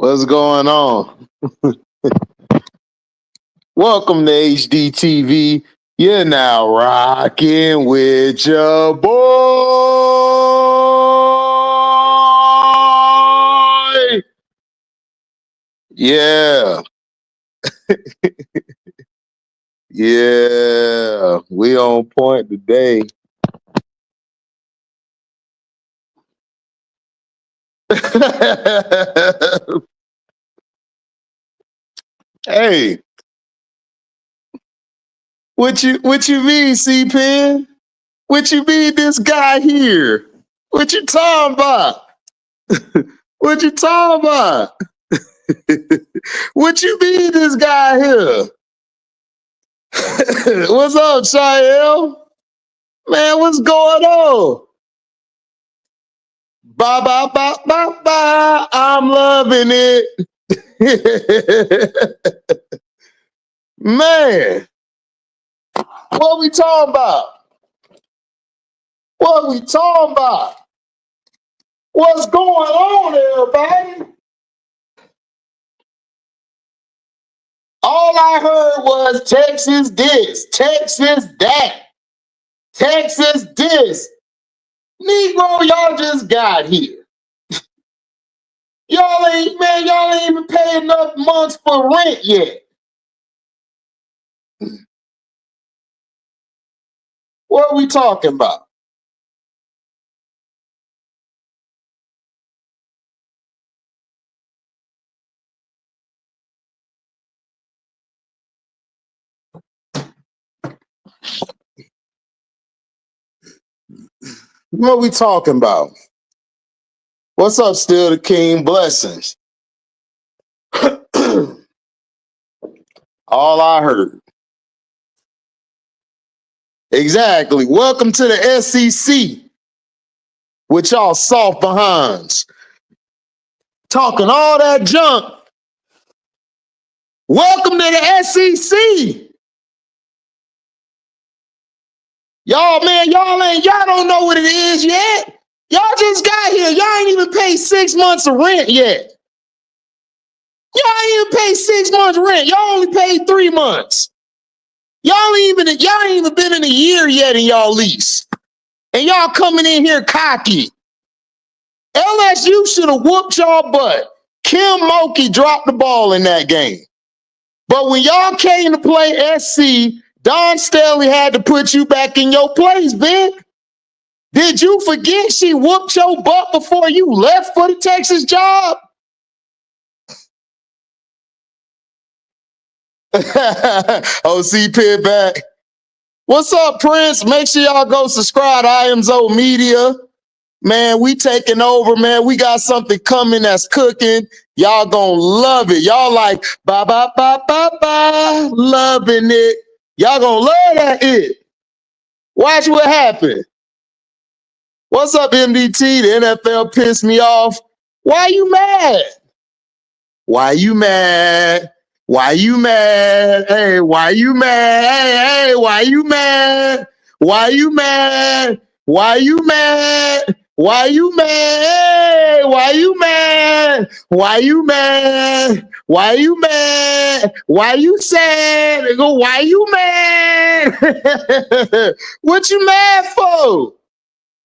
What's going on? Welcome to HDiiTV. You're now rocking with your boy. Yeah. Yeah. We on point today. Hey. What you mean, C-Pen? What you mean this guy here? What you talking about? What you talking about? What you mean this guy here? What's up, Shael? Man, what's going on? Babababbaaabbaaa, I'm loving it. Man, what we talking about? What we talking about? What's going on, everybody? All I heard was Texas this, Texas that, Texas this. Negro, y'all just got here. Y'all ain't even paid enough months for rent yet. What are we talking about? What are we talking about? What's up, Still the King? Blessings. All I heard. Exactly. Welcome to the SEC with y'all soft behinds. Talking all that junk. Welcome to the SEC. Y'all, man, y'all don't know what it is yet. Y'all just got here. Y'all ain't even paid 6 months of rent yet. Y'all ain't even paid 6 months rent. Y'all only paid 3 months. Y'all ain't even been in a year yet in y'all lease. And y'all coming in here cocky. LSU should have whooped y'all butt. Kim Mulkey dropped the ball in that game. But when y'all came to play SC, Don Staley had to put you back in your place, Vic. Did you forget she whooped your butt before you left for the Texas job? OC Pit back. What's up, Prince? Make sure y'all go subscribe to IM Media. Man, we taking over, man. We got something coming that's cooking. Y'all gonna love it. Y'all like, babababbaaabbaaa, loving it. Y'all gonna love that it. Watch what happened. What's up, MDT? The NFL pissed me off. Why you mad? Why you mad? Why you mad? Hey, why you mad? Hey, why you mad? Why you mad? Why you mad? Why you mad? Hey, why you mad? Why you mad? Why you mad? Why you sad? They go, why you mad? What you mad for?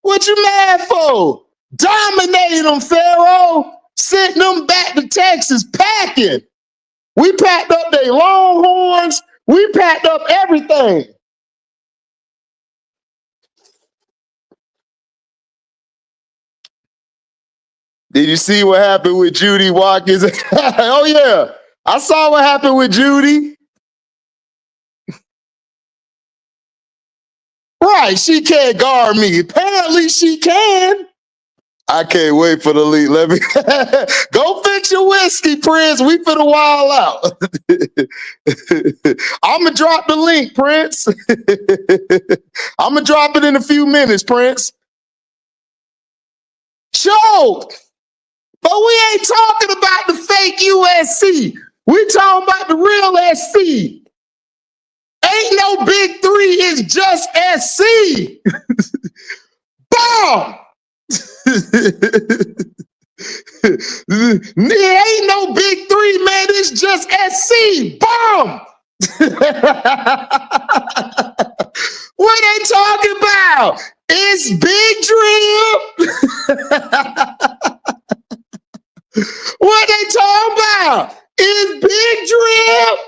What you mad for? Dominated them, Pharaoh. Sent them back to Texas packing. We packed up their Longhorns. We packed up everything. Did you see what happened with Juju Watkins? Oh, yeah. I saw what happened with Judy. Right. She can't guard me. Apparently she can. I can't wait for the league. Let me go fix your whiskey, Prince. We finna wild out. I'm gonna drop the link, Prince. I'm gonna drop it in a few minutes, Prince. Choke. But we ain't talking about the fake USC. We talking about the real SC. Ain't no big three. It's just SC. Bomb. ain't no big three, man. It's just SC. Bomb. What they talking about? It's Big Drip. What they talking about? It's Big Drip.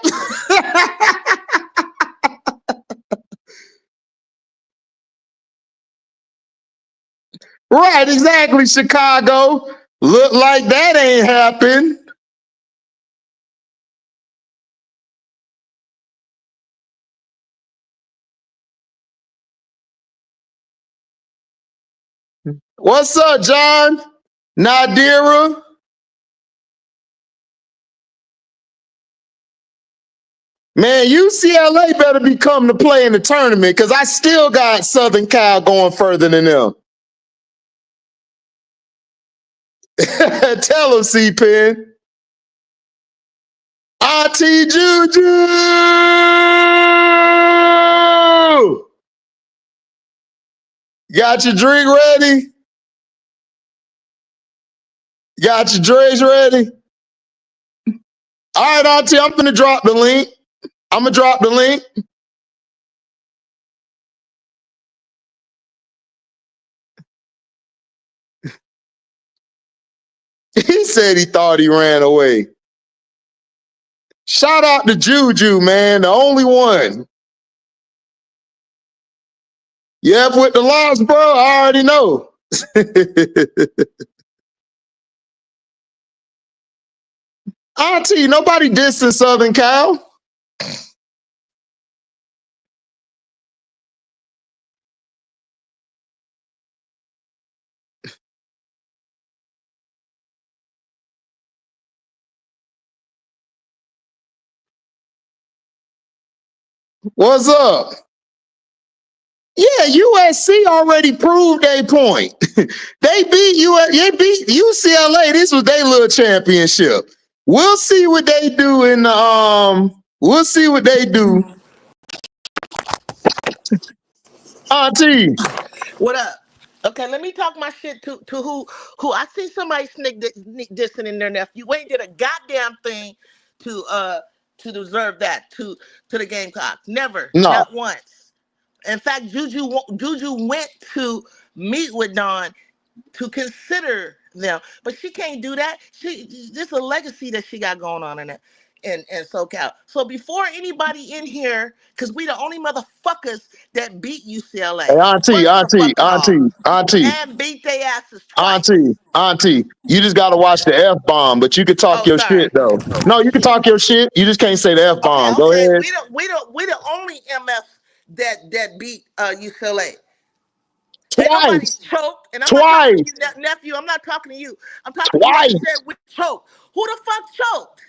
Right, exactly, Chicago. Look like that ain't happened. What's up, John? Nadira? Man, UCLA better be coming to play in the tournament because I still got Southern Cal going further than them. Tell them, C-Pen. Auntie Juju! Got your drink ready? Got your drinks ready? All right, Auntie, I'm gonna drop the link. I'm gonna drop the link. He said he thought he ran away. Shout out to Juju, man, the only one. Yeah, with the loss, bro, I already know. Auntie, nobody dissing Southern Cal. What's up? Yeah, USC already proved their point. They beat UCLA. This was their little championship. We'll see what they do in the we'll see what they do. Auntie. What up? Okay, let me talk my shit to who I see somebody sneak dissing in their nephew. You ain't did a goddamn thing to deserve that to the Gamecocks. Never, No. not once. In fact, Juju went to meet with Don to consider them, but she can't do that. This a legacy that she got going on in it. In SoCal. So before anybody in here, because we the only motherfuckers that beat UCLA. Hey, Auntie. And beat their asses twice. Auntie, you just gotta watch the F-bomb, but you can talk your shit though. No, you can talk your shit. You just can't say the F-bomb. Go ahead. We the only MF that beat UCLA. Twice. Choked, and I'm Twice. Not talking to you, nephew. I'm not talking to you. I'm talking to you. Said we choked. Who the fuck choked?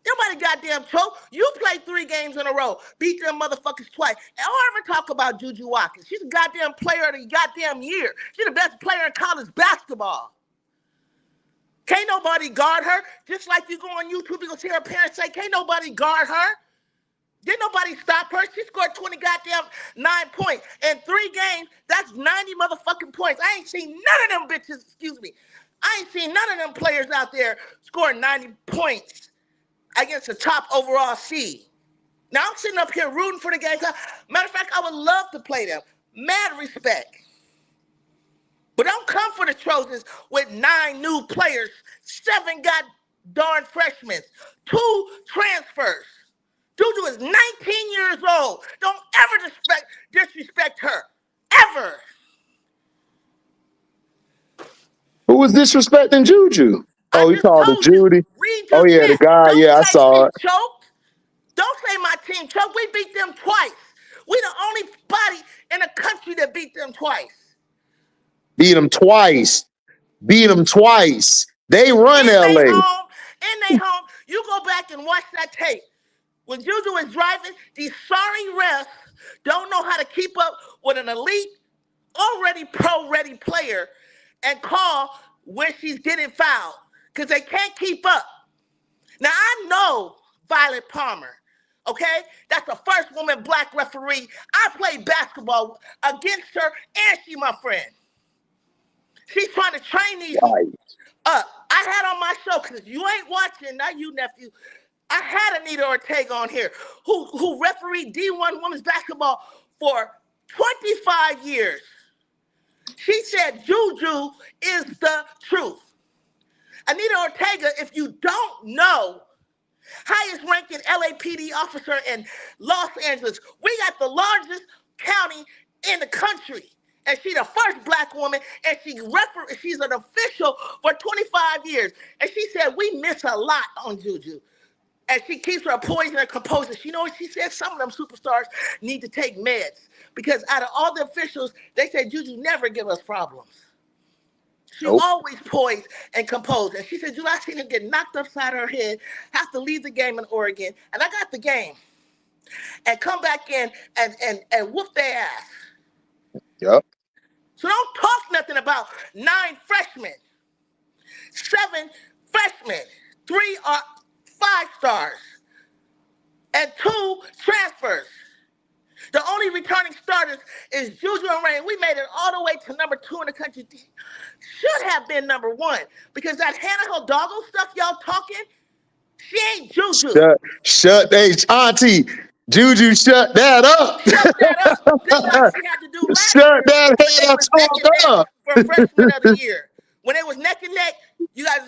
Nobody goddamn choked. You played 3 games in a row, beat them motherfuckers twice. And I ever talk about Juju Watkins. She's a goddamn player of the goddamn year. She's the best player in college basketball. Can't nobody guard her. Just like you go on YouTube, you gonna see her parents say, can't nobody guard her. Didn't nobody stop her. She scored 20 goddamn 9 points. In 3 games, that's 90 motherfucking points. I ain't seen none of them bitches, I ain't seen none of them players out there scoring 90 points against the top overall seed. Now I'm sitting up here rooting for the game. Matter of fact, I would love to play them. Mad respect. But don't come for the Trojans with 9 new players, 7 god darn freshmen, 2 transfers. Juju is 19 years old. Don't ever disrespect her. Ever. Who was disrespecting Juju? Oh, he called her Judy. Oh, yeah, the guy. Yeah, I saw it. Choked. Don't say my team choked. We beat them twice. We the only body in the country that beat them twice. Beat them twice. They run LA. In their home. You go back and watch that tape. When Juju is driving, these sorry refs don't know how to keep up with an elite, already pro-ready player and call when she's getting fouled because they can't keep up. Now, I know Violet Palmer, okay? That's the first woman black referee. I played basketball against her, and she my friend. She's trying to train these up. I I had on my show, because you ain't watching, not you, nephew. I had Anita Ortega on here, who refereed D1 women's basketball for 25 years. She said Juju is the truth. Anita Ortega, if you don't know, highest ranking LAPD officer in Los Angeles. We got the largest county in the country. And she's the first black woman, and she's an official for 25 years. And she said, we miss a lot on Juju. And she keeps her poise and her composure. You know what she said? Some of them superstars need to take meds. Because out of all the officials, they said Juju never give us problems. She always poised and composed. And she said, Juju, I seen her get knocked upside her head, have to leave the game in Oregon. And I got the game. And come back in and whoop their ass. Yep. So don't talk nothing about 9 freshmen, 7 freshmen, 3 are 5 stars, and 2 transfers. The only returning starters is Juju and Rain. We made it all the way to number 2 in the country. Should have been number 1, because that Hannah Hidalgo stuff y'all talking, she ain't Juju. Shut Auntie. Juju, shut that up. Shut that up. Just like she had to do last shut that head up. For freshman of the year. When it was neck and neck, you guys.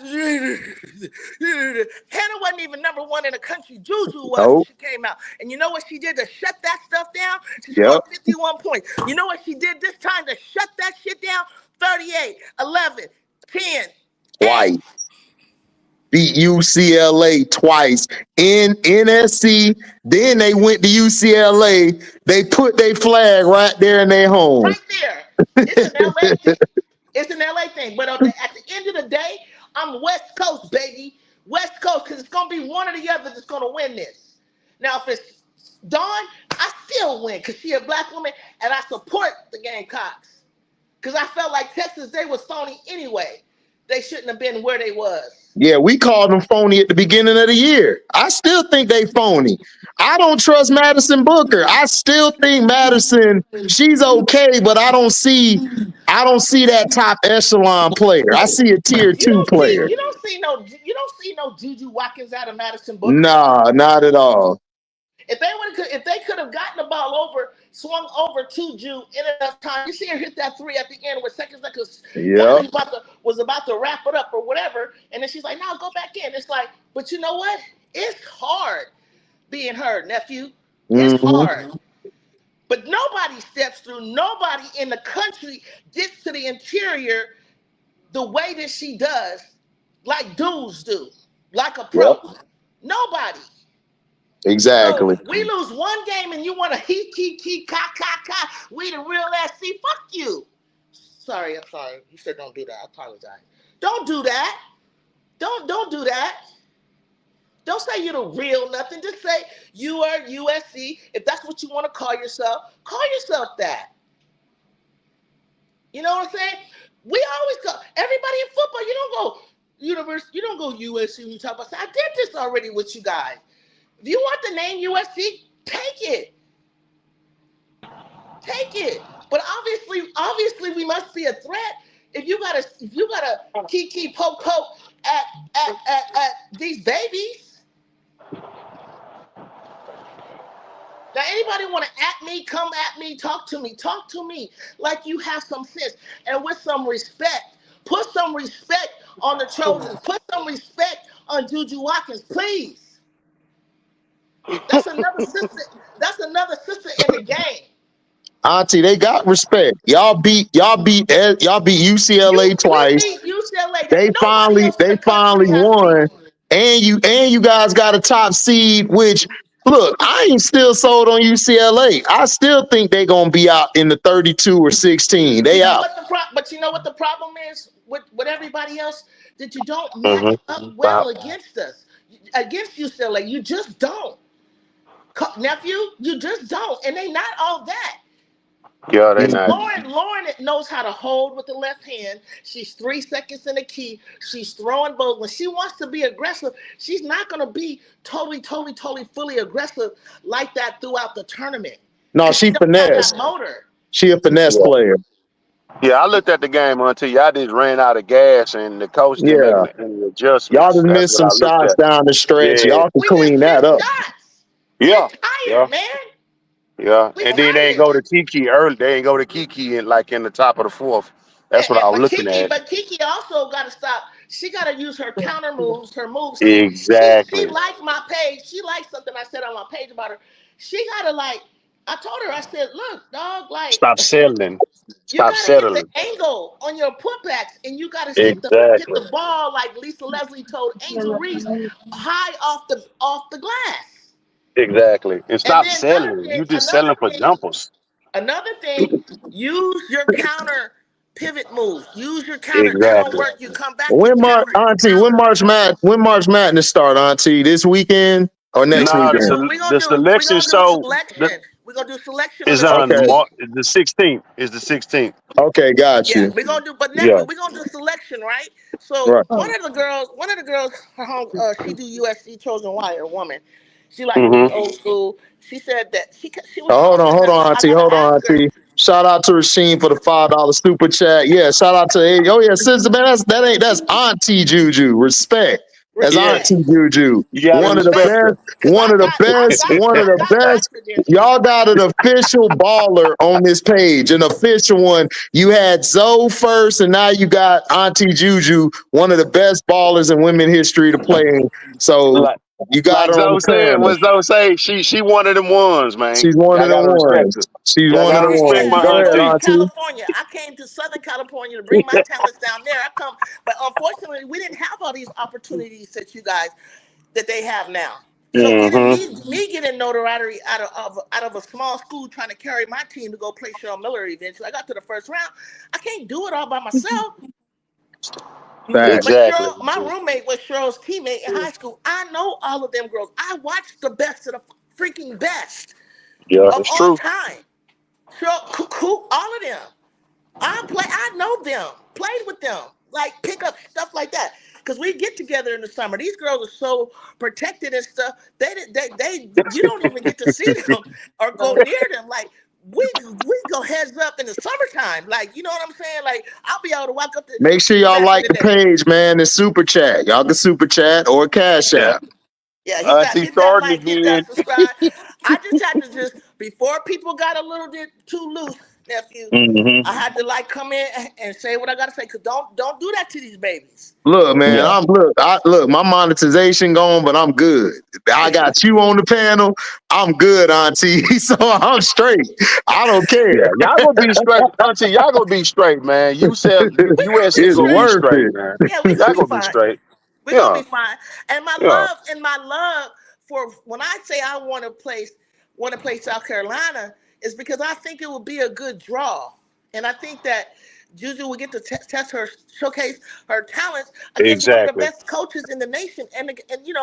Hannah wasn't even number 1 in the country. Juju was when she came out. And you know what she did to shut that stuff down? She scored 51 points. You know what she did this time to shut that shit down? 38, 11, 10. Twice. Beat UCLA twice in NSC. Then they went to UCLA. They put their flag right there in their home. Right there. It's an LA thing. It's an LA thing. But at the end of the day, I'm West Coast, baby. West Coast, because it's going to be one or the other that's going to win this. Now, if it's Dawn, I still win because she's a black woman, and I support the Gamecocks. Because I felt like Texas, they was phony anyway. They shouldn't have been where they was. Yeah, we called them phony at the beginning of the year. I still think they phony. I don't trust Madison Booker. I still think Madison, she's okay, but I don't see that top echelon player. I see a tier 2 player. You don't see no Juju Watkins out of Madison Booker. Nah, not at all. If they could have gotten the ball over, swung over to Ju in enough time, you see her hit that 3 at the end with seconds left because was about to wrap it up or whatever, and then she's like, "No, go back in." It's like, but you know what? It's hard being her, nephew. It's hard. But nobody steps through. Nobody in the country gets to the interior the way that she does, like dudes do, like a pro. Nobody. Exactly. So we lose one game and you want to ka. We the real SC. Fuck you. Sorry, I'm sorry. You said don't do that. I apologize. Don't do that. Don't do that. Don't say you're the real nothing. Just say you are USC. If that's what you want to call yourself that. You know what I'm saying? We always go. Everybody in football, you don't go university. You don't go USC when you talk about. I did this already with you guys. If you want the name USC, take it. Take it. But obviously, we must be a threat. If you gotta kiki poke at these babies. Now, anybody want to at me, come at me, talk to me like you have some sense and with some respect. Put some respect on the Trojans. Put some respect on Juju Watkins, please. That's another sister in the game. Auntie, they got respect. Y'all beat UCLA twice. We beat UCLA. They finally won. And you guys got a top seed, which look, I ain't still sold on UCLA. I still think they're gonna be out in the 32 or 16. They out. But you know what the problem is with everybody else? That you don't match up well against us. Against UCLA. You just don't. Nephew, you just don't. And they not all that. Yeah, they not. Lauren knows how to hold with the left hand. She's 3 seconds in the key. She's throwing both. When she wants to be aggressive, she's not going to be totally, fully aggressive like that throughout the tournament. No, she finesse. She a finesse player. Yeah, I looked at the game until y'all just ran out of gas and the coach didn't Yeah. make any Y'all adjustments. just That's missed what some I looked shots at. down the stretch. Yeah, Y'all can We missed clean that 10 up. shots. yeah, We're tired, yeah, man. yeah. We And then they ain't tired. go to Kiki early. They ain't go to Kiki in the top of the fourth. That's what I was But looking at. Kiki also got to stop. She got to use her counter moves, her moves. See, she Exactly. liked my page. She liked something I said on my page about her. She got to like. I told her. I said, look, dog, like Stop settling. you Stop got to get the settling. angle on your putbacks, and you got to hit Exactly. the ball like Lisa Leslie told Angel Reese, high off the glass. Exactly. And And stop then settling. You just selling for jumpers. another thing, use your counter pivot move. Use your counter. That don't Exactly. work. You come back, you counter, you Auntie, counter. when March Madness start, Auntie? This weekend or We next gonna Nah, weekend? do we gonna the do we selection gonna do so selection. We're gonna do selection on is the on Okay. 16th. The 16th. Is the 16th. Okay, got Yeah, you. we're gonna do, but next Yeah. week we're gonna do selection, right? So Right. one of the girls, her home, she do USC chosen wire woman. She like really Mm-hmm. old school. She said that she was Oh, talking hold to. on, I Auntie. gotta Hold on, ask her. Auntie. Shout out to Rasheen for the $5 super chat. Yeah, shout out to oh yeah, sister man. That's Auntie Juju. Respect. That's Respect. Auntie Juju. You gotta One of the respect Respect. her. best. Cause One of the I got my best. credentials. Y'all got an official baller on this page, an official one. You had Zoe first, and now you got Auntie Juju, one of the best ballers in women history to play in. So Like you got like her on Zoe the said, panel. what Zoe say, she one of them ones, man. She's one Y'all of the gotta respect ones. her. She's Y'all one of gotta the respect ones. my Go We ahead, live auntie. in Auntie. California. I came to Southern California to bring my talents down there. I come, but unfortunately, we didn't have all these opportunities that they have now. So getting Mm-hmm. me getting notoriety out of a small school trying to carry my team to go play Cheryl Miller eventually. I got to the first round. I can't do it all by myself. Facts. But Exactly. Cheryl, my roommate was Cheryl's teammate in high school. I know all of them girls. I watched the best of the freaking best Yeah, of it's all true. time. Cheryl, all of them. I know them, played with them, like pick up stuff like that. Because we get together in the summer. These girls are so protected and stuff. You don't even get to see them or go near them. Like we go heads up in the summertime. Like you know what I'm saying? Like I'll be able to walk up to Make sure y'all back in like the the day. page, man. The super chat. Y'all can super chat or cash Yeah. app. Yeah, Auntie hit that starting like, hit that again. subscribe. I just had to before people got a little bit too loose, nephew. Mm-hmm. I had to like come in and say what I gotta say. Cause don't do that to these babies. Look, man, Yeah. look, my monetization gone, but I'm good. I got you on the panel. I'm good, Auntie. So I'm straight. I don't Yeah. care. Y'all gonna be straight. Auntie, y'all gonna be straight, man. You said We gonna be USC It's gonna be straight. worth straight, it. man. Yeah, we gonna Y'all be gonna be fine. straight. We're gonna Yeah. be fine. And Yeah. my love for when I say I want to play South Carolina is because I think it will be a good draw. And I think that Juju will get to test her, showcase her talents against one of the Exactly. best coaches in the nation, and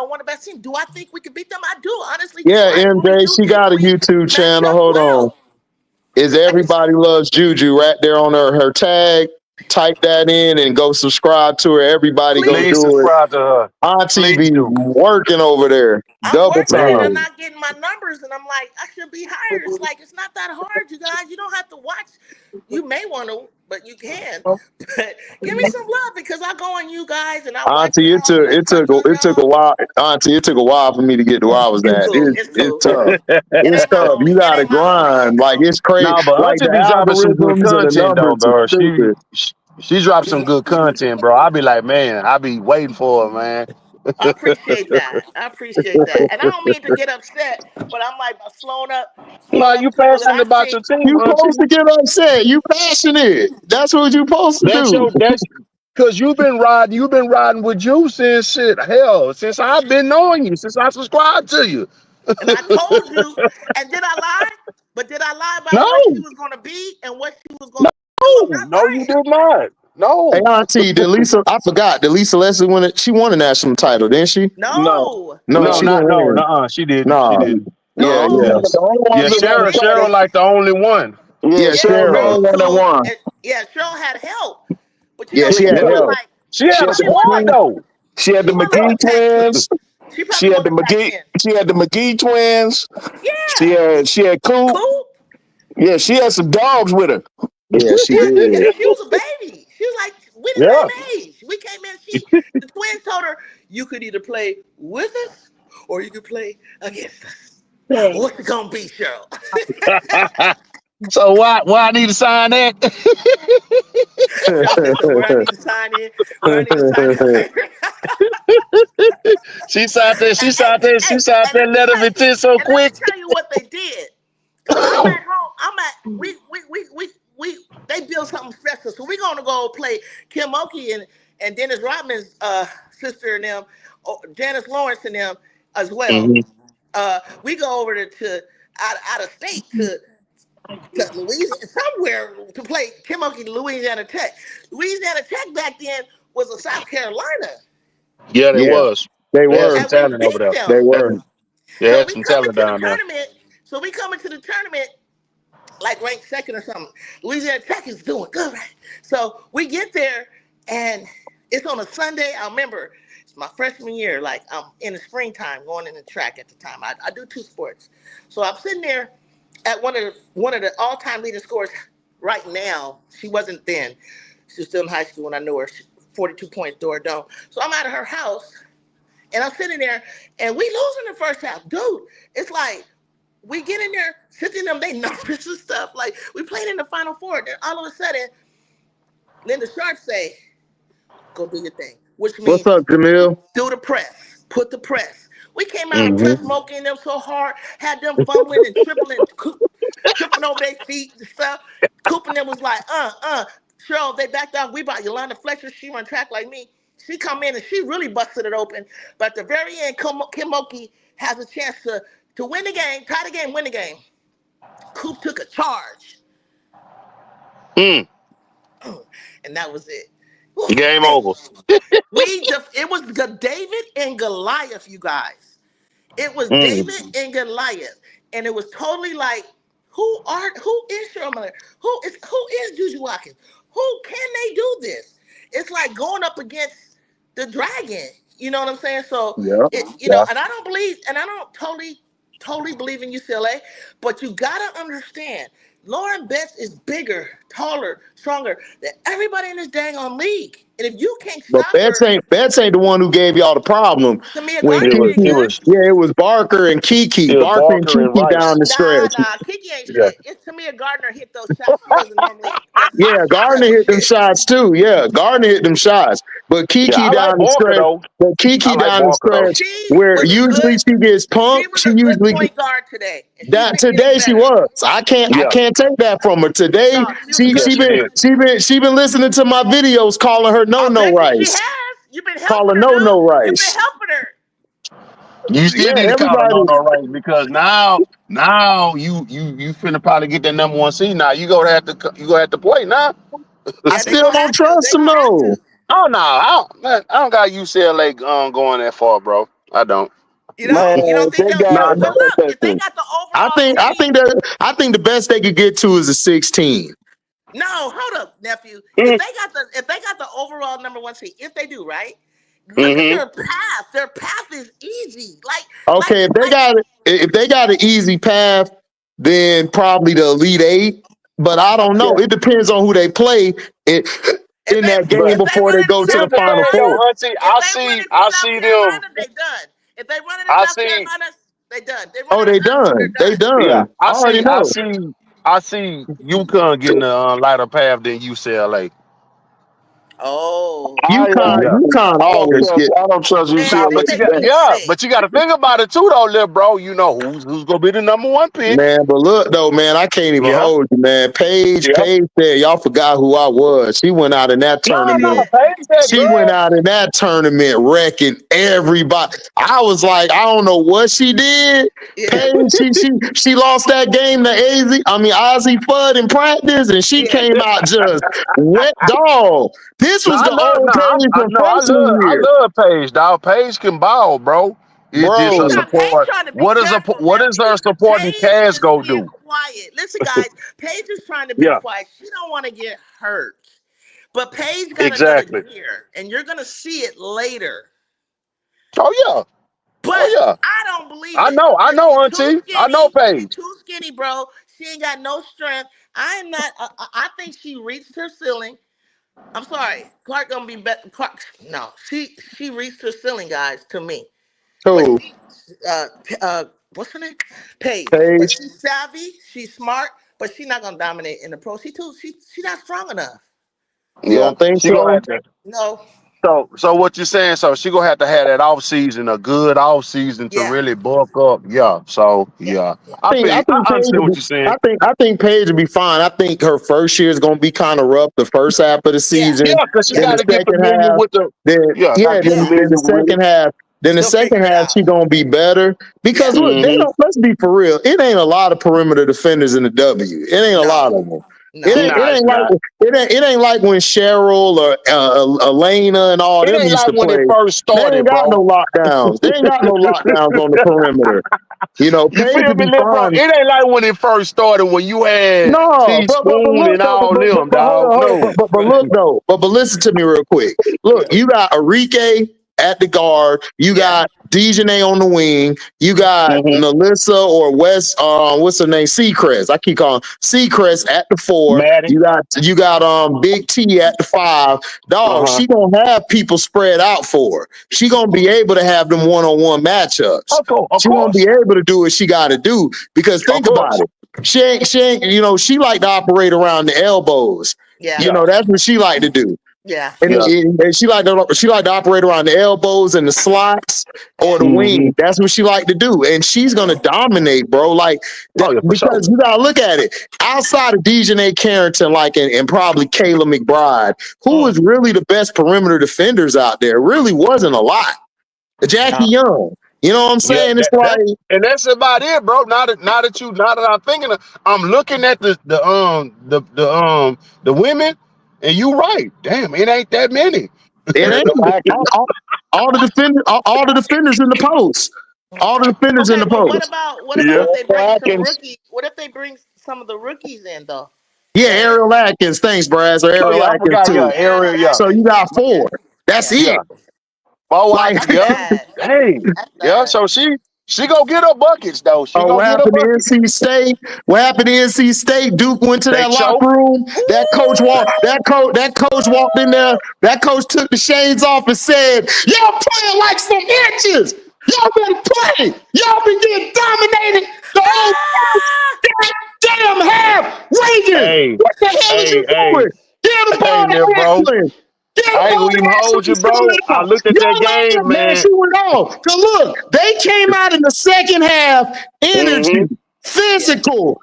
one of the best teams. Do I think we can beat them? I do, honestly do. Yeah, I truly MJ, do she think got a we YouTube match channel. up Hold on. well. Is I just Everybody Loves Juju right there on her tag? Type that in and go subscribe to her. Everybody go Please please. do it. subscribe to her. Auntie Please be do. working over there. I'm Double working and I'm time. Man. not getting my numbers, and I'm like, I should be higher. It's like it's not that hard, you guys. You don't have to watch. You may want to, but you can. But give me some love because I go on you guys and I watch Auntie, y'all and I crunch on it took a y'all. while. Auntie, it took a while for me to get to where I was It's at. cool. It's It's cool. tough. It It's ain't my tough. only. You It gotta ain't my only grind. Like income. it's crazy. No, but Like Auntie the be dropping some good algorithms and the content though, numbers are bro. stupid. She dropped some good content, bro. I be like, man, I be waiting for her, man. I appreciate that. I appreciate that. And I don't mean to get upset, but I'm like No, slowing up you people that I passionate about see. your team, You Auntie. supposed to get upset. You passionate. That's what you supposed to do. That's because you've been riding with you since shit. Hell, since I've been knowing you, since I subscribed to you. And I told you, and did I lie? But did I lie about No, where she was going to be and what she was going no, to do? I'm not no, you lying. did not. Hey No, Auntie, did Lisa? I forgot. Did Lisa Leslie win it? She won a national title, didn't she? no, No, No, no, she not didn't no, win. no. She didn't. She Nah. didn't. Yeah, Yeah, yeah, no. The only yeah. ones that won the Cheryl title. like the only one. Yeah, yeah. Yeah, Cheryl the Cheryl. only Cheryl's one that cool. won. And yeah, Cheryl had help. But Yeah, she but had she Yeah, wasn't help. like, she She had a had she the wasn't squad like, McGee, though. she had she the wasn't on McGee the tag team. twins. She She probably had on the the tag McGee. team. She had the McGee twins. Yeah. She had Coop. Cool. Yeah, she had some dogs with her. Yeah, she Yeah, did. she was a baby. She was like, we the Yeah. same age. We came in. The twins told her, you could either play with us or you could play against us. What's it gonna be, Cheryl? So why I need to sign that? Cheryl said, so where I need to sign in, where I need to sign the paper. She signed that. She signed that. She Hey, signed and that letter of intent so let me quick. tell you what they did. Cause I'm at home. We they built something special. So we're gonna go play Kim Oki and Dennis Rodman's sister and them, Janice Lawrence and them as well. Mhm. We go over to out of state to Louisiana somewhere to play Kim Oki Louisiana Tech. Louisiana Tech back then was a South Carolina. Yeah, they Yeah, was. they They had were. some And we talent over beat there. them. They were. They So had we some come talent into the down there. tournament. So we come into the tournament like ranked second or something. Louisiana Tech is doing good, right? So we get there and it's on a Sunday. I remember it's my freshman year. Like I'm in the springtime going in the track at the time. I do two sports. So I'm sitting there at one of the all-time leading scorers right now. She wasn't then. She was still in high school when I knew her. 42 points, Dora Dome. So I'm out of her house and I'm sitting there and we lose in the first half. Dude, it's like we get in there, sitting them, they nervous and stuff. Like we played in the Final Four. Then all of a sudden, then the Sharks say, go do your thing. Which What's means up, Jamil? do the press. Put the press. We came out and Hmm. pressed smoking them so hard, had them fumbling and tripping over their feet and stuff. Coop and them was like, Cheryl, they backed off. We brought Yolanda Fletcher. She run track like me. She come in and she really busted it open. But at the very end, Kim Oki has a chance to win the game, tie the game, win the game. Coop took a charge, Mm. and that was it. Whew, Game man. over. It was David and Goliath, you guys. It was Mm. David and Goliath, and it was totally like, who is Cheryl Miller? Who is Juju Watkins? Who can they do this? It's like going up against the dragon. You know what I'm saying? So Yeah. Yeah. and I don't totally believe in UCLA, but you gotta understand, Lauren Betts is bigger, taller, stronger than everybody in this dang on league. And if you can't But stop her, Betts ain't the one who gave y'all the problem Tamia when Gardner did It Kiki. good. was Yeah, it was Barker and Kiki. it was Barker and Barker and Kiki down Rice. the Nah, stretch. Kiki ain't Yeah. shit. It's Tamia Gardner hit those shots. She doesn't normally Yeah, Gardner struggle hit them shit. shots too. Yeah, Gardner hit them shots. But Yeah, Kiki I like down the Barker stretch. though. But I Kiki like down the Barker though. stretch She where was a usually good. she gets She punked. was She a good usually point guard today, and she's that been getting today she better. was. I Yeah. can't take that from her. Today No, she was a Yeah, good. she did. she been listening to my videos calling her I no bet you she rice. has. You've been helping Calling her, dude. no You've been rice. helping her. You still Yeah, need to call her everybody. no right because now you finna probably get that number one seed. Now you gonna have to play now. I Yeah, they still gonna don't have to. trust They him gonna have though. to. Oh no, I don't got UCLA going that far, bro. I don't. You Man, know, you don't think they they'll got. No, get. I But don't. look, if they got the overall seed, I think the best they could get to is a 16. no, hold up, nephew. Mm-hmm. If they got the overall number one seed, if they do, right? Look at Mm-hmm. their path. Their path is easy. Okay, if they got an easy path, then probably the Elite Eight. But I don't know. Yeah. It depends on who they play in that game But if they before run they into go to here's the South the Final thing, Carolina, Four. though, Auntie. if they run into I South see them. Carolina, they done. If they run into I South see. Carolina, they done. They run Oh, into they us, they're done. They done. Yeah, done. I already know. I see UConn getting a lighter path than UCLA. Oh, Yeah. UConn always get. I don't trust man, I UCLA. think But they get but 6. you got to think about it too, though, little bro. You know who's gonna be the number one pick? Man, but look though, man, I can't even Yeah. hold you, man. Paige Yeah. said y'all forgot who I was. She went out in that She tournament. did. Paige that She went girl. out in that tournament wrecking everybody. I was like, I don't know what she did. Yeah, Paige, she lost that game to Ozzy Fudd in practice, and she yeah. came out just wet dog. This No, was the old Paige from freshman I year, love Paige, dog. Paige can ball, bro. It's just a bro. Paige support. trying to be careful, What is nephew. her supporting Paige cast is go being do? quiet. Listen, guys, Paige is trying to be Yeah, quiet. She don't want to get hurt. But Paige got another exactly. gear, and you're gonna see it later. Oh yeah, But oh yeah. I don't believe I it. know, You're too Auntie. I know skinny. You're Paige. too skinny, bro. She ain't got no strength. I'm not. I think she reached her ceiling. I'm sorry, Clark gonna be better. Clark, no, she reached her ceiling, guys. To me, but Who? she, what's her name? Paige. But Paige? she's savvy. She's smart. But she's not gonna dominate in the pro. She's not strong enough. You Yeah, don't think she gonna so? have to. No. So what you saying? So she gonna have to have that off season, a good off season to Yeah. really bulk up. Yeah. So Yeah. yeah, Yeah. I think I Paige understand will what be, you're saying. I think Paige will be fine. I think her first year is going to be kind of rough. The first half of the Yeah. season, Yeah, because she then got the to get second familiar half, with the. then Yeah, got to yeah, get Yeah. then familiar the with it. second half, She'll figure it out. she going to be better because Yeah. look, they Hmm. don't. Let's be for real. It ain't a lot of perimeter defenders in the W. It ain't a lot No. of them. No. It Nah, it's ain't like not. it ain't like when Cheryl or Elena and all It them ain't used like to when it play. first They ain't started, got no bro. lockdowns. They ain't got no lockdowns on the perimeter. You know, You Paige feel will me, be little bro? fine. It ain't like when it first started when you had No, but teaspoon look and though, all them, but dog. No. but look though, but listen to me real quick. Look, you got Enrique at the guard, you Yeah. got Dejanay on the wing, you got Hmm. Melissa or West, what's her name, Seacrest. I keep calling Seacrest at the 4. Maddie. You got Big T at the 5. Dog, Uh-huh. she gonna have people spread out for her. She gonna be able to have them one-on-one matchups. Of She gonna be course. able to do what she got to do because Of think about course. it. She ain't, you know, she like to operate around the elbows. Yeah. You Yeah. know, that's what she like to do. Yeah. Yeah. And she like to operate around the elbows and the slots or the Yeah. Hmm. wing. That's what she like to do. And she's gonna dominate, bro. Like Oh that yeah, for sure. because you gotta look at it. Outside of Dejanay Carrington, like and probably Kayla McBride, who Mm. is really the best perimeter defenders out there? Really wasn't a lot. Jackie Nah. Young. You know what I'm Yeah, saying? It's like and that's about it, bro. Now that I'm thinking I'm looking at the women, and you right. Damn, it ain't that many. it ain't all the defenders in the post. All the defenders in Okay, the but post. what Yeah. about if they bring some Atkins. rookies? What if they bring some of the rookies in though? Yeah, That Ariel Atkins. Thanks, Braz. Or Oh Ariel yeah, I Atkins forgot. Yeah, too. Ariel. Ariel Yeah, So you Atkins. got Yeah. 4. That's Yeah. yeah. it. Bo Like Watkins. That's Yeah. sad. Hey. That's Yeah. sad. So she gonna get her buckets though. She what gonna get her happened to buckets. NC State? What happened to NC State? Duke went to They that locker choke. room. Ooh! That coach walked in there. That coach took the shades off and said, "Y'all playing like some inches. Y'all been playing. Y'all been getting dominated the whole Ah! damn half. Reagan, Hey. what the hell is you Hey. Hey. doing? Get the Hey, ball to little bro. Ashland. Get the I ain't ball gonna to even hold Ashland. you, Shoot bro. it I out. looked at that Y'all game, up, man. man. Shoot it off. Cause look, they came out in the second half energy. Hmm. Yeah. Physical,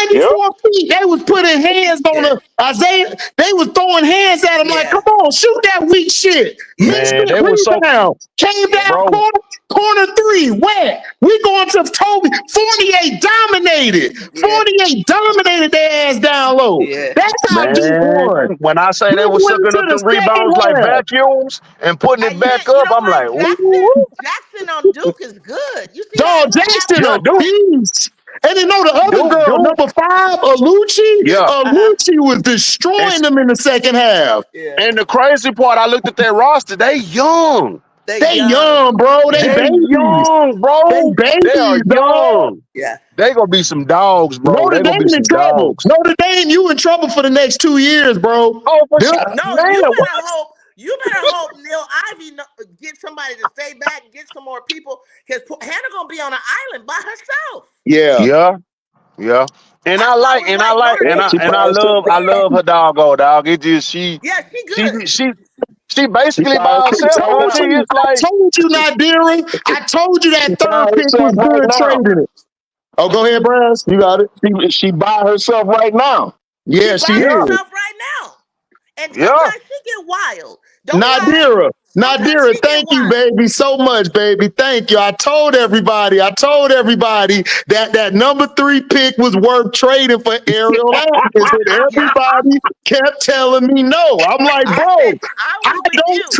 Yep. 94 feet. They was putting hands on Yeah. the Isaiah. They was throwing hands at him like, Yeah. come on, shoot that weak shit. Yeah. Missed Man, it, they was so, rebound. Came Yeah. down bro. corner 3. Wet. We going to Toby. 48 dominated. Yeah. 48 dominated their ass down low. Yeah. That's how Duke Man, won. when I say they Duke was went sucking into up the them second rebounds like half. vacuums and putting it And back you up, know I'm what? like, ooh, Jackson on Duke is good. You see that Dog little Jackson yeah, a half court? beast. And you know the other girl, Duke, number 5, Alucci. yeah. Uh-huh. Alucci was destroying And, them in the second half. Yeah. and the crazy part, I looked at their roster. They young. They They young. young, bro. They Yeah. They babies. young, They bro. They are babies, dog. young. Yeah. They gonna be some dogs, bro. Notre They gonna be Dame in some trouble. dogs. Notre Dame, you in trouble for the next 2 years, bro. Oh, for They're- sure, No, man. What? you better hope Neil Ivy get somebody to stay back, get some more people, because Hannah gonna be on an island by herself. yeah. Yeah, yeah. And That's I why I like, was like Notre Yeah, she and by herself. I love her dog. It just Yeah, she she good. she She basically by by herself herself, right auntie. now. It's like, I told you, Nadira. I told you She that by third pick herself was right good now. trading it. Oh, go ahead, Brass. You got it. She by herself right now. She Yeah, by she is. herself right now. And yeah. sometimes she get wild. Don't lie. Nadira, Sometimes Nadira, she get thank you, wild. baby, so much, baby. Thank you. I told everybody that that number 3 pick was worth trading for Ariel Atkins, and Yeah. everybody kept telling me no. I'm like, I bro, said I was with you.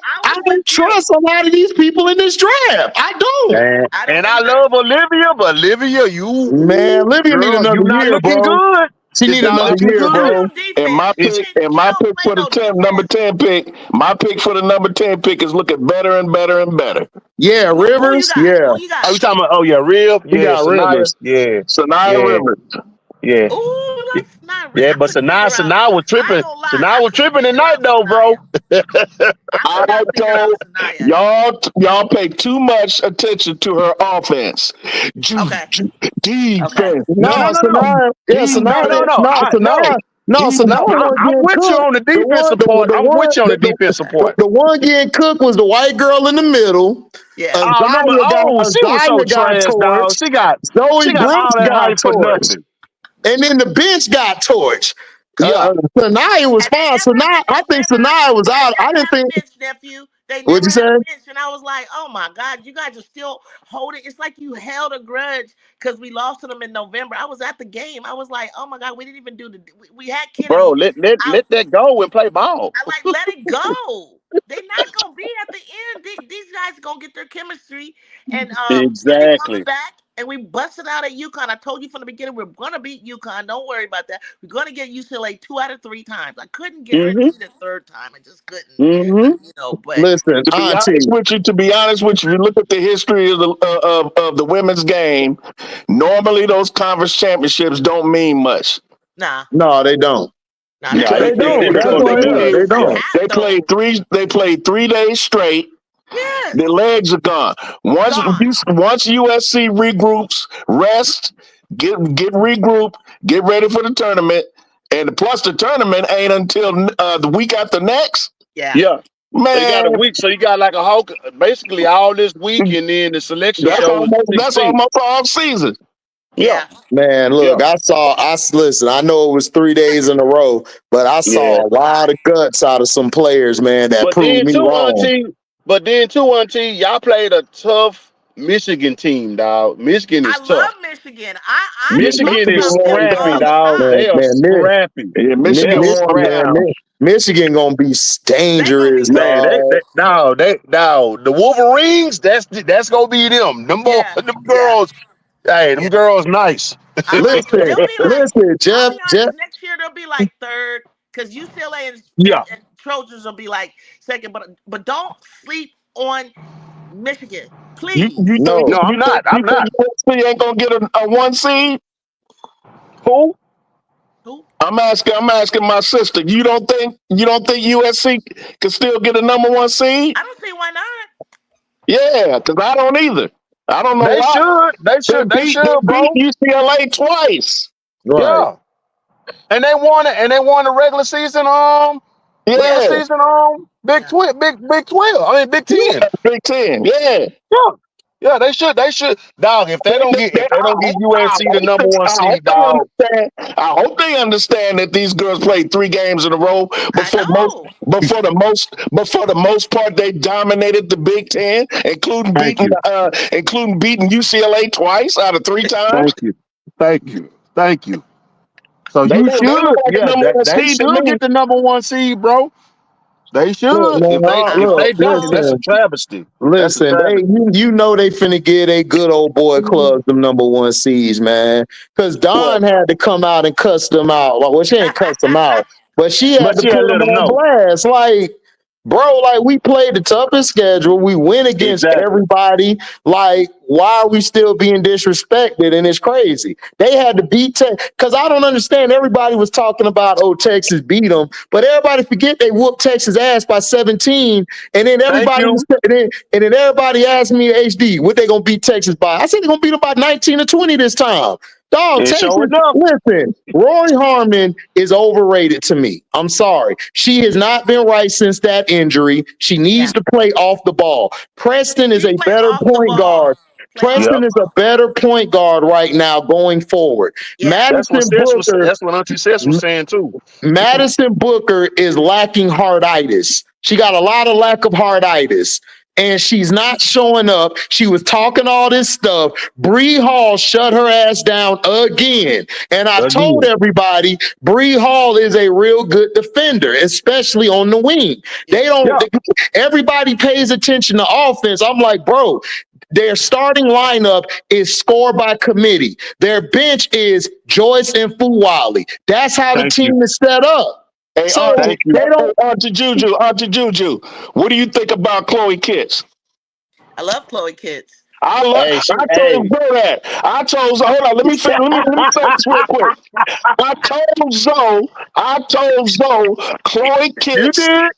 I I was with don't you. trust a lot of these people in this draft. I don't. Man, I and don't I either. love Olivia, but Olivia, Man, Livia need girl, another you not year, looking bro. good. She It's need not My another looking year, She good. not bro. on defense. It's and She my don't pick play for the no 10 number defense. 10 pick. My pick for the number 10 pick is looking better and better and better. Yeah, Who you Rivers. got? Yeah, Who you Oh, got? you talking about? Oh yeah, real. he Yeah, got Sanaya. Rivers. Sanaya Yeah, Rivers. Yeah. Ooh, like Sanaya. Yeah, I but couldn't figure out. Sanaa was I ain't tripping. gonna lie. Sanaa I was couldn't tripping figure tonight out though, bro. Sanaya. I I could not figure out told Sanaya. y'all pay too much attention to her offense. Okay. Okay. Defense. No, no, No, no, no. Sanaya. Yeah, No, Sanaya. no, no. No, No. Sanaya. No, Sanaya No, wasn't I'm getting with you cooked. on the The one, defensive part. I'm with you on the defensive part. the one getting cooked was the white girl in the middle. Yeah. Oh, number she was so Azaya got trash, dog. torched. Zoe She got Brooks all that got hype for torched. nothing. And then the bench got torched. Yeah. Sanaya was And they fine. never, Sanaya, I they think never, Sanaya was they out. I never didn't had a think. bench, nephew. They What'd never you had a say? bench, and I was like, oh my God, you guys are still holding. It's like you held a grudge because we lost to them in November. I was at the game. I was like, oh my God, we didn't even do we had Bro, Kennedy. let I, that go and play ball. I like let it go. They not gonna be at the end. These guys are gonna get their chemistry, and Cindy coming Exactly. back, and we busted out at UConn. I told you from the beginning we're gonna beat UConn. Don't worry about that. We're gonna get UCLA 2 out of 3 times. I couldn't get her to Mm-hmm. beat a third time. I just couldn't, Mm-hmm. But Listen, To be honest Auntie. with you, if you look at the history of the women's game, normally those conference championships don't mean much. nah, No, they don't. nah, Yeah, they They don't. That's Because why, they yeah, mean they a don't. half though. they played 3 days straight. Yes, Their legs are gone. gone. Once USC regroups, rest, get regrouped, get ready for the tournament, and plus the tournament ain't until the week after next. Yeah, yeah. So you got a Man, week. So you got like a whole, basically all this week, and then the selection yeah, show is the that's 16th. almost all season. Yeah. yeah. Man, Yeah. look, listen, I know it was 3 days in a row, but I Yeah. saw a lot of guts out of some players, man, that But proved then me too, wrong. Auntie, y'all played a tough Michigan team, dog. Michigan I is tough. love Michigan. I talk Michigan is about them scrappy, all the dog. time. Man, They are man, scrappy. Yeah, They Michigan are won, man. scrappy. Michigan gonna be They gonna be dangerous, Man, good. dog. the Wolverines, that's gonna be them. Yeah, Them yeah, girls, hey, yeah. them girls nice. I like them. Listen, They'll be like, listen, I'll Jeff, be Jeff. honest, next year they'll be like third because UCLA Yeah. and Trojans will be like second. But don't sleep on Michigan, please. No, No, I'm not. You I'm think not. USC ain't gonna get a 1 seed? Who? Who? I'm asking my sister. You don't think USC can still get a number 1 seed? I don't see why not. Yeah, because I don't either. I don't know They why. should. They should. They They should, beat bro. UCLA twice. right. Yeah. And they won it. And they won the regular season. Regular Yeah, Yeah, season. yeah. Big 12. I mean, Big 10. Big Ten. Yeah. Yeah. Yeah. They should. They should. Dog. If they don't get USC the number one seed, dog. I hope they understand that these girls played 3 games in a row. I know. But for the most part, they dominated the Big Ten, Thank you. including beating UCLA twice out of 3 times. Thank you. Thank you. Thank you. So They you look should. like the Yeah. number one They seed to should me. get the number one seed, bro. They Look, should. man, I If look, they hope don't, so. that's a listen, travesty. That's a listen. travesty. You know they finna get a good old boy clubs them number 1 seeds, man. Because Well, Dawn had to come out and cuss them out. Well, she ain't cuss them out, but she had But to yeah, put let them them on know. blast. Like, bro, like we played the toughest schedule. We win against Exactly. everybody. Like, why are we still being disrespected? And it's crazy. They had to beat Texas because I don't understand. Everybody was talking about, oh, Texas beat them, but everybody forget they whooped Texas ass by 17. And then Thank everybody you. and then everybody asked me, HD, what they gonna beat Texas by? I said they're gonna beat them by 19 or 20 this time. Dog, And Texas, show enough. listen, Rory Harmon is overrated to me. I'm sorry. She has not been right since that injury. She needs Yeah. to play off the ball. Preston is She a play better off the point guard. ball. Play off Yep. Preston the is a ball. better point guard right now going forward. Yeah. That's what Auntie Sis was saying too. Madison Booker is lacking harditis. She got a lot of lack of harditis. And she's not showing up. She was talking all this stuff. Bree Hall shut her ass down again. And I told Again. everybody, Bree Hall is a real good defender, especially on the wing. They don't. Yeah. Everybody pays attention to offense. I'm like, bro, their starting lineup is scored by committee. Their bench is Joyce and Fuwali. That's how the Thank you. team is set up. hey, So Thank you. they don't. Auntie Juju, what do you think about Chloe Kitts? I love Chloe Kitts. I Hey, told Zoe that. I told Zoe, hold on, let me say this real quick. I told Zoe, Chloe you Kitts. did,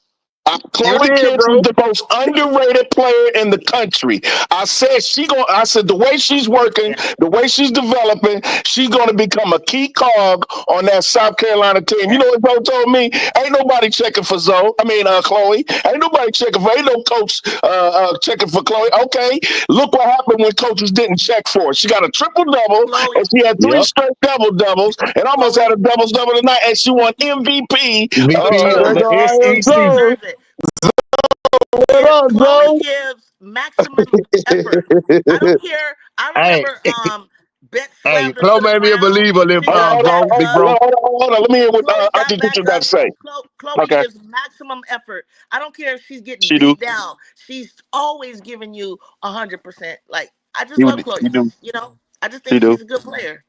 Chloe Kitts is bro. the most underrated player in the country. I said the way she's working, Yeah. the way she's developing, she's gonna become a key cog on that South Carolina team. You know what Zoe told me? Ain't nobody checking for Chloe. Ain't nobody checking for. Ain't no coach checking for Chloe. Okay, look what happened when coaches didn't check for her. She got a triple double, Chloe, and she had 3 Yep. straight double doubles, and almost Chloe, had a doubles double tonight, and she won MVP of VP of Chloe, the tournament. she SEC. deserves it. What up, Chloe Joe? gives maximum effort. I don't care. I Hey, remember Bet hey, slammed her Chloe to the made me a ground. believer, She got back big up. bro. Hold on. Let me hear what Chloe Auntie got back Juju got to up. say. Chloe Okay. gives maximum effort. I don't care if she's getting She do. beat down. She's always giving you 100%. Like, I just love You, Chloe. you do. I just She think do. she's a good player.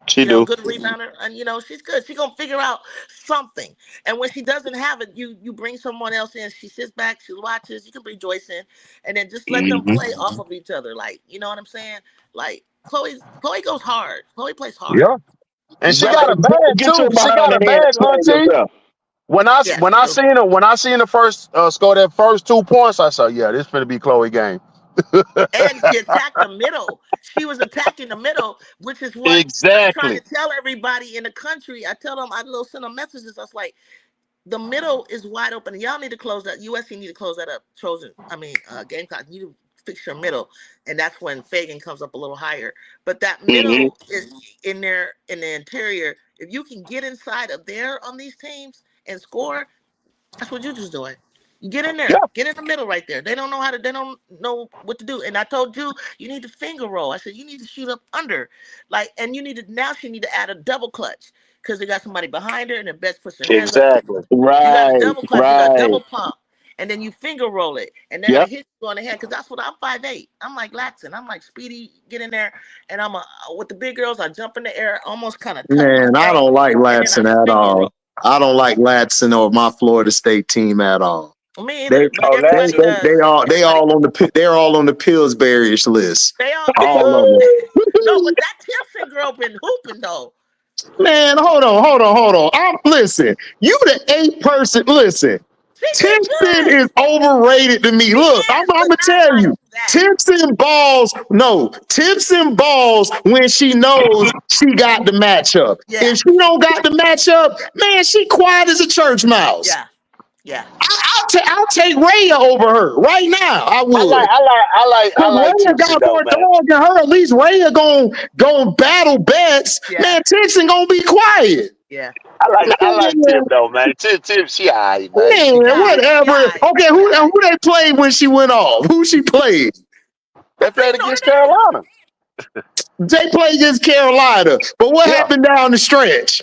She do. Good rebounder, and she's good. She's gonna figure out something. And when she doesn't have it, you bring someone else in. She sits back, she watches. You can rejoice in, and then just let them Mm-hmm. play off of each other. Like, you know what I'm saying? Like Chloe goes hard. Chloe plays hard. Yeah. And she Zoe, got a bag get too. your She behind got a and then bag, explain Auntie. yourself. Yeah, When she I do. seen the first score that first 2 points, I said, yeah, this finna be Chloe game. And she attacked the middle. She was attacking the middle, which is what I'm trying to Exactly. tell everybody in the country. I tell them, send them messages. I was like, the middle is wide open. Y'all need to close that. USC need to close that up. Gamecock, you need to fix your middle. And that's when Fagan comes up a little higher. But that Mm-hmm. middle is in there in the interior. If you can get inside of there on these teams and score, that's what Juju's doing. You get in Yeah. there, get in the middle right there. They don't know what to do. And I told you need to finger roll. I said, you need to shoot up under. And she need to add a double clutch because they got somebody behind her and the best puts her hands up. Exactly. You got a Right. double clutch, you got a Right. double pump. And then you finger roll it. And then I Yep. hit you on the head because that's what I'm 5'8". I'm like Latson. I'm like Speedy, get in there. And with the big girls, I jump in the air, almost kind of tuck Man, I myself. don't like And then I Latson at finger roll. all. I don't like Latson or my Florida State team at all. Me They either, but Oh, they everybody Latson. they, does. they all they Everybody all on the they're all on the Pillsbury-ish list. they All of them. no, but that Timpson girl been hooping though. Man, hold on. Listen, you the 8th person. Listen, She did Timpson good. is overrated to me. She Look, I'm is, but gonna not tell like you. that. Timpson balls when she knows she got the matchup. Yeah. If she don't got the matchup, man, she quiet as a church mouse. Yeah. I'll take Rhea over her right now. I would. I Cause like Rhea Timpson got though, more man. dog than her. At least Rhea gon' battle bets. Yeah. Man, Timpson gonna be quiet. Yeah. I like Tim though, man. Tim, she alright, man. Man, She good. whatever. Okay, who they played when she went off? Who she played? They Play played Notre against Dame. Carolina. They played against Carolina. But what Yeah. happened down the stretch?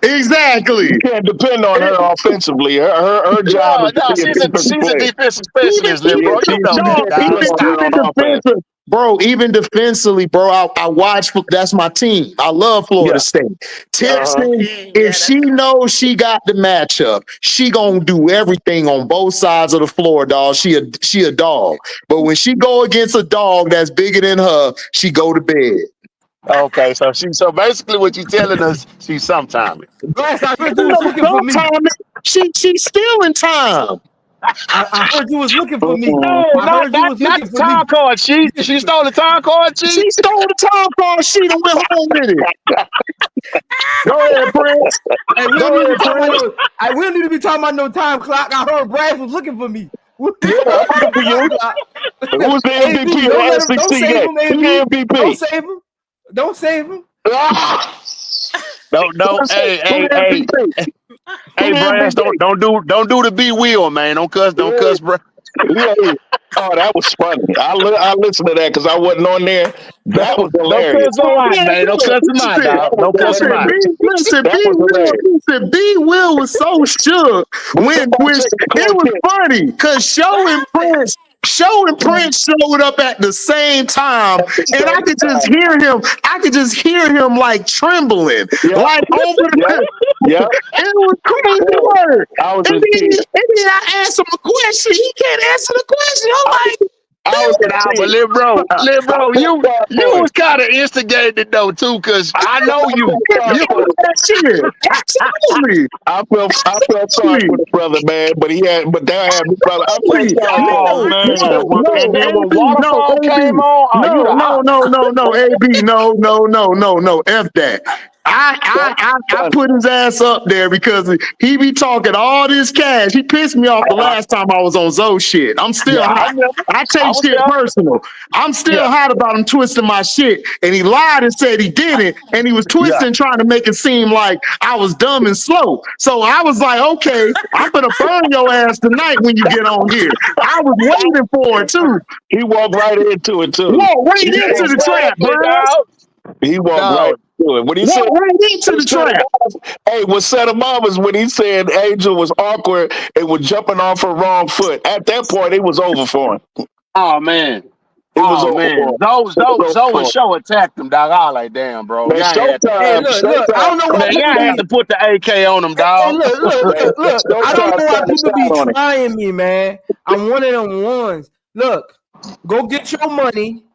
Exactly. You can't depend on her offensively. Her job is to be a She's defensive a player. defensive Even specialist, little even bro. You know You that, dog, can't dog. depend on her Stop on it. offense. bro, even defensively, bro. I watch. That's my team. I love Florida Yeah. State. Yeah, that's Uh-huh. your Timpson, team. if Yeah, she that's knows she got the matchup, she gonna do everything on both sides of the floor, dog. She a dog. But when she go against a dog that's bigger than her, she go to bed. Okay, so basically what you telling us, she's sometime. Last I heard you was looking for me. Sometime she's still in time. I heard you was looking for me. Hey, I heard you was not looking the for me. time card sheet. She stole the time card sheet. She stole the time card sheet and went home with it. Go ahead, Prince. Hey, we Go don't need to ahead, be talking Prince. about no. We don't need to be talking about no time clock. I heard Brad was looking for me. Yeah, I'm looking for you. Who was the AB, MVP don't of let him. the Don't SEC save game? him, Who AB. the Don't MVP? save him. Don't save him. Ah! No. Who Hey, the MVP? Brass, don't do the B wheel, man. Don't cuss, bro. Yeah. Oh, that was funny. I listened to that because I wasn't on there. That was Don't hilarious. cuss him out, Man, man. Don't cuss him out, listen, dog. Don't cuss him out. That was hilarious. B Will was so shook when it was funny because Show and Prince showed up at the same time, and I could just hear him. I could just hear him like trembling, like over the. Yeah. It was crazy word. I was And in tears. then I asked him a question. He can't answer the question. I'm like, I was But Lil bro, you was kind of instigated though too, cause I know you. Shit. Absolutely. I felt sorry for the brother, man, but that had me, brother. I felt sorry for Oh him. man. And then when AB, Waterfall came on, you the op. no, AB, no, F that. I put his ass up there because he be talking all this cash. He pissed me off the last time I was on Zoe shit. I'm still hot. I take shit personal. I'm still hot about him twisting my shit. And he lied and said he didn't. And he was twisting, trying to make it seem like I was dumb and slow. So I was like, okay, I'm gonna burn your ass tonight when you get on here. I was waiting for it too. He walked right into it too. Walk right into the trap, bro. He walked right into it. When he said right into the trap. Hey, what set him up was when he said Angel was awkward and was jumping off her wrong foot. At that point, it was over for him. Oh man. It was over for him. Zoe and Show attacked him, dog. I was like, damn, bro. Man, Look, I don't know why Man, y'all had to put the AK on him, dog. Look. I don't know why people be trying me, man. I'm one of them ones. Look, go get your money.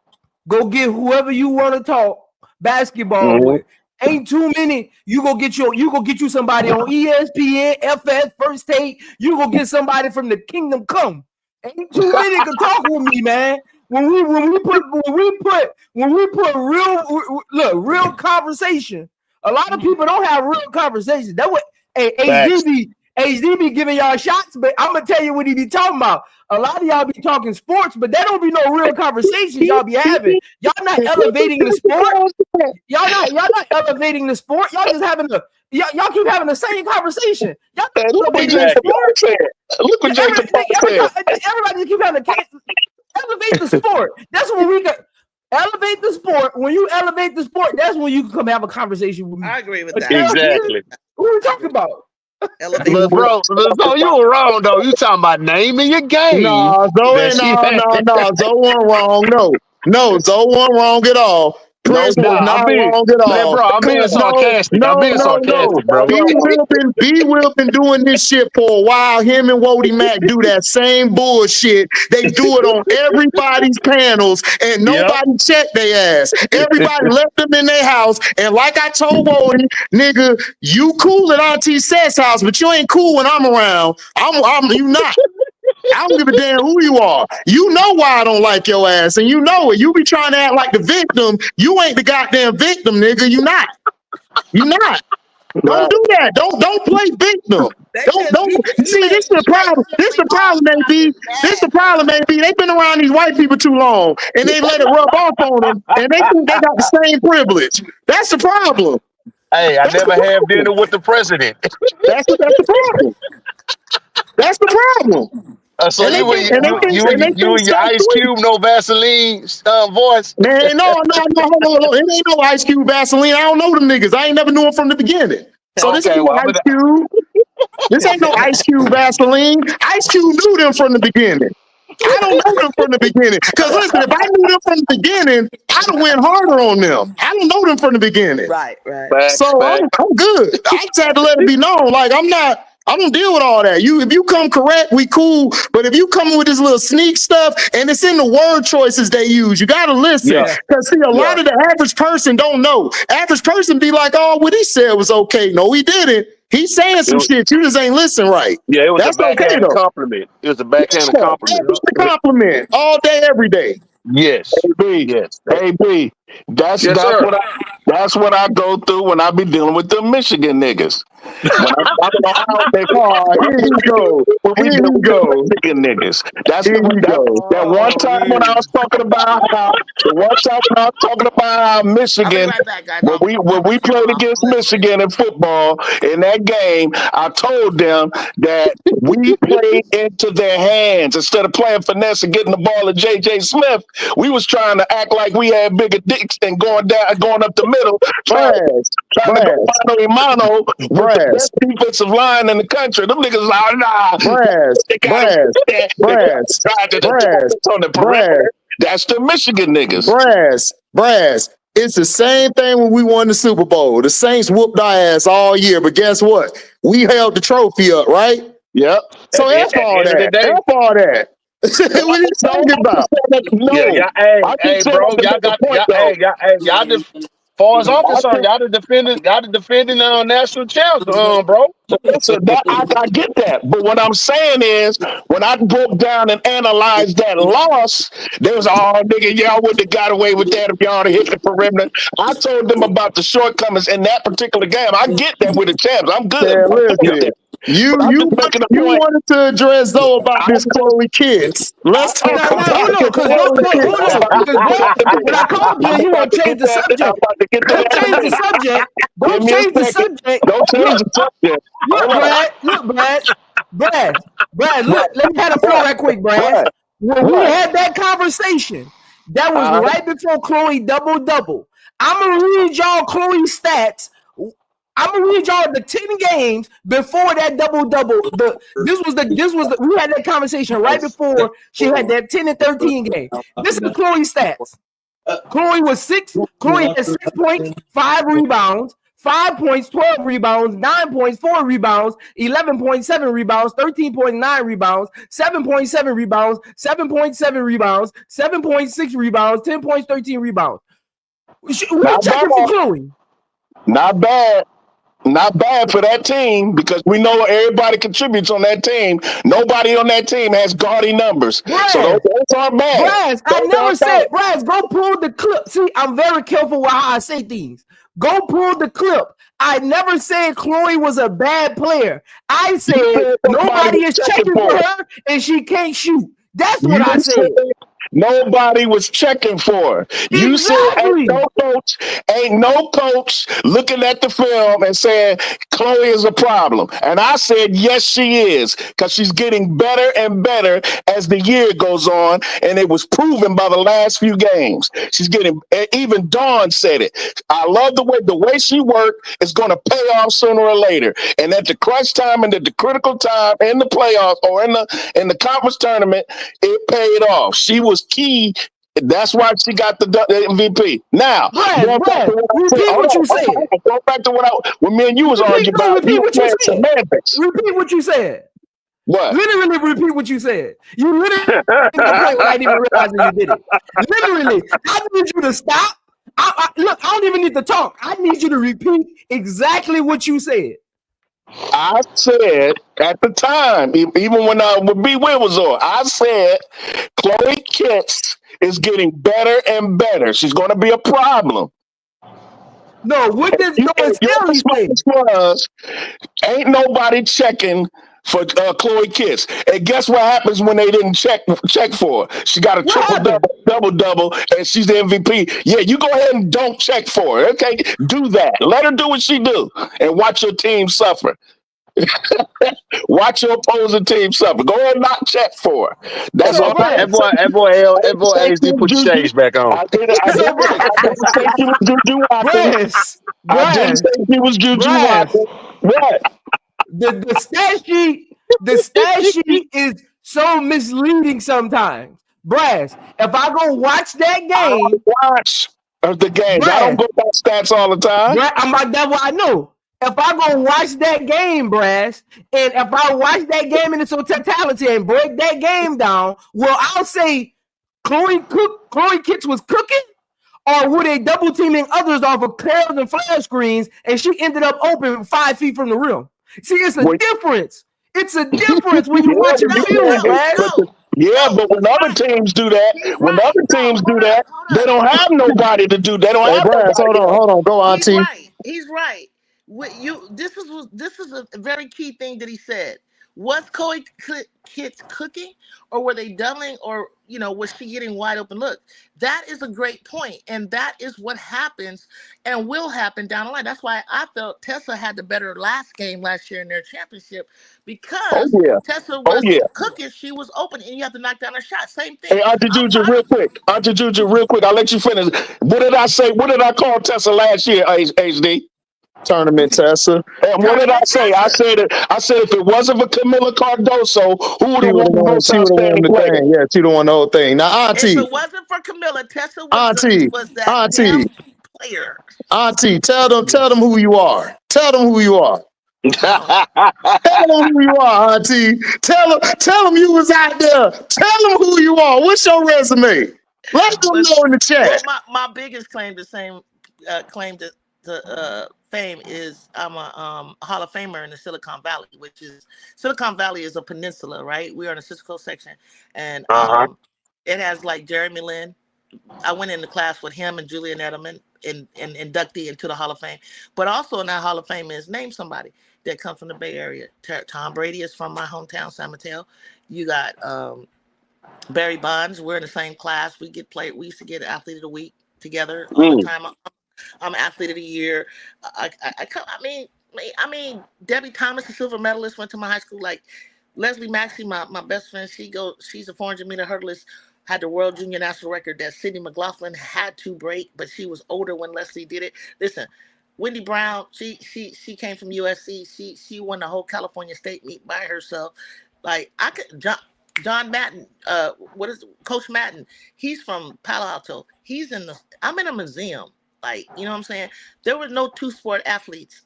Go get whoever you want to talk basketball with. Ain't too many. You go get you somebody on ESPN, FS, First Take. You go get somebody from the Kingdom Come. Ain't too many can talk with me, man. When we put real conversation. A lot of people don't have real conversations. That what HDB giving y'all shots, but I'm gonna tell you what he be talking about. A lot of y'all be talking sports, but there don't be no real conversations y'all be having. Y'all not elevating the sport. Y'all not elevating the sport. Y'all just having y'all keep having the same conversation. Y'all look what Jason said. Look what Jason said. Everybody just keep having elevate the sport. That's when we got elevate the sport. When you elevate the sport, that's when you can come have a conversation with me. I agree with that. Exactly. What are we talking about? But bro, so you were wrong though. You talking about naming your game? No, Zoe wasn't wrong. No, Zoe wasn't wrong at all. Prince was not wrong at all. Man, bro, I'm being sarcastic. Bro. B Will been doing this shit for a while. Him and Wody Mac do that same bullshit. They do it on everybody's panels, and nobody check their ass. Everybody left them in their house, and like I told Wody, nigga, you cool at Auntie Seth's house, but you ain't cool when I'm around. You not. I don't give a damn who you are. You know why I don't like your ass, and you know it. You be trying to act like the victim. You ain't the goddamn victim, nigga. You not. You not. Don't do that. Don't play victim. Don't. See, this is the problem. This the problem, AB. This the problem, AB. They've been around these white people too long, and they let it rub off on them, and they think they got the same privilege. That's the problem. Hey, I never had dinner with the president. That's the problem. That's the problem. So you and your Ice Cube, no Vaseline voice? Man, no, hold on. It ain't no Ice Cube Vaseline. I don't know them niggas. I ain't never knew them from the beginning. So this ain't no Ice Cube. This ain't no Ice Cube Vaseline. Ice Cube knew them from the beginning. I don't know them from the beginning. Because listen, if I knew them from the beginning, I'd have went harder on them. I don't know them from the beginning. Right. So I'm good. I just had to let it be known. Like I don't deal with all that. If you come correct, we cool. But if you come with this little sneak stuff, and it's in the word choices they use, you gotta listen. Because see, a lot of the average person don't know. Average person be like, "Oh, what he said was okay." No, he didn't. He's saying some shit. You just ain't listening right. Yeah, it was a backhanded compliment. It was a backhanded compliment. It's a compliment all day, every day. Yes. AB. That's what I go through when I be dealing with the Michigan niggas. When here you go. Michigan niggas. That one time when I was talking about how Michigan, when we played against Michigan in football in that game, I told them that we played into their hands instead of playing finesse and getting the ball to JJ Smith. We was trying to act like we had bigger dicks and going up the middle, trying to go mano with the best defensive line in the country. Them niggas like, nah. That's the Michigan niggas. Brass. It's the same thing when we won the Super Bowl. The Saints whooped our ass all year, but guess what? We held the trophy up, right? Yep. So F all that. What are you talking about? No, Yeah, hey, bro, y'all got y'all far as I'm concerned, y'all the defending national champs, bro. Listen, I get that, but what I'm saying is, when I broke down and analyzed that loss, they was nigga, y'all wouldn't have got away with that if y'all had hit the perimeter. I told them about the shortcomings in that particular game. I get that with the champs. I'm good. Yeah, listen. You wanted to address Zoe about this Chloe Kids. Let's talk about hold on, because when I called you want to change the subject. Don't change the subject. Don't change the subject. Don't change the subject. Brad, look, let me have a flow right quick, Brad. When we had that conversation, that was right before Chloe double. I'm gonna read y'all Chloe's stats. I'm gonna read y'all the 10 games before that double. This was the we had that conversation right before she had that 10 and 13 game. This is Chloe's stats. Chloe had 6 points, 5 rebounds, 5 points, 12 rebounds, 9 points, 4 rebounds, 11.7 rebounds, 13.9 rebounds, 7.7 rebounds, 7.7 rebounds, 7.6 rebounds, 10 points, 13 rebounds. We're checking for Chloe. Not bad. Not bad for that team, because we know everybody contributes on that team. Nobody on that team has gaudy numbers. Brad, so those aren't bad. I never said, Brad, go pull the clip. See, I'm very careful with how I say things. Go pull the clip. I never said Chloe was a bad player. I said nobody is checking for her and she can't shoot. That's what I said. Nobody was checking for her. You said ain't no coach looking at the film and saying Chloe is a problem. And I said, yes, she is, because she's getting better and better as the year goes on. And it was proven by the last few games. She's getting, even Dawn said it. I love the way she worked is going to pay off sooner or later. And at the crunch time and at the critical time in the playoffs or in the conference tournament, it paid off. She was key. That's why she got the MVP. Now, repeat what you said. Go back to what me and you was arguing about. Repeat what you said. Semantics. Repeat what you said. What? Literally repeat what you said. You literally did the point when I didn't even realize that you did it. Literally, I need you to stop. Look, I don't even need to talk. I need you to repeat exactly what you said. I said at the time, even when B Will was on, I said Chloe Kitts is getting better and better. She's going to be a problem. No, what did ain't nobody checking for Chloe Kitts. And guess what happens when they didn't check for her? She got a triple-double, and she's the MVP. Yeah, you go ahead and don't check for her. Okay, do that. Let her do what she do, and watch your team suffer. Watch your opposing team suffer. Go ahead and not check for her. That's all. That boy HD put the shades back on. I didn't say she was Juju Watkins. I didn't say she was Juju Watkins. What? The stat sheet is so misleading sometimes. Brass, if I go watch that game, the games. I don't go by stats all the time. I'm like, that's what I know. If I go watch that game, Brass, and if I watch that game in its totality and break that game down, well, I'll say Chloe Kitts was cooking, or were they double teaming others off of curls and flash screens, and she ended up open 5 feet from the rim? See, it's a difference. It's a difference when you watch a film, Brass. Yeah, but when other teams do that, they don't have nobody to do. They don't have Brass, hold on, go Auntie. He's right. This is a very key thing that he said. Was Chloe Kitts cooking, or were they doubling, or was she getting wide open look? That is a great point, and that is what happens and will happen down the line. That's why I felt Tessa had the better last game last year in their championship, because Tessa wasn't cooking, she was open, and you have to knock down her shot. Same thing. Hey, Auntie Juju, real quick. I'll let you finish. What did I say? What did I call Tessa last year, HD? Tournament Tessa. And what did I say? I said if it wasn't for Camila Cardoso, who would have won the most outstanding player? Yeah, she the one the whole thing. Now, Auntie. If it wasn't for Camila, Tessa was that damn player. Auntie, tell them who you are. Tell them who you are. Tell them who you are, Auntie. Tell them you was out there. Tell them who you are. What's your resume? Let them know in the chat. Well, my biggest claim to fame is I'm a Hall of Famer in the Silicon Valley, which is Silicon Valley is a peninsula, right? We are in the Cisco section, and it has like Jeremy Lin. I went into class with him and Julian Edelman and inductee into the Hall of Fame. But also in that Hall of Fame is name somebody that comes from the Bay Area. Tom Brady is from my hometown, San Mateo. You got Barry Bonds. We're in the same class. We used to get Athlete of the Week together all the time. I'm Athlete of the Year. I mean, Debbie Thomas, the silver medalist, went to my high school. Like Leslie Maxey, my best friend, she's a 400-meter hurdlist. Had the world junior national record that Sydney McLaughlin had to break, but she was older when Leslie did it. Listen, Wendy Brown, she came from USC. She won the whole California State meet by herself. Like John Madden, Coach Madden? He's from Palo Alto. I'm in a museum. Like, you know what I'm saying? There were no two-sport athletes,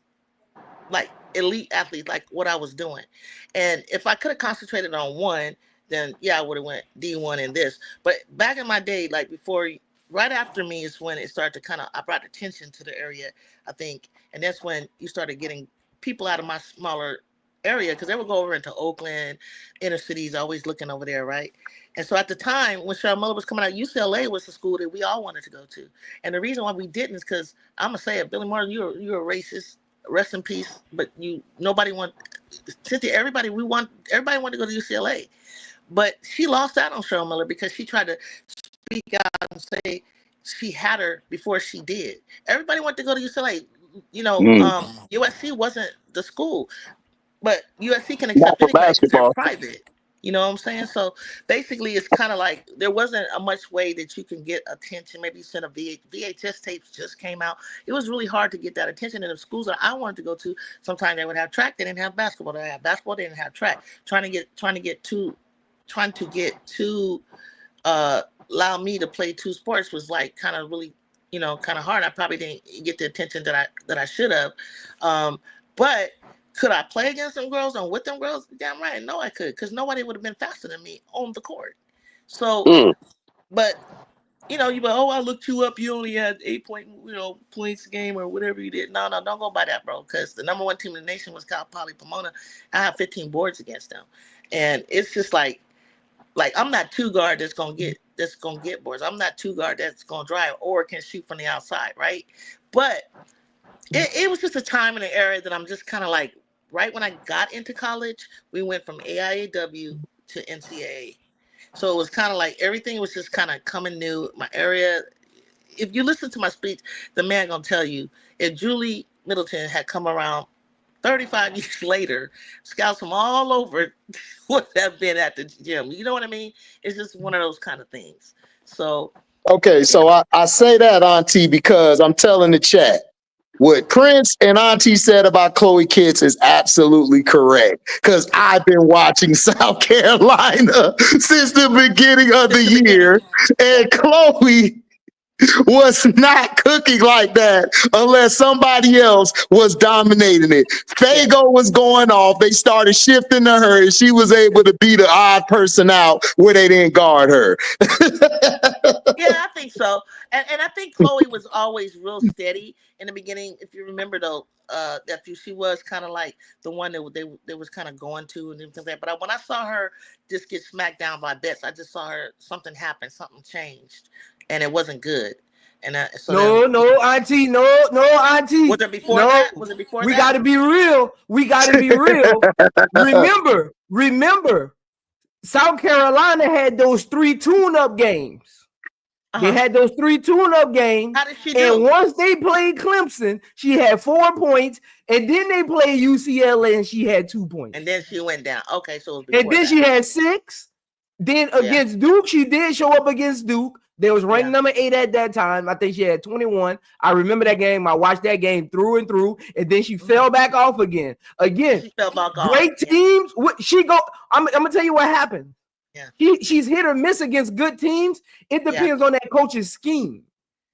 like elite athletes, like what I was doing. And if I could have concentrated on one, then yeah, I would have went D1 in this. But back in my day, like right after me is when it started to I brought attention to the area, I think. And that's when you started getting people out of my smaller area, because they would go over into Oakland, inner cities, always looking over there, right? And so at the time when Cheryl Miller was coming out, UCLA was the school that we all wanted to go to. And the reason why we didn't is because I'm gonna say it, Billy Martin, you're a racist. Rest in peace. But Cynthia, everybody wanted to go to UCLA. But she lost out on Cheryl Miller because she tried to speak out and say she had her before she did. Everybody wanted to go to UCLA. You know, USC wasn't the school, but USC can accept anybody because they're private. You know what I'm saying? So basically, it's kind of like there wasn't a much way that you can get attention. Maybe you sent a VHS tapes just came out. It was really hard to get that attention. And the schools that I wanted to go to, sometimes they would have track. They didn't have basketball. They had basketball. They didn't have track. Trying to get to allow me to play two sports was like kind of really, kind of hard. I probably didn't get the attention that I should have. But could I play against them girls and with them girls? Damn right. No, I could, because nobody would have been faster than me on the court. So, but you be, I looked you up. You only had 8 points a game or whatever you did. No, don't go by that, bro. Because the number one team in the nation was Cal Poly Pomona. I have 15 boards against them, and it's just like I'm not two guard that's gonna get boards. I'm not two guard that's gonna drive or can shoot from the outside, right? But it was just a time in an era that I'm just kind of like, right when I got into college, we went from AIAW to NCAA. So it was kind of like everything was just kind of coming new. My area, if you listen to my speech, the man gonna tell you, if Julie Middleton had come around 35 years later, scouts from all over would have been at the gym. You know what I mean? It's just one of those kind of things. So. Okay, so I say that, Auntie, because I'm telling the chat, what Prince and Auntie said about Chloe Kitts is absolutely correct. Because I've been watching South Carolina since the beginning of the year, and Chloe was not cooking like that unless somebody else was dominating it. Fago was going off. They started shifting to her, and she was able to be the odd person out where they didn't guard her. Yeah, I think so. And I think Chloe was always real steady in the beginning. If you remember, though, she was kind of like the one that they was kind of going to and things like that. But when I saw her just get smacked down by Betts, I just saw something happen, something changed, and it wasn't good. And no, Auntie, no, Auntie. Was it before that? Was it before that? We got to be real. Remember, South Carolina had those 3 tune-up games. They had those 3 tune-up games. How did she do? And once they played Clemson, she had 4 points. And then they played UCLA, and she had 2 points. And then she went down. Okay, so it was before and then she had 6. Then against Duke, she did show up against Duke. They was ranked number 8 at that time. I think she had 21. I remember that game. I watched that game through and through, and then she fell back off again. She fell back off. Great teams. I'm gonna tell you what happened. Yeah. She's hit or miss against good teams. It depends on that coach's scheme.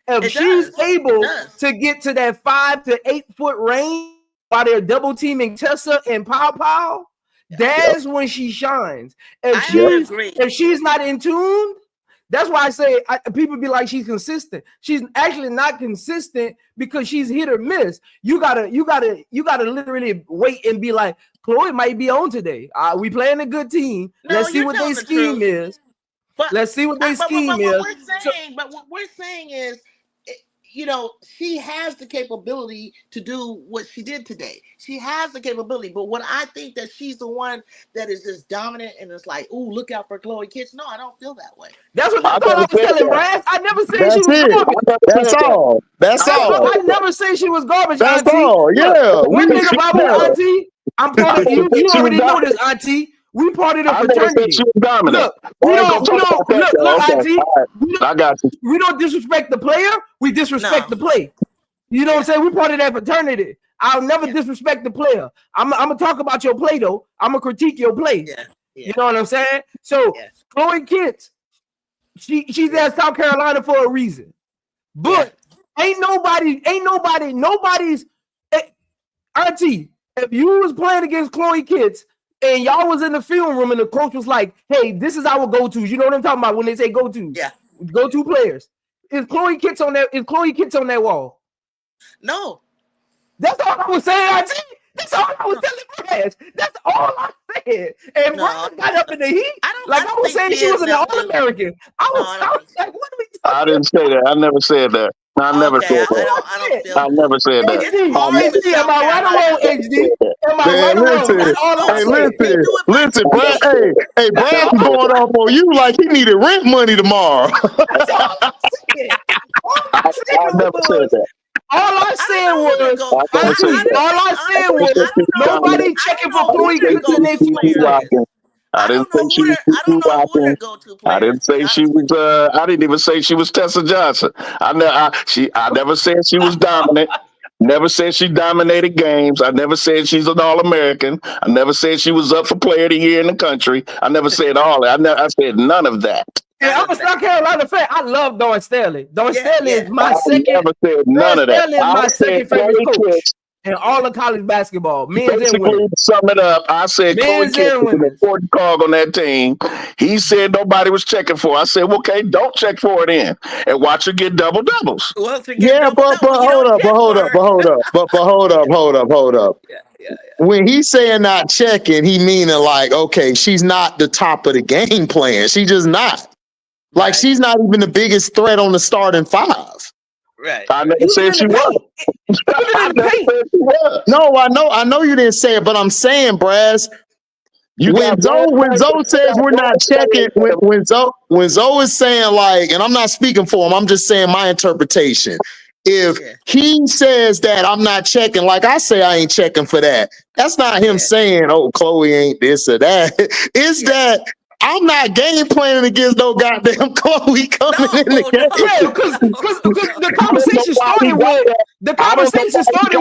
If she's able to get to that 5 to 8 foot range while they're double teaming Tessa and Pow, that's when she shines. If she's not in tune, that's why I say people be like she's consistent. She's actually not consistent because she's hit or miss. You gotta literally wait and be like, Chloe might be on today. We playing a good team. Let's see what their scheme is. Let's see what their scheme is. But what we're saying is, you know, she has the capability to do what she did today. She has the capability, but what I think that she's the one that is just dominant and it's like, ooh, look out for Chloe Kitts. No, I don't feel that way. That's what I thought I was telling Brad. I never said she was garbage. That's all. That's all. I never say she was garbage. That's Auntie. all. Yeah. One thing about me, Auntie, I'm part of you. You already know this, Auntie. We part of the fraternity. She was dominant. Look, Auntie. I got you. We don't disrespect the player. We disrespect the play. You know what I'm saying? We part of that fraternity. I'll never disrespect the player. I'm gonna talk about your play though. I'm gonna critique your play. You know what I'm saying? So Chloe Kitts, she's at South Carolina for a reason. But nobody's Auntie, if you was playing against Chloe Kitts and y'all was in the film room and the coach was like, hey, this is our go-tos. You know what I'm talking about when they say go-tos? Yeah. Go-to players. Is Chloe Kitts on that wall? No. That's all I was saying, Auntie. That's all I was telling Brad. That's all I said. And Brad got up in the heat. I was saying she was an All-American. I was like, what are we talking about? I didn't say that. I never said that. I never said that. I never said that. Am I right or wrong, HD? Am I right or wrong? Listen, Brad. Hey, Brad's going off on you like he needed rent money tomorrow. I never said that. All I said was nobody checking for Chloe Kitts in their future. I didn't say she was Juju Watkins. I didn't say she was. I didn't even say she was Tessa Johnson. I never said she was dominant. Never said she dominated games. I never said she's an All-American. I never said she was up for Player of the Year in the country. I never said all that. I said none of that. And I'm a South Carolina fan. I love Dawn Staley. Dawn Staley is my second. I never said none of that. Dawn Staley is my second favorite coach in all of college basketball. Men's and women. To sum it up, I said Chloe Kitts was an important cog on that team. He said nobody was checking for her. I said, well, okay, don't check for it in and watch her get double doubles. But hold up. When he's saying not checking, he meaning like, okay, she's not the top of the game plan. She just not. Like, she's not even the biggest threat on the starting five. Right. I never said she was. No, I know you didn't say it, but I'm saying, Braz, when Zoe says we're not checking, when Zoe is saying like, and I'm not speaking for him, I'm just saying my interpretation. If he says that I'm not checking, like I say I ain't checking for that, that's not him saying, oh, Chloe ain't this or that. It's that I'm not game planning against no goddamn Chloe coming in the game. Yeah, because the conversation started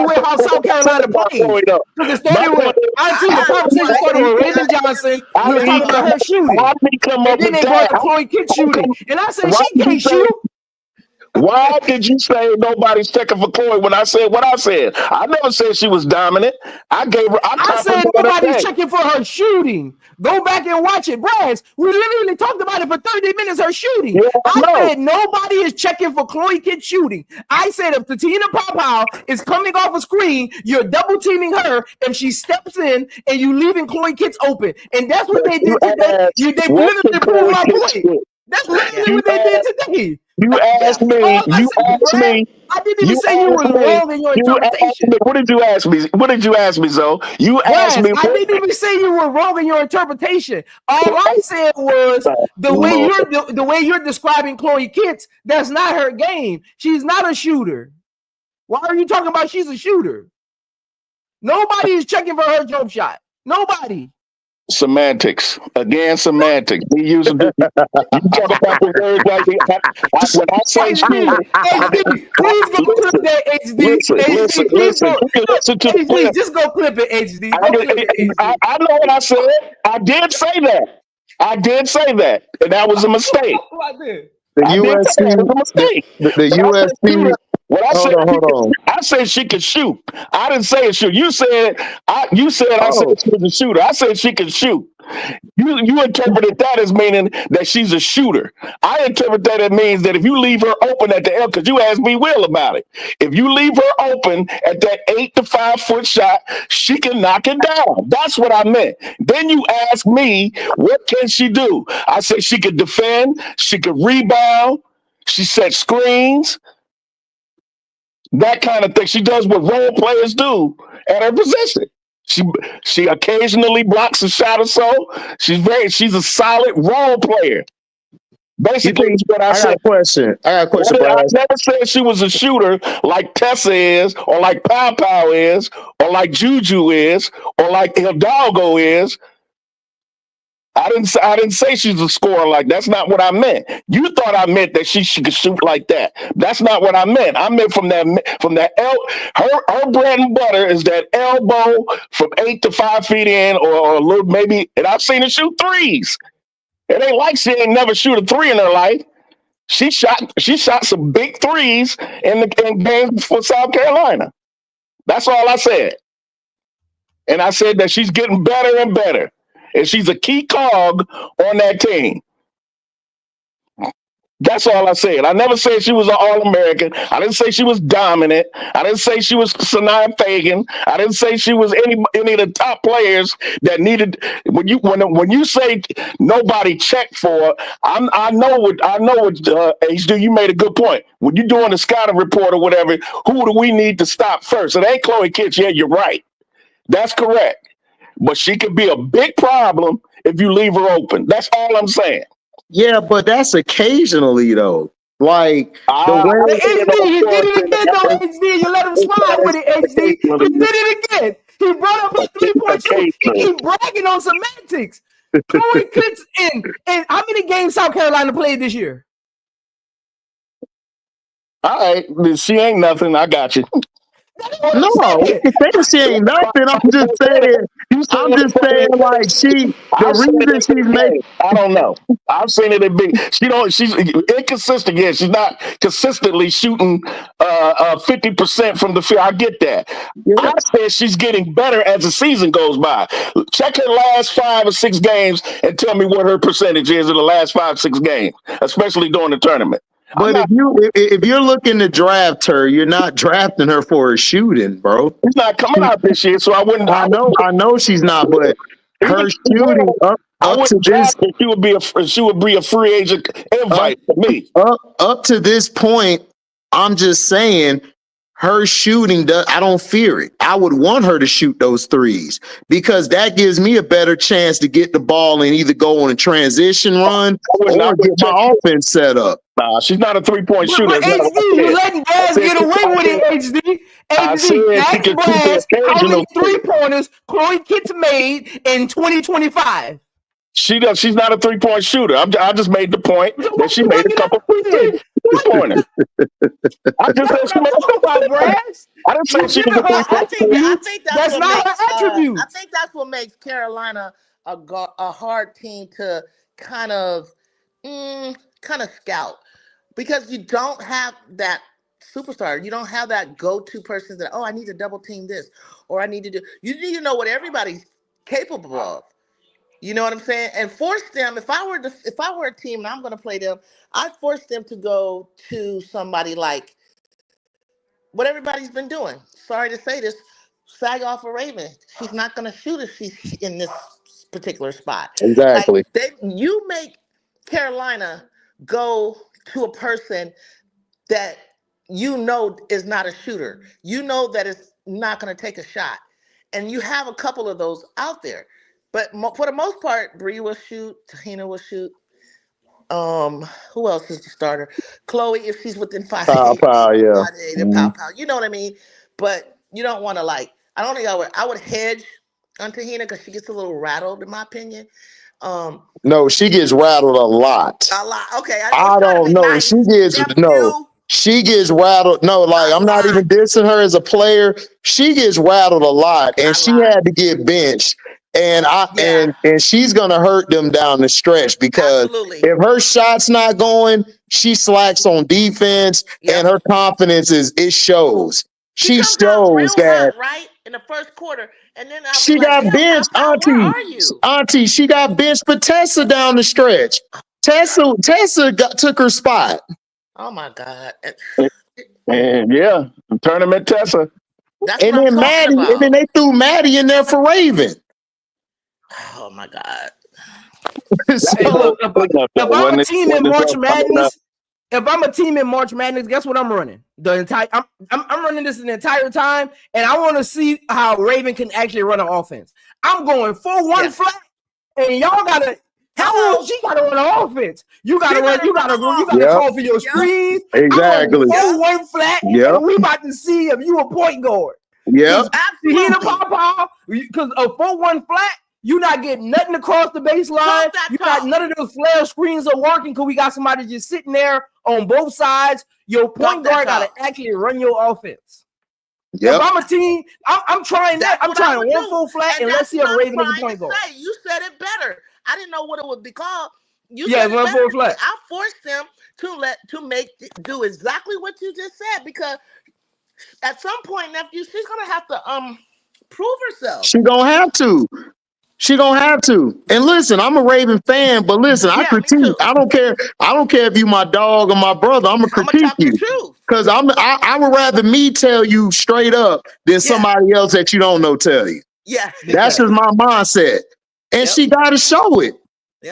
with how South Carolina played. Because it started with the conversation started with Raymond Johnson. We were talking about her shooting. And then they brought the Chloe Kitts shooting. And I said, she can't shoot. Why did you say nobody's checking for Chloe when I said what I said? I never said she was dominant. I said nobody's checking for her shooting. Go back and watch it, Braz. We literally talked about it for 30 minutes, her shooting. Yeah, I said nobody is checking for Chloe Kitts shooting. I said if Tatina Pow is coming off a screen, you're double teaming her if she steps in and you leaving Chloe Kitts open. And that's what they did today. They literally proved my point. That's literally what they did today. You asked me. I didn't even say you were wrong in your interpretation. What did you ask me? What did you ask me, Zoe? You asked me. I didn't even say you were wrong in your interpretation. All I said was the way you're describing Chloe Kitts. That's not her game. She's not a shooter. Why are you talking about she's a shooter? Nobody is checking for her jump shot. Nobody. Semantics. Again, semantics. We use you talk about the words like when I say HD, please go clip that HD. Listen to HD, just go clip it, HD. I know what I said. I did say that. And that was a mistake. The USC What I said, hold on. I said she could shoot. I didn't say shoot. You said I said she was a shooter. I said she could shoot. You interpreted that as meaning that she's a shooter. I interpret that as means that if you leave her open at the L, because you asked me Will about it. If you leave her open at that 8 to 5 foot shot, she can knock it down. That's what I meant. Then you asked me, what can she do? I said she could defend, she could rebound, she set screens, that kind of thing. She does what role players do at her position. She occasionally blocks a shot or so. She's a solid role player. Basically, that's what I said. I got a question, I never said she was a shooter like Tessa is, or like Pow Pow is, or like Juju is, or like Hidalgo is. I didn't say she's a scorer like that's not what I meant. You thought I meant that she could shoot like that. That's not what I meant. I meant from that her bread and butter is that elbow from 8 to 5 feet in, or a little maybe. And I've seen her shoot threes. It ain't like she ain't never shoot a three in her life. She shot some big threes in games for South Carolina. That's all I said. And I said that she's getting better and better. And she's a key cog on that team. That's all I said. I never said she was an All-American. I didn't say she was dominant. I didn't say she was Sanaa Fagan. I didn't say she was any of the top players that needed. When you say nobody checked for, I know what HD. You made a good point. When you're doing a scouting report or whatever, who do we need to stop first? It ain't Chloe Kitts. Yeah, you're right. That's correct. But she could be a big problem if you leave her open. That's all I'm saying. Yeah, but that's occasionally though. Like the way HD, you did it again though, HD. You let him slide with it, HD. He did it again. He brought up a 3-point shoot. He keep bragging on semantics. Chloe Kitts and how many games South Carolina played this year? All right, she ain't nothing. I got you. No, she ain't nothing. I'm just saying, like the reason she's making. I don't know. I've seen it in big. She's inconsistent. Yeah, she's not consistently shooting 50% from the field. I get that. Yeah. I said she's getting better as the season goes by. Check her last 5 or 6 games and tell me what her percentage is in the last 5 or 6 games, especially during the tournament. But if you're looking to draft her, you're not drafting her for her shooting, bro. She's not coming out this year, so I wouldn't. I know she's not, but her shooting up to this, she would be a free agent invite for me. Up to this point, I'm just saying her shooting. I don't fear it. I would want her to shoot those threes because that gives me a better chance to get the ball and either go on a transition run or get my offense set up. Nah, she's not a 3-point shooter. But HD, you letting Baz get away with it, HD. That's Baz. How many 3-pointers Chloe Kitts made in 2025? She does. She's not a 3-point shooter. I just made the point that she made a couple 3-pointers. I just said she made a couple. I didn't say she was a 3-point shooter. I think that's not her attribute. I think that's what makes Carolina a hard team to kind of scout. Because you don't have that superstar. You don't have that go-to person that, I need to double team this, or I need to do. You need to know what everybody's capable of. You know what I'm saying? And force them. If I were a team and I'm going to play them, I'd force them to go to somebody like what everybody's been doing. Sorry to say this, sag off a Raven. She's not going to shoot if she's in this particular spot. Exactly. You make Carolina go to a person that you know is not a shooter. You know that is not going to take a shot. And you have a couple of those out there. But for the most part, Bree will shoot. Tahina will shoot. Who else is the starter? Chloe, if she's within 5 feet. Pow, yeah. Pow. You know what I mean? But you don't want to I don't think I would hedge on Tahina because she gets a little rattled, in my opinion. No, she gets rattled a lot. Okay. I don't know. Nice. She gets rattled. No, I'm not even dissing her as a player. She gets rattled a lot, and she had to get benched And and she's gonna hurt them down the stretch because if her shot's not going, she slacks on defense and her confidence it shows. She shows that right in the first quarter, and then she got benched, Auntie. She got benched for Tessa down the stretch. Tessa took her spot. Oh my God! And tournament Tessa. And then they threw Maddie in there for Raven. Oh my God! So, if I'm a team in March Madness, guess what I'm running? I'm running this the entire time, and I want to see how Raven can actually run an offense. I'm going 4-1 flat, and y'all gotta. She gotta run an offense. You gotta call for your screens. Exactly. 4-1 flat, and we about to see if you a point guard. Yeah. He in a pop because a 4-1 flat. You not getting nothing across the baseline. You got none of those flare screens are working because we got somebody just sitting there on both sides. Your point guard got to actually run your offense. Yep. If I'm a team, I'm trying that. I'm trying 1-4 flat, and let's see if Raven is a point guard. You said it better. I didn't know what it would be called. You 1-4 flat. I forced them to do exactly what you just said because at some point, nephew, she's gonna have to prove herself. She's gonna have to. She gonna have to. And listen, I'm a Raven fan, but listen, I critique. I don't care if you my dog or my brother. I'm gonna critique you because I would rather me tell you straight up than somebody else that you don't know tell you. Yeah, that's just my mindset, and she got to show it.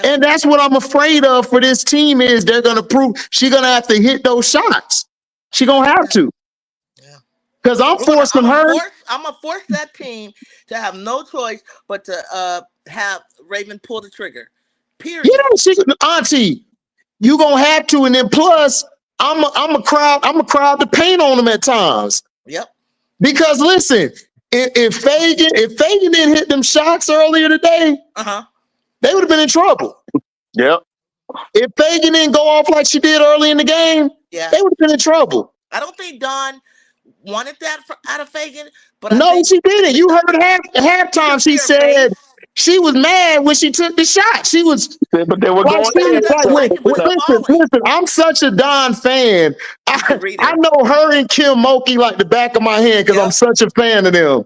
And that's what I'm afraid of for this team is they're gonna prove she's gonna have to hit those shots. She gonna have to. Because I'm forcing her. I'm gonna force that team to have no choice but to have Raven pull the trigger. Period. Auntie, you gonna have to, and then plus, I'm a crowd the paint on them at times. Yep. Because listen, if Fagan didn't hit them shots earlier today, they would have been in trouble. Yep. If Fagan didn't go off like she did early in the game, they would have been in trouble. I don't think Dawn wanted that out of Fagan, but no, she didn't. You heard halftime. She said she was mad when she took the shot. She was, but they were going. Listen, I'm such a Don fan. I know her and Kim Mulkey like the back of my hand because I'm such a fan of them.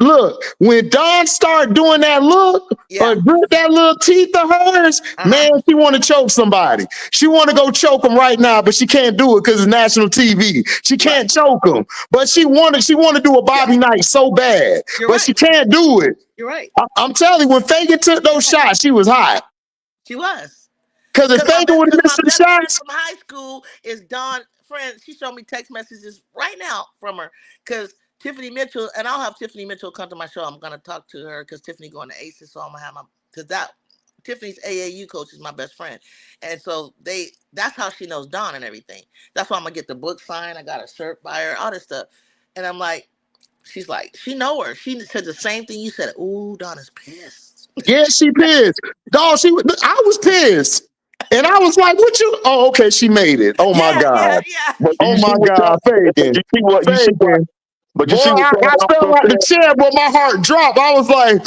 Look, when Don started doing that look or grit that little teeth of hers, man, she want to choke somebody. She want to go choke them right now, but she can't do it because it's national TV. She can't choke them, but she want to do a Bobby Knight so bad, but she can't do it. You're right. I'm telling you, when Fagan took those shots, she was hot. She was. Because if Fagan would have missed some shots from high school is Dawn friend. She showed me text messages right now from her because Tiffany Mitchell, and I'll have Tiffany Mitchell come to my show. I'm gonna talk to her because Tiffany going to ACES, so I'm gonna have Tiffany's AAU coach is my best friend, and so that's how she knows Dawn and everything. That's why I'm gonna get the book signed. I got a shirt by her, all this stuff, and I'm like. She's like, she know her. She said the same thing you said. Ooh, Donna's pissed. Yeah, she pissed. Dog, I was pissed. And I was like, what you? Oh, okay, she made it. Oh, my God. Oh, my God, Fagan. But you see I fell out the chair, but my heart dropped. I was like,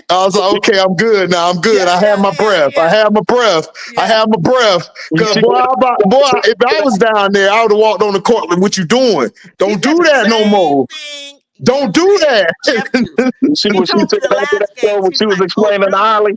I was like, okay, I'm good now. I'm good. I have my breath. I have my breath. I have my breath. Because boy, if I was down there, I would have walked on the court like, what you doing? Don't do that no more. Don't do that. She was explaining to Holly.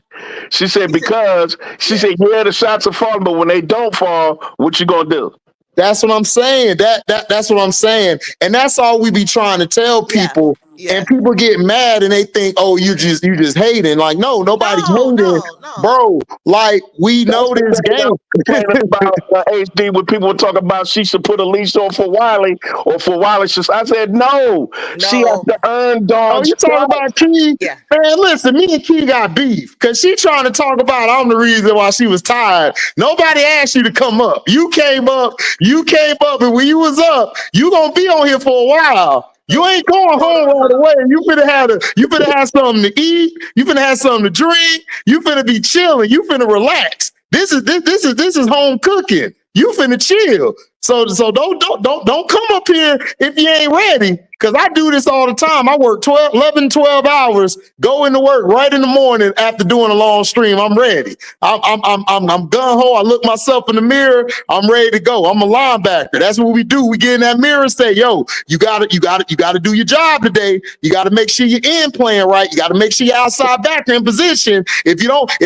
She said, because she said, the shots are falling, but when they don't fall, what you gonna do? That's what I'm saying. That's what I'm saying. And that's all we be trying to tell people. And people get mad and they think, oh, you just hating. Like, no, nobody's hating. No. Bro, like, we know this game. About HD when people were talking about she should put a leash on for Wiley or for Wiley. I said, no. She has to earn Dawn's. Oh, you talking about Key? Yeah. Man, listen, me and Key got beef because she trying to talk about I'm the reason why she was tired. Nobody asked you to come up. You came up, and when you was up, you gonna be on here for a while. You ain't going home right away. You finna have something to eat. You finna have something to drink. You finna be chilling. You finna relax. This is home cooking. You finna chill. So don't come up here if you ain't ready. Cause I do this all the time. I work 11, 12 hours, go into work right in the morning after doing a long stream. I'm ready. I'm gung ho. I look myself in the mirror. I'm ready to go. I'm a linebacker. That's what we do. We get in that mirror and say, yo, you gotta do your job today. You gotta make sure you're in playing right. You gotta make sure your outside back in position. If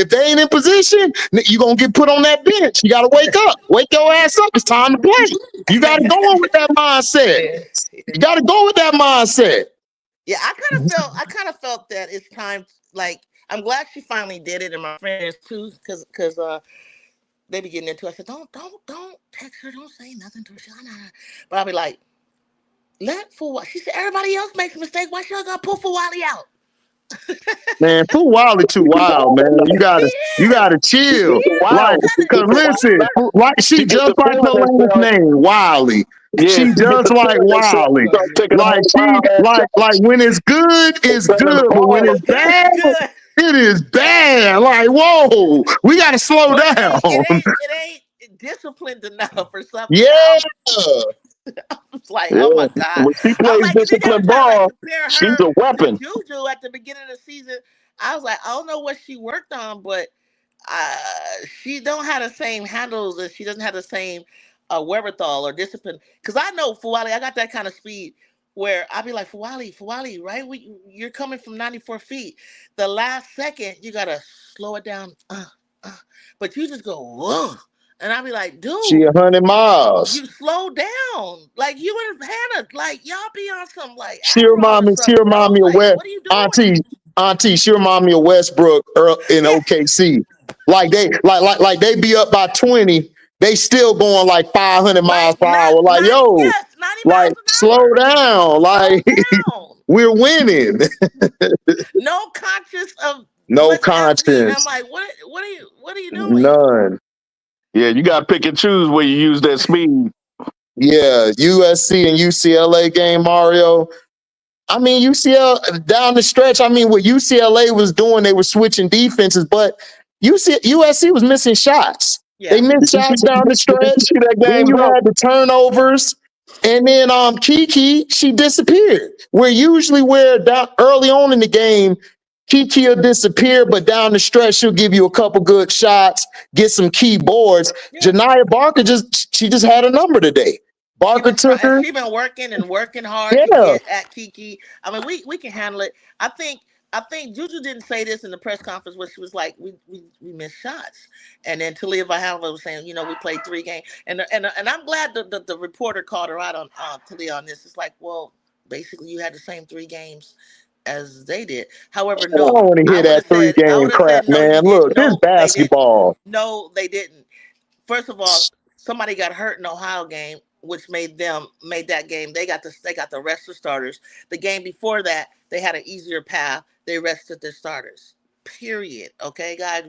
they ain't in position, you're gonna get put on that bench. You gotta wake up. Wake your ass up. It's time to play. You gotta go on with that mindset. You gotta go with that mindset. Yeah, I kind of felt that it's time. Like, I'm glad she finally did it, and my friends too, because they be getting into it. I said, don't text her, don't say nothing to her. But I'll be like, let Fuwali. She said everybody else makes a mistake. Why should I gotta pull Fuwali out? Man, Fuwali too wild, man. You gotta chill. Like, cause listen, like she just like her last name, Wiley. Yeah, she just like Wiley. Like when it's good, it's good. But when it's bad, it is bad. Like, whoa, we gotta slow down. It ain't disciplined enough or something. Yeah. It's like, oh my God. When she plays disciplined ball, she's a weapon. Juju at the beginning of the season, I was like, I don't know what she worked on, but she don't have the same handles and she doesn't have the same wherewithal or discipline. Because I know Fuwali, I got that kind of speed where I'll be like, Fuwali, right? You're coming from 94 feet. The last second, you got to slow it down. But you just go, whoa. And I'll be like, dude, she 100 miles. You slow down. Like you and Hannah, like y'all be on some like. She remind me of West. What are you doing? Auntie, she remind me of Westbrook in OKC. Like they be up by 20. They still going like 500 miles per hour. Like, yo, like slow down. Like we're winning. No conscious of conscience. I'm like, what are you doing? None. Yeah, you got to pick and choose where you use that speed. Yeah, USC and UCLA game, Mario. I mean, UCLA down the stretch. I mean, what UCLA was doing, they were switching defenses, but USC was missing shots. Yeah. They missed shots down the stretch. Then you had the turnovers, and then Kiki, she disappeared. Where down early on in the game, Kiki will disappear, but down the stretch, she'll give you a couple good shots, get some key boards. Yeah. Janiyah Barker she just had a number today. Barker took her. She's been working hard to get at Kiki. I mean, we can handle it. I think Juju didn't say this in the press conference where she was like, we missed shots. And then Talia Valhalla was saying, we played 3 games. And I'm glad the reporter called her out on Talia on this. It's like, well, basically you had the same 3 games as they did. However, no. I don't want to hear that 3-game crap, man. Look, this basketball. No, they didn't. First of all, somebody got hurt in the Ohio game, which made that game. They got the rest of the starters. The game before that, they had an easier path. They rested their starters. Period. Okay, guys.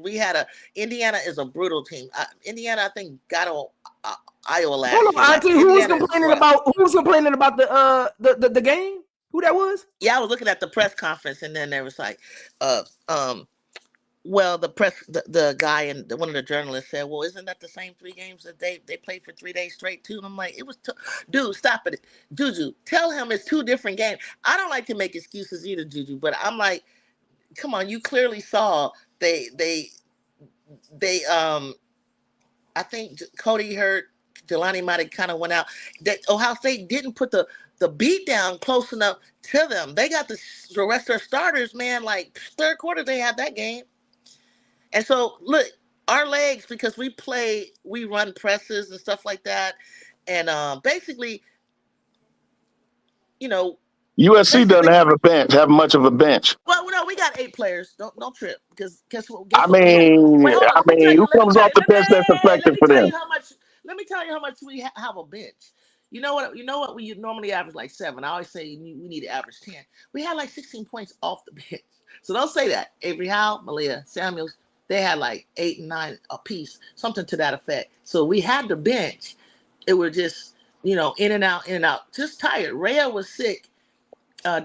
Indiana is a brutal team. Indiana, I think, got Iowa last year. Hold on, Auntie. Who was complaining about the game? Who that was? Yeah, I was looking at the press conference, and then there was like, well, the guy and one of the journalists said, well, isn't that the same 3 games that they played for 3 days straight too? And I'm like, it was, dude, stop it. Juju, tell him it's 2 different games. I don't like to make excuses either, Juju, but I'm like, come on, you clearly saw I think Cody hurt, Jelani might have kind of went out. That Ohio State didn't put the beat down close enough to them. They got the rest of their starters, man, like third quarter they had that game. And so, look, our legs, because we run presses and stuff like that. And basically, USC doesn't have much of a bench. Well, no, we got 8 players. Don't trip. Because guess what? Who comes off the bench that's effective for them? Let me tell you how much we have a bench. You know what? We normally average like 7. I always say we need to average 10. We had like 16 points off the bench. So don't say that. Avery Howe, Malia, Samuels, they had like 8 and 9 apiece, something to that effect. So we had the bench. It was just, in and out, just tired. Rhea was sick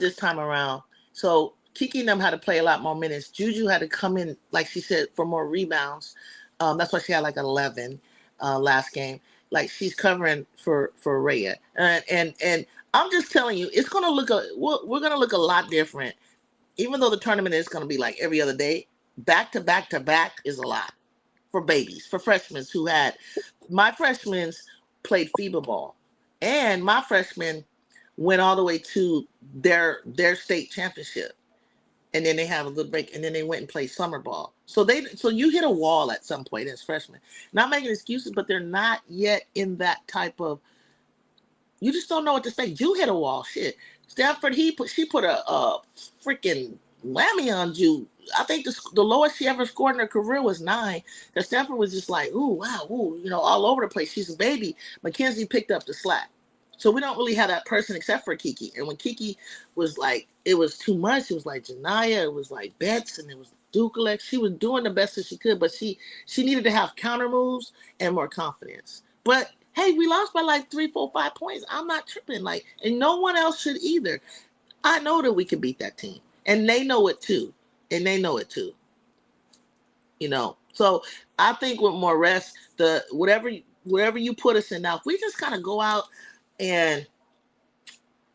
this time around. So Kiki and them had to play a lot more minutes. Juju had to come in, like she said, for more rebounds. That's why she had like 11 last game. like she's covering for Rhea, and I'm just telling you, it's gonna look we're gonna look a lot different, even though the tournament is gonna be like every other day. Back to back to back is a lot for babies, for freshmen who had. My freshmen played FIBA ball, and my freshmen went all the way to their state championship, and then they have a little break, and then they went and played summer ball. So you hit a wall at some point as freshmen. Not making excuses, but they're not yet in that type of. You just don't know what to say. You hit a wall. Shit. Stanford, she put a freaking whammy on you. I think the lowest she ever scored in her career was 9. Because Stanford was just like, ooh, wow, ooh, all over the place. She's a baby. Mackenzie picked up the slack. So we don't really have that person except for Kiki. And when Kiki was like, it was too much. It was like Janaya, it was like Betts, and it was Dukalek. She was doing the best that she could, but she needed to have counter moves and more confidence. But hey, we lost by like 3, 4, 5 points. I'm not tripping. And no one else should either. I know that we can beat that team, and they know it too. So I think with more rest, whatever you put us in now, if we just kind of go out, and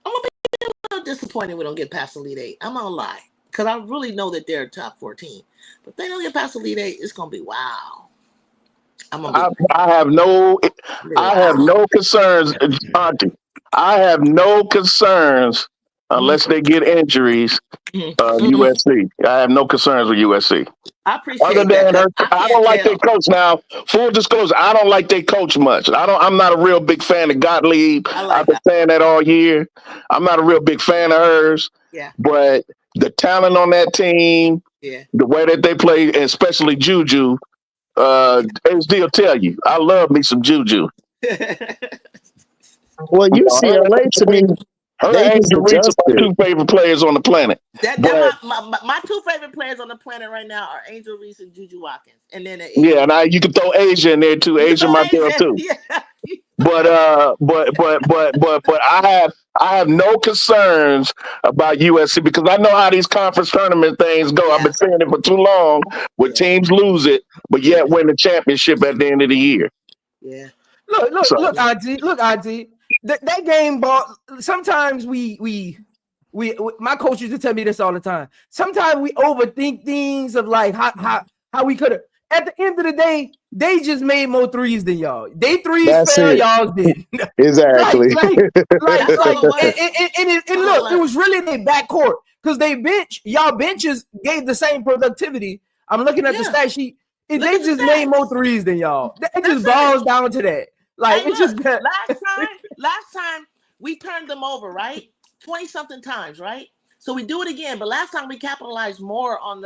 I'm gonna be a little disappointed we don't get past Elite 8. I'm gonna lie, because I really know that they're a top 14. But if they don't get past Elite 8, it's gonna be wow. I have no concerns, Auntie. I have no concerns unless they get injuries. USC. I have no concerns with USC. I appreciate Other than her, I don't like their coach now. Full disclosure, I don't like their coach much. I'm not a real big fan of Gottlieb. I've been saying that all year. I'm not a real big fan of hers. Yeah. But the talent on that team, the way that they play, especially Juju, HD will tell you, I love me some Juju. Well, UCLA to me, they just adjusted. My 2 favorite players on the planet. My 2 favorite players on the planet right now are Angel Reese and Juju Watkins, and then you can throw Asia in there too. Asia, my girl too. Yeah. But I have no concerns about USC because I know how these conference tournament things go. I've been saying it for too long. Where teams lose it, but yet win the championship at the end of the year. Yeah. Look, IG. That game ball. Sometimes we my coach used to tell me this all the time. Sometimes we overthink things of like how we could have. At the end of the day, they just made more threes than y'all. They threes fell, y'all did. Exactly. And look, it was really their backcourt because y'all benches gave the same productivity. I'm looking at the stat sheet. They just made more threes than y'all. It just boils down to that. Like it's just that. Last time we turned them over, right? 20-something times, right? So we do it again, but last time we capitalized more on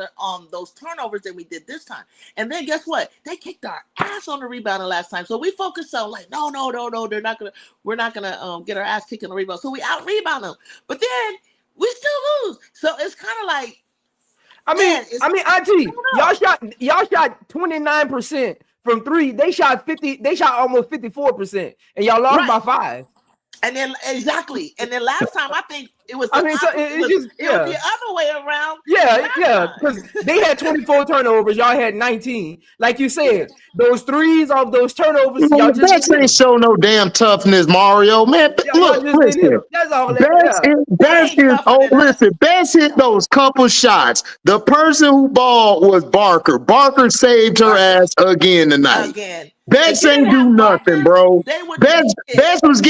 those turnovers than we did this time. And then guess what? They kicked our ass on the rebound last time. So we focused on like, no, we're not gonna get our ass kicked on the rebound. So we out rebound them, but then we still lose. So it's kind of like, IG, y'all shot 29% from 3. They shot 50. They shot almost 54%, and y'all lost by 5. And then And then last time I think it was. It was the other way around. Yeah, because they had 24 turnovers. Y'all had 19. Like you said, those threes off those turnovers. Y'all just ain't show no damn toughness, Mario. Man, look, listen. That's all. Best hit those couple shots. The person who balled was Barker. Barker saved her ass again tonight. Best ain't do nothing, bro. Best was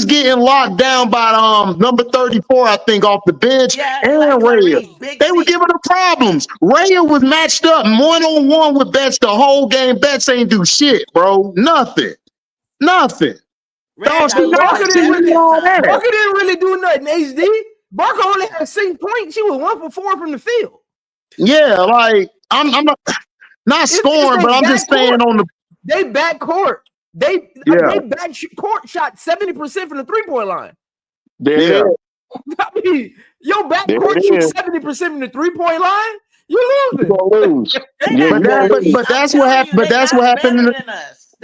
getting locked down by number 34, I think, off the bench, and Rhea. They were giving her problems. Rhea was matched up 1-on-1 with Betts the whole game. Betts ain't do shit, bro. Nothing. Barker didn't really do nothing. HD. Barker only had 6 points. She was 1 for 4 from the field. Yeah, like I'm not scoring, but I'm just saying on the they backcourt. They backcourt shot 70% from the 3-point line. Yeah. I mean, your backcourt shoots 70% from the 3-point line. You're losing. But that's what happened. But that's what happened.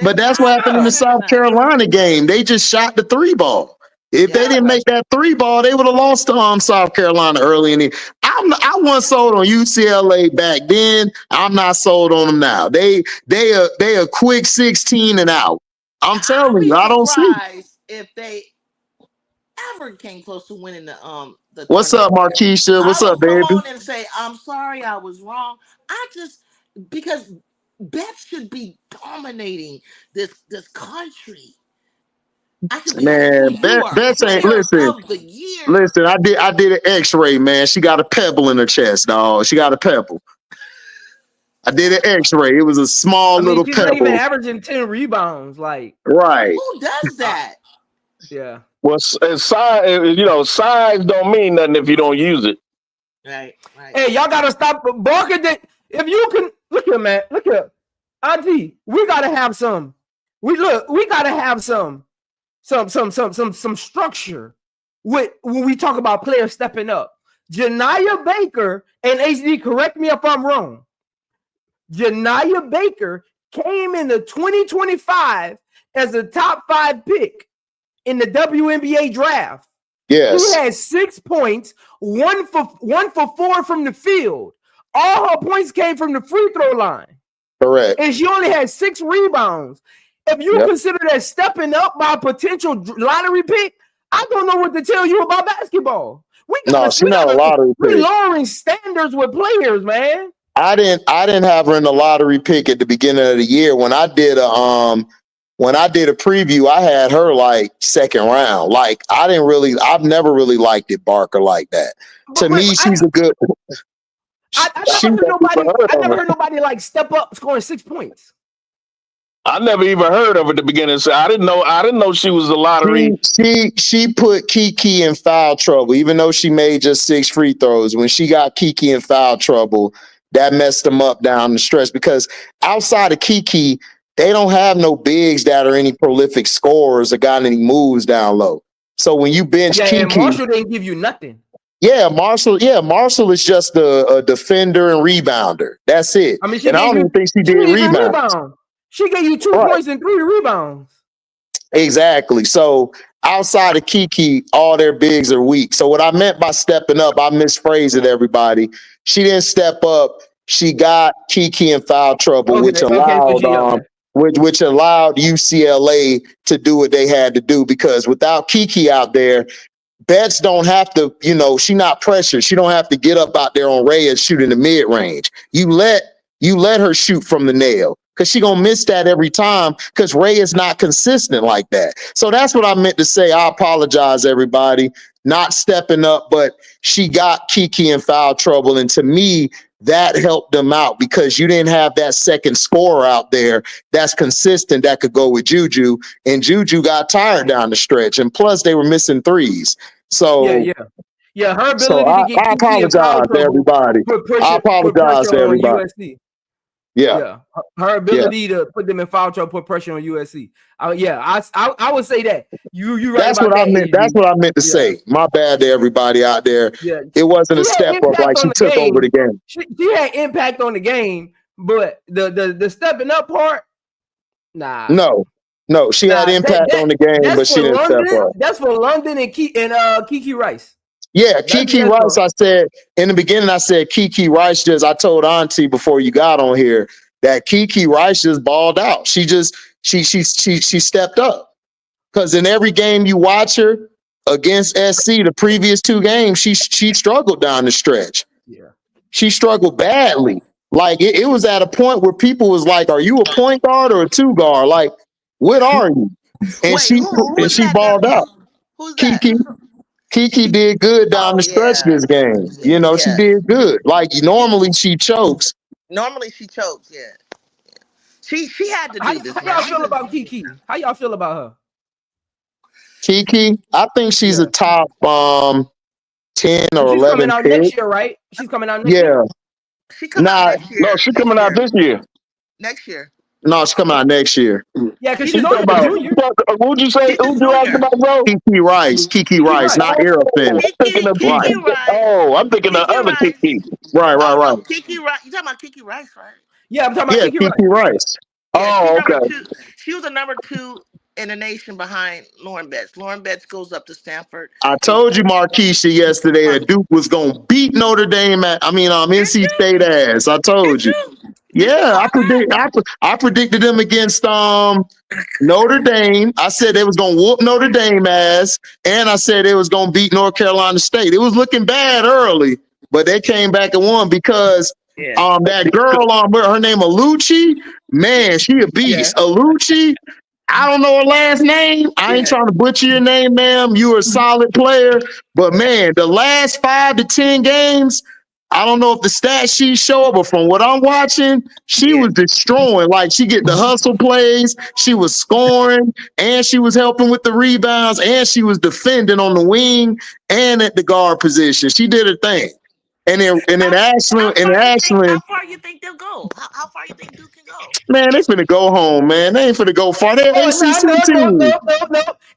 But that's what happened in the South Carolina game. They just shot the 3 ball. If they didn't make that 3 ball, they would have lost to South Carolina early in the. I I wasn't sold on UCLA back then. I'm not sold on them now. They a quick 16 and out. I'm telling you, I don't see. Surprised if they ever came close to winning the What's up, Markeisha? What's up, baby? Come on and say, I'm sorry, I was wrong. Because bets should be dominating this country. Man, Bets ain't listen. Listen, I did an X-ray, man. She got a pebble in her chest, dog. She got a pebble. I did an X-ray. It was a small little she's pebble. not even averaging 10 rebounds, like right. Who does that? Yeah. Well, size, size don't mean nothing if you don't use it. Right. Hey, y'all gotta stop barking. If you can look here, man. Look here, Auntie. We gotta have some. We gotta have some structure with when we talk about players stepping up. Janiyah Baker and HD, correct me if I'm wrong. Janiyah Baker came in the 2025 as a top 5 pick in the WNBA draft. Yes. She had 6 points, one for 4 from the field. All her points came from the free throw line. Correct. And she only had 6 rebounds. If you consider that stepping up by a potential lottery pick, I don't know what to tell you about basketball. She's not a lottery pick. We're lowering standards with players, man. I didn't have her in the lottery pick at the beginning of the year. When I did a preview, I had her like second round. Like I've never really liked it, Barker, like that. To me, she's a good. I never heard nobody like step up scoring 6 points. I never even heard of it at the beginning. So I didn't know she was a lottery. She put Kiki in foul trouble, even though she made just 6 free throws. When she got Kiki in foul trouble, that messed them up down the stretch, because outside of Kiki, they don't have no bigs that are any prolific scorers or got any moves down low. So when you bench Kiki, and Marshall didn't give you nothing. Yeah, Marshall is just a defender and rebounder. That's it. I don't even think she did rebound. She gave you 2 points and 3 rebounds. Exactly. So outside of Kiki, all their bigs are weak. So what I meant by stepping up, I misphrased it, everybody. She didn't step up. She got Kiki in foul trouble, which allowed UCLA to do what they had to do, because without Kiki out there, Betts don't have to, she not pressured. She don't have to get up out there on Reyes shooting the mid range. You let her shoot from the nail, because she gonna miss that every time, because Ray is not consistent like that. So that's what I meant to say. I apologize, everybody, not stepping up, but she got Kiki in foul trouble. And to me, that helped them out, because you didn't have that second scorer out there that's consistent that could go with Juju. And Juju got tired down the stretch. And plus, they were missing threes. So yeah, her ability to get I apologize to everybody. I apologize to everybody. USC. Yeah, her ability to put them in foul trouble, put pressure on USC. I would say that you right. That's what I meant. That's what I meant to say. My bad to everybody out there. Yeah, it wasn't a step up like she took over the game. She had impact on the game, but the stepping up part, nah. No, she had impact on the game, but she didn't step up. That's for London and Kiki Rice. Yeah, Kiki Rice. I said in the beginning, Kiki Rice I told Auntie before you got on here that Kiki Rice just balled out. She stepped up, because in every game you watch her against SC, the previous 2 games, she struggled down the stretch. Yeah, she struggled badly. Like it was at a point where people was like, "Are you a point guard or a 2 guard? Like, what are you?" And she balled out. Who's Kiki. Kiki did good down the stretch this game. She did good. Like normally she chokes. Yeah. She had to do this. How y'all feel about Kiki? How y'all feel about her? Kiki, I think she's a top 10 or she's 11 coming out pick. Next year, right? She's coming out next year. She coming out next year. No, she's coming out this year. Next year. No, she's coming out next year. Yeah, because she's only a junior. What'd you say? Who'd you ask about, bro? Kiki Rice, not Aerofin. Kiki Rice. Oh, I'm thinking the other Kiki. Right. Kiki Rice. You talking about Kiki Rice, right? Yeah, I'm talking about Kiki Rice. Oh, okay. She was a number 2 in the nation behind Lauren Betts. Lauren Betts goes up to Stanford. I told you, Marquisha, yesterday that Duke was gonna beat Notre Dame. NC State ass. I told you. Yeah, I predicted them against Notre Dame. I said they was gonna whoop Notre Dame ass, and I said they was gonna beat North Carolina State. It was looking bad early, but they came back and won because that girl her name Alucci, man, she a beast. Alucci. I don't know her last name. I ain't trying to butcher your name, ma'am. You're a solid player. But, man, the last 5 to 10 games, I don't know if the stat sheet show up, but from what I'm watching, she was destroying. Like, she get the hustle plays, she was scoring, and she was helping with the rebounds, and she was defending on the wing and at the guard position. She did her thing. And then Ashland. How far you think they'll go? How far you think Duke can go? Man, they finna go home, man. They ain't finna go far. They're ACC team. No.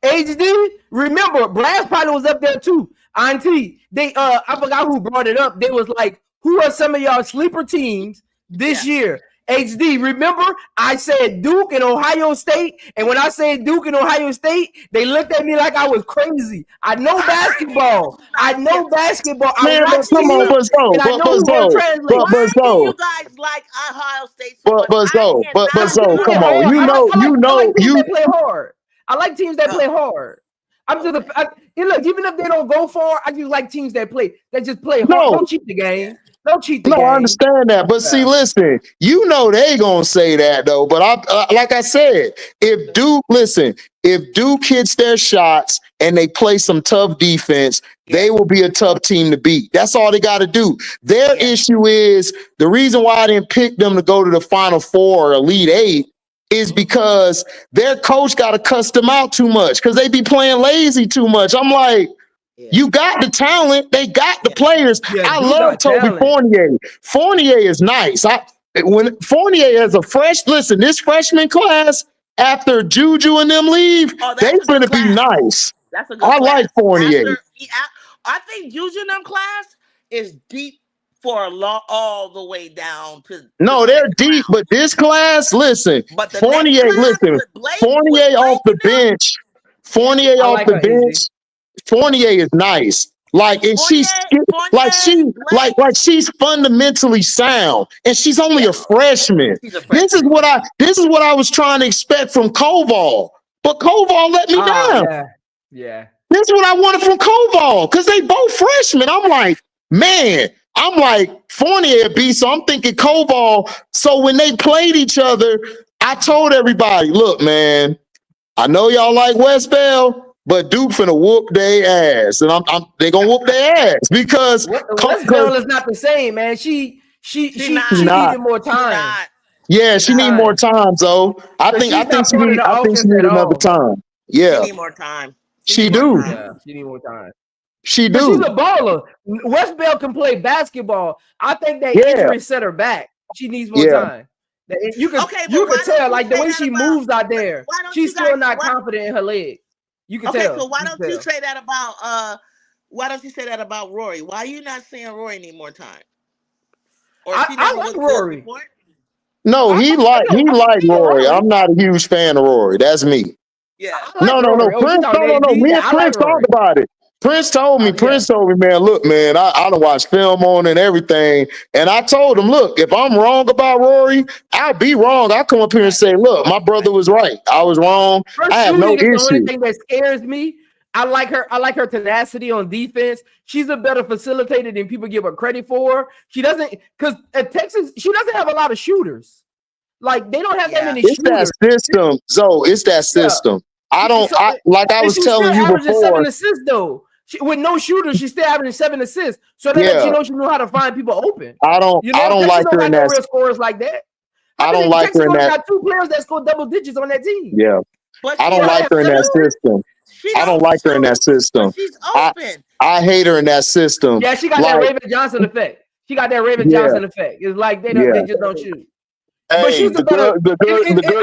HD, remember, Blast Pilot was up there too. Auntie, I forgot who brought it up. They was like, who are some of y'all sleeper teams this year? HD, remember I said Duke and Ohio State, and when I said Duke and Ohio State, they looked at me like I was crazy. I know basketball. Man, I but come on, but so, Why do you guys like Ohio State so much? But so, come on. You know, they play hard. I like teams that play hard. Look, even if they don't go far, I just like teams that just play hard. Don't cheat the game. Don't cheat the game. I understand that. But see, listen, you know they gonna say that though. But like I said, if Duke hits their shots and they play some tough defense, they will be a tough team to beat. That's all they got to do. Their issue is the reason why I didn't pick them to go to the Final Four or Elite Eight is because their coach got to cuss them out too much because they be playing lazy too much. I'm like, you got the talent. They got the players. I love Toby Fournier. Fournier is nice. When Fournier as a this freshman class, after Juju and them leave, they're going to be nice. That's a good I like Fournier. I think Juju and them class is deep for all the way down to. No, they're deep, but this class, listen, Fournier off the bench. Fournier off the bench. Fournier is nice. Like, and she's fundamentally sound, and she's only a freshman. This is what I was trying to expect from Koval, but Koval let me down. Yeah. This is what I wanted from Koval because they both freshmen. I'm like, Fournier beat, so I'm thinking Koval. So when they played each other, I told everybody, look, man, I know y'all like West Bell, but Duke finna whoop their ass, and they gonna whoop their ass because West Bell is not the same, man. She needed more time. She need more time, though. I think she need another time. Yeah, she need more time. She do. Yeah, she need more time. She do. She's a baller. West Bell can play basketball. I think that injury set her back. She needs more time. You can tell, like the way she moves out there, she's still not confident in her legs. You can tell. So why don't you say that about Rory? Why are you not saying Rory need more time? I like Rory. No, he like Rory. I'm not a huge fan of Rory. That's me. Yeah. No. Prince, me and Prince talked about it. Prince told me, man, look, man, I done watched film on and everything. And I told him, look, if I'm wrong about Rory, I'll be wrong. I'll come up here and say, look, my brother was right. I was wrong. I have no issue. The only thing that scares me, I like her tenacity on defense. She's a better facilitator than people give her credit for. She doesn't, because at Texas, she doesn't have a lot of shooters. Like, they don't have that many shooters. It's that system, Zoe. It's that system. I was telling you before. 7 assists though. With no shooters, she's still averaging 7 assists. So that lets you know she knows how to find people open. I don't like her in that. Real scorers like that. I don't like her in that. Got 2 players that score double digits on that team. Yeah, I don't like her in that system. I don't like her in that system. She's open. I hate her in that system. Yeah, she got that Raven Johnson effect. Johnson effect. It's like they just don't shoot. Hey, but she's the girl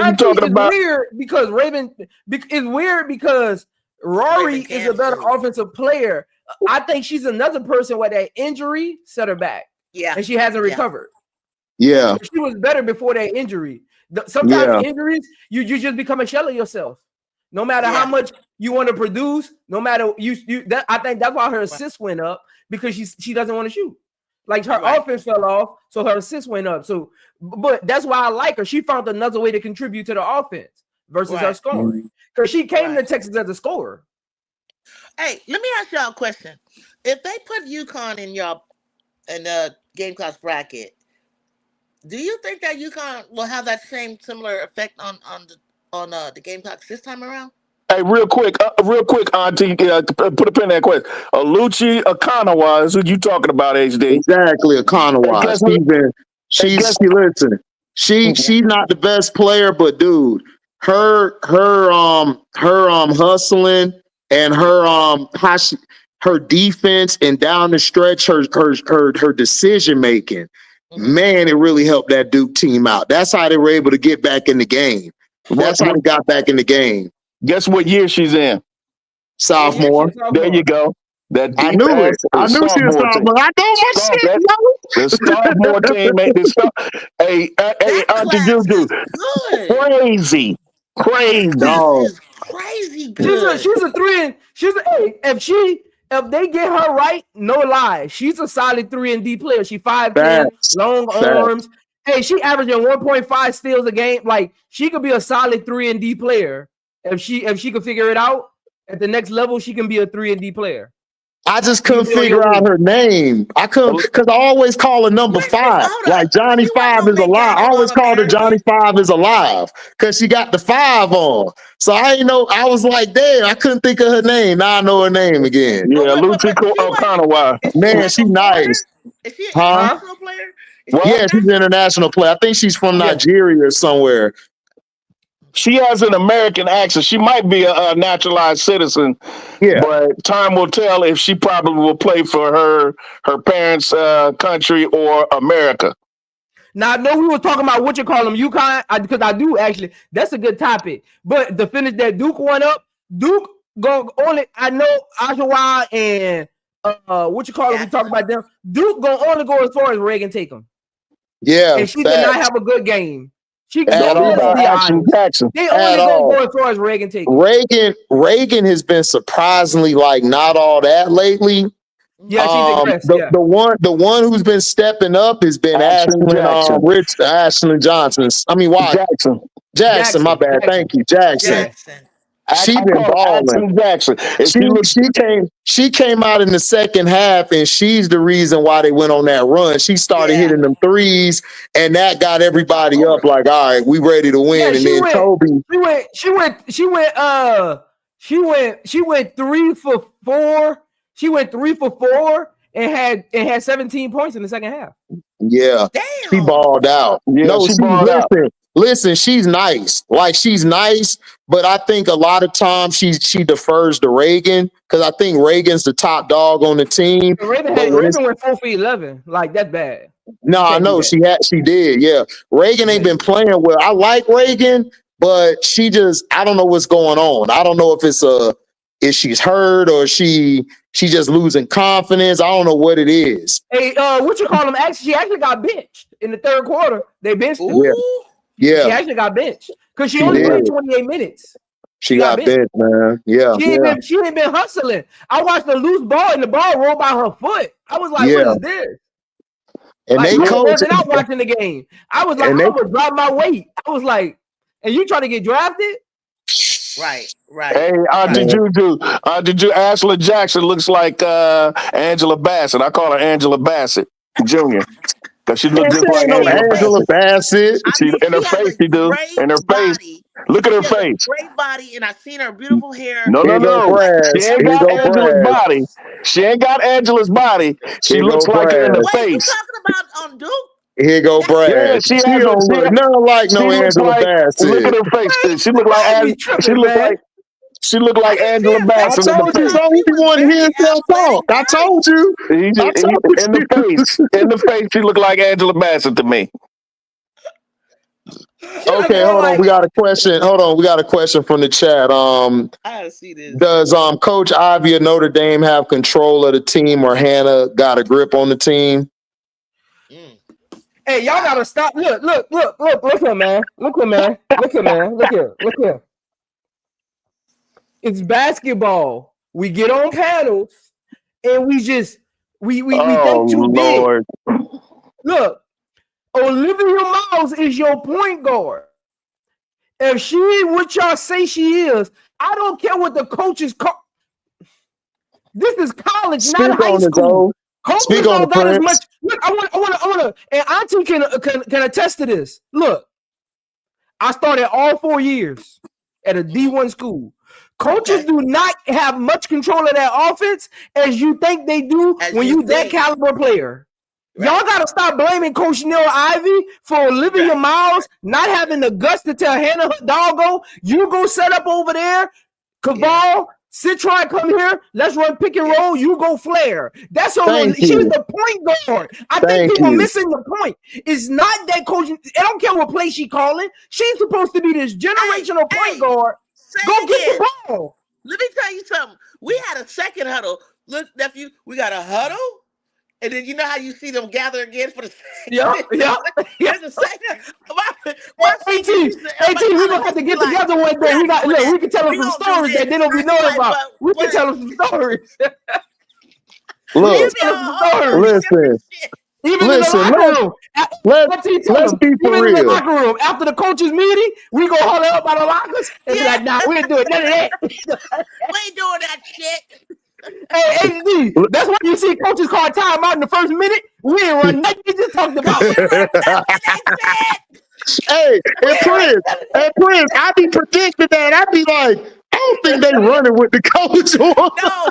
you talking about. It's weird because Rory is a better offensive player. I think she's another person where that injury set her back. Yeah. And she hasn't recovered. Yeah. She was better before that injury. Sometimes injuries, you just become a shell of yourself. No matter how much you want to produce, no matter I think that's why her assists went up, because she doesn't want to shoot. Like her offense fell off, so her assists went up. So, but that's why I like her. She found another way to contribute to the offense versus her scoring, because she came to Texas as a scorer. Hey, let me ask y'all a question. If they put UConn in the Gamecocks bracket, do you think that UConn will have that similar effect on the Gamecocks this time around? Hey, real quick, Auntie, put a pin in that question. Aluchi Akanawa is who you talking about, HD? Exactly, Akanawa. She's not the best player, but dude, her hustling and her defense and down the stretch, her decision making, man, it really helped that Duke team out. That's how they were able to get back in the game. That's how they got back in the game. Guess what year she's in? Sophomore. There you go. I knew it. I knew she was sophomore. I know my shit. The sophomore team made this stuff. Hey, Auntie Juju. Crazy. No. Crazy good. She's a 3 and if they get her right, no lie, she's a solid 3 and D player. She 5'10", long arms. Hey, she averaging 1.5 steals a game. Like, she could be a solid 3 and D player if she could figure it out. At the next level, she can be a 3 and D player. I just couldn't figure out her name. I couldn't, because I always call her number 5. Like Johnny 5 is alive. I always called her Johnny 5 is alive because she got the 5 on. So I didn't know. I was like, damn, I couldn't think of her name. Now I know her name again. Yeah, Lucy O'Connor. Man, she's nice. Is she an international player? Yeah, she's an international player. I think she's from Nigeria or somewhere. She has an American accent. She might be a naturalized citizen, but time will tell if she probably will play for her parents' country or America. Now, I know we were talking about what you call them, UConn, because I do actually. That's a good topic. But to finish that Duke one up, Duke go only. I know Oshawa and what you call them. We talk about them. Duke go only go as far as Reagan take them. Yeah, and she did not have a good game. She can go about Jackson. They only go as far as Reagan take them. Reagan has been surprisingly like not all that lately. Yeah, she's aggressive. The one who's been stepping up has been Ashlyn Johnson. I mean, why Jackson? My bad. Thank you, Jackson. She been balling. Jackson. She came out in the second half, and she's the reason why they went on that run. She started hitting them threes, and that got everybody up. Like, all right, we ready to win. And then Toby, she went 3 for 4. She went 3 for 4 and had 17 points in the second half. Yeah, she balled out. Yeah, no, she balled out. Listen, she's nice. Like, she's nice, but I think a lot of times she defers to Reagan because I think Reagan's the top dog on the team. Reagan went 4 for 11. Like, that's bad. No, I know she did. Yeah, Reagan ain't been playing well. I like Reagan, but she just, I don't know what's going on. I don't know if she's hurt or she just losing confidence. I don't know what it is. Hey, what you call him? She actually got benched in the third quarter. They benched her. Yeah. She actually got benched because she only played 28 minutes. She got benched, man. Yeah. She ain't been hustling. I watched the loose ball and the ball rolled by her foot. I was like, what is this? And like, they wasn't out watching the game. I was like, I would drop my weight. I was like, and you trying to get drafted? Right. Hey, Auntie Juju, Ashley Jackson looks like Angela Bassett. I call her Angela Bassett Jr. Because she looks just like Angela Bassett. In her face, she do. In her face. Look at her face. Great body, and I seen her beautiful hair. No. She ain't got Angela's body. She ain't got Angela's body. She looks like her in the face. You talking about on Duke? Here go Brad. Yeah, she don't look nothing like no Angela Bassett. Look at her face. She look like Angela Bassett. I told you, so he wanted to hear himself talk. I told you. In the face, she look like Angela Bassett to me. Okay, hold on. We got a question. We got a question from the chat. I gotta see this. Does Coach Ivy of Notre Dame have control of the team, or Hannah got a grip on the team? Hey, y'all gotta stop. Look here, man. Look here. It's basketball. We get on panels and we think too big. Look, Olivia Miles is your point guard. If she ain't what y'all say she is, I don't care what the coaches call. This is college, not high school. Coaches don't got as much. Look, I want to, and Auntie can attest to this. Look, I started all 4 years at a D1 school. Coaches do not have much control of that offense as you think they do when you that caliber player. Right. Y'all got to stop blaming Coach Neil Ivey for Olivia Miles not having the guts to tell Hannah her doggo, you go set up over there, Cabal, Citron come here, let's run pick and roll, you go flare. That's all. She's the point guard. I think people are missing the point. It's not that coach, I don't care what play she calling. She's supposed to be this generational point guard. Go get the ball. Let me tell you something. We had a second huddle. Look, nephew, we got a huddle. And then you know how you see them gather again for the second. There's a second. AT, we gonna have to get together one day. We can tell them some stories that they don't be knowing about. We can tell them some stories. Look, listen. Even in the locker room. Let's be for real. In the locker room, after the coaches meeting, we go haul up by the lockers and be like, nah, we ain't doing none of that. We ain't doing that shit. Hey, HD, that's why you see coaches call timeout in the first minute. We ain't run nothing. We just talked about Hey, Prince, I be predicting that. I be like, I don't think they running with the coach. No,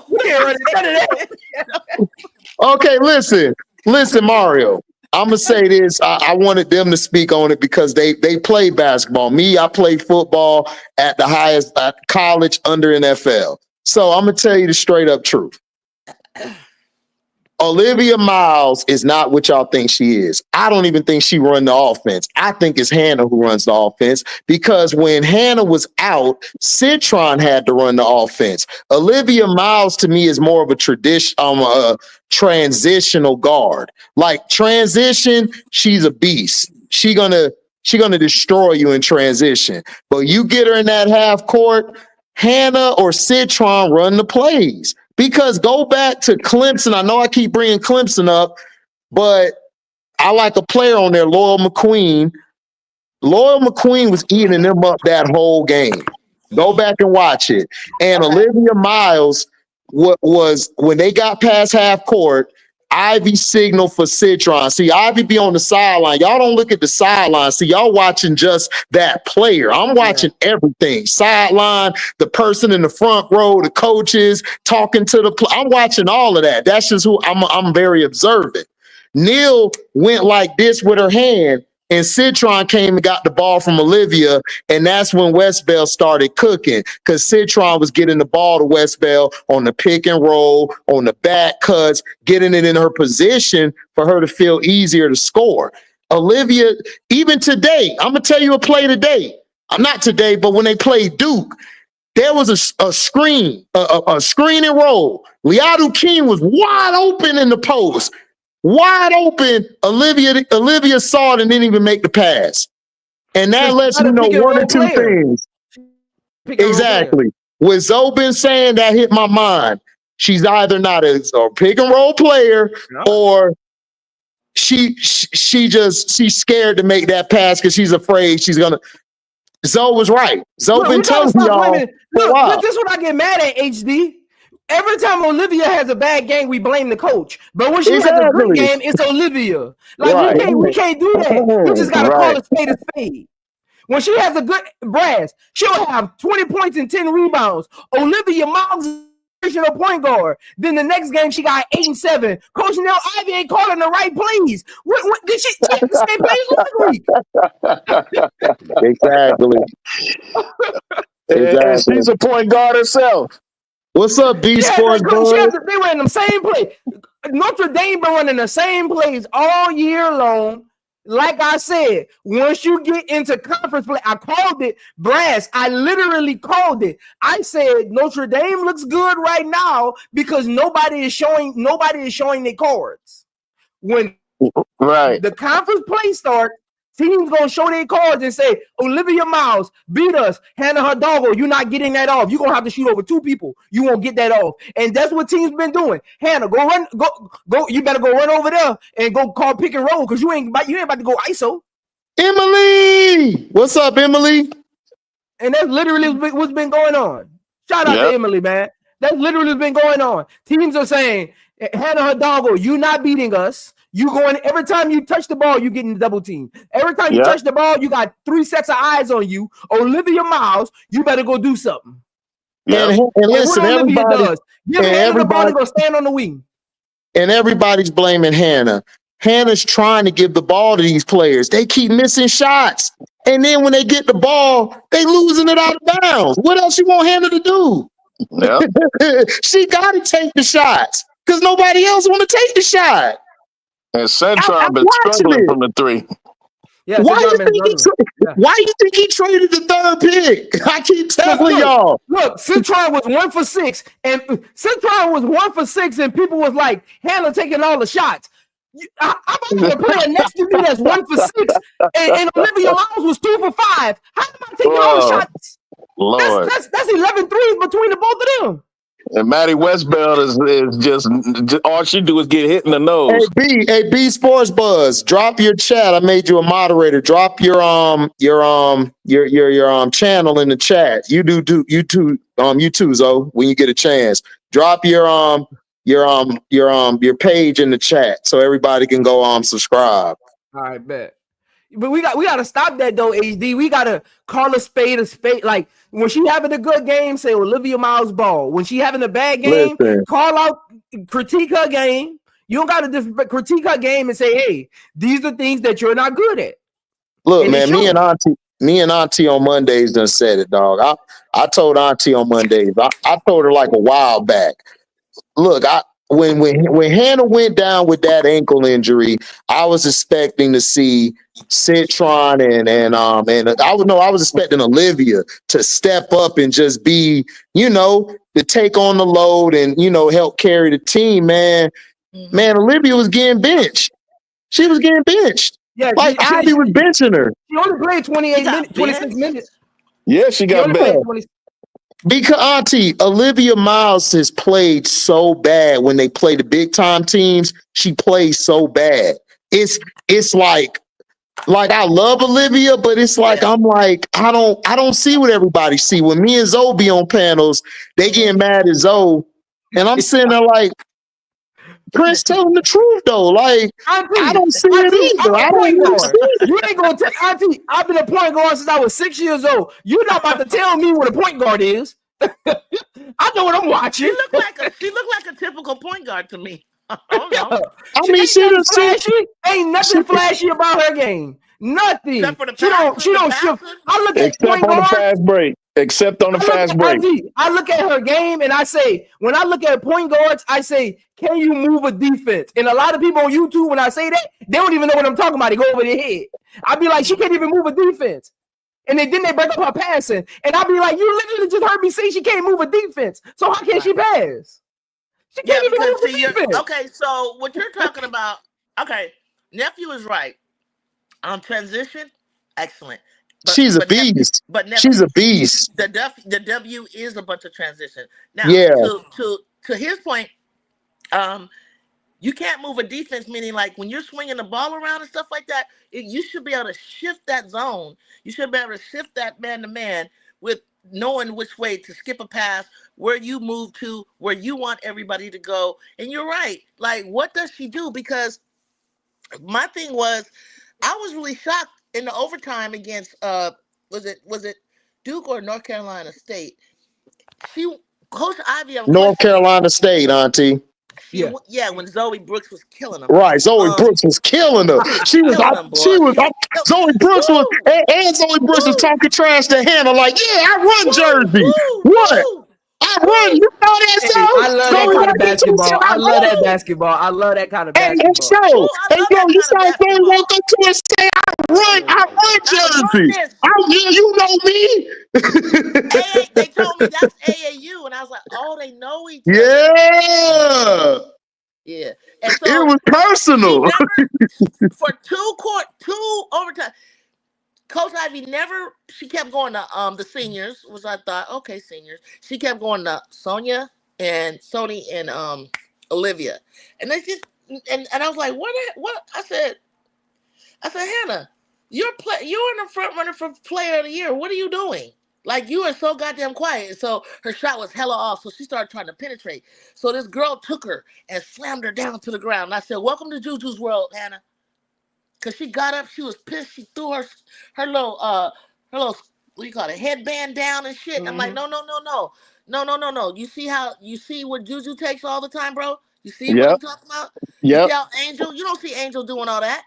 we ain't running none of that. Okay, listen, Mario. I'm gonna say this. I wanted them to speak on it because they play basketball. Me, I play football at the highest college under NFL. So I'm gonna tell you the straight up truth. Olivia Miles is not what y'all think she is. I don't even think she run the offense. I think it's Hannah who runs the offense because when Hannah was out, Citron had to run the offense. Olivia Miles to me is more of a transitional guard. Like transition, she's a beast. She gonna destroy you in transition. But you get her in that half court, Hannah or Citron run the plays. Because go back to Clemson. I know I keep bringing Clemson up, but I like a player on there, Loyal McQueen. Loyal McQueen was eating them up that whole game. Go back and watch it. And Olivia Miles was when they got past half court, Ivy signal for Citron. See, Ivy be on the sideline. Y'all don't look at the sideline. See, y'all watching just that player. I'm watching everything. Sideline, the person in the front row, the coaches talking to the I'm watching all of that. That's just who I'm very observant. Neil went like this with her hand, and Citron came and got the ball from Olivia, and that's when Westbell started cooking because Citron was getting the ball to Westbell on the pick and roll, on the back cuts, getting it in her position for her to feel easier to score. Olivia, even today, I'm going to tell you a play today. Not today, but when they played Duke, there was a screen and roll. Liadu King was wide open in the post. Wide open, Olivia saw it and didn't even make the pass. And that lets you know one or two things. Exactly. With Zoe been saying, that hit my mind. She's either not a pick and roll player or she's scared to make that pass because she's afraid she's gonna. Zoe was right. Zoe been telling y'all. Look, this is what I get mad at, HD. Every time Olivia has a bad game, we blame the coach. But when she has a good game, it's Olivia. Like we can't do that. We just gotta call a spade. When she has a good brass, she'll have 20 points and 10 rebounds. Olivia Miles is a point guard. Then the next game she got 8 and 7. Coach Nell Ivy ain't calling the right plays. What did she take the same plays last week? Exactly. And she's a point guard herself. What's up, B Sports? They ran the same play. Notre Dame been running the same plays all year long. Like I said, once you get into conference play, I called it brass. I literally called it. I said Notre Dame looks good right now because nobody is showing their cards. When the conference play starts, Teams gonna show their cards and say, Olivia Miles beat us. Hannah Hidalgo, you're not getting that off. You're gonna have to shoot over 2 people. You won't get that off. And that's what teams been doing. Hannah, go run, go. You better go run over there and go call pick and roll because you ain't about to go ISO. Emily, what's up, Emily? And that's literally what's been going on. Shout out to Emily, man. That's literally what's been going on. Teams are saying, Hannah Hidalgo, you're not beating us. You going every time you touch the ball, you getting double team. Every time you touch the ball, you got 3 sets of eyes on you. Olivia Miles, you better go do something. And listen, everybody does. Give Hannah the ball and go stand on the wing. And everybody's blaming Hannah. Hannah's trying to give the ball to these players. They keep missing shots. And then when they get the ball, they losing it out of bounds. What else you want Hannah to do? Yeah. She got to take the shots because nobody else want to take the shot. And Centron been struggling from the 3. Yeah, why you think he traded the 3rd pick? I keep telling y'all. Look, Centron was 1 for 6, and people was like, Hannah taking all the shots. I'm about to play a next to me that's 1 for 6, and Olivia Miles was 2 for 5. How am I taking all the shots? Lord. That's 11 threes between the both of them. And Maddie Westbeld is just all she do is get hit in the nose. Hey B Sports Buzz, drop your chat. I made you a moderator. Drop your channel in the chat. You too, Zoe, when you get a chance. Drop your page in the chat so everybody can go subscribe. All right, bet. But we got to stop that though, HD. We got to call a spade a spade. Like when she having a good game, say Olivia Miles ball. When she having a bad game, call out, critique her game. You don't got to critique her game and say, hey, these are things that you're not good at. Look, man, me and Auntie on Mondays done said it, dog. I told Auntie on Mondays. I told her like a while back. Look, when Hannah went down with that ankle injury, I was expecting to see Citron and I was expecting Olivia to step up and just be, to take on the load and help carry the team, man. Man, Olivia was getting benched. She was getting benched. Yeah, like Ivy was benching her. She only played 26 minutes. Yeah, she got benched. Because Auntie, Olivia Miles has played so bad when they play the big time teams. She plays so bad. It's like I love Olivia, but it's like I'm like I don't see what everybody see. When me and Zoe be on panels, they getting mad at Zoe, and I'm sitting there like, Prince, tell them the truth though. Like Auntie, I don't see it either. I don't even see it. You ain't gonna tell Auntie. I've been a point guard since I was 6 years old. You're not about to tell me what a point guard is. I know what I'm watching. She looked like a typical point guard to me. I don't know. I mean, ain't nothing flashy about her game. Nothing. Except for the she don't shift. I look at except point on guard. The fast break. Except on the fast break. I look at her game and I say, when I look at point guards, I say, can you move a defense? And a lot of people on YouTube, when I say that, they don't even know what I'm talking about. They go over their head. I'll be like, she can't even move a defense. And then they break up her passing. And I'll be like, you literally just heard me say she can't move a defense. So how can she pass? She can't even move a defense. Okay, so what you're talking about, nephew is right. Transition, excellent. But, she's a beast. She's a beast. The W is a bunch of transition. Now, to his point, you can't move a defense, meaning like when you're swinging the ball around and stuff like that, you should be able to shift that zone. You should be able to shift that man-to-man with knowing which way to skip a pass, where you move to, where you want everybody to go. And you're right. Like, what does she do? Because my thing was, I was really shocked in the overtime against was it Duke or North Carolina State? Coach Ivy North Carolina State, Auntie. When Zoe Brooks was killing them. Right, Zoe Brooks was killing her. Zoe Brooks was talking trash to Hannah like, I run Jersey. What? I run. You know that song? I love that kind of basketball. I love that basketball. I love that kind of basketball. You saw Zoe walk up to her and say, I run Jersey. You know me. They told me that's AAU, and I was like, oh, they know each other. Yeah. Yeah. And so It was personal. for two overtime. Coach Ivy she kept going to the seniors, which I thought, okay, seniors. She kept going to Sonia and Sony and Olivia. And they just and I was like, what I said, Hannah, you're in the front runner for player of the year. What are you doing? Like, you are so goddamn quiet. So her shot was hella off. So she started trying to penetrate. So this girl took her and slammed her down to the ground. And I said, welcome to Juju's world, Hannah. Because she got up, she was pissed. She threw her little what do you call it, headband down and shit. Mm-hmm. I'm like, no. You see what Juju takes all the time, bro? You see what I'm talking about? You see how Angel? You don't see Angel doing all that.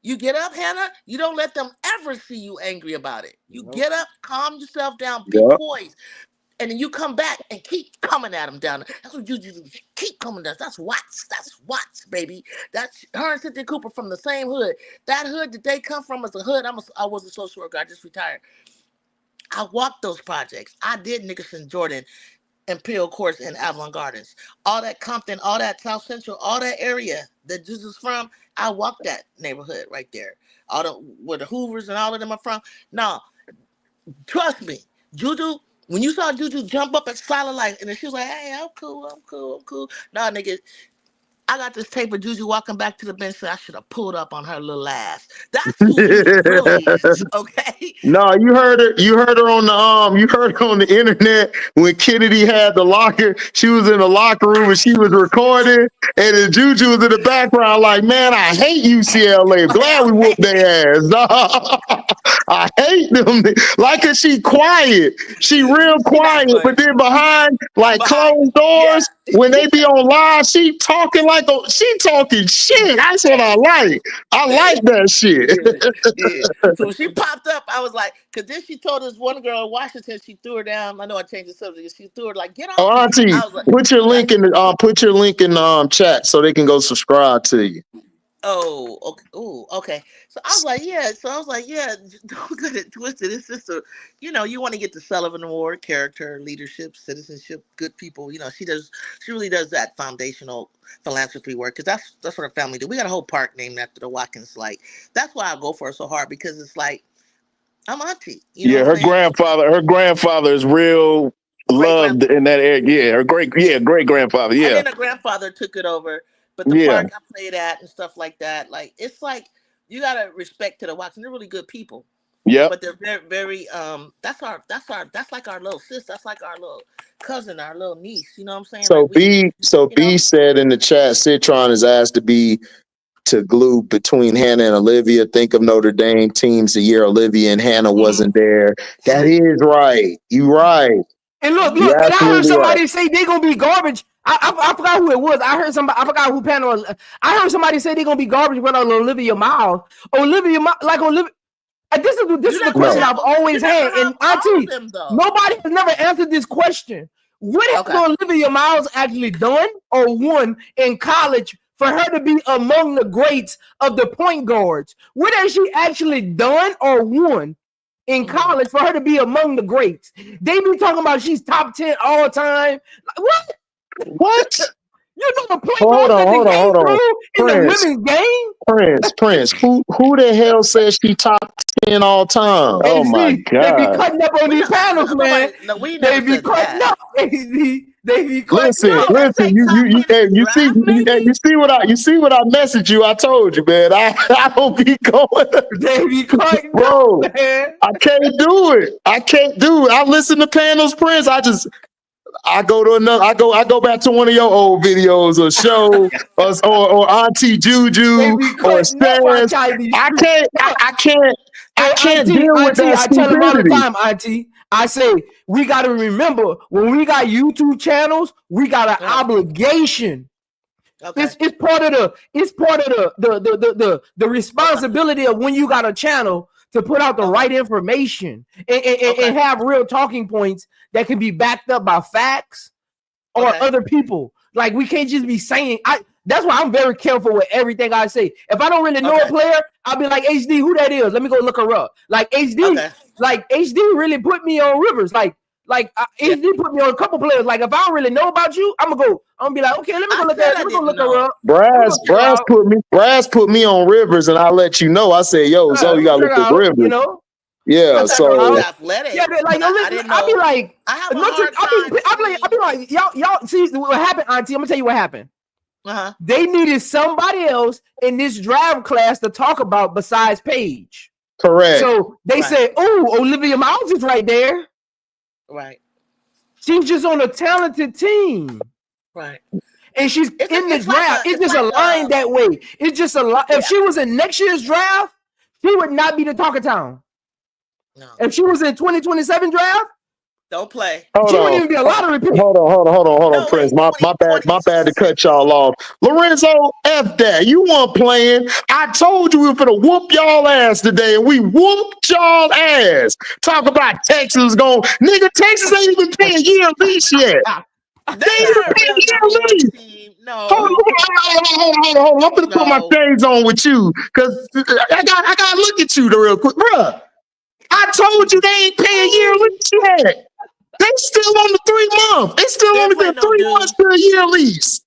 You get up, Hannah. You don't let them ever see you angry about it. You get up, calm yourself down, be poised. And then you come back and keep coming at them down there. That's what you do. Keep coming down. That's Watts, baby. That's her and Cynthia Cooper from the same hood. That hood that they come from is a hood. I was a social worker. I just retired. I walked those projects. I did Nickerson, Jordan, Imperial Courts, and Avalon Gardens. All that Compton, all that South Central, all that area that Juju's from, I walked that neighborhood right there. Where the Hoovers and all of them are from. No, trust me, Juju. When you saw Juju jump up at Silent Life, and then she was like, hey, I'm cool. Nah, nigga, I got this tape of Juju walking back to the bench, so I should have pulled up on her little ass. That's who Juju really is, okay? No, you heard her on the internet when Kennedy had the locker. She was in the locker room and she was recording, and then Juju was in the background like, man, I hate UCLA. Glad we whooped their ass. I hate them. Like, cause she quiet. She real quiet, but then behind closed doors, when they be on live, she talking talking shit. That's what I like. I like that shit. Yeah. So when she popped up, I was like, because then she told this one girl in Washington, she threw her down. I know I changed the subject. She threw her like, get off. Oh, Auntie, put your link in chat so they can go subscribe to you. Oh, okay. Ooh, okay. So I was like, yeah. Don't get it twisted. It's just you want to get the Sullivan Award, character, leadership, citizenship, good people. She really does that foundational philanthropy work, because that's what her family do. We got a whole park named after the Watkins. Like, that's why I go for her so hard, because it's like, I'm auntie. Her grandfather is real loved in that area. Yeah, her great grandfather. Yeah. And then her grandfather took it over. But the park I played at and stuff like that, like, it's like, you gotta respect to the Watkins. They're really good people. Yeah. But they're very, very that's like our little sis. That's like our little cousin, our little niece. You know what I'm saying? So B said in the chat, Citron is asked to glue between Hannah and Olivia. Think of Notre Dame teams the year Olivia and Hannah wasn't there. That is right. You right. And look, and I heard somebody say they're gonna be garbage. I forgot who it was. I heard somebody. I forgot who panel. I heard somebody say they're gonna be garbage with Olivia Miles. Olivia. This is the question I've always had. And Auntie, nobody has never answered this question. What has Olivia Miles actually done or won in college for her to be among the greats of the point guards? What has she actually done or won in college for her to be among the greats? They be talking about she's top 10 all time. What? You know the point hold on. in the women's game? Prince. Who the hell says she top 10 all time? Oh my God. They be cutting up on these panels, man. They be cutting up. They be cutting up. Listen. You see what I messaged you? I told you, man. I don't be going. They be cutting up, man. I can't do it. I listen to panels, Prince. I go to another. I go back to one of your old videos or show or Auntie Juju or Stairs. I can't deal with that. I tell them all the time, Auntie. I say we got to remember, when we got YouTube channels, we got an obligation. Okay. It's part of the responsibility of when you got a channel to put out the right information and have real talking points that can be backed up by facts or other people. Like, we can't just be saying. That's why I'm very careful with everything I say. If I don't really know a player, I'll be like, HD, who that is? Let me go look her up. Like, HD really put me on Rivers. Like, Like he put me on a couple players. Like if I don't really know about you, I'm gonna be like, okay, let me go look her up. Brass put me on Rivers, and I let you know. I said, yo, so you gotta look at Rivers. You know? Yeah, so athletic. Yeah, like I didn't know. I'll be like, I have a hard time. I'll be like, y'all see what happened, Auntie. I'm gonna tell you what happened. They needed somebody else in this draft class to talk about besides Paige. Correct. So they said, oh, Olivia Miles is right there. Right. She's just on a talented team. Right. And she's in the draft. It's just aligned that way. It's just a lot. If she was in next year's draft, she would not be the talk of town. No. If she was in 2027 draft, don't play. She wouldn't even be a lottery pick. Hold on, Prince. My bad to cut y'all off. Lorenzo, F that. You weren't playing. I told you we were finna whoop y'all ass today, and we whooped y'all ass. Talk about Texas going. Nigga, Texas ain't even paying a year lease yet. They ain't even paying a year lease. No. Hold on. I'm gonna put my shades on with you, because I gotta look at you real quick, bruh. I told you they ain't paying a year lease yet. They still on the 3 month. They still only been 3 months to a year lease.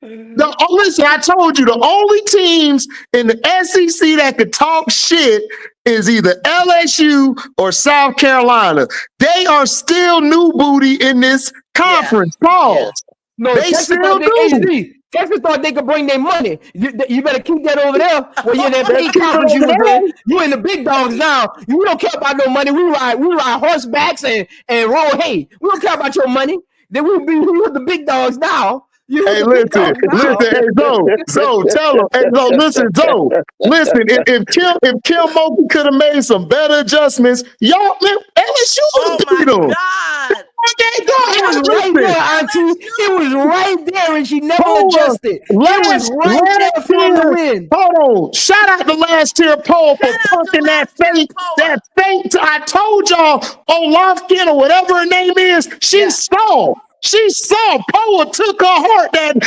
Listen, I told you the only teams in the SEC that could talk shit is either LSU or South Carolina. They are still new booty in this conference. Pause. Yeah. No, they still do. Texas thought they could bring their money. You better keep that over there. Well, you're in that big conference you was in. You in the big dogs now. You don't care about no money. We ride horsebacks and roll hay. We don't care about your money. Then we with the big dogs now. Hey, listen, hey, Zoe, tell him. Hey, Zoe, listen, if Kim Mulkey could have made some better adjustments, y'all, LSU would have beat them. God. It was right there, Auntie. It was right there, and she never adjusted. It was right there for the win. Hold on. Shout out the last tier poll for punking that fake. I told y'all, Olofkin or whatever her name is, she saw. She saw Poa took her heart and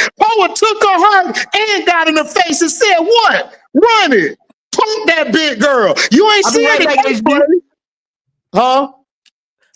got in her face and said, what? Run it. Pump that big girl. You ain't seeing it. Huh?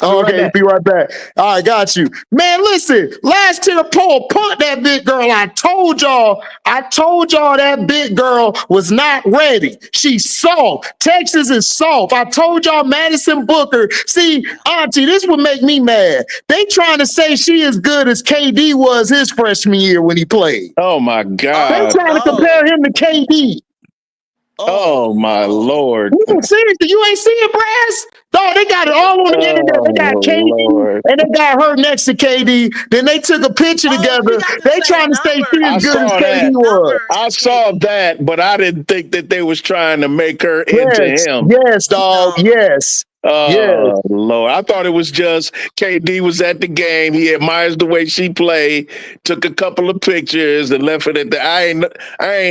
Oh, okay, be right back. All right, got you. Man, listen, last tier poll, punt that big girl. I told y'all that big girl was not ready. She's soft. Texas is soft. I told y'all Madison Booker. See, Auntie, this would make me mad. They trying to say she as good as KD was his freshman year when he played. Oh, my God. They trying to compare him to KD. Oh my Lord. Seriously, you ain't seeing Brass? No, they got it all on the internet. They got KD Lord. And they got her next to KD. Then they took a picture together. They trying to say she as good as KD was. I saw that, but I didn't think that they was trying to make her into him. Yes, dog. Yes. Oh Lord. I thought it was just KD was at the game. He admires the way she played, took a couple of pictures and left it at the I ain't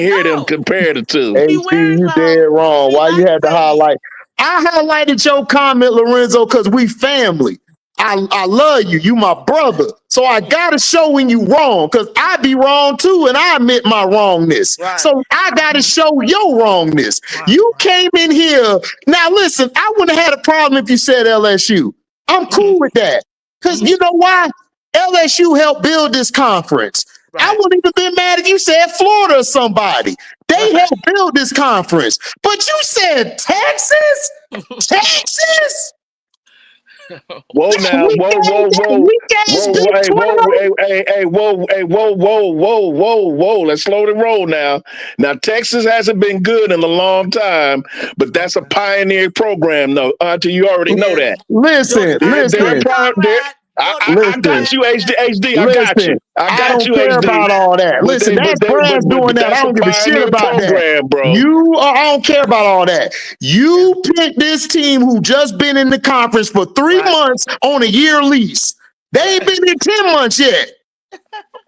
hear them compare the two. You dead wrong. Why you had to highlight? I highlighted your comment, Lorenzo, because we family. I love you. You my brother. So I gotta show when you wrong, because I be wrong too, and I admit my wrongness. Right. So I gotta show your wrongness. Right. You came in here. Now listen, I wouldn't have had a problem if you said LSU. I'm cool with that. Because you know why? LSU helped build this conference. Right. I wouldn't even been mad if you said Florida or somebody. They helped build this conference. But you said Texas? Texas? Whoa now, whoa. Let's slow the roll now. Now, Texas hasn't been good in a long time, but that's a pioneer program, though. Auntie, you already know that. Listen. I got you, HD. I got you. I don't care about all that. Listen, that's Brad doing that. I don't give a shit about that, bro. I don't care about all that. You picked this team who just been in the conference for 3 months on a year lease. They ain't been in 10 months yet. They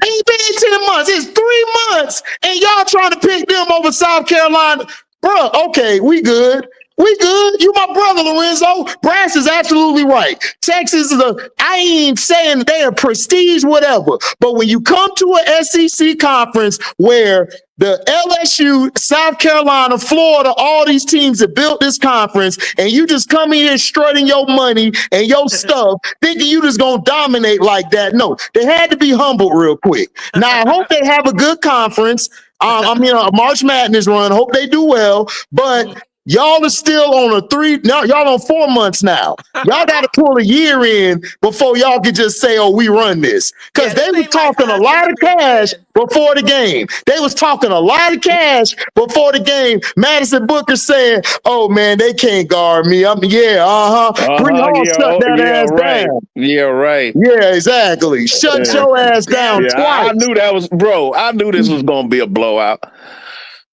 ain't been in 10 months. It's 3 months, and y'all trying to pick them over South Carolina. Bro, okay, we good. You my brother, Lorenzo. Brass is absolutely right. Texas is I ain't saying they're prestige, whatever. But when you come to an SEC conference where the LSU, South Carolina, Florida, all these teams that built this conference, and you just come in here strutting your money and your stuff, thinking you just gonna dominate like that. No, they had to be humbled real quick. Now, I hope they have a good conference. I mean, a March Madness run. Hope they do well, but y'all are still on y'all on 4 months now. Y'all got to pull a year in before y'all can just say, oh, we run this. Because they was talking a lot of cash before the game. They was talking a lot of cash before the game. Madison Booker said, oh, man, they can't guard me. Bree Hall shut that ass down. Yeah, right. Yeah, exactly. Shut your ass down twice. I knew that was, bro, I knew this was going to be a blowout.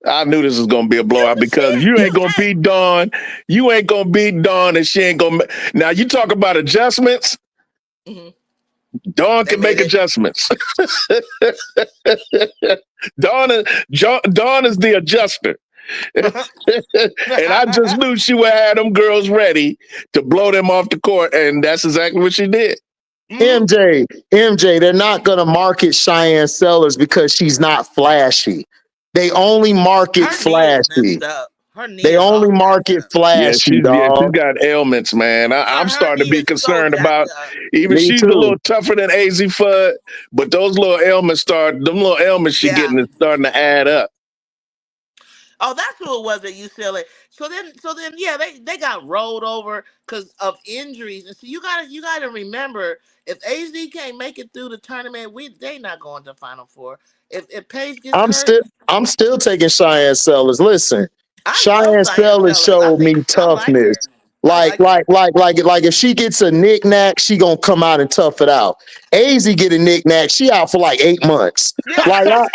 I knew this was gonna be a blowout because you ain't gonna beat Dawn. You ain't gonna beat Dawn, and she ain't gonna. Now you talk about adjustments. Dawn can make adjustments. Dawn is the adjuster, and I just knew she would have them girls ready to blow them off the court, and that's exactly what she did. MJ, they're not gonna market Cheyenne Sellers because she's not flashy. They only market flashy. They only market flashy, dog. She's got ailments, man. I'm starting to be concerned about. Even she's a little tougher than AZ Fudd, but those little ailments she's getting is starting to add up. Oh, that's who it was at UCLA. So then, yeah, they got rolled over because of injuries. And so you gotta remember, if AZ can't make it through the tournament, they not going to Final Four. If Paige gets hurt, I'm still taking Cheyenne Sellers. Listen, Cheyenne Sellers showed me toughness. Like if she gets a knick-knack, she gonna come out and tough it out. AZ get a knick-knack, she out for like 8 months. Like that's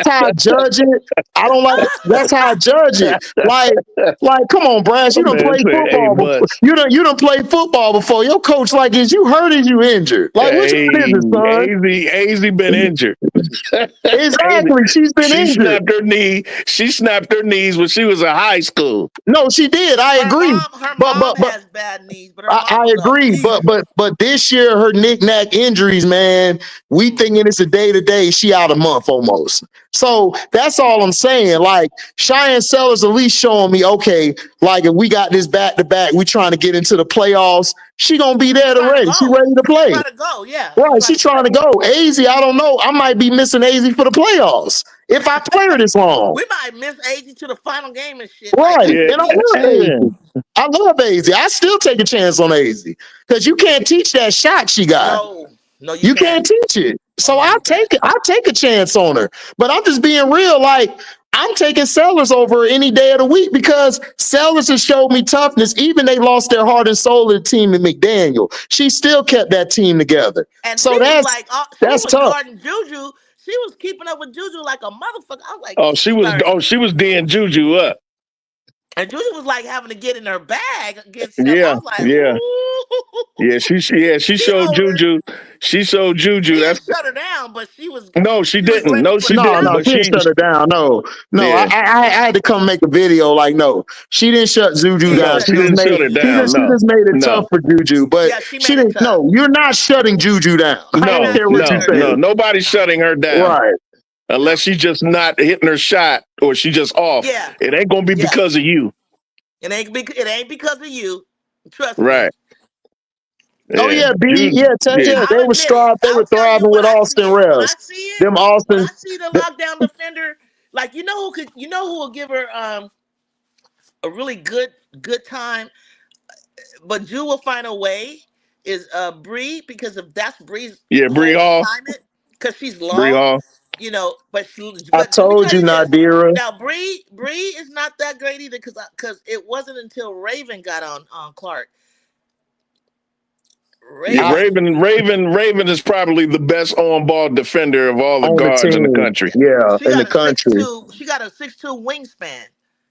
how I judge it. I don't like that's how I judge it. Like come on, Brash, you done played football before. You done played football before. Your coach like, is you hurt or you injured? Like what's your business, son? AZ been injured. Exactly, she's been injured. She snapped her knees when she was in high school. No, she did. I agree. Her mom has bad knees, but I agree. But this year, her knick-knack injuries, man, we thinking it's a day-to-day. She out a month almost. So that's all I'm saying. Like Cheyenne Sellers at least showing me, okay, like if we got this back-to-back, we trying to get into the playoffs. She gonna be there already. She ready to play. Trying to go, yeah. Right, she trying to go. AZ, I don't know. I might be missing AZ for the playoffs if I play her this long. We might miss AZ to the final game and shit. Right, and I love AZ. I love AZ. I still take a chance on AZ because you can't teach that shot she got. No, you can't teach it. So I'll take it. I'll take a chance on her. But I'm just being real. Like I'm taking Sellers over any day of the week because Sellers has showed me toughness. Even they lost their heart and soul to the team in McDaniel. She still kept that team together. And so that's tough. Juju, she was keeping up with Juju like a motherfucker. I was like, she was D'ing Juju up. And Juju was like having to get in her bag against she showed Juju. She showed Juju. She didn't shut her down, but she was. No, she didn't. No, she didn't. No, she didn't shut her down. No. Yeah. I had to come make a video. Like, no, she didn't shut Juju down. She just made it tough for Juju. But she didn't. No, you're not shutting Juju down. I don't care what you say. No, nobody's shutting her down. Right. Unless she's just not hitting her shot or she just off. Yeah. It ain't gonna be because of you. It ain't because of you. Trust me. Right. Oh yeah, they were thriving with Austin Revs. I see the lockdown defender. Like you know who will give her a really good time, but Jew will find a way is Bree because if that's Bree's Bree Hall because she's long. Bree Hall. You know, but I told you, Nadira. Now, Bree is not that great either because it wasn't until Raven got on Clark. Raven is probably the best on-ball defender of all the guards in the country. Yeah, in the country. She got a 6'2" wingspan.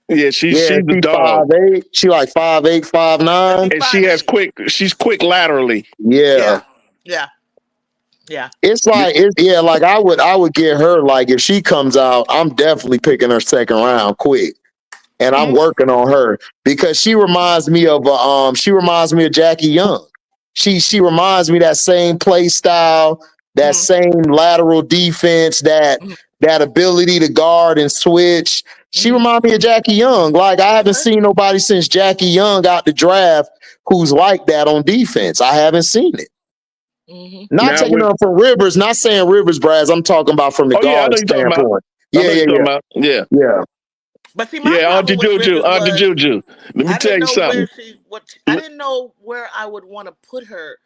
Yeah, she's the dog. 5'8". She like 5'8", 5'9". And she's quick laterally. Yeah. It's like like I would get her like if she comes out, I'm definitely picking her second round quick. And I'm working on her because she reminds me of Jackie Young. She reminds me that same play style. that same lateral defense, that ability to guard and switch. She reminds me of Jackie Young. Like, I haven't seen nobody since Jackie Young out the draft who's like that on defense. I haven't seen it. Not Now taking up from Rivers, not saying Rivers, Braz. I'm talking about from the guard standpoint. Yeah. But see, my problem with Rivers Auntie was, Juju. Let me tell you something. I didn't know where I would want to put her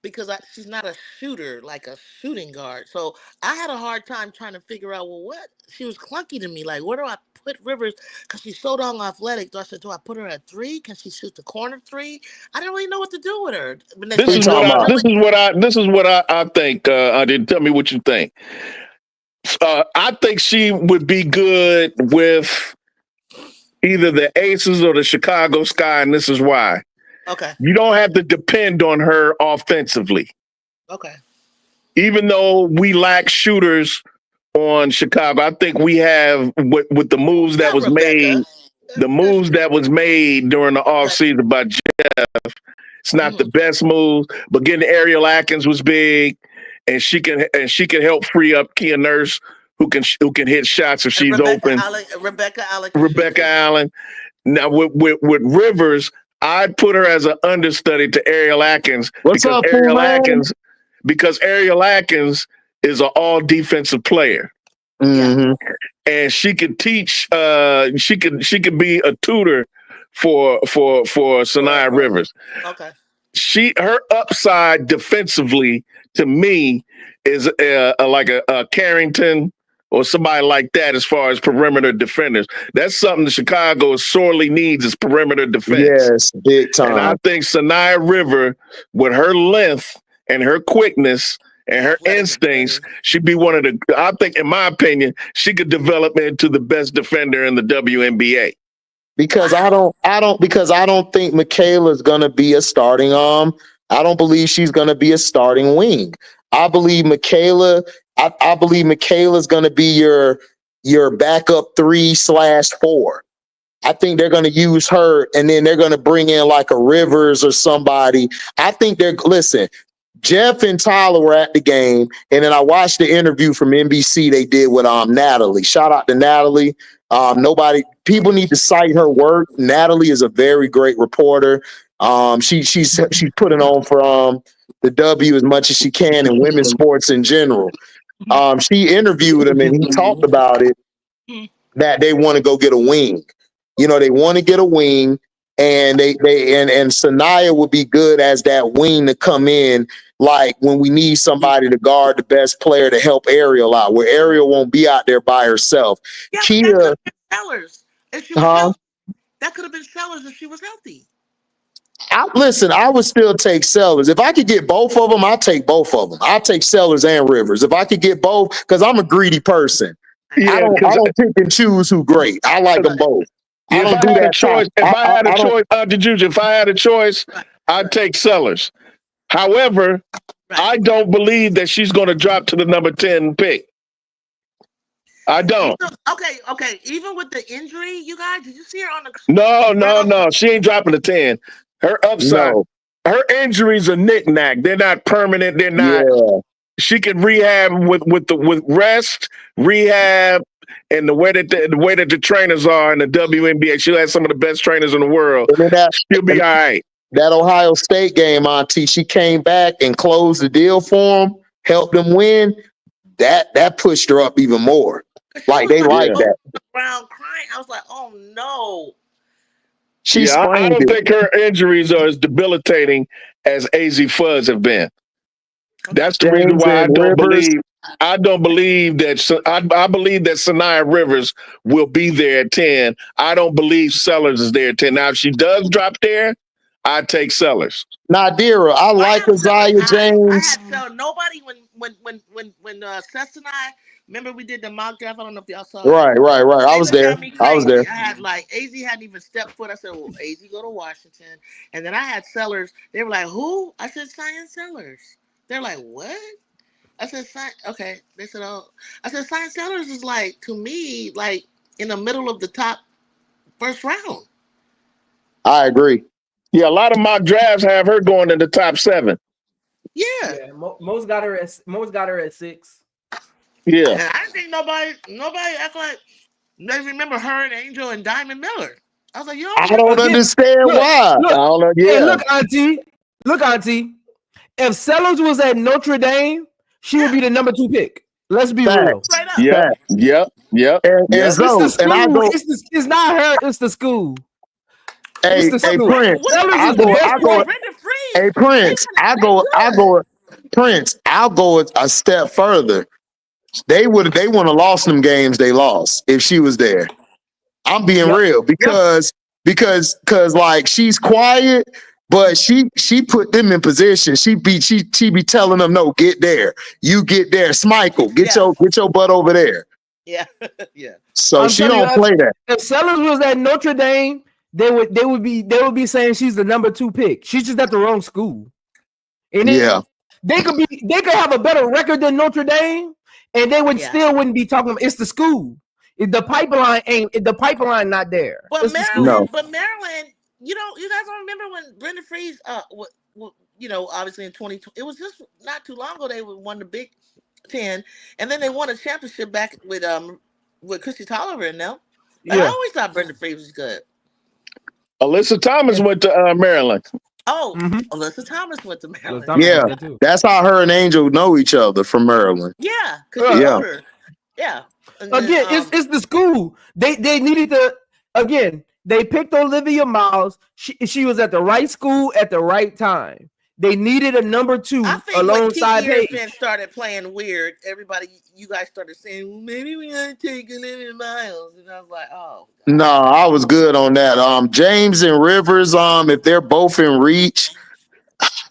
because she's not a shooter, like a shooting guard. So I had a hard time trying to figure out, well, what? She was clunky to me. Like, where do I put Rivers? Because she's so darn athletic. So I said, do I put her at 3? Can she shoot the corner 3? I didn't really know what to do with her. This is what I think. Tell me what you think. I think she would be good with either the Aces or the Chicago Sky, and this is why. Okay. You don't have to depend on her offensively. Okay. Even though we lack shooters on Chicago, I think we have with the moves that was made, during the offseason by Jeff. It's not the best move, but getting Ariel Atkins was big, and she can help free up Kia Nurse, who can hit shots if she's open. Rebecca Allen. Now with Rivers, I'd put her as an understudy to Ariel Atkins because Ariel Atkins is an all defensive player. And she could teach. She could be a tutor for Sanaya Rivers. Okay. Her upside defensively to me is like a Carrington or somebody like that as far as perimeter defenders. That's something that Chicago sorely needs is perimeter defense. Yes, big time. And I think Sanaya River, with her length and her quickness and her instincts, she'd be one of the, I think, in my opinion, she could develop into the best defender in the WNBA. Because I don't think Michaela's gonna be a starting I don't believe she's gonna be a starting wing. I believe Michaela's gonna be your backup 3/4. I think they're gonna use her, and then they're gonna bring in like a Rivers or somebody. I think Jeff and Tyler were at the game, and then I watched the interview from NBC they did with Natalie. Shout out to Natalie. People need to cite her work. Natalie is a very great reporter. She's putting on for the W as much as she can in women's sports in general. She interviewed him and he talked about it, that they want to go get a wing. They want to get a wing, and and Sanaya would be good as that wing to come in, like when we need somebody to guard the best player to help Ariel out, where Ariel won't be out there by herself. Yeah, Kia, that could have been Sellers if she was healthy. I would still take Sellers. If I could get both of them, I'll take both of them. I'll take Sellers and Rivers. If I could get both, because I'm a greedy person. Yeah, I don't pick and choose who great. I like them both. If I had a choice, I'd take Sellers. However, I don't believe that she's going to drop to the number 10 pick. I don't. Okay. Even with the injury, you guys, did you see her on the? No. She ain't dropping to 10. Her upside, her injuries are knick-knack. They're not permanent. They're not. Yeah. She can rehab with rest, rehab, and the way that the trainers are in the WNBA. She has some of the best trainers in the world. She'll be all right. That Ohio State game, Auntie, she came back and closed the deal for them, helped them win. That pushed her up even more. Like they like that. Around crying, I was like, "Oh no!" I don't think her injuries are as debilitating as AZ Fuzz have been. That's the reason why I don't believe that. I believe that Sanaya Rivers will be there at 10. I don't believe Sellers is there at 10. Now, if she does drop there, I'd take Sellers. Nadira, I like Isaiah James. Nobody when Seth and I, remember we did the mock draft. I don't know if y'all saw. Right. I was there. I had like AZ hadn't even stepped foot. I said, "Well, AZ go to Washington," and then I had Sellers. They were like, "Who?" I said, "Science Sellers." They're like, "What?" I said, "Okay." They said, "Oh," I said, "Science Sellers is like to me like in the middle of the top first round." I agree. Yeah, a lot of mock drafts have her going in the top 7. Yeah. Most got her at 6. Yeah. And I think nobody act like they remember her and Angel and Diamond Miller. I was like, yo, I don't understand why. Look, I don't know. hey, Yeah. look, Auntie. If Sellers was at Notre Dame, she would be the number 2 pick. Let's be real. straight up. Yep. Yep. Yep. And Yep. so, It's the and I school. go, It's not her. It's the school. hey, It's the hey, school. Prince. Sellers I is the go, best I go, Brenda Freeze. hey, Prince. Prince. I'll go a step further. They would have lost them games they lost if she was there. I'm being real because like she's quiet, but she put them in position. She be telling them, no, get there. You get there. Smichael, get your butt over there. Yeah. Yeah. So she don't play that. If Sellers was at Notre Dame, they would be saying she's the number 2 pick. She's just at the wrong school. And they could have a better record than Notre Dame, and they would still wouldn't be talking about it's the school. The pipeline not there. But Maryland, you guys don't remember when Brenda Freeze, obviously in 2020, it was just not too long ago they won the Big Ten, and then they won a championship back with Chrissy Tolliver and them. Like, I always thought Brenda Freeze was good. Alyssa Thomas went to Maryland. Oh, Alyssa Thomas went to Maryland. Yeah, that's how her and Angel know each other from Maryland. Yeah, because she older. Yeah. And again, it's the school. They needed to again. They picked Olivia Miles. She was at the right school at the right time. They needed a number 2 alongside Paige. When started playing weird, you guys started saying, well, maybe we gotta take Olivia Miles, and I was like, oh. God. No, I was good on that. James and Rivers, if they're both in reach.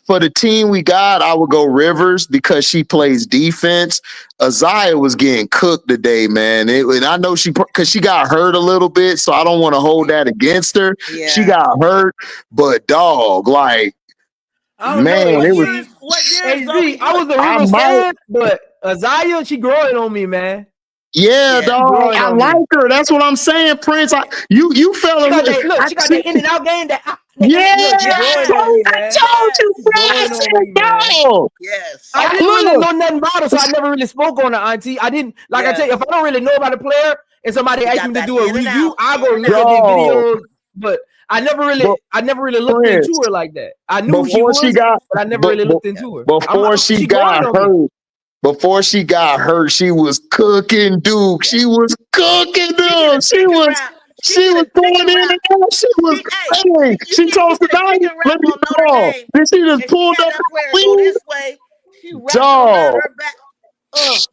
For the team we got, I would go Rivers because she plays defense. Isaiah was getting cooked today, man. And I know because she got hurt a little bit, so I don't want to hold that against her. Yeah. She got hurt, but dog, like, man, it was. I was a Rivers fan, but Isaiah, she growing on me, man. Yeah, dog. I like her. That's what I'm saying, Prince. You fell in love. Look, she got that in and out game. I told you, bro. Yes. I didn't really know nothing about her, so I never really spoke on her, Auntie. I didn't I tell you, if I don't really know about a player and somebody asked me to do a review, I'll go look at the videos. But I never really looked into her like that. I knew but I never really looked into her. Before she got hurt, she was cooking Duke. She was cooking Duke. She was going in and out. She was playing. She told the guy, let me go. Then she just pulled up this way. She wrapped her back.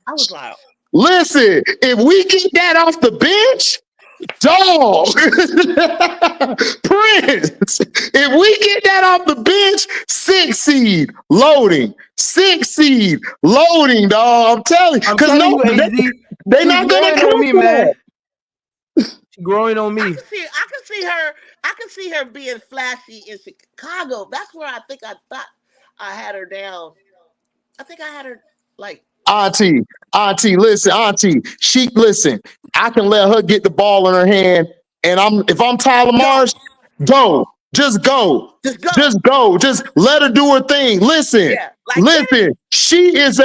I was like, listen, if we get that off the bench, dog, Prince, if we get that off the bench, 6 seed loading, 6 seed loading, dog. I'm telling you, because they're not gonna come me, man. She's growing on me. I can see her being flashy in Chicago. That's where I thought I had her down. I think I had her like. Auntie, listen, I can let her get the ball in her hand, and if I'm Tyler Marsh, just go. Just let her do her thing. Listen, she is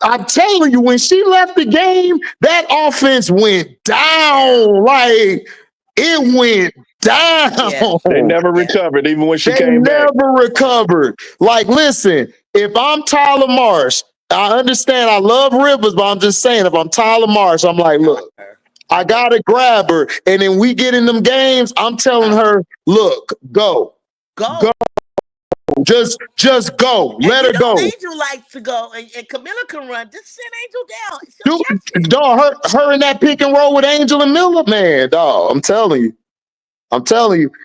I'm telling you, when she left the game, that offense went down. Like, it went down. Yeah. They never recovered, even when she came back. They never recovered. Like, listen, if I'm Tyler Marsh, I understand I love Rivers, but I'm just saying, if I'm Tyler Marsh, I'm like, look, I got to grab her. And then we get in them games, I'm telling her, look, go. Just go. Let her go. Angel likes to go, and Camilla can run. Just send Angel down. Dog, her in that pick and roll with Angel and Miller, man, dog. I'm telling you.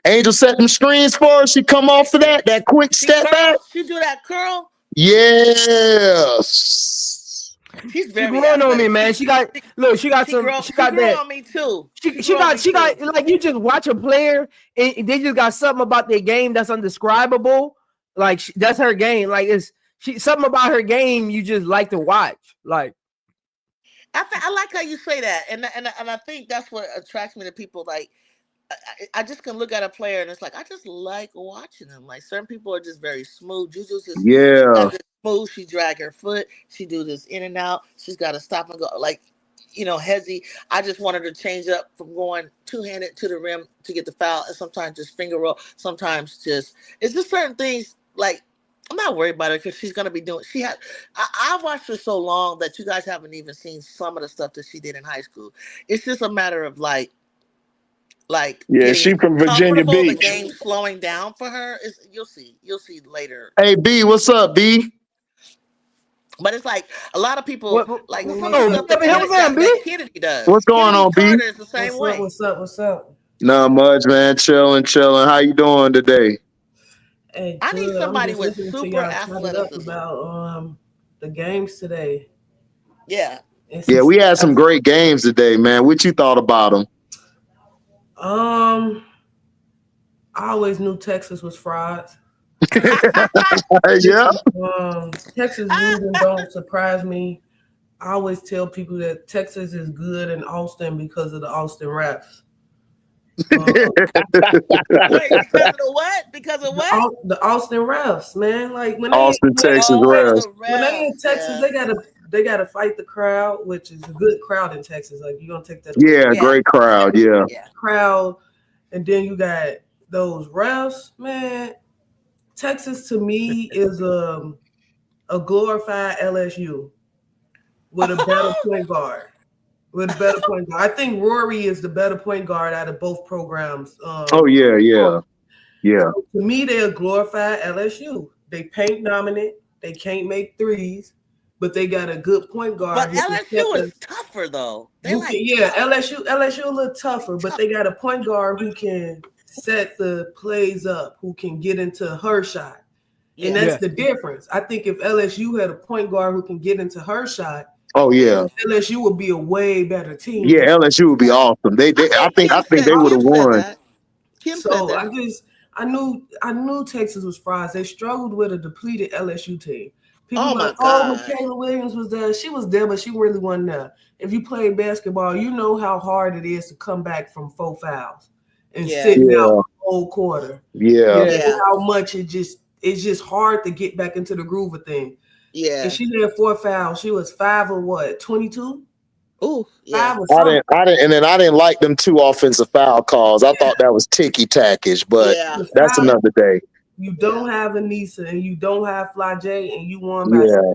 Angel set them screens for her. She come off of that quick step back. She do that curl. Yes. She's very growing on me, man. She got that on me too. She got like, you just watch a player and they just got something about their game that's undescribable. Like, that's her game. Like, something about her game you just like to watch. Like, I like how you say that, and I think that's what attracts me to people. Like, I just can look at a player and it's like I just like watching them. Like certain people are just very smooth. Juju's just she got this smooth. She drag her foot. She do this in and out. She's got to stop and go. Like Hezzy. I just wanted to change up from going two-handed to the rim to get the foul, and sometimes just finger roll. Sometimes it's just certain things. Like I'm not worried about it because she's gonna be doing. I've watched her so long that you guys haven't even seen some of the stuff that she did in high school. It's just a matter of like she from Virginia Beach. The game slowing down for her is you'll see later. Hey B, what's up, B? But it's like a lot of people like Kennedy does. What's going on, B? Is the same way. What's up? Not much, man. Chilling. How you doing today? Hey, I need somebody with super athleticism about the games today. Yeah. Yeah, we had some great games today, man. What you thought about them? I always knew Texas was frauds. Yeah. Texas losing don't surprise me. I always tell people that Texas is good in Austin because of the Austin refs. Wait, because of the what? Because of what? The Austin refs, man. Like when Austin, Texas refs. When they in Texas, they gotta fight the crowd, which is a good crowd in Texas. Like you gonna take that? Yeah, great crowd. Yeah, crowd, and then you got those refs, man. Texas to me is a glorified LSU with a better point guard. I think Rory is the better point guard out of both programs. Yeah. So to me, they're a glorified LSU. They paint dominant. They can't make threes, but they got a good point guard. But LSU is tougher though. LSU a little tougher, but they got a point guard who can set the plays up, who can get into her shot. And that's the difference. I think if LSU had a point guard who can get into her shot, LSU would be a way better team. Yeah, LSU would be awesome. I think they would have won. So I knew Texas was frauds. They struggled with a depleted LSU team. People Michaela Williams was there. She was there, but she really wasn't there. If you play basketball, you know how hard it is to come back from 4 fouls and sitting out the whole quarter. How much it's just hard to get back into the groove of things. Yeah. And she had 4 fouls. She was 5 or what? 22? Ooh, yeah. I didn't like them 2 offensive foul calls. I thought that was ticky-tackish, but that's another day. You don't have Anissa and you don't have Fly J and you won by 7.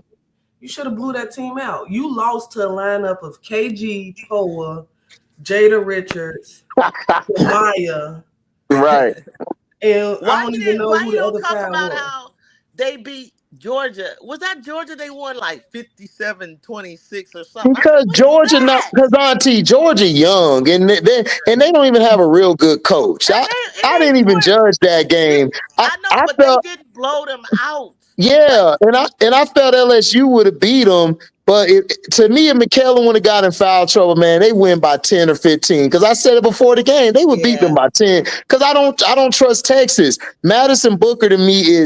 You should have blew that team out. You lost to a lineup of KG, Poa, Jada Richards, Maya. Right. And I don't even know who the other guy was. How they beat Georgia. Was that Georgia? They won like 57-26 or something. Because Georgia young and they don't even have a real good coach. I didn't even judge that game. I know, but they didn't blow them out. Yeah, and I felt LSU would have beat them, but to me, if McKellen would have got in foul trouble, man, they win by 10 or 15. Because I said it before the game, they would beat them by 10. Because I don't trust Texas. Madison Booker to me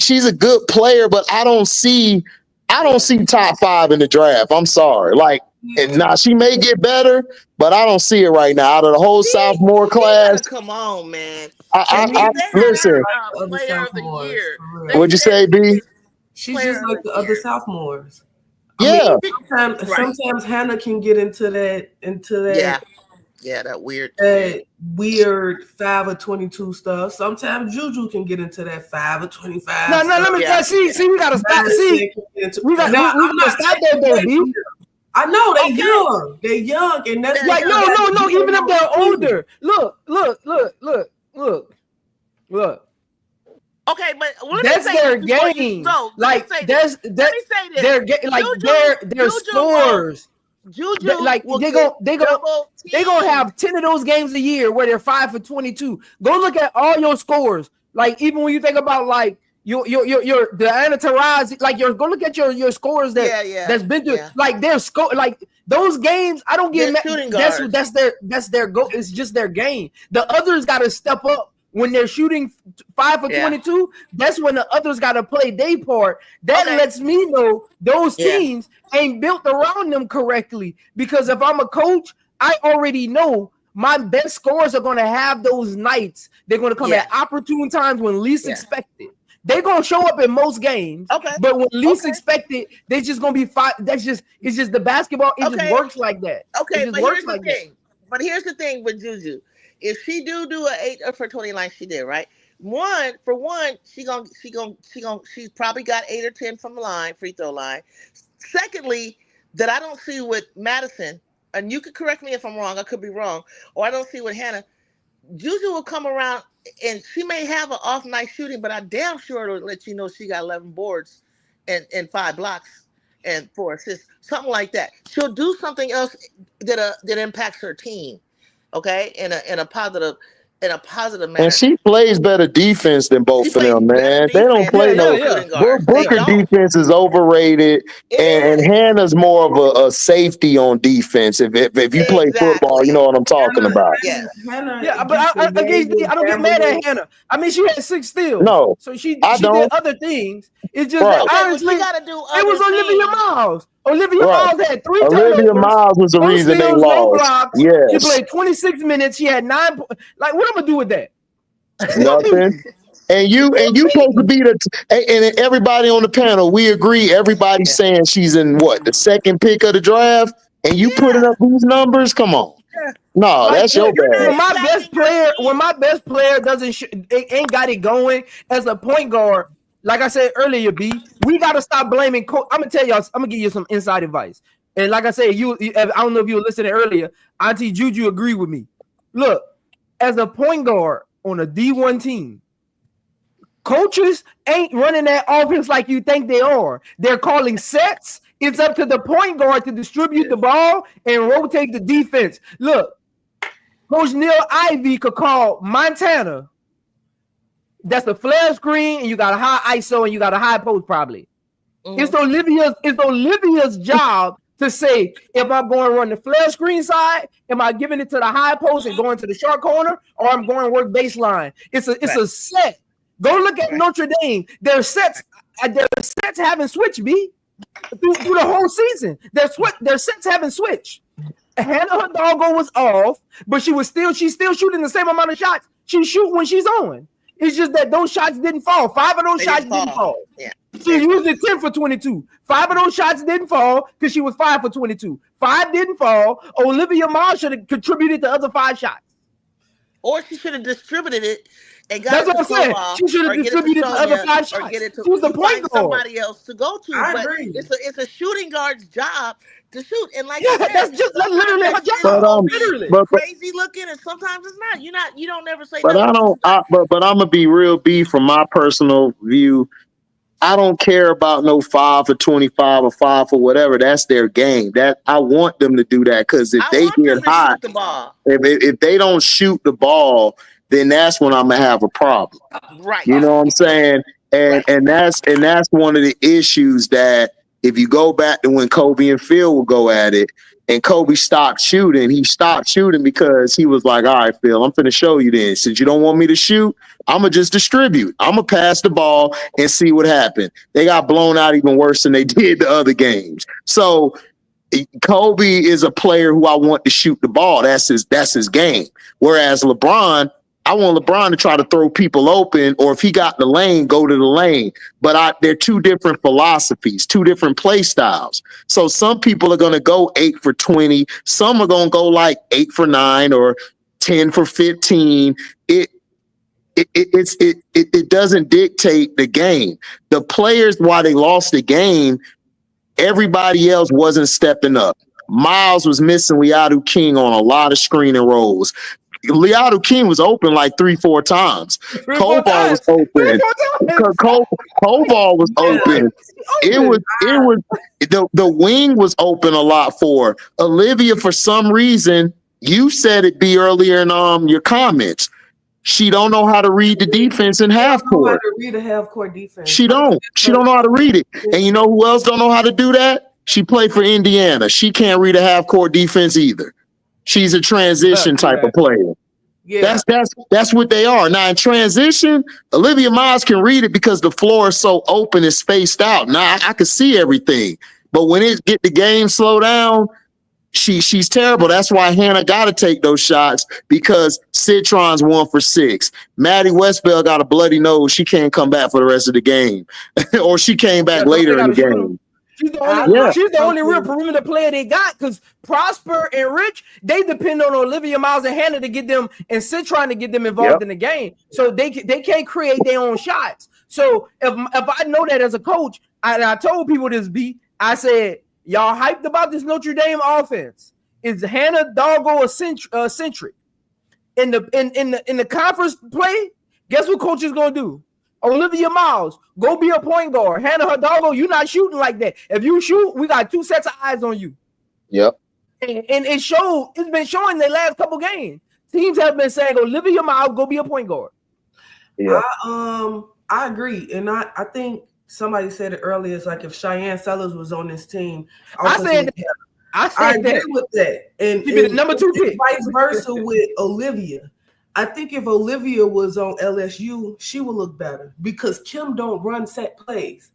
she's a good player, but I don't see top 5 in the draft. I'm sorry, she may get better, but I don't see it right now. Out of the whole sophomore class, come on, man. Listen. Player of the year. What'd you say, B? She's just like the other sophomores. Sometimes Hannah can get into that. That weird. That weird 5 or 22 stuff. Sometimes Juju can get into that 5 or 25. No, let me see. We gotta stop. We gotta stop that, baby. I know they young. They're young, and that's like no. Even if they're older, look. Okay, but that's their game. Like let me say this. Their scores. Juju, they gonna have 10 of those games a year where they're 5 for 22. Go look at all your scores. Like even when you think about like your Diana Taurasi, like go look at your scores that's been through like their score, like those games. I don't get that's their goal. It's just their game. The others got to step up when they're shooting 5 for 22. That's when the others got to play their part. That lets me know those teams ain't built around them correctly. Because if I'm a coach, I already know My best scorers are going to have those nights. They're going to come at opportune times when least expected. They're going to show up in most games, but when least expected, they just going to be fine. It's just the basketball. It just works like that. Okay, but here's the thing. But here's the thing with Juju. If she do an 8 for 20 like she did, right? She's probably got 8 or 10 from the line, free throw line. Secondly, that I don't see with Madison, and you could correct me if I'm wrong, I could be wrong, or I don't see with Hannah. Juju will come around and she may have an off night shooting, but I damn sure will let you know she got 11 boards and 5 blocks and 4 assists, something like that. She'll do something else that impacts her team, okay, in a positive manner. And she plays better defense than both of them, man. They don't play Booker defense is overrated, and Hannah's more of a safety on defense. If you play football, you know what I'm talking about. But I don't get mad at Hannah. I mean, she had 6 steals. No, so she did other things. It's just that honestly, it was Olivia Miles. Olivia Miles had 3 turnovers. Olivia Miles was the reason they lost. Yes. She played 26 minutes. She had 9. Like, what I'm gonna do with that? Nothing. And you supposed to be and everybody on the panel, we agree. Everybody's saying she's in the second pick of the draft, and you putting up these numbers. Come on. No, that's your bad. When my best player ain't got it going as a point guard. Like I said earlier, B, we got to stop blaming coach. I'm going to tell y'all, I'm going to give you some inside advice. And like I said, I don't know if you were listening earlier, Auntie Juju agreed with me. Look, as a point guard on a D1 team, coaches ain't running that offense like you think they are. They're calling sets. It's up to the point guard to distribute the ball and rotate the defense. Look, Coach Neil Ivey could call Montana. That's a flare screen, and you got a high ISO, and you got a high post probably. It's Olivia's job to say, if I'm going to run the flare screen side, am I giving it to the high post and going to the short corner, or I'm going to work baseline? It's a set. Go look at Notre Dame. Their sets haven't switched, B, through the whole season. Their sets haven't switched. Hannah, her doggo was off, but she's still shooting the same amount of shots she shoot when she's on. It's just that those shots didn't fall. 5 of those shots didn't fall. Yeah. She used it 10 for 22. 5 of those shots didn't fall because she was 5 for 22. 5 didn't fall. Olivia Miles should have contributed the other 5 shots. Or she should have distributed it and got That's what I'm saying. She should have distributed the other 5 shots. She was the point guard. Somebody else to go to. I but agree. It's a shooting guard's job to shoot. And like that's literally her job. But crazy looking, and sometimes it's not. You don't never say. But but I'm gonna be real B from my personal view. I don't care about no 5 for 25 or 5 for whatever. That's their game. That I want them to do that because if they get hot, if they don't shoot the ball, then that's when I'm gonna have a problem. Right. You know what I'm saying? And that's one of the issues that if you go back to when Kobe and Phil would go at it, and Kobe stopped shooting, he stopped shooting because he was like, all right, Phil, I'm finna show you then. Since you don't want me to shoot, I'm going to just distribute. I'm going to pass the ball and see what happened. They got blown out even worse than they did the other games. So Kobe is a player who I want to shoot the ball. That's his game. Whereas LeBron, I want LeBron to try to throw people open, or if he got the lane, go to the lane. But they're 2 different philosophies, 2 different play styles. So some people are going to go 8 for 20. Some are going to go like 8 for 9 or 10 for 15. It doesn't dictate the game. The players, while they lost the game, everybody else wasn't stepping up. Miles was missing Liadu King on a lot of screening rolls. Liadu King was open like 3-4 times. Koval was open. Koval was open. It was the wing was open a lot for Olivia. For some reason, you said it be earlier in your comments. She don't know how to read the defense in half court. Read a half court defense. She don't know how to read it. And you know who else don't know how to do that? She played for Indiana. She can't read a half court defense either. She's a transition type of player. Yeah. That's what they are. Now in transition, Olivia Miles can read it because the floor is so open and spaced out. Now I can see everything. But when it get the game slow down, she's terrible. That's why Hannah got to take those shots because Citron's 1 for 6. Maddie Westbell got a bloody nose. She can't come back for the rest of the game, or she came back later in the game. She's the only real perimeter player they got because Prosper and Rich, they depend on Olivia Miles and Hannah to get them and Citron to get them involved in the game. So they can't create their own shots. So if I know that as a coach, I told people this I said, y'all hyped about this Notre Dame offense. Is Hannah Doggo centric? In the conference play, guess what coach is gonna do? Olivia Miles, go be a point guard. Hannah Hidalgo, you're not shooting like that. If you shoot, we got 2 sets of eyes on you. Yep. And it's been showing the last couple games. Teams have been saying, Olivia Miles, go be a point guard. Yeah. I agree. And I think somebody said it earlier. It's like if Cheyenne Sellers was on this team. I agree with that. And she'd be the number 2 pick. Vice versa with Olivia. I think if Olivia was on LSU, she would look better because Kim don't run set plays.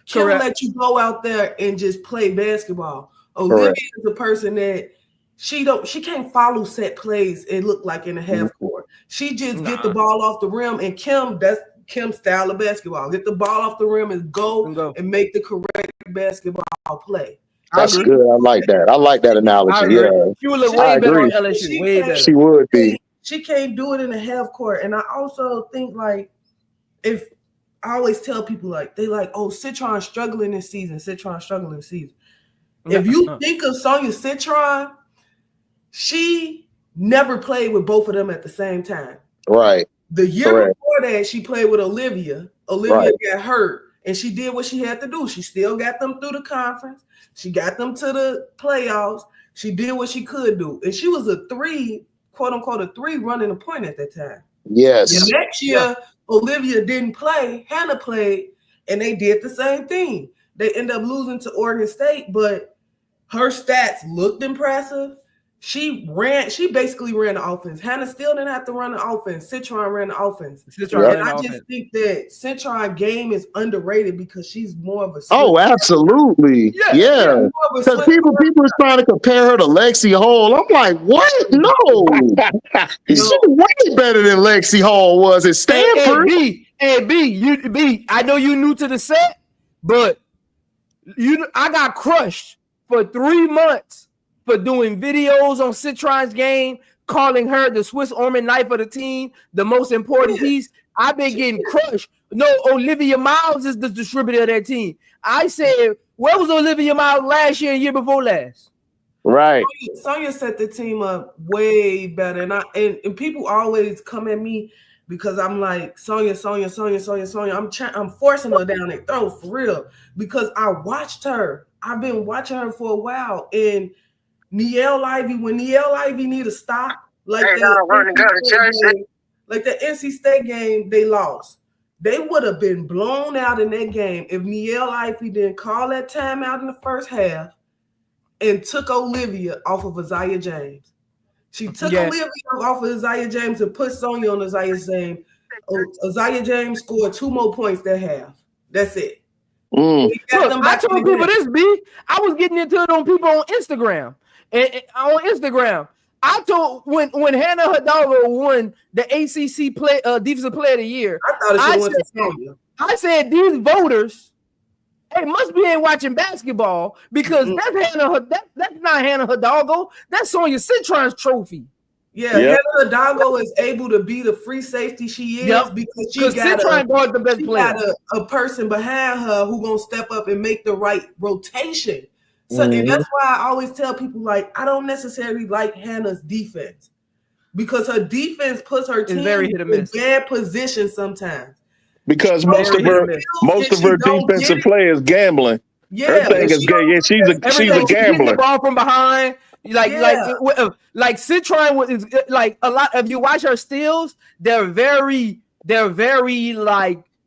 Kim let you go out there and just play basketball. Olivia is a person that she can't follow set plays and look like in a half court. She just get the ball off the rim, and that's Kim's style of basketball. Get the ball off the rim and go and make the correct basketball play. That's good. I like that. I like that analogy. Yeah, she would look way better on LSU. Way better. She would be. She can't do it in a half court. And I also think if I always tell people they Citron's struggling this season. If you think of Sonia Citron, she never played with both of them at the same time. Right. The year before that, she played with Olivia. Olivia got hurt, and she did what she had to do. She still got them through the conference. She got them to the playoffs. She did what she could do. And she was a 3, quote unquote, a 3 running a point at that time. Yes. And next year, Olivia didn't play. Hannah played, and they did the same thing. They ended up losing to Oregon State, but her stats looked impressive. She basically ran the offense. Hannah still didn't have to run the offense. Citron ran the offense. I just think that Citron game is underrated because she's more of a absolutely. Yeah. Because people are trying to compare her to Lexi Hall. I'm like, what? No. She's way better than Lexi Hall was at Stanford. B, I know you new to the set, but I got crushed for 3 months for doing videos on Citron's game, calling her the Swiss Army knife of the team, the most important piece. I've been getting crushed. No, Olivia Miles is the distributor of that team. I said, where was Olivia Miles last year and year before last? Right. Sonya set the team up way better. And people always come at me because I'm like, Sonya. I'm forcing her down their throat for real because I watched her. I've been watching her for a while. And Niele Ivey, when Niele Ivey need to stop, like the NC State game, they lost. They would have been blown out in that game if Niele Ivey didn't call that timeout in the first half and took Olivia off of Isaiah James. She took Olivia off of Isaiah James and put Sonya on Isaiah James. Isaiah James scored 2 more points that half. That's it. Look, I told people this, B. I was getting into it on people on Instagram. And on Instagram, I told when Hannah Hidalgo won the ACC Defensive Player of the Year, I said these voters, must be ain't watching basketball because that's not Hannah Hidalgo. That's Sonya Citron's trophy. Hannah Hidalgo is able to be the free safety she is because she got the best player. Got a person behind her who gonna step up and make the right rotation. So and that's why I always tell people I don't necessarily like Hannah's defense because her defense puts her team in bad position sometimes. Because most of her defensive play is gambling. Her thing is she's a gambler. The ball from behind, like Citron was like a lot. If you watch her steals, they're very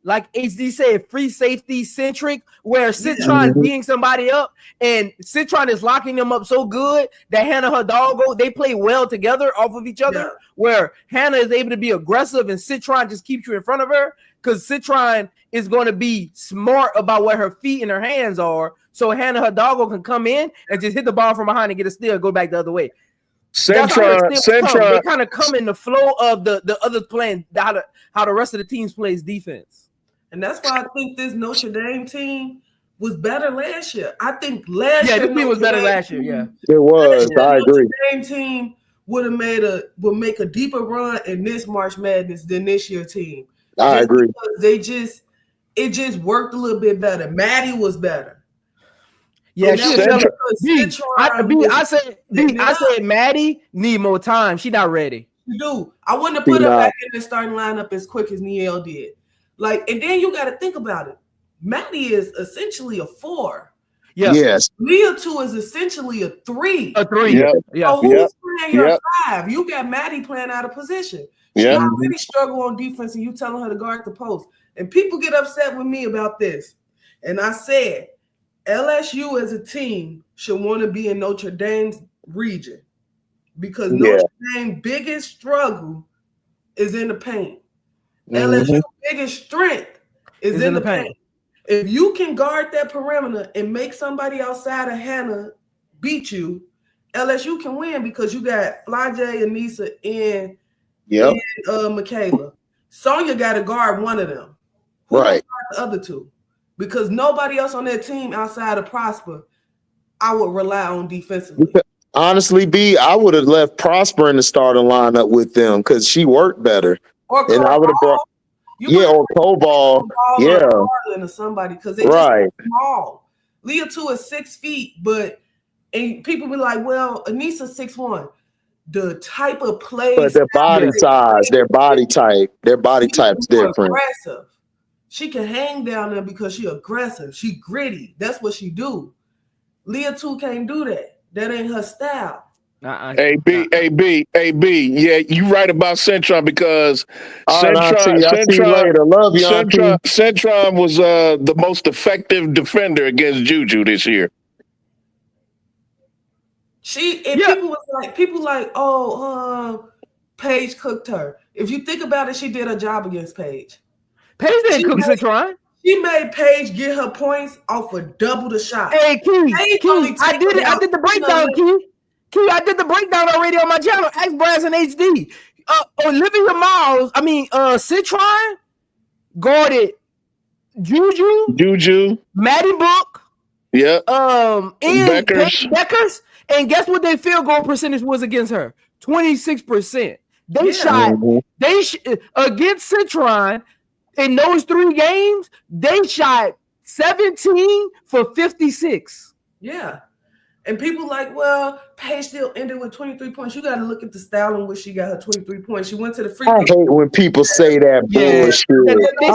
like HD said, free safety centric, where Citron's beating somebody up and Citron is locking them up so good that Hannah Hidalgo, they play well together off of each other, where Hannah is able to be aggressive and Citron just keeps you in front of her. because Citron is going to be smart about where her feet and her hands are, so Hannah, her doggo, can come in and just hit the ball from behind and get a steal, go back the other way. Centron, they kind of come in the flow of the other playing, how the rest of the teams plays defense. And that's why I think this Notre Dame team was better last year. I think last year this team was better last year. Yeah, it was. I agree. Notre Dame team would make a deeper run in this March Madness than this year team. I agree. It just worked a little bit better. Maddie was better. Yeah, I said Maddie need more time. She not ready. You do. I wouldn't have put her back in the starting lineup as quick as Niel did. Like, and then you got to think about it. Maddie is essentially a 4. Yeah. Yes. Leah 2 is essentially a 3. A 3. Yep. Yeah. So who's playing your 5? You got Maddie playing out of position. She already struggle on defense, and you telling her to guard the post. And people get upset with me about this. And I said, LSU as a team should want to be in Notre Dame's region because Notre Dame's biggest struggle is in the paint. LSU's biggest strength is in the paint. If you can guard that perimeter and make somebody outside of Hannah beat you, LSU can win because you got Fly-J, Anissa, and Michaela. Sonya got to guard one of them. Who guard the other 2? Because nobody else on that team outside of Prosper, I would rely on defensively. Honestly, B, I would have left Prosper in the starting lineup with them because she worked better. Or and I would have brought, or Cobalt, or somebody because they just small. Leah 2 is 6 feet, and people be like, well, Anissa's 6'1". The type of play, but their body size, their body type's different. Aggressive. She can hang down there because she aggressive. She gritty. That's what she do. Leah 2 can't do that. That ain't her style. AB. Yeah, you right about Centron because Centron was the most effective defender against Juju this year. People like, Paige cooked her. If you think about it, she did her job against Paige. Paige didn't cook Citron. She made Paige get her points off of double the shot. Hey, Key, I did it. I did the breakdown, Key. I did the breakdown already on my channel. Ask Brass and HD. Olivia Miles, Citron guarded Juju, Maddie Book, and Beckers. And guess what their field goal percentage was against her? 26%. They shot. Against Citron. In those 3 games, they shot 17 for 56. Yeah. And people like, well, Paige still ended with 23 points. You got to look at the style in which she got her 23 points. She went to the free throw. I hate when people say that bullshit. They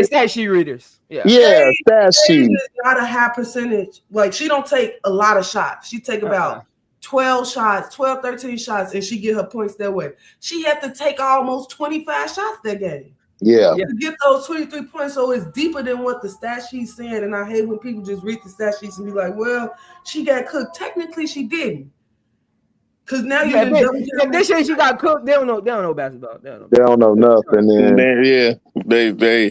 stat sheet readers. Yeah, stat sheet. Is not a high percentage. Like, she don't take a lot of shots. She take about 12 shots, 12, 13 shots, and she get her points that way. She had to take almost 25 shots that game. Yeah. To get those 23 points, so it's deeper than what the stat sheet's saying. And I hate when people just read the stat sheets and be like, well, she got cooked. Technically, she didn't. Because now if they say she got cooked, they don't know basketball. They don't know nothing. They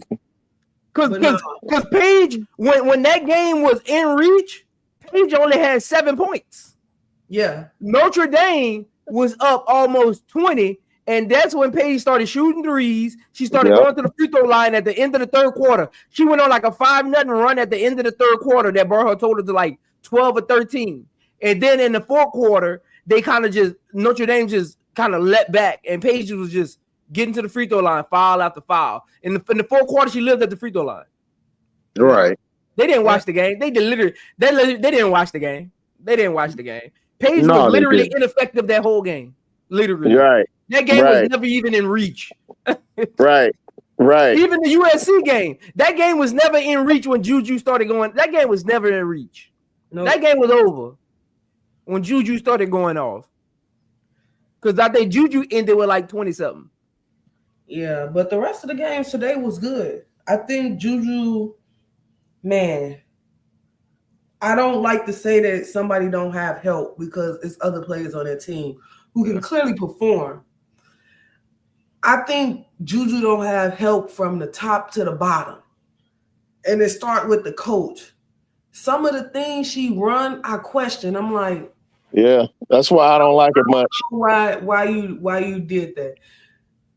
because Paige, when that game was in reach, Paige only had 7 points. Yeah. Notre Dame was up almost 20. And that's when Paige started shooting threes. She started going to the free throw line at the end of the 3rd quarter. She went on like a 5-0 run at the end of the 3rd quarter that brought her total to like 12 or 13. And then in the 4th quarter, they kind of Notre Dame just kind of let back. And Paige was just getting to the free throw line, foul after foul. In the 4th quarter, she lived at the free throw line. Right. They didn't watch the game. They didn't watch the game. They didn't watch the game. Paige was literally ineffective that whole game. Literally. Right. That game was never even in reach. Right. Even the USC game. That game was never in reach when Juju started going. That game was never in reach. Nope. That game was over when Juju started going off. Because I think Juju ended with like 20-something. Yeah, but the rest of the games today was good. I think Juju, man, I don't like to say that somebody don't have help because it's other players on their team who can clearly perform. I think Juju don't have help from the top to the bottom. And it start with the coach. Some of the things she run, I question. I'm like, yeah, that's why I don't like it much. Why you did that?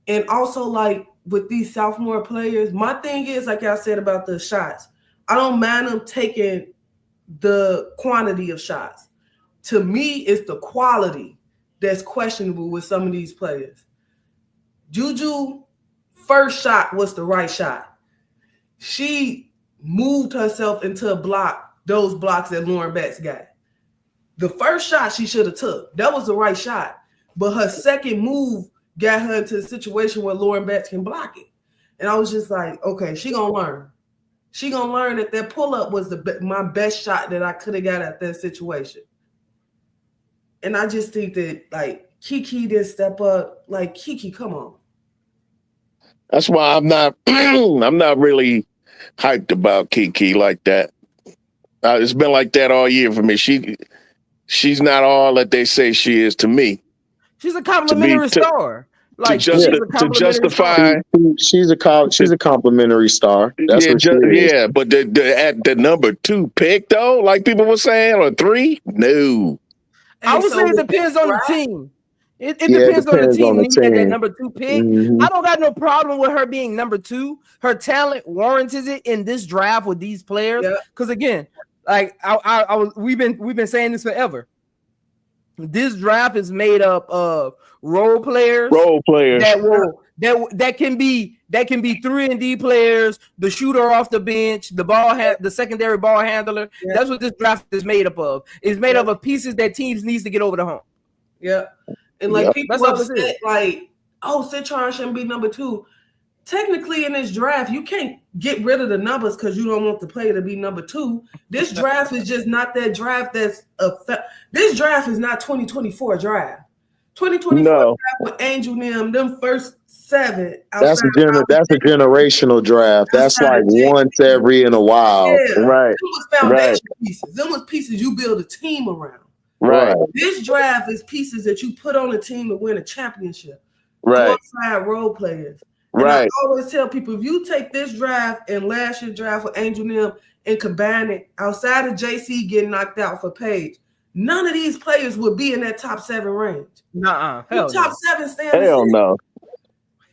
And also, like with these sophomore players, my thing is, like y'all said about the shots, I don't mind them taking the quantity of shots. To me, it's the quality that's questionable with some of these players. Juju, first shot was the right shot. She moved herself into a block, those blocks that Lauren Betts got. The first shot she should have took. That was the right shot. But her second move got her into a situation where Lauren Betts can block it. And I was just like, okay, she gonna learn. She gonna learn that pull-up was my best shot that I could have got at that situation. And I just think that, like, Kiki didn't step up. Like, Kiki, come on. That's why I'm not really hyped about Kiki like that. It's been like that all year for me. She's not all that they say she is to me. She's a complimentary star. Like to justify, she's a complimentary star. That's what she is. Yeah, but at the number 2 pick though, like people were saying, or 3, no. I would say it depends on the team. It depends on the team. That number 2 pick. Mm-hmm. I don't got no problem with her being number 2. Her talent warrants it in this draft with these players. Because again, like we've been saying this forever. This draft is made up of role players that can be 3-and-D players, the shooter off the bench, the secondary ball handler. Yeah. That's what this draft is made up of. It's made up of pieces that teams needs to get over the hump. Yeah, and like people upset, like, oh, Citron shouldn't be number 2. Technically, in this draft, you can't get rid of the numbers because you don't want the player to be number 2. This draft is just not that draft. This draft is not 2024 draft. 2024 draft with Angel them first 7. That's a generational draft. That's like once every in a while. Yeah. Right. It was foundation pieces. Them was pieces you build a team around. Right. This draft is pieces that you put on a team to win a championship. Right. Outside role players. And I always tell people, if you take this draft and last year's draft with Angel Nim and combine it outside of JC getting knocked out for Paige, none of these players would be in that top 7 range. Top 7 stands. Hell no.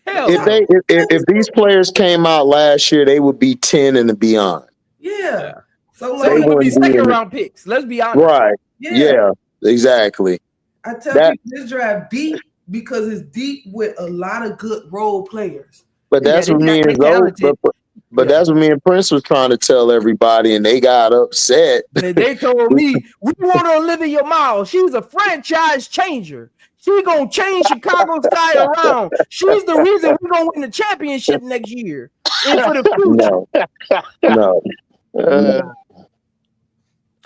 If these players came out last year, they would be 10 and beyond. Yeah. So they would be second round picks. Let's be honest. Right. Yeah, exactly. I tell people this draft deep because it's deep with a lot of good role players. But that's what me and that's what me and Prince was trying to tell everybody, and they got upset. They told me, we want Olivia Miles. She's a franchise changer. She's gonna change Chicago style around. She's the reason we're gonna win the championship next year. And for the future. No.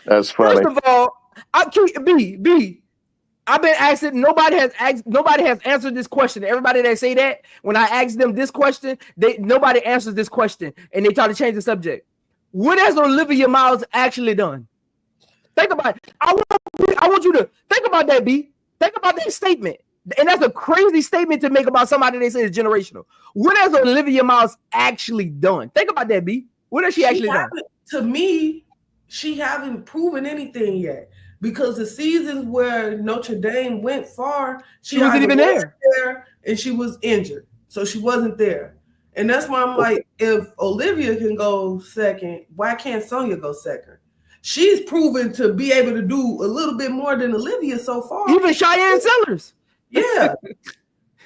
That's funny. First of all, I've been asking. Nobody has answered this question. Everybody that say that, when I ask them this question, nobody answers this question, and they try to change the subject. What has Olivia Miles actually done? Think about it. I want you to think about that, B. Think about that statement. And that's a crazy statement to make about somebody they say is generational. What has Olivia Miles actually done? Think about that, B. What has she actually done? To me, she haven't proven anything yet. Because the seasons where Notre Dame went far, she wasn't even there, and she was injured, so she wasn't there. And that's why I'm like, if Olivia can go second, why can't Sonya go second? She's proven to be able to do a little bit more than Olivia so far. Even Cheyenne Sellers. Yeah.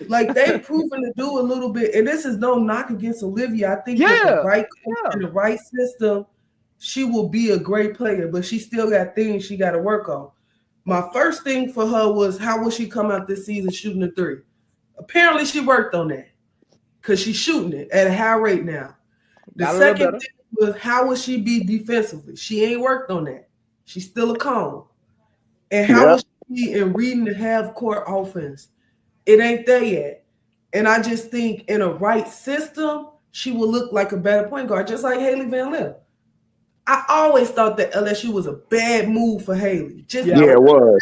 Like they've proven to do a little bit, and this is no knock against Olivia. I think with the right coach and the right system, she will be a great player, but she still got things she got to work on. My first thing for her was how will she come out this season shooting a 3? Apparently, she worked on that because she's shooting it at a high rate now. The second thing was how will she be defensively? She ain't worked on that. She's still a cone. And how will she be in reading the half-court offense? It ain't there yet. And I just think in a right system, she will look like a better point guard, just like Haley Van Lith. I always thought that LSU was a bad move for Haley. It was.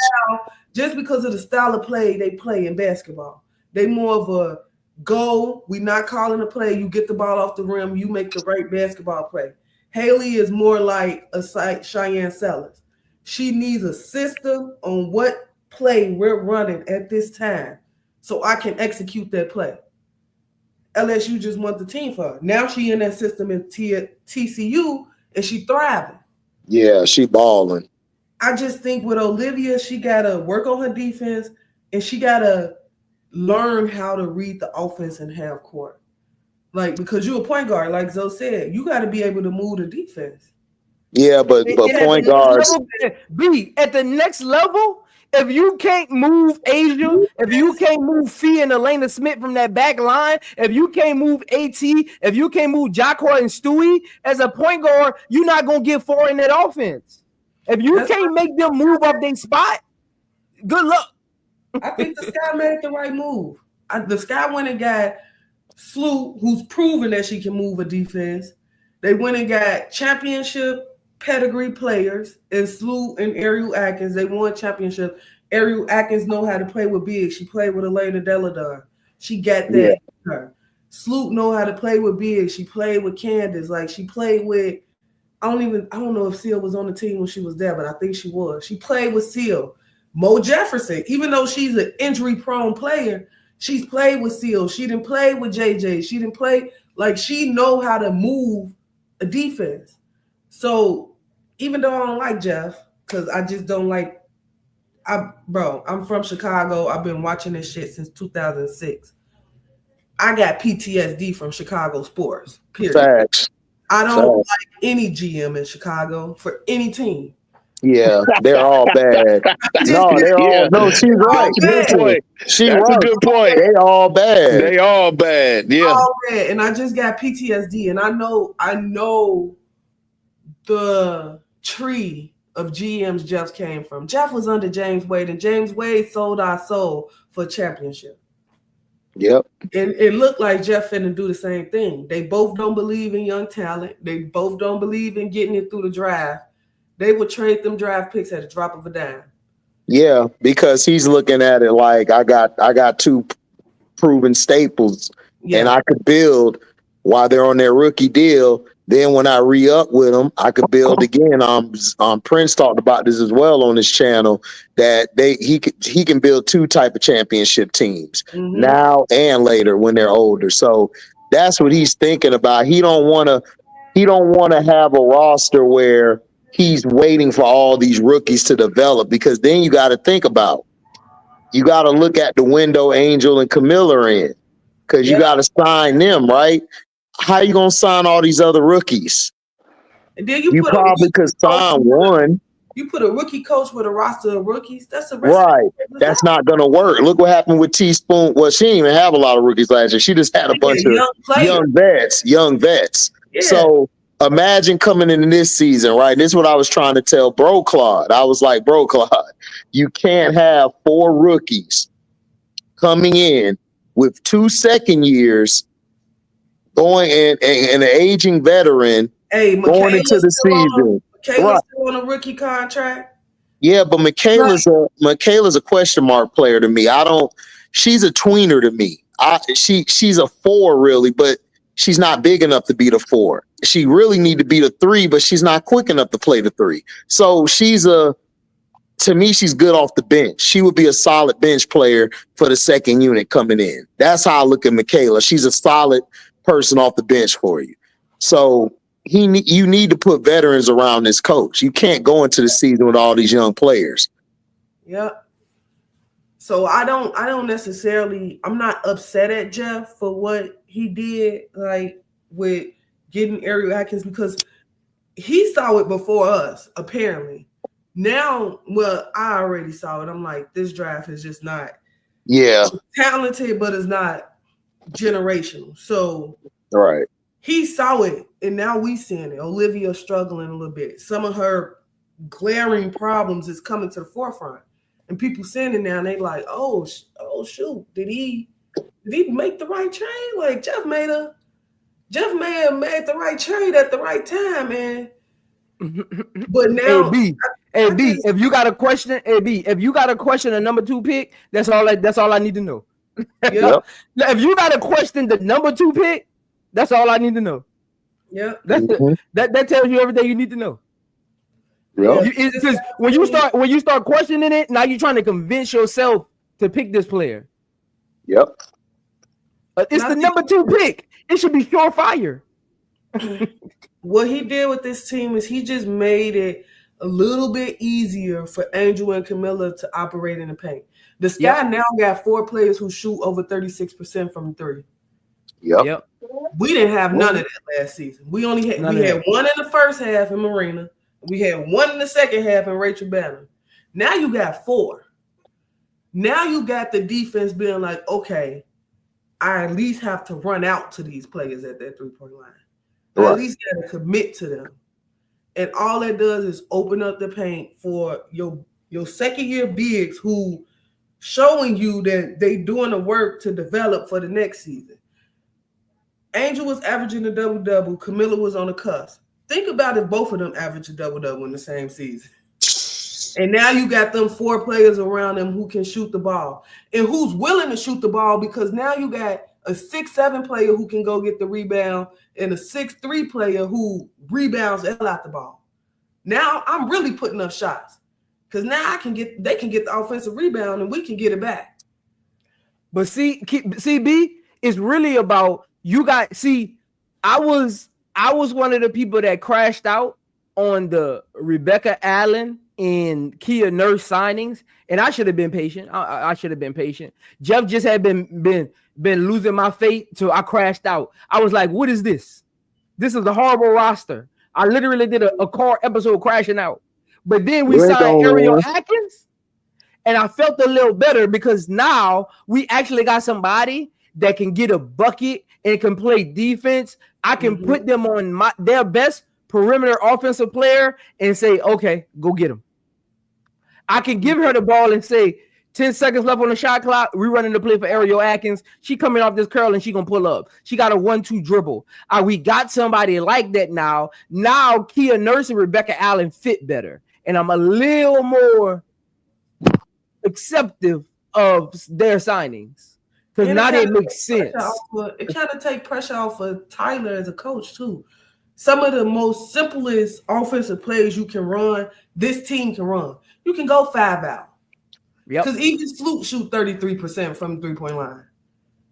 Just because of the style of play they play in basketball. They more of a Go. We not calling a play. You get the ball off the rim. You make the right basketball play. Haley is more like a Cheyenne Sellers. She needs a system on what play we're running at this time so I can execute that play. LSU just want the team for her. Now she in that system in TCU and she thriving. Yeah, she balling. I just think with Olivia, she got to work on her defense and she got to learn how to read the offense in half court. Like, because you're a point guard, like Zoe said, you got to be able to move the defense. Yeah, but point guards. At the next level, if you can't move Asia, if you can't move Fee and Elena Smith from that back line, if you can't move AT, if you can't move Jacquard and Stewie as a point guard, you're not going to get far in that offense. If you can't make them move off their spot, good luck. I think the Sky made the right move. The Sky went and got Slew, who's proven that she can move a defense. They went and got championship pedigree players and Slew and Ariel Atkins. They won championship. Ariel Atkins know how to play with big. She played with Elena Deladon. She got that. Yeah. Her. Slew know how to play with big. She played with Candace. Like she played with. I don't know if Seal was on the team when she was there, but I think she was. She played with Seal. Mo Jefferson, even though she's an injury-prone player, she's played with Seal. She didn't play with JJ. She didn't play like she know how to move a defense. So even though I don't like Jeff, because I just don't like, I'm from Chicago. I've been watching this shit since 2006. I got PTSD from Chicago sports. Period. Facts. I don't like any GM in Chicago for any team. Yeah, they're all bad. No, they're all. No, she's right. Good point. That's a good point. They all bad. They all bad. Yeah. All bad. And I just got PTSD, and I know the tree of GMs Jeff came from. Jeff was under James Wade, and James Wade sold our soul for a championship. Yep. And it looked like Jeff finna do the same thing. They both don't believe in young talent. They both don't believe in getting it through the draft. They would trade them draft picks at a drop of a dime. Yeah, because he's looking at it like I got two proven staples, and I could build while they're on their rookie deal. Then when I re-up with them, I could build again. Prince talked about this as well on his channel, that he can build two type of championship teams now and later when they're older. So that's what he's thinking about. He don't want to have a roster where he's waiting for all these rookies to develop, because then you got to think about, you got to look at the window Angel and Camilla are in, because you got to sign them, right? How you gonna sign all these other rookies? And then you probably could sign one. You put a rookie coach with a roster of rookies. That's right. That's not gonna work. Look what happened with Teaspoon. Well, she didn't even have a lot of rookies last year. She just had a bunch of young vets. Yeah. So imagine coming into this season, right? This is what I was trying to tell Bro Claude. I was like, Bro Claude, you can't have 4 rookies coming in with 2 second years going and an aging veteran going into the season. Michaela's still on a rookie contract. Yeah, but Michaela's a question mark player to me. She's a tweener to me. She's a 4 really, but she's not big enough to be the 4. She really need to be the 3, but she's not quick enough to play the 3. So to me, she's good off the bench. She would be a solid bench player for the second unit coming in. That's how I look at Michaela. She's a solid person off the bench for you. So you need to put veterans around this coach. You can't go into the season with all these young players. Yep. So I don't necessarily, I'm not upset at Jeff for what he did, like with getting Ariel Atkins, because he saw it before us, apparently. Now, well, I already saw it. I'm like, this draft is just not talented, but it's not generational. So right, he saw it, and now we seeing it. Olivia struggling a little bit. Some of her glaring problems is coming to the forefront, and people seeing it now, and they like, oh shoot, did he make the right trade? Like Jeff may have made the right trade at the right time, man. But now, AB, if you got a question, AB, if you got a question, a number 2 pick, that's all I need to know. Yep. If you got to question the number 2 pick, that's all I need to know. Yeah, that tells you everything you need to know. Yeah, because when you start questioning it, now you're trying to convince yourself to pick this player. Yep. It's the number 2 pick. It should be surefire. What he did with this team is he just made it a little bit easier for Angel and Camilla to operate in the paint. The Sky now got 4 players who shoot over 36% from 3. Yep. We didn't have none of that last season. We had one in the first half in Marina. We had one in the second half in Rachel Banner. Now you got 4. Now you got the defense being like, okay, I at least have to run out to these players at that 3-point line. I at least got to commit to them. And all that does is open up the paint for your second-year bigs who showing you that they doing the work to develop for the next season. Angel was averaging a double-double. Camilla was on the cusp. Think about if both of them average a double-double in the same season. And now you got them 4 players around them who can shoot the ball. And who's willing to shoot the ball, because now you got a 6'7" player who can go get the rebound and a 6'3" player who rebounds the hell out the ball. Now I'm really putting up shots because now they can get the offensive rebound and we can get it back. But CB, it's really about I was one of the people that crashed out on the Rebecca Allen and Kia Nurse signings, and I should have been patient. I should have been patient. Jeff just had been losing my faith, so I crashed out. I was like, what is this? This is a horrible roster. I literally did a car episode crashing out. But then we signed Ariel Atkins, and I felt a little better because now we actually got somebody that can get a bucket and can play defense. I can put them on their best perimeter offensive player and say, okay, go get him. I can give her the ball and say, 10 seconds left on the shot clock. We're running the play for Ariel Atkins. She coming off this curl and she gonna pull up. She got a 1-2 dribble. We got somebody like that now. Now Kia Nurse and Rebecca Allen fit better, and I'm a little more acceptive of their signings because now they make sense. It kind of take pressure off of Tyler as a coach too. Some of the most simplest offensive plays you can run, this team can run. You can go 5 out. Because even Sloot shoot 33% from the 3-point line.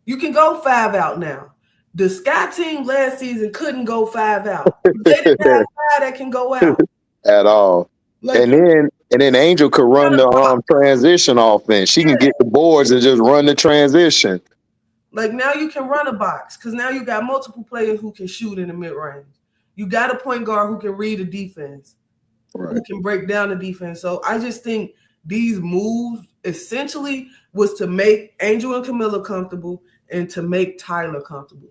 You can go 5 out now. The Sky team last season couldn't go 5 out. They didn't have 5 that can go out at all. And then Angel could run the transition offense. She can get the boards and just run the transition. Like now you can run a box because now you got multiple players who can shoot in the mid range. You got a point guard who can read the defense, who can break down the defense. So I just think these moves essentially was to make Angel and Camilla comfortable and to make Tyler comfortable.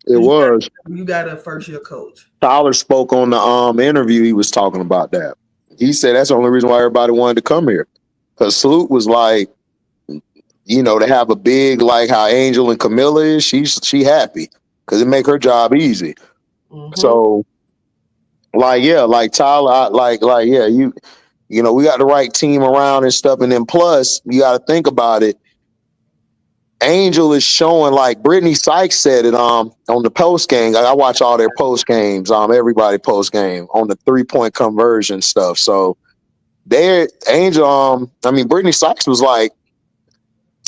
You got a first-year coach. Tyler spoke on the interview. He was talking about that. He said that's the only reason why everybody wanted to come here. Because Sloot was like, to have a big like how Angel and Camilla is, she happy because it make her job easy. So, like Tyler, we got the right team around and stuff. And then plus, you got to think about it. Angel is showing, like Brittany Sykes said it on the post game. I watch all their post games, everybody post game on the 3-point conversion stuff. So Brittany Sykes was like,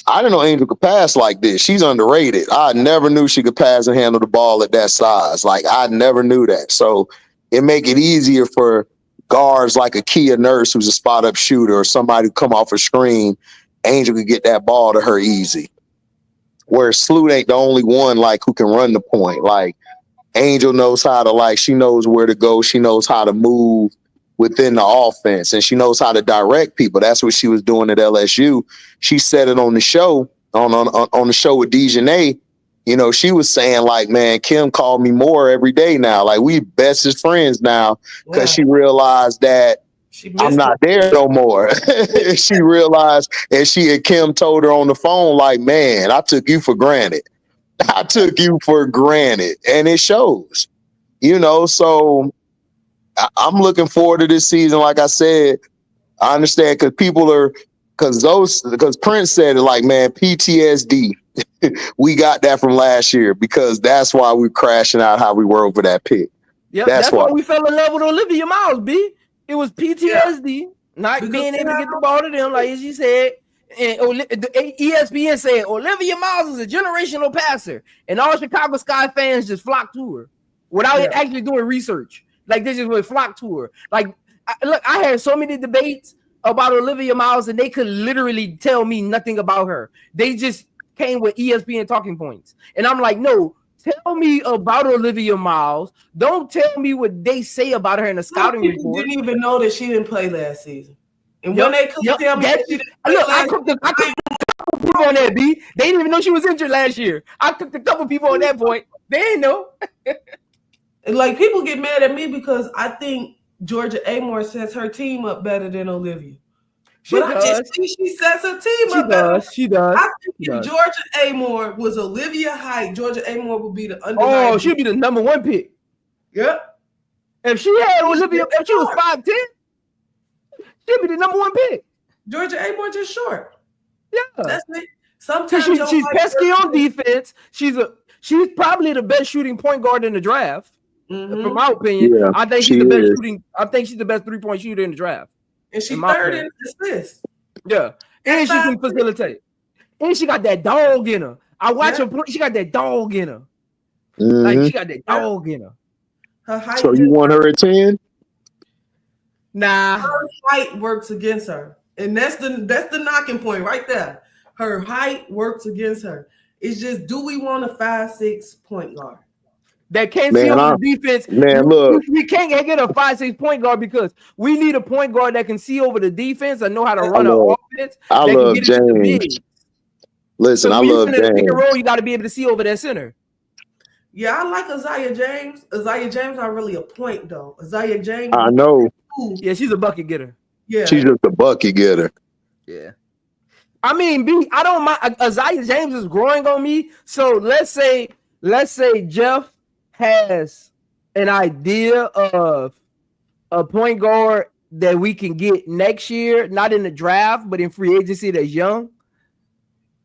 I didn't know Angel could pass like this. She's underrated. I never knew she could pass and handle the ball at that size. Like I never knew that. So it make it easier for guards like a Kia Nurse who's a spot-up shooter or somebody who come off a screen. Angel could get that ball to her easy. Where Sloot ain't the only one like who can run the point. Like Angel knows how to she knows where to go. She knows how to move within the offense and she knows how to direct people. That's what she was doing at LSU. She said it on the show, on the show with Dejanay. She was saying like, man, Kim called me more every day now. Like we bestest friends now because she realized that I'm not there no more. She realized, and Kim told her on the phone, like, man, I took you for granted. And it shows, so I'm looking forward to this season. Like I said, I understand because Prince said it like, man, PTSD we got that from last year because that's why we're crashing out how we were over that pick. Yep, that's why we fell in love with Olivia Miles, B. It was PTSD, not being able to get the ball to them, like as you said. And ESPN said Olivia Miles is a generational passer, and all Chicago Sky fans just flocked to her without actually doing research. Like they just would flock to her. Like, I had so many debates about Olivia Miles, and they could literally tell me nothing about her. They just came with ESPN talking points, and I'm like, no, tell me about Olivia Miles. Don't tell me what they say about her in the scouting report. Didn't even know that she didn't play last season. And when they couldn't tell me that she didn't play I cooked a couple people on that, B. They didn't even know she was injured last year. I cooked a couple people on that point. They didn't know. Like, people get mad at me because I think Georgia Amore sets her team up better than Olivia. I just think she sets her team up better. She does. I think if Georgia Amore was Olivia height, Georgia Amore would be the underdog. Oh, she'd be the number 1 pick. Yep. If she had Olivia, if she was 5'10", she'd be the number 1 pick. Georgia Amore just short. Yeah. That's it. Sometimes she's pesky on defense. She's probably the best shooting point guard in the draft. From my opinion, yeah, I think she's the best shooting. I think she's the best 3-point shooter in the draft. And she's third in assists. Yeah, and she can facilitate. And she got that dog in her. I watch her play. She got that dog in her. Like she got that dog in her. Her height. So you want her at 10? Nah. Her height works against her, and that's the knocking point right there. Her height works against her. It's just, do we want a 5'6" point guard that can't see over the defense? Man, look, we can't get a 5'6" point guard because we need a point guard that can see over the defense and know how to run an offense. I love James. Listen, I love James. Pick and roll, you got to be able to see over that center. Yeah, I like Isaiah James. Isaiah James not really a point though. Isaiah James. I know. Yeah, she's a bucket getter. Yeah, she's just a bucket getter. Yeah. I mean, B, I don't mind. Isaiah James is growing on me. So let's say Jeff has an idea of a point guard that we can get next year, not in the draft, but in free agency that's young.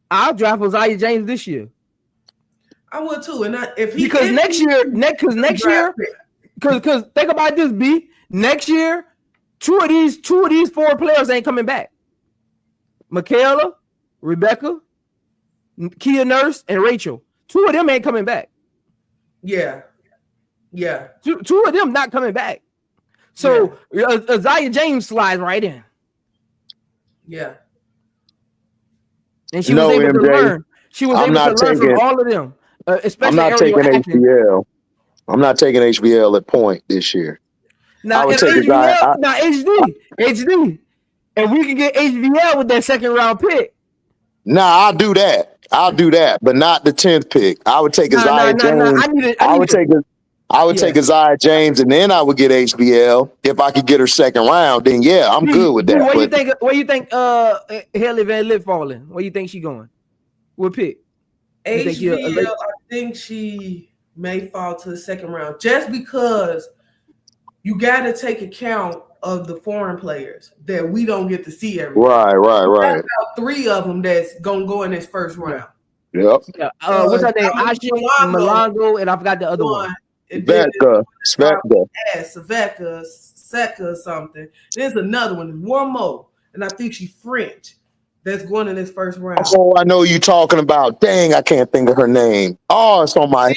I'll draft Isaiah James this year. I would too, and if next year, because think about this, B. Next year, two of these 4 players ain't coming back. Michaela, Rebecca, Kia Nurse, and Rachel. 2 of them ain't coming back. Yeah. Two of them not coming back. So Isaiah James slides right in. Yeah. And she was able to learn. She was able to learn from all of them. Especially I'm not taking HBL. I'm not taking HBL at point this year. Now, HD. And we can get HBL with that 2nd round pick. Nah, I'll do that, but not the 10th pick. I would take Isaiah James. I would take Isaiah James, and then I would get HBL. If I could get her 2nd round, then yeah, I'm good with that. Where you think Haley Van Lith falling? Where you think she going? What pick? HBL, I think she may fall to the 2nd round just because you got to take account of the foreign players that we don't get to see every day. Right. About 3 of them that's gonna go in this 1st round. Yep. What's her name? Ashley Malongo, and I forgot the other one. Sveka, something. There's another one. There's one more, and I think she's French. That's going in this 1st round. Oh, I know you talking about. Dang, I can't think of her name. Oh, it's on my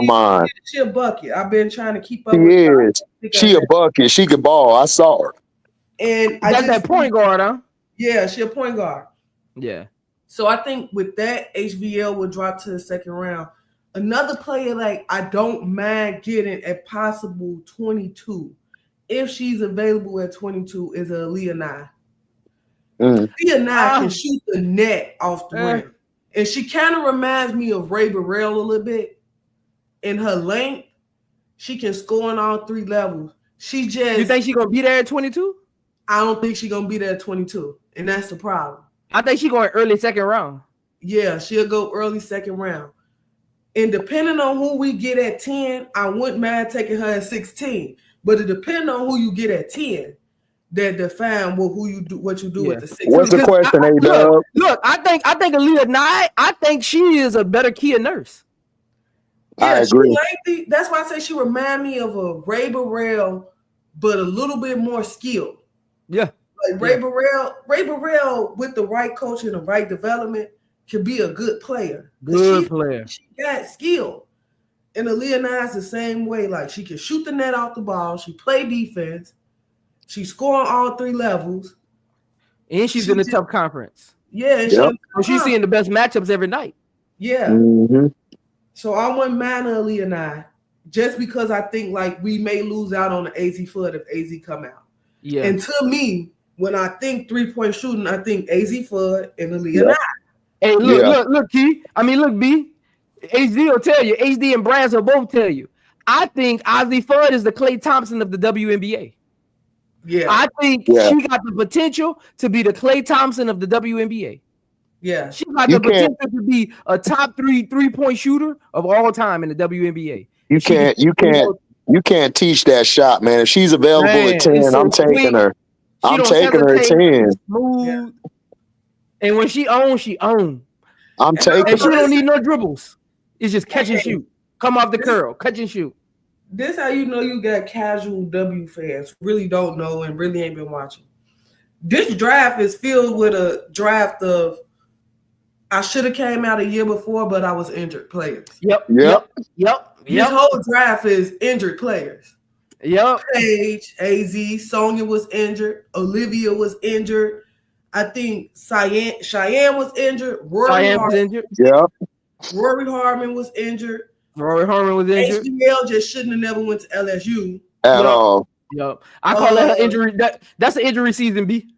mind. She a bucket. I've been trying to keep up. She a bucket. She could ball. I saw her. And that's that point guard, huh? Yeah, she a point guard. Yeah. So I think with that, HBL will drop to the 2nd round. Another player like I don't mind getting a possible 22 if she's available at 22 is a Leonine. Leonine can shoot the net off the rim. And she kind of reminds me of Ray Burrell a little bit. In her length, she can score on all 3 levels. You think she's going to be there at 22? I don't think she's going to be there at 22. And that's the problem. I think she's going early 2nd round. Yeah, she'll go early 2nd round. And depending on who we get at 10, I wouldn't mind taking her at 16. But it depends on who you get at 10. that define what you do with the 6. What's the question, A-Dub? Look, I think Aaliyah Nye, I think she is a better Kia Nurse. Yeah, I agree. Lengthy. That's why I say she remind me of a Ray Burrell, but a little bit more skilled. Yeah. Like Ray Burrell with the right coach and the right development can be a good player. She got skill. And Aaliyah Nye is the same way. Like she can shoot the net off the ball. She play defense. She score on all 3 levels. And she's in a tough conference. Yeah. And she's seeing the best matchups every night. Yeah. Mm-hmm. So I wouldn't mind Aaliyah Nye just because I think like we may lose out on the AZ Flood if AZ come out. Yeah. And to me, when I think 3-point shooting, I think AZ Flood and Aaliyah Nye. Hey, look, Key. I mean, look, B. AZ will tell you. HD and Brands will both tell you. I think Ozzy Fudd is the Klay Thompson of the WNBA. Yeah. I think she got the potential to be the Klay Thompson of the WNBA. Yeah. She got the potential to be a top 3-point shooter of all time in the WNBA. You can't teach that shot, man. If she's available at 10, I'm taking her. I'm taking her at 10. Smooth. And when she owns, she owns. I'm taking her. And she don't need no dribbles. It's just catch and shoot. Come off the curl, catch and shoot. This how you know you got casual W fans who really don't know and really ain't been watching. This draft is filled with a draft of I should have came out a year before, but I was injured players. Yep. This whole draft is injured players. Yep. Paige, AZ, Sonya was injured. Olivia was injured. I think Cheyenne was injured. Rory was injured. Yep. Rory Harmon was injured. HDiiTV just shouldn't have never went to LSU at all. Yep. I call that an injury. That's an injury season, B.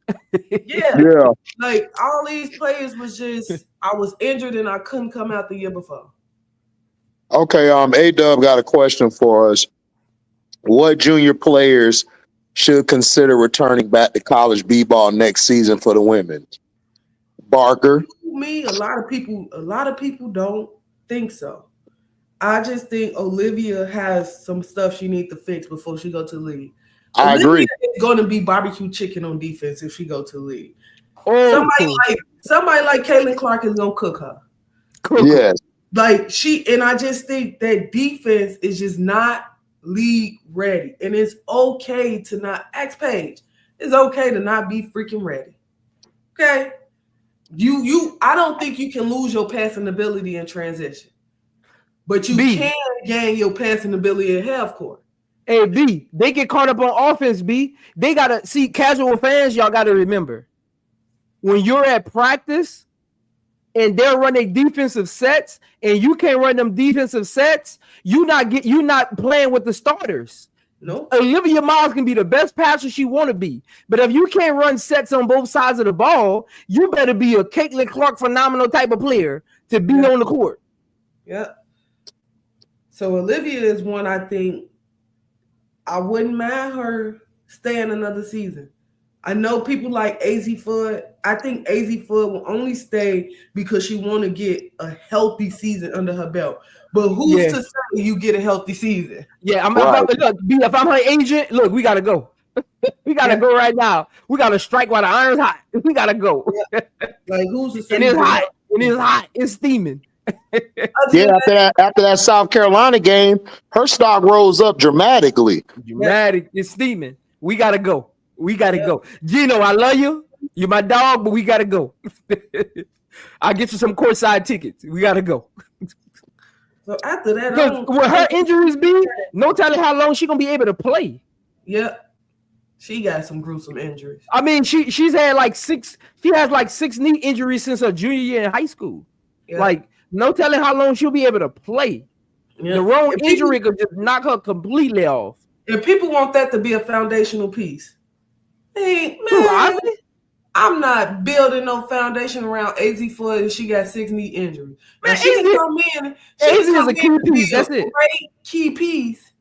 Yeah. Like all these players was just I was injured and I couldn't come out the year before. Okay, A-Dub got a question for us. What junior players should consider returning back to college b-ball next season for the women? Barker. Me, a lot of people don't think so. I just think Olivia has some stuff she needs to fix before she go to the league. I agree. It's going to be barbecue chicken on defense if she go to the league. Somebody like Caitlin Clark is gonna cook her. Yes. Like I just think that defense is just not league ready, and it's okay to not ask Paige. It's okay to not be freaking ready. Okay, I don't think you can lose your passing ability in transition, but you can gain your passing ability in half court. Hey, B, they get caught up on offense, B. They gotta see casual fans, y'all gotta remember. When you're at practice and they're running defensive sets and you can't run them defensive sets, you're not playing with the starters. No. Olivia Miles can be the best passer she want to be, but if you can't run sets on both sides of the ball, you better be a Caitlin Clark phenomenal type of player to be on the court. Yeah. So Olivia is one I think I wouldn't mind her staying another season. I know people like AZ Fudd. I think AZ Fudd will only stay because she want to get a healthy season under her belt. But who's to say you get a healthy season? Yeah, if I'm her agent, look, we gotta go. We gotta go right now. We gotta strike while the iron's hot. We gotta go. Like who's to say? And it's hot. And it's hot. It's steaming. After that South Carolina game, her stock rose up dramatically. It's steaming. We gotta go. We gotta go. Gino, I love you. You're my dog, but we gotta go. I'll get you some courtside tickets. We gotta go. So after that, will her injuries be? No telling how long she's gonna be able to play. Yeah, she got some gruesome injuries. I mean, she's had like six. She has like 6 knee injuries since her junior year in high school. Yeah. Like no telling how long she'll be able to play. Yeah. The wrong injury could just knock her completely off. And people want that to be a foundational piece. Hey, man, I'm not building no foundation around AZ Fudd and she got 6 knee injuries. Man, she can come in. AZ is a key piece. That's it. Great key piece.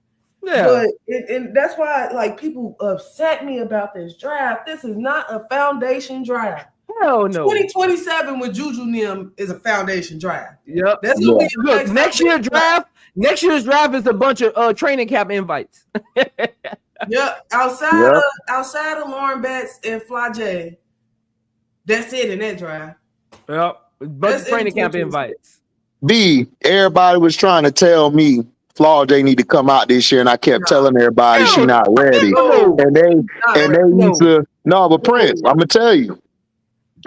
Yeah. But and that's why like people upset me about this draft. This is not a foundation draft. Hell no. 2027 with Juju Nim is a foundation draft. Yep. That's gonna be next year's draft. Next year's draft is a bunch of training camp invites. Yep. Outside of Lauren Betts and Fly J, that's it in that drive. Yep. Bunch of training camp invites. B, everybody was trying to tell me Flaw J need to come out this year, and I kept telling everybody she not ready. And they need to but Prince, I'm gonna tell you,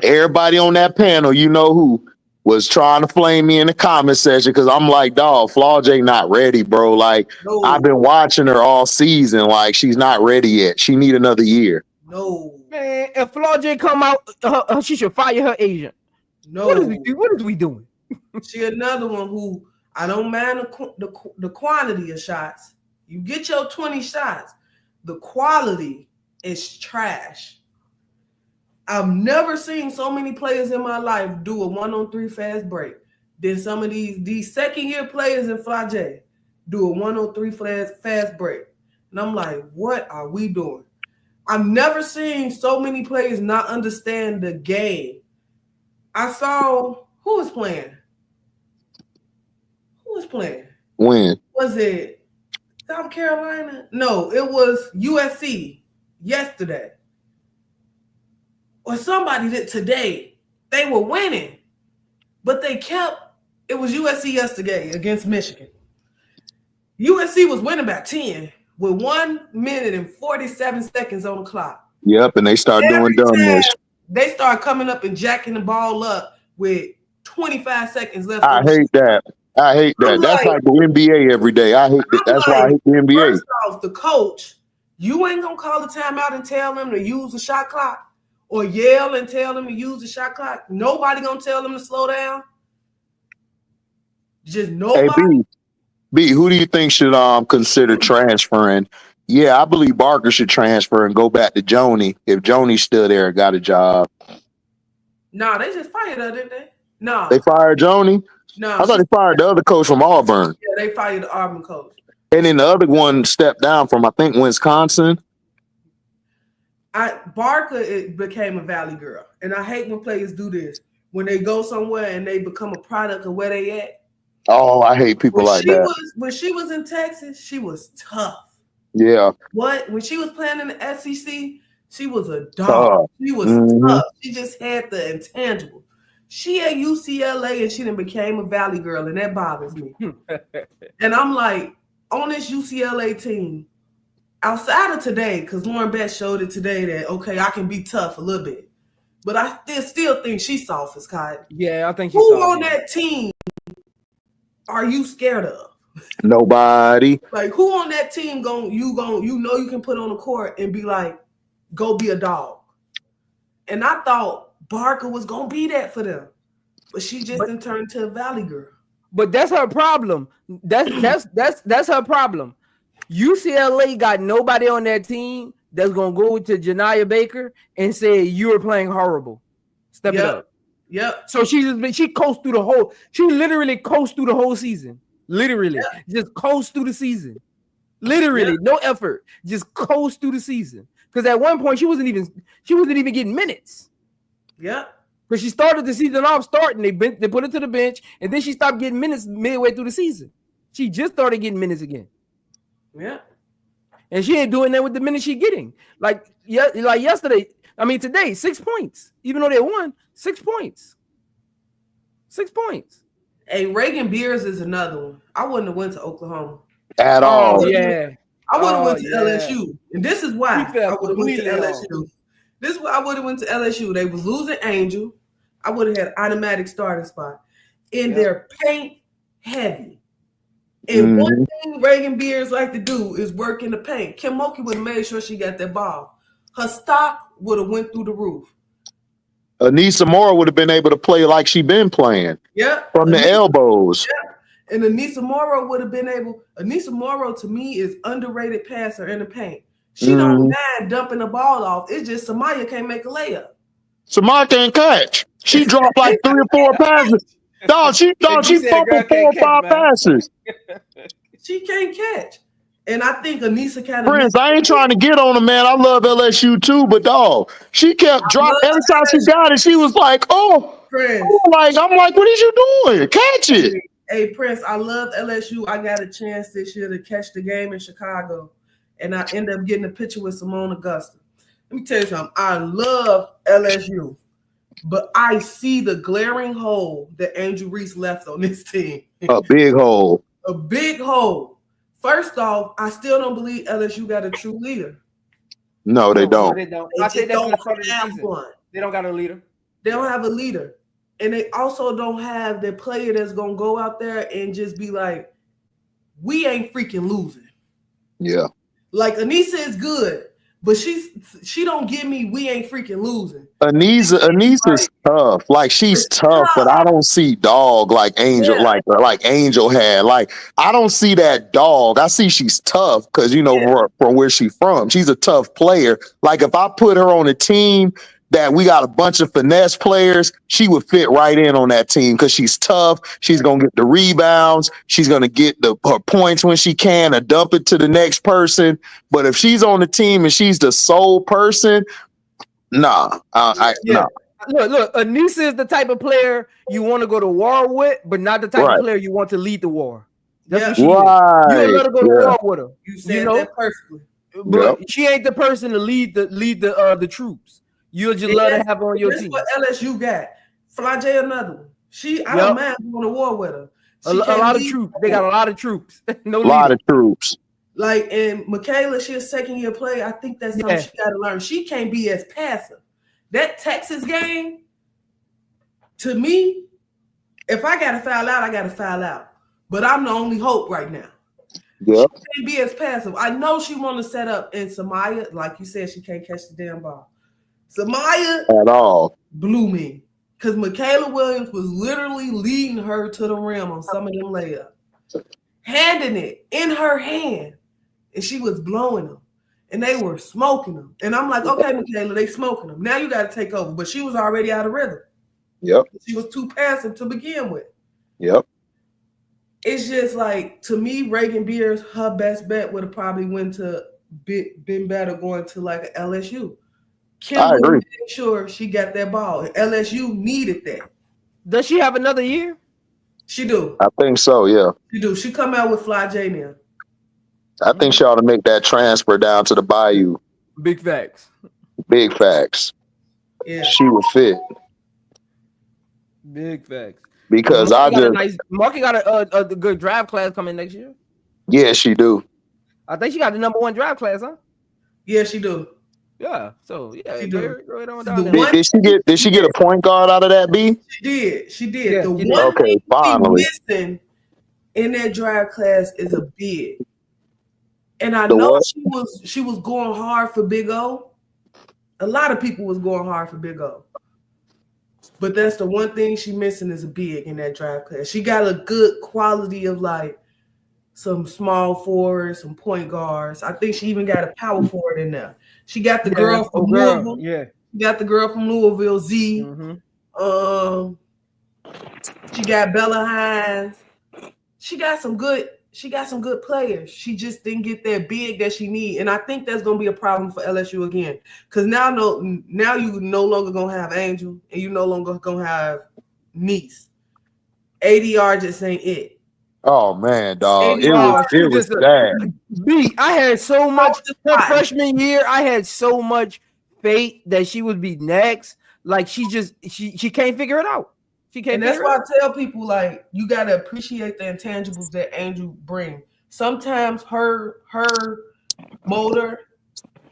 everybody on that panel, you know who, was trying to flame me in the comment section because I'm like, dog, Flaw J not ready, bro. Like, I've been watching her all season. Like, she's not ready yet. She need another year. No. Man, if Flaw J come out, she should fire her agent. No. What is we doing? She another one who I don't mind the quantity of shots. You get your 20 shots. The quality is trash. I've never seen so many players in my life do a 1-on-3 fast break. Then some of these second-year players in Fly J do a 1-on-3 fast break. And I'm like, what are we doing? I've never seen so many players not understand the game. I saw who was playing. When? Was it South Carolina? No, it was USC yesterday. Or somebody that today they were winning, but it was USC yesterday against Michigan. USC was winning by 10 with 1 minute and 47 seconds on the clock. Yep, and they start doing dumbness. They start coming up and jacking the ball up with 25 seconds left. I hate that. That's like the NBA every day. I hate that. That's why I hate the NBA. First off, the coach, you ain't gonna call the timeout and tell them to use the shot clock or yell and tell them to use the shot clock. Nobody gonna tell them to slow down. Just nobody. Hey, B, who do you think should consider transferring? Yeah, I believe Barker should transfer and go back to Joni if Joni's still there and got a job. No, they just fired her, didn't they? No. They fired Joni? No. I thought they fired the other coach from Auburn. Yeah, they fired the Auburn coach. And then the other one stepped down from, I think, Wisconsin. Barker became a Valley girl. And I hate when players do this. When they go somewhere and they become a product of where they at. Oh, I hate people like that. When she was in Texas, she was tough. Yeah. When she was playing in the SEC, she was a dog. She was tough. She just had the intangible. She at UCLA and she then became a Valley girl, and that bothers me. And I'm like, on this UCLA team, outside of today, because Lauren Betts showed it today that, okay, I can be tough a little bit. But I still think she's soft as cotton. Yeah, I think she's soft. Who on that team are you scared of? Nobody. Like, who on that team you know you can put on the court and be like, go be a dog. And I thought Barker was gonna be that for them, but she just didn't turn to a Valley girl. But that's her problem. That's her problem. UCLA got nobody on that team that's gonna go to Janiyah Baker and say you are playing horrible. Step it up. Yep. So she coast through the whole. She literally coast through the whole season. Literally, just coast through the season. Literally, no effort, just coast through the season. Because at one point she wasn't even getting minutes. Yeah. Because she started the season off starting, they put her to the bench, and then she stopped getting minutes midway through the season. She just started getting minutes again. Yeah. And she ain't doing that with the minutes she's getting. Like yesterday, today, 6 points. Even though they won, 6 points. 6 points. Hey, Reagan Beers is another one. I wouldn't have went to Oklahoma. At all. Yeah. I would have went to LSU. And this is why I would have went to LSU. This is why I would have went to LSU. They was losing Angel. I would have had an automatic starting spot. And they're paint heavy. And one thing Reagan Beers like to do is work in the paint. Kim Mulkey would have made sure she got that ball. Her stock would have went through the roof. Anissa Moore would have been able to play like she been playing. Yeah. From the elbows. Yeah. And Anissa Morrow would have been able. Anissa Morrow, to me, is underrated passer in the paint. She don't mind dumping the ball off. It's just Samaya can't make a layup. Samaya can't catch. She dropped like 3 or 4 passes. Dog, she fumbled 4 or 5 passes. She can't catch. And I think Anissa kind of. Friends, I ain't trying to get on her, man. I love LSU too, but dog, she kept dropping. Every time she got it, she was like, "Oh, Prince." I'm like, what is you doing? Catch it." Hey, Prince, I love LSU. I got a chance this year to catch the game in Chicago, and I end up getting a picture with Simone Augusta. Let me tell you something. I love LSU, but I see the glaring hole that Angel Reese left on this team. A big hole. A big hole. First off, I still don't believe LSU got a true leader. No, they don't. They don't. I said that from the start of the season. One. They don't got a leader. They don't have a leader. And they also don't have the player that's going to go out there and just be like, we ain't freaking losing. Yeah. Like, Anissa is good, but she don't give me we ain't freaking losing. Anissa's tough. Like, she's tough, but I don't see dog like Angel, like Angel had. Like, I don't see that dog. I see she's tough because, you know, from where she's from. She's a tough player. Like, if I put her on a team that we got a bunch of finesse players, she would fit right in on that team because she's tough. She's going to get the rebounds. She's going to get her points when she can and dump it to the next person. But if she's on the team and she's the sole person, nah. Nah. Look, Anissa is the type of player you want to go to war with, but not the type of player you want to lead the war. That's what she is. You don't let her go to war with her. You said that perfectly. But she ain't the person to lead the troops. You'll just let her have her on your team. That's what LSU got. Flagey another one. I don't mind going to war with her. A lot of troops. They got a lot of troops. No leader. Lot of troops. Like, and Michaela, she's a second-year player. I think that's something she got to learn. She can't be as passive. That Texas game, to me, if I got to foul out, I got to foul out. But I'm the only hope right now. Yep. She can't be as passive. I know she want to set up, and Samaya, like you said, she can't catch the damn ball. Samaya at all blew me because Michaela Williams was literally leading her to the rim on some of them layups, handing it in her hand, and she was blowing them, and they were smoking them. And I'm like, okay, Michaela, they smoking them. Now you got to take over. But she was already out of rhythm. Yep. She was too passive to begin with. Yep. It's just like, to me, Reagan Beers, her best bet would have probably been better going to like an LSU. Kimberly made sure she got that ball. LSU needed that. Does she have another year? She do. I think so, yeah. She do. She come out with Fly J now. I think she ought to make that transfer down to the Bayou. Big facts. Big facts. Yeah. She would fit. Big facts. Because Marky got a good draft class coming next year. Yeah, she do. I think she got the #1 draft class, huh? Yeah, she do. Yeah, so yeah, she did she get a point guard out of that, B? She did. Yeah, the one thing finally missing in that draft class is a big. And I know she was going hard for Big O. A lot of people was going hard for Big O. But that's the one thing she missing is a big in that draft class. She got a good quality of like some small forwards, some point guards. I think she even got a power forward in there. She got the girl from Louisville. Yeah. She got the girl from Louisville, Z. Mm-hmm. She got Bella Hines. She got some good players. She just didn't get that big that she need. And I think that's gonna be a problem for LSU again. Because now you no longer gonna have Angel and you no longer gonna have Niece. ADR just ain't it. Oh man, dog. It was bad. B, I had so much her freshman year. I had so much faith that she would be next. Like she can't figure it out. She can't. And that's why I tell people like you gotta appreciate the intangibles that Angel bring. Sometimes her motor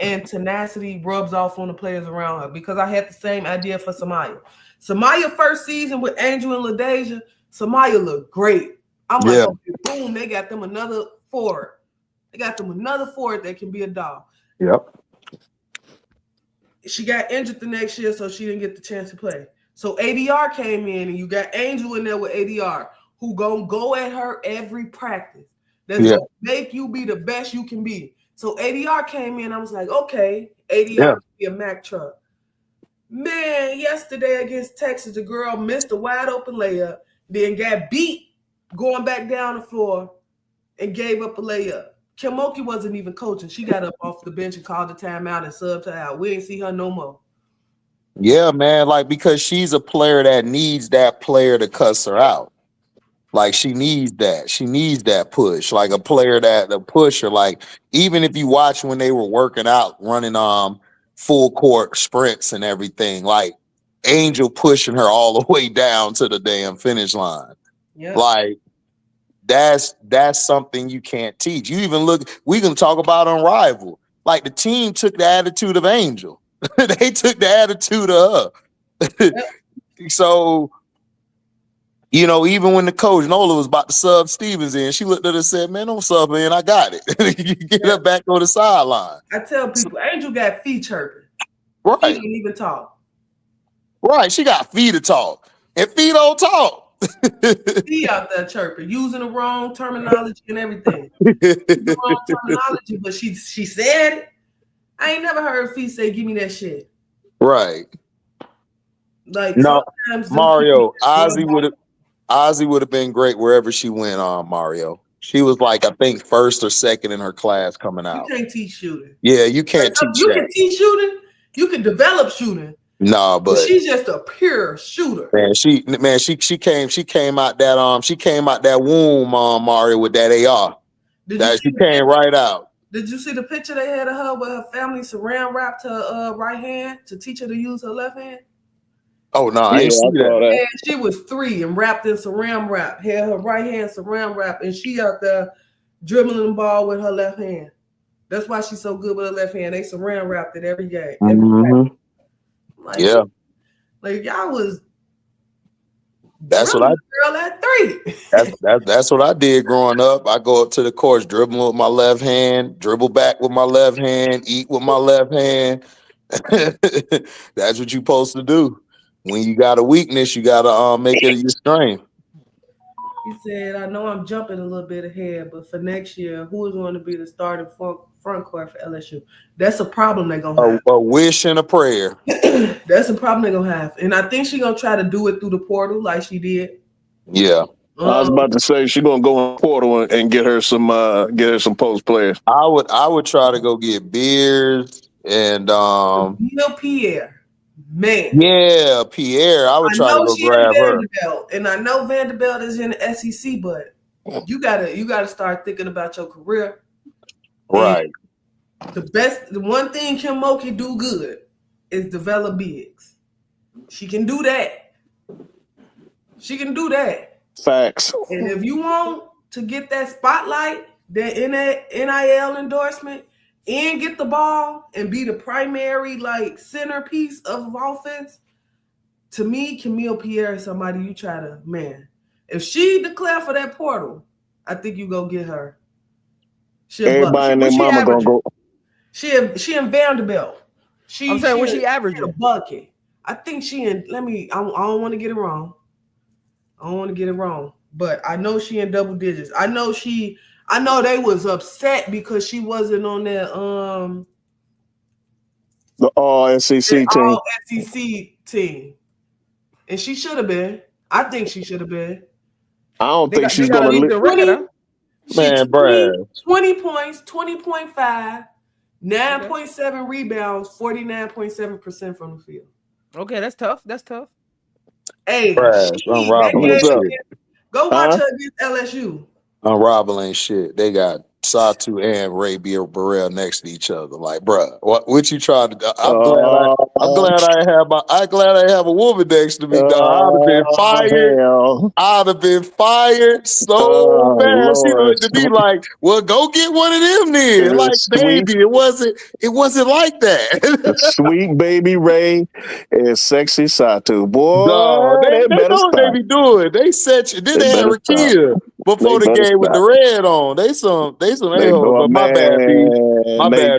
and tenacity rubs off on the players around her. Because I had the same idea for Samaya. Samaya first season with Angel and LaDeja, Samaya looked great. I'm like, okay, boom, they got them another forward. They got them another forward that can be a dog. Yep. She got injured the next year, so she didn't get the chance to play. So ADR came in, and you got Angel in there with ADR, who gonna go at her every practice. That's gonna make you be the best you can be. So ADR came in, I was like, okay, ADR can be a Mack truck. Man, yesterday against Texas, the girl missed a wide open layup, then got beat going back down the floor and gave up a layup. Kemoki wasn't even coaching. She got up off the bench and called the timeout and subbed her out. We ain't see her no more. Yeah, man, like because she's a player that needs that player to cuss her out. Like she needs that. She needs that push. Like a player the pusher. Like even if you watch when they were working out, running full court sprints and everything, like Angel pushing her all the way down to the damn finish line. Yeah. Like that's something you can't teach. You even we can talk about Unrivaled. Like the team took the attitude of Angel. They took the attitude of her. Yep. So, you know, even when the coach Nola was about to sub Stevens in, she looked at her and said, "Man, don't sub in. I got it." You get her back on the sideline. I tell people, Angel got feet chirping. Right. Feet don't even talk. Right. She got feet to talk. And feet don't talk. Feet out there chirping, using the wrong terminology and everything. The wrong terminology, but she said it. I ain't never heard feet say, "Give me that shit." Right. Like no, Mario, Ozzy would have been great wherever she went on, Mario. She was like, I think, first or second in her class coming out. You can't teach shooting. Yeah, you can't teach you that. You can teach shooting. You can develop shooting. No, but she's just a pure shooter. Man, she came out that womb, Mario, with that AR. She came right out. Did you see the picture they had of her with her family saran wrapped her right hand to teach her to use her left hand? Oh no, I ain't see that. And she was 3 and wrapped in saran wrap. Had her right hand saran wrap, and she out there dribbling the ball with her left hand. That's why she's so good with her left hand. They saran wrapped it every game. Like, yeah. Like y'all was. That's what I. Girl at 3. That's what I did growing up. I go up to the courts, dribble with my left hand, dribble back with my left hand, eat with my left hand. That's what you're supposed to do. When you got a weakness, you gotta make it your strength. He said, "I know I'm jumping a little bit ahead, but for next year, who is going to be the starting front court for LSU?" That's a problem they're gonna have. A wish and a prayer. That's a problem they're gonna have, and I think she's gonna try to do it through the portal like she did. Yeah, I was about to say she's gonna go in the portal and get her some post players. I would try to go get Beers and Pierre. Man, yeah, Pierre. I would try to go grab her. And I know Vanderbilt is in the SEC, but you gotta start thinking about your career. Right. And the one thing Kim Mo can do good is develop bigs. She can do that. Facts. And if you want to get that spotlight, that NIL endorsement, and get the ball and be the primary centerpiece of offense, to me, Camille Pierre is somebody you try to, man. If she declare for that portal, I think you go get her. Everybody and their mama gonna go. She in Vanderbilt. I'm saying what she averaging? A bucket. I think she in. I don't want to get it wrong. But I know she in double digits. I know they was upset because she wasn't on that the all SEC team. All SEC team. And she should have been. I think she should have been. I don't think she's gonna leave the record. Man, Brad. 20 points, 20.5, 9.7 rebounds, 49.7% from the field. Okay, that's tough. Hey, Brad, what's up? Go watch her against LSU. Unrivaled ain't shit. They got Satu and Ray Burrell next to each other. Like, bruh, what you trying to do? I'm glad I have a woman next to me, dog. I'd have been fired so bad. She looked at me like, well, go get one of them then. Like, baby, it wasn't like that. Sweet baby Ray and sexy Satu. Boy, no, they know what they be doing. They set you. Then they had Rakia before the game with the red on. They some a-holes, but my bad,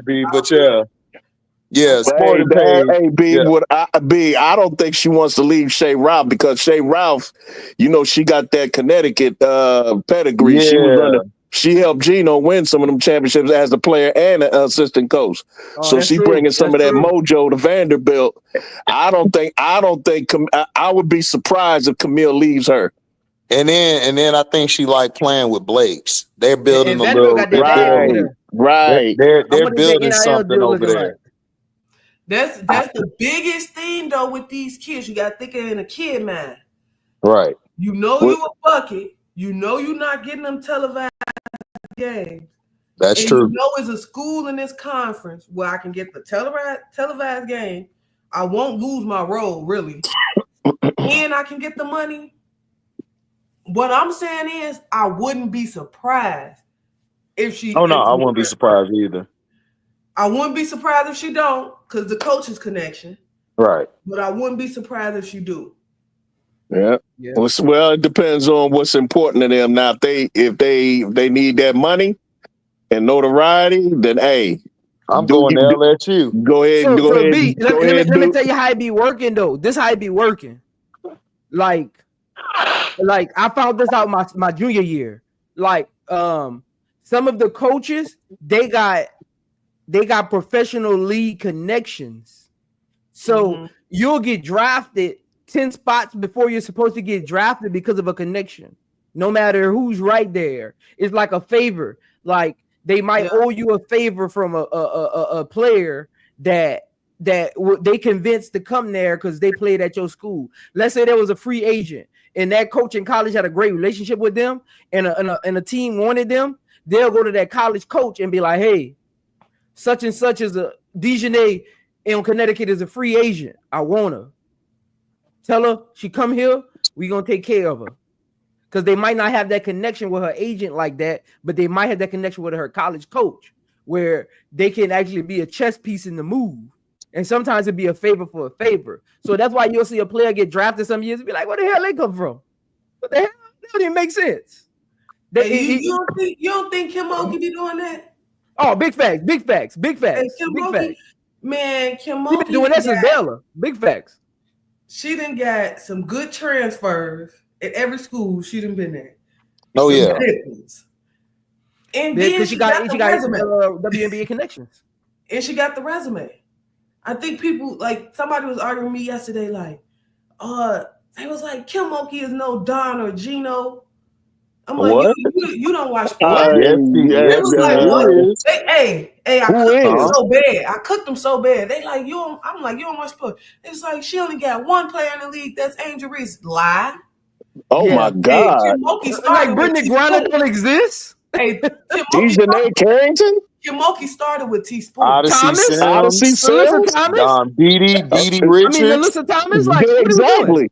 B. But yeah, sporting page. Hey, B, I don't think she wants to leave Shay Ralph because Shay Ralph, she got that Connecticut pedigree. Yeah. She helped Gino win some of them championships as a player and an assistant coach. So she bringing some of that mojo to Vanderbilt. I would be surprised if Camille leaves her. And then I think she like playing with Blakes. They're building a little right. They're building something over there. That's the biggest thing though with these kids. You got to think in a kid mind. Right. You a bucket. You know you're not getting them televised games. That's and true. You know it's a school in this conference where I can get the televised game. I won't lose my role, really. And I can get the money. What I'm saying is I wouldn't be surprised if she... Oh, no, I wouldn't be surprised either. I wouldn't be surprised if she don't, because the coach's connection. Right. But I wouldn't be surprised if she do. Yeah. Well, it depends on what's important to them. Now, if they need that money and notoriety, then hey, I'm going to LSU. Go ahead. Let me tell you how it be working though. This how it be working. Like I found this out my junior year. Like some of the coaches, they got professional league connections. So you'll get drafted 10 spots before you're supposed to get drafted because of a connection. No matter who's right there. It's like a favor. Like they might owe you a favor from a player that they convinced to come there because they played at your school. Let's say there was a free agent and that coach in college had a great relationship with them and a team wanted them. They'll go to that college coach and be like, hey, such and such is a Dejanay in Connecticut is a free agent. I want her. Tell her she come here. We gonna take care of her. Because they might not have that connection with her agent like that, but they might have that connection with her college coach where they can actually be a chess piece in the move. And sometimes it'd be a favor for a favor. So that's why you'll see a player get drafted some years and be like, where the hell they come from? What the hell? That don't even make sense. You don't think Kim Mulkey be doing that? Oh, big facts. Hey, Kim Mulkey, man, Kim Mulkey been doing that since Baylor. Big facts. She done got some good transfers at every school she done been at. Oh some yeah. Difference. And then she got WNBA connections. And she got the resume. I think people like somebody was arguing with me yesterday, like, they was like, Kim Mulkey is no Don or Gino. I'm like, you don't watch sports. Hey, I cooked them so bad. They like, I'm like, you don't watch sports. It's like she only got one player in the league. That's Angel Reese. Lie. Oh my God. Kim Mulkey started like Brittany Griner don't exist. Hey, Dejanay Carrington. Kim Mulkey started with T Spoon. Odyssey Sims. Don Beatty Richards. Melissa Thomas. Like, exactly.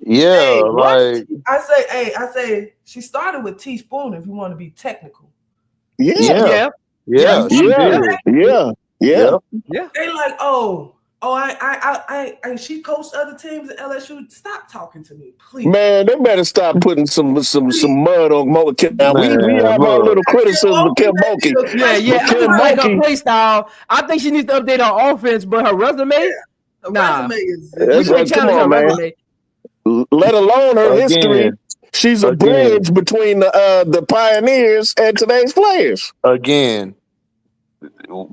Yeah, like I say she started with teaspoon if you want to be technical. Yeah. They like, she coached other teams at LSU. Stop talking to me, please. Man, they better stop putting some mud on Mulkey. Now we have our little criticism of Kim Mulkey. Yeah. I like her play style. I think she needs to update her offense, but her resume, resume is. Come on, man. Resume. Let alone her history. She's a bridge between the pioneers and today's players. Again,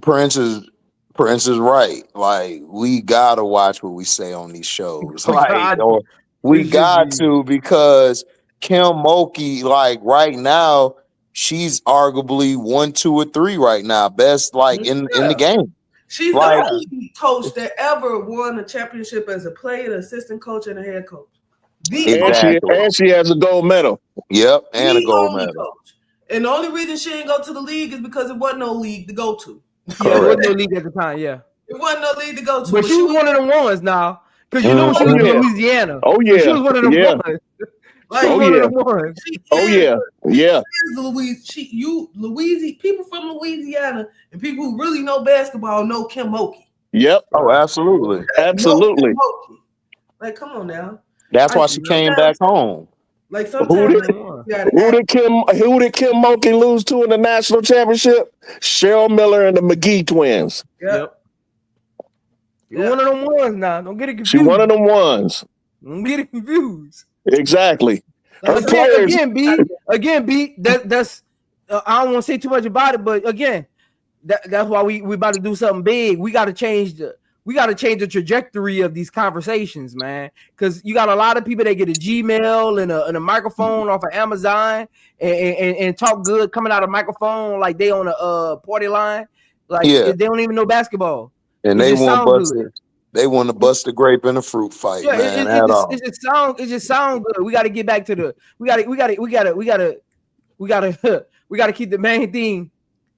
Prince is right. Like, we gotta watch what we say on these shows. Like, we got to, because Kim Mulkey, like right now, she's arguably 1, 2, or 3 right now, best in the game. She's the only coach that ever won a championship as a player, an assistant coach, and a head coach. And she has a gold medal. Yep, and a gold medal. Coach. And the only reason she didn't go to the league is because it wasn't no league to go to. Yeah, it wasn't no league at the time, yeah. It wasn't no league to go to. But she was one of the ones now. Because you know she was in Louisiana. Oh, yeah. She was one of the ones. People from Louisiana and people who really know basketball know Kim Mulkey. Yep. Oh, absolutely. Absolutely. Like, come on now. That's why she came back home. Like, sometimes who did Kim Mulkey lose to in the national championship? Cheryl Miller and the McGee twins. Yep. You're one of them ones now. Don't get it confused. She's one of them ones. Don't get it confused. Exactly. Again, B. That's I don't want to say too much about it, but again, that's why we about to do something big. We got to change the trajectory of these conversations, man. Because you got a lot of people that get a Gmail and a microphone off of Amazon and talk good coming out of microphone like they on a party line, like they don't even know basketball. And they want They want to bust a grape in a fruit fight, man. It just sound good. We got to get back to the. We got to keep the main thing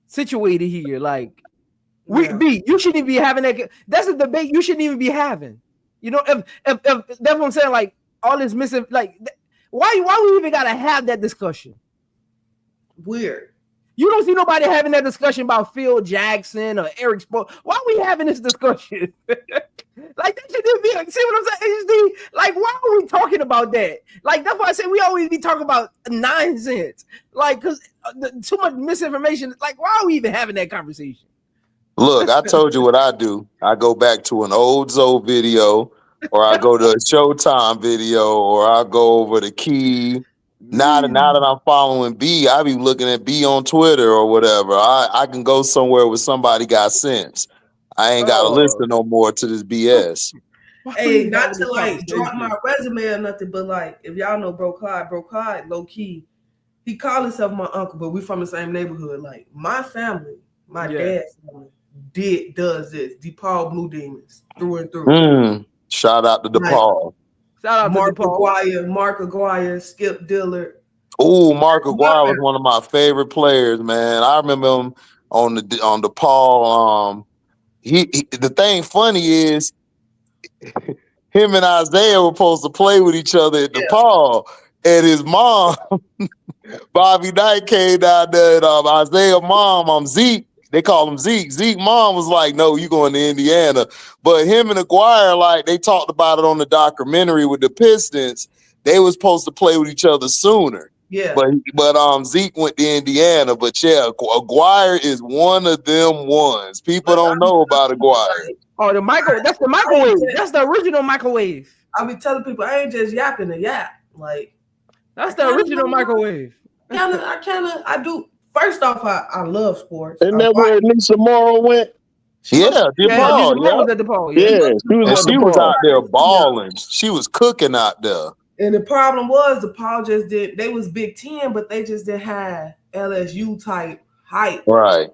situated here. Like, you shouldn't even be having that. That's a debate you shouldn't even be having. You know, if that's what I'm saying. Like, all this missing. Like, why we even got to have that discussion? Weird. You don't see nobody having that discussion about Phil Jackson or Eric Spoelstra. Why are we having this discussion? Like, that should be, see what I'm saying? HD, like, why are we talking about that? Like, that's why I say we always be talking about nonsense. Like, because too much misinformation. Like, why are we even having that conversation? Look, I told you what I do. I go back to an old Zoe video, or I go to a Showtime video, or I go over to Key. Now that I'm following B, I be looking at B on Twitter or whatever. I can go somewhere where somebody got sense. I ain't got to listen no more to this BS. Hey, not to like drop my resume or nothing, but like if y'all know Bro Clyde low key, he called himself my uncle, but we from the same neighborhood. Like my family, my dad's family does this. DePaul Blue Demons through and through. Shout out to DePaul. Shout out Mark to DePaul. Mark Aguirre, Skip Dillard. Oh, Mark Aguirre was one of my favorite players, man. I remember him on DePaul. The thing funny is him and Isaiah were supposed to play with each other at DePaul, and his mom, Bobby Knight, came down there. And Isaiah mom, Zeke. They call him Zeke. Zeke mom was like, "No, you going to Indiana." But him and Aguirre, like they talked about it on the documentary with the Pistons. They was supposed to play with each other sooner. Yeah. But Zeke went to Indiana. But yeah, Aguirre is one of them ones. People don't know about Aguirre. Oh, that's the microwave. That's the original microwave. I be telling people I ain't just yapping the yap. Like that's the original microwave. I do. First off, I love sports. Isn't that where Lisa Morrow went? DePaul. Was at DePaul. She was out there balling. She was cooking out there. And the problem was DePaul just they was Big Ten, but they just didn't have LSU type hype. Right.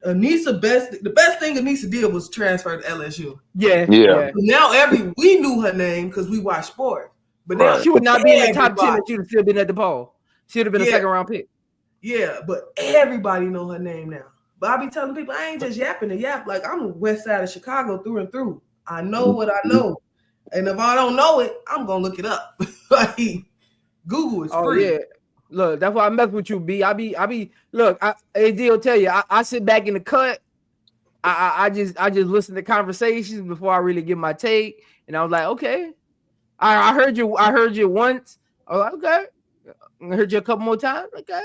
The best thing Anissa did was transfer to LSU. Yeah. Now we knew her name because we watched sports. But now she would not be in the top 10 if she would still been at DePaul. She would have been a second round pick. Yeah, but everybody know her name now. But I be telling people I ain't just yapping the yap. Like I'm west side of Chicago through and through. I know what I know. And if I don't know it, I'm gonna look it up. Like Google is free. Yeah. Look, that's why I mess with you, B. I be look, AD will tell you, I sit back in the cut. I just listen to conversations before I really give my take. And I was like, okay. I heard you once. Oh, okay. I heard you a couple more times. Okay.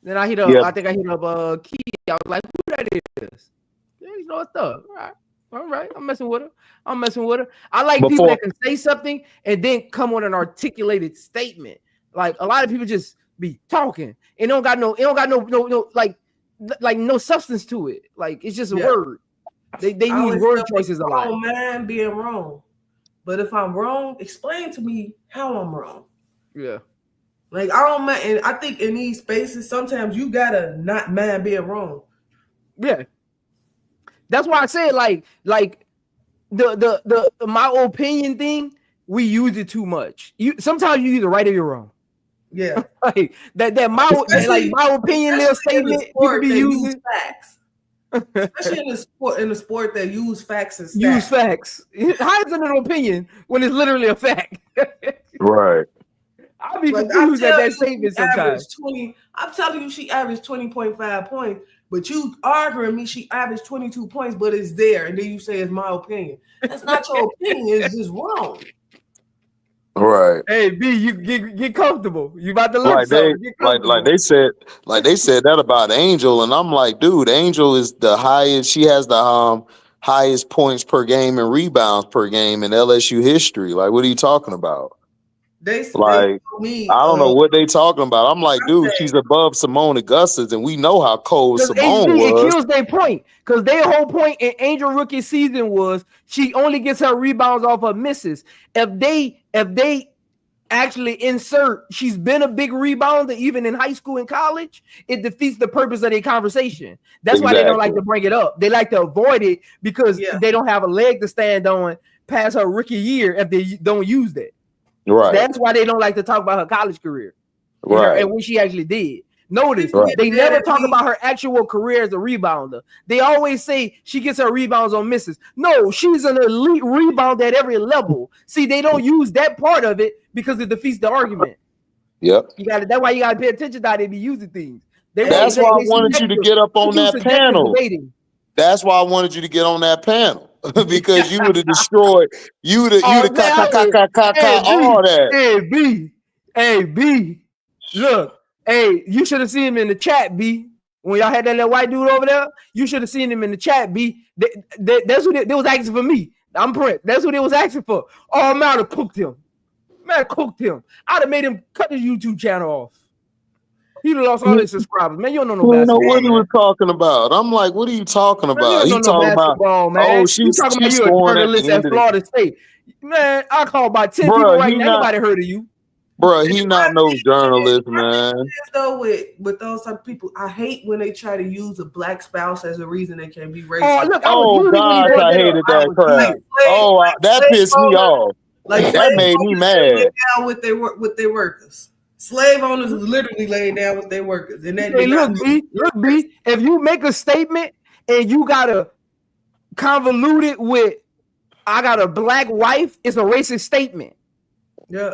Then I hit up. I think I hit up Key. I was like, "Who that is?" Yeah, you know what's up. All right. I'm messing with her. I like people that can say something and then come with an articulated statement. Like a lot of people just be talking and don't got no like no substance to it. Like it's just a word. They use word choices a lot. Oh man, being wrong. But if I'm wrong, explain to me how I'm wrong. Yeah. Like I don't mind, and I think in these spaces sometimes you gotta not mind being wrong. Yeah, that's why I said like the my opinion thing. We use it too much. Sometimes you either right or you're wrong. Yeah, like that my opinion little statement you can be using facts. Especially in the sport that use facts and stats. Use facts. How is it an opinion when it's literally a fact? Right. I'll be confused at that statement sometimes. I'm telling you, she averaged 20.5 points, but you arguing me, she averaged 22 points, but it's there, and then you say it's my opinion. That's not your opinion. It's just wrong. Right. Hey, B, you get comfortable. You about to learn something. Like they said that about Angel, and I'm like, dude, Angel is the highest. She has the highest points per game and rebounds per game in LSU history. Like, what are you talking about? They I don't know what they talking about. I'm like, dude, she's above Simone Augustus, and we know how cold Simone was. It kills their point because their whole point in Angel rookie season was she only gets her rebounds off of misses. If they actually insert she's been a big rebounder even in high school and college, it defeats the purpose of their conversation. That's why they don't like to bring it up. They like to avoid it because they don't have a leg to stand on past her rookie year if they don't use that. Right. That's why they don't like to talk about her college career. Right. And what she actually did. Notice they never talk about her actual career as a rebounder. They always say she gets her rebounds on misses. No, she's an elite rebounder at every level. See, they don't use that part of it because it defeats the argument. Yep. That's why you gotta pay attention to how they be using things. That's why I wanted you to get up on that panel. That's why I wanted you to get on that panel. Because you would have destroyed you would have all that. Hey B. Look. Hey, you should have seen him in the chat, B. When y'all had that little white dude over there, you should have seen him in the chat, B. That's what they was asking for me. I'm print. That's what they was asking for. Oh, man, I'd have cooked him. Man, cooked him. I'd have made him cut his YouTube channel off. He'd have lost all his subscribers. Man, you don't know no basketball. What he was talking about. I'm like, what are you talking about? You talking about, man. Oh, she's talking about you a journalist at Florida State. Man, I call about 10 people right now. Nobody heard of you. Bro, he not no journalist, man. Though with those type of people, I hate when they try to use a black spouse as a reason they can't be racist. Oh, look, gosh, I hated that crap. That pissed me off. Like that made me mad. Down with their workers. Slave owners was literally laying down with their workers. And that look, B, if you make a statement and you gotta convolute it with I got a black wife, it's a racist statement. Yeah.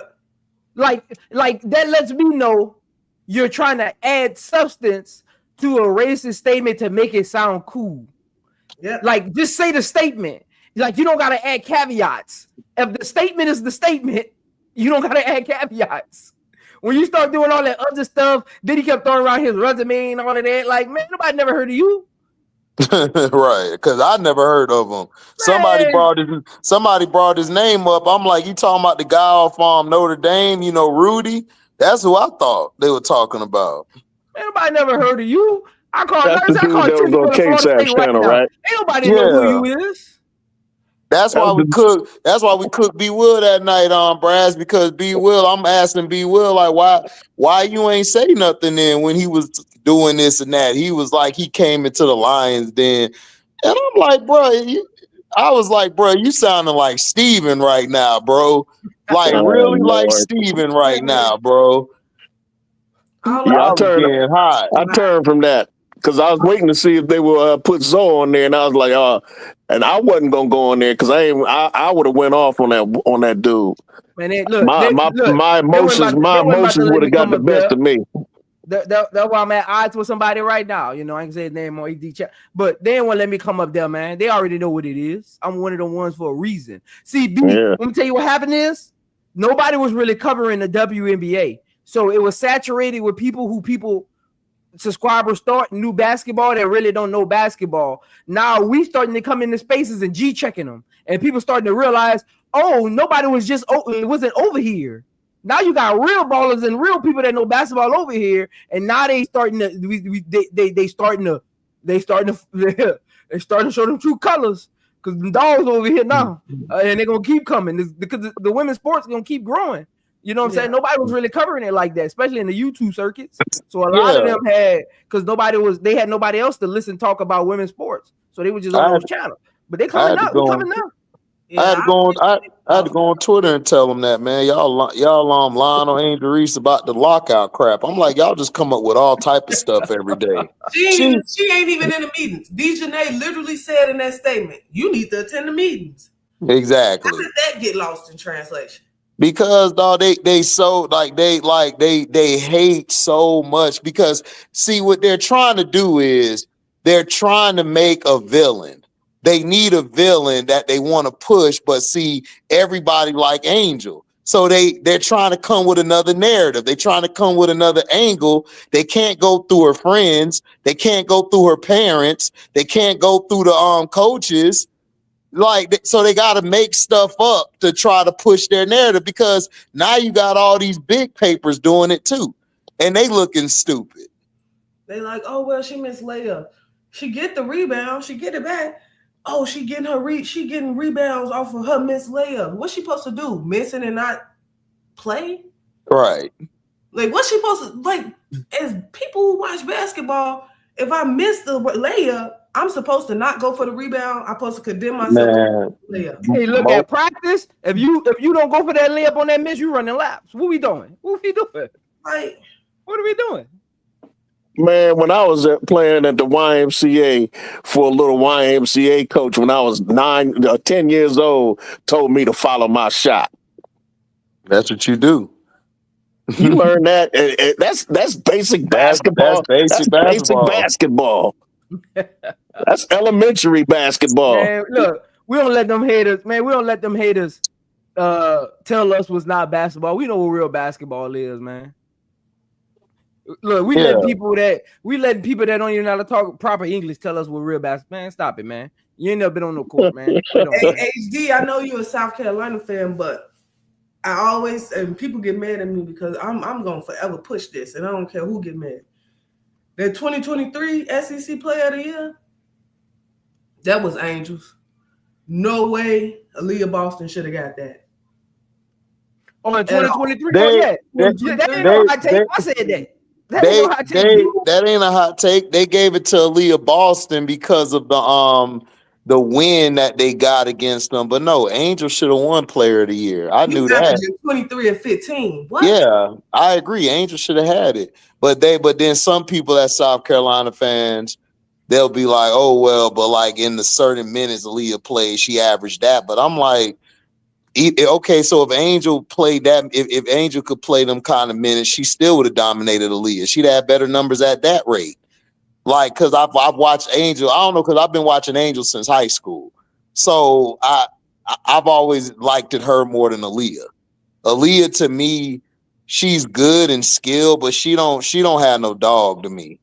Like that lets me know you're trying to add substance to a racist statement to make it sound cool. Yeah. Like just say the statement. Like you don't gotta add caveats. If the statement is the statement, you don't gotta add caveats. When you start doing all that other stuff, then he kept throwing around his resume and all of that. Like, man, nobody never heard of you. Right, because I never heard of him. Somebody brought his name up. I'm like, you talking about the guy off Notre Dame, Rudy? That's who I thought they were talking about. Man, nobody never heard of you. I call Cashapp channel, right? Ain't nobody know who you is. That's why we cooked B Will that night on Brass, because B Will, I'm asking B Will like why you ain't say nothing then when he was doing this and that. He was like, he came into the Lions then. And I'm like, bro, you sounding like Steven right now, bro. Like really like Steven right now, bro. Yeah, I turned from that because I was waiting to see if they would put Zoe on there, and I was like, and I wasn't gonna go on there because I would have went off on that dude. Man, my emotions would have got the best of me. That's why I'm at odds with somebody right now. I can say his name on ED chat, but they ain't want to let me come up there, man. They already know what it is. I'm one of the ones for a reason. See, let me tell you what happened is nobody was really covering the WNBA, so it was saturated with people subscribers start new basketball that really don't know basketball. Now we starting to come into spaces and G checking them, and people starting to realize, oh, nobody was it wasn't over here. Now you got real ballers and real people that know basketball over here, and now they starting to show them true colors because the dogs over here now, and they're gonna keep coming because the women's sports gonna keep growing. You know what I'm saying? Nobody was really covering it like that, especially in the YouTube circuits. So a lot of them because they had nobody else to talk about women's sports, so they were just on those channels. But they coming up. Yeah, I had to go on Twitter and tell them that, man. Y'all lying on Angel Reese about the lockout crap. I'm like, y'all just come up with all type of stuff every day. She ain't even in the meetings. Dejanay literally said in that statement, "You need to attend the meetings." Exactly. How did that get lost in translation? Because dog, they so they hate so much because see what they're trying to do is they're trying to make a villain. They need a villain that they want to push, but see everybody like Angel. So they're trying to come with another narrative. They're trying to come with another angle. They can't go through her friends. They can't go through her parents. They can't go through the coaches. So they got to make stuff up to try to push their narrative because now you got all these big papers doing it too. And they looking stupid. They like, oh, well, she missed layup. She get the rebound. She get it back. Oh, she getting rebounds off of her missed layup. What's she supposed to do? Missing and not play? Right. Like, what's she supposed to, like, as people who watch basketball, if I miss the layup, I'm supposed to not go for the rebound. I'm supposed to condemn myself. Hey, look at practice. If you don't go for that layup on that miss, you running laps. What we doing? What we doing? Like, what are we doing? Man, when I was playing at the YMCA for a little YMCA coach, when I was 10 years old, told me to follow my shot. That's what you do. You learn that. That's basic basketball. That's basic basketball. That's elementary basketball. Man, look, we don't let them haters, man. We don't let them haters tell us what's not basketball. We know what real basketball is, man. Look, we let people that don't even know how to talk proper English tell us what real basketball. Man, stop it, man. You ain't never been on no court, man. HD, I know you're a South Carolina fan, but I always, and people get mad at me because I'm gonna forever push this, and I don't care who get mad. The 2023 SEC Player of the Year, that was Angels. No way Aaliyah Boston should have got that. Oh, in 2023? That ain't no hot take. I said that. That ain't a hot take. They gave it to Aaliyah Boston because of the win that they got against them. But no, Angel should have won Player of the Year. I knew that. 23 and 15. What? Yeah, I agree. Angel should have had it. But then some people that South Carolina fans, they'll be like, oh well, but like in the certain minutes Aaliyah played, she averaged that. But I'm like, okay, so if Angel played that, if Angel could play them kind of minutes, she still would have dominated Aaliyah. She'd have better numbers at that rate. Like, because I've watched Angel, I don't know, because I've been watching Angel since high school. So I've always liked her more than Aaliyah. Aaliyah, to me, she's good and skilled, but she don't have no dog to me.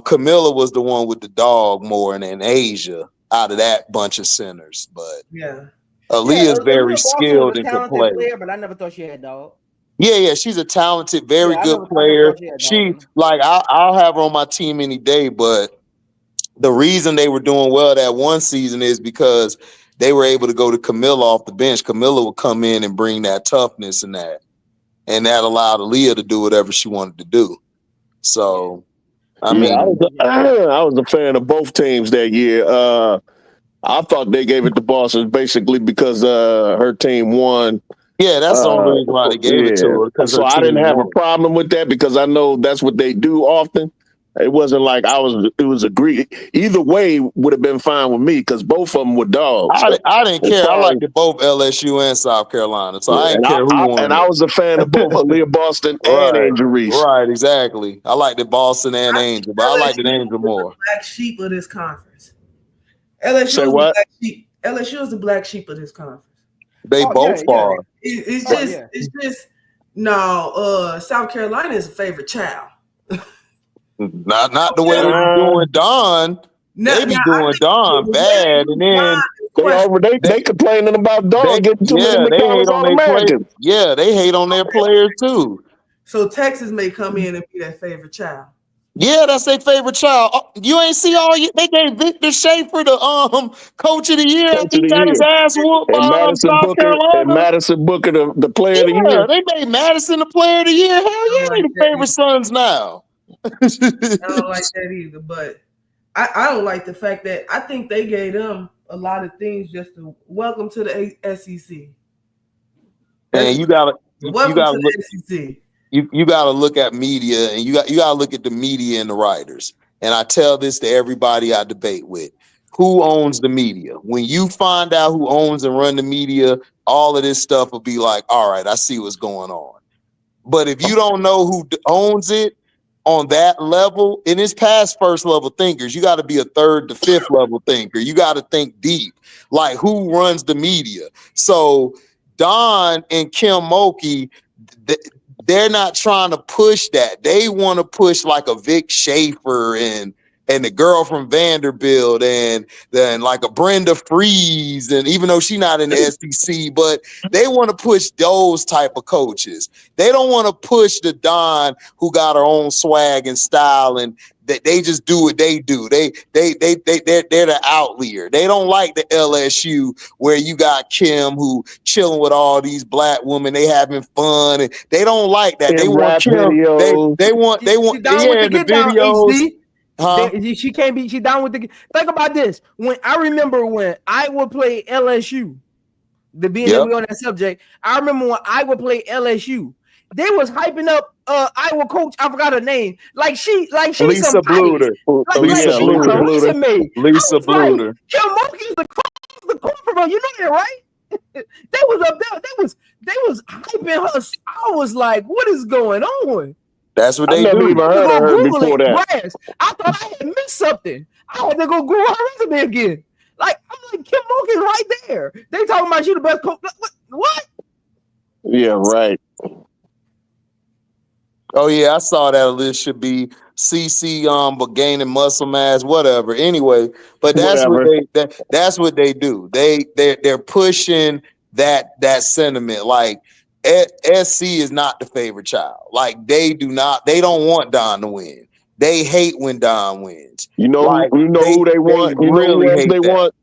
Camilla was the one with the dog more than Asia out of that bunch of centers. But yeah. Aaliyah's very skilled and can play. Player, but I never thought she had dog. Yeah, she's a talented, very good player. I'll have her on my team any day, but the reason they were doing well that one season is because they were able to go to Camilla off the bench. Camilla would come in and bring that toughness and that allowed Aaliyah to do whatever she wanted to do. So, I mean, I was a fan of both teams that year. I thought they gave it to Boston basically because her team won. Yeah, that's the only reason why they gave it to her. So I didn't have a problem with that because I know that's what they do often. It wasn't like it was agreed. Either way would have been fine with me because both of them were dogs. I didn't care. I liked both LSU and South Carolina. So I didn't care who won. And I was a fan of both Aaliyah Boston and Angel Reese. Right, exactly. I liked the Boston and Angel, but I liked the Angel more. Black sheep of this conference. LSU is the black sheep of this conference. They both are. It's just no. South Carolina is a favorite child. Not the way they're doing Don. They be doing Don bad, and then they complaining about Don getting too many McDonald's All-Americans. Yeah, they hate on their players too. So Texas may come in and be their favorite child. Yeah, that's their favorite child. You ain't see they gave Victor Schaefer the coach of the year. He got his ass whooped by South Carolina. And Madison Booker the player of the year. They made Madison the player of the year. Hell yeah, they the favorite sons now. I don't like that either, but I don't like the fact that I think they gave them a lot of things just to welcome to the SEC. And you gotta welcome to the SEC. You got to look at media, and you got to look at the media and the writers. And I tell this to everybody I debate with: who owns the media? When you find out who owns and run the media, all of this stuff will be like, all right, I see what's going on. But if you don't know who owns it on that level, and it's past first level thinkers, you got to be a third to fifth level thinker. You got to think deep, like who runs the media. So Don and Kim Mulkey, they're not trying to push that. They want to push like a Vic Schaefer and and the girl from Vanderbilt and then like a Brenda Freeze, and even though she's not in the SEC, but they want to push those type of coaches. They don't want to push the Don who got her own swag and style, and that they just do what they do. They're the outlier. They don't like the LSU where you got Kim who chilling with all these black women. They having fun, and they don't like that. They want Kim. They want the videos. She can't be. She down with the. Think about this. When I remember when I would play LSU, being that we on that subject, I remember when I would play LSU. They was hyping up Iowa coach. I forgot her name. Like she Lisa Bluder. Lisa Bluder. Lisa Bluder. Kim Mulkey's the corporate. You know that, right? They was up there. They was hyping her. I was like, what is going on? That's what they do. I never even heard of her before that. Grass. I thought I had missed something. I had to go Google her resume again. Like, I'm like, Kim Mulkey's right there. They talking about you the best coach. What? Yeah, right. Oh yeah, I saw that list should be CC but gaining muscle mass, whatever. Anyway, but that's what they do. They're pushing that sentiment. Like SC is not the favorite child. Like they don't want Don to win. They hate when Don wins. You know who they want? You know who else they want?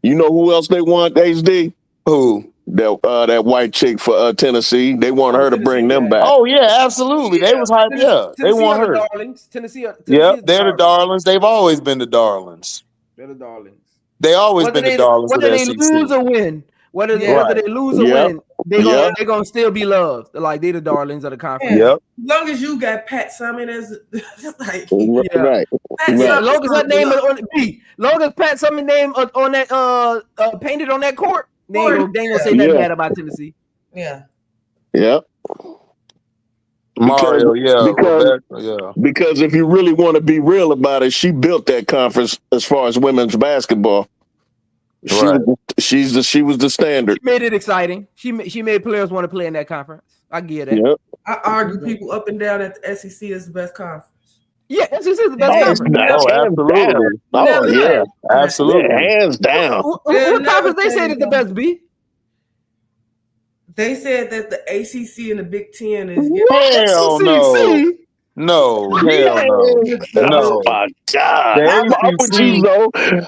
You know who else they want, HD? Who? That white chick for Tennessee. They want her to bring them back. Oh yeah, absolutely. They was hyped. Yeah, they want her. Tennessee. Yep, they're the darlings. They've always been the darlings. They're the darlings. They always been the darlings. Whether they lose or win, whether they lose or win, they gonna still be loved. Like they the darlings of the conference. Yep. As long as you got Pat Summitt as like right. As long as her name is on the long as Pat Summitt name on that painted on that court. They ain't gonna say nothing bad about Tennessee. Yeah. Yep. Mario, because if you really want to be real about it, she built that conference as far as women's basketball. She was the standard. She made it exciting. She made players want to play in that conference. I get it. Yep. I argue people up and down that the SEC is the best conference. Yeah, SEC is the best conference. Absolutely. Oh yeah, absolutely. Hands down. What conference they say is the best, B? They said that the ACC and the Big Ten is. Hell no. No, hell no. Oh my God.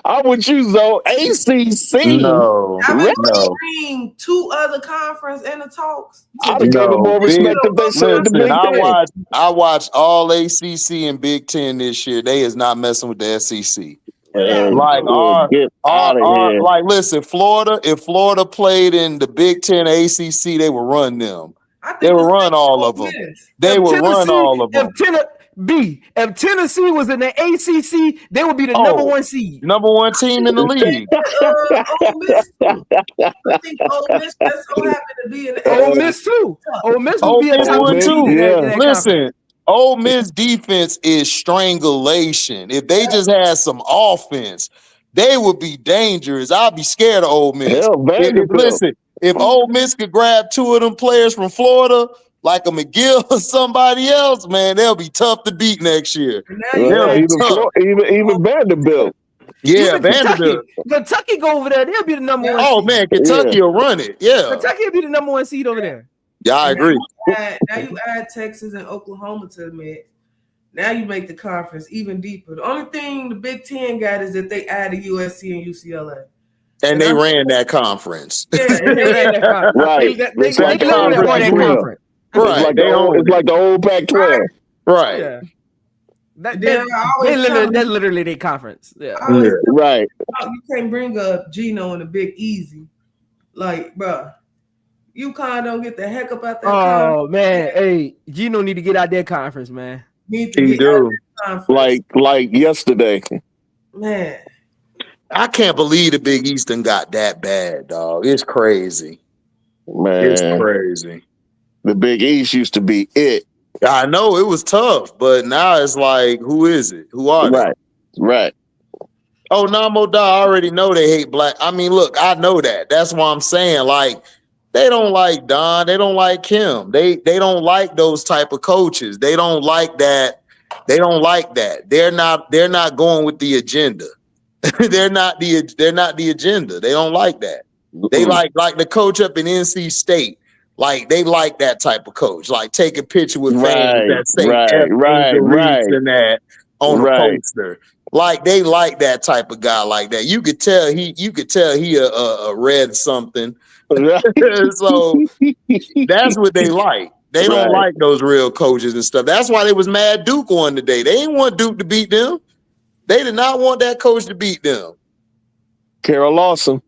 I'm with you, Zoe. ACC. No. Bring two other conference in the talks. I'd have given more respect if they said the Big Ten. I watched all ACC and Big Ten this year. They is not messing with the SEC. Like listen, Florida. If Florida played in the Big Ten ACC, they would run them. They would run all of them. They would run all of them. If Tennessee was in the ACC, they would be the number one seed. Number one team in the league. I think Ole Miss just so happened to be in the Ole Miss too. Ole Miss would be a top too. Listen, Ole Miss defense is strangulation. If they just had some offense, they would be dangerous. I'd be scared of Ole Miss. If Ole Miss could grab two of them players from Florida, like a McGill or somebody else, man, they'll be tough to beat next year. Even Vanderbilt. Yeah, Vanderbilt. Kentucky go over there, they'll be the number one. Oh man, Kentucky will run it. Yeah, Kentucky will be the number one seed over there. Yeah, I agree. Now you add Texas and Oklahoma to the mix. Now you make the conference even deeper. The only thing the Big Ten got is that they added USC and UCLA. And they ran that conference. Yeah, they ran that conference. Right. They won that conference. Right. It's like the old Pac-12. Right. Yeah. That's literally their conference. Yeah. Right. You can't bring up Geno in the Big Easy. Like, bro, UConn don't get the heck up out that conference. Oh, man. Hey, Geno need to get out that conference, man. He do. Like yesterday. Man. I can't believe the Big Eastern got that bad, dog. It's crazy. Man. It's crazy. The Big East used to be it. I know it was tough, but now it's like, who is it? Who are they? Right. Oh, Namo Da, I already know they hate black. I mean, look, I know that. That's why I'm saying, like, they don't like Don. They don't like Kim. They don't like those type of coaches. They don't like that They don't like that. They're not going with the agenda. they're not the agenda. They don't like that. They like the coach up in NC State. Like they like that type of coach. Like take a picture with fans that say F Angel Reese and that on a poster. Like they like that type of guy like that. You could tell he a read something. So that's what they like. They don't like those real coaches and stuff. That's why they was mad Duke won today. They didn't want Duke to beat them. They did not want that coach to beat them. Carol Lawson.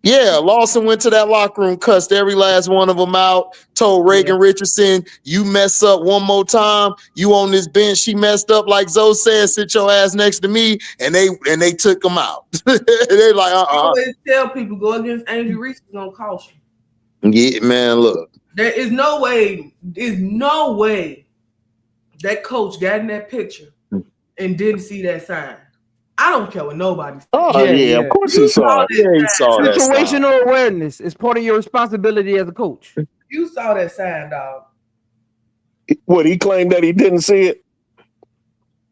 Yeah, Lawson went to that locker room, cussed every last one of them out, told Reagan Richardson, you mess up one more time, you on this bench, she messed up like Zoe said, sit your ass next to me, and they took him out. They like, I always tell people, go against Angel Reese, it's gonna cost you. Yeah, man, look. There's no way that coach got in that picture and didn't see that sign. I don't care what nobody says. Oh, yeah, of course he saw it. Yeah, he saw that. Situational awareness is part of your responsibility as a coach. You saw that sign, dog. What, he claimed that he didn't see it?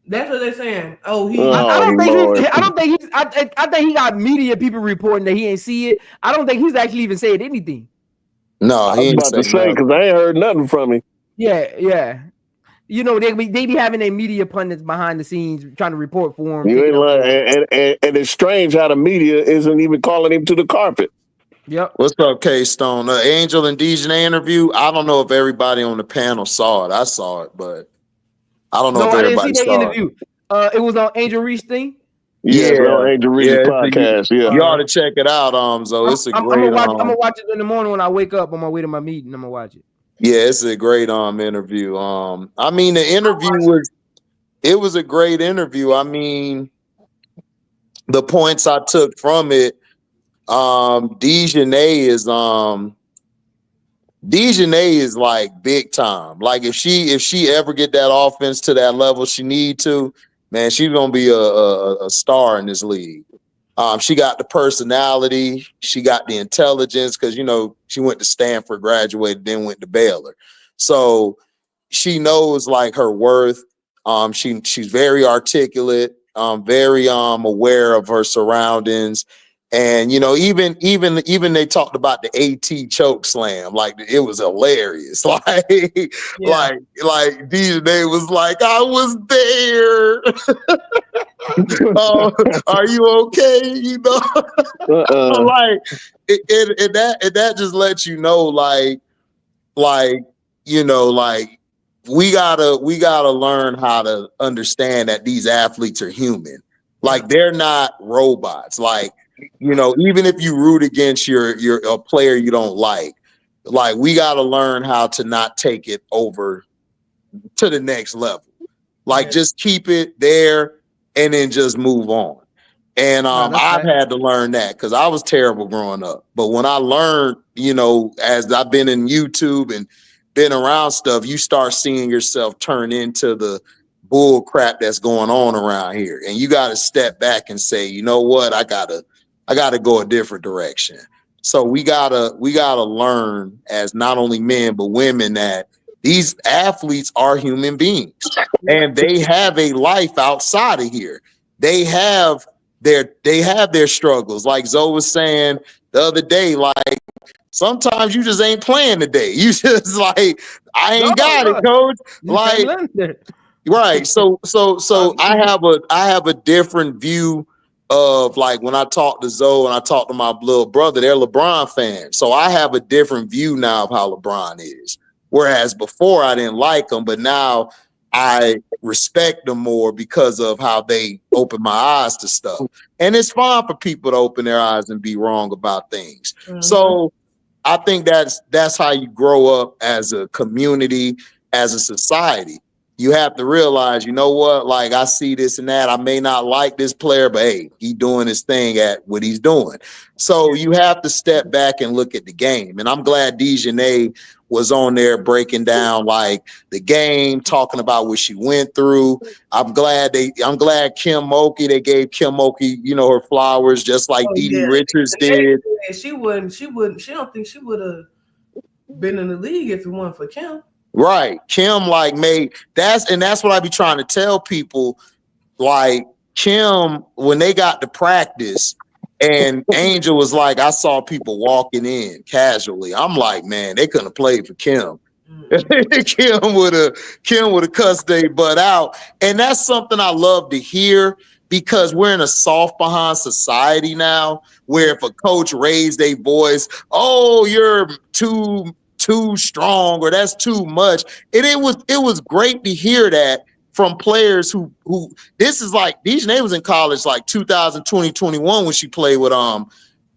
That's what they're saying. Oh, I think he got media people reporting that he ain't see it. I don't think he's actually even said anything. No, he ain't about to say because I ain't heard nothing from him. Yeah. You know, they be having their media pundits behind the scenes trying to report for him. You ain't and it's strange how the media isn't even calling him to the carpet. Yep. What's up, K-Stone? Angel and Dejanay interview. I don't know if everybody on the panel saw it. I saw it, but I don't know if everybody saw interview. It was on Angel Reese thing. Yeah, Angel Reese podcast. You ought to check it out. So it's a great. I'm gonna watch it in the morning when I wake up on my way to my meeting. I'm gonna watch it. Yeah, it's a great interview. I mean, the interview was a great interview. I mean, the points I took from it, Dejanay is like big time. Like if she ever get that offense to that level she need to, man, she's gonna be a star in this league. She got the personality, she got the intelligence, because she went to Stanford, graduated, then went to Baylor. So she knows like her worth. She's very articulate, very aware of her surroundings. And even they talked about the AT choke slam, like it was hilarious. Like Dejanay was like, I was there. Are you okay? Like that just lets you know, like we gotta learn how to understand that these athletes are human. Like they're not robots. Like even if you root against a player you don't like we gotta learn how to not take it over to the next level. Like just keep it there and then just move on. And I've had to learn that because I was terrible growing up. But when I learned, as I've been in YouTube and been around stuff, you start seeing yourself turn into the bull crap that's going on around here. And you got to step back and say, you know what, I gotta go a different direction. So we gotta learn as not only men but women that these athletes are human beings and they have a life outside of here. They have their struggles. Like Zoe was saying the other day, like sometimes you just ain't playing today. You just like, I ain't got it, coach. Like, right. So I have a different view of like when I talk to Zoe and I talk to my little brother, they're LeBron fans. So I have a different view now of how LeBron is. Whereas before I didn't like them, but now I respect them more because of how they open my eyes to stuff. And it's fine for people to open their eyes and be wrong about things. Mm-hmm. So I think that's how you grow up as a community, as a society. You have to realize, you know what, like I see this and that. I may not like this player, but hey, he's doing his thing at what he's doing. So you have to step back and look at the game. And I'm glad Dejanay was on there breaking down like the game, talking about what she went through. I'm glad Kim Mulkey, they gave Kim Mulkey, her flowers, just like Dee Richards did. She don't think she would have been in the league if it weren't for Kim. Right. Kim like made that's what I be trying to tell people. Like Kim, when they got to practice and Angel was like, I saw people walking in casually. I'm like, man, they couldn't have played for Kim. Kim would have cussed their butt out. And that's something I love to hear because we're in a soft behind society now where if a coach raised their voice, oh, you're too strong or that's too much. And it was great to hear that from players who this is like Dejanay was in college like 2020, 21 when she played with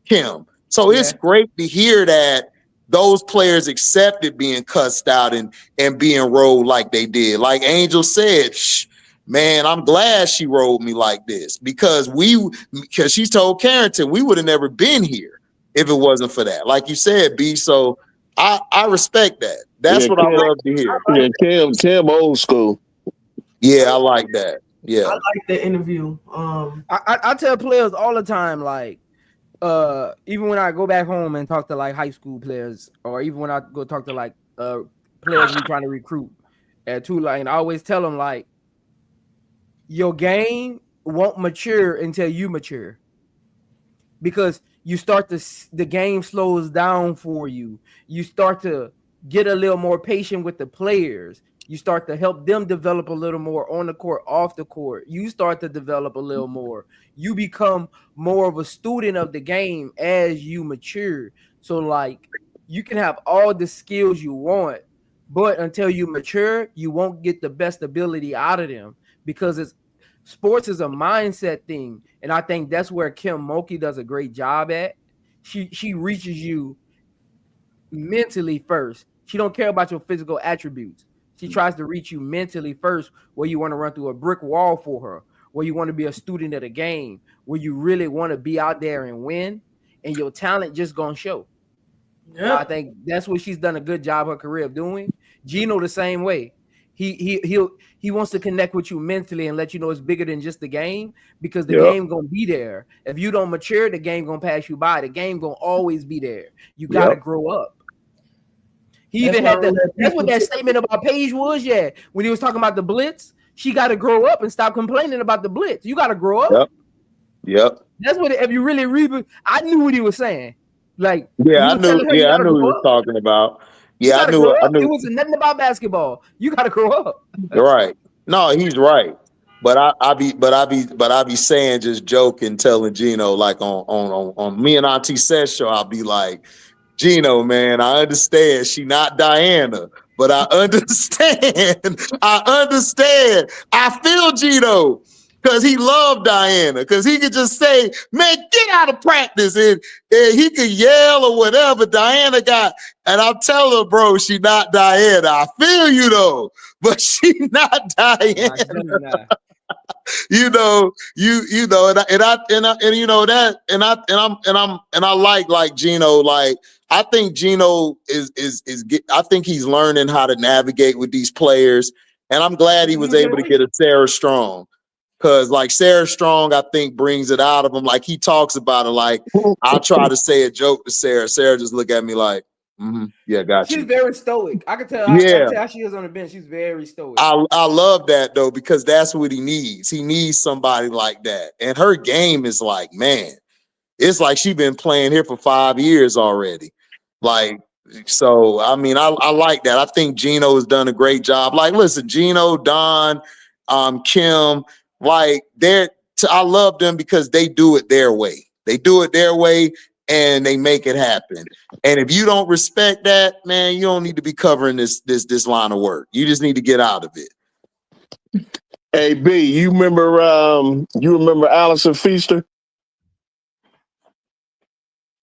Kim. So it's great to hear that those players accepted being cussed out and being rolled like they did. Like Angel said, man, I'm glad she rolled me like this because she told Carrington we would have never been here if it wasn't for that. Like you said, B. So I respect that. That's what I love to hear. Yeah, Kim old school. Yeah, I like that. Yeah, I like the interview. I tell players all the time, like, even when I go back home and talk to like high school players, or even when I go talk to like players we trying to recruit at Tulane, I always tell them like, your game won't mature until you mature, because you start to the game slows down for you. You start to get a little more patient with the players. You start to help them develop a little more on the court, off the court. You start to develop a little more. You become more of a student of the game as you mature. So, like, you can have all the skills you want, but until you mature, you won't get the best ability out of them because sports is a mindset thing. And I think that's where Kim Mulkey does a great job at. She reaches you mentally first. She don't care about your physical attributes. She tries to reach you mentally first, where you want to run through a brick wall for her, where you want to be a student of the game, where you really want to be out there and win, and your talent just gonna show. Yep. I think that's what she's done a good job her career of doing. Gino the same way. He wants to connect with you mentally and let you know it's bigger than just the game, because the game gonna be there. If you don't mature, the game gonna pass you by. The game gonna always be there. You gotta grow up. He even had that's what that statement about Paige was, when he was talking about the blitz. She got to grow up and stop complaining about the blitz. You got to grow up. Yep. That's what, if you really read, I knew what he was saying. Like, I knew what he was talking about. Yeah, I knew. It wasn't nothing about basketball. You got to grow up. Right. No, he's right. But I be saying, just joking, telling Gino, like on me and Auntie Seth's show, I'll be like, Gino, man, I understand she not Diana, but I understand. I feel Gino because he loved Diana, because he could just say, man, get out of practice. And he could yell or whatever Diana got. And I'll tell her, bro, she not Diana. I feel you though, but she not Diana. You know, and I like Gino. Like, I think Gino is I think he's learning how to navigate with these players, and I'm glad he was able to get a Sarah Strong, because like Sarah Strong, I think brings it out of him. Like, he talks about it. Like, I'll try to say a joke to Sarah. Sarah just look at me like, yeah, got you. She's very stoic. I can tell. I can tell she is on the bench. She's very stoic. I love that though, because that's what he needs. He needs somebody like that. And her game is like, man, it's like she's been playing here for 5 years already. Like, so I mean, I like that. I think Gino has done a great job. Like, listen, Gino, Don, Kim, like I love them because they do it their way. They do it their way and they make it happen. And if you don't respect that, man, you don't need to be covering this line of work. You just need to get out of it. Hey, B, you remember Allison Feaster?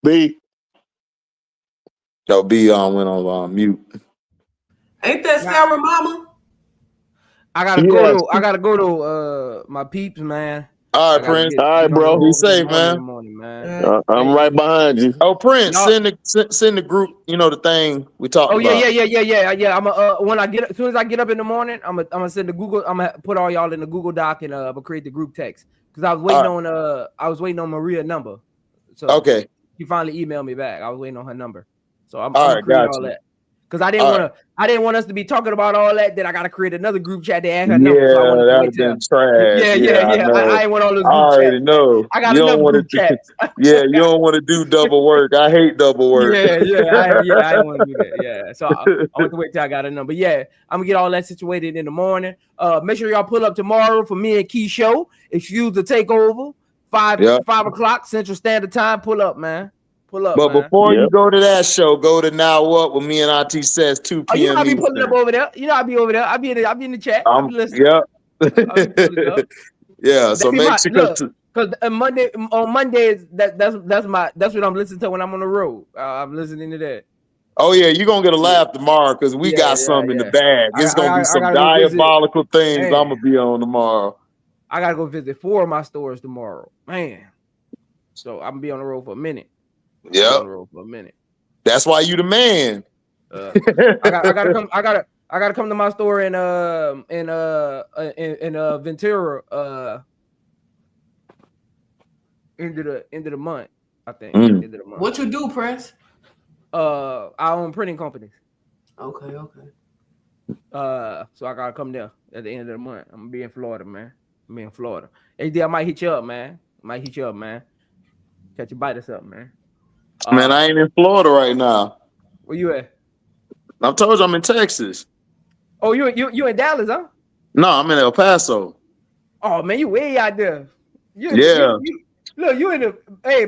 B? No, B went on mute. Ain't that Sarah Mama? I gotta go to my peeps, man. All right, Prince. All right, bro. Be safe, man. I'm right behind you. Oh, Prince, send the group, the thing we talked about. Yeah. I'm when I get, as soon as I get up in the morning, I'm gonna send the Google. I'm gonna put all y'all in the Google Doc, and I'm gonna create the group text, because I was waiting on Maria's number. So okay, she finally emailed me back. I was waiting on her number, so I'm all right, gonna create all that. Because I didn't want us to be talking about all that. Then I gotta create another group chat to add her number. So I wanted to wait till trash. Yeah. I ain't want all those group I already chats. know. I got enough group chats. You don't want to do double work. I hate double work. I didn't want to do that. Yeah. So I want to wait till I got a number. Yeah, I'm gonna get all that situated in the morning. Make sure y'all pull up tomorrow for me and Key show. Excuse the takeover. 5 o'clock Central Standard Time. Pull up, man. Pull up. But man. before you go to that show, go to Now What with me and Auntie Says 2 p.m. You know I be pulling up over there. You know I be over there. I be in the chat. I be listening. Yeah. So make sure because on Mondays that's what I'm listening to when I'm on the road. I'm listening to that. Oh yeah, you're gonna get a laugh tomorrow because we got something in the bag. It's gonna be some diabolical things I'm gonna be on tomorrow. I gotta go visit 4 of my stores tomorrow, man. So I'm gonna be on the road for a minute. That's why you the man. I gotta come to my store in Ventura end of the month, I think. End of the month. What you do, Prince? I own printing companies. Okay. So I gotta come there at the end of the month. I'm gonna be in Florida, man. HD, I might hit you up, man. Catch a bite or something, man. Man, I ain't in Florida right now. Where you at? I told you I'm in Texas. Oh, you in Dallas, huh? No, I'm in El Paso. Oh man, you way out there. You in the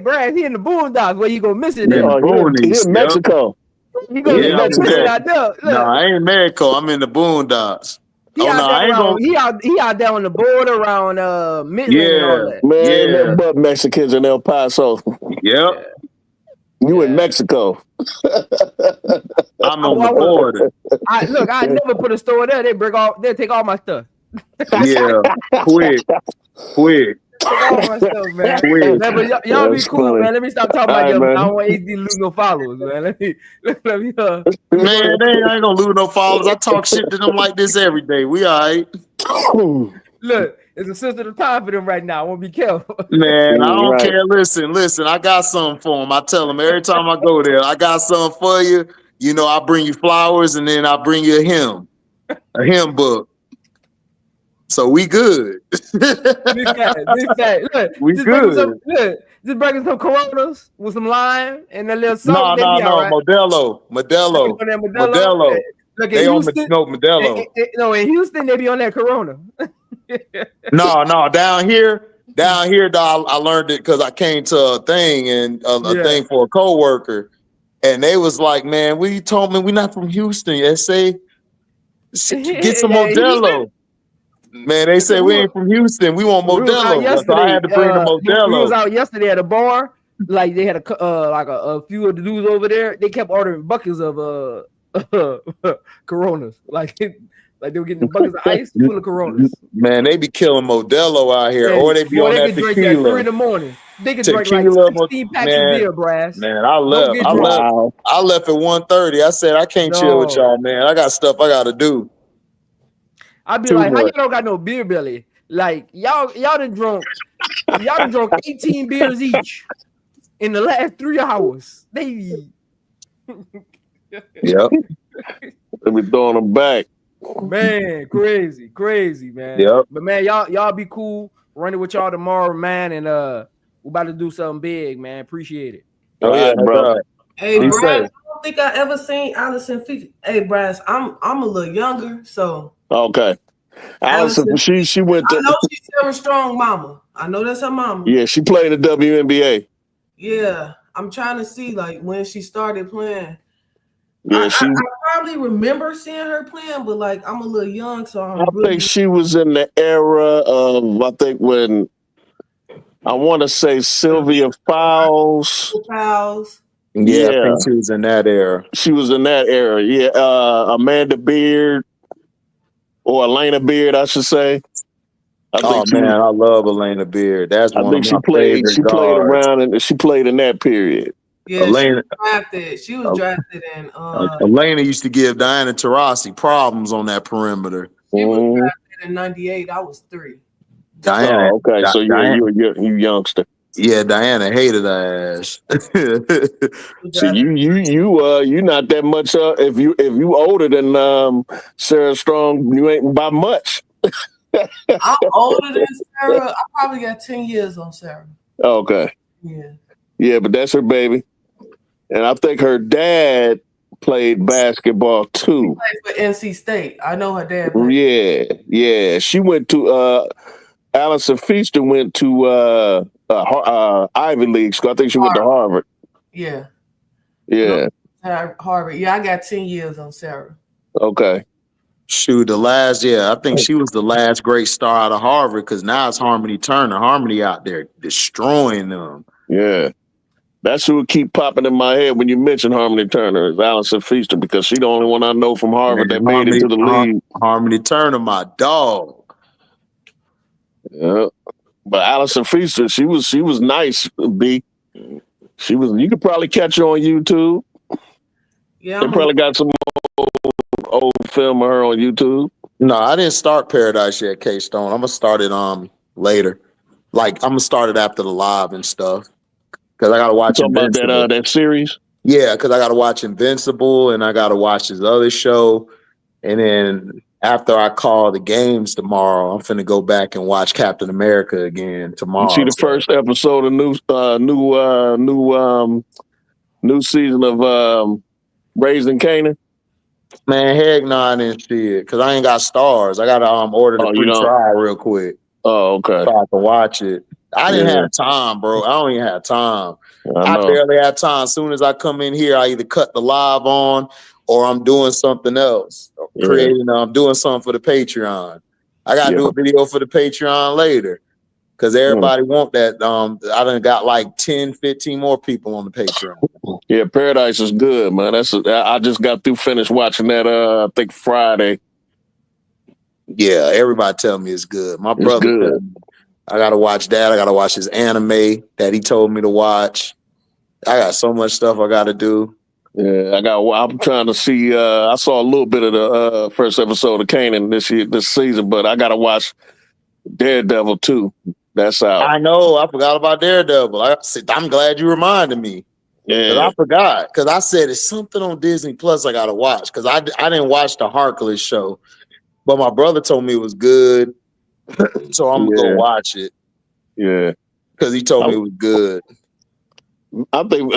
Brad, he in the boondocks. Where you gonna miss it? He's in Mexico. You gonna miss it out there. Look. No, I ain't in Mexico. I'm in the boondocks. He out there on the border around Midland and all that. Man, nothing but Mexicans in El Paso. Yep. You in Mexico. I'm on the border. I never put a store there. They'll take all my stuff. Yeah. Quick. Take all my stuff, man. Y'all be cool, man. Let me stop talking about y'all. I don't want HD to lose no followers, man. Let me Man, I ain't gonna lose no followers. I talk shit to them like this every day. We all right. Look, it's a sensitive time for them right now. I want to be careful. Man, I don't care. Listen. I got something for them. I tell them every time I go there, I got something for you. You know, I bring you flowers and then I bring you a hymn book. So we good. Big fat. Look, we good. Just bring some Coronas with some lime and a little salt. No. Modelo. Look, they on Modelo. No, in Houston they be on that Corona. No. Down here, I learned it because I came to a thing and a thing for a coworker, and they was like, "Man, we told me we not from Houston. SA, get some Modelo." Man, they say we ain't from Houston. We want Modelo. So I had to bring the Modelo. We was out yesterday at a bar. Like they had a few of the dudes over there. They kept ordering buckets of Coronas. Like they were getting buckets of ice full of Coronas. Man, they be killing Modelo out here, or they be on that tequila. Drink at 3 in the morning. They can drink like 16 packs of beer, Brass. Man, I left at 1:30. I said I can't chill with y'all, man. I got stuff I gotta do. I'd be like, how you don't got no beer belly? Like y'all done drunk 18 beers each in the last 3 hours. Yep. Let me throwing them back. Man, crazy, man. Yep. But man, y'all be cool. Running with y'all tomorrow, man, and we're about to do something big, man. Appreciate it. Oh yeah, bro. Hey, Brass, I don't think I ever seen Allison feature. Hey, Brass, I'm a little younger, so. Okay. Allison, she went to. I know she's Sarah Strong mama. I know that's her mama. Yeah, she played the WNBA. Yeah, I'm trying to see like when she started playing. Yeah, I probably remember seeing her playing, but like I'm a little young, so I think she was in the era of when I want to say Sylvia Fowles. Yeah, I think she was in that era. She was in that era. Yeah, Amanda Beard. Or Elena Beard, I should say. I love Elena Beard. That's one of my favorite guards. She played around and she played in that period. Yeah, Elena, she was drafted in. Elena used to give Diana Taurasi problems on that perimeter. She was drafted in '98. I was 3. Diana, okay, so you youngster. Yeah, Diana hated her ass. So you not that much. If you older than Sarah Strong, you ain't by much. I'm older than Sarah. I probably got 10 years on Sarah. Okay. Yeah. Yeah, but that's her baby, and I think her dad played basketball too. She played for NC State. I know her dad. Yeah. She went to Allison Feaster went to Ivy League school. I think she went to Harvard. Yeah. Harvard. Yeah, I got 10 years on Sarah. Okay. Shoot, I think she was the last great star out of Harvard because now it's Harmony Turner. Harmony out there destroying them. Yeah. That's who would keep popping in my head when you mention Harmony Turner is Allison Feaster because she's the only one I know from Harvard that made it to the league. Harmony Turner, my dog. Yeah. But Allison Feaster, she was nice, B. You could probably catch her on YouTube. Yeah. They probably got some old film of her on YouTube. No, I didn't start Paradise yet, K-Stone. I'm gonna start it later. Like I'm gonna start it after the live and stuff. Cause I gotta watch Invincible. About that series? Yeah, because I gotta watch Invincible and I gotta watch this other show. And then after I call the games tomorrow, I'm finna go back and watch Captain America again tomorrow. You see the first episode of new season of Raising Kanan? Man, heck no, I didn't see it because I ain't got stars. I gotta order the free trial real quick. Oh, okay. So I can watch it. I didn't have time, bro. I don't even have time. I barely have time. As soon as I come in here, I either cut the live on or I'm doing something else. I'm doing something for the Patreon. I gotta do a video for the Patreon later. Because everybody want that. I done got like 10, 15 more people on the Patreon. Yeah, Paradise is good, man. I just got through finished watching that I think Friday. Yeah, everybody tell me it's good. My brother told me I gotta watch that. I gotta watch his anime that he told me to watch. I got so much stuff I gotta do. Yeah, I'm trying to see. I saw a little bit of the first episode of Kanan this season, but I gotta watch Daredevil too. That's out. I know. I forgot about Daredevil. I'm glad you reminded me. Yeah, I forgot because I said it's something on Disney Plus I gotta watch because I didn't watch the Harkless show, but my brother told me it was good, so I'm gonna go watch it. Yeah, because he told me it was good. I think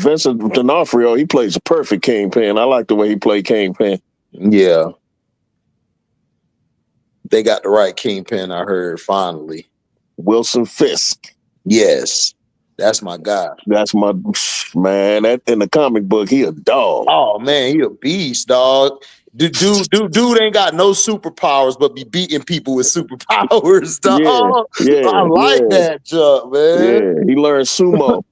Vincent D'Onofrio, he plays a perfect Kingpin. I like the way he played Kingpin. Yeah, they got the right Kingpin. I heard finally. Wilson Fisk. Yes, that's my guy. That's my man. That in the comic book, he a dog. Oh man, he a beast, dog. Dude ain't got no superpowers, but be beating people with superpowers, dog. I like that job, man. Yeah, he learned sumo.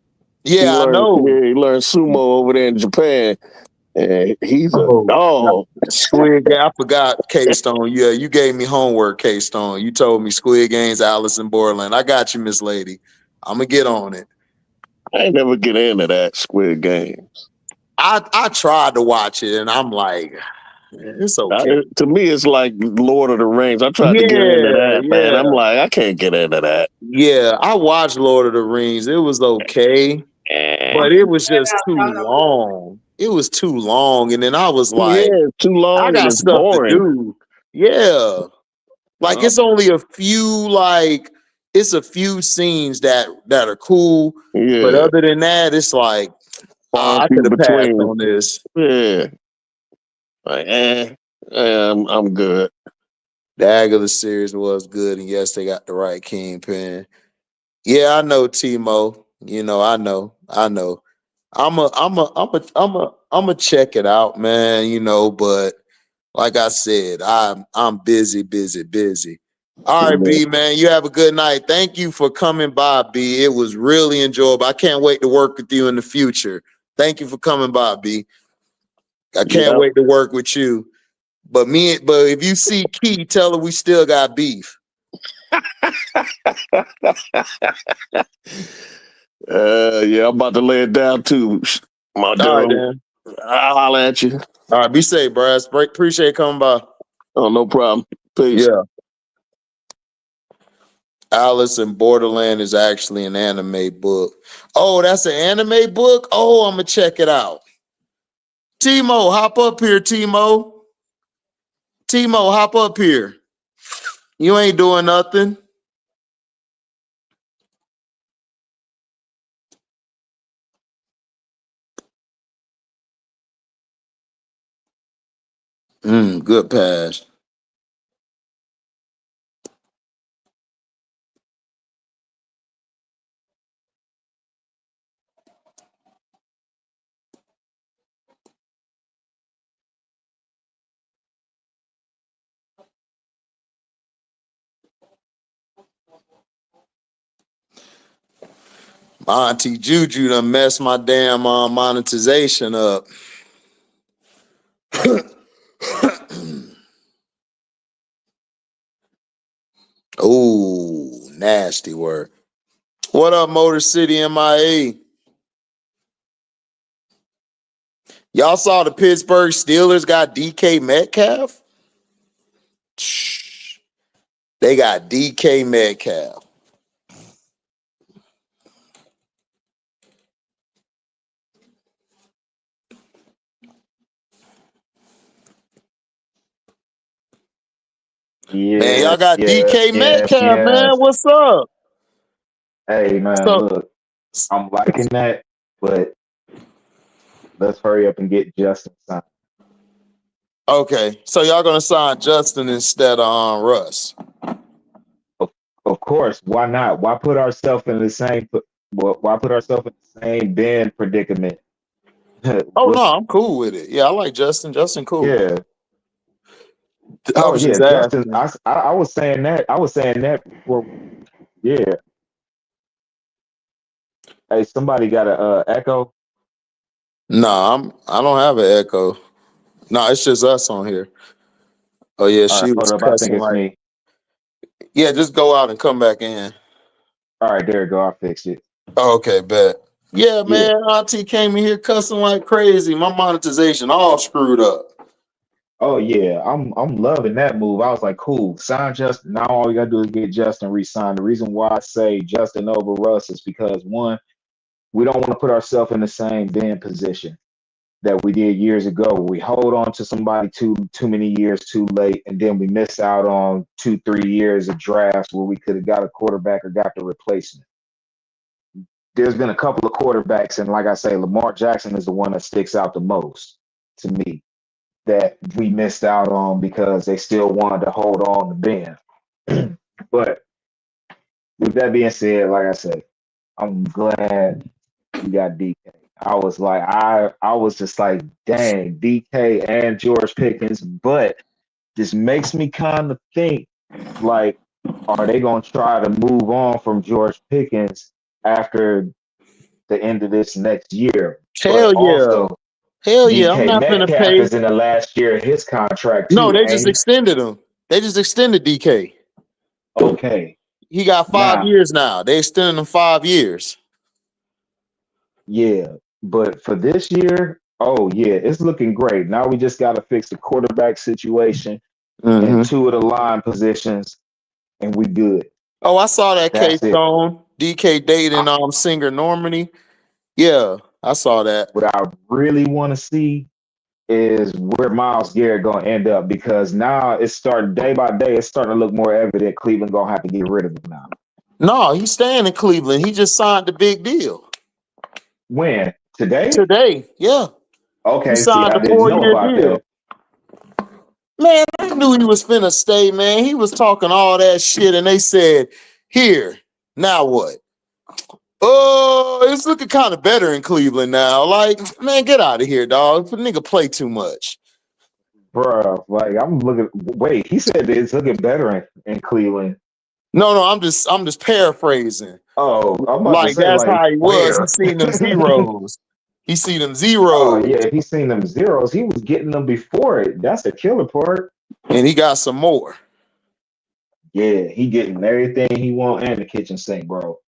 I know. Yeah, he learned sumo over there in Japan. And he's a dog. Squid Game. I forgot K-Stone. Yeah, you gave me homework, K-Stone. You told me Squid Game's Alice in Borderland. I got you, Miss Lady. I'm gonna get on it. I ain't never get into that Squid Games. I tried to watch it and I'm like, it's okay. To me, it's like Lord of the Rings. I tried to get into that, man. I'm like, I can't get into that. Yeah, I watched Lord of the Rings. It was okay, but it was just too long. It was too long, and then I was like, too long. I got stuff boring to do. Yeah, like it's only a few, it's a few scenes that are cool. Yeah. But other than that, it's like I could have passed on this. Yeah, like I'm good. The Aguilar series was good, and yes, they got the right Kingpin. Yeah, I know, Timo. You know, I know. I'm a check it out, man. You know, but like I said, I'm busy. All right, B, man. You have a good night. Thank you for coming by, B. It was really enjoyable. I can't wait to work with you in the future. Thank you for coming by, B. I can't wait to work with you. But if you see Key, tell her we still got beef. Yeah, I'm about to lay it down too. My dog. Right, I'll holler at you. All right, be safe, bro. Appreciate coming by. Oh, no problem. Peace. Yeah. Alice in Borderland is actually an anime book. Oh, that's an anime book? Oh, I'm going to check it out. Timo, hop up here, Timo. Timo, hop up here. You ain't doing nothing. Good pass. My auntie Juju done messed my damn monetization up. Oh, nasty word. What up, Motor City MIA? Y'all saw the Pittsburgh Steelers got DK Metcalf? They got DK Metcalf. Yeah, Man, y'all got DK Metcalf, yeah. man. What's up? Hey, man, look, I'm liking that, but let's hurry up and get Justin signed. Okay, so y'all gonna sign Justin instead of Russ? Of course, why not? Why put ourselves in the same? Why put ourselves in the same Ben predicament? Oh no, I'm cool with it. Yeah, I like Justin. Justin, cool. Yeah. I was just Justin. asking. I was saying that. I was saying that before. Yeah. Hey, somebody got a echo? No, I don't have an echo. No, it's just us on here. Oh yeah, All she right, hold was up. I think cussing it's like. me. Yeah, just go out and come back in. All right, there you go. I fixed it. Oh, okay, bet. Yeah, man, Auntie came in here cussing like crazy. My monetization all screwed up. Oh yeah, I'm loving that move. I was like, cool, sign Justin. Now all you gotta do is get Justin re-signed. The reason why I say Justin over Russ is because one, we don't want to put ourselves in the same damn position that we did years ago. We hold on to somebody too many years too late, and then we miss out on 2-3 years of drafts where we could have got a quarterback or got the replacement. There's been a couple of quarterbacks, and like I say, Lamar Jackson is the one that sticks out the most to me, that we missed out on because they still wanted to hold on to Ben. But with that being said, like I said, I'm glad we got DK. I was like, I was just like, dang, DK and George Pickens, but this makes me kind of think, like, are they gonna try to move on from George Pickens after the end of this next year? Hell But yeah. also, Hell yeah, I'm DK not gonna Metcalf pay. is in the last year of his contract No, too, they just ain't he? extended him. They just extended DK. Okay. He got 5 Now, years now. They extended him 5 years. yeah, but for this year, oh yeah, it's looking great. Now we just got to fix the quarterback situation and 2 of the line positions, and we good. Oh, I saw that K That's it. Stone. DK dating singer Normani. Yeah, I saw that. What I really want to see is where Myles Garrett gonna end up, because now it's starting day by day. It's starting to look more evident Cleveland gonna have to get rid of him now. No, he's staying in Cleveland. He just signed the big deal. When? Today? Today, yeah. He Okay, see, signed I a didn't know 4-year about deal. that. Man, I knew he was finna stay, man. He was talking all that shit, and they said, here, now what? Oh, it's looking kind of better in Cleveland now. Like, man, get out of here, dog. The nigga play too much. Bruh, like I'm looking. Wait, he said it's looking better in Cleveland. No, I'm just paraphrasing. Oh, I'm about to Like, say, that's like, how he was. He where? seen them zeros. He seen them Oh zeros. yeah, if he's seen them zeros, he was getting them before it. That's the killer part. And he got some more. Yeah, he getting everything he want and the kitchen sink, bro.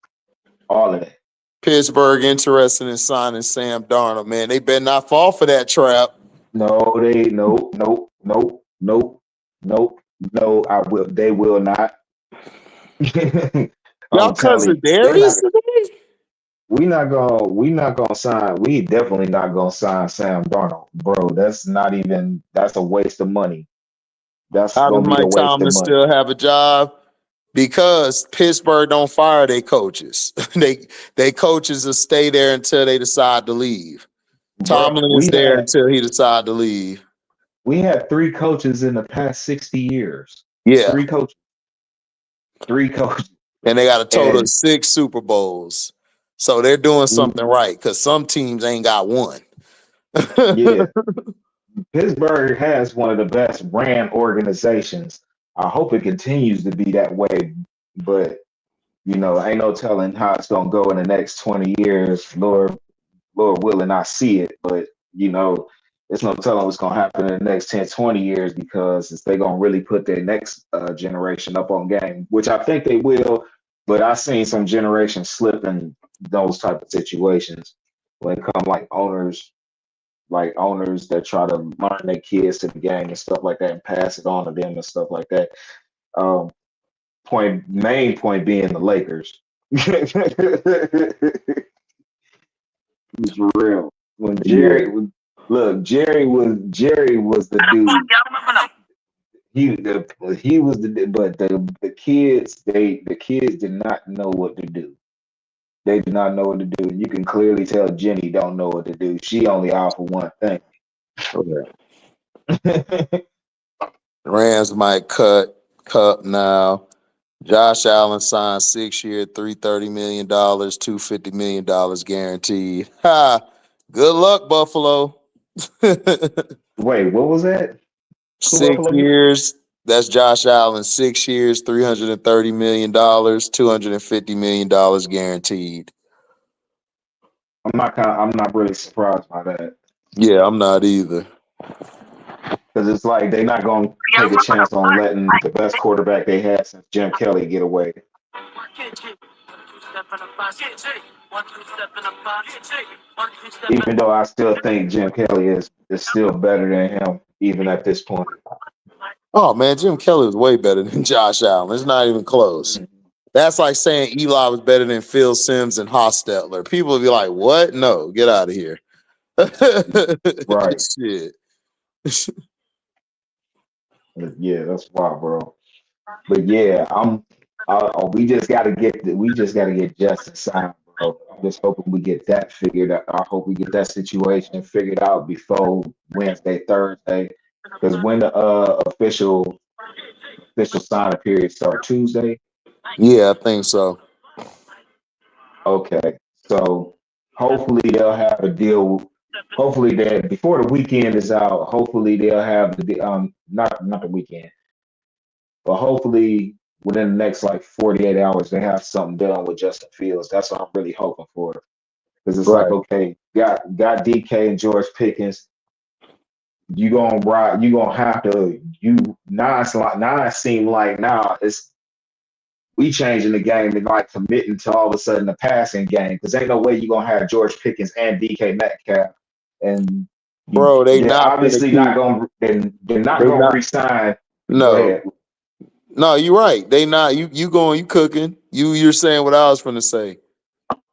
All of that. Pittsburgh interested in signing Sam Darnold, man. They better not fall for that trap. No, nope. No, they will not. Y'all cousin Darius today? We definitely not gonna sign Sam Darnold, bro. That's a waste of money. That's How does gonna be a Mike waste of Tomlin money. still have a job? Because Pittsburgh don't fire their coaches. they coaches will stay there until they decide to leave. Tomlin is there until he decides to leave. We had 3 coaches in the past 60 years. Yeah. 3 coaches. 3 coaches. And they got a total of 6 Super Bowls. So they're doing something right because some teams ain't got one. Yeah. Pittsburgh has one of the best ran organizations. I hope it continues to be that way, but ain't no telling how it's gonna go in the next 20 years. Lord willing, I see it, but it's no telling what's gonna happen in the next 10, 20 years because they're gonna really put their next generation up on game, which I think they will. But I've seen some generations slip in those type of situations when it comes like owners that try to learn their kids to the game and stuff like that and pass it on to them and stuff like that. Main point being the Lakers. It's real. When Jerry was the dude. He was but the kids did not know what to do. They did not know what to do. You can clearly tell Jenny don't know what to do. She only out for one thing. Okay. Rams might cut Cup now. Josh Allen signed 6-year, $330 million, $250 million guaranteed. Ha! Good luck, Buffalo. Wait, what was that? 6 years. That's Josh Allen. 6 years, $330 million, $250 million guaranteed. I'm not really surprised by that. Yeah, I'm not either. Because it's like they're not going to take a chance on letting the best quarterback they had since Jim Kelly get away. Even though I still think Jim Kelly is still better than him, even at this point. Oh, man, Jim Kelly was way better than Josh Allen. It's not even close. That's like saying Eli was better than Phil Simms and Hostetler. People would be like, what? No, get out of here. Right. Shit. Yeah, that's wild, bro. But yeah, we just gotta get Justin signed, bro. I'm just hoping we get that figured out. I hope we get that situation figured out before Wednesday, Thursday. Because when the official signing period start, Tuesday? Yeah, I think so. Okay. So hopefully they'll have a deal. Hopefully that before the weekend is out, hopefully they'll have the not the weekend. But hopefully within the next like 48 hours, they have something done with Justin Fields. That's what I'm really hoping for. Because it's like, okay, got DK and George Pickens. You gonna have to now it seem like it's we changing the game and like committing to all of a sudden the passing game. Because ain't no way you're gonna have George Pickens and DK Metcalf. And bro, they're obviously not gonna resign. No. Go ahead. No, you're right. They not you cooking. You're saying what I was gonna say.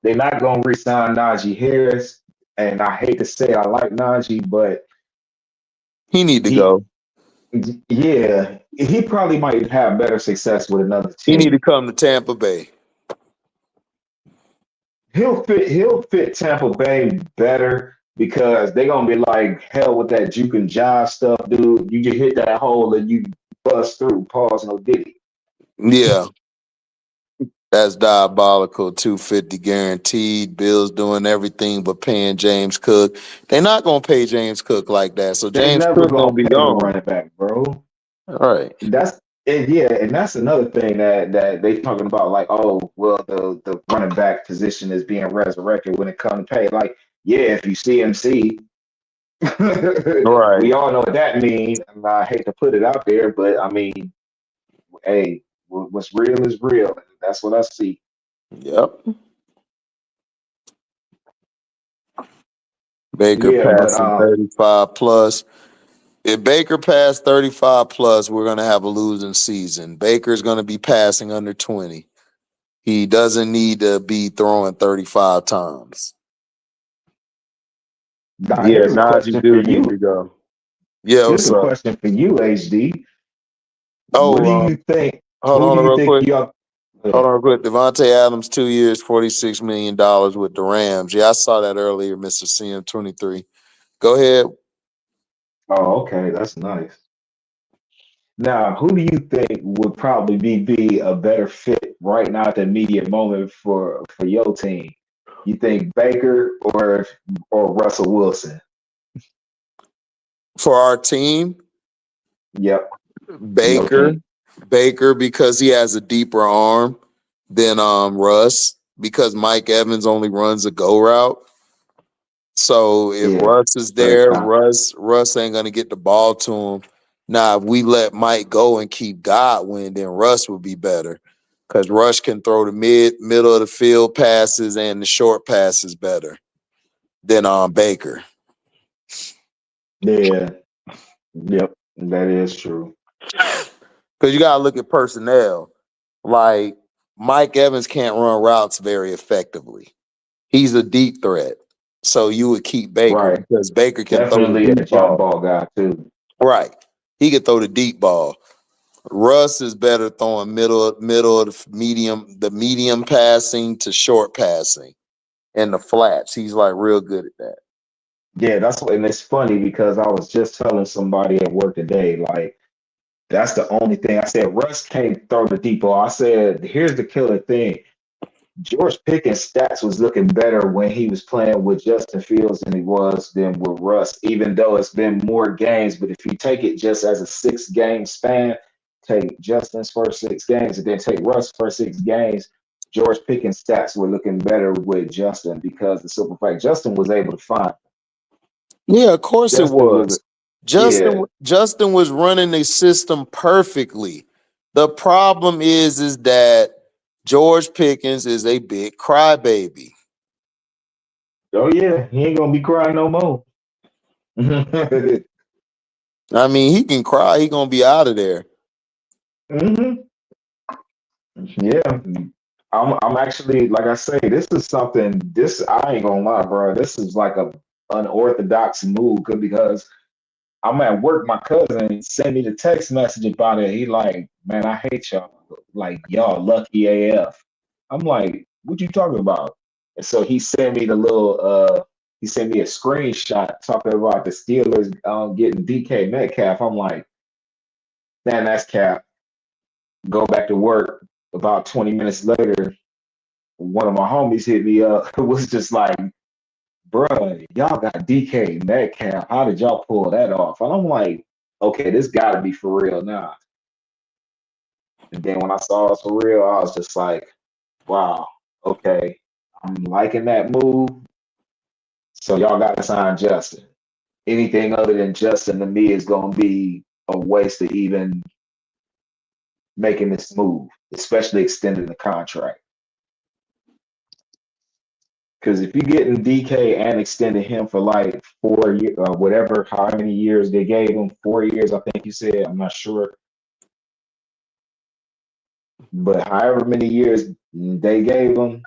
They're not gonna re-sign Najee Harris. And I hate to say I like Najee, but he need to go. Yeah, he probably might have better success with another team. He need to come to Tampa Bay. He'll fit Tampa Bay better because they're gonna be like, hell with that juke and jive stuff, dude. You just hit that hole and you bust through. Pause, no diddy. Yeah. That's diabolical. $250 guaranteed. Bills doing everything but paying James Cook. They're not gonna pay James Cook like that. So James Cook gonna be gone. Running back, bro. All right. And that's another thing that they talking about. Like, oh, well, the running back position is being resurrected when it comes to pay. Like, yeah, if you CMC, right. We all know what that means. I hate to put it out there, but I mean, hey, what's real is real. That's what I see. Yep. Baker passing 35 plus. If Baker passed 35 plus, we're going to have a losing season. Baker's going to be passing under 20. He doesn't need to be throwing 35 times. Now, Yeah, here's a Najee question for do need you. to go. Yeah, Here's what's a up? question for you, HD. What do Oh, you think? hold Who do on you real think quick. y'all? Hold on real quick. Devontae Adams, 2 years, $46 million with the Rams. Yeah, I saw that earlier, Mr. CM23. Go ahead. Oh, okay, that's nice. Now, who do you think would probably be a better fit right now at the immediate moment for your team? You think Baker or Russell Wilson? For our team, Yep, your Baker. team. Baker, because he has a deeper arm than Russ, because Mike Evans only runs a go route. So if Yeah, Russ is very there, confident. Russ ain't gonna get the ball to him. Now, if we let Mike go and keep Godwin, then Russ would be better. Because Rush can throw the middle of the field passes and the short passes better than Baker. Yeah, yep, that is true. Because you gotta look at personnel. Like Mike Evans can't run routes very effectively. He's a deep threat. So you would keep Baker Right. because Baker can throw the Definitely a deep jump ball. ball guy too. Right. He can throw the deep ball. Russ is better throwing middle of the medium passing to short passing and the flats. He's like real good at that. Yeah, and it's funny because I was just telling somebody at work today, like, that's the only thing. I said, Russ can't throw the deep ball. I said, here's the killer thing. George Pickens' stats was looking better when he was playing with Justin Fields than with Russ, even though it's been more games. But if you take it just as a 6-game span, take Justin's first 6 games and then take Russ' first 6 games, George Pickens' stats were looking better with Justin because the simple fact Justin was able to find. Yeah, of course it Justin was, was. yeah, Justin was running the system perfectly. The problem is that George Pickens is a big crybaby. oh yeah, he ain't gonna be crying no more. I mean, he can cry. He gonna be out of there. Mm-hmm. Yeah, I'm actually, like I say, this is something. This I ain't gonna lie, bro. This is like a unorthodox move because I'm at work. My cousin sent me the text message about it. He like, man, I hate y'all. Like y'all lucky AF. I'm like, what you talking about? And so he sent me the little. He sent me a screenshot talking about the Steelers getting DK Metcalf. I'm like, man, that's cap. Go back to work. About 20 minutes later, one of my homies hit me up. It was just like, bruh, y'all got DK Metcalf. How did y'all pull that off? And I'm like, okay, this got to be for real now. And then when I saw it for real, I was just like, wow, okay, I'm liking that move. So y'all got to sign Justin. Anything other than Justin to me is going to be a waste of even making this move, especially extending the contract. Because if you're getting DK and extending him for like 4 years, whatever, how many years they gave him, 4 years, I think you said, I'm not sure. But however many years they gave him,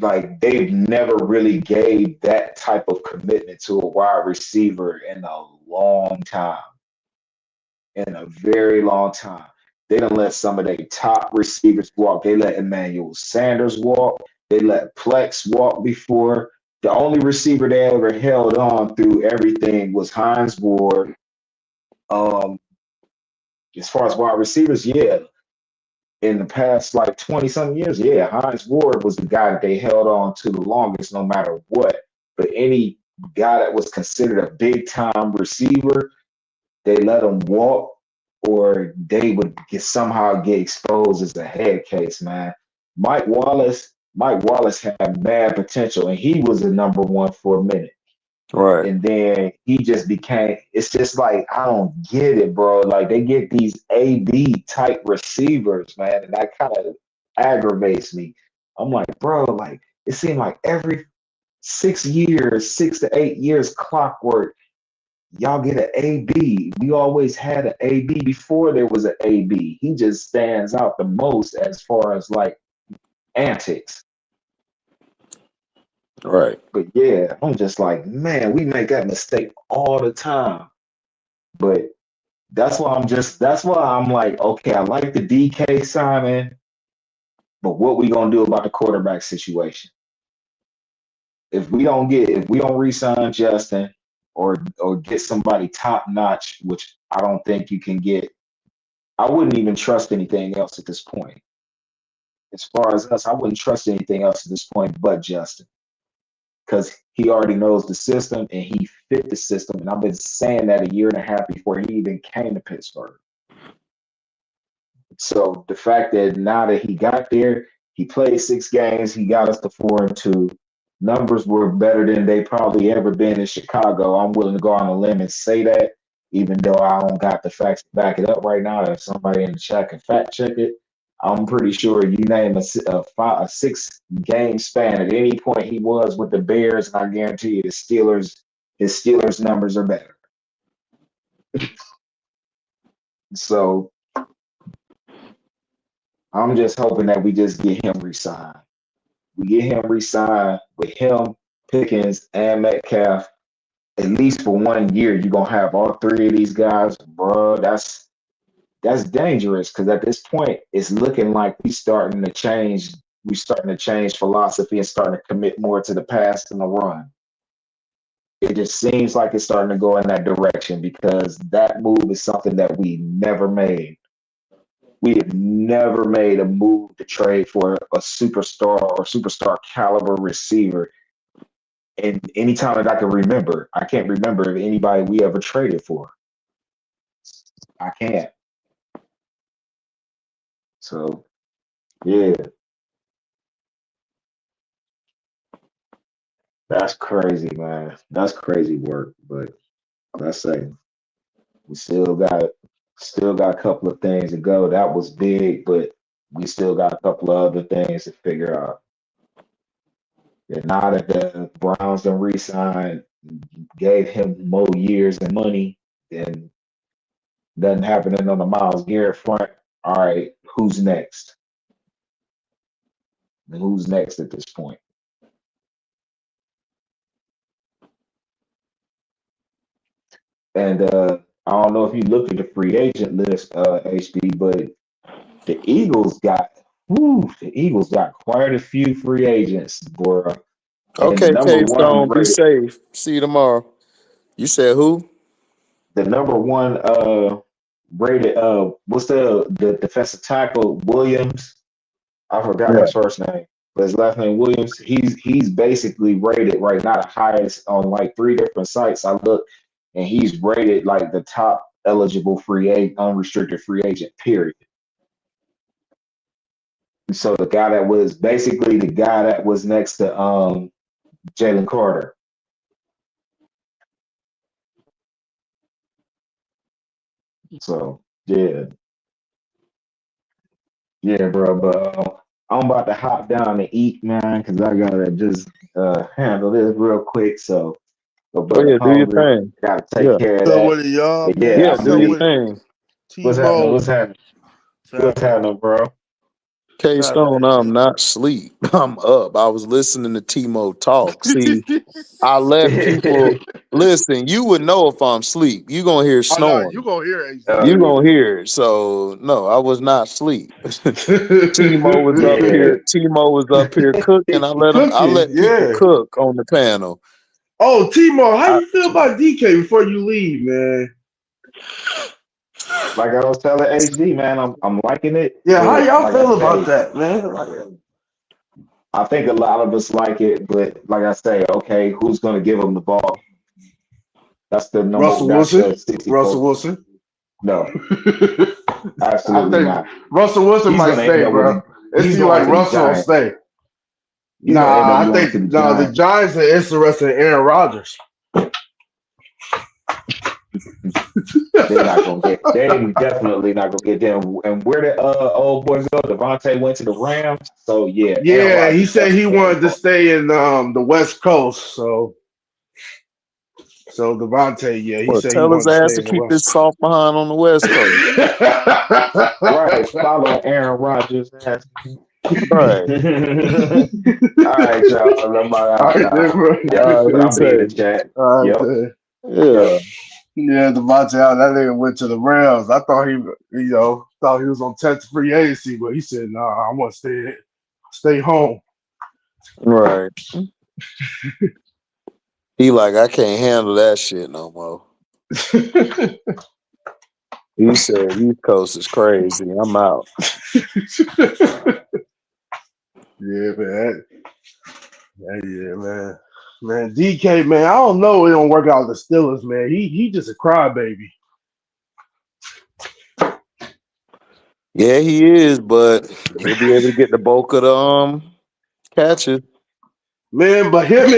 like they've never really gave that type of commitment to a wide receiver in a long time. In a very long time. They done let some of their top receivers walk. They let Emmanuel Sanders walk. They let Plex walk before. The only receiver they ever held on through everything was Hines Ward. As far as wide receivers, yeah. In the past like 20-something years, yeah, Hines Ward was the guy that they held on to the longest no matter what. But any guy that was considered a big-time receiver, they let him walk or they would somehow get exposed as a head case, man. Mike Wallace had mad potential, and he was the number one for a minute. Right. And then he just became, it's just like, I don't get it, bro. Like they get these AB type receivers, man, and that kind of aggravates me. I'm like, bro, like it seemed like every 6 years, 6 to 8 years clockwork, y'all get an AB. We always had an AB before there was an AB. He just stands out the most as far as like antics. Right. But yeah, I'm just like, man, we make that mistake all the time. But that's why I'm like, okay, I like the DK signing, but what we gonna do about the quarterback situation? If we don't re-sign Justin or get somebody top notch, which I don't think you can get, I wouldn't even trust anything else at this point. As far as us, I wouldn't trust anything else at this point but Justin. Because he already knows the system and he fit the system. And I've been saying that a year and a half before he even came to Pittsburgh. So the fact that now that he got there, he played 6 games, he got us to 4-2. Numbers were better than they probably ever been in Chicago. I'm willing to go on a limb and say that, even though I don't got the facts to back it up right now. If somebody in the chat can fact check it, I'm pretty sure you name a 6-game span at any point he was with the Bears, and I guarantee you his Steelers numbers are better. So I'm just hoping that we just get him re-signed. We get him re-signed with him, Pickens, and Metcalf. At least for 1 year, you're gonna have all 3 of these guys, bro. That's dangerous because at this point, it's looking like we're starting to change philosophy and starting to commit more to the pass than the run. It just seems like it's starting to go in that direction because that move is something that we never made. We have never made a move to trade for a superstar or superstar caliber receiver. And anytime that I can remember, I can't remember of anybody we ever traded for. I can't. So, yeah. That's crazy, man. That's crazy work. But like I say, we still got a couple of things to go. That was big, but we still got a couple of other things to figure out. And now that the Browns done re-signed, gave him more years and money, and nothing happening on the Myles Garrett front. All right, who's next? And who's next at this point? And I don't know if you looked at the free agent list, HD, but the Eagles got quite a few free agents, bro. Okay, K-Stone, be safe. See you tomorrow. You said who? The number one rated what's the defensive tackle, Williams? I forgot his first name, but his last name Williams. He's basically rated right now the highest on like 3 different sites I look, and he's rated like the top eligible unrestricted free agent, period. So the guy that was basically the guy that was next to Jalen Carter. So yeah, bro. But I'm about to hop down and eat, man, because I gotta just handle this real quick. So, do your thing. Gotta take care of that. What are y'all? Yeah, do your thing. What's happening, bro? K-Stone, I'm not asleep. I'm up. I was listening to Timo talk. See, I let people listen. You would know if I'm asleep. You gonna hear snoring. You gonna hear it. You gonna hear it. So no, I was not asleep. Timo was up here. Timo was up here cooking. I let people cook on the panel. Oh, Timo, how you feel about DK before you leave, man? Like I was telling HD, man, I'm liking it. Yeah, how y'all feel about that, man? I think a lot of us like it, but like I say, okay, who's going to give him the ball? That's the number. Russell Wilson? No, absolutely not. Russell Wilson might stay, bro. It seems like Russell will stay. I think the Giants are interested in Aaron Rodgers. They're definitely not gonna get them. And where the old boys go? Devontae went to the Rams. So yeah. Yeah, he said he wanted to stay in the West Coast. So So Devontae, yeah, he said he tell his wanted to ass stay to in the keep West. his soft behind on the West Coast. Right, follow Aaron Rodgers' ass. Right. All right, y'all. I'm out now. I'll be in the chat. Yep. Yeah. Yeah, Devontae, that nigga went to the Rams. I thought he was on test free agency, but he said, "Nah, I want to stay home." Right. He like, I can't handle that shit no more. He said, East Coast is crazy. I'm out. Yeah, man. Yeah, man. Man, DK, man, I don't know. It don't work out with the Steelers, man. He just a crybaby. Yeah, he is, but he'll be able to get the bulk of the catches. Man, but him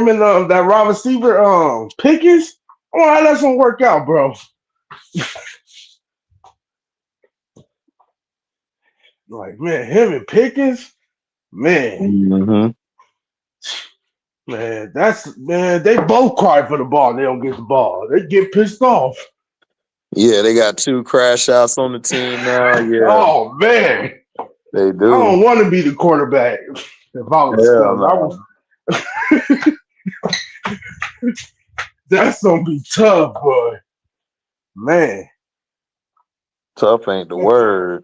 and that wide receiver, Pickens, how that's gonna work out, bro? Like, man, him and Pickens, man. Mm-hmm. Man, they both cry for the ball. They don't get the ball. They get pissed off. Yeah, they got 2 crash outs on the team now. Yeah. Oh man, they do. I don't want to be the quarterback if I was Steelers. That's gonna be tough, boy. Man, tough ain't the word.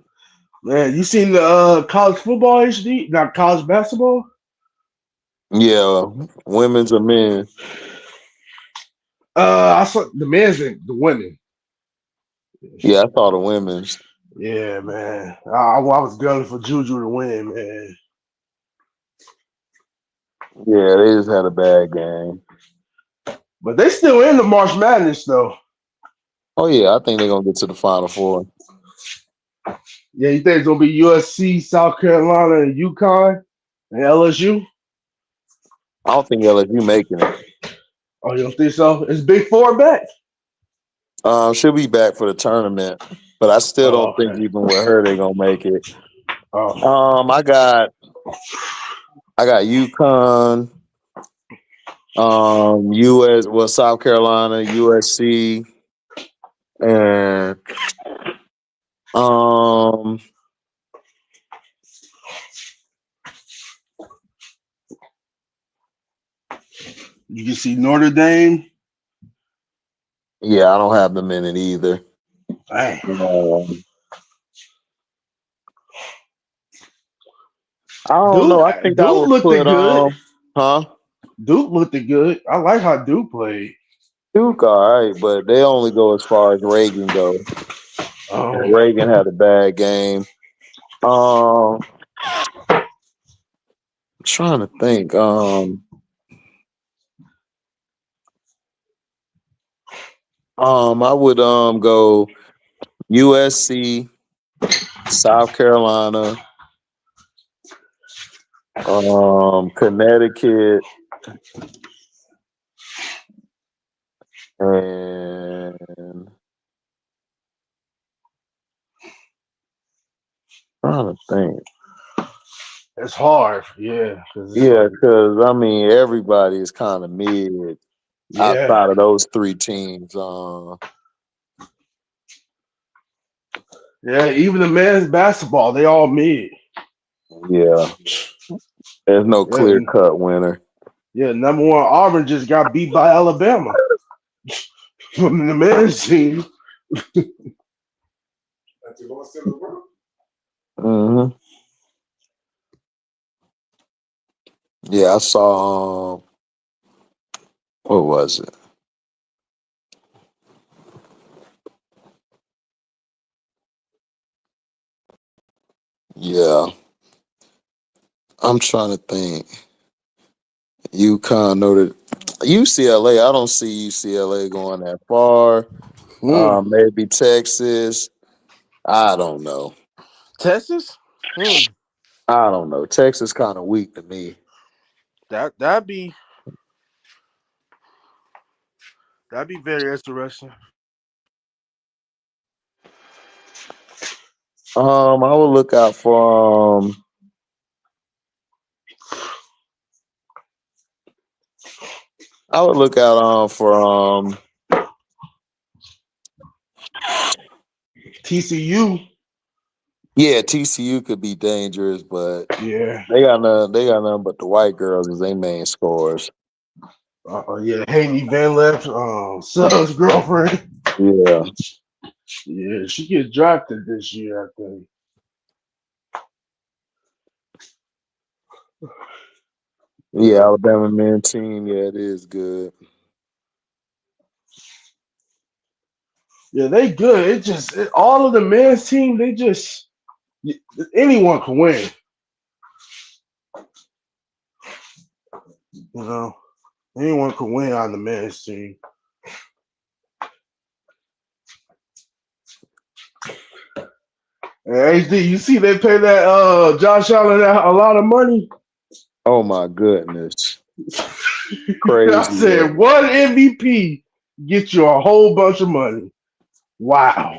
Man, you seen the college football HD? Not college basketball? Yeah, women's or men. I saw the men's and the women. Yeah, I saw the women's. Yeah, man. I was gunning for Juju to win, man. Yeah, they just had a bad game. But they still in the March Madness, though. Oh, yeah, I think they're going to get to the Final Four. Yeah, you think it's going to be USC, South Carolina, and UConn, and LSU? I don't think LSU making it. Oh, you don't think so? Is Big Four back? She'll be back for the tournament, but I still don't think even with her they're gonna make it. I got UConn, South Carolina, USC, and you can see Notre Dame. Yeah, I don't have them in it either. Hey. I don't know. I think Duke I would looked put good. Huh? Duke looked good. I like how Duke played. Duke, all right, but they only go as far as Reagan goes. Reagan had a bad game. I'm trying to think. I would go USC, South Carolina, Connecticut, and trying to think. It's hard, yeah. Because I mean everybody is kind of mid outside of those 3 teams. Yeah, even the men's basketball, they all mid. Yeah. There's no clear-cut winner. Yeah, number 1 Auburn just got beat by Alabama from the men's team. Mm-hmm. Yeah, I saw. What was it? Yeah, I'm trying to think. UConn, Notre UCLA. I don't see UCLA going that far. Maybe Texas. I don't know. Texas? I don't know. Texas kind of weak to me. That'd be very interesting. I would look out for I would look out for TCU. Yeah, TCU could be dangerous, but yeah, they got nothing but the white girls as their main scorers. Yeah, Haney Van Left, Suggs' girlfriend. Yeah. Yeah, she gets drafted this year, I think. Yeah, Alabama men team. Yeah, it is good. Yeah, they good. All of the men's team, anyone can win. You know, anyone can win on the men's team. And HD, you see they pay that Josh Allen a lot of money. Oh my goodness. Crazy. I said one MVP gets you a whole bunch of money. Wow.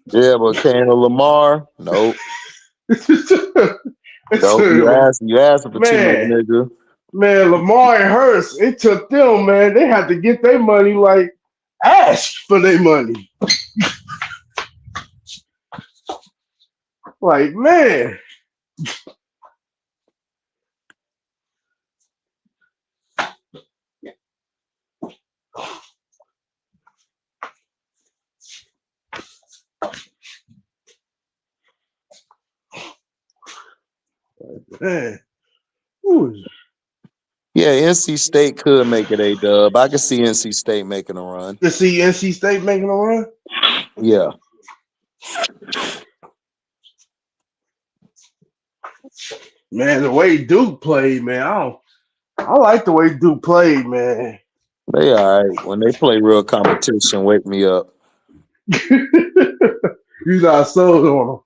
Yeah, but can Lamar? Nope. Nope. You asked for too much, nigga. Man, Lamar and Hurts, it took them, man. They had to get their money like ask for their money. Like, man. Man. Ooh. Yeah, NC State could make it A-dub. I could see NC State making a run. To see NC State making a run? Yeah. Man, the way Duke played, man, I like the way Duke played, man. They all right. When they play real competition, wake me up. You got sold on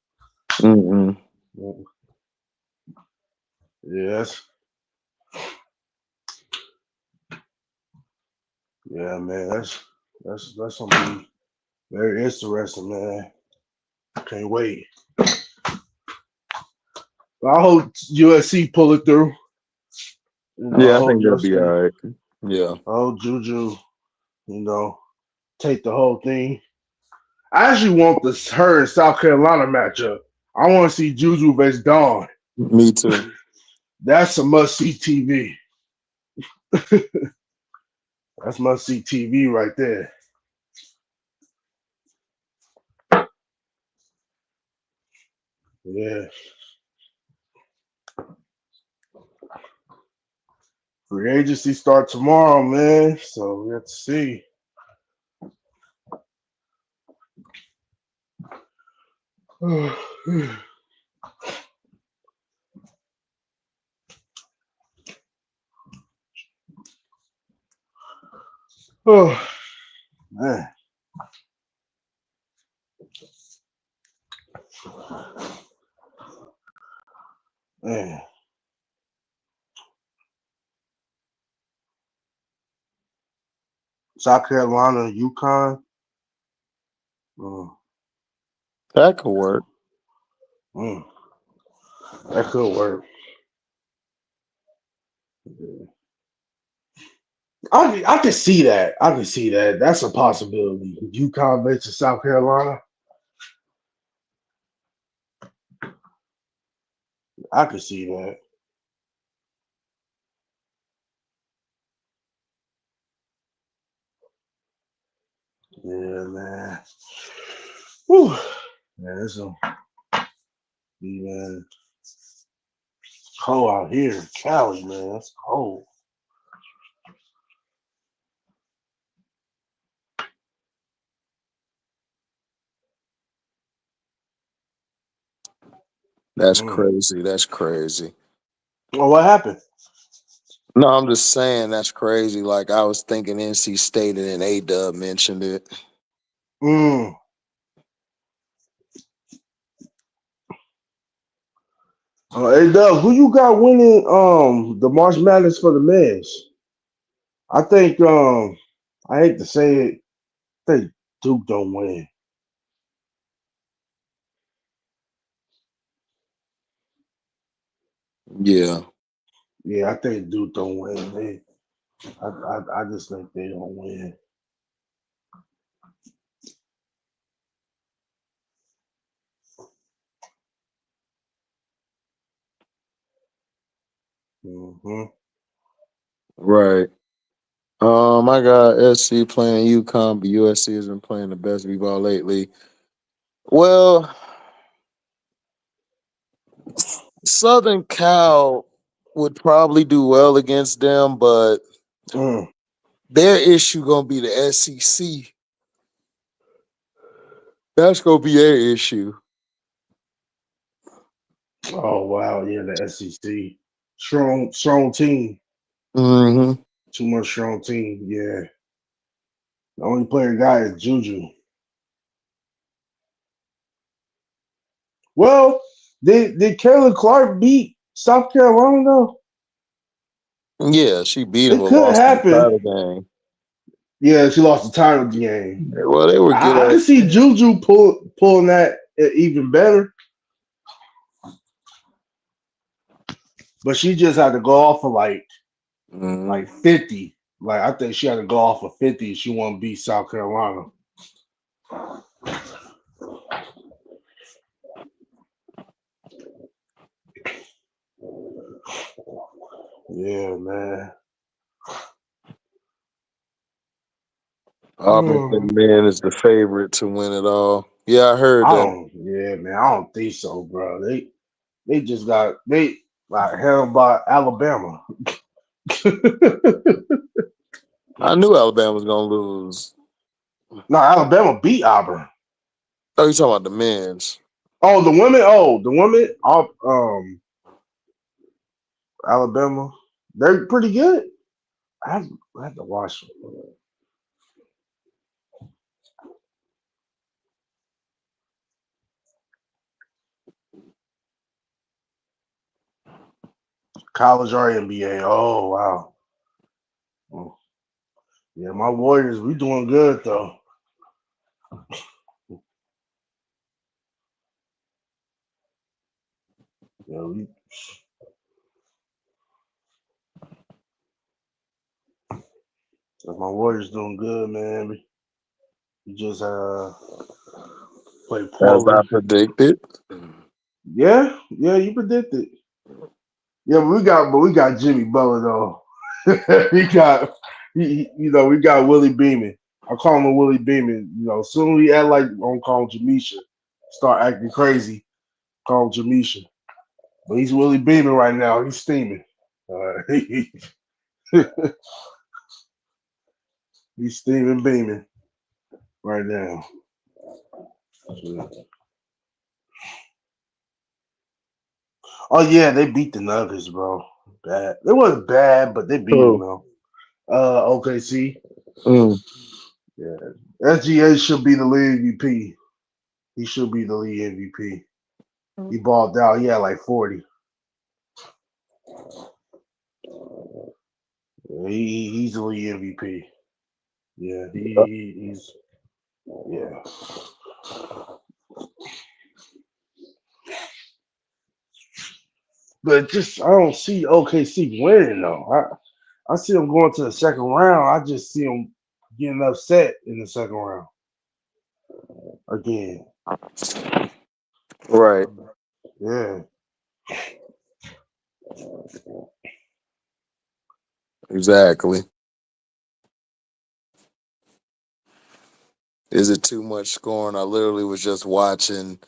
them. Mm-hmm. Yes. Yeah, man, that's gonna be very interesting, man. Can't wait. I hope USC pull it through. Yeah, I think they'll be all right. Yeah. Oh, Juju, take the whole thing. I actually want her and South Carolina matchup. I want to see Juju versus Dawn. Me too. That's a must-see TV. That's must-see TV right there. Yeah. Free agency start tomorrow, man. So we have to see. Oh, man. Man. South Carolina, UConn. That could work. That could work. I can see that. I can see that. That's a possibility. UConn versus South Carolina. I can see that. Yeah, man. Whew. Man, it's man. It's cold out here in Cali, man. It's cold. That's crazy. That's crazy. Well, what happened? No, I'm just saying that's crazy. Like I was thinking NC State and then A-Dub mentioned it. Hey, Doug, who you got winning the March Madness for the men's? I think I hate to say it, I think Duke don't win. Yeah. Yeah, I think Duke don't win, man. I just think they don't win. Mm-hmm. Right. I got SC playing UConn, but USC has been playing the best b-ball lately. Well, Southern Cal would probably do well against them, but their issue gonna be the SEC. That's gonna be their issue. Oh wow, yeah, the SEC strong team. Mm-hmm. Too much strong team. Yeah, the only player guy is Juju. Well, did Kayla Clark beat South Carolina though? Yeah, she beat him, It but could lost in the happen. title game. Yeah, she lost the title game. Well, they were good. I can see Juju pulling that even better, but she just had to go off of like 50. Like I think she had to go off of 50 if she want to beat South Carolina. Yeah, man. Auburn man is the favorite to win it all. Yeah, I heard that. Yeah, man. I don't think so, bro. They just got held by Alabama. I knew Alabama was gonna lose. No, Alabama beat Auburn. Oh, you talking about the men's? Oh, the women. Oh, the women. Alabama. They're pretty good. I have to watch them. College or NBA. Oh wow. Oh. Yeah, my Warriors. We doing good though. Yeah, my Warriors doing good, man. We just played As poorly. I predicted. Yeah, you predicted. Yeah, but we got Jimmy Butler though. we got Willie Beeman. I call him a Willie Beeman. Soon we act like I'm calling Jamisha. Start acting crazy. Call him Jamisha. But he's Willie Beeman right now. He's steaming. He's steaming beaming right now. Oh yeah, they beat the Nuggets, bro. Bad. It wasn't bad, but they beat them though. OKC. Yeah. SGA should be the league MVP. He should be the league MVP. He balled out. He had like 40. Yeah, he's the league MVP. Yeah, he's yeah. But just I don't see OKC winning though. I see them going to the second round. I just see them getting upset in the second round again. Right. Yeah. Exactly. Is it too much scoring? I literally was just watching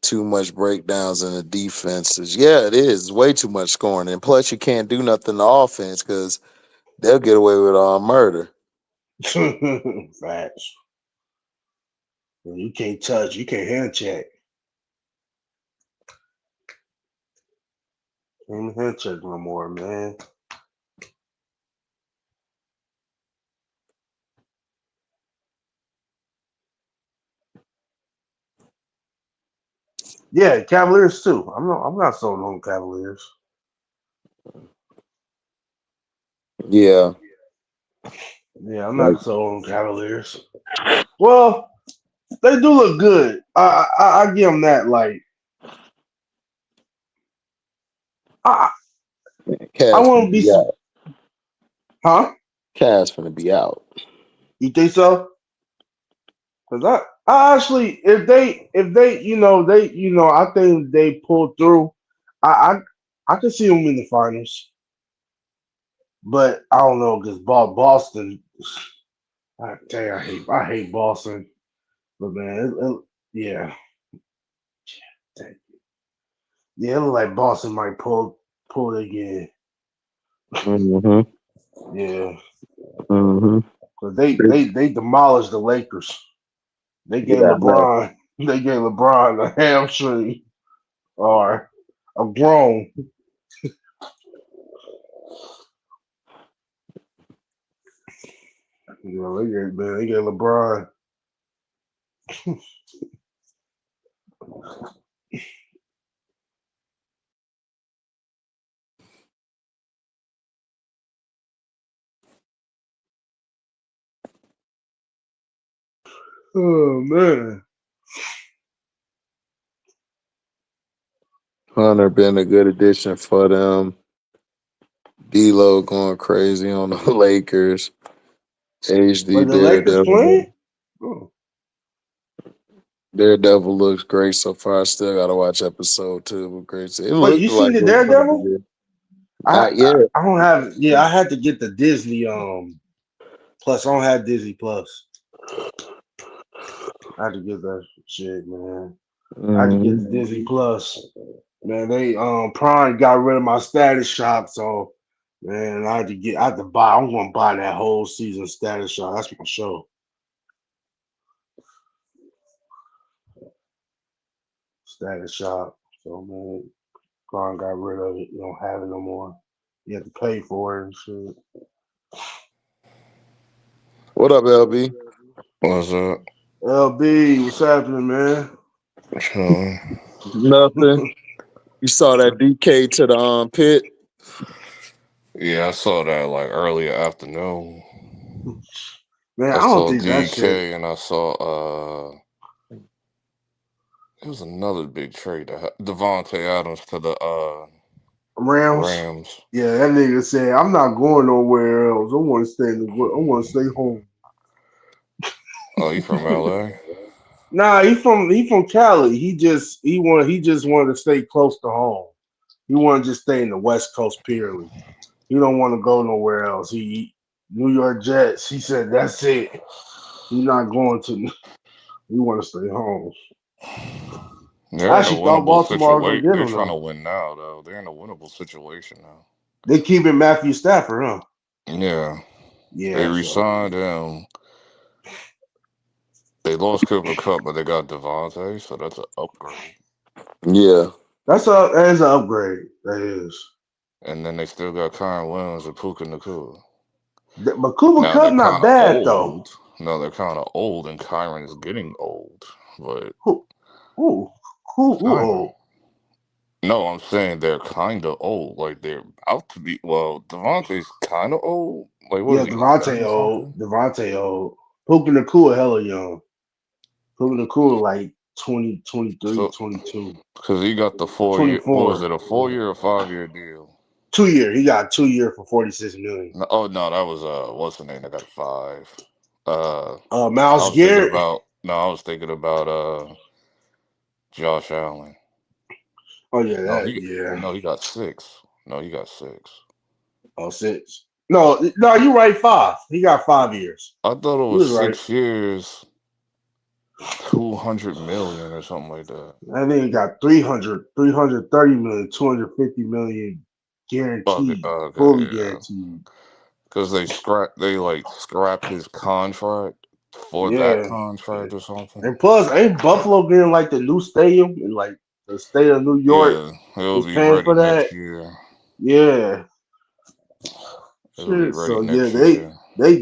too much breakdowns in the defenses. Yeah, it is. It's way too much scoring. And plus, you can't do nothing to offense because they'll get away with murder. Facts. You can't touch. You can't hand check. Can't hand check no more, man. Yeah, Cavaliers too. I'm not sold on Cavaliers. Yeah. Yeah, I'm not sold on Cavaliers. Well, they do look good. I give them that. Like, I won't be. Huh? Cass finna be out. You think so? Because I actually, if they, I think they pull through. I can see them in the finals, but I don't know because Boston. I tell you, I hate Boston, but man, yeah, yeah, it look like Boston might pull it again. Mm-hmm. Yeah, Mm-hmm. because they demolished the Lakers. They gave LeBron a hamstring or a groin. They gave LeBron. Oh man, Hunter been a good addition for them. D-Lo going crazy on the Lakers. HD the Lakers playing? Oh. Daredevil looks great so far. I still gotta watch episode 2. But great. It Wait, you looked seen like the it was gonna be Daredevil? good. Not yet. I don't have. Yeah, I had to get the Disney. Plus I don't have Disney Plus. I had to get that shit, man. I had to get the Disney Plus. Man, they Prime got rid of my Status Shock, so man, I had to buy. I'm gonna buy that whole season Status Shock. That's my show. Status Shock. So man, Prime got rid of it. You don't have it no more. You have to pay for it and shit. What up, LB? What's up? LB, what's happening, man? Nothing. You saw that DK to the pit? Yeah, I saw that like earlier afternoon. Man, I I don't saw think that DK shit. and I saw it was another big trade. Devontae Adams to the Rams. Yeah, that nigga said, "I'm not going nowhere else. I want to stay I want to stay home." Oh, you from LA? Nah, he from Cali. He just wanted to stay close to home. He wanted to just stay in the West Coast purely. He don't want to go nowhere else. He New York Jets. He said that's it. He's not going to. He want to stay home. They're I in a actually thought winnable Baltimore was gonna situation. get They're him trying to though. win now, though. They're in a winnable situation now. They keeping Matthew Stafford, huh? Yeah. They Yeah. So re-signed him. They lost Cooper Kupp, but they got Devontae, so that's an upgrade. Yeah. that is an upgrade. That is. And then they still got Kyron Williams and Puka Nacua. But Cooper Now Kupp they're not kind of bad though. old. No, they're kind of old, and Kyron is getting old. But Who old? No, I'm saying they're kind of old. Like they're out to be. Well, Devontae's kind of old. Like what Yeah, is he? Like 30 old. something? Devontae old. Puka Nacua hella young. Puka Nacua like 20, 23, So, 22. because he got the 4 year. What was 24. it? A 4 year or 5 year deal? 2 year. He got 2 year for $46 million. No, oh no, that was what's the name? That got 5. I Miles was thinking Garrett. about. No, I was thinking about Josh Allen. Oh yeah, No, he got 6. No, he got 6. Oh, 6. No, you're right. 5. He got 5 years. I thought it He was was right. 6 years, 200 million or something like that. I think he got 330 million, 250 million guaranteed, fully guaranteed. Because they scrapped his contract for that contract or something. And plus, ain't Buffalo getting like the new stadium and like the state of New York Yeah, it'll is be paying ready for that? next year. Yeah. It'll be Shit. ready So yeah, next year. they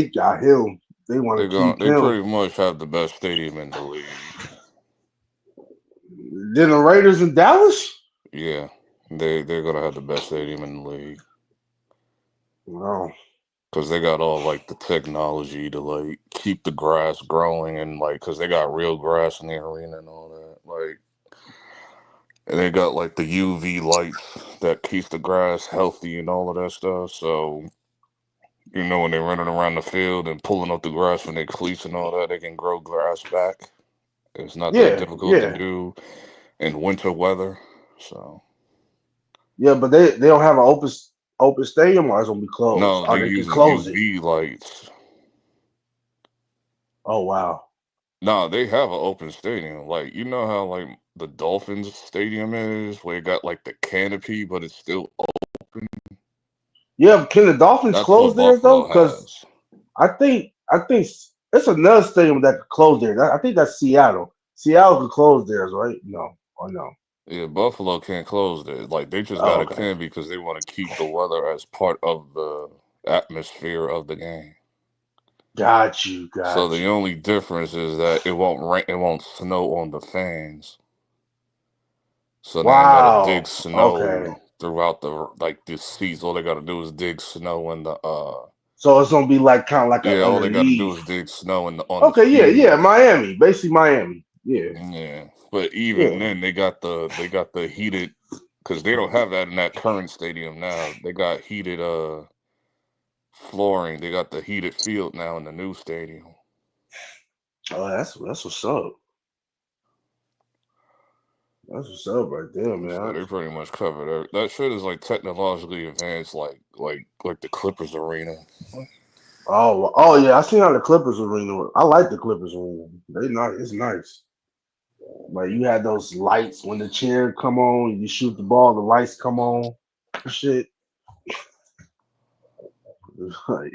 got him. They want to keep They him. pretty much have the best stadium in the league. Then the Raiders in Dallas? Yeah, they're gonna have the best stadium in the league. Wow. Because they got all like the technology to like keep the grass growing and like because they got real grass in the arena and all that. Like, and they got like the UV lights that keeps the grass healthy and all of that stuff. So You know, when they're running around the field and pulling up the grass when they cleats and all that, they can grow grass back. It's not that difficult to do in winter weather. So yeah, but they don't have an open stadium, or it's gonna be closed. no, Or they're they can using close it. UV lights. Oh wow. No, they have an open stadium. Like, you know how like the Dolphins stadium is, where it got like the canopy, but it's still open. Yeah, can the Dolphins That's close what theirs though? Buffalo Because has. I think it's another stadium that could close theirs. I think that's Seattle. Seattle could close theirs, right? No, or no? Yeah, Buffalo can't close it. Like, they just Oh, got a okay. canopy because they want to keep the weather as part of the atmosphere of the game. Got you. So the only difference is that it won't rain, it won't snow on the fans. So they ain't gotta dig Wow. snow Okay. throughout the seats. All they gotta do is dig snow in the So it's gonna be like kind of like yeah. a All they gotta do underneath. is dig snow on the Okay. Yeah. field. Miami, basically Miami. Yeah. Yeah, but even Yeah. then they got the heated, because they don't have that in that current stadium now. They got heated flooring. They got the heated field now in the new stadium. Oh, that's what's up. That's what's up right there, man. So they pretty much covered that shit is like technologically advanced, like the Clippers arena. Oh yeah, I seen how the Clippers arena. I like the Clippers arena. They nice. It's nice. Like you had those lights when the chair come on, you shoot the ball, the lights come on. Shit. Like,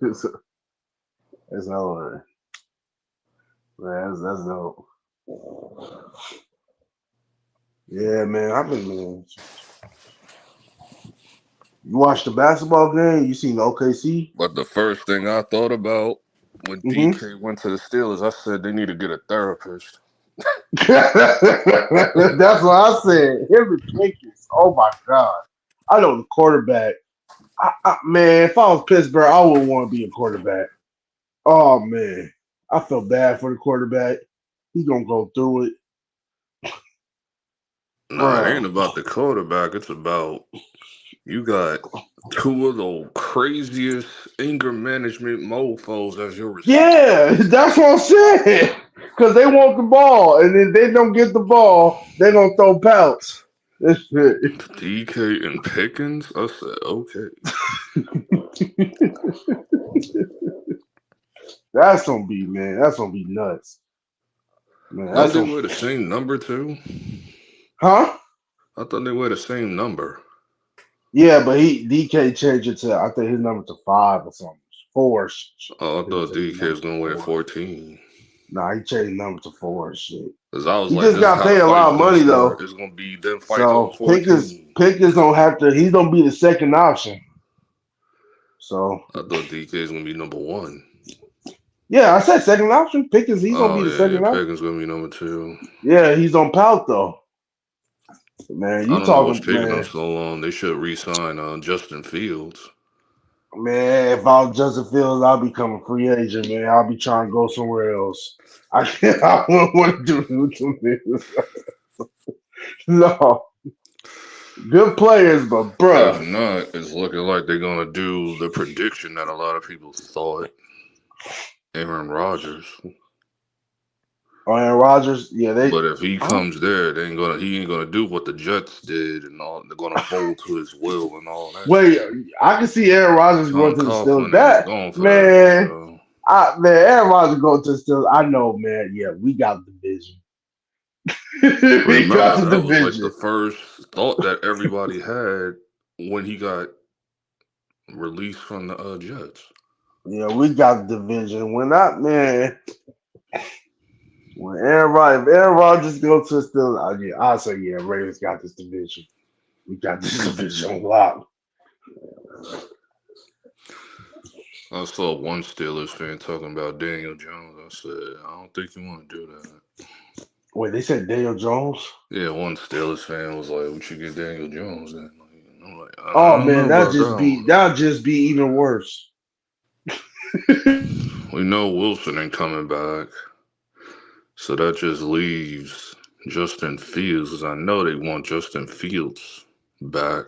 it's no man. That's dope. Yeah, man. I've been. Man. You watched the basketball game? You seen the OKC? But the first thing I thought about when DK went to the Steelers, I said they need to get a therapist. That's what I said. Him and Pickens. Oh my god. I know the quarterback. Man, if I was Pittsburgh, I would want to be a quarterback. Oh man, I feel bad for the quarterback. He's gonna go through it. No, it ain't about the quarterback. It's about you got two of the craziest anger management mofos as your receiver. Yeah, that's what I'm saying. Because they want the ball, and if they don't get the ball, they're gonna throw pouts. That's shit. DK and Pickens. I said okay. That's gonna be, man. That's gonna be nuts. Man, Don't they wear the same number too? Huh? I thought they wear the same number. Yeah, but DK changed it to, I think his number to 5 or something. 4. Oh, I thought DK was gonna wear 14. Nah, he changed the number to 4 and shit. Cause I was he like, just this got is how paid the a lot of fight's money start. though. It's gonna be them fights over So 14. Pickens don't have to. He's gonna be the second option. So I thought DK is gonna be number 1. Yeah, I said second option. Pickens, he's gonna be the second option. Pickens gonna be number 2. Yeah, he's on pout though. Man, you I don't know what's talking, taking man. them so long. They should re-sign Justin Fields. Man, if I was Justin Fields, I'll become a free agent, man. I'll be trying to go somewhere else. I don't want to do this. No. Good players, but bruh. If not, it's looking like they're gonna do the prediction that a lot of people thought. Aaron Rodgers. Oh, Aaron Rodgers, yeah, But if he comes there, he ain't gonna do what the Jets did and all. They're gonna fold to his will and all that. Wait, shit. I can see Aaron Rodgers going to the Steelers. That man, Aaron Rodgers going to the Steelers. I know, man. Yeah, we got the division. We got the division. Was like the first thought that everybody had when he got released from the Jets. Yeah, we got the division. When that man, when Aaron Rodgers goes to the Steelers, I'll say Ravens got this division. We got this division on lock. I saw one Steelers fan talking about Daniel Jones. I said, I don't think you want to do that. Wait, they said Daniel Jones? Yeah, one Steelers fan was like, "We should get Daniel Jones." Then I'm like, "Oh man, that'll just be even worse." We know Wilson ain't coming back, so that just leaves Justin Fields. Because I know they want Justin Fields back.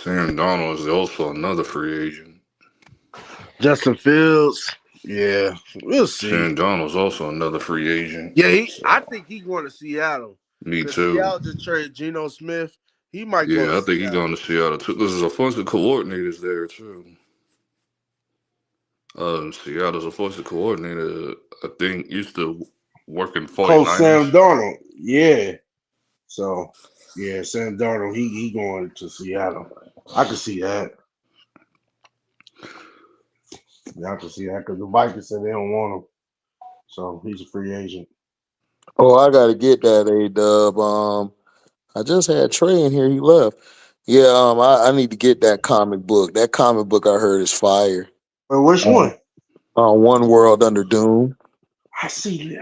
Sam Darnold is also another free agent. Justin Fields, yeah, we'll see. Sam Darnold's also another free agent. Yeah, I think he's going to Seattle. Me too. Seattle just traded Geno Smith. He might go. Yeah, I think he's going to Seattle too. There's offensive coordinators there too. Seattle's offensive coordinator, I think, used to work in 49ers. Coach Sam Darnold, yeah. So, yeah, Sam Darnold, he going to Seattle. I can see that. Yeah, I can see that because the Vikings said they don't want him. So he's a free agent. Oh, I gotta get that, A-Dub. I just had Trey in here. He left. Yeah, I need to get that comic book. That comic book I heard is fire. Well, which one? One World Under Doom. I see.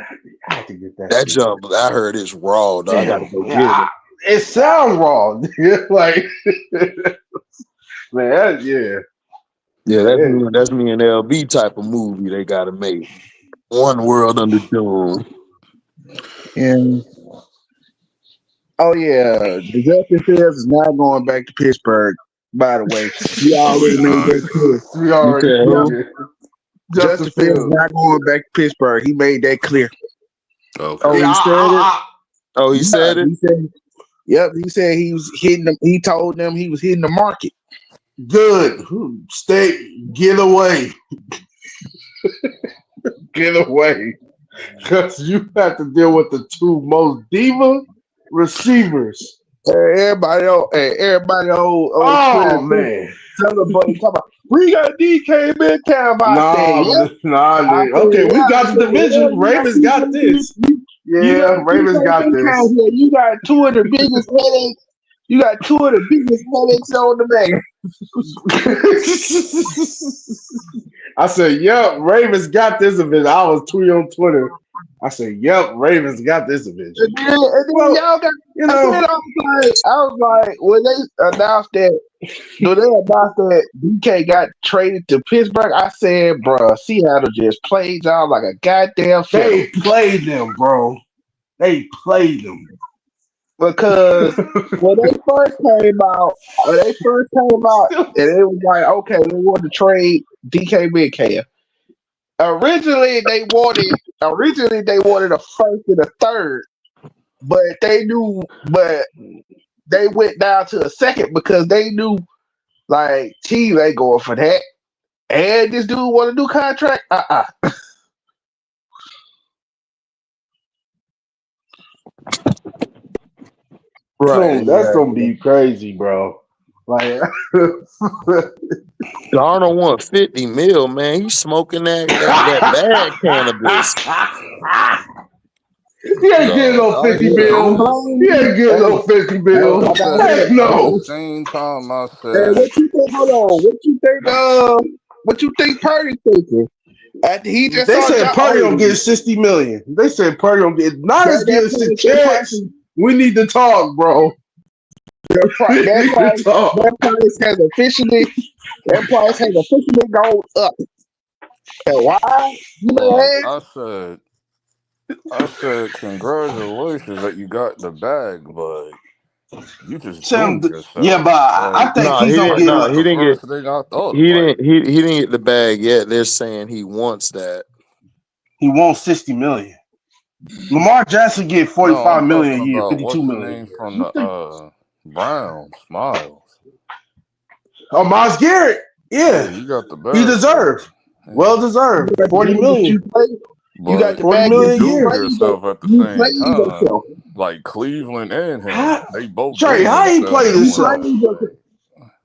I have to get that. That jump I heard is raw. Dog. I gotta go get it. It sounds raw. Like, man, yeah. Yeah, that's me and LB type of movie they gotta make. One World Under Doom. And oh yeah, the Justin Fields is not going back to Pittsburgh. By the way, we already made that clear. We already. Justin Fields is not going back to Pittsburgh. He made that clear. Okay. Oh, he said it. Oh, he said it. He said, yep, he said he was hitting them. He told them he was hitting the market. Good. Get away. Get away. Because you have to deal with the two most diva receivers. Everybody on oh, Twitter, man. Talking about, we got DK Metcalf out there. Okay, we got the division. Ravens got this. Yeah, Ravens got this. You got two of the biggest headaches. You got two of the biggest headaches on the man. I said, yep, Ravens got this event. I was tweeting on Twitter. I said, yep, Ravens got this event. And then y'all got, I was like, when they announced that, DK got traded to Pittsburgh, I said, bruh, Seattle just played y'all like a goddamn film. They played them, bro. They played them. Because when they first came out, and it was like, okay, we want to trade DK Metcalf. Originally, they wanted a first and a third, but they went down to a second because they knew, like, team ain't going for that. And this dude want a new contract? Right, that's gonna be crazy, bro. Like, Darnold want 50 mil, man. He's smoking that bad cannabis. He ain't getting no 50 mil. He ain't getting no 50 mil. Heck no. Same time I said. What you think? Hold on. What you think Purdy's thinking? After he just they said Purdy don't get 60 million. They said Purdy don't get. Niners getting 6 checks. We need to talk, bro. That price has officially gone up. And why? You know I said, congratulations that you got the bag, but you just yeah, but I think he's gonna get. He didn't get the bag yet. They're saying he wants that. He wants 60 million. Lamar Jackson get 45 million a year, 52 million. From the Browns, Miles. Oh, Myles Garrett. Yeah, you got the bag. He deserved. Yeah. Well deserved. 40 million. You got the 40 million a year. Yourself at the same time. Like Cleveland and him, they both. Trey, how he played himself?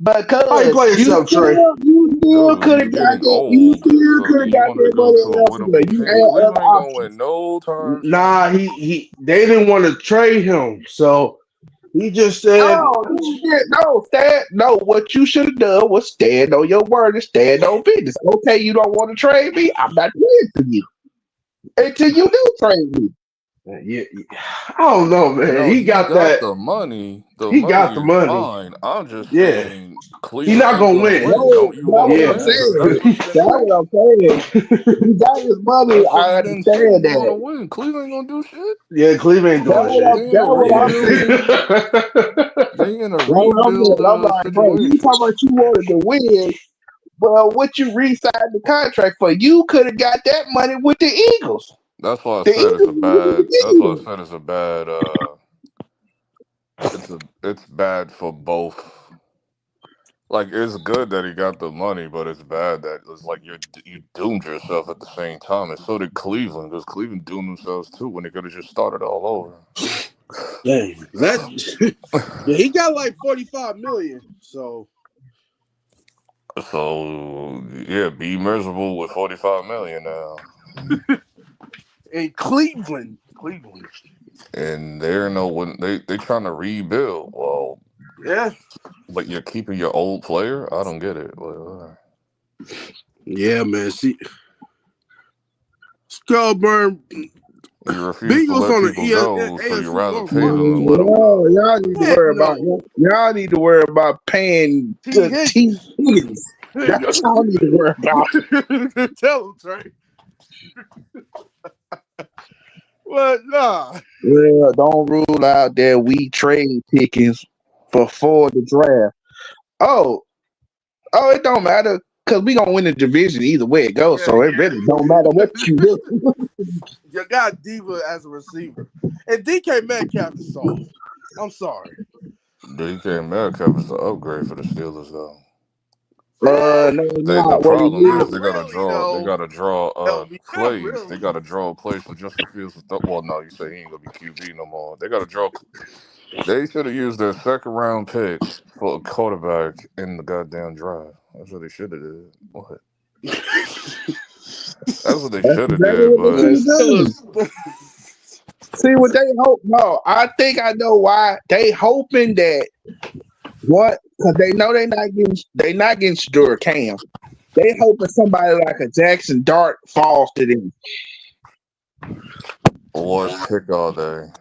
Because how he played himself, Trey? You still could have got that. You still could have got that money. No time. Nah, they didn't want to trade him, so he just said, no. What you should have done was stand on your word and stand on business. Okay, you don't want to trade me. I'm not playing for you until you do trade me. Yeah, I don't know, man. No, He got that. the money. The He money got the is money. fine. I'm just Yeah, saying he Cleveland not ain't gonna gonna win. win. No, Don't you that's want to what I'm win? Because saying. that's what you've been That's what saying. I'm saying. He got his money. That's what I you've been saying. understand You want to that. win. Cleveland ain't gonna do shit. Yeah, Cleveland ain't That's doing what shit. They in a I'm saying. rebuilding. They in a That's what I'm saying. rebuild I'm like, bro, you situation. talking about you wanted to win. Well, what you re-signed the contract for? You could have got that money with the Eagles. That's why I The said it's Eagles a would bad. have That's why I been. said it's a bad. It's bad for both. Like it's good that he got the money, but it's bad that it's like you doomed yourself at the same time, and so did Cleveland because Cleveland doomed themselves too when they could have just started all over. Dang, that yeah, he got like 45 million. So Yeah, be miserable with 45 million now, in Cleveland, and they're no when they trying to rebuild. Well, yeah, but you're keeping your old player. I don't get it. Well, yeah, man. See, Skullburn, you refuse to Bengals let on the people go, so you AFC rather North pay them finals. and let them go. Y'all need to Heck worry about no, y'all need to worry about paying T T Higgins. Higgins. That's all I need to worry about. Tell him, Trey. Well, nah. Well, don't rule out that we trade Pickens before the draft. Oh, it don't matter because we gonna win the division either way it goes. So it really don't matter what you do. You got Diva as a receiver, and DK Metcalf is soft. I'm sorry. DK Metcalf is the upgrade for the Steelers, though. No, The not what it problem Not is is. really, they though. gotta draw LB, not plays. They really. gotta draw plays for Justin Fields. Well, no, you say he ain't gonna be QB no more. They gotta draw. They should have used their second round pick for a quarterback in the goddamn draft. That's what they should have did. What? That's what they That's should have exactly did. what they But Man, should do. Steelers. See what they hope. No, I think I know why they hoping that what because they know they not getting Shadur Cam. They hoping somebody like a Jackson Dart falls to them. what pick are they?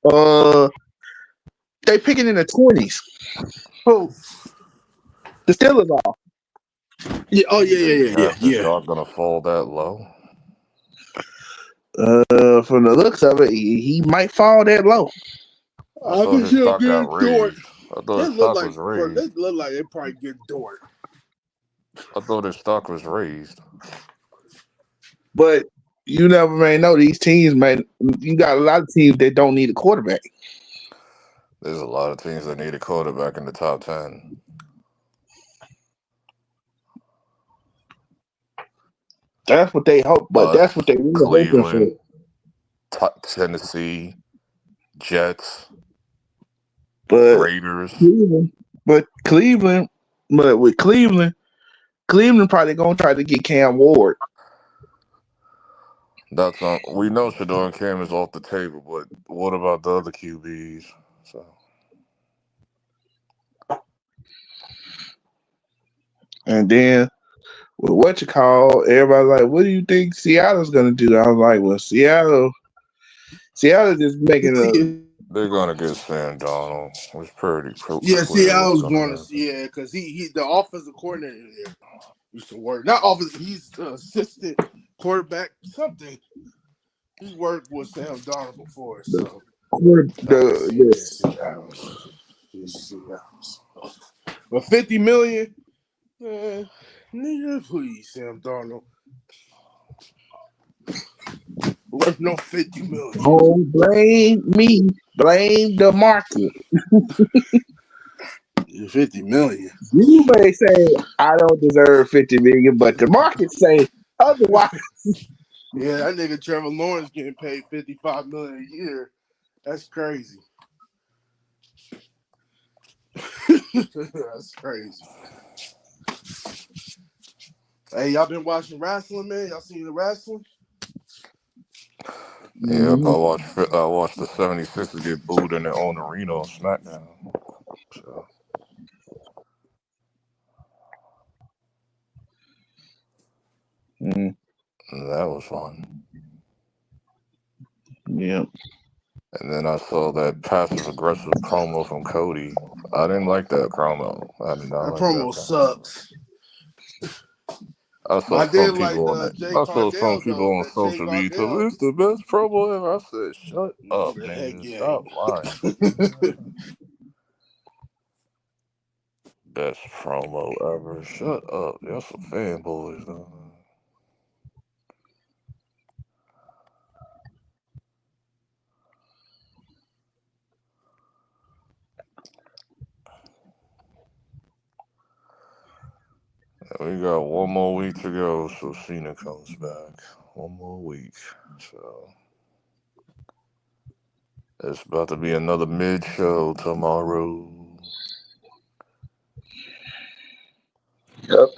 Uh, they picking in the 20s. Oh, The Steelers are. yeah. Oh, Jackson yeah. Dart gonna fall that low? From the looks of it, he might fall that low. I I thought can his see him stock got getting Dort. raised. I thought his stock was They raised. look like they probably get Dort. I thought his stock was raised. But you never may know these teams, man. You got a lot of teams that don't need a quarterback. There's a lot of teams that need a quarterback in the top 10. That's what they hope, but Us, that's what they really hoping for. Cleveland, Tennessee, Jets, But Raiders. Cleveland, but Cleveland, but with Cleveland probably gonna try to get Cam Ward. That's we know Shador and Cam is off the table, but what about the other QBs? So And then with what you call, everybody's like, what do you think Seattle's gonna do? I was like, well, Seattle just making they're gonna get Sam Donald. It's pretty Yeah, see, clear I what's was gonna going to happen. because he the offensive coordinator there used to work. Not offensive, he's the assistant quarterback, something. He worked with Sam Donald before, so I can see it in Seattle. But 50 million, nigga, please, Sam Donald. Worth no 50 million. don't blame me, blame the market. 50 million. You may say I don't deserve 50 million, but the market say otherwise. Yeah, that nigga Trevor Lawrence getting paid 55 million a year. That's crazy. That's crazy. Hey, y'all been watching wrestling, man? Y'all seen the wrestling? Yep, I watched the 76ers get booed in their own arena on SmackDown. So that was fun. Yeah. And then I saw that passive aggressive promo from Cody. I didn't like that promo. I did not That like that promo promo. sucks. I But saw I some did like people on the it. Jay I saw some Cardell people though. on That Jay social media tell me Cardell. it's the best promo ever. I said, shut up, Heck nigga. yeah. Stop lying. Best promo ever. Shut up. Y'all some fanboys, though. We got one more week to go, so Cena comes back. One more week. So it's about to be another mid show tomorrow. Yep.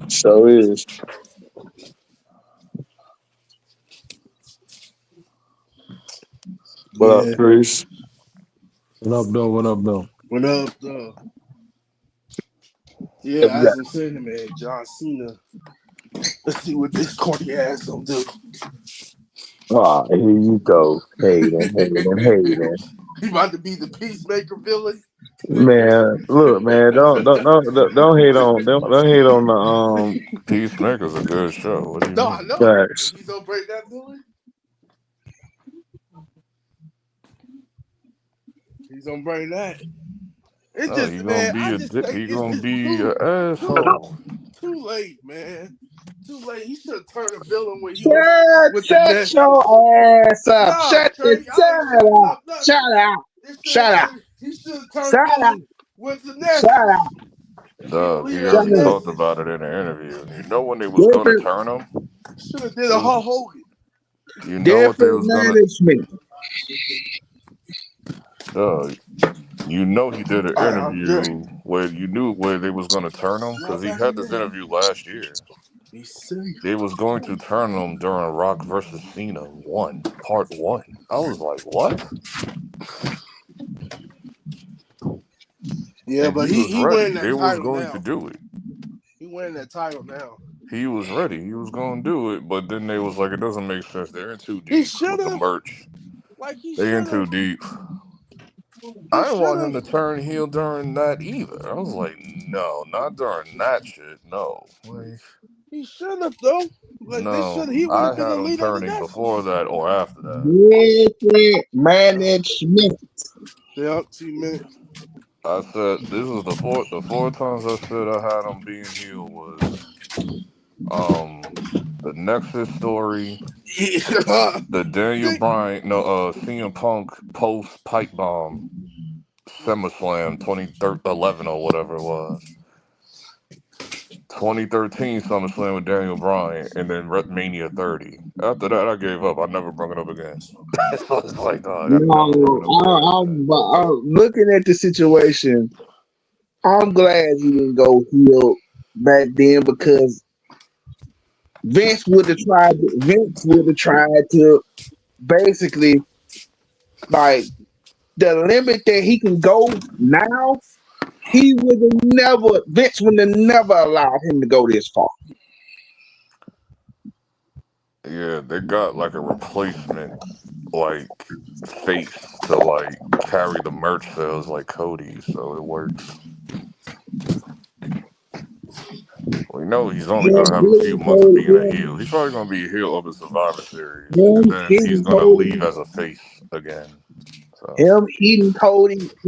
So is. What up, Yeah. Chris? What up, though? What up, though? What up, though? Yeah, Yep, as I'm saying, man, John Cena. Let's see what this corny ass gonna do. ah, here you go. Hating. He about to be the peacemaker villain. Man, look, man, don't hate on don't hate on the Peacemaker's a good show. What do you No, I mean? know. facts. He's gonna break that villain. He's gonna bring that. It's No, just, you gonna man, be I a just dick. think You it's gonna just be an too asshole. late, man. Too late. He should have turned a villain when he was with the Shut Nexus. your ass up. Nah, Shut Trey, I ain't shutting up. up nothing. Shut up. This Shut up. he should have turned Shut up. villain with the Shut Nexus. up. Be the Dog, he leader of the already Shut up. talked Nexus. about it in an interview. You know when they was gonna Different, turn him? Should have did a Hulk Hogan. You know what they different was gonna. management. Dog, you know he did an All right, I'm good. interview where you knew where they was gonna turn him Y'all because he back had in this there? interview last year. Be safe. They was going to turn him during Rock versus Cena part 1. I was like, what? Yeah, And but he was he ready. winning They that was title going to now. do it. He winning that title now. He was ready. He was going to do it, but then they was like, it doesn't make sense. They're in too He deep should with the have. merch. Like he They in should too have. deep. He I didn't should want him have. to turn heel during that either. I was like, no, not during that shit. No. Like, He should have though. Like they no. should. He would I have been had the him leader of the turning Nexus. before that or after that. Different management. Yeah, 2 minutes. I said this is the four times I said I had him being heel was the Nexus story, Yeah. the Daniel See, Bryan CM Punk post pipe bomb SummerSlam 2011 or whatever it was. 2013 SummerSlam with Daniel Bryan, and then Mania 30. After that, I gave up. I never brought it up again. So it's like, dog, I never brought it up again after that. I'm looking at the situation. I'm glad he didn't go heel back then because Vince would have tried to basically like the limit that he can go now. Vince would have never allowed him to go this far. Yeah, they got like a replacement, like face to like carry the merch sales like Cody, so it works. We know he's only gonna have a few months of being a heel. He's probably gonna be a heel of the Survivor Series, and then he's gonna leave as a face again. So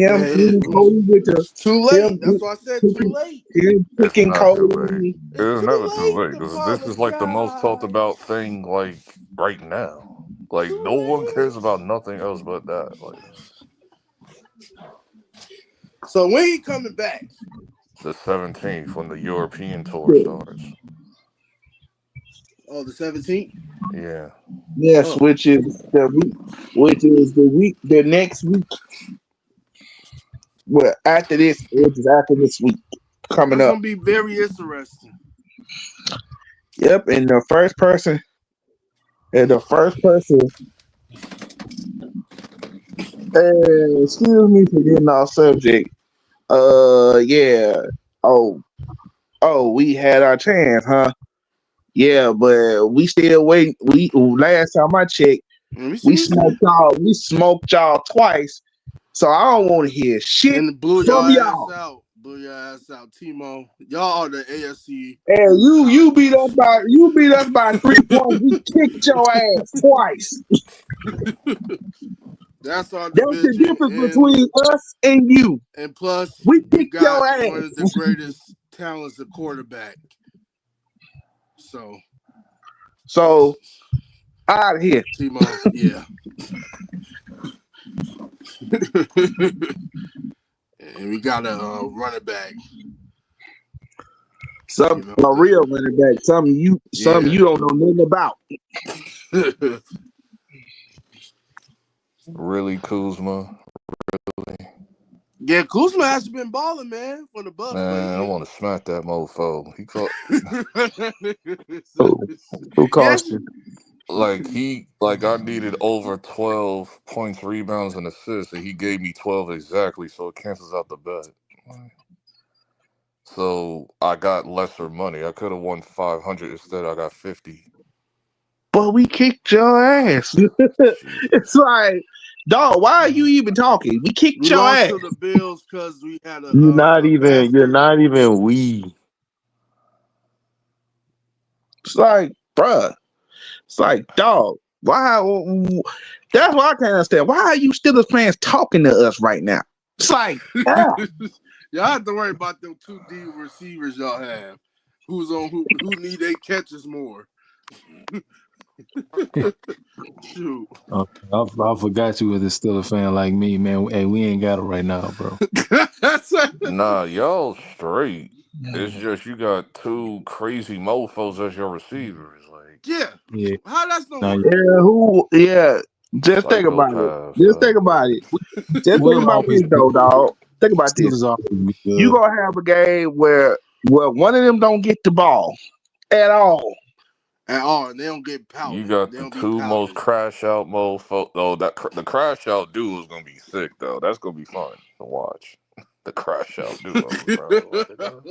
Him eating Cody with the too late. him, That's why I said too late. him it's picking not too late. Cody. It It's was too never too late late to because this is like the most talked apologize. about thing like right now. Like Too no one late. cares about nothing else but that. Like So when he coming back? the 17th when the European tour starts. Oh, the 17th. Yeah. Yes, Oh, which is the next week. Well, which is after this week coming that's up. gonna be very interesting. Yep, and the first person, excuse me for getting off subject. Yeah. Oh, we had our chance, huh? Yeah, but we still waiting. We last time I checked, we smoked y'all twice. So I don't want to hear shit And blew from your ass y'all. out. Blew your ass out, Timo. Y'all are the AFC. And you beat us by 3 points. We kicked your ass twice. That's our That's the division. difference between us and you. And plus, We you kicked got your ass. one of the greatest talents at quarterback. So out of here, Timo. Yeah. And we got a running back. a real running back. Something you don't know nothing about. Really, Kuzma? Really? Yeah, Kuzma has been balling, man, for the Bucks. Man, I want to smack that mofo. He caught. Who cost you? Like I needed over 12 points, rebounds, and assists, and he gave me 12 exactly, so it cancels out the bet. So I got lesser money. I could have won 500 instead. I got 50. But we kicked your ass. It's like, dog, why are you even talking? We kicked your lost ass. to the Bills because we had a. You're not even we. It's like, bruh. It's like, dog. Why? That's what I can't understand. Why are you Steelers fans talking to us right now? It's like, y'all have to worry about them 2 D receivers y'all have. Who need 8 catches more? Shoot. I forgot you was a Steelers fan like me, man. Hey, we ain't got it right now, bro. Nah, y'all straight. It's just you got 2 crazy mofos as your receivers. Like, yeah. How that's no work? Just think about it. Just think about it. Just think about this, though, dog. Think about this. You gonna have a game where one of them don't get the ball at all. And they don't get pouted. You got the 2 most crash out mofo. Oh, the crash out duo is gonna be sick though. That's gonna be fun to watch. The crash out duo, bro.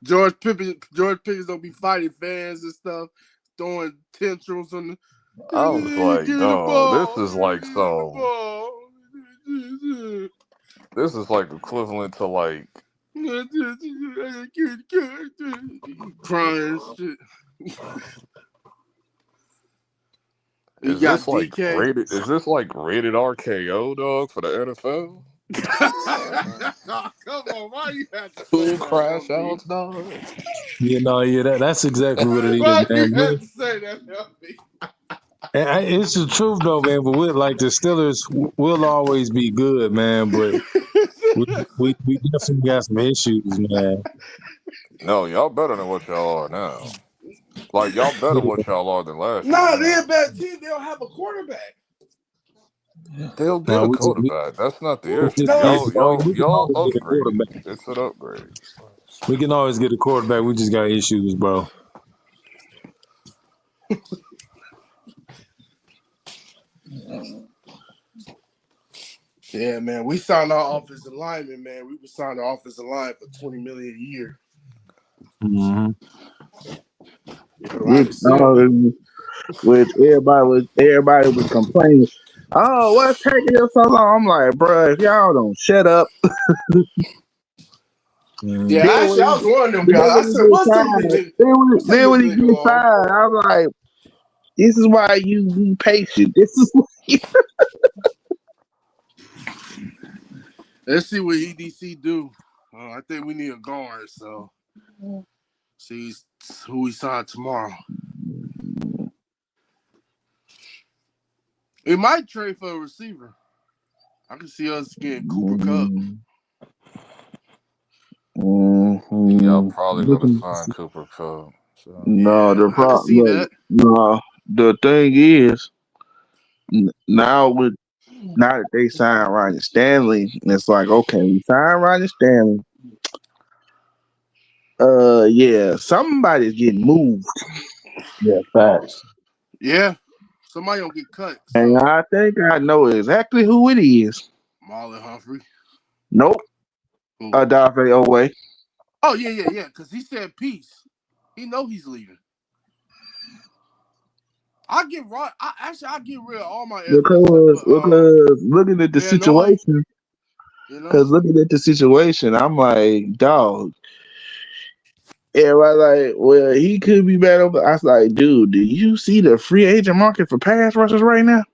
George Pickens don't be fighting fans and stuff, throwing tantrums on the. I was like, no, this is like this is like equivalent to like crying shit. Is this like rated? Is this like rated RKO, dog, for the NFL? Come on, why you have to 2 crash outs, dog? That's exactly what it is, why man. You have to say that, It's the truth, though, man. But we're like the Steelers, will always be good, man. But we definitely got some issues, man. No, y'all better than what y'all are now. Like y'all better what y'all are than last year. No, they're a bad team. They don't have a quarterback. They'll get a quarterback. That's not the issue. Y'all upgrading. It's an upgrade. We can always get a quarterback. We just got issues, bro. Yeah, man. We signed our offensive lineman, man. We signed our offensive line for $20 million a year. Mm-hmm. Which everybody was complaining. Oh, what's taking us so long? I'm like, bro, if y'all don't shut up. Yeah, actually, I was one of them guys. I said, what's then when he gets signed, I'm like, this is why you be patient. This is why Let's see what EDC do. I think we need a guard, so see who we sign tomorrow. It might trade for a receiver. I can see us getting Cooper Kupp. Y'all probably gonna sign Cooper Kupp. So. No, the problem. No, the thing is, now that they signed Roger Stanley, it's like, okay, we signed Roger Stanley. Yeah, somebody's getting moved. Yeah, facts. Yeah, somebody gonna get cut. So. And I think I know exactly who it is. Marlon Humphrey. Nope. Adafe Owe. Oh yeah, because he said peace. He know he's leaving. I get right. I get rid of all my because looking at the situation. Because looking at the situation, I'm like, dog. Everybody like, well, he could be bad over. I was like, dude, do you see the free agent market for pass rushers right now?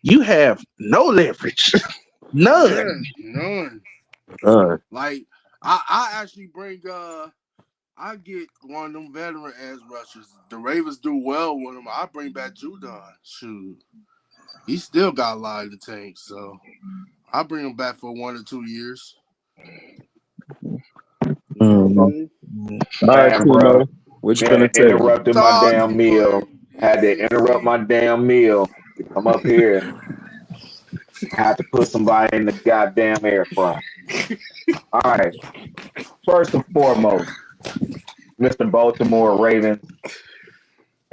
You have no leverage. None. Yeah, none. Like I actually bring I get one of them veteran ass rushers. The Ravens do well with him. I bring back Judon. Shoot. He still got a lot in the tank, so I bring him back for 1 or 2 years. Man, bro. What you gonna say? Interrupted my damn meal. Had to interrupt my damn meal to come up here. Had to put somebody in the goddamn air fryer. All right. First and foremost, Mr. Baltimore Ravens.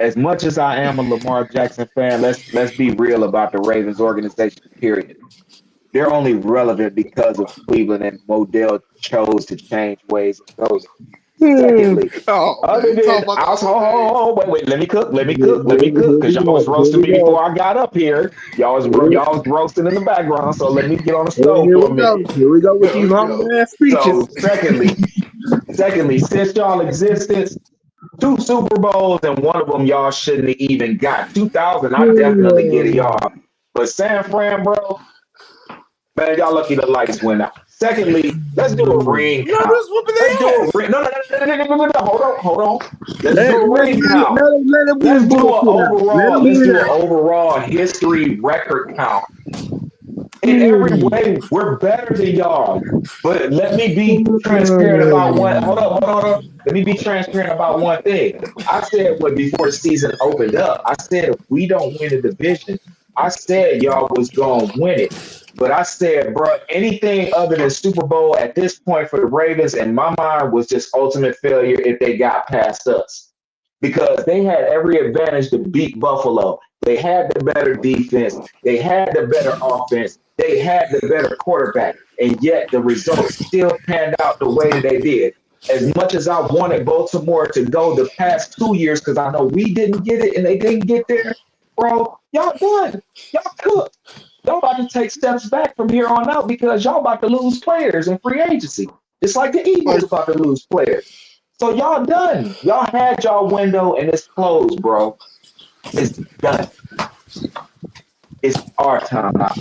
As much as I am a Lamar Jackson fan, let's be real about the Ravens organization, period. They're only relevant because of Cleveland and Modell chose to change ways and goes. Secondly, other than wait, let me cook, because y'all was roasting me before I got up here. Y'all was roasting in the background, so let me get on the stove for a minute. Here we go with these humble ass speeches. So secondly, since y'all existence, 2 Super Bowls and one of them y'all shouldn't have even got. 2000, I definitely get it, y'all. But San Fran, bro, man, y'all lucky the lights went out. Secondly, let's do a ring count. Let's do a ring. No, hold on. Let's do a ring count. Let's do an overall history record count. In every way, we're better than y'all. But let me be transparent about one. Hold on. Let me be transparent about one thing. I said before the season opened up, I said if we don't win the division, I said y'all was gonna win it. But I said, bro, anything other than Super Bowl at this point for the Ravens, in my mind, was just ultimate failure if they got past us. Because they had every advantage to beat Buffalo. They had the better defense. They had the better offense. They had the better quarterback. And yet the results still panned out the way that they did. As much as I wanted Baltimore to go the past 2 years, because I know we didn't get it and they didn't get there, bro, y'all done. Y'all cooked. Y'all about to take steps back from here on out because y'all about to lose players in free agency. It's like the Eagles about to lose players. So y'all done. Y'all had y'all window and it's closed, bro. It's done. It's our time now.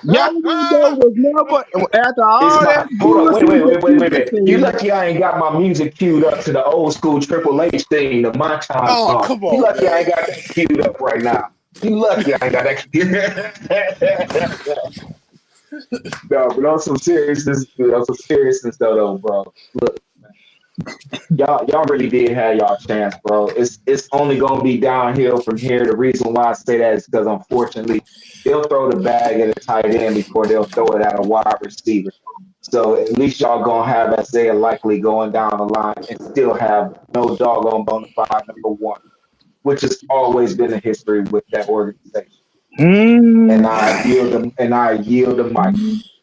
Y'all window was never after all that. Hold on, wait. You lucky I ain't got my music queued up to the old school Triple H thing, the My Time song. Come on, you lucky I ain't got that queued up right now. You lucky I ain't got that. No, but on some seriousness though, bro. Look, y'all really did have y'all chance, bro. It's only gonna be downhill from here. The reason why I say that is because unfortunately they'll throw the bag at a tight end before they'll throw it at a wide receiver. So at least y'all gonna have Isaiah Likely going down the line and still have no doggone bona fide number one, which has always been a history with that organization. And I yield the mic.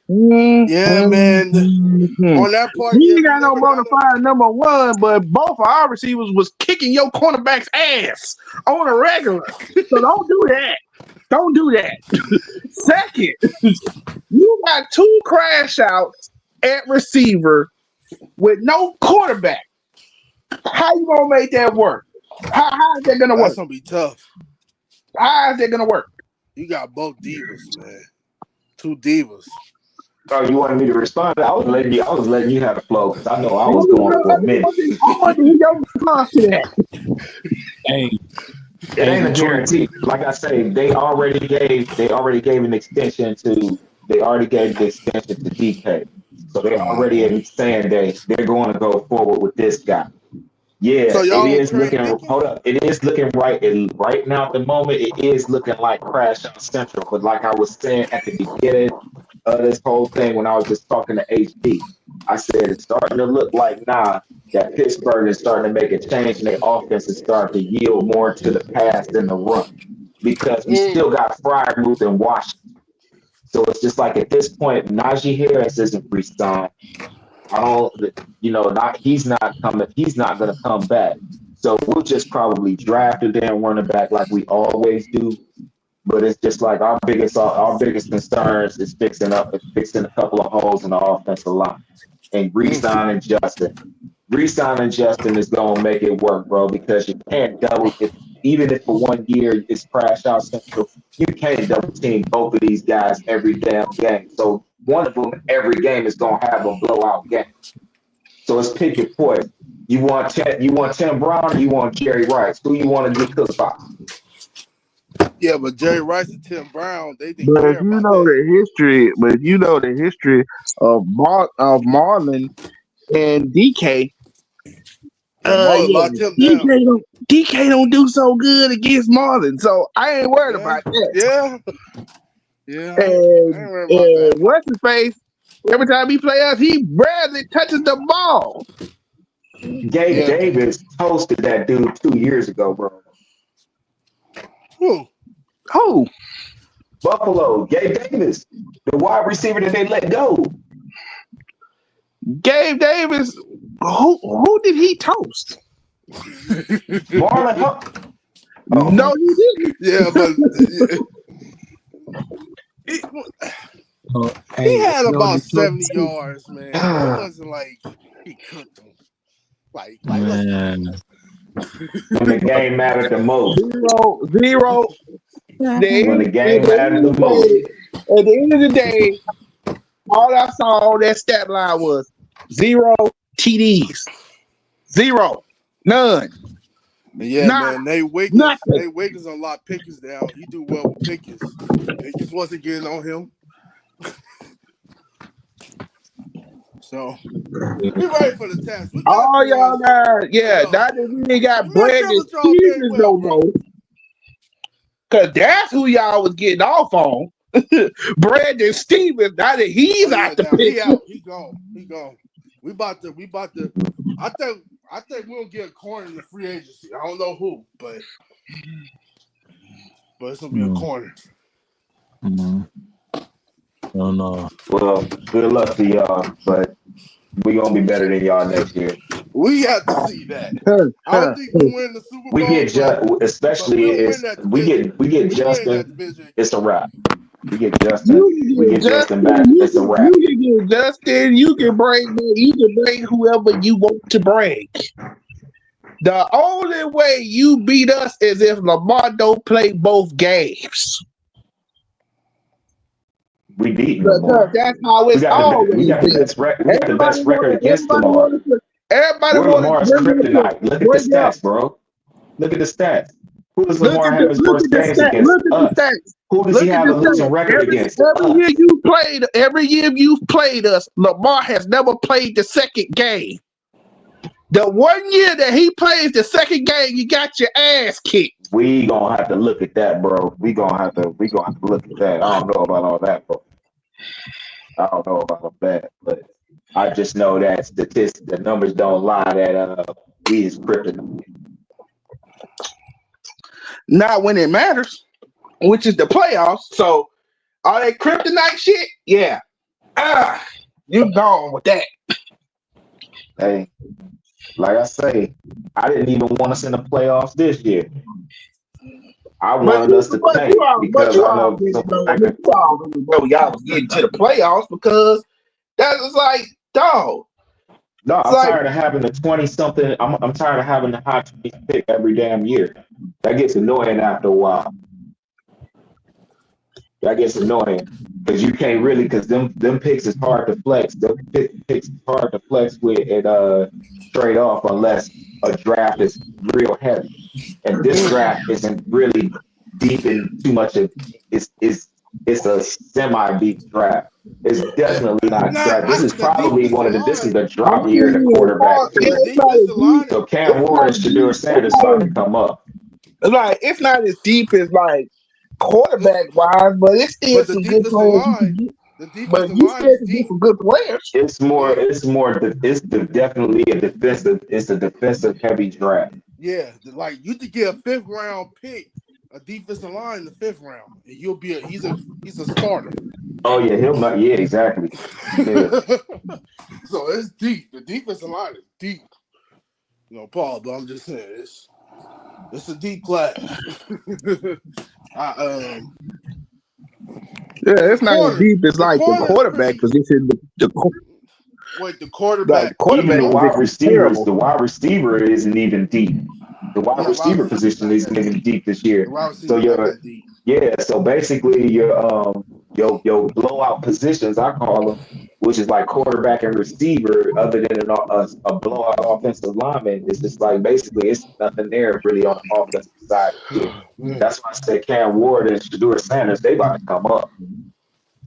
Yeah, man. On that part, we ain't got no bona fide number one, but both of our receivers was kicking your cornerback's ass on a regular. So don't do that. Don't do that. Second, you got 2 crash outs at receiver with no quarterback. How you gonna make that work? How is that gonna work? That's gonna be tough. How is that gonna work? You got both divas, man. 2 divas. Oh, you wanted me to respond? I was letting you have the flow because I know I was going for a minute. I want to hear your response to that. Hey, it ain't a guarantee. Like I say, they already gave an extension to DK. So they're already saying they're going to go forward with this guy. Yeah, so it is looking. Hold up, it is looking right now at the moment. It is looking like Crash Out Central. But like I was saying at the beginning of this whole thing, when I was just talking to HD, I said it's starting to look like that Pittsburgh is starting to make a change, and their offense is starting to yield more to the pass than the run because we still got Freiermuth and Washington. So it's just like at this point, Najee Harris isn't re-signed. He's not coming. He's not going to come back. So we'll just probably draft a damn running back like we always do. But it's just like our biggest concerns is fixing a couple of holes in the offensive line and re-signing Justin. Re-signing Justin is gonna make it work, bro, because you can't even if for 1 year it's crash out central, you can't double team both of these guys every damn game. So one of them every game is gonna have a blowout game. So let's pick your poison. You want Tim Brown or you want Jerry Rice? Who you want to get cooked by? Yeah, but Jerry Rice and Tim Brown, they didn't But care about that. you know the history of Marlon and DK. Marlon Yeah, locked him down. DK don't do so good against Marlon, so I ain't worried about that. Yeah. I And ain't worried about that. what's his face? Every time he plays us, he barely touches the ball. Gabe Davis toasted that dude 2 years ago, bro. Who? Buffalo, Gabe Davis, the wide receiver that they let go. Gabe Davis, who did he toast? Marlon Hunt. Oh. No, he didn't. Yeah, but he had about 70 yards, man. It wasn't like he cooked him. Like man. When the game mattered the most. 0. When the game mattered the most. At the end of the day, all I saw on that stat line was 0 TDs. 0. None. Yeah, man. Nate Wiggins unlocked Pickens down. He do well with Pickens. Pickens wasn't getting on him. So we ready for the test. All y'all guys, now that we ain't got Brandon Stevens no more. Cause that's who y'all was getting off on. Brandon Stevens, now that he's out the picture. He gone. We about to I think we'll get a corner in the free agency. I don't know who, but it's gonna be a corner. Oh no. Well, good luck to y'all, but we gonna be better than y'all next year. We have to see that. I don't think we win the Super Bowl. We get Justin. It's a wrap. We get Justin back. It's a wrap. You can get Justin. You can bring whoever you want to bring. The only way you beat us is if Lamar don't play both games. We beat Lamar. That's how it's always been. We got the best record against Lamar. Everybody wants Lamar's kryptonite. Look at the stats, bro. Look at the stats. Who does Lamar have his worst games against? Us. Who does he have a losing record against? Every year you've played us, Lamar has never played the second game. The 1 year that he plays the second game, you got your ass kicked. We gonna have to look at that, bro. We gonna have to look at that. I don't know about all that, bro. I don't know about all that, but I just know that the numbers don't lie that we is kryptonite. Not when it matters, which is the playoffs. So all that kryptonite shit, yeah. You're gone with that. Hey, like I say, I didn't even want us in the playoffs this year. I wanted us to tank because I know y'all was getting to the playoffs because that was like, dog. No, I'm tired of having the 20-something. I'm tired of having the hot 20 pick every damn year. That gets annoying after a while. That gets annoying because you can't really, because them picks is hard to flex. Them picks is hard to flex with and trade off unless a draft is real heavy. And this draft isn't really deep in too much of it's a semi-deep draft. It's definitely not draft. This is probably this is the drop year in the quarterback too. So Cam Ward and Shedeur Sanders starting to come up. Like it's not as deep as like quarterback wise, but it's still some good players. But you still can get some good players. It's definitely a defensive. It's a defensive heavy draft. Yeah, like you could get a 5th round pick, a defensive line in the 5th round, and he's a starter. Oh yeah, yeah, exactly. Yeah. So it's deep. The defensive line is deep. No, Paul, but I'm just saying it's a deep class. It's not as deep as like the quarterback position. The quarterback. Even the wide receivers, terrible. the wide receiver isn't even deep. The wide receiver position isn't even deep this year. So so basically your blowout positions, I call them, which is like quarterback and receiver, other than a blowout offensive lineman, is just like basically it's nothing there really on the offensive side of the field. That's why I say Cam Ward and Shedeur Sanders, they about to come up.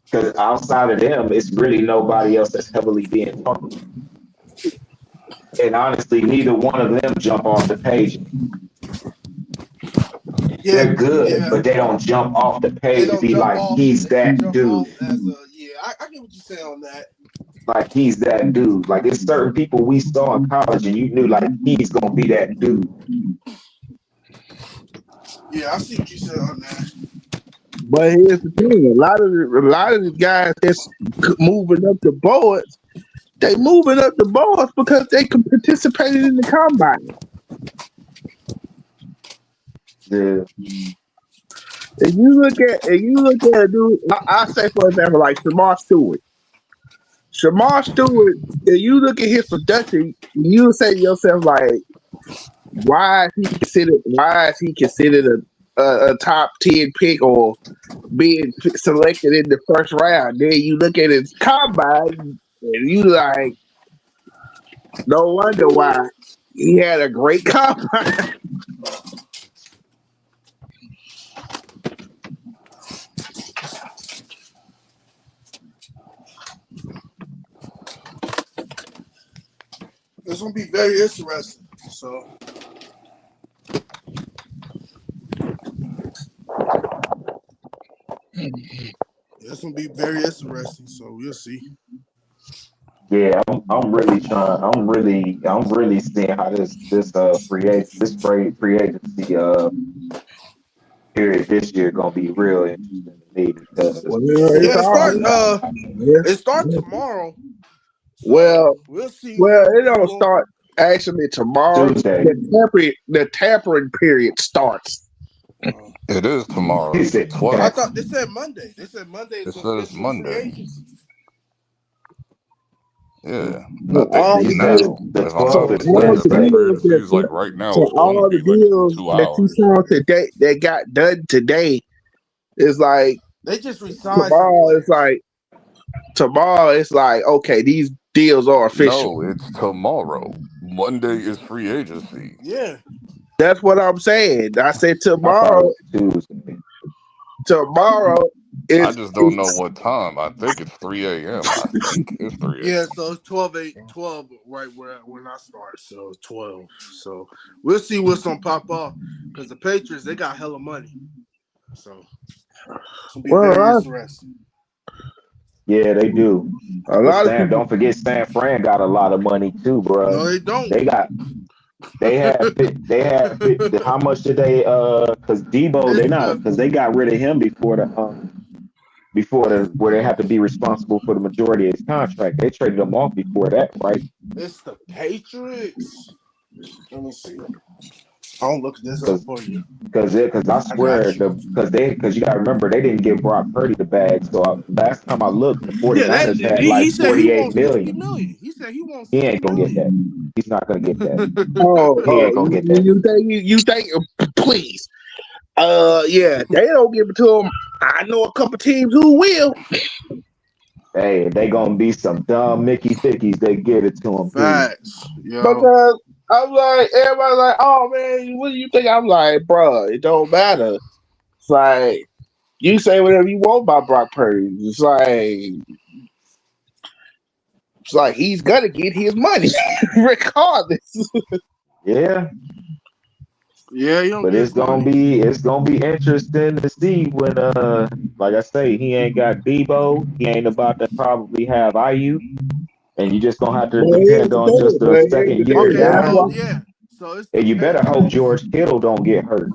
Because outside of them, it's really nobody else that's heavily being talked about. And honestly, neither one of them jump off the page. They're good, but they don't jump off the page to be like, he's that dude. I get what you're saying on that. Like, he's that dude. Like, there's certain people we saw in college and you knew, like, he's going to be that dude. Yeah, I see what you said on that. But here's the thing: a lot of the guys that's moving up the boards, they moving up the boards because they can participate in the combine. Yeah. If you look at a dude, I say for example, like Shamar Stewart. If you look at his production, you say to yourself like, why is he considered a top 10 pick or being selected in the first round? Then you look at his combine and you like, no wonder why he had a great combine. It's gonna be very interesting. So it's gonna be very interesting. So we'll see. Yeah, I'm really seeing how this free agency period this year gonna be real interesting to me because it starts tomorrow. So Well, we'll see. It don't start actually tomorrow. Tuesday. The tampering period starts. It is tomorrow. I thought they said Monday. They said Monday. It says Monday. Yeah, So all the deals like right now, so it's going all to the be like deals 2 that you hours. saw today that got done today is like they just resigned. Tomorrow it's like okay, these deals are official. No, it's tomorrow. Monday is free agency. Yeah, that's what I'm saying. I said tomorrow. Tomorrow. I just don't know what time. I think it's 3 a.m. I think it's 3 a.m. Yeah, so it's 12 right when I start. So it's 12. So we'll see what's gonna pop off because the Patriots they got hella money. So it's gonna be very interesting. Yeah, they do. Don't forget San Fran got a lot of money too, bro. No, they don't. They had how much did they because Debo because they got rid of him before where they have to be responsible for the majority of his contract. They traded him off before that, right? It's the Patriots. Let me see. I'll look this up for you. Because I swear because you gotta remember they didn't give Brock Purdy the bag. So last time I looked, the 49ers had like $48 million. He said he wants. He ain't gonna get that. He's not gonna get that. He ain't gonna get that. You think? Please. Yeah, they don't give it to him. I know a couple teams who will. Hey, they gonna be some dumb Mickey Fickies. They give it to him. Facts. Because I'm like, everybody's like, oh man, what do you think? I'm like, bro, it don't matter. It's like you say whatever you want about Brock Purdy. It's like he's gonna get his money regardless. Yeah. Yeah, but it's gonna be interesting to see when like I say, he ain't got Debo, he ain't about to probably have IU, and you just gonna have to depend on just a second year guy. So and you better hope George Kittle don't get hurt.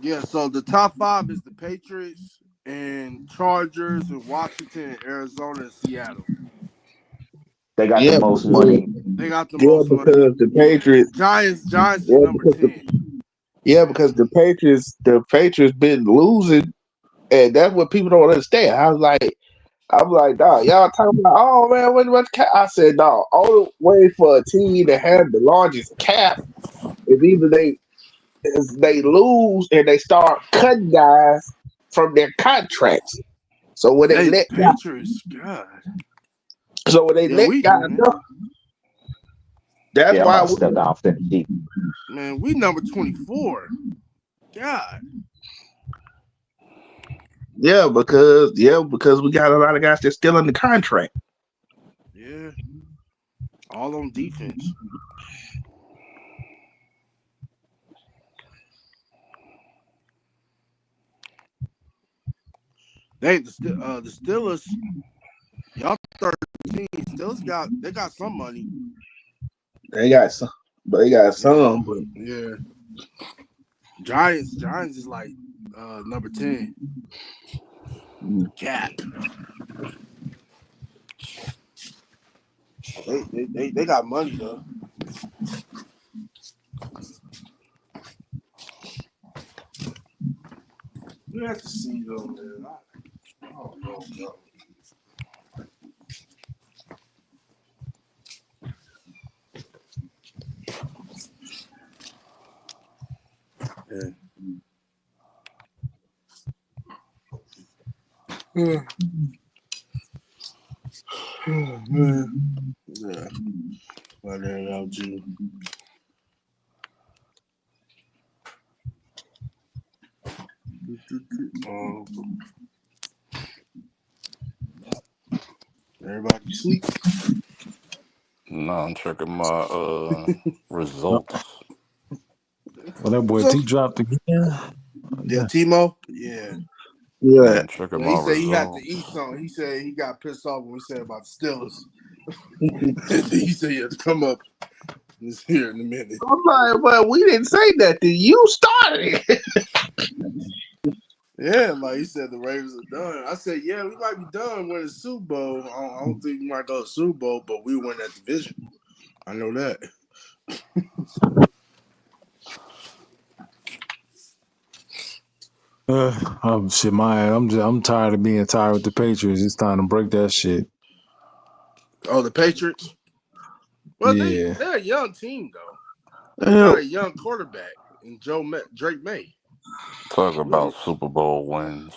Yeah, so the top 5 is the Patriots and Chargers and Washington and Arizona and Seattle. They got the most money. They got the most money. Because the Patriots. Giants is number 10. Because the Patriots been losing, and that's what people don't understand. I'm like, dog, y'all talking about, oh man, what's cap? I said, dog, only way for a team to have the largest cap is either they lose and they start cutting guys from their contracts. So when they let Patriots, God. So when they let guys go, that's I'm why about to step down 50. Man, we number 24. God. because we got a lot of guys that's still under contract. Yeah. All on defense. The Steelers, y'all 13. Steelers got some money. They got some, but they got some. But yeah. Giants is like number 10. Cap. They got money though. We have to see though, man. I don't know, bro. Yeah. Man. Yeah. But then LG. Everybody sleep? No, I'm checking my results. Well, that boy T dropped again. Yeah, Timo? Yeah. Yeah. I'm checking He my said he had to results. eat something. He said he got pissed off when we said about the Steelers. He said he had to come up here in a minute. I'm like, but we didn't say nothing. You started. Yeah, like he said, the Ravens are done. I said, yeah, we might be done winning the Super Bowl. I don't think we might go to the Super Bowl, but we win that division. I know that. Shit, I'm tired of being tired with the Patriots. It's time to break that shit. Oh, the Patriots? Well, yeah, they're a young team though. They got a young quarterback in Drake May. Talk about Super Bowl wins.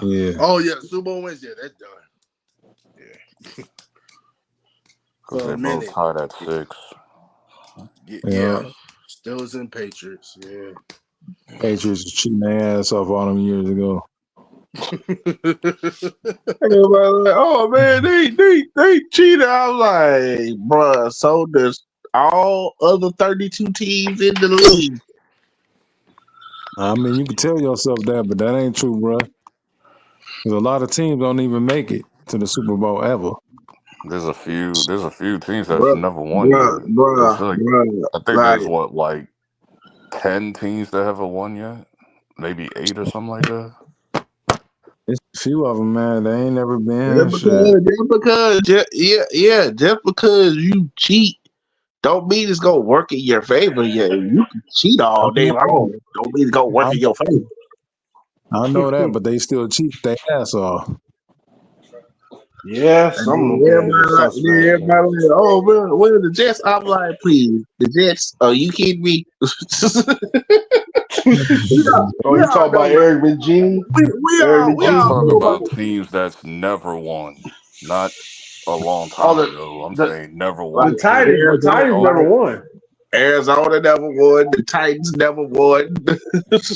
Yeah. Oh yeah, the Super Bowl wins. Yeah, that's done. Yeah. Because they're both tied at 6. Yeah. Steelers and Patriots. Yeah. Patriots was cheating their ass off all them years ago. Oh man, they cheated. I was like, bruh, so does all other 32 teams in the league. I mean, you can tell yourself that, but that ain't true, bro. Because a lot of teams don't even make it to the Super Bowl ever. There's a few teams that's never won yet. I think there's like 10 teams that haven't won yet. Maybe 8 or something like that. It's a few of them, man. They ain't never been. Just because you cheat don't mean it's gonna work in your favor. Yeah, you can cheat all day long. Don't mean it's gonna work in your favor. I know that, but they still cheat their ass off. Yeah, some of them everybody like, oh, where the Jets? I'm like, please, the Jets? Are you kidding me? You talk about Eric McGee? I'm talking about teams that's never won, not a long time ago. I'm saying never won. The Titans never won. Arizona never won. The Titans never won.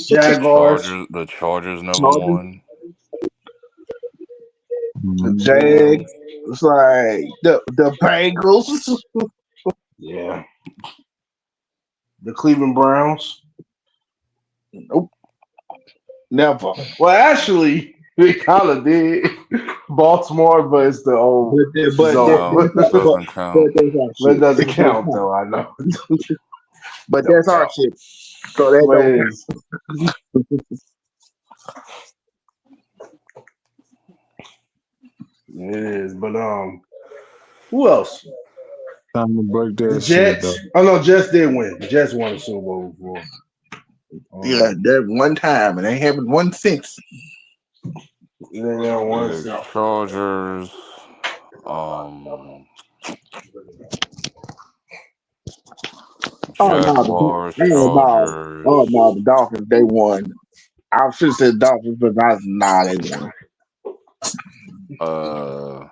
Jaguars. The Chargers never won. The Jags. It's like the Bengals. Yeah. The Cleveland Browns. Nope. Never. Well, actually, they kind of did. Baltimore, but it's the old. But doesn't count. That doesn't count, though. I know. But that's our shit. So that don't count. It is, but Who else? Time to break The that shit, Jets. though. Oh no, Jets did win. The Jets won the Super Bowl before. Yeah, that one time, and they haven't won since. They never won The since. Chargers. Jaguars, Chargers. Oh no, the Dolphins they won. I should have said Dolphins, but they won.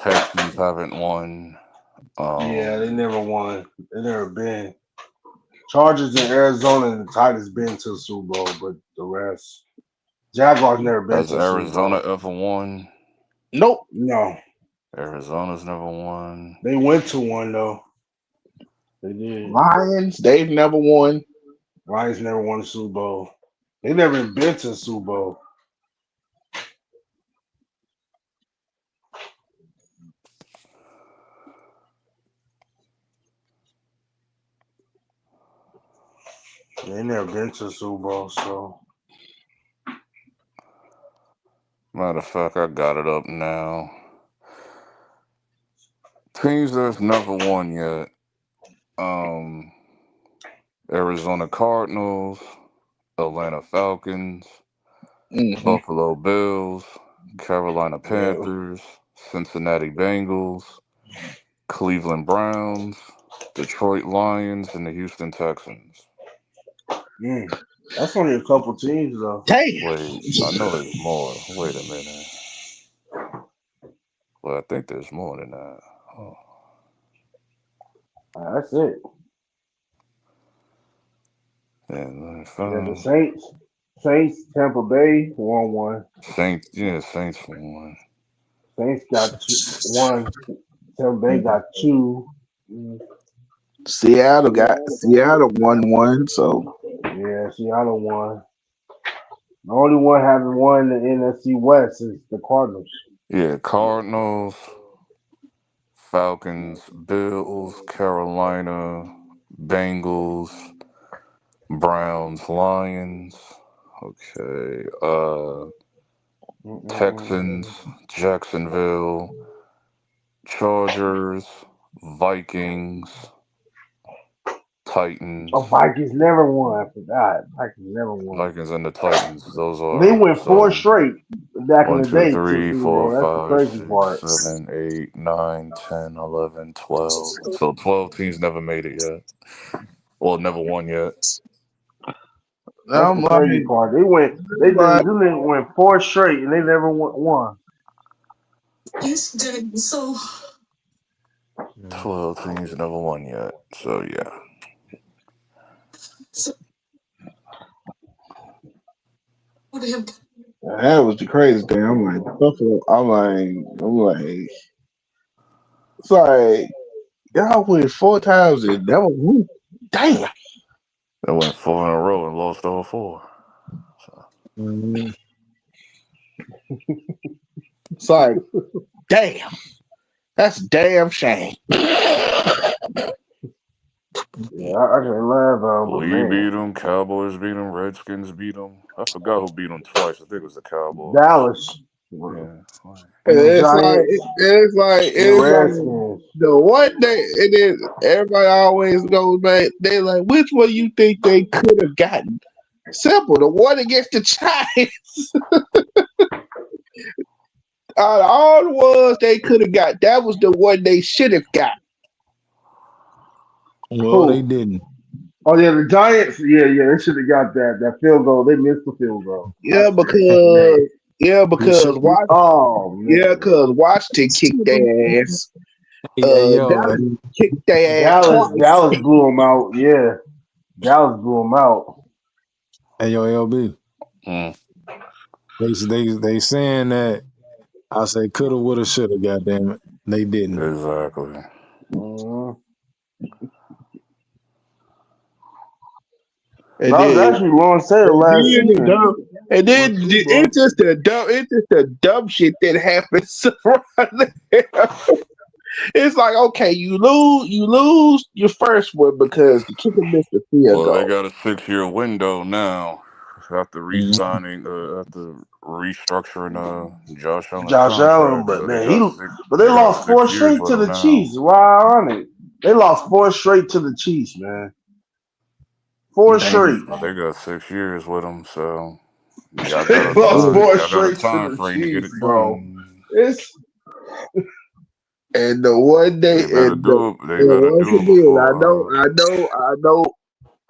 Texans haven't won. Yeah, they never won. They never been. Chargers in Arizona and the Titans been to the Super Bowl, but the rest. Jaguars never been Has to the Super Bowl. Arizona ever won? Nope. No. Arizona's never won. They went to one though. They did. Lions, they've never won. Lions never won the Super Bowl. They never been to the Super Bowl. They never been to the Super Bowl, so. Matter of fact, I got it up now. Teams that's never won yet. Arizona Cardinals, Atlanta Falcons, Buffalo Bills, Carolina Panthers, Cincinnati Bengals, Cleveland Browns, Detroit Lions, and the Houston Texans. That's only a couple teams though. Wait, I know there's more. Wait a minute. Well, I think there's more than that. Oh. That's it. Yeah, the Saints, Tampa Bay, 1-1. Saints won. Saints got 1. Tampa Bay got 2. Seattle 1-1. So yeah, Seattle won. The only one having won the NFC West is the Cardinals. Yeah, Cardinals, Falcons, Bills, Carolina, Bengals, Browns, Lions. Okay. Texans, Jacksonville, Chargers, Vikings, Titans. Oh, Vikings never won. I forgot. Vikings never won. Vikings and the Titans. Those are. They went 4 straight back in the day. 1, 2, 3, 4, That's the 5, crazy 6, part. 7, 8, 9, 10, 11, 12. So 12 teams never made it yet. Well, never won yet. That's the crazy part. They went 4 straight and they never won. Yes, Dad. So 12 teams never won yet. So yeah. that was the crazy thing. I'm like Buffalo. I'm like, it's like y'all win 4 times and never won. Damn. They went 4 in a row and lost all 4. So. It's like, damn. That's a damn shame. Yeah, I can laugh. Lee beat them, Cowboys beat them, Redskins beat them. I forgot who beat them twice. I think it was the Cowboys. Dallas. Yeah. It's like the one day, and then everybody always goes back. They're like, which one you think they could have gotten? Simple, the one against the Giants. Out of all the ones they could have got, that was the one they should have got. Well, they didn't. Oh yeah, the Giants. Yeah, they should have got that field goal. They missed the field goal. Because Washington kicked their ass. Dallas kicked their ass. Dallas blew them out. Yeah, Dallas blew them out. Hey, yo, LB. They saying that I say coulda, woulda, shoulda. Goddamn it, they didn't. Exactly. That was actually Lawrence Taylor last season. And then it's just the dumb shit that happens around there. It's like, okay, you lose your first one because the kicker missed the field goal. Well, they got a 6-year window now. after re-signing, after restructuring Josh Allen's Josh Allen, contract. So but they man, got six. they They got lost 4 6 years straight with to him the now. Chiefs. Wow, ironic. They lost 4 straight to the Chiefs, man. 4 straight. Well, they got 6 years with him, so y'all They got a lost time. 4 Y'all got a straight to time the frame to get Chiefs, it bro. done. It's And the one day, They better and the, do it. They and better once do it again, before.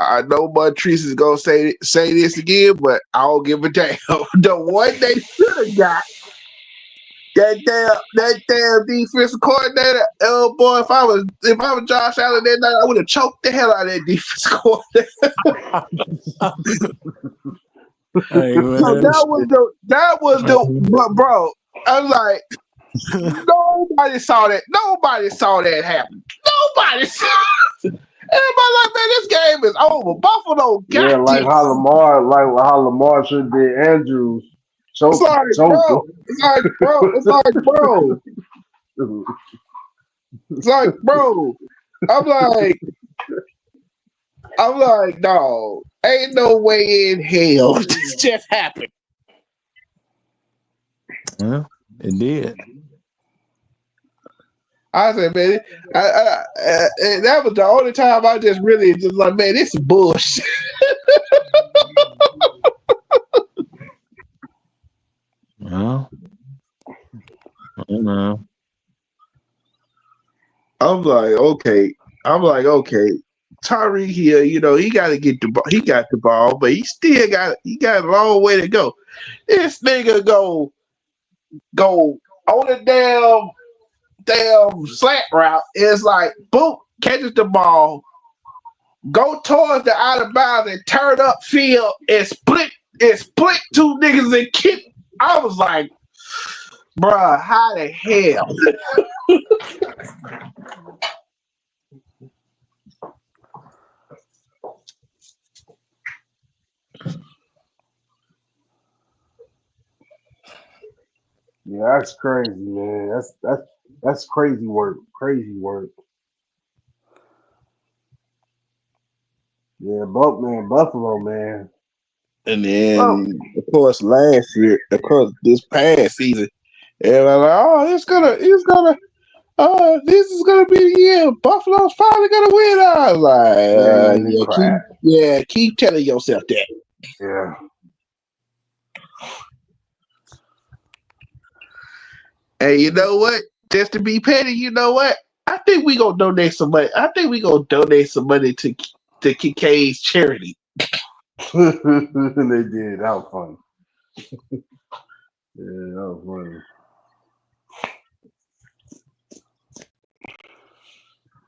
I know Montrese is gonna say this again, but I don't give a damn. The one they should have got that damn defensive coordinator. Oh boy, if I was Josh Allen that night, I would have choked the hell out of that defensive coordinator. Hey So man, that was the bro. I was like, nobody saw that. Nobody saw that happen. Nobody saw. Everybody like, man, this game is over. Buffalo got yeah, like this. how Lamar should have did Andrews. It's like, Choking. bro. It's like, bro. I'm like, no, ain't no way in hell this just happened. yeah, it did. I said, man, and that was the only time I just really just like, man, this is bullshit. Well, I don't know. I'm like, okay. Tyreek here, he got to get the ball. He got the ball, but he got a long way to go. This nigga go on the damn slant route. It's like, boom, catches the ball, go towards the out of bounds and turn up field and split 2 niggas and kick. I was like, bruh, how the hell? Yeah, that's crazy, man. That's crazy work. Crazy work. Yeah, Buffalo, man. And then, of course, this past season, everybody like, this is gonna be the year. Buffalo's finally gonna win. I was Man, crap. keep telling yourself that. Yeah. And you know what? Just to be petty, you know what? I think we gonna donate some money. I think we gonna donate some money to Kincaid's charity. They did. That was funny. Yeah, that was funny.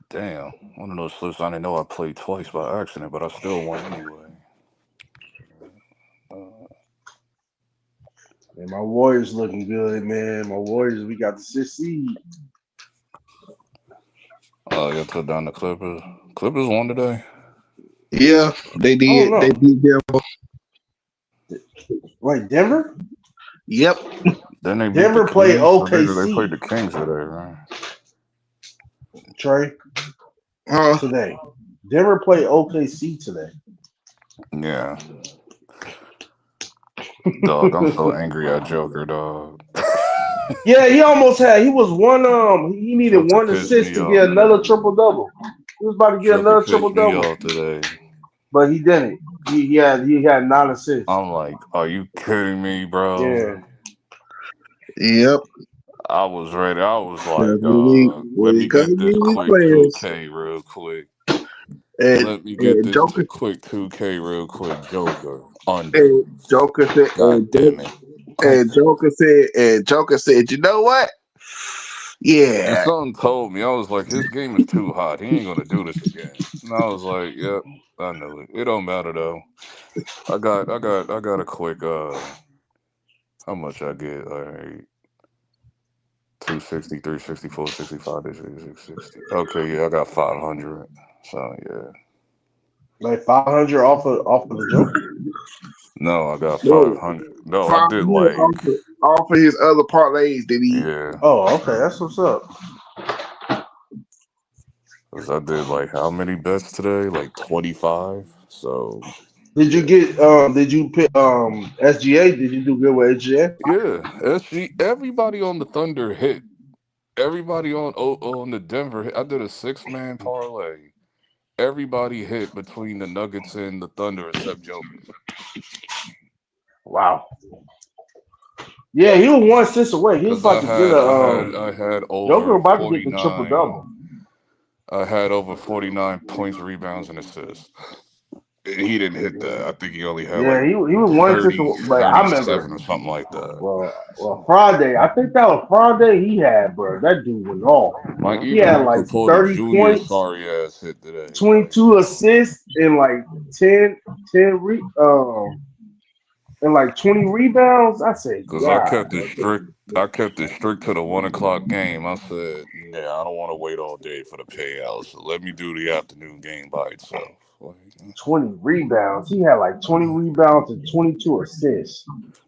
Damn, one of those flips I didn't know I played twice by accident, but I still won anyway. Man, my Warriors looking good, man. My Warriors, we got the 6th seed. Y'all took down the Clippers. Clippers won today. Yeah, they did. They beat Denver. Wait, Denver? Yep. Then they beat Denver the played Kings. OKC. They played the Kings today, right? Trey? Today. Denver played OKC today. Yeah. Dog, I'm so angry at Joker, dog. Yeah, he needed Joker one pissed assist me to off get another today. triple-double. He was about to get Joker another pissed me triple-double. off today. But he didn't. He had 9 assists. I'm like, are you kidding me, bro? Yeah. Yep. I was ready. I was like, when let he me comes get to this these quick players, 2K real quick. and Let me get this Joker, quick 2K real quick. Joker under. and Joker said, God damn it. and Joker said, you know what? And Yeah. something told me, I was like, his game is too hot. He ain't gonna do this again. And I was like, yep, I knew it. It don't matter though. I got a quick how much I get? All right. 260, 364, 65, 660. Okay, yeah, I got 500. So yeah. Like 500 off of the Joker? No, I got 500. No, I 500 did like off of his other parlays that he. yeah. Oh, okay, that's what's up. Cause I did like how many bets today? Like 25. So Did you get did you pick SGA? Did you do good with SGA? Yeah, everybody on the Thunder hit. Everybody on the Denver hit. I did a 6-man parlay. Everybody hit between the Nuggets and the Thunder except Joker. Wow. Yeah, he was 1 assist away. He was about to get a I had Joker over about to get the triple 49. double. I had over 49 points, rebounds, and assists. He didn't hit that. I think he only had Yeah, like he was 1 assist 30, away. But I remember 37 or something like that. well Friday. I think that was Friday he had, bro. That dude was off. Like He had even like Michael Porter 30 Jr. points, sorry ass hit today. 22 assists, and like 10 and like 20 rebounds. I said, Because I God. kept it strict. I kept it strict to the 1 o'clock game. I said, yeah, I don't want to wait all day for the payout. So let me do the afternoon game by itself. 20 rebounds. He had like 20 rebounds and 22 assists.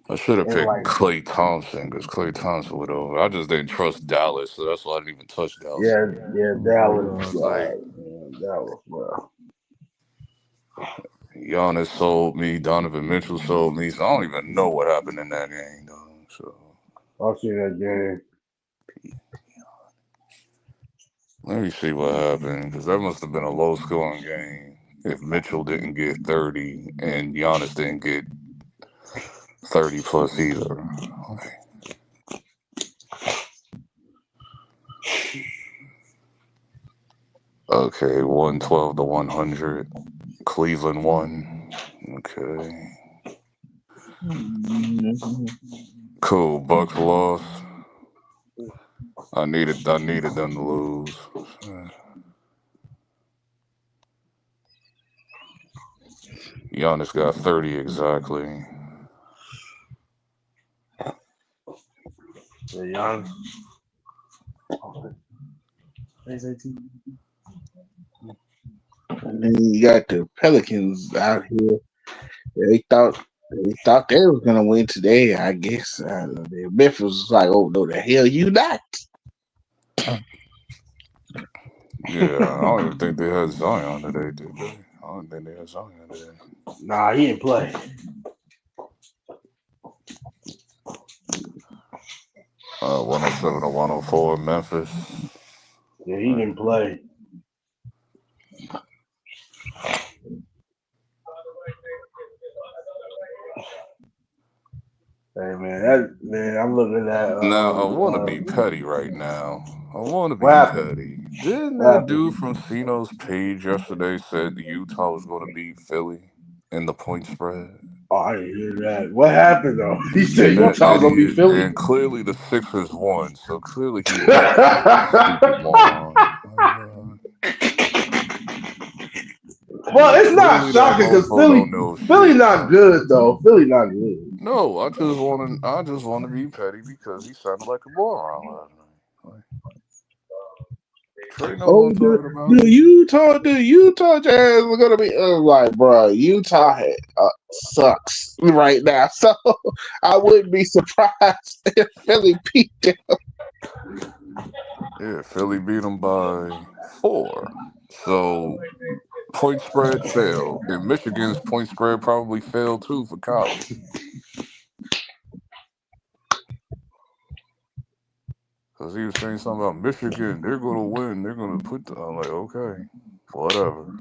I should have And picked like, Klay Thompson because Klay Thompson would over. I just didn't trust Dallas, so that's why I didn't even touch Dallas. Dallas. Like, Dallas, bro. Giannis sold me. Donovan Mitchell sold me. So I don't even know what happened in that game, though. So I'll see that game. Let me see what happened because that must have been a low-scoring game. If Mitchell didn't get 30 and Giannis didn't get 30 plus either. Okay, 112 to 100. Cleveland won. Okay. Cool. Bucks lost. I needed them to lose. Giannis got 30 exactly. Yeah, Giannis. And then you got the Pelicans out here. They thought they was gonna win today. I guess Memphis was like, "Oh no, the hell you not." Yeah, I don't even think they had Zion today, did they? I don't think they had Zion today. Nah, he didn't play. 107 to 104, Memphis. Yeah, he didn't play. Hey man, I'm looking at. Now I want to be petty right now. I want to be What happened? petty. Didn't What that happened? dude from Cino's page yesterday said Utah was going to beat Philly in the point spread? Oh, I didn't hear that. What happened though? He said Utah's gonna be Philly. And clearly the Sixers won, so clearly he right. Stupid moron. Well, it's not shocking because Philly not good though. Philly not good. No, I just want to be petty because he sounded like a moron last night. Trey knows what I'm talking about. The Utah Jazz are gonna be like, bro. Utah sucks right now, so I wouldn't be surprised if Philly beat them. Yeah, Philly beat them by 4. So point spread failed. And Michigan's point spread probably failed too for college. Because he was saying something about Michigan. They're going to win. They're going to put the... I'm like, okay, whatever.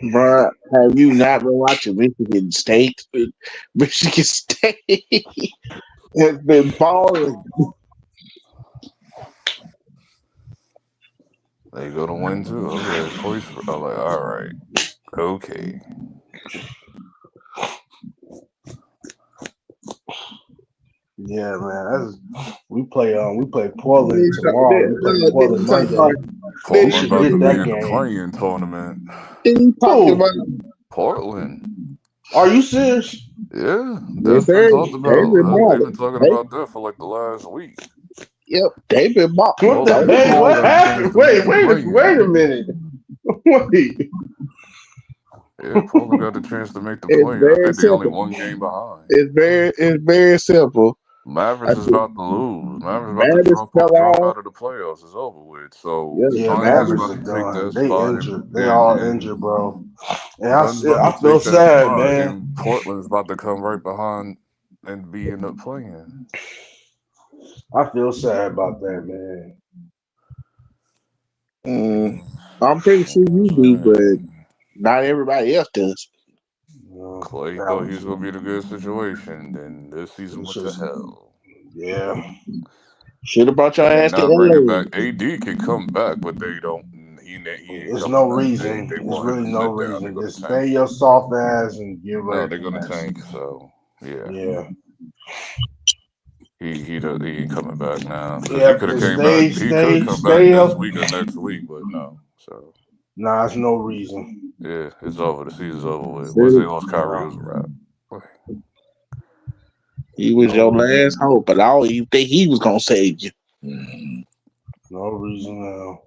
Bruh, have you not been watching Michigan State? Michigan State has been balling. They going to win too. Okay, points. I'm like, all right, okay. Yeah, man. We play Portland tomorrow. We play Portland Monday. Portland about to be in the play-in tournament. Portland. Are you serious? Yeah, that's been talked about. They've been talking about that for like the last week. Yep, they've been balling. What the heck? What happened? Wait a minute. Wait. Yeah, Portland got the chance to make the play. I think they're only 1 game behind. It's very simple. Mavericks is about to lose. Mavericks about to Mavericks fell drop off. out of the playoffs. It's over with. So Yeah, Suns is Mavericks about are to take done. that They spot, injured. They all and injured, bro. And Suns about I to feel take that sad, spot, man. and Portland's about to come right behind and be in the playing. I feel sad about that, man. I'm pretty sure you do, but not everybody else does. Clay thought he was gonna be in a good situation, then this season went to hell. Yeah. Should have brought your And they ass to not bringing LA. back AD can come back, but they don't. He ain't There's coming no back. reason. They There's want him really to no sit down. They're reason. gonna Just tank. stay your soft ass and get No, ready they're for gonna next tank. season. So yeah, Yeah. he ain't coming back now because he Yeah, could have just came back. He could come back stay this healthy. week or next week, but no. So Nah, there's no reason. yeah, it's over. The season's over with. Once they lost Kyrie, it was a wrap. He was your last hope, but I don't even think he was gonna save you. No reason now.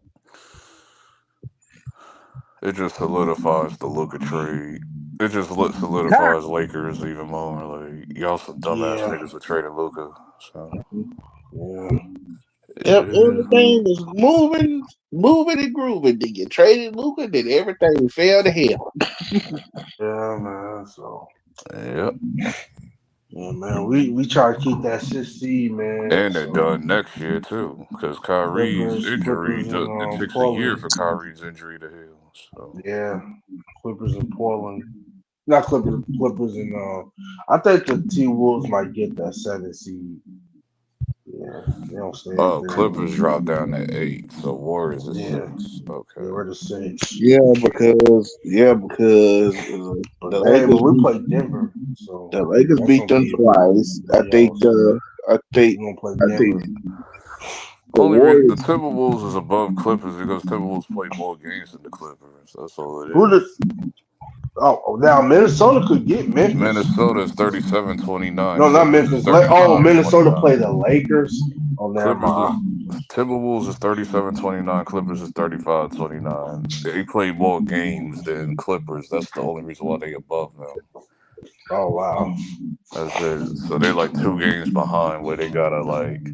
It just solidifies the Luka trade. It just solidifies Lakers even more. Like y'all some dumbass niggas for trading Luka. So Yep, everything was moving and grooving. Then you traded Luka, then everything fell to hell. Yeah, man. So yep. yeah, man. We try to keep that 6 seed, man. And they're So done next year too, because Kyrie's injury. Clippers, and It takes a year Portland. for Kyrie's injury to heal. So Yeah, Clippers and Portland. Not Clippers. Clippers and I think the T Wolves might get that 7 seed. Yeah, they don't stay up there. Clippers dropped down to 8, so Warriors is Yeah, 6. Okay. yeah, we're the 6. Yeah, because But the hey, but Lakers we play Denver, so the Lakers that's beat gonna them be twice. I think we're gonna play Denver. the Only reason the Warriors. Timberwolves is above Clippers because Timberwolves play more games than the Clippers. That's all it Who is. now Minnesota could get Memphis. Minnesota is 37-29. No, not Clippers is Memphis. Minnesota 35-29. play the Lakers. Oh, never Clippers mind. is Timberwolves is 37-29. Clippers is 35-29. They play more games than Clippers. That's the only reason why they above them. Oh wow. That's it. So they're like 2 games behind where they gotta like.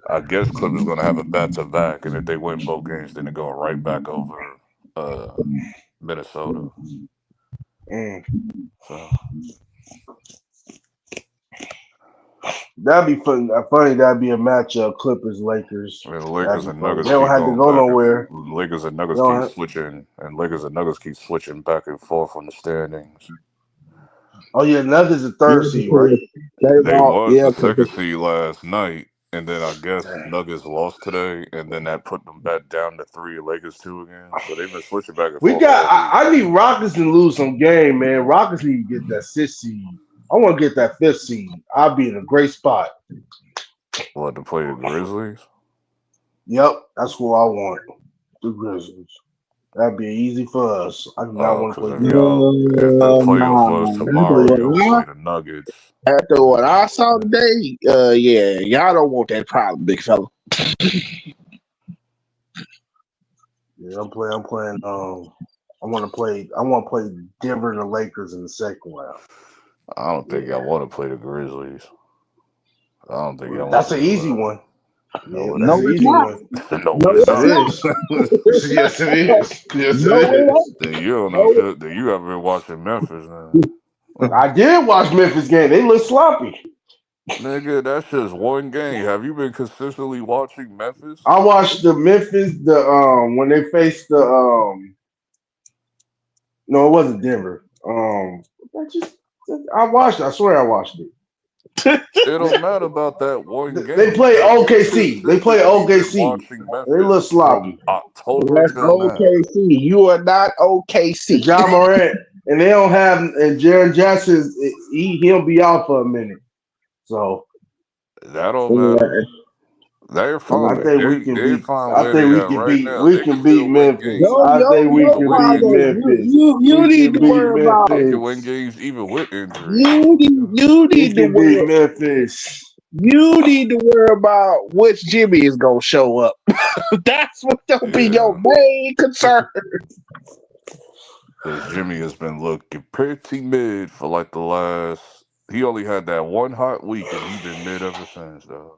I guess Clippers gonna have a back to back, and if they win both games, then they're going right back over Minnesota. So That'd be fun. Funny. That'd be a matchup. Clippers Lakers. I mean, Lakers and They Nuggets don't keep have to going go back nowhere. and Lakers and Nuggets They don't keep have, switching, and Lakers and Nuggets keep switching back and forth on the standings. oh yeah, Nuggets is third seed, right? They was the second seed last night, and then I guess Nuggets lost today, and then that put them back down to 3, Lakers 2 again. So they've been switching back and We forth got. all week. I need Rockets to lose some game, man. Rockets need to get that 6th seed. I want to get that 5th seed. I'll be in a great spot. What, to play the Grizzlies? Yep, that's what I want. The Grizzlies. That'd be easy for us. I do not want to play Because them. if the playoffs was tomorrow, y'all play the Nuggets. After what I saw today, yeah, y'all don't want that problem, big fella. Yeah, I'm playing. I want to play Denver and the Lakers in the second round. I don't think I want to play the Grizzlies. I don't think y'all That's want an to do easy that. one. No, That's an easy one. No, Yes, it's it is. Yes, it is. Yes, it is. Then you don't know shit. Then you haven't been watching Memphis now. I did watch Memphis game. They look sloppy. Nigga, that's just one game. Have you been consistently watching Memphis? I watched the Memphis when they faced the no, it wasn't Denver. I watched it. I swear I watched it. It don't matter about that one game. They play Have you OKC. They play consistently been OKC. watching They look Memphis sloppy. from October That's till now. OKC. You are not OKC. John Morant, and they don't have, and Jaren Jackson, he'll be out for a minute. So that don't matter. They're fine. I think we can They're beat. fine I where think they we at can right beat. now. We They can can beat still win Memphis. games. I think we Even can with beat injury. Memphis. You need to beat worry about. They can Memphis. win games even with injury. You need to We can beat worry. Memphis. You need to worry about which Jimmy is gonna show up. That's what will be your main concern. Because Jimmy has been looking pretty mid for like the last He only had that one hot week, and he been mid ever since, though.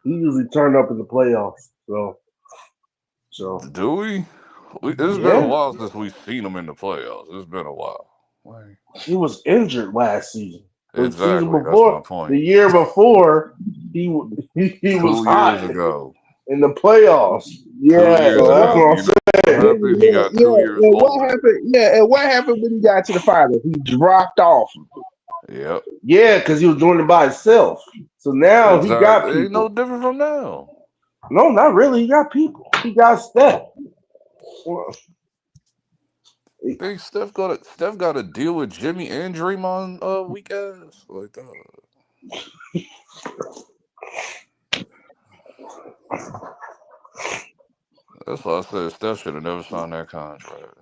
He usually turned up in the playoffs. So Do we? It's been a while since we've seen him in the playoffs. It's been a while. Like, he was injured last season. The season exactly. That's my before, the point. year before, he was 2 years hot ago. in the playoffs. 2 Yeah, years So that's ago. what I'm You know what saying. happened? He got 2 years And what older. happened? Yeah, and what happened when he got to the finals? He dropped off. Yep. Yeah, because he was doing it by himself. So now he got Exactly. Ain't no people. different from now. No, not really. He got people. He got Steph. Think Steph got to deal with Jimmy and Draymond weak ass like that. That's why I said Steph should have never signed that contract.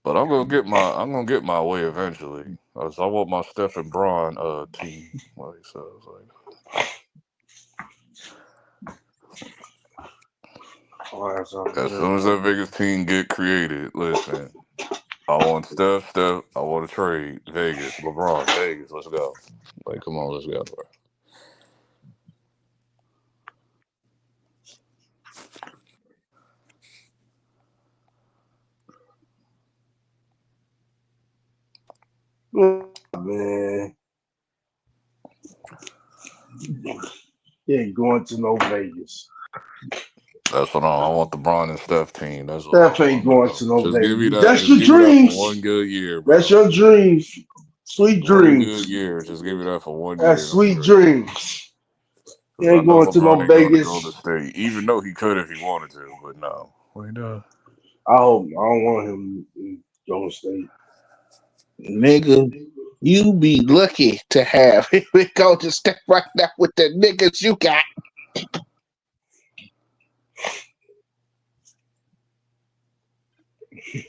But I'm gonna get my way eventually. I want my Steph and Bron team. Like so, as soon as that Vegas team get created, listen. I want Steph. I want to trade Vegas. LeBron, Vegas. Let's go. Like, come on, let's go, bro. Man, he ain't going to no Vegas. That's what I want. The Bron and Steph team. That's what Steph I ain't want. going to no Just give me Vegas. that. That's Just your give me that for dreams. one good year, bro. That's your dreams. Sweet One dreams. good year. Just give me that for 1 That's year. sweet dreams. He Because I ain't know going to LeBron no ain't going to Golden Vegas. State, even though he could if he wanted to. But no, he does. I don't want him in Golden State. Nigga, you be lucky to have him go to step right now with the niggas you got.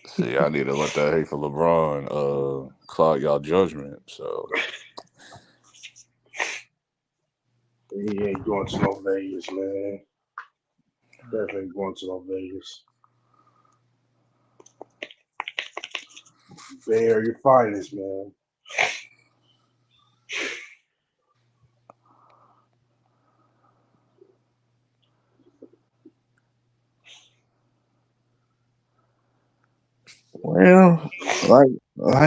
See, I need to let that hate for LeBron cloud y'all judgment. So He ain't going to no Vegas, man. Steph ain't going to no Vegas. Bay Area finest, man. Well, like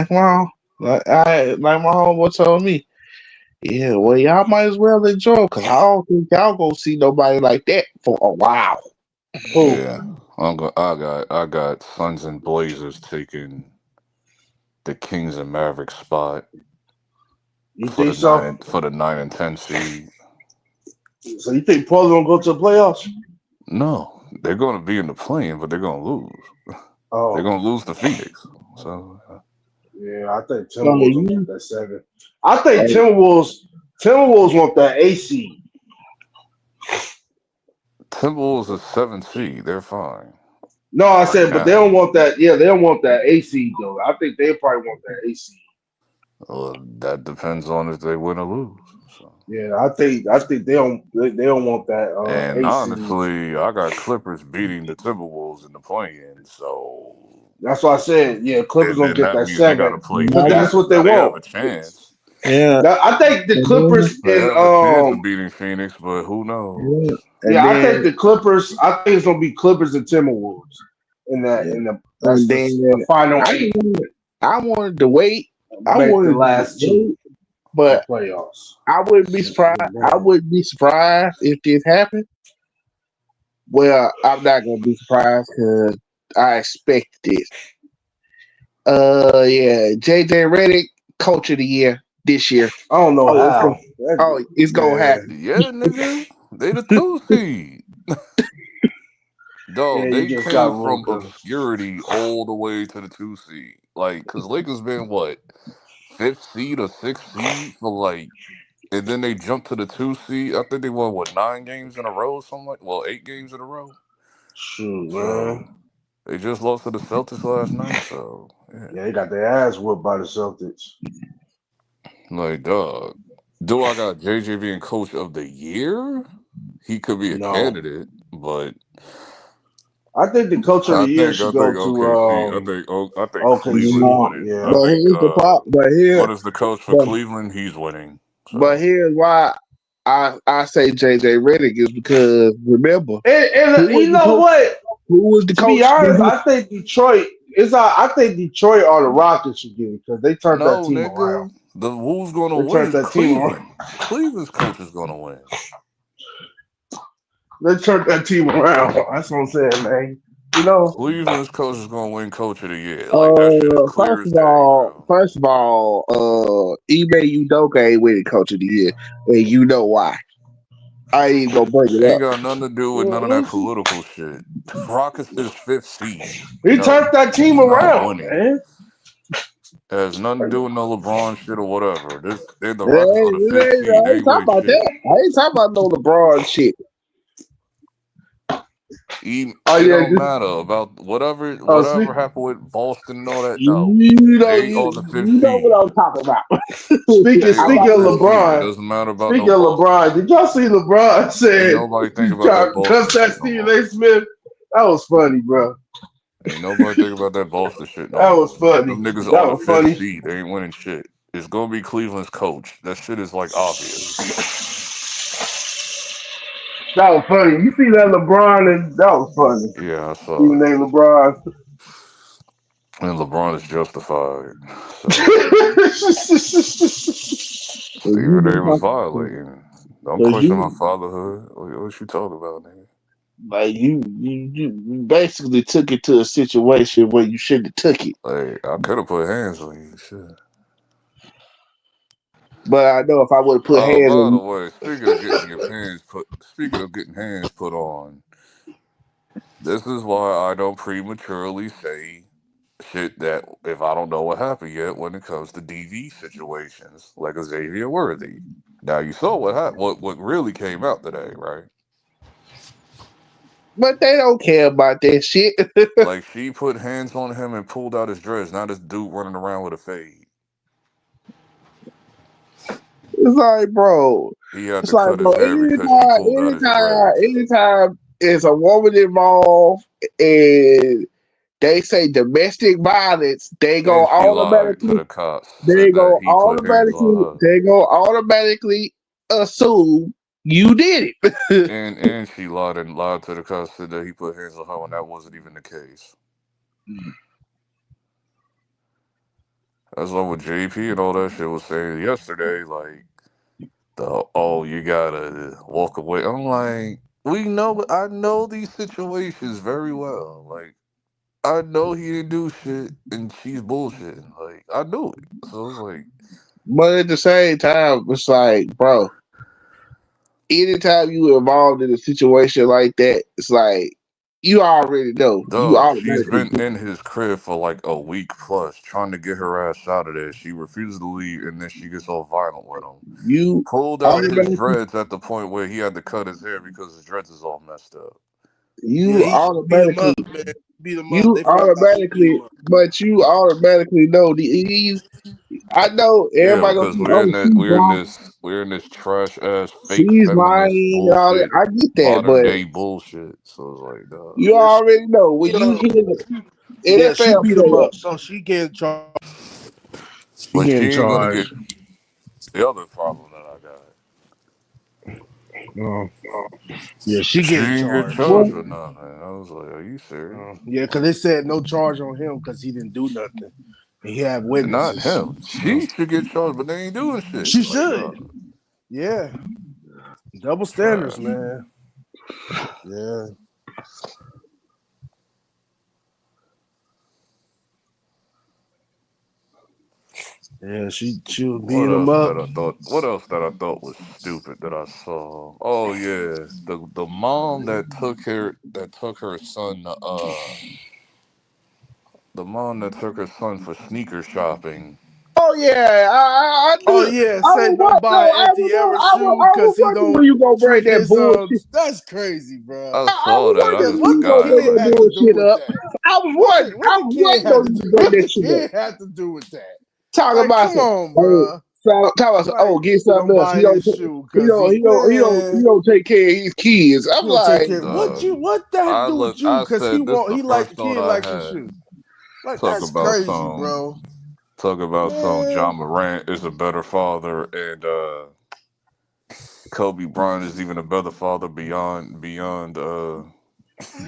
my homeboy told me, yeah, well y'all might as well enjoy because I don't think y'all gonna see nobody like that for a while. yeah, I got Suns and Blazers taking the Kings and Mavericks spot You think so? for the 9 and 10 seed. So you think Portland gonna go to the playoffs? No, they're going to be in the play-in, but they're going to lose. Oh, they're going to lose to Phoenix. So yeah, I think So Timberwolves will want that 7. I think Timberwolves want that AC. Timberwolves is 7 seed. They're fine. No, I Right said, but they now. don't want that. Yeah, they don't want that AC though. I think they probably want that AC. Well, that depends on if they win or lose. So. Yeah, I think they don't want that And AC. honestly, I got Clippers beating the Timberwolves in the play-in. So That's why I said, yeah, Clippers and gonna then get that that means they got to 7 play because that's Phoenix. what they Now they have a want. chance. yeah, I think the Clippers They and have a chance of beating Phoenix, but who knows? and I think then the Clippers. I think it's gonna be Clippers and Timberwolves in the that's and then the final 8. I wanted to wait. I Make the wanted to last 2 wait, but for playoffs. I wouldn't be surprised. I wouldn't be surprised if this happened. Well, I'm not gonna be surprised because I expect this. Yeah, JJ Redick, Coach of the Year this year. I don't know how. It's gonna happen. Yeah, nigga. They the 2 seed. Yeah, Dog, you they just got came from Luka. obscurity all the way to the 2 seed. Like, cause Lakers been what, 5th seed or 6th seed for like, and then they jumped to the 2 seed. I think they won what, 9 games in a row, something like, 8 games in a row. Shoot, man. So they just lost to the Celtics last night. So Yeah, they got their ass whooped by the Celtics. like, dog, do I got JJ being Coach of the Year? He could be a No. candidate, but I think the coach of the year should go to OKC. I think Cleveland's OKC. winning. Yeah. I But think here's the problem. what is the coach for Cleveland? He's winning. But here's why I say JJ Redick is because remember, And you know what? Who was the to coach? be honest, I think Detroit is. I think Detroit or the Rockets should get it because they turned that team around. Who's going to They win turned is that team around. Cleveland. Cleveland's coach is going to win. They turned that team around. That's what I'm saying, man. You know, Cleveland's coach is going to win coach of the year. Like that shit is clear as day, bro. First of all, Ime Udoka ain't winning coach of the year, and you know why. I ain't gonna bring it Ain't up. got nothing to do with none of that political shit. Rockets is 5th seed. he turned that team he's not around, winning. man. It has nothing to do with no LeBron shit or whatever. The I Rockets are the 5th seed. They ain't talking about that. I ain't talking about no LeBron shit. It don't matter about whatever happened with Boston and all that. No, they are the 5th seed. You know what I'm talking about. Speaking of LeBron, it doesn't matter about speaking of LeBron, did y'all see LeBron said nobody think he about that tried to cuss that Stephen A. Smith? That was funny, bro. Ain't nobody think about that Boston shit no That more. was funny. Them niggas That are the was 5th funny. seed. They ain't winning shit. It's gonna be Cleveland's coach. That shit is like obvious. That was funny. You see that LeBron and that was funny. Yeah, I saw Stephen it. A. LeBron. And LeBron is justified. Stephen A. was violating. Don't question my fatherhood. What you talking about, nigga? Like you basically took it to a situation where you shouldn't have took it. Like I could have put hands on you, shit. But I know if I would have put hands By on the you. way, speaking of getting hands put on, this is why I don't prematurely say shit that if I don't know what happened yet when it comes to DV situations like a Xavier Worthy. Now you saw what really came out today, right? But they don't care about that shit. Like she put hands on him and pulled out his dress. Now this dude running around with a fade. It's like, bro. He had to cut his hair because she pulled out his anytime there's a woman involved and they say domestic violence, they go And she lied to automatically. the cops. Said that he put hands on her. They go automatically assume you did it. and she lied to the cops. Said that he put hands on her when that wasn't even the case. That's what JP and all that shit was saying yesterday. Like, you gotta walk away. I'm like, I know these situations very well. Like, I know he didn't do shit and she's bullshitting. Like, I knew it. So it's like. But at the same time, it's like, bro, anytime you involved in a situation like that, it's like, you already know. She's been in his crib for like a week plus, trying to get her ass out of there. She refuses to leave, and then she gets all violent with him. You pulled out his dreads at the point where he had to cut his hair because his dreads is all messed up. You automatically, but you automatically know these. I know everybody because we're in this trash ass fake she's feminist lying. bullshit. I get that, modern but day bullshit. So it's like, nah. You already know when you hear the she NFL beat him up, so she getting charged. But she ain't gonna get the other problem that I got. Yeah, she She getting ain't charged. get charged or nothing. I was like, are you serious? Yeah, because they said no charge on him because he didn't do nothing. He had witnesses. Not him. She should get charged, but they ain't doing shit. She should. Yeah. Double standards, man. Yeah. Yeah, she was beating him up. What else that I thought was stupid that I saw? Oh yeah, the mom that took her son the mom that took her son for sneaker shopping. Oh yeah, I do. Oh yeah, say don't buy anti-error shoe because he don't you gonna bring treat that his bullshit. That's crazy, bro. I saw that. I just What forgot. the kid had to do with that? I was wondering. What the kid had to do with that? Talk Like, about come on, bro. Get something else. buy his shoe because He don't take care of his kids. I'm you don't take like, care. What that have to do with you? I Because said this the he like the first thought kid I likes his had. shoe. Like Talk that's about crazy, some. bro. Talk about some. John Morant is a better father, and Kobe Bryant is even a better father beyond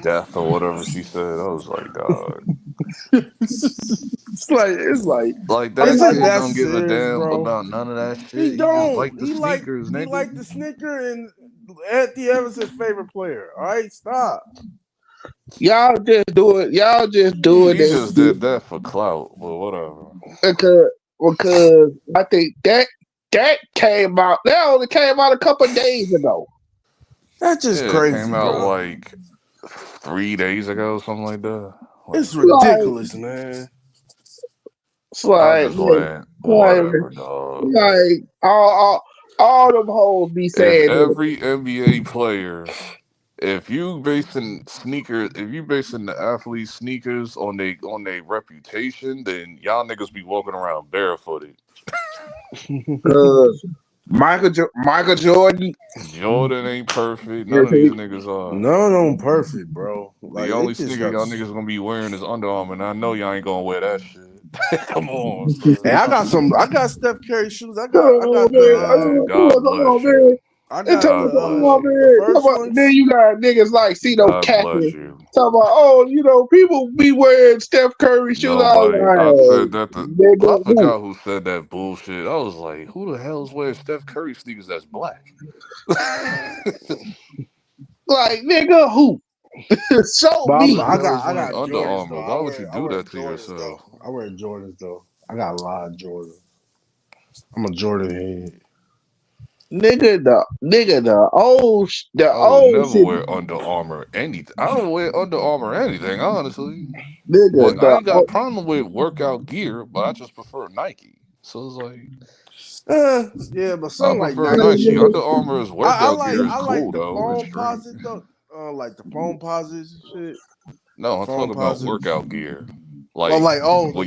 death or whatever she said. I was like, dog. it's like That kid That's don't give a serious, damn bro. about none of that shit. He He just don't. like the sneakers, He nigga. like the sneaker, and Anthony Evans his favorite player. All right, stop. y'all just do it. Y'all just do it. He just did that for clout, but whatever. Because I think that came out. That only came out a couple of days ago. That's just crazy. It came out bro. like 3 days ago, something like that. It's ridiculous, man. It's like, whatever, dog. Like all them hoes be saying. If every NBA player, if you basing the athletes' sneakers on their reputation, then y'all niggas be walking around barefooted. Michael Jordan. Jordan ain't perfect. None of these niggas are. None of them perfect, bro. Like, the only sneaker y'all niggas gonna be wearing is Under Armour, and I know y'all ain't gonna wear that shit. Come on, bro. Hey, I got Steph Curry shoes. I got the God bless you. I got the first ones. Then you got niggas like God bless you. Talking about, people be wearing Steph Curry shoes. Nobody. I said that. I forgot who said that bullshit. I was like, who the hell's wearing Steph Curry sneakers that's black? Like, nigga, who? Me. I got Under Jordans, Armour. though. Why would you do that to yourself? I wear Jordans though. I got a lot of Jordans. I'm a Jordan head. Nigga, the old never wear Under Armour anything. I don't wear Under Armour anything, honestly. Nigga, I ain't got a problem with workout gear, but I just prefer Nike. So it's like, yeah, but I prefer Nike. Under Armour's workout gear is cool though. It's Posits though. Like the foam posits and shit. No, I'm talking about workout gear. When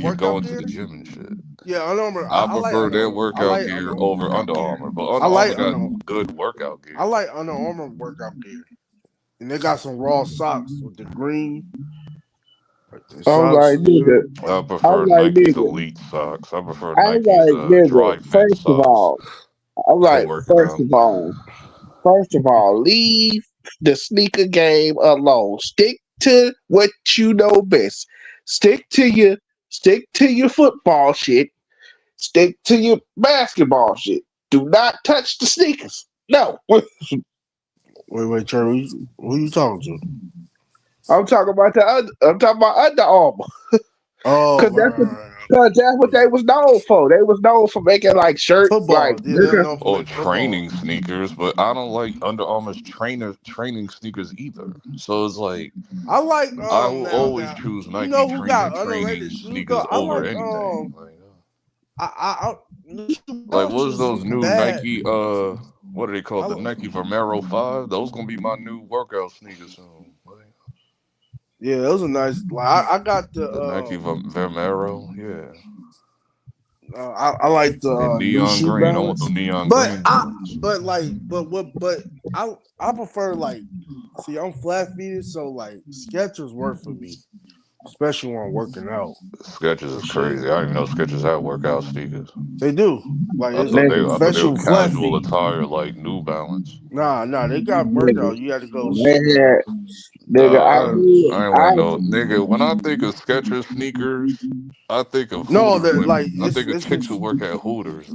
you go into the gym and shit. Yeah, Under Armour. I prefer their workout gear over Under Armour, but Under Armour got good workout gear. I like Under Armour workout gear, and they got some raw socks with the green. I prefer Nike's Elite socks. I prefer Nike's dry fit socks. I'm like, first of all, leave the sneaker game alone. Stick to what you know best. Stick to your football shit. Stick to your basketball shit. Do not touch the sneakers. No. Wait, Charlie. Who you talking to? I'm talking about Under Armour. Because that's what they was known for. They was known for making like shirts, or training sneakers. But I don't like Under Armour's training sneakers either. So it's like I will always choose Nike training sneakers over anything. Like what's those new Nike? What are they called? The Nike Vomero 5. Those gonna be my new workout sneakers soon. Yeah, those are nice. Like I got the Nike Vomero. Yeah. I like the neon green. I want the neon green. I prefer like. See, I'm flat-feeted, so like Skechers work for me, especially when I'm working out. Skechers is crazy. I didn't know Skechers had workout sneakers. They do. Like I thought they were casual attire like New Balance. Nah, they got workout. You had to go. I ain't wearing no nigga. When I think of Skechers sneakers, I think of I think of chicks who work at Hooters.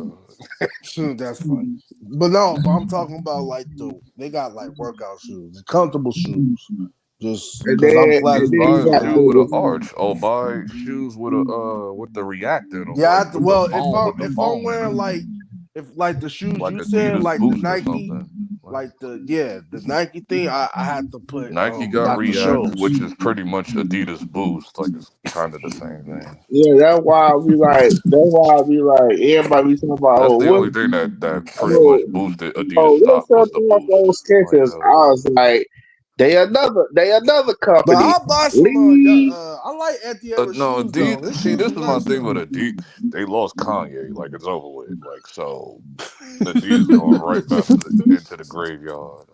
That's funny. But I'm talking about like they got like workout shoes, comfortable shoes. Just because I'm flat. Buy a shoe with an arch, or buy shoes with the react in them. Yeah, if I'm wearing like the shoes like you said, like the Nike, like the Nike thing, I had to put Nike got React, which is pretty much Adidas Boost. Like it's kind of the same thing. Yeah, that's why I be like, everybody be talking about. That's the only thing that pretty much boosted Adidas stock was the Boost. Skechers. I was like, They another But company. I buy some. Lee. I like anti-air No, shoes though. This see, shoes this are is my nice thing though. with Adidas. They lost Kanye, like it's over with. Like so, Adidas going right back into the graveyard.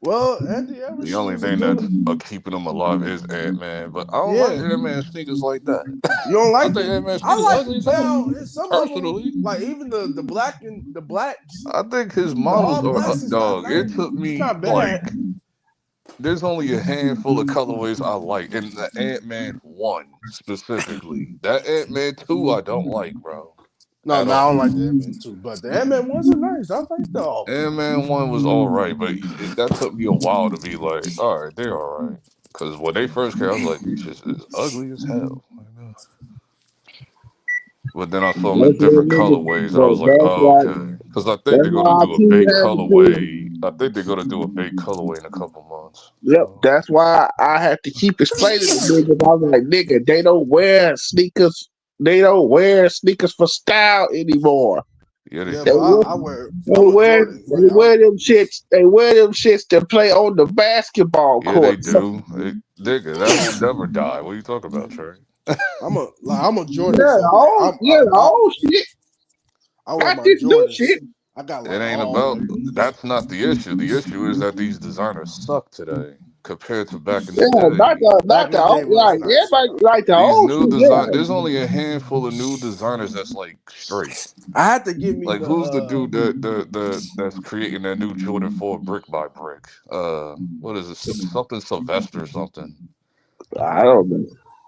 Well, anti-air The only shoes are thing good. that's keeping them alive is Ant-Man, but I don't like Yeah, Ant-Man sneakers like that. you don't I like think them? Ant-Man I sneakers like ugly as hell. now. Some of them, Personally, like even the black and the blacks, I think his the models all are blacks is not dog. nice. It took It's me not bad. like there's only a handful of colorways I like, and the Ant-Man 1 specifically. That Ant-Man 2 I don't like, bro, No, at no, I don't all. like the Ant-Man too, but the Ant-Man ones are nice. I like those. Ant-Man 1 was all right, but that took me a while to be like, all right, they're all right. Because when they first came, I was like, these shits is ugly as hell. But then I saw them in That's different what niggas, colorways, and I but was like, oh, okay. Because I think that's they're gonna why I do a keep bait having to. colorway. I think they're gonna do a bait colorway in a couple months. Yep, So that's why I have to keep explaining to niggas. I was like, nigga, they don't wear sneakers. They don't wear sneakers for style anymore. yeah, they Yeah, They but do. wear, I wear they Jordans. Like wear them shits. They wear them shits to play on the basketball Yeah, they court. So, do. Nigga, that will never die. What are you talking about, Trey? I'm a Jordan yeah, fan. Like oh yeah, oh shit, I wear not my this new Jordans. shit. I got It like ain't all about. Jordans. That's not the issue. The issue is that these designers suck today compared to back in the Yeah, day. Back in the day was like nice. everybody Yeah. like the These old new shit. design, Yeah, there's only a handful of new designers that's like straight. I had to give me Like the who's the dude that's creating that new Jordan 4 brick by brick? What is it? Something Sylvester or something. I don't know.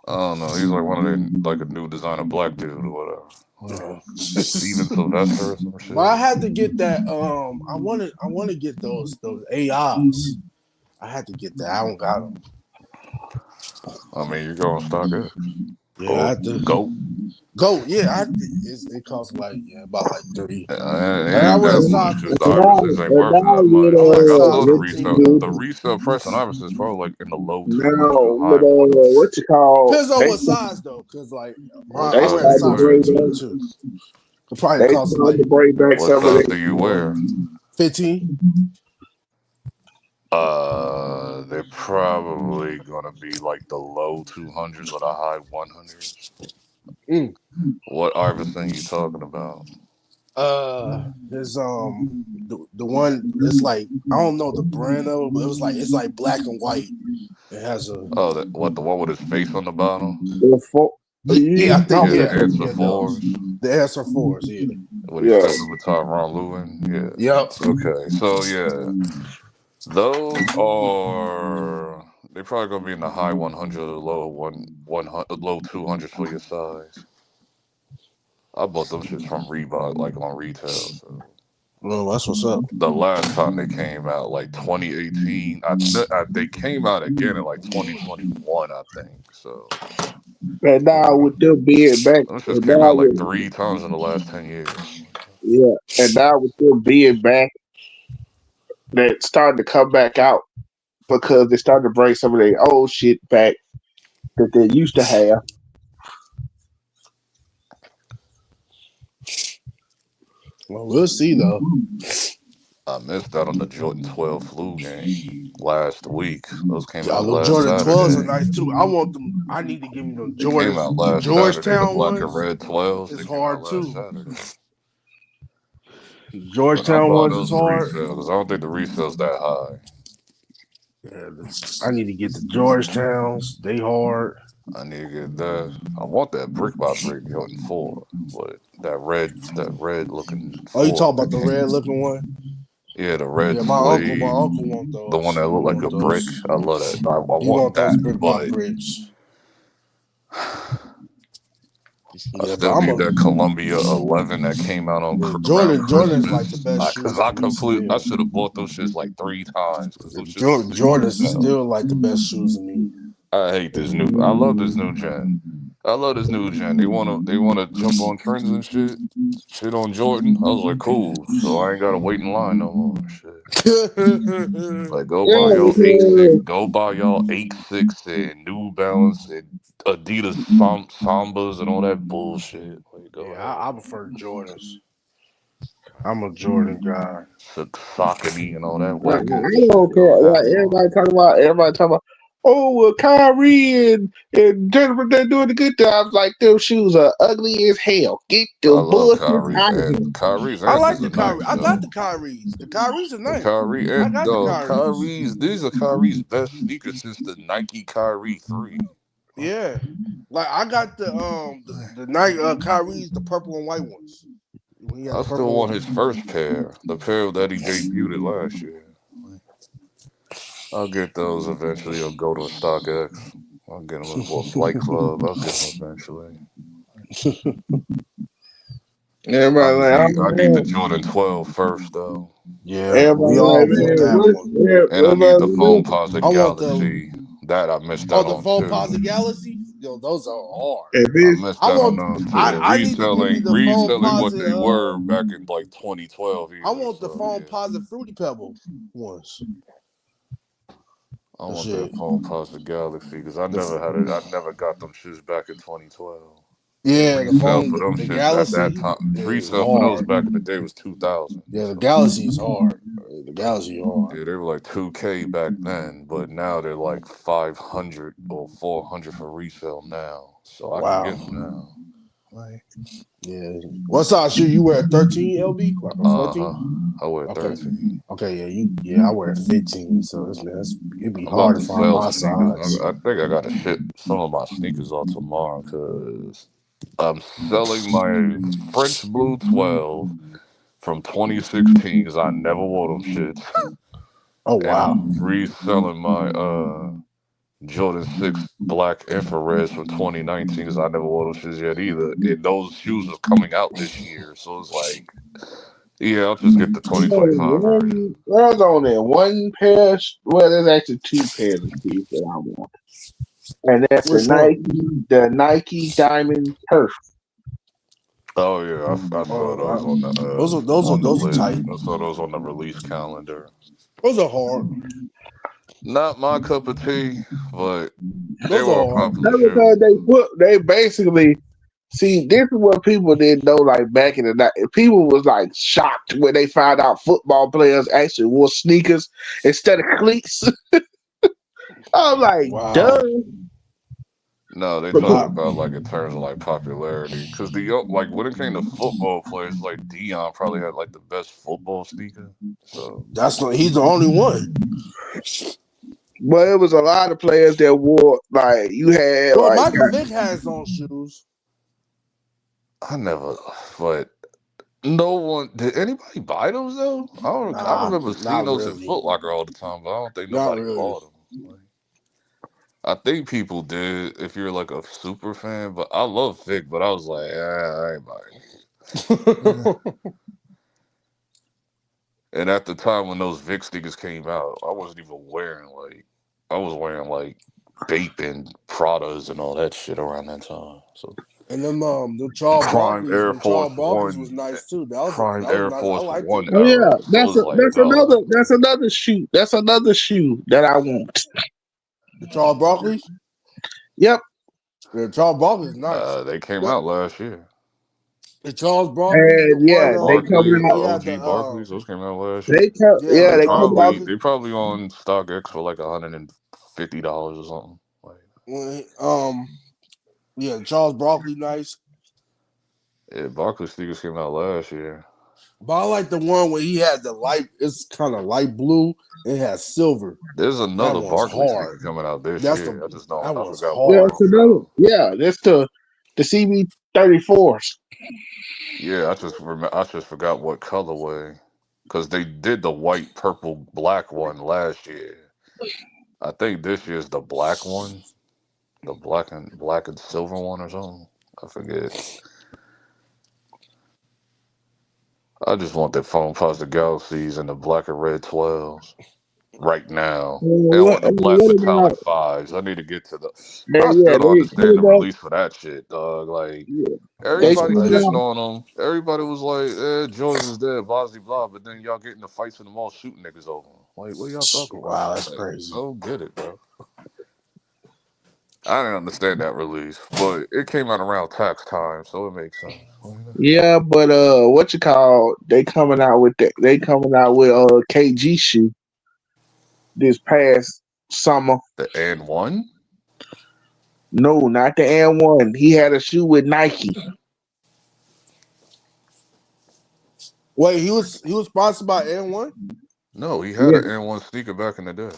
I don't know. He's like one of the like a new designer black dude or whatever. Steven Sylvester or some but I shit. had to get that I want to get those AIs. I had to get that. I don't got them. I mean, you go on StockX Yeah, I or had to Go. go. Yeah, it costs like about like three. It Like I ain't wear a that much. size Just the 15. Iversons ain't worth that I much. wear a Like I size saw the 15 resale, though. the resale price on Iversons is probably like in the low 200s to No, high but 100s. what you call? Depends on what size though, because like What I They wear a size you started to size bring wear? 15 back. too. It probably They costs started like to bring back What some of size their do you wear? 15. They're probably gonna be like the low 200s or the high 100s. Mm. What Iverson you talking about? There's the one. It's like I don't know the brand of it, but it's like black and white. It has a Oh, the one with his face on the bottom? yeah. I think Yeah, the yeah answer yeah those fours. the answer fours yeah. What he's sitting with Tyronn Lewin. Yeah. Yep. Okay. So yeah, those are they're probably gonna be in the high 100 or low 200s for your size. I bought them shits from Reebok, like on retail. So Well, that's what's up. the last time they came out, like 2018, they came out again in like 2021, I think. So and now with them being back, those just and came now out like with 3 times in the last 10 years. yeah, and now with them being back, they're starting to come back out because they starting to bring some of their old shit back that they used to have. Well, we'll see though. I missed out on the Jordan 12 flu game last week. Those came Yeah, out the last Jordan 12s are Saturday. nice too. I want them. I need to give me them They came Jordans. out The last Saturday. The Georgetown black and ones red 12s. is They came out hard last too. Saturday. But I Georgetown bought ones those is in hard. resale because I don't think the resale's that high. Yeah, I need to get the Georgetowns. They hard. I need to get that. I want that brick by brick Jordan 4, but that red looking Oh, you 4 talk that about the came. red looking one? Yeah, the red Yeah, my suede, uncle want the one those. that He looked like want a brick. those. I love that. I He want want those that, brick by but bricks. I Yeah, but still I'm need a that Columbia 11 that came out on yeah, around Jordan's like the Christmas. best Because shoes to me I still. should have bought those shits like 3 times because those shits was cheap as Jordan's is hell. still like the best shoes to me. I hate this new. I love this new gen. I love this new gen. They wanna jump on trends and shit. Shit on Jordan. I was like, cool. So I ain't gotta wait in line no more. Shit. Like go buy y'all 8-6 and New Balance and Adidas Sambas and all that bullshit. Like go Yeah, ahead. I prefer Jordans. I'm a Jordan guy. Saucony and all that I whack ass shit. don't care. Yo, Like, hell no. everybody talking about, oh, well, Kyrie and Jennifer, they're doing a good job. Like, them shoes are ugly as hell. Get I the love bullshit Kyrie's out of and here. Kyrie's I anthems like are the Kyrie. nice I got though. the Kyries. The Kyries are The nice. Kyrie I and got the the Kyries. Kyrie's. These are Kyrie's best sneakers since the Nike Kyrie 3. Yeah. Like I got the night Kyrie's, the purple and white ones. When he had I the still purple want and his first pair, the pair that he debuted last year. I'll get those eventually. I'll go to a StockX. I'll get them a Flight Club. I'll get them eventually. Everybody like, I need the oh, Jordan 12 first though. yeah, everybody we all like, want man, that one. And I need the Phone what? Posit I want the Galaxy. That I missed out the on phone too. posit galaxy. Yo, those are hard. If I it's, missed I out on want those too. And I need to give me the phone reselling what posit they were back in like 2012 I either. want the So phone yeah. posit fruity pebble ones. I That want that shit. Phone Posit Galaxy because I never had it. I never got them shits back in 2012. And Yeah, resale for them the shits at that galaxy time, is resale for those hard. back in the day was 2000. Yeah, the So galaxy is hard. The galaxy is hard. yeah, they were like 2K back then, but now they're like 500 or 400 for resale now. So I can get Wow. them now. Yeah. What size shoe you wear? 13 LB? Like a 14? I wear Okay. 13. Okay, yeah, I wear 15. So it'd be I'm about hard to to find sell my sneakers. size. I think I got to ship some of my sneakers out tomorrow because I'm selling my French Blue 12 from 2016 because I never wore them shits. Oh And wow. I'm reselling my Jordan 6 Black Infrareds from 2019 because I never wore those shits yet either. And those shoes are coming out this year. So it's like, yeah, I'll just get the 2025 version. there's only one pair, well, there's actually two pairs of shoes that I want. And that's Which one? The Nike Diamond Turf. Oh yeah, I saw those on the those are list. tight. I saw those on the release calendar. Those are hard. Not my cup of tea, but they Those are were a hard. popular That's because shoe. they basically, see, this is what people didn't know, like, back in the night. People was, like, shocked when they found out football players actually wore sneakers instead of cleats. I'm like, Wow. duh. No, they talk I, about like in terms of like popularity, because like when it came to football players, like Dion probably had like the best football sneaker. So he's the only one. But it was a lot of players that wore, like, you had, Well, like, Michael Vick has his own shoes. I never, but no one did. Anybody buy those though? I Nah, remember seeing not those at really. Foot Locker all the time, but I don't think Not nobody really. bought them. Like, I think people did if you're like a super fan, but I love Vic, but I was like, I ain't buying it. And at the time when those Vic sneakers came out, I wasn't even wearing I was wearing like Bape and Pradas and all that shit around that time. So And the Charles Prime Barkley's, Air them Force Charles Barkley's was One, nice too. That Prime was Air nice. I Force liked One it. oh yeah, era. So it's like, that's another shoe. That's another shoe that I want. The Charles Barkley's? Yep. The Charles Barkley's nice. they came out last year. The Charles Barkley's, the And yeah, one they coming Barkley, the out. he had the OG Barkleys, those came out last They year. come, yeah, yeah, the they Charles come out. Barkley. They probably on StockX for like $150 or something. Yeah, Charles Barkley nice. Yeah, Barkley sneakers came out last year. But I like the one where he had the light. It's kind of light blue. It has silver. There's That another one's Barkley hard. sneaker coming out this That's year. I that one's forgot what Yeah, hard. that's one's another. out. Yeah, that's the CB34s. Yeah, I just forgot what colorway, because they did the white, purple, black one last year. I think this year's the black one, the black and silver one or something. I forget. I just want the Phone Pasta Galaxies and the black and red 12s right now. And with the black What about? metallic 5s. I need to get to the. Yeah, I yeah, still don't they understand the coming out. release for that shit, dog. Like, Yeah, they That's a everybody coming nice. shitting out. on them. Everybody was like, Jordan is dead, blah, blah, blah. But then y'all getting the fights in the mall shooting niggas over 'em. Like, what y'all talking about? Wow, that's Like, I crazy. don't get it, bro. I didn't understand that release, but it came out around tax time, so it makes sense. Yeah, but what you call? They coming out with that. They coming out with KG shoe this past summer. The and one? No, not the N1. He had a shoe with Nike. Wait, he was sponsored by N1? No, he had Yeah, an N1 sneaker back in the day.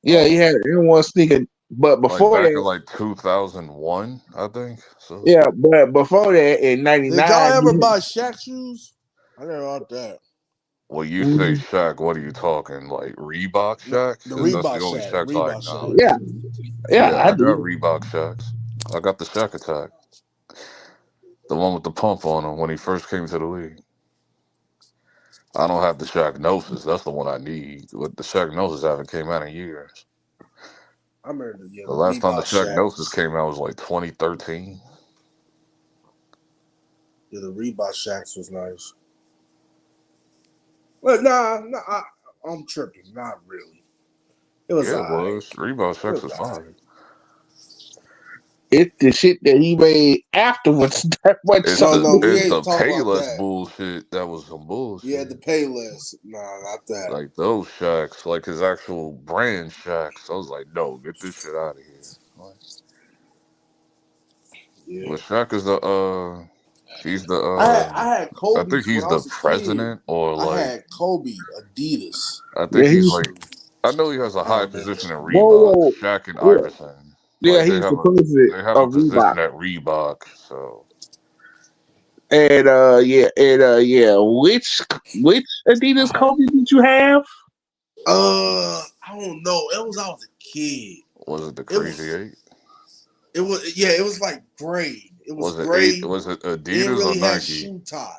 yeah, he Oh. had an N1 sneaker, but Like before back in that, like 2001, I think. So yeah, but before that in Did y'all ever '99. buy Shaq shoes? I never bought that. when you say Mhm. Shaq, what are you talking? Like Reebok No, Shaq? the Because that's the Reebok only Shaq. Shaqs I Reebok Yeah, acknowledge. Shaqs. yeah, Yeah, I I got do. Reebok Shaqs. I got the Shaq Attack, the one with the pump on him when he first came to the league. I don't have the Shaq Gnosis. That's the one I need. But the Shaq Gnosis haven't came out in years. I remember The the last time the Reebok Shaq Gnosis Shaqs. came out was like 2013. Yeah, the Reebok Shaqs was nice. But nah, I'm tripping. Not really. It was Yeah, it alright. was. Reebok It Shaqs was was alright. fire. It's the shit that he made afterwards that what It's No, sucked the no, me we it's in. the ain't talking about Payless that. bullshit that was some Yeah, the bullshit. Payless. Nah, not that. Like those Shaqs, like his actual brand Shaqs. I was like, no, get this shit out of here. Like, Yeah. but Shaq is he's the I had I think Kobe's when he's I the was a kid. president or I like had Kobe Adidas I think Yeah, he's he like I know he has a high position Armband. in Reebok. whoa, Shaq and yeah, Iverson, yeah, like he's the president they have a of Reebok. position at Reebok. So And yeah, which Adidas Kobe did you have? I don't know. It was I was a kid. was it the It Crazy was Eight? it was like gray. It was Was it eight? gray. Was it It didn't Adidas or really have Nike? shoe tie.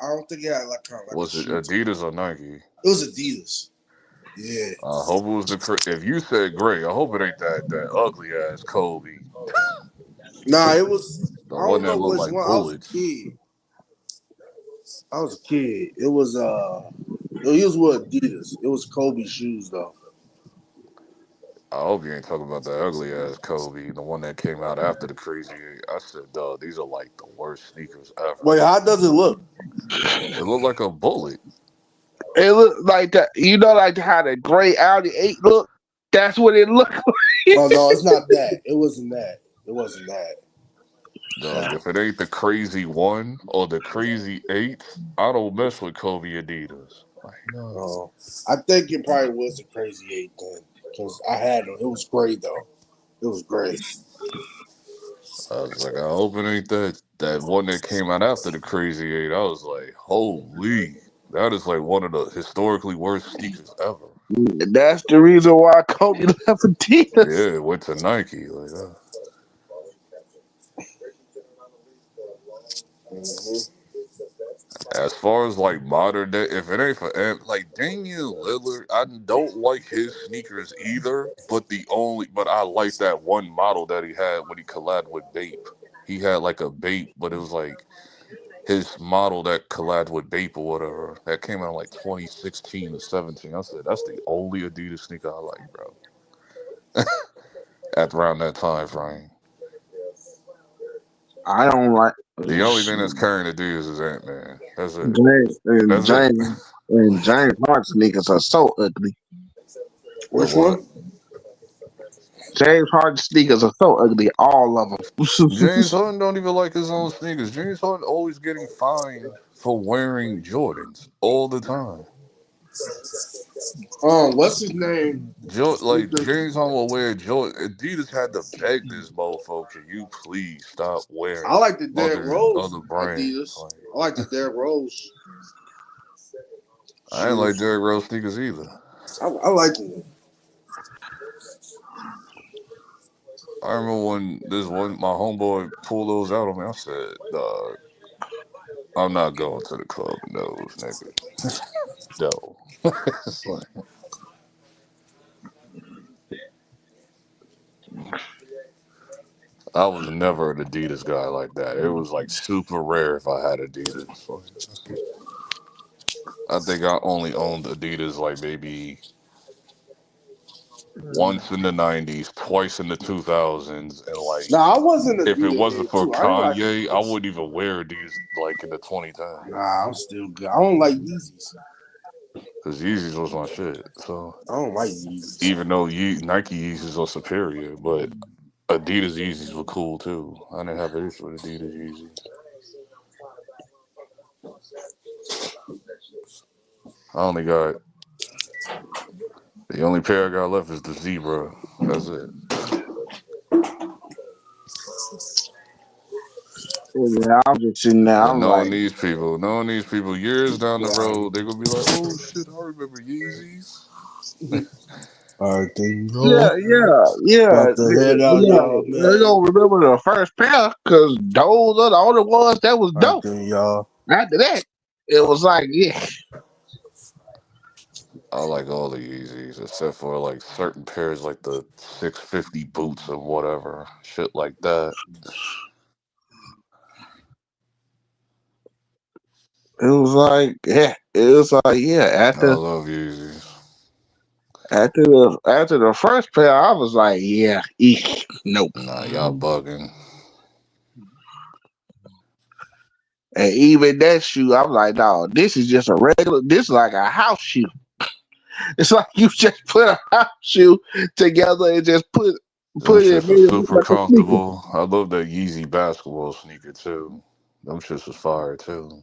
I don't think it had like kind of like a Was it shoe tie. Adidas or Nike? It was Adidas. Yeah. I hope it was if you said gray, I hope it ain't that ugly ass Kobe. Nah, it was. The I one don't that know looked which like one. I was a bullets. kid. I was a kid. It was he was with Adidas. It was Kobe shoes though. I hope you ain't talking about that ugly ass Kobe, the one that came out after the Crazy Eight. I said, dog, these are like the worst sneakers ever. Wait, how does it look? It looked like a bullet. It looked like that. You know, like how the gray Audi 8 look. That's what it looked like. Oh no, it's not that. It wasn't that. It wasn't that. Dog, Nah. if it ain't the Crazy One or the Crazy Eight, I don't mess with Kobe Adidas. Like, no. Oh, I think it probably was a Crazy Eight then, because I had them. It was great though. It was great. I was like, I hope it ain't that one that came out after the Crazy Eight. I was like, holy, that is like one of the historically worst sneakers ever. That's the reason why Kobe left Adidas. Yeah, it went to Nike. Like, Mm-hmm. as far as like modern day, if it ain't for like Damian Lillard, I don't like his sneakers either. But I like that one model that he had when he collabed with Bape. He had like a Bape, but it was like his model that collabed with Bape or whatever that came out in like 2016 or 17. I said that's the only Adidas sneaker I like, bro. At around that time frame, I don't like the only thing that's carrying Adidas is Ant Man. That's it. James and That's it. James Harden sneakers are so ugly. The Which what? one? James Harden sneakers are so ugly, all of them. James Harden don't even like his own sneakers. James Harden always getting fined for wearing Jordans all the time. What's his name? Like James Harden will wear Jordan. Adidas had to beg this mofo, can you please stop I wearing like the Derrick Rose other brands? Adidas. Like, I like the Derrick Rose I ain't like shoes. Derrick Rose sneakers either. I like them. I remember when my homeboy pulled those out on me. I said, "Dog, I'm not going to the club in those, nigga. No." It's like, I was never an Adidas guy like that. It was like super rare if I had Adidas. Like, I think I only owned Adidas like maybe once in the 90s, twice in the 2000s, and like Nah, I wasn't if it Adidas wasn't head for too. I ain't like Kanye, I Adidas. wouldn't even wear these like in the 2010s. Nah, I'm still good. I don't like Yeezys. Because Yeezys was my shit. So I don't like Yeezys. even though Nike Yeezys are superior, but Adidas Yeezys were cool too. I didn't have an issue with Adidas Yeezys. I only got the only pair I got left is the Zebra. That's it. Yeah, I'm just sitting there. But I'm like, knowing these people years down the road, they're gonna be like, "Oh shit, I remember Yeezys." All right, there you yeah, go. yeah. About to head out, Yeah, y'all, they man. don't remember the first pair because those are the only ones that was All right, dope. then, y'all. After that, it was like, yeah. I like all the Yeezys except for like certain pairs, like the 650 boots or whatever, shit like that. It was like, yeah. It was like, yeah. I love Yeezys. After the first pair, I was like, yeah, eek, nope. Nah, y'all bugging. And even that shoe, I'm like, no, this is just a regular. This is like a house shoe. It's like you just put a house shoe together and just put Them it shits made was it look super like a sneaker. comfortable. I love that Yeezy basketball sneaker too. Them shits was fire too.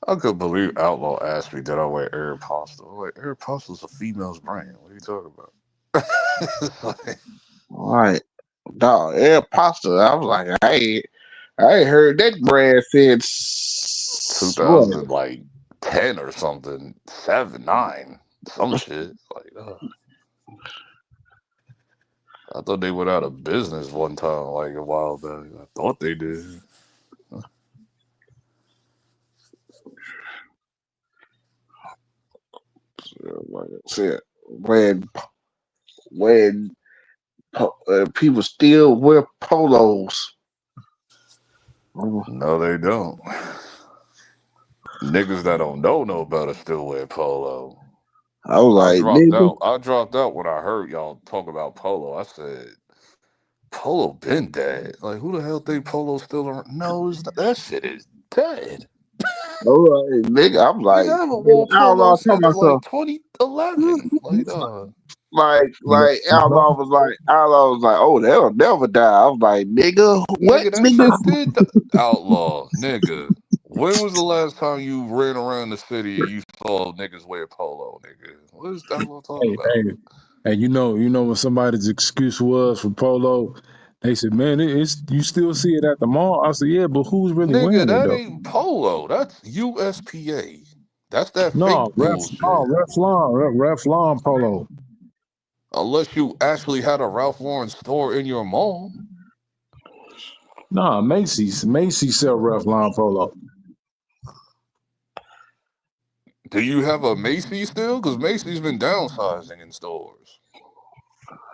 I could believe Outlaw asked me that I wear Aeropostale. I'm like, Aeropostale's a female's brand. What are you talking about? Like, Right, dog, air pasta. I was like, I ain't heard that brand since what? 2010 or something, 7, 9, some shit. Like, I thought they went out of business one time, like a while back. I thought they did. Like I said, when people still wear polos. No, they don't. Niggas that don't know better still wear polo. I was I like, dropped nigga, out. I dropped out when I heard y'all talk about polo. I said, Polo been dead. Like, who the hell think Polo's still around? No, it's not. That shit is dead. I'm like, Nigga, I haven't worn Polo Outlaw talking since about like some. 2011. Like, Outlaw was like, oh, they'll never die. I was like, nigga, what, nigga, that nigga? shit did outlaw. Nigga, when was the last time you ran around the city and you saw niggas wear polo, nigga? What is Outlaw talking about? Hey, you know what somebody's excuse was for polo? They said, man, it's you still see it at the mall. I said, yeah, but who's really Nigga, wearing it that though? ain't polo. That's USPA. That's that fake No, bullshit. Revlon polo. Unless you actually had a Ralph Lauren store in your mall. Nah, Macy's sell Revlon polo. Do you have a Macy's still? Because Macy's been downsizing in stores.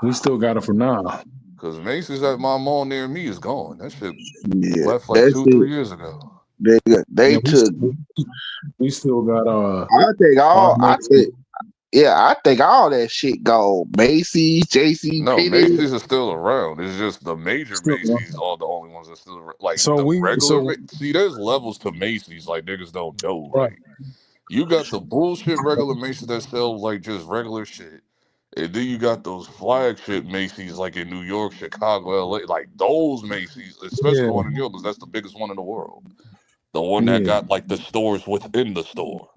We still got it for now. Because Macy's at my mall near me is gone. That shit Yeah, left like 2-3 years ago. They took. We still got I think all that shit go. Macy's, JC No, Penney. Macy's is still around. It's just the major Macy's are the only ones that still like So the we regular. so See, there's levels to Macy's like niggas don't know. right. Like you got the bullshit regular Macy's that sell like just regular shit, and then you got those flagship Macy's like in New York, Chicago, LA. Like those Macy's, especially Yeah, the one in New York, because that's the biggest one in the world. The one that yeah, got like the stores within the store.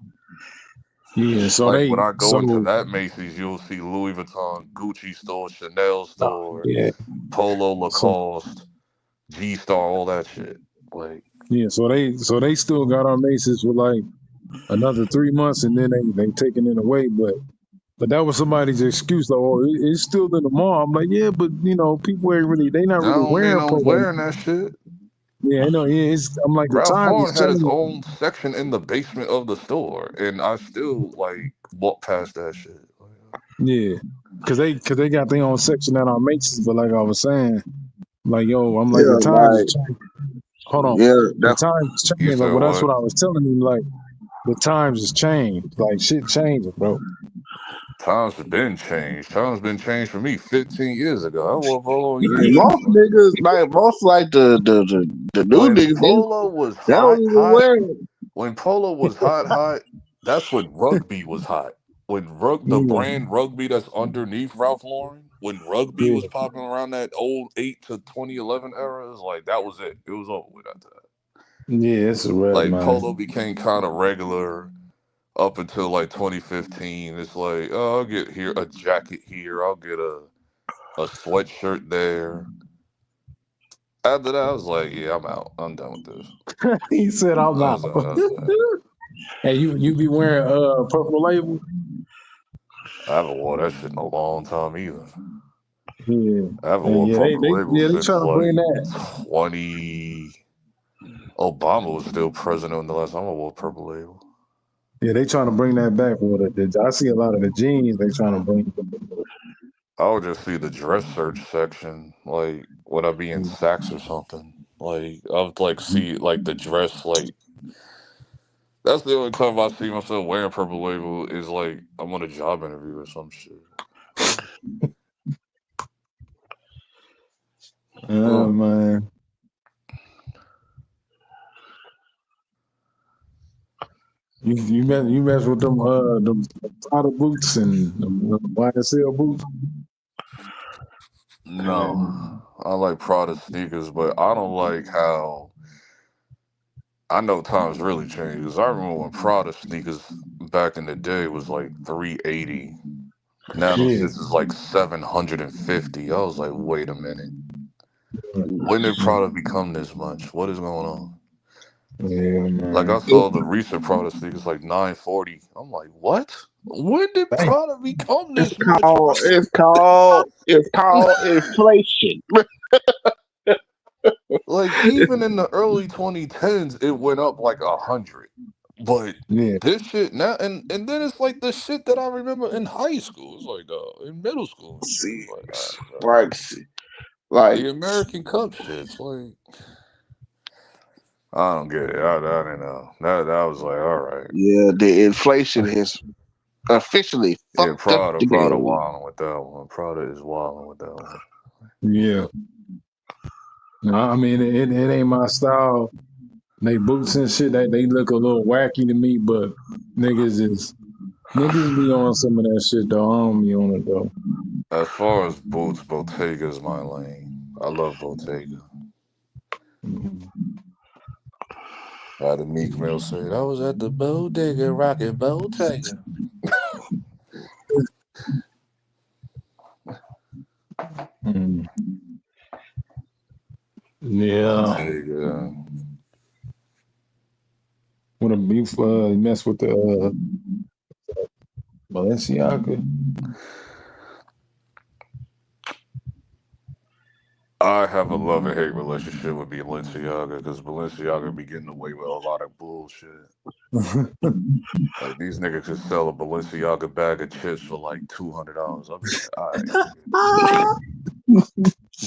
yeah. So Like they when I go into that Macy's, you'll see Louis Vuitton, Gucci store, Chanel store, yeah. Polo, So Lacoste, G Star, all that shit. Like yeah, so they still got our Macy's for like another 3 months, and then they taking it away. But that was somebody's excuse though. Oh, it's still in the mall. I'm like, yeah, but people ain't really they not that really don't mean wearing I'm polo. wearing that shit. Yeah, I know. Yeah, I'm like the Ralph time Lauren is had his changing. own section in the basement of the store, and I still like walk past that shit. Yeah, cause they got their own section at our Macy's. But like I was saying, Like, yo, I'm like, Yeah, the times like is changing. Hold on. yeah, The that's times is You changing. Like, said well, that's what? what I was telling him. Like, the times has changed. Like, shit changing, bro. Times have been changed. Times been changed for me 15 years ago. I wore Polo in yeah, years. most niggas like most like the new When niggas Polo was they don't hot, even hot. wear it. When Polo was hot, that's when rugby was hot. When the Yeah, brand rugby that's underneath Ralph Lauren, when rugby yeah, was popping around that old 8 to 2011 era, it was like that was it. It was over with after that. yeah. It's a rap, Like man. Polo became kind of regular up until like 2015. It's like, oh, I'll get here a jacket here, I'll get a sweatshirt there. After that, I was like, yeah, I'm out. I'm done with this. He said, "I'm I out." was done. I was done. Hey, you be wearing Purple Label? I haven't worn that shit in a long time either. Yeah, I haven't and worn yeah, Purple Label they since trying to bring like that. 20. Obama was still president the last time I wore Purple Label. Yeah, they trying to bring that back. I see a lot of the jeans. They trying to bring. I would just see the dress search section, like when I be in Saks or something. Like I would like see like the dress, like that's the only time I see myself wearing Purple Label is like I'm on a job interview or some shit. Oh man. You mess with them Prada boots and the YSL boots. No, I like Prada sneakers, but I don't like how I know times really changed. 'Cause I remember when Prada sneakers back in the day was like 380. Now those Yeah. shits is like 750. I was like, wait a minute. When did Prada become this much? What is going on? Yeah, Like I man. saw the recent Prada sneakers like 940. I'm like, what? When did Dang. Prada become It's this much, bro? it's called inflation. Like even in the early 2010s, it went up like 100. But Yeah. this shit now, and then it's like the shit that I remember in high school. It's like in middle school and shit. See, It's like, all right, bro. like The American Cup shit's like, I don't get it. I didn't know. That was like, all right. yeah, the inflation has officially Yeah, fucked up the Prada game. wilding with that one. Prada is wilding with that one. Yeah. No, I mean it ain't my style. They boots and shit, they look a little wacky to me, but niggas be on some of that shit though. I don't be on it though. As far as boots, Bottega is my lane. I love Bottega. How the Meek Mill said, I was at the bodega rocking Bottega. Mm. Yeah. Bottega. Wanna beef mess with the Balenciaga? I have a love and hate relationship with Balenciaga because Balenciaga be getting away with a lot of bullshit. Like these niggas could sell a Balenciaga bag of chips for like $200. I'll be like, all right.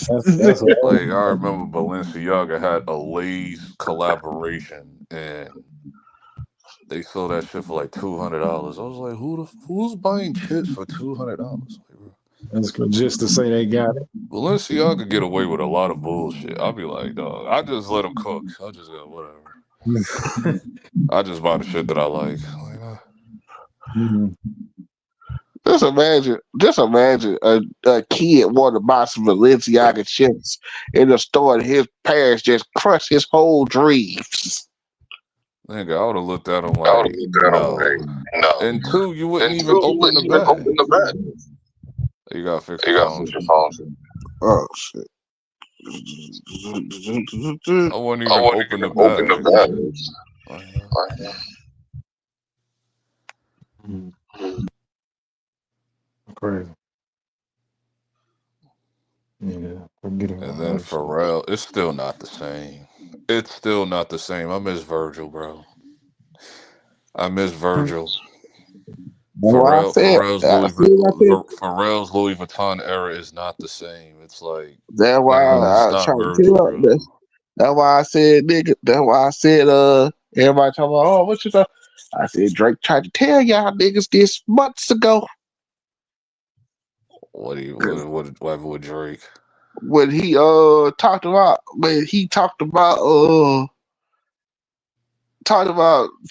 That's Like I remember Balenciaga had a Lay's collaboration and they sold that shit for like $200. I was like, who's buying chips for $200? That's just to say they got it. Balenciaga get away with a lot of bullshit. I'll be like, dog, I just let them cook. I just go whatever. I just buy the shit that I like. Just imagine a kid wanting to buy some Balenciaga chips in the store and his parents just crush his whole dreams. Nigga, I would have looked at him like, no. And two, you wouldn't even open the bag. You gotta fix your phone. Oh shit. I wouldn't even open the bag. Crazy. Yeah, And then Pharrell, it's still not the same. It's still not the same. I miss Virgil, bro. I miss Virgil. what I said. Pharrell's Louis Vuitton era is not the same. It's like That's why I was stop trying to Virgil, tell bro. this. That's why I said, nigga. That's why I said, everybody talking about, oh, what you thought? I said Drake tried to tell y'all niggas this months ago. What happened with Drake? When he talked about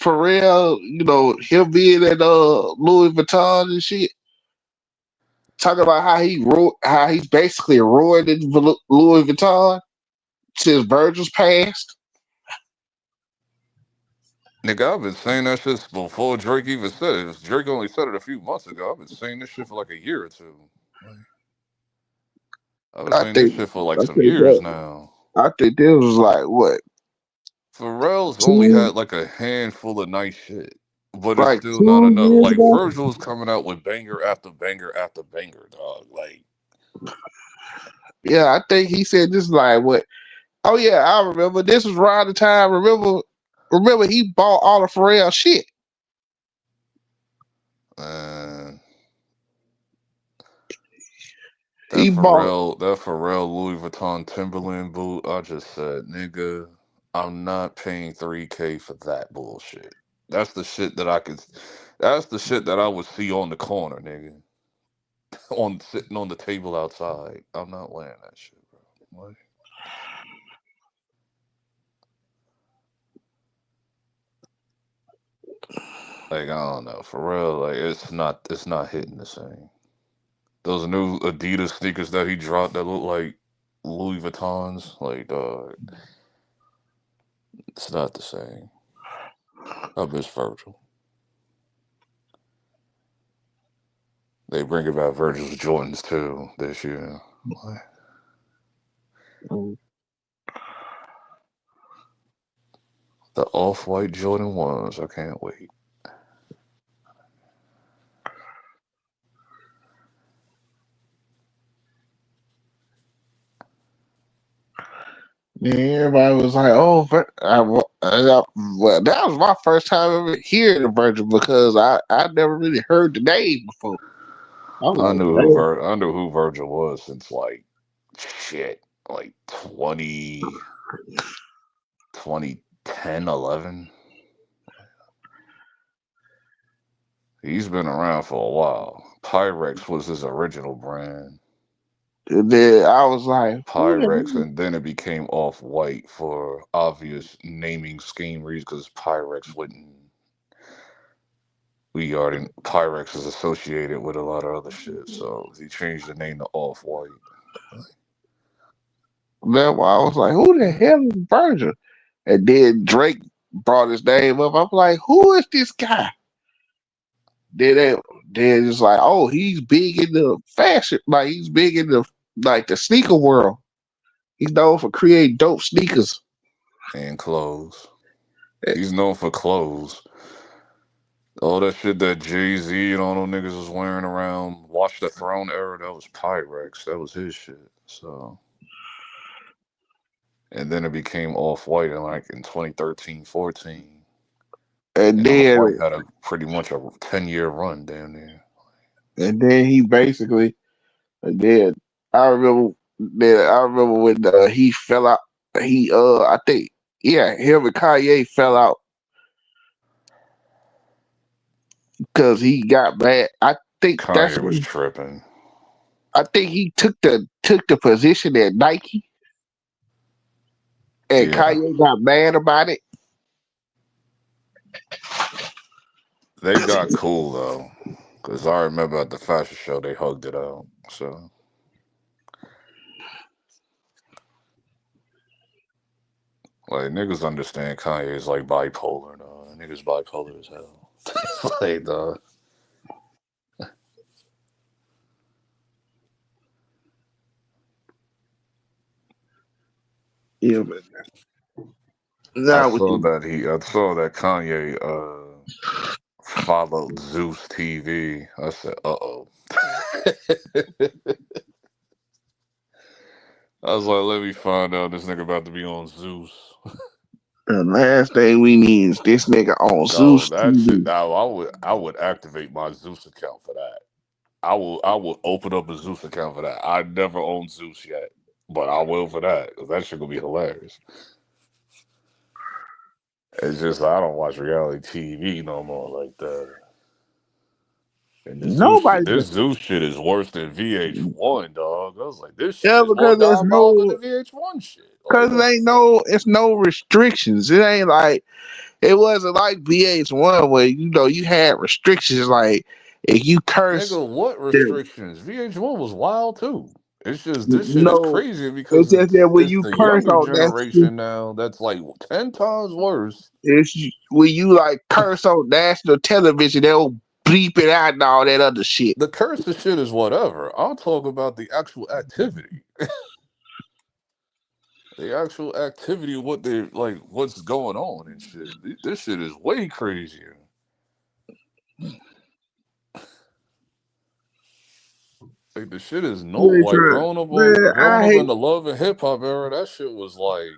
Pharrell, you know, him being at Louis Vuitton and shit. Talking about how he's basically ruined Louis Vuitton since Virgil's passed. Nigga, I've been saying that shit before Drake even said it. Drake only said it a few months ago. I've been saying this shit for like a year or two. I've been saying this shit for like some years now. I think this was like what? Pharrell's only had like a handful of nice shit, but it's Like still not 2 enough. years Like ago. Virgil's coming out with banger after banger after banger, dog. Like, Yeah, I think he said this like what? Oh yeah, I remember. This was around the time. Remember he bought all of Pharrell shit. man, He bought. That Pharrell Louis Vuitton Timberland boot. I just said, nigga, I'm not paying $3K for that bullshit. That's the shit that I could. That's the shit that I would see on the corner, nigga. Sitting on the table outside. I'm not wearing that shit, bro. What? Like, I don't know. For real, like it's not hitting the same. Those new Adidas sneakers that he dropped that look like Louis Vuittons, like dog, it's not the same. I miss Virgil. They bring about Virgil's Jordans too this year. The off-white Jordan 1s. I can't wait. Yeah, everybody was like, "Oh, well, that was my first time ever hearing of Virgil because I never really heard the name before." I'm I like, knew damn. I knew who Virgil was since like shit, like 2010, 11. He's been around for a while. Pyrex was his original brand. And then I was like, "Who the Pyrex, hell?" and then it became Off-White for obvious naming scheme reasons because Pyrex wouldn't. Pyrex is associated with a lot of other shit, so he changed the name to Off-White. That's why I was like, "Who the hell is Virgil?" And then Drake brought his name up. I'm like, "Who is this guy?" Then it's like, "Oh, he's big in the fashion. Like he's big in the sneaker world. He's known for creating dope sneakers And clothes. He's known for clothes. All that shit that Jay-Z and all them niggas was wearing around Watch the Throne era, that was Pyrex. That was his shit. So, and then it became Off-White in 2013, 14. And And then Off-White had pretty much a 10-year run down there. he basically and then I remember when he fell out. I think him and Kanye fell out because he got mad. I think that's Kanye was when tripping. I think he took the position at Nike, and Yeah. Kanye got mad about it. They got cool though. Cause I remember at the fashion show they hugged it out. So like niggas understand Kanye is like bipolar though. Niggas bipolar as hell. Like dog. Yeah, but I now with saw the that Kanye followed Zeus TV. I said, uh-oh. I was like, let me find out this nigga about to be on Zeus. The last thing we need is this nigga on No, Zeus that shit. TV. Now I would activate my Zeus account for that. I will open up a Zeus account for that. I never owned Zeus yet, but I will for that. 'Cause that shit gonna be hilarious. It's just I don't watch reality TV no more like that. And Nobody, this Zeus shit is worse than VH1, dog. I was like, this shit yeah, is more because there's diabolical no, than VH1 shit. Like, because it ain't no, it's no restrictions. It ain't like it wasn't like VH1 where you had restrictions like if you curse, nigga, what there, restrictions? VH1 was wild too. It's just this shit is no, crazy because it's just that when it's you the curse younger on generation now that's like 10 times worse. it's when you like curse on national television, they'll bleep it out and all that other shit. The curse of shit is whatever. I'll talk about the actual activity. The actual activity of what they like, what's going on and shit. This shit is way crazier. Like the shit is normal. They Like try, man, growing I up in hate the love and hip hop era, that shit was like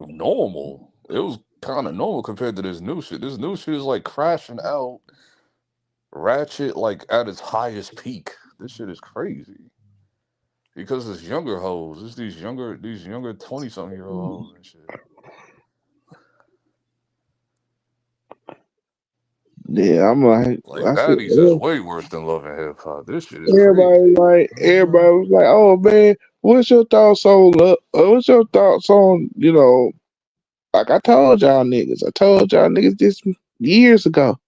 normal. It was kind of normal compared to this new shit. This new shit is like crashing out, ratchet like at its highest peak. This shit is crazy because it's younger hoes. It's these younger 20-something-year-old hoes and shit. yeah, I'm like Like I said, baddies is way worse than love and hip hop. This shit is everybody crazy. was like, oh man, what's your thoughts on what's your thoughts on like I told y'all niggas this years ago.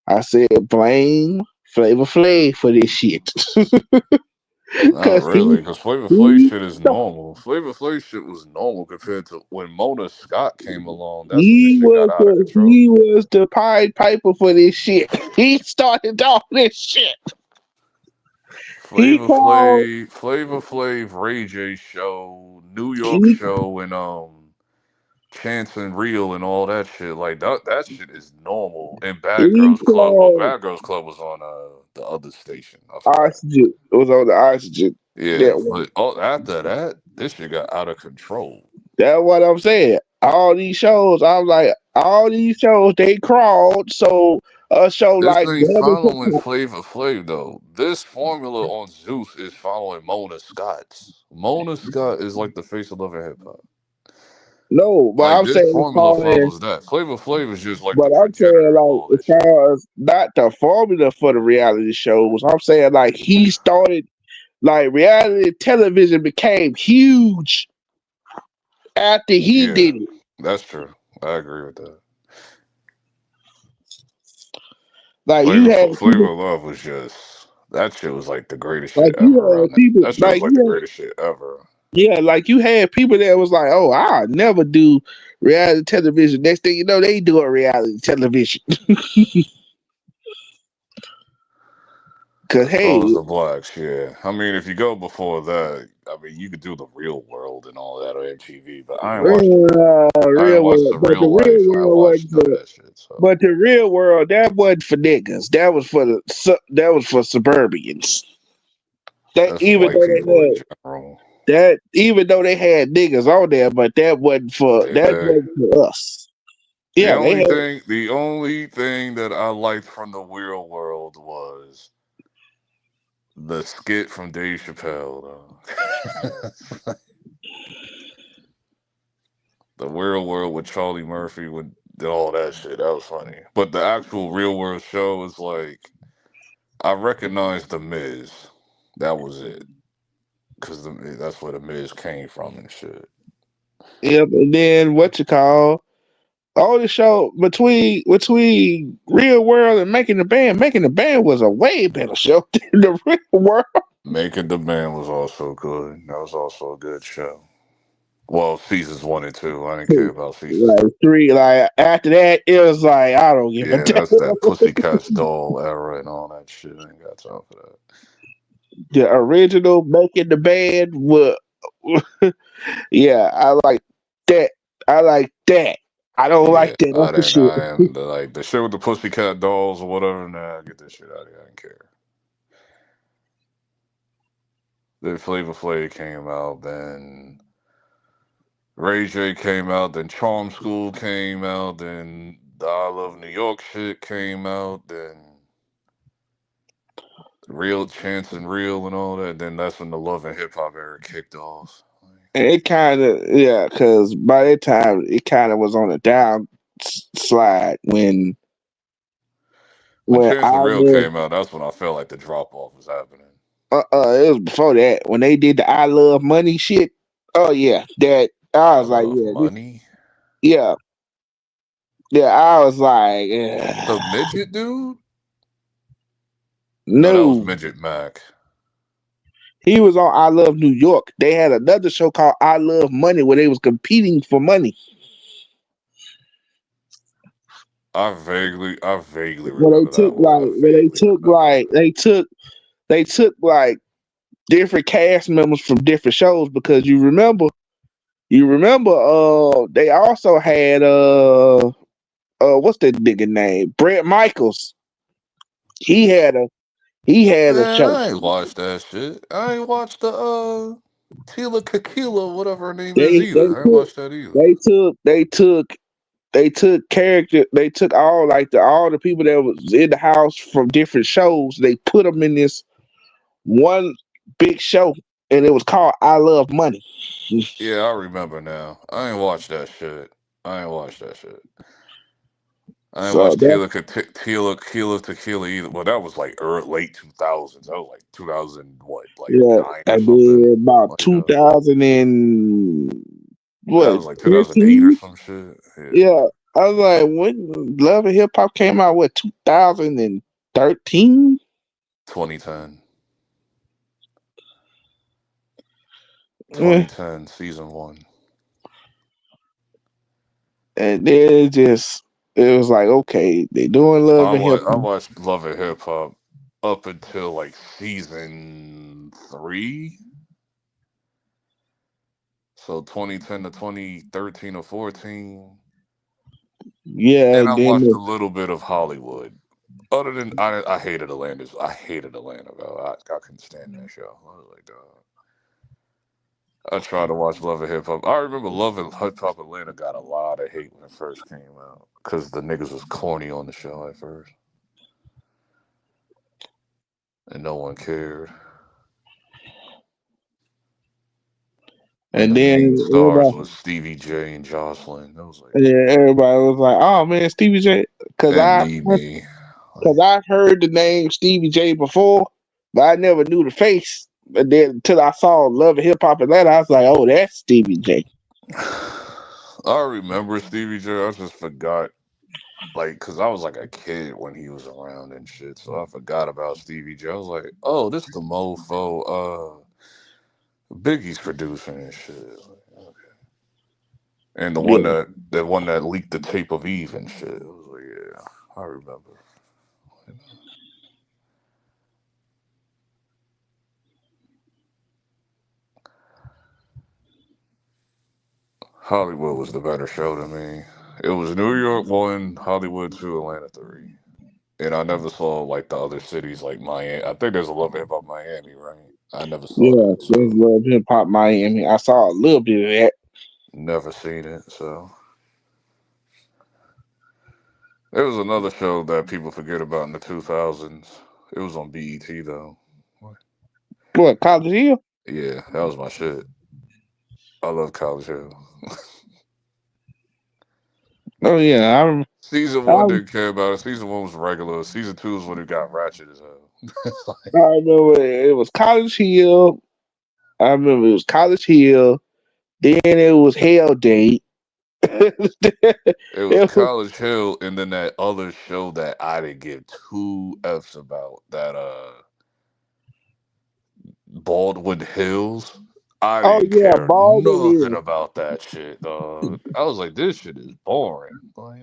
I said blame Flavor Flav for this shit. Not Cause really, because Flavor Flav he shit is normal. Flavor Flav shit was normal compared to when Mona Scott came along. That's when this he shit got was out of the control. he was the Pied Piper for this shit. He started all this shit. He called Flavor Flav, Ray J show, New York he, show, and Chance and Real and all that shit. Like that shit is normal. And Bad he Girls Club. Well, called Bad Girls Club was on the other station. I forgot. Oxygen. It was on the Oxygen Yeah, network. but after that, this shit got out of control. That's what I'm saying. All these shows, I'm like, all these shows they crawled. So a show This like ain't following Flavor Flav though. This formula on Zeus is following Mona Scott's. Mona Scott is like the face of love and hip hop. no, but Like I'm this saying as formula far as, follows that. Flavor Flav is just like but the I'm saying progenitor of all like this as shit. far as not the formula for the reality shows. I'm saying like he started like reality television became huge after he Yeah, did it. that's true. I agree with that. Like you had people, Flavor Love was just that shit was like the greatest shit like you ever around had that. people, That shit was like like the you greatest shit ever. Yeah, like you had people that was like, "Oh, I'll never do reality television." Next thing you know, they doing reality television. Cause As far as hey, the blacks, yeah. I mean, if you go before that, I mean, you could do the Real World and all that on MTV, but I ain't real watched world, the but the Real real Life. I ain't world wasn't watched none of for. that shit. So But the real world that wasn't for niggas. That was for that was for suburbians. That that's even white though they people in had general. even though they had niggas on there, but Did that they? wasn't for us. Yeah, they had. The only thing that I liked from the Real World was the skit from Dave Chappelle. Though. The Real World with Charlie Murphy with all that shit. That was funny. But the actual Real World show is like I recognized the Miz. That was it. Because that's where the Miz came from and shit. Yep, and then what you call all the show between Real World and Making the Band. Making the Band was a way better show than the Real World. Making the Band was also good. That was also a good show. Well, seasons 1 and 2. I didn't care about season 3. Like three, like after that, it was like I don't give a Yeah, damn. that's that Pussycat's Doll era and all that shit. I ain't got time for that. The original Making the Band was, yeah, I like that. I like that. I don't Yeah, like that I other didn't. shit. I am like the shit with the Pussycat Dolls or whatever. Nah, get this shit out of here. I didn't care. Then Flavor Flav came out. Then Ray J came out, then Charm School came out, then the I Love New York shit came out, then Real Chance and Real and all that. Then that's when the Love and Hip Hop era kicked off. And it kind of, yeah, because by that time it kind of was on a down slide when Chance I and Real Love. came out, that's when I felt like the drop off was happening. It was before that when they did the I Love Money shit. Oh yeah, that I I was like, Love Money. yeah. I was like, The midget dude? No, that was no. Midget Mac. He was on I Love New York. They had another show called I Love Money where they was competing for money. I vaguely Where remember that one. they took like different cast members from different shows because you remember they also had what's that nigga name? Brett Michaels. He had a Man, show. I ain't watched that shit. I ain't watched the Tila Kakila, whatever her name is either. I ain't watched that either. They took character. They took all all the people that was in the house from different shows. They put them in this one big show, and it was called I Love Money. Yeah, I remember now. I ain't watched that shit. I ain't watched that shit. I ain't So watched that Tila Tequila either. Well, that was like late 2000s. That was like 2000 what, like yeah, 9 or I something. did about Like 2000 and that what was like 2008 or 13? some shit. Yeah, Yeah, I was like, when Love and Hip Hop came out, what 2013? 2010. Yeah. 2010 season 1. And then it was like, okay, they doing Love and Hip I Hop. watched Love and Hip Hop up until like season 3. So 2010 to 2013 or 14. Yeah, And and I then watched a little bit of Hollywood. Other than I hated Atlanta. I hated Atlanta, bro. I couldn't stand that show. I was like, dog. I tried to watch Love and Hip Hop. I remember Love and Hip Hop Atlanta got a lot of hate when it first came out because the niggas was corny on the show at first, and no one cared. And and the then main stars was Stevie J and Jocelyn. That was like, everybody was like, "Oh man, Stevie J," because and Mimi. I heard the name Stevie J before, but I never knew the face. And then until I saw Love and Hip Hop Atlanta, I was like, "Oh, that's Stevie J." I remember Stevie J. I just forgot, like, because I was like a kid when he was around and shit. So I forgot about Stevie J. I was like, oh, this the mofo Biggie's producing and shit. Like, okay. And Yeah, the one that leaked the tape of Eve and shit. I was like, yeah, I remember. Hollywood was the better show to me. It was New York 1, Hollywood 2, Atlanta 3. And I never saw like the other cities like Miami. I think there's a little bit about Miami, right? I never saw yeah, that, there's so Love Hip Hop Miami. I saw a little bit of that. never seen it. So there was another show that people forget about in the 2000s. It was on BET though. What, College Hill? Yeah, that was my shit. I love College Hill. Oh yeah, Season I, 1 didn't care about it. Season 1 was regular. Season 2 is when it got ratchet as hell. I remember it was College Hill. I remember it was College Hill. Then it was Hell Date. it It was was, College Hill, and then that other show that I didn't give two F's about, that Baldwin Hills. I oh didn't yeah, care Baldwin nothing Hill. about that shit, dog. I was like, this shit is boring. Like,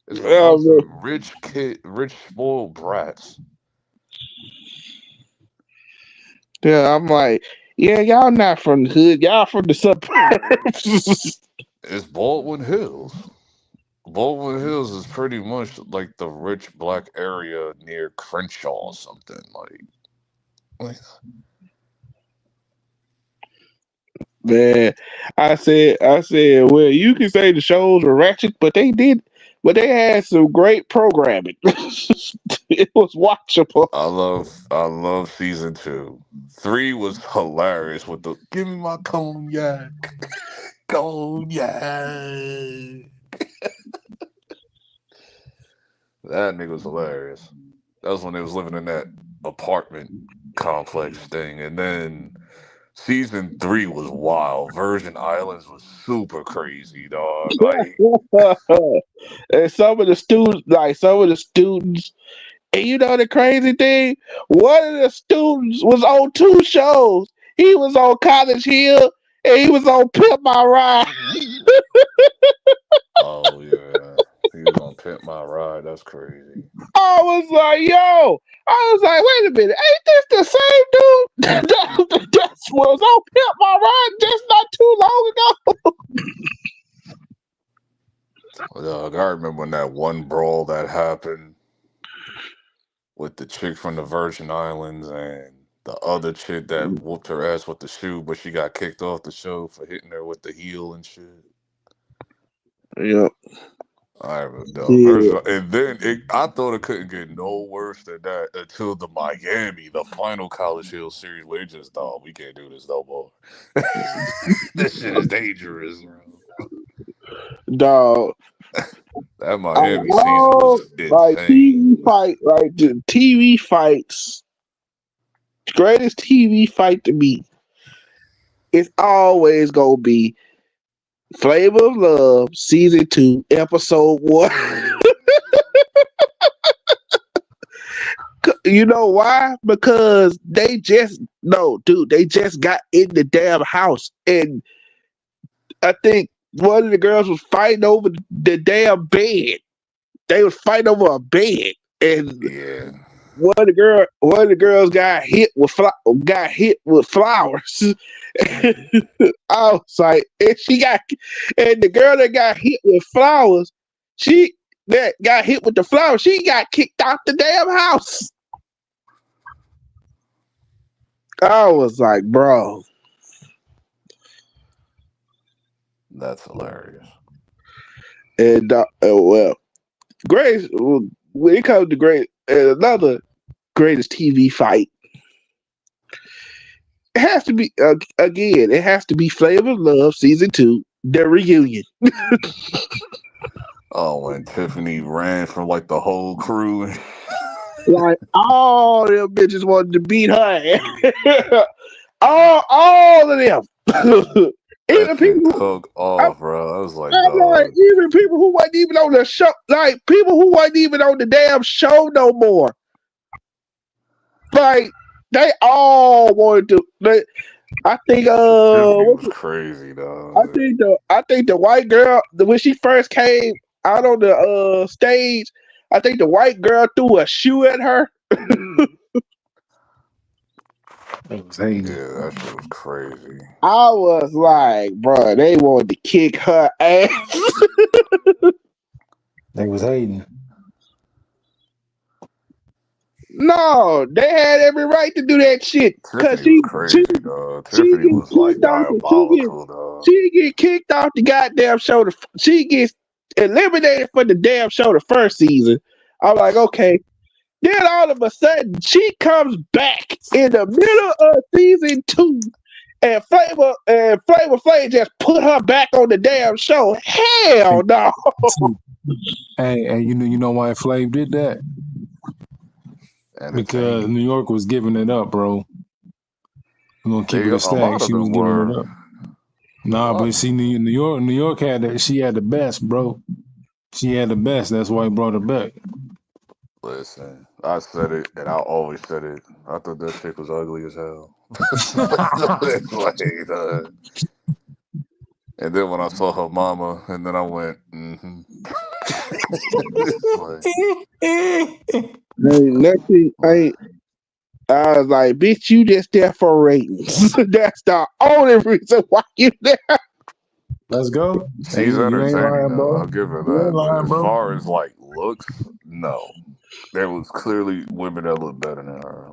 it's a bunch Um, of rich spoiled brats. yeah, I'm like, yeah, y'all not from the hood. Y'all from the suburbs. It's Baldwin Hills. Baldwin Hills is pretty much like the rich black area near Crenshaw or something. Like Man, I said, well, you can say the shows were ratchet, but they had some great programming. It was watchable. I love season 2. 3 was hilarious with the give me my cognac. Cognac. That nigga was hilarious. That was when they was living in that apartment complex thing. And then season 3 was wild. Virgin Islands was super crazy, dog. Like, And some of the students, and you know the crazy thing, one of the students was on 2 shows. He was on College Hill and he was on Pimp My Ride. oh yeah. He was on Pimp My Ride. That's crazy. I was like, wait a minute, ain't this the same dude that was on Pimp My Ride just not too long ago? Dog, I remember when that one brawl that happened with the chick from the Virgin Islands and the other chick that whooped her ass with the shoe, but she got kicked off the show for hitting her with the heel and shit. Yep. I remember, Virgin, and then I thought it couldn't get no worse than that until the Miami, the final College Hill series, where they just thought we can't do this no more. This shit is dangerous, bro. Dog. That Miami season was like insane. the TV fights, greatest TV fight to me, it's always gonna be Flavor of Love season 2, episode 1. You know why? Because they just got in the damn house, and I think one of the girls was fighting over the damn bed. They was fighting over a bed, and one of the girls got hit with flowers. I was like, and the girl that got hit with flowers, she got kicked out the damn house. I was like, bro, that's hilarious. And well, greatest when it comes to another greatest TV fight, it has to be again. It has to be Flavor of Love season 2, the reunion. Oh, when Tiffany ran from like the whole crew. Like all them bitches wanted to beat her ass. all of them. That shit took off, bro. I was like, dog. Even people who wasn't even on the show, like people who wasn't even on the damn show no more. Like they all wanted to. I think Tiffany was crazy, dog. I think the white girl, when she first came out on the stage, I think the white girl threw a shoe at her. Yeah, that shit was crazy. I was like, bro, they wanted to kick her ass. They was hating. No, they had every right to do that shit. Cause Tiffany was crazy, dog. Tiffany was like diabolical, dog. She get kicked off the goddamn show. She gets eliminated for the damn show the first season. I'm like, okay. Then all of a sudden, she comes back in the middle of season 2, and Flavor Flav just put her back on the damn show. Hell no. Hey, you know why Flav did that? Because New York was giving it up, bro. I'm gonna keep it a stack. She was giving it up. Nah, but see, New York had that. She had the best, bro. She had the best. That's why he brought her back. Listen, I said it, and I always said it. I thought that chick was ugly as hell. And then when I saw her mama, and then I went, I was like, bitch, you just there for ratings. That's the only reason why you there. Let's go. She's entertaining, though. I'll give her that. But as far as like looks, no. There was clearly women that looked better than her.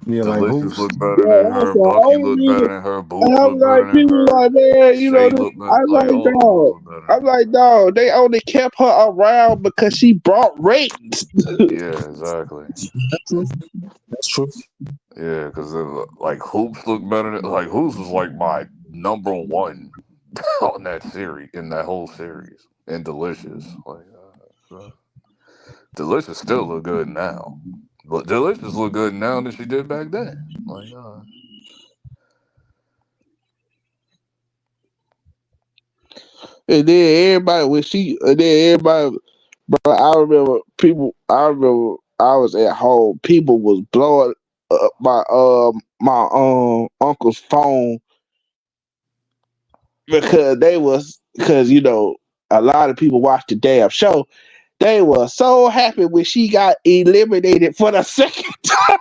Yeah, like Delicious hoops. looked better Yeah, than that's her. the Bucky only looked better reason. than her. And Boots I'm looked better like, than people her. like, man, Shay looked better. I'm Like like, all of them dog. looked better. I'm like, dog, they only kept her around because she brought ratings. Yeah, exactly. That's true. Yeah, because like Hoops looked better. Like Hoops was like my number one on that series in that whole series. And Delicious, like Delicious still look good now, but Delicious look good now than she did back then. Like And then everybody, bro, I remember I was at home, people was blowing up my uncle's phone because a lot of people watched the damn show. They were so happy when she got eliminated for the second time.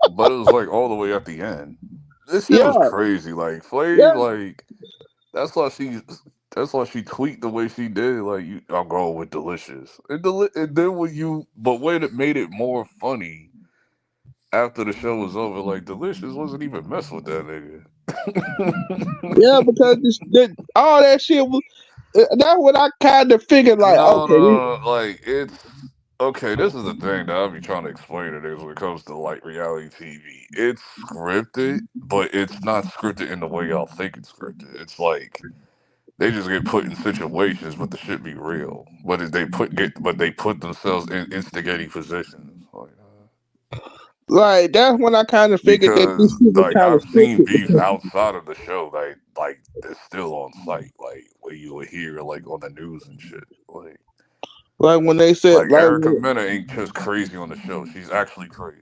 but it was like all the way at the end. This shit Yeah, was crazy. Like Flav, yeah, like that's why she. That's why she tweaked the way she did. Like, I'm going with Delicious, and then when but when it made it more funny after the show was over, like Delicious wasn't even messing with that nigga. yeah, because all that shit was. That's what I kind of figured. Like, No, okay, no, no, like it's okay. This is the thing that I'll be trying to explain it is when it comes to like reality TV. It's scripted, but it's not scripted in the way y'all think it's scripted. It's like they just get put in situations, but the shit be real. But they put themselves in instigating positions. that's when I kind of figured that this Because shit was like kind of I've seen beef scripted. outside of the show, like it's still on site, like where you will hear like on the news and shit. Like when they said, Like Erica Mena ain't just crazy on the show; she's actually crazy.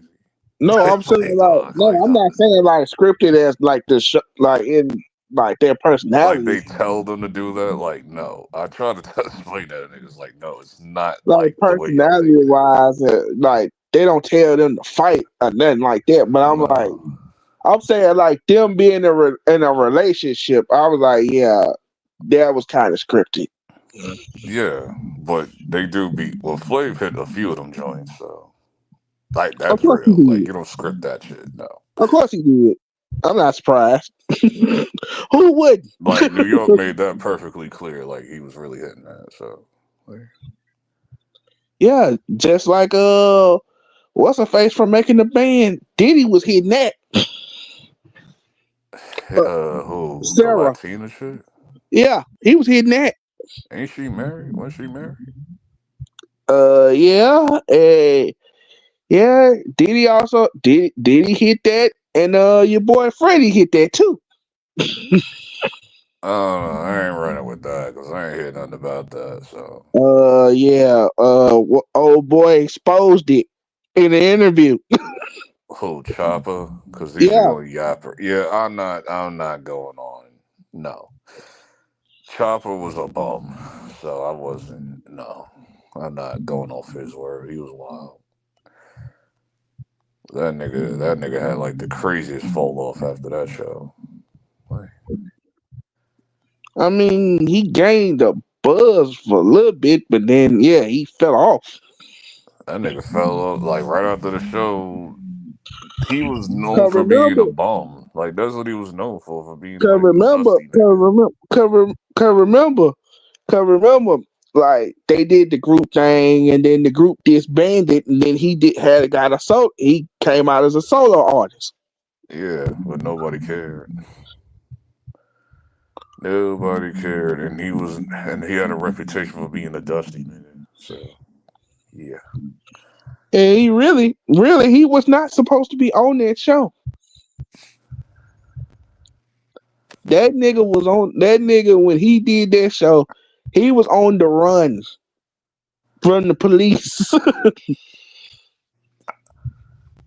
no, I'm saying like dog, no, I'm not saying like scripted as like the like in like their like personalities, they tell them to do that. Like no, I try to explain that to niggas. Like no, it's not like like the way y'all personality think it is. wise, like they don't tell them to fight or nothing like that. But No, I'm saying like them being in a relationship. I was like, yeah, that was kind of scripted. yeah, but they do be well. Flav hit a few of them joints, so like Of that's course he real. Like did. you don't script that shit. No. Of course he did. I'm not surprised. Who would? Like New York made that perfectly clear. Like he was really hitting that. So, Yeah, just like what's her face from Making the Band? Diddy was hitting that. who the Sarah. Latina shit? Yeah, he was hitting that. Ain't she married? Was she married? Yeah, yeah. Diddy hit that, and your boy Freddie hit that too. I don't know. I ain't running with that because I ain't hear nothing about that. So, Yeah. Old boy exposed it in the interview. who Chopper? Because he's the Yeah. only yapper. Yeah, I'm not. I'm not going on. No, Chopper was a bum, so I wasn't. No, I'm not going off his word. He was wild. That nigga had like the craziest fall off after that show. Like, I mean, he gained a buzz for a little bit, but then yeah, he fell off. that nigga fell off like right after the show. He was known Cause for being remember, a bum. Like that's what he was known for being cause like a remember, dusty cause nigga. remember, cause, rem- cause remember, like they did the group thing, and then the group disbanded, and then he came out as a solo artist. Yeah, but nobody cared. Nobody cared, and he had a reputation for being a dusty nigga. So yeah, And he really, he was not supposed to be on that show. That nigga when he did that show, he was on the run from the police.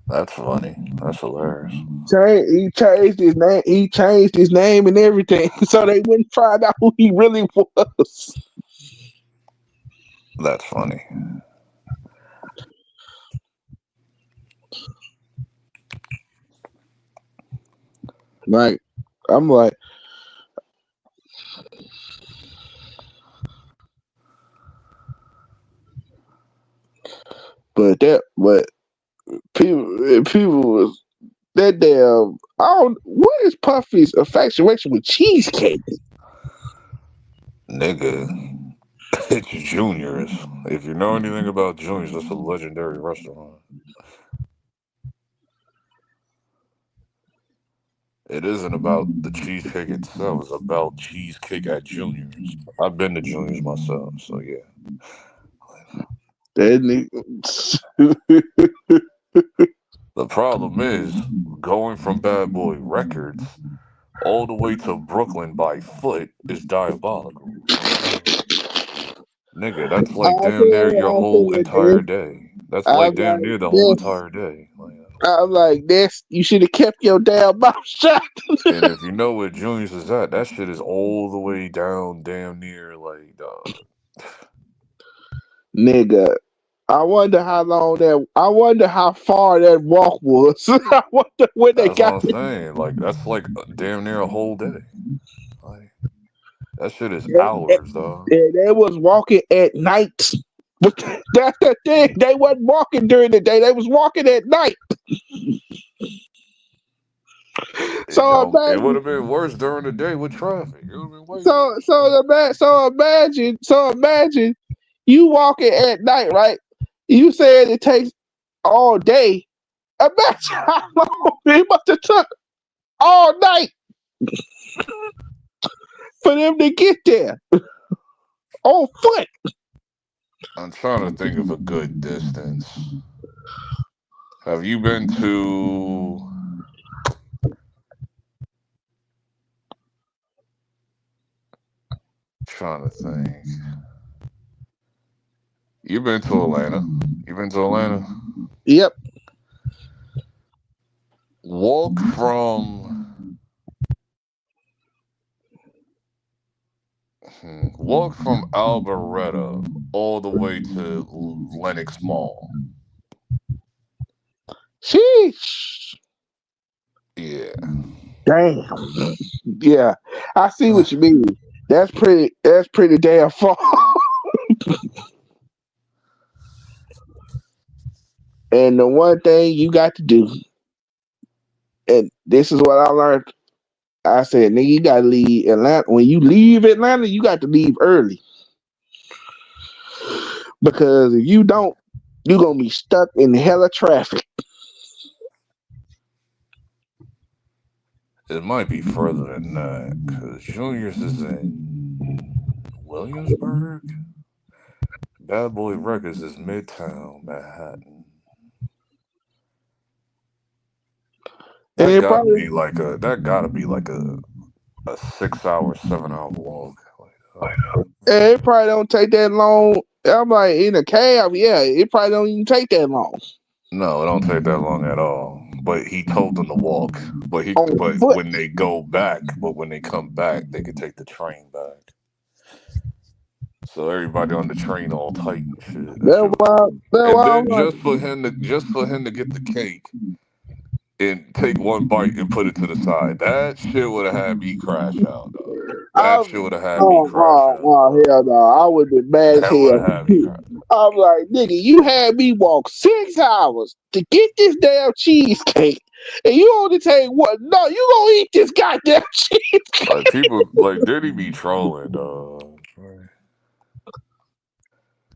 that's funny. That's hilarious. He changed his name. He changed his name and everything, so they wouldn't find out who he really was. That's funny. Like, I'm like, but people was that damn. I don't. What is Puffy's infatuation with cheesecake? Nigga, it's Junior's. If you know anything about Junior's, that's a legendary restaurant. It isn't about the cheesecake itself. It's about cheesecake at Junior's. I've been to Junior's myself, so yeah. That nigga. The problem is going from Bad Boy Records all the way to Brooklyn by foot is diabolical. Nigga, that's like damn near your whole entire day. That's like damn near the whole entire day. I'm like, this. You should have kept your damn mouth shut. And if you know where Junior's is at, that shit is all the way down, damn near like, Nigga, I wonder how long that. I wonder how far that walk was. I wonder when they that's what got. I'm saying. Like that's like damn near a whole day. Like that shit is hours, dog. They was walking at night. But that's the thing. They wasn't walking during the day. They was walking at night. So It would have been worse during the day with traffic. It would have been way worse. So imagine you walking at night, right? You said it takes all day. Imagine how long it must have took all night for them to get there on foot. I'm trying to think of a good distance. Have you been to? Trying to think. You've been to Atlanta. You been to Atlanta? Yep. Walk from Alberetta all the way to Lenox Mall. Sheesh. Yeah. Damn. Yeah. I see what you mean. That's pretty damn far. And the one thing you got to do, and this is what I learned. I said, nigga, you gotta leave Atlanta. When you leave Atlanta, you got to leave early. Because if you don't, you're gonna be stuck in hella traffic. It might be further than that, because Junior's is in Williamsburg. Bad Boy Records is Midtown Manhattan. That gotta be like a 6-hour, 7-hour walk. It probably don't take that long. I'm like, in a cab, yeah, it probably don't even take that long. No, it don't take that long at all. But he told them to walk. But when they go back, when they come back, they could take the train back. So everybody on the train all tight and shit. Just for him to get the cake and take one bite and put it to the side, that shit would have had me crash out, dog. That shit would have had me crash out. Oh, hell no. I would have been mad as hell. I'm like, nigga, you had me walk 6 hours to get this damn cheesecake. And you only take what? No, you gonna eat this goddamn cheesecake. Like people, like Diddy be trolling, dog.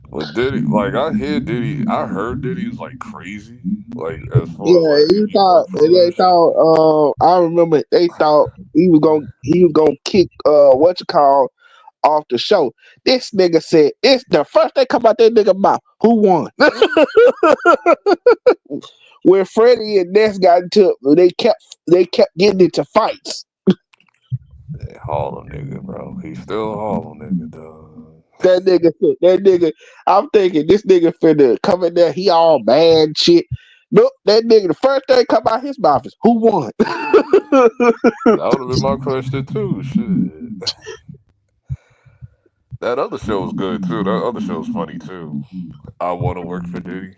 But Diddy, like I heard Diddy was like crazy, like as far as I remember they thought he was gonna kick off the show. This nigga said it's the first thing come out that nigga mouth. Who won? When Freddie and Ness got into, they kept getting into fights. Harlem nigga, bro. He's still a Harlem nigga, dog. That nigga. I'm thinking this nigga finna come in there. He all bad shit. Nope, that nigga. The first thing come out his mouth is who won. That would have been my question too. Shit. That other show was good too. That other show was funny too. I Want to Work for Diddy.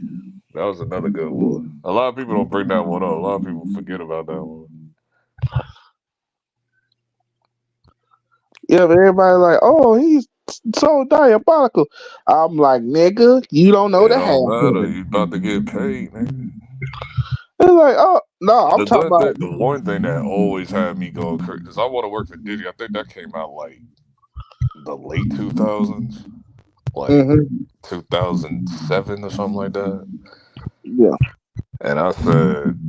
That was another good one. A lot of people don't bring that one up. A lot of people forget about that one. Yeah, but everybody like, oh, he's so diabolical. I'm like, nigga, you don't know the half. Matter. You about to get paid, nigga. It's like, oh no, I'm talking about. The one thing that always had me going crazy because I want to work for Diddy. I think that came out like the late 2000s, like 2007 or something like that. Yeah. And I said,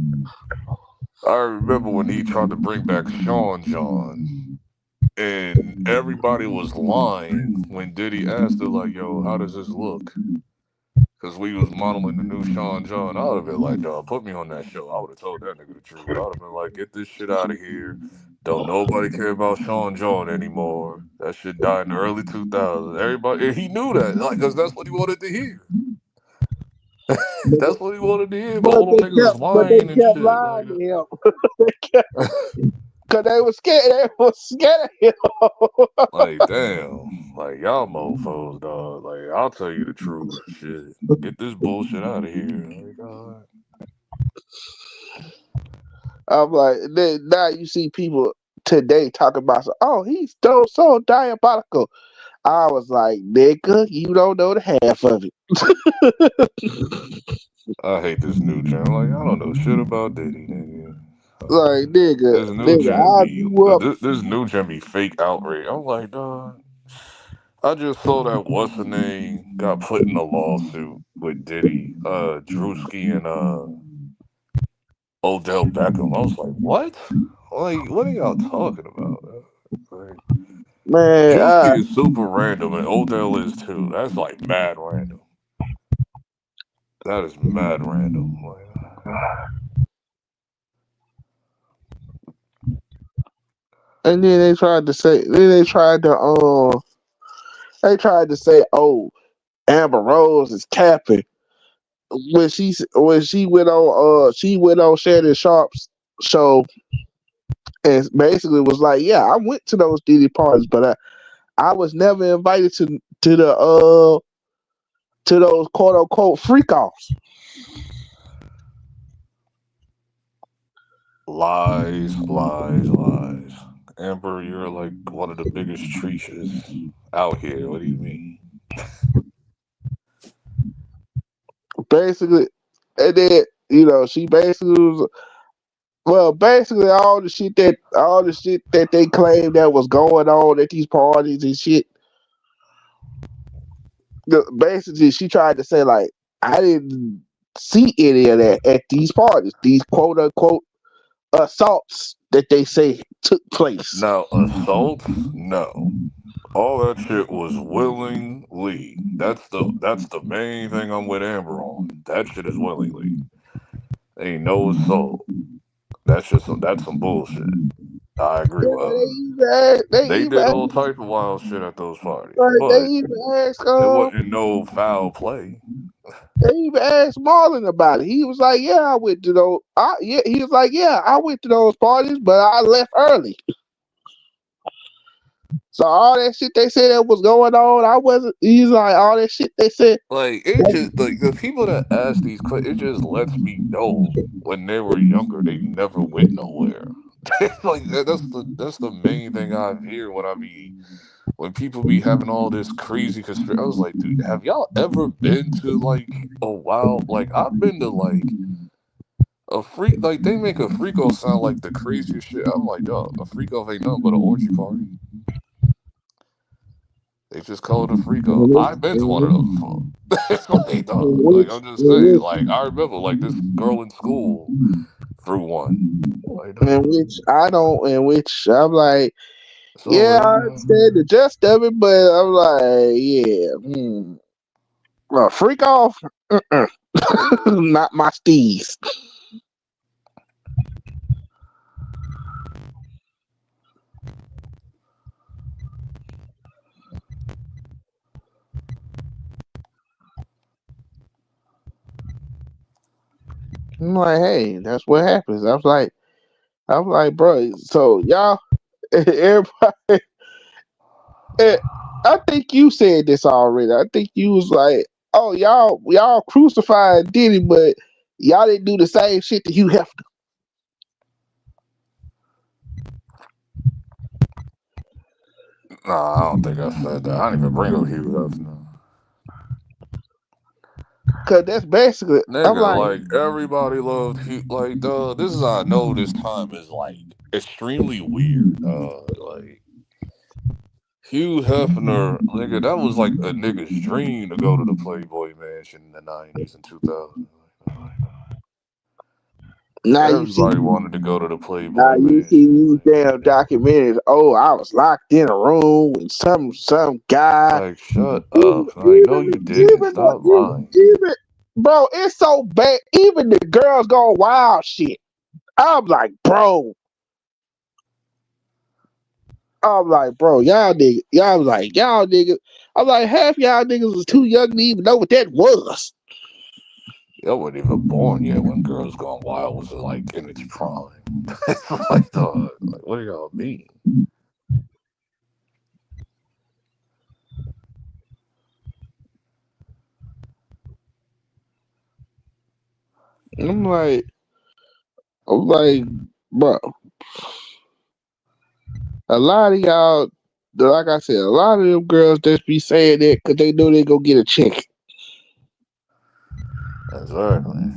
I remember when he tried to bring back Sean John, and everybody was lying when Diddy asked her, like, yo, how does this look? Because we was modeling the new Sean John. I would have been like, dog, put me on that show. I would have told that nigga the truth. I would have been like, get this shit out of here. Don't nobody care about Sean John anymore. That shit died in the early 2000s. Everybody, and he knew that, like, because that's what he wanted to hear. That's what he wanted to hear. But all them niggas is But they lying and kept shit. Like, lying to him. Cause they was scared. They was scared of him. like, damn. Like, y'all mofos, dog. Like, I'll tell you the truth. Shit. Get this bullshit out of here. Like, I'm like, now you see people today talking about, oh, he's so diabolical. I was like, nigga, you don't know the half of it. I hate this new gen. Like, I don't know shit about Diddy, nigga. Like, nigga, This new gen I be grew up. this new gen be fake outrage. I'm like, dog. I just saw that what's the name got put in a lawsuit with Diddy, Drewski and Odell Beckham. I was like, what? Like, what are y'all talking about? Like, Man, Drewski is super random, and Odell is too. That's like mad random. That is mad random. Like, and then they tried to say, oh, Amber Rose is capping when she went on Shannon Sharp's show and basically was like, yeah, I went to those Diddy parties, but I was never invited to those quote unquote freak offs. lies. Amber, you're like one of the biggest treaches out here. What do you mean? Basically, and then she basically was. Well, basically, all the shit that they claimed that was going on at these parties and shit. Basically, she tried to say like, I didn't see any of that at these parties. These quote unquote assaults that they say took place. Now, assault? No. All that shit was willingly. That's the main thing I'm with Amber on. That shit is willingly. Ain't no assault. That's some bullshit. I agree with her. They They even did all asked, type of wild shit at those parties, like, but it wasn't no foul play. they even asked Marlon about it. He was like, "Yeah, I went to those. He was like, "Yeah, I went to those parties, but I left early." So all that shit they said that was going on, I wasn't. He's like, all that shit they said. Like, it just, like, the people that ask these questions, it just lets me know when they were younger, they never went nowhere. Like, that's the main thing I hear when people be having all this crazy conspiracy. I was like, dude, have y'all ever been to like a wild? Like, I've been to like a freak. Like, they make a freak off sound like the craziest shit. I'm like, dog, a freak off ain't nothing but an orgy party. They just call it a freak off. I've been to one of those before. Like, dog, like, I'm just saying. Like, I remember like this girl in school threw one. Like, In which I don't, in which I'm like, so yeah, like, I understand the gist of it, but I'm like, yeah, well, freak off, not my steez. I'm like, hey, that's what happens. I'm like, bro, so y'all, everybody, I think you said this already. I think you was like, oh, y'all crucified Diddy, but y'all didn't do the same shit to Hugh Hefner. nah, I don't think I said that. I didn't even bring up Hugh Hefner. Cause that's basically. I'm Nigga, like, like everybody loved Hugh. Like, this is how I know this time is like extremely weird. Like Hugh Hefner, nigga, that was like a nigga's dream to go to the Playboy Mansion in the 90s and 2000s. now you see, Everybody wanted to go to the now Playboy you see Mansion. these damn documentaries. Oh, I was locked in a room with some guy. Like, shut Even, up. Like, no, you didn't. Stop lying. even, bro, it's so bad. Even the girls go wild shit. I'm like, bro. I'm like, bro, y'all niggas. Y'all like, y'all niggas. I'm like, half y'all niggas was too young to even know what that was. Y'all weren't even born yet when Girls Gone Wild was like in its prime. It's like, dog, like, what do y'all mean? I'm like, bro. A lot of y'all, like I said, a lot of them girls just be saying that because they know they go get a check. Exactly.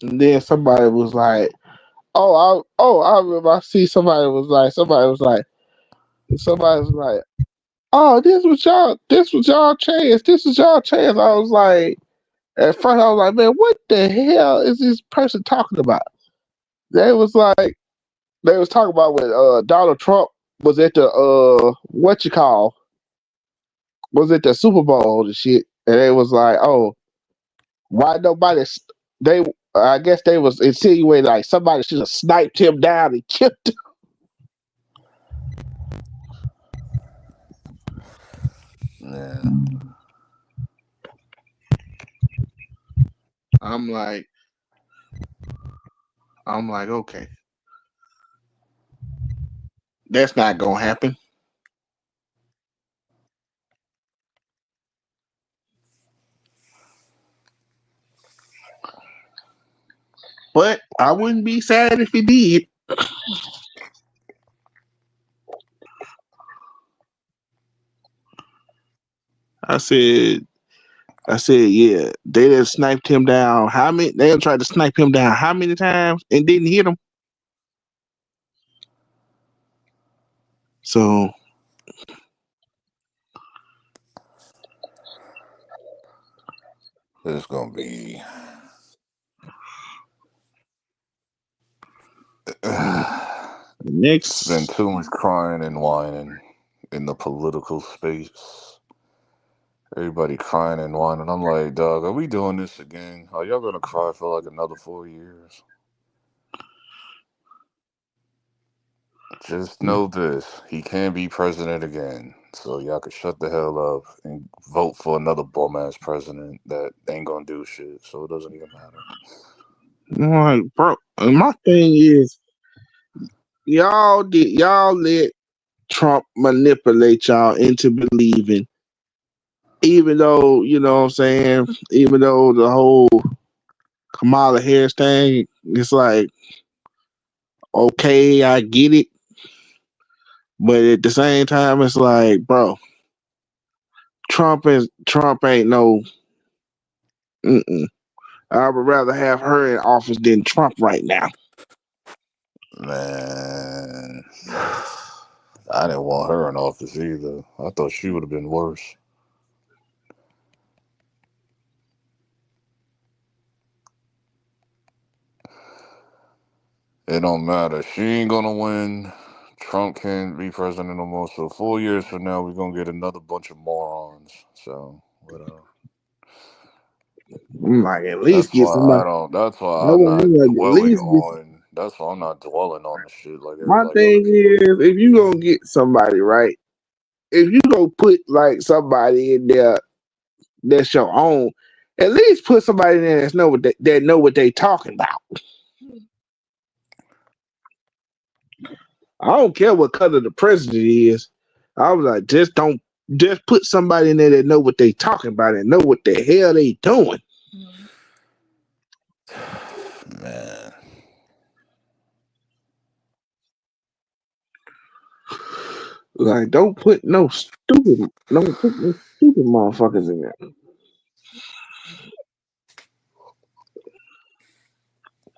And then somebody was like, I remember I see somebody was like, oh, this was y'all chance. This was y'all chance. I was like, at first I was like, man, what the hell is this person talking about? They was talking about when Donald Trump was at the was at the Super Bowl and shit, and they was like, oh, why nobody? They, I guess they was insinuating like somebody should have sniped him down and killed him. Yeah. I'm like, okay, that's not gonna happen. But I wouldn't be sad if it did. I said, yeah, they done sniped him down. How many? They done tried to snipe him down how many times and didn't hit him? So It's gonna be next, it's been too much crying and whining in the political space. Everybody crying and whining. I'm like, dog, are we doing this again? Are y'all gonna cry for like another 4 years? Just know this: he can't be president again. So y'all can shut the hell up and vote for another bum ass president that ain't gonna do shit. So it doesn't even matter. I'm like, bro, and my thing is, y'all let Trump manipulate y'all into believing, even though, you know what I'm saying, even though the whole Kamala Harris thing, it's like, okay, I get it. But at the same time, it's like, bro, Trump ain't no, mm-mm. I would rather have her in office than Trump right now. Man, I didn't want her in office either. I thought she would have been worse. It don't matter. She ain't gonna win. Trump can't be president no more. So 4 years from now, we're gonna get another bunch of morons. So whatever. I'm like, at least get somebody. That's why I'm I'm not like, at dwelling least get. on. That's why I'm not dwelling on the shit like My everybody thing else is. is, if you gonna get somebody right, if you gonna put like somebody in there that's your own. At least put somebody in there that know what they talking about. I don't care what color the president is. I was like, just put somebody in there that know what they talking about and know what the hell they doing. Man. Like, don't put no stupid motherfuckers in there.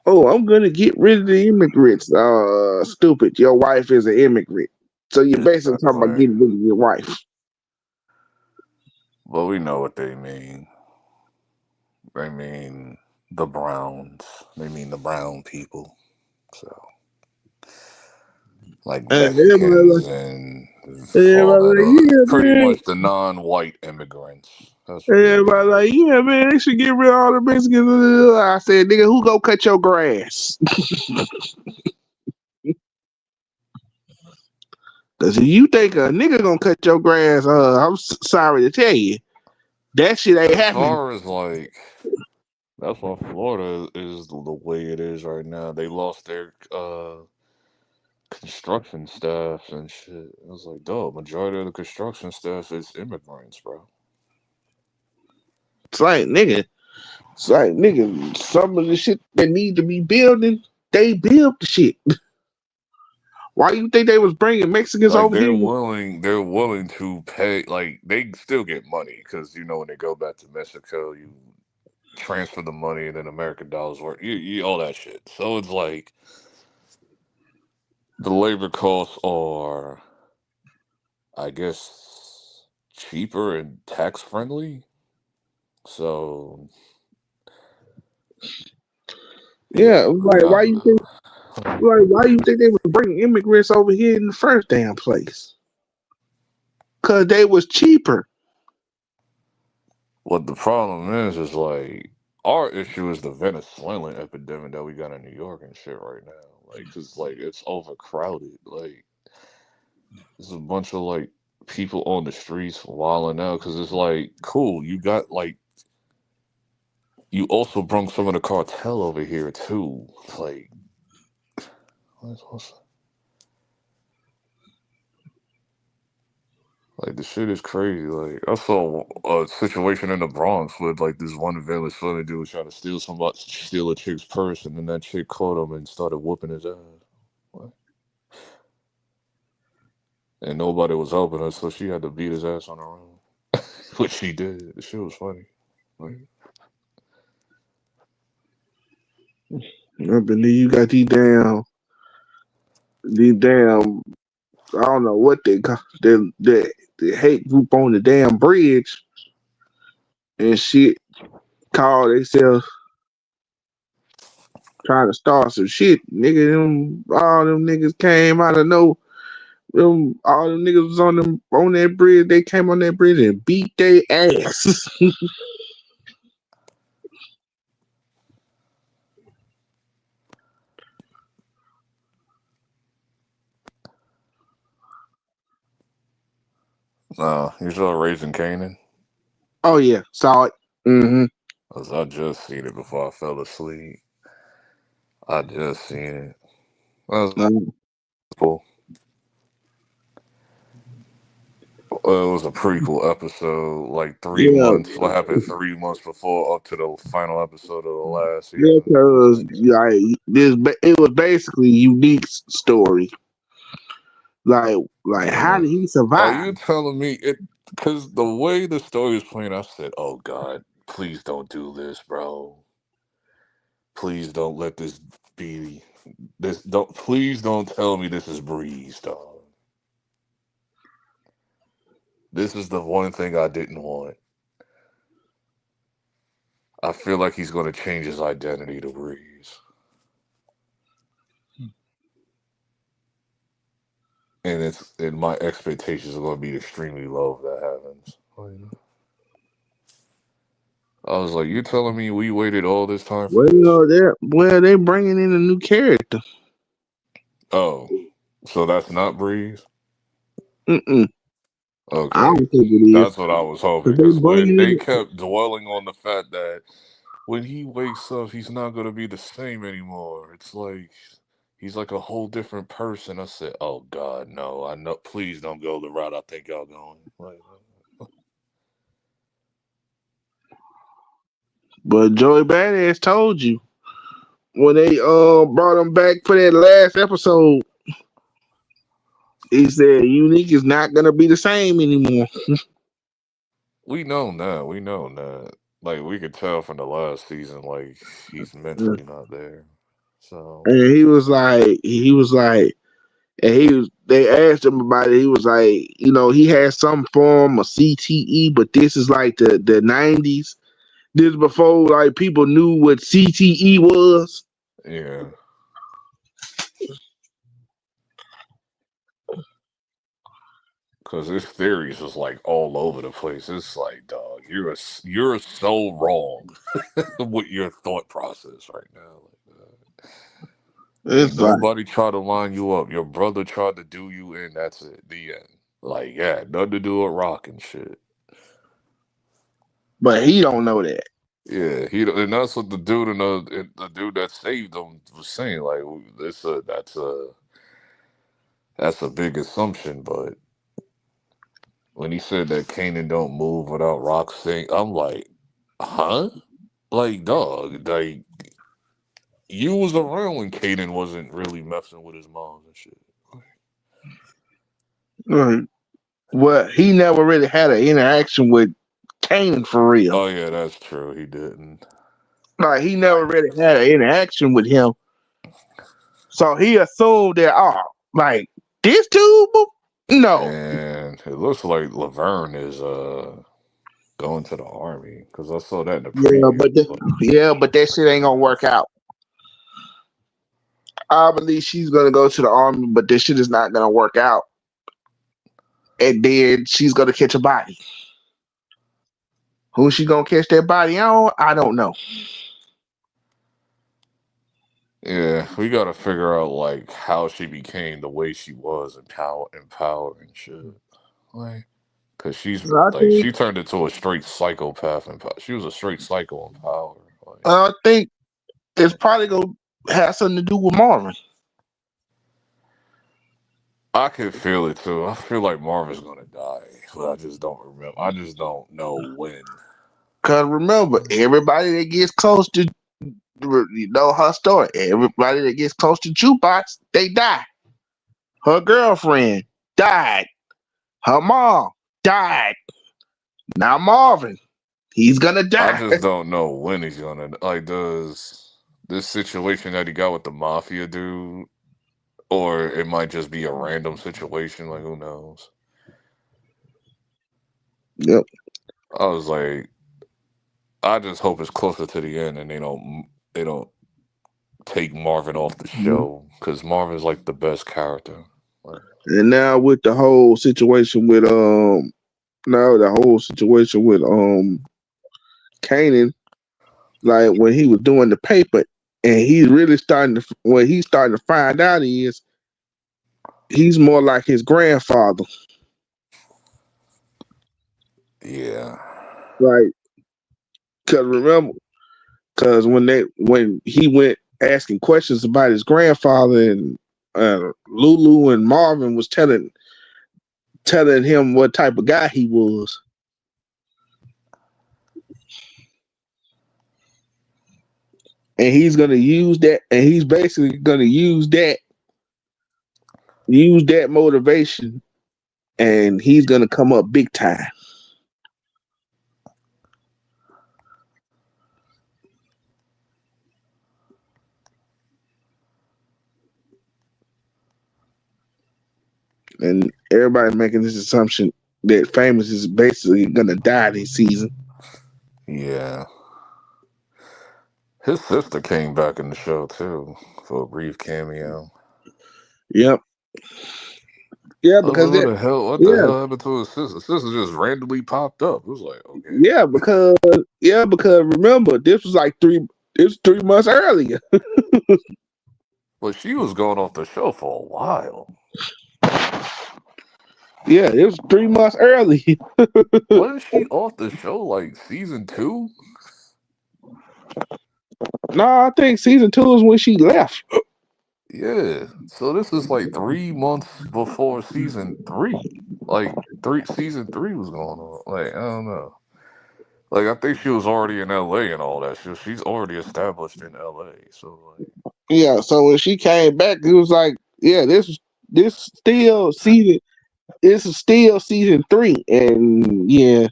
Oh, I'm gonna get rid of the immigrants. Stupid. Your wife is an immigrant. So you're basically talking about getting rid of your wife. Well, we know what they mean. They mean the Browns. They mean the brown people. So, like Mexicans and all that. Pretty much the non-white immigrants. That's what they Everybody like, yeah, man, they should get rid of all the Mexicans. I said, nigga, who go cut your grass? Cause if you think a nigga gonna cut your grass, I'm sorry to tell you, that shit ain't happening. As far as like, that's why Florida is the way it is right now. They lost their construction staff and shit. It was like, dog, majority of the construction staff is immigrants, bro. It's like nigga, some of the shit that need to be building, they build the shit. Why you think they was bringing Mexicans Like over they're here? willing to pay. Like they still get money because you know when they go back to Mexico, you transfer the money and then American dollars work. You all that shit. So it's like the labor costs are, I guess, cheaper and tax friendly. So Yeah, like why you think they was bringing immigrants over here in the first damn place? Cause they was cheaper. what the problem is like our issue is the Venezuelan epidemic that we got in New York and shit right now. Like, cause like it's overcrowded. Like, there's a bunch of like people on the streets wilding out. Cause it's like, cool, you got like, you also brought some of the cartel over here too. Like, what's like the shit is crazy. Like I saw a situation in the Bronx with like this one Venezuelan dude was trying to steal a chick's purse, and then that chick caught him and started whooping his ass. What? And nobody was helping her, so she had to beat his ass on her own, which she did. The shit was funny. Like, I believe you got these damn. I don't know what they call the hate group on the damn bridge and shit. Call themselves trying to start some shit, nigga. All them niggas came out of no. All them niggas was on that bridge. They came on that bridge and beat their ass. you saw Raising Canaan? Oh yeah, saw it. Mm-hmm. I just seen it before I fell asleep. I just seen it. That was cool. It was a prequel episode, like 3 months. What happened 3 months before, up to the final episode of the last season? Yeah, because it was basically unique story. Like how did he survive? Are you telling me it? Because the way the story was playing, I said, "Oh God, please don't do this, bro. Please don't let this be this. Don't please don't tell me this is Breeze, dog. This is the one thing I didn't want. I feel like he's going to change his identity to Breeze, and my expectations are going to be extremely low if that happens." I was like, "You telling me we waited all this time for this?" They bringing in a new character. Oh, so that's not Breeze? Mm-mm. I don't Okay, think it is. that's what I was hoping. Cause they Because when bringing they in. kept dwelling on the fact that when he wakes up, he's not gonna be the same anymore. It's like he's like a whole different person. I said, "Oh God, no! I know. Please don't go the route I think y'all going." Like, But Joey Badass told you when they brought him back for that last episode, he said Unique is not gonna be the same anymore. we know that. We know that. Like we could tell from the last season, like he's mentally not there. So And they asked him about it. He was like, he had some form of CTE, but this is like the 90s. This before like people knew what CTE was. yeah. Cause his theories is like all over the place. It's like, dog, you're so wrong with your thought process right now. Ain't It's like, nobody try to line you up. Your brother tried to do you in. That's it. The end. Like, yeah, nothing to do with rock and shit. but he don't know that. Yeah, and that's what the dude the dude that saved him was saying. Like, that's a big assumption, but when he said that Kanan don't move without Rock saying, I'm like, huh? Like, dog, like you was around when Kanan wasn't really messing with his mom and shit. Right. Well, he never really had an interaction with Kane for real. Oh yeah, that's true. He didn't. Like he never really had an interaction with him. So he assumed that, like this dude? No. And it looks like Laverne is going to the army because I saw that in the Yeah, preview. but that shit ain't gonna work out. I believe she's gonna go to the army, but this shit is not gonna work out. And then she's gonna catch a body. Who's she gonna catch that body on? I don't know. Yeah, we got to figure out like how she became the way she was in power and shit. Like, cause I think she turned into a straight psychopath and she was a straight psycho in power. Like, I think it's probably gonna have something to do with Marvin. I could feel it too. I feel like Marvin's gonna die, but I just don't remember. I just don't know when. Cause remember, everybody that gets close to her story. Everybody that gets close to Jukebox, they die. Her girlfriend died. Her mom died. Now Marvin, he's gonna I die. just don't know when he's gonna like. Does this situation that he got with the mafia dude, or it might just be a random situation? Like, who knows? Yep. I was like, I just hope it's closer to the end and they don't take Marvin off the show because Marvin's like the best character. Like, And now with the whole situation with Kanan, like when he was doing the paper, and he's really what he's starting to find out is he's more like his grandfather. yeah. Like, because when he went asking questions about his grandfather, and Lulu and Marvin was telling him what type of guy he was. And he's gonna use that, and he's basically gonna use that motivation, and he's gonna come up big time. And everybody making this assumption that Famous is basically gonna die this season. Yeah. His sister came back in the show too for a brief cameo. Yep. Yeah, I was because like, what the yeah, hell happened to his sister? His sister just randomly popped up. It was like, okay. because remember, this was 3 months earlier. But she was going off the show for a while. Yeah, it was 3 months early. Wasn't she off the show like season 2? No, I think season 2 is when she left. Yeah. So this is like 3 months before season 3. Like season 3 was going on. Like, I don't know. Like, I think she was already in LA and all that. She's already established in LA. So like, Yeah, so when she came back, it was like, yeah, this still season. This is still season 3, and yeah,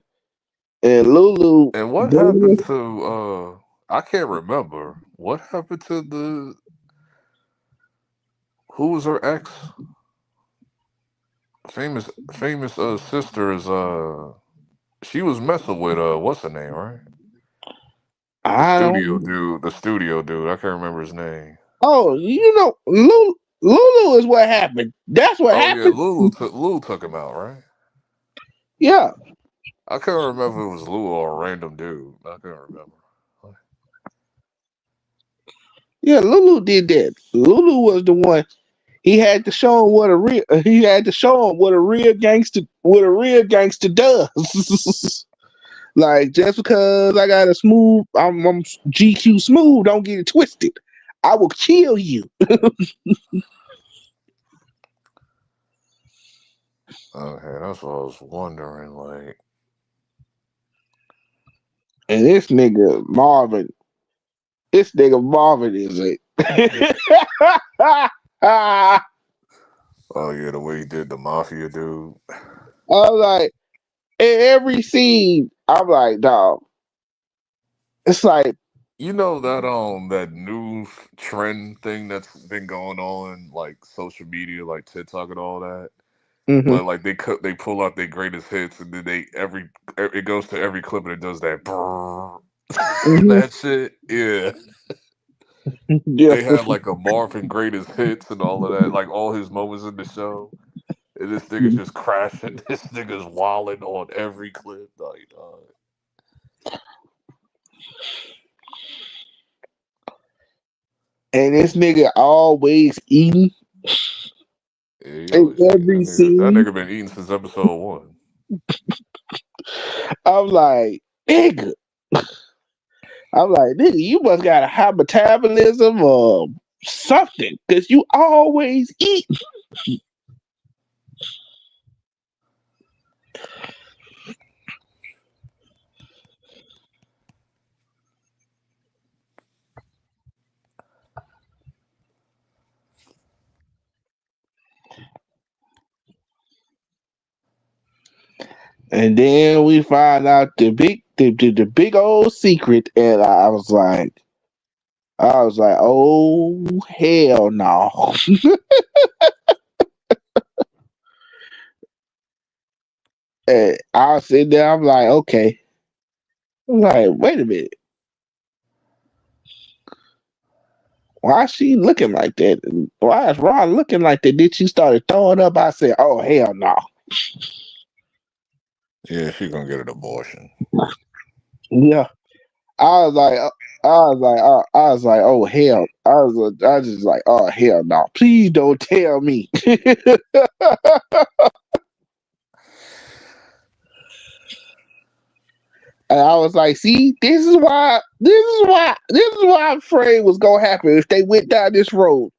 and Lulu. and what happened to I can't remember. What happened to the who was her ex? Famous sister is she was messing with what's her name, right? The I studio don't. dude, the studio dude. I can't remember his name. Oh, Lulu is what happened. That's what Oh yeah, happened. Lulu took him out, right? Yeah, I can't remember if it was Lulu or a random dude. I can't remember. yeah. Lulu did that. Lulu was the one. He had to show him what a real. He had to show him what a real gangster. What a real gangster does. Like, just because I got a smooth, I'm GQ smooth. Don't get it twisted. I will kill you. Okay, that's what I was wondering. Like, And this nigga Marvin is it. I oh yeah, the way he did the mafia dude. was like, in every scene, I'm like, dog. It's like, You know that new trend thing that's been going on like social media, like TikTok and all that. mhm, But like they pull out their greatest hits and then it goes to every clip and it does that brrr, mhm, that shit. Yeah, yeah, they had like a Marvin greatest hits and all of that, like all his moments in the show. And this nigga's just crashing. This nigga's wilding on every clip. Like, and this nigga always eating yeah, he in always eating. every That scene. nigga been eating since episode 1. I'm like, nigga. I'm like, nigga, you must got a high metabolism or something, cause you always eat. And then we find out the big old secret, and I was like, oh hell no. And I was sitting there, I'm like, okay. I'm like, wait a minute. Why is she looking like that? Why is Ron looking like that? Then she started throwing up. I said, oh hell no. Yeah, she gonna get an abortion. Yeah. I was like, I was like, oh hell. I was just like, oh hell no. Please don't tell me. And I was like, see, this is why I'm afraid was gonna happen if they went down this road.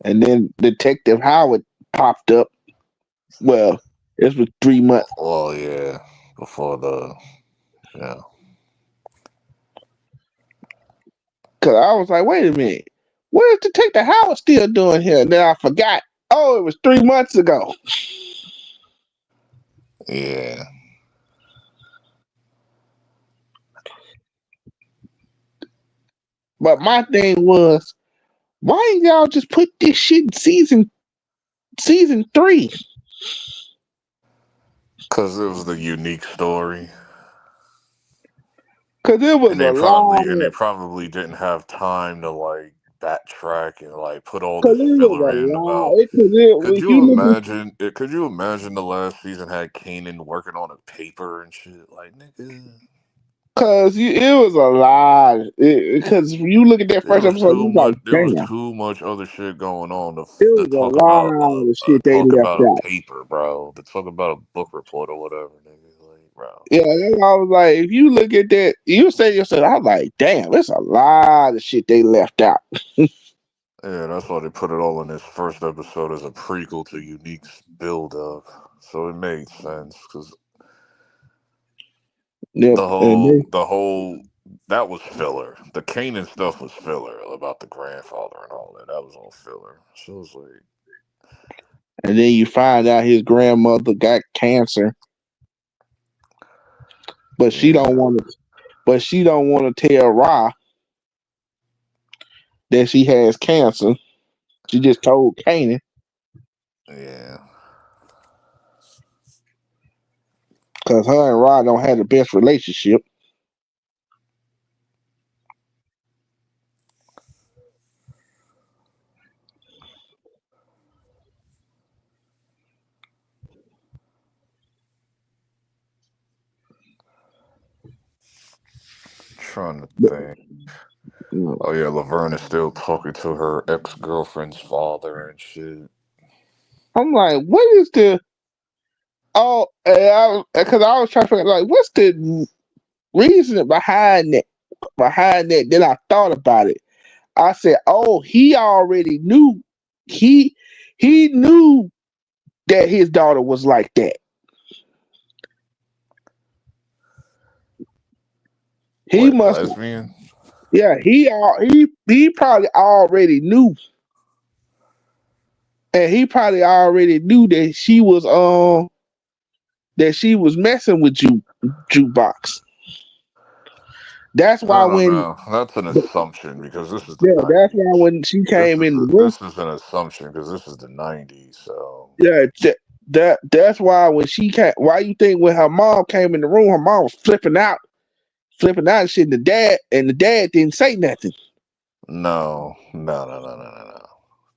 And then Detective Howard popped up. Well, this was 3 months. Well, yeah, before the yeah. Cause I was like, wait a minute, what is Detective Howard still doing here? And then I forgot. Oh, it was 3 months ago. Yeah. But my thing was, why ain't y'all just put this shit in season 3? Because it was the unique story. Cause it was a And lot. they probably didn't have time to like backtrack and like put all Cause this it was filler a in lot. about. Could If you you look, imagine? Could you imagine the last season had Kanan working on a paper and shit? Like, nigga. Cause it was a lot. Because you look at that There first was episode, too you like, much. There was damn, too much other shit going on it to was talk about. a lot of shit they Talk left about a out. paper, bro. To talk about a book report or whatever, nigga. Like, bro. Yeah, that's why I was like, if you look at that, you say to yourself, I'm like, damn, there's a lot of shit they left out. Yeah, that's why they put it all in this first episode as a prequel to Unique's build up. So it made sense because Yep, and the whole that was filler. The Kanan stuff was filler about the grandfather and all that. That was all filler. So it was like, then you find out his grandmother got cancer, but she don't yeah, want to. But she don't want to tell Ra that she has cancer. She just told Kanan yeah. because her and Ra don't have the best relationship. Trying to But, think. Oh yeah, Laverne is still talking to her ex-girlfriend's father and shit. I'm like, what is the because I was trying to figure like what's the reason behind that? Behind that, then I thought about it. I said, "Oh, he already knew. He he knew that his daughter was like that. He What, must, lesbian? yeah. He probably already knew, and he probably already knew that she was messing with jukebox. That's why I don't when know. That's an assumption because this is the yeah, that's why '90s. when she came in the room, This is an assumption because this is the '90s. So yeah, that's why when she came. Why you think when her mom came in the room, her mom was flipping out and shit. The dad didn't say nothing. no, no, no, no, no, no, no.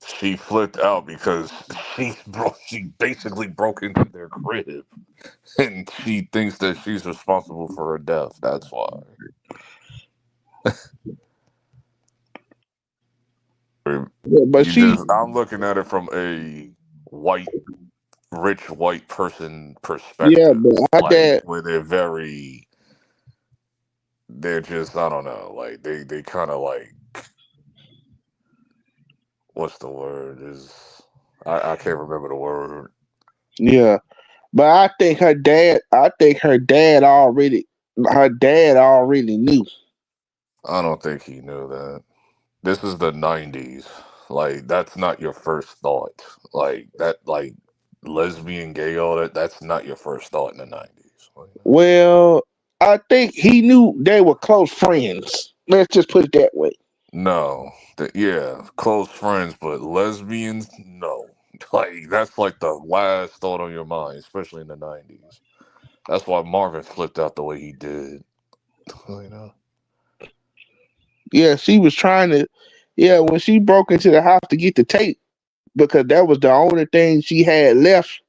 She flipped out because she basically broke into their crib, and she thinks that she's responsible for her death. That's why. Yeah, but You she, just I'm looking at it from a white rich white person yeah, perspective, but her like dad, where they're just I don't know, like they kind of like what's the word is I can't remember the word. yeah, but I think her dad already knew. I don't think he knew that. This is the '90s. Like that's not your first thought. Like that, like lesbian, gay, all that. That's not your first thought in the '90s. Like, Well, I think he knew they were close friends. Let's just put it that way. no, yeah, close friends, but lesbians, no. Like that's like the last thought on your mind, especially in the '90s. That's why Marvin flipped out the way he did. You know. Yeah, she was trying to. Yeah, when she broke into the house to get the tape because that was the only thing she had left.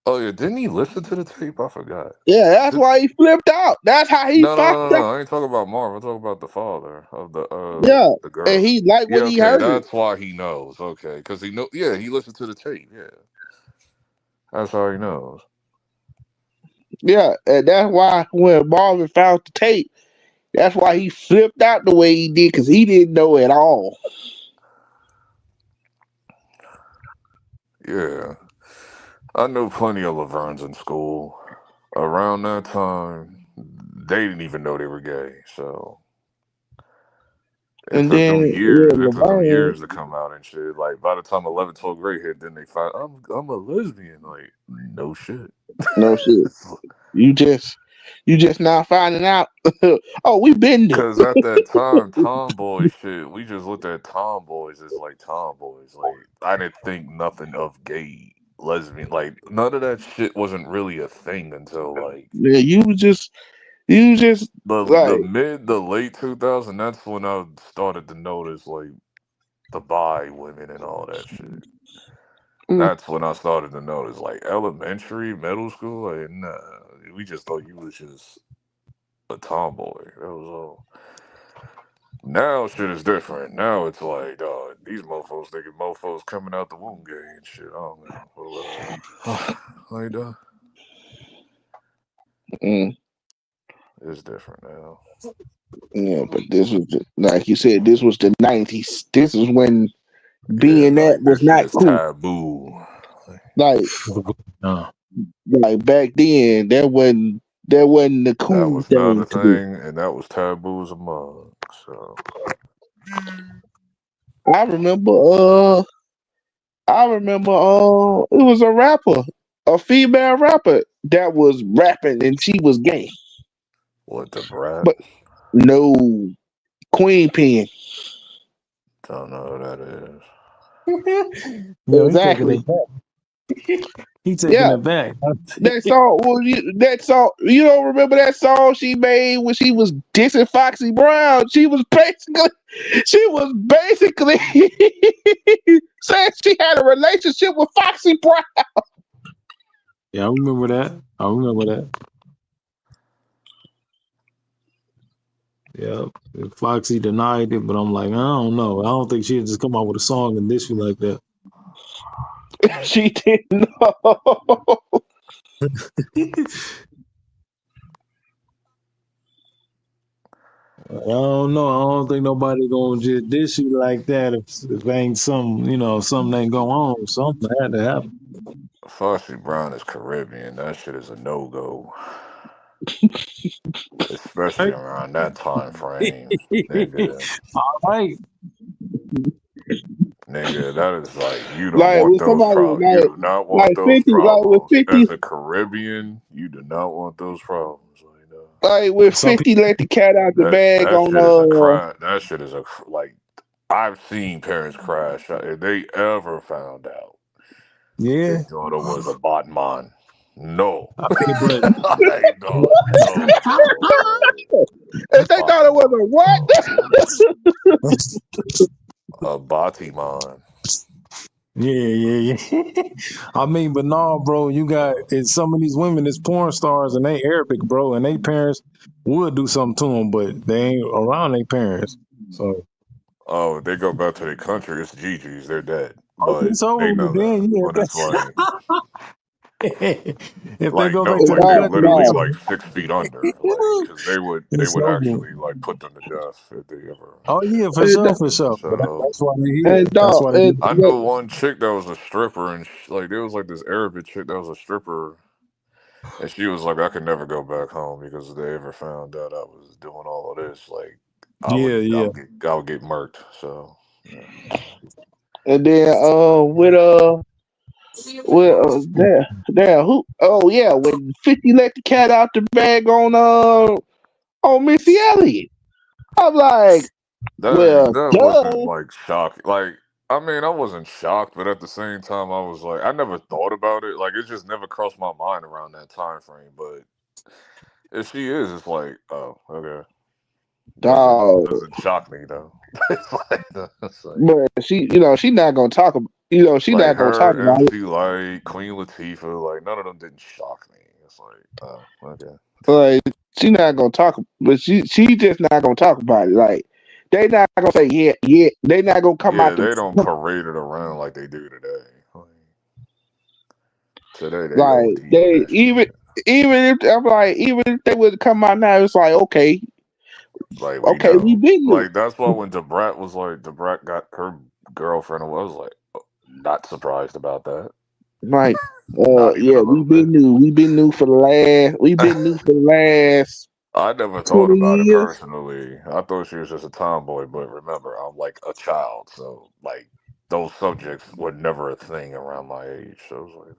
Oh yeah, didn't he listen to the tape? I forgot. Yeah, that's why he flipped out. That's how he No, no, found no, no, out. no. I ain't talking about Marvin. I'm talking about the father of Yeah, the and girl. he liked Yeah, what he okay. heard. That's why he knows. Okay, because he know. Yeah, he listened to the tape. Yeah, that's how he knows. Yeah, and that's why when Marvin found the tape, that's why he flipped out the way he did because he didn't know at all. Yeah, I knew plenty of Lavernes in school. Around that time, they didn't even know they were gay. So it And took then them yeah, years. It took them Laverne, years to come out and shit. Like by the time 11th, 12th grade hit, then they find I'm a lesbian. Like no shit. no shit. You just now finding out. Oh, we been there. Cause at that time, tomboy shit, we just looked at tomboys as like tomboys. Like I didn't think nothing of gay, lesbian, like none of that shit wasn't really a thing until like Yeah, you just the like mid the late 2000. That's when I started to notice like the bi women and all that shit. mm, That's when I started to notice like elementary, middle school. Like nah, we just thought you was just a tomboy. That was all. Now shit is different. Now it's like, these mofos thinking mofos coming out the womb gay and shit. I don't know. Whatever. Like that. It's different now. Yeah, but this was like you said. This was the 90s. This is when being that Like was this shit not is cool. taboo. Like back then, that wasn't the That cool was not thing a to do. thing, and that was taboo as a mug. So I remember. It was a rapper, a female rapper that was rapping, and she was gay. what the brat? But no, Queen Pen. Don't know who that is. No, he taking Exactly. it back. He taking Yeah. it back. That song, you don't remember that song she made when she was dissing Foxy Brown? She was basically saying she had a relationship with Foxy Brown. Yeah, I remember that. Yeah, Foxy denied it, but I'm like, I don't know. I don't think she'd just come out with a song and diss you like that. She didn't know. I don't know. I don't think nobody gonna just diss you like that if ain't something ain't going on. Something had to happen. Foxy Brown is Caribbean. That shit is a no-go. Especially around that time frame. Nigga. All right. Nigga, that is like, you don't Like want with those somebody problems. You do not want like those 50, like with problems. 50, As a Caribbean, you do not want those problems. like with Some 50 let the cat out the bag That on shit is a cry. That shit is like, I've seen parents crash. If they ever found out their yeah. daughter was a botman, no. I mean, but Like, no. If they thought it was a what? A batiman. Yeah. I mean, but no, bro, you got some of these women is porn stars and they Arabic, bro, and they parents would do something to them, but they ain't around their parents. So Oh, they go back to their country. It's Gigi's. They're dead, okay, but so they know that. then But it's like, if they go back no, to like their they're country, literally it's like 6 feet under, like because they it's would over. actually like put them to death if they ever. Oh yeah, for And, sure, for sure. But So that's why they here. and That's dog, why they. I know one chick that was a stripper, and like there was like this Arabic chick that was a stripper, and she was like, I could never go back home because if they ever found out I was doing all of this, like Yeah. I would get murked. So yeah. and then damn who? Oh yeah, when 50 let the cat out the bag on Missy Elliott. I'm like, well, That wasn't duh. like shock. Like I mean, I wasn't shocked, but at the same time, I was like, I never thought about it. Like it just never crossed my mind around that time frame. But if she is, it's like, oh, okay. Dog. Doesn't shock me though. It's like But she not gonna talk about she like not gonna talk her, about it. MC Light, Queen Latifah, like none of them didn't shock me. It's like, oh, okay. Like she not gonna talk, but she just not gonna talk about it. Like they not gonna say yeah. They not gonna come Yeah, out the they don't parade it around like they do today. Today they like OD on they that shit. even if they would come out now, it's like okay, Like we we know. been knew. Like that's why when Debrat was like Debrat got her girlfriend, I was like not surprised about that. Like Not even yeah, a little bit. we been new for the last I never thought 20 about it years. personally. I thought she was just a tomboy, but remember, I'm like a child, so like those subjects were never a thing around my age. So it was like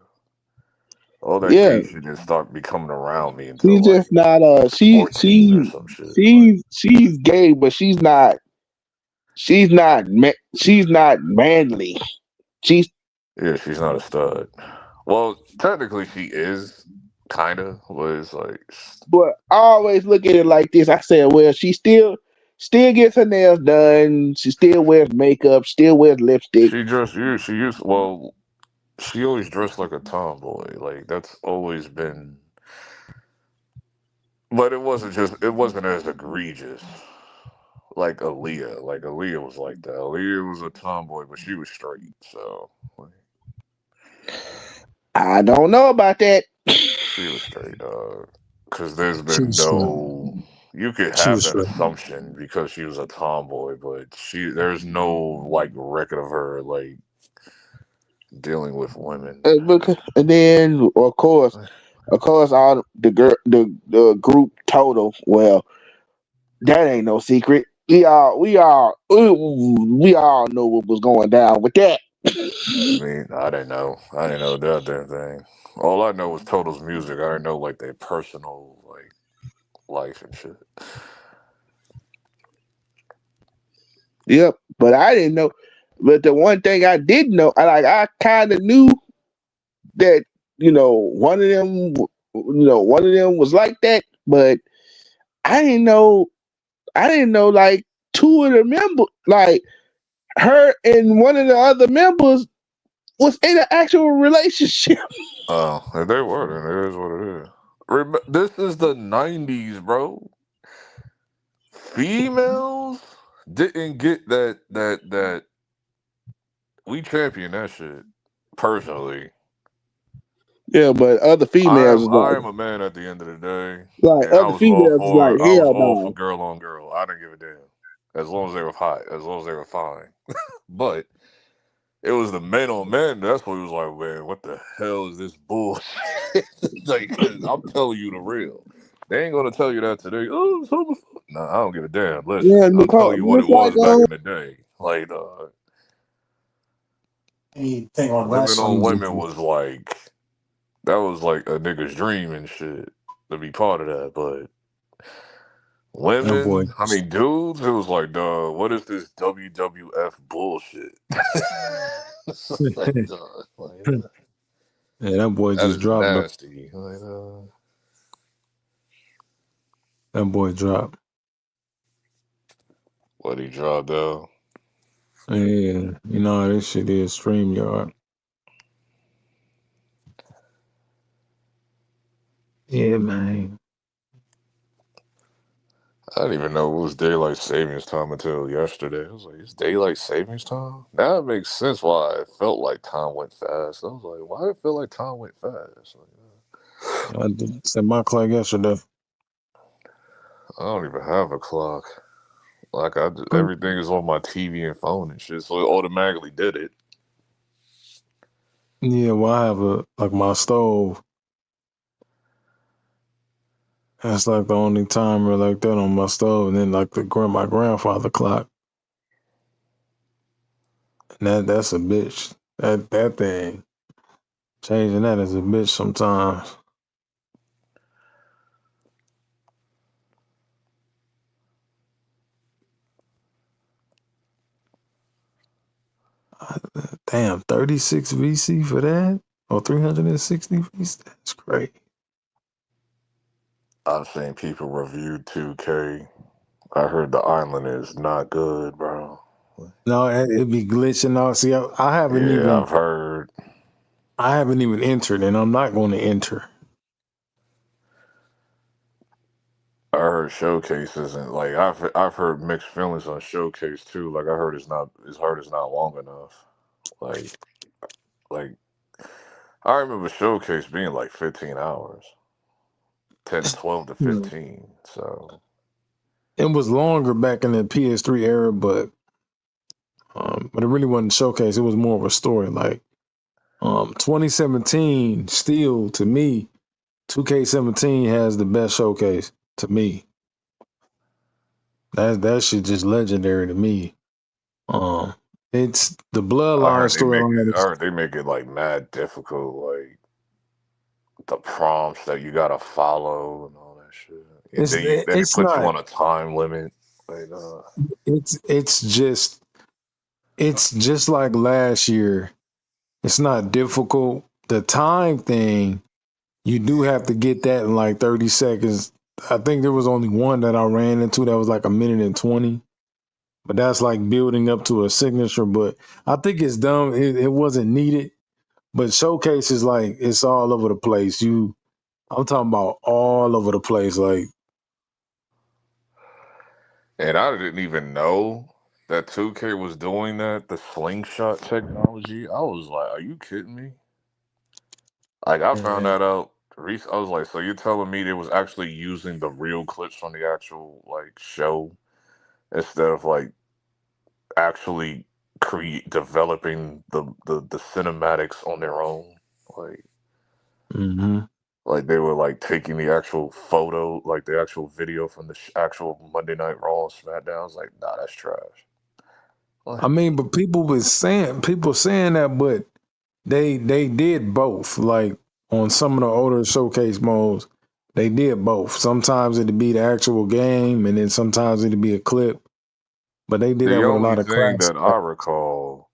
all that Yeah, gay shit didn't start becoming around me until she's like just not 14 or some shit. she's gay, but she's not manly. She's Yeah, she's not a stud. Well, technically she is, kinda, but it's like but I always look at it like this. I said, well, she still gets her nails done. She still wears makeup. Still wears lipstick. she used well, she always dressed like a tomboy. Like that's always been But it wasn't as egregious like Aaliyah. Like Aaliyah was like that. Aaliyah was a tomboy, but she was straight. So I don't know about that. she was straight, because there's She been was straight. no. You could She have was that straight. assumption because she was a tomboy, but there's no like record of her like dealing with women. And then of course, all the group total. Well, that ain't no secret. We all know what was going down with that. I mean, I didn't know. I didn't know that damn thing. All I know was Total's music. I didn't know like their personal like life and shit. Yep, but I didn't know. But the one thing I did know, I kind of knew that one of them, was like that, but I didn't know. Like two of the members, like her and one of the other members, was in an actual relationship. Oh, if they were, then it is what it is. This is the '90s, bro. Females didn't get that. We champion that shit. Personally, Yeah, but other females is I am a man at the end of the day, like and other females is like I was hell all for no. girl on girl. I didn't give a damn as long as they were hot, as long as they were fine. But it was the men on men. That's what he was like, man. What the hell is this bullshit? Like, 'cause I'm telling you the real. They ain't gonna tell you that today. Oh, it's homophobic. Nah, I don't give a damn. Listen, Yeah, I'm telling you what it it's like was back in the day. Like, Anything on women on wrestling. women was like that was like a nigga's dream and shit to be part of that. But That boy. women, I mean, dudes, it was like, dog, what is this WWF bullshit? Like, dog, like, Yeah, that boy that just is dropped. nasty. Like, That boy dropped. what he dropped though. Yeah, you know how this shit is, StreamYard. Yeah, man. I didn't even know it was daylight savings time until yesterday. I was like, it's daylight savings time? Now it makes sense why it felt like time went fast. I was like, why did it feel like time went fast? I did set my clock yesterday. I don't even have a clock. Like everything is on my TV and phone and shit, so it automatically did it. Yeah, well, I have my stove. That's like the only timer like that on my stove, and then like my grandfather clock. And that's a bitch. That thing. Changing that is a bitch sometimes. Damn, 36 VC for that? Or 360 VC? That's great. I've seen people review 2K. I heard the island is not good, bro. No, it'd be glitching out. See, I haven't Yeah, even I've heard. I haven't even entered, and I'm not going to enter. I heard Showcase isn't like I've heard mixed feelings on Showcase too. Like I heard it's not long enough. Like I remember Showcase being like 15 hours. 12 to 15. So It was longer back in the PS3 era, but it really wasn't Showcase. It was more of a story. Like 2017, still to me, 2K17 has the best Showcase to me. That shit just legendary to me. It's the Bloodline storyline. I heard they make it like mad difficult, like the prompts that you gotta follow and all that shit. And then they It's put you not. on a time limit. Like It's just like last year. It's not difficult. The time thing, you do have to get that in like 30 seconds. I think there was only one that I ran into that was like a minute and 20. But that's like building up to a signature. But I think it's dumb. It wasn't needed. But Showcase is like, it's all over the place. I'm talking about all over the place. Like And I didn't even know that 2K was doing that, the slingshot technology. I was like, are you kidding me? Like, I found that out. I was like, so you're telling me they was actually using the real clips from the actual like show instead of like actually developing the cinematics on their own, like like they were like taking the actual photo, like the actual video from the actual Monday Night Raw and SmackDown. I was like, nah, that's trash. I mean, but people saying that, but they did both. Like on some of the older showcase modes, they did both. Sometimes it'd be the actual game, and then sometimes it'd be a clip. But they did that The with a only lot of thing classic. that I recall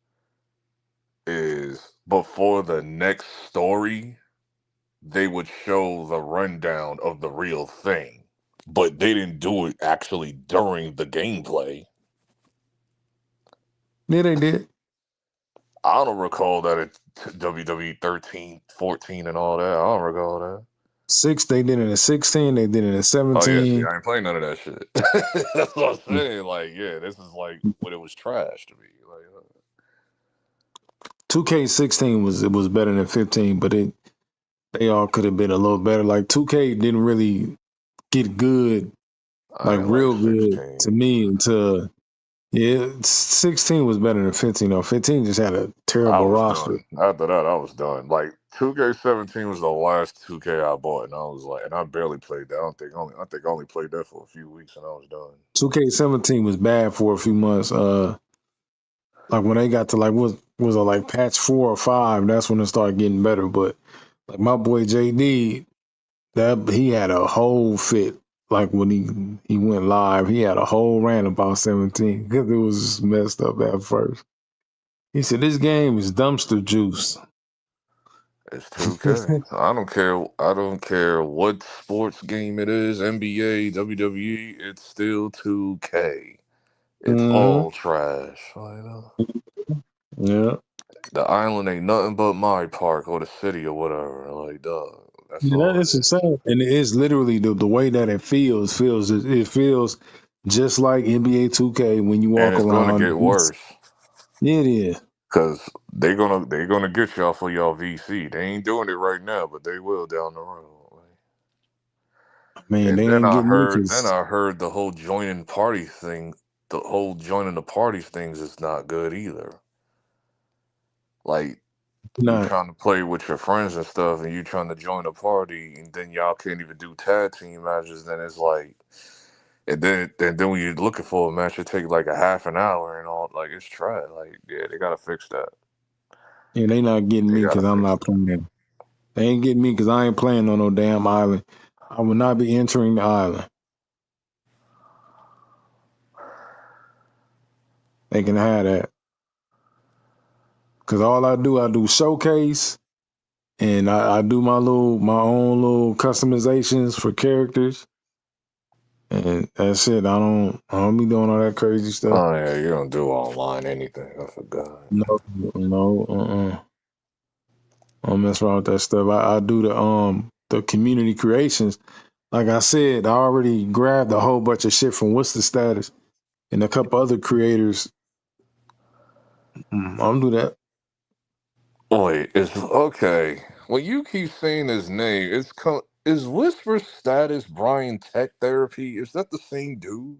is before the next story, they would show the rundown of the real thing, but they didn't do it actually during the gameplay. Yeah, they did. I don't recall that it's WWE 13, 14, and all that. I don't recall that. 6, they did it in 16, they did it in Oh yeah, see, 17. I ain't playing none of that shit. That's what I'm saying. Like, yeah, this is like when it was trash to me. Like, 2K16 was better than 15, but they all could have been a little better. Like 2K didn't really get good, I like ain't like real good 16. to me until 16 was better than 15 though. 15 just had a I terrible was roster. done. After that, I was done. Like 2K17 was the last 2K I bought, and I was like, and I barely played that. I think I only played that for a few weeks, and I was done. 2K17 was bad for a few months. Like when they got to like was it like patch 4 or 5, that's when it started getting better. But like my boy JD, that he had a whole fit. Like when he went live, he had a whole rant about 17 because it was just messed up at first. He said this game is dumpster juice. It's 2K. I don't care. I don't care what sports game it is, NBA, WWE. It's still 2K. It's all trash. Yeah. The island ain't nothing but my park or the city or whatever. Like, dog, that's Yeah, all it that's is. insane. And it is literally the way that it feels just like NBA 2K when you And walk it's gonna around. get worse. Yeah, it is. Cause they're gonna get y'all for y'all VC. They ain't doing it right now, but they will down the road. Man, And they ain't getting me because I heard the whole joining party thing, the whole joining the parties things is not good either. Like you not. trying to play with your friends and stuff, and you trying to join a party, and then y'all can't even do tag team matches. Then it's like, and then when you're looking for a match, it take like a half an hour and all. Like it's trash. Like yeah, they gotta fix that. Yeah, they not getting They me gotta because I'm fix not playing. They ain't getting me because I ain't playing on no damn island. I will not be entering the island. They can have that. Because all I do showcase, and I do my own little customizations for characters, and that's it. I don't be doing all that crazy stuff. Oh yeah, you don't do online anything. I forgot. No. I don't mess around with that stuff. I do the community creations. Like I said, I already grabbed a whole bunch of shit from What's the Status and a couple other creators. I'll do that. Wait, it's okay. When you keep saying his name, is Whisper Status Brian Tech Therapy? Is that the same dude?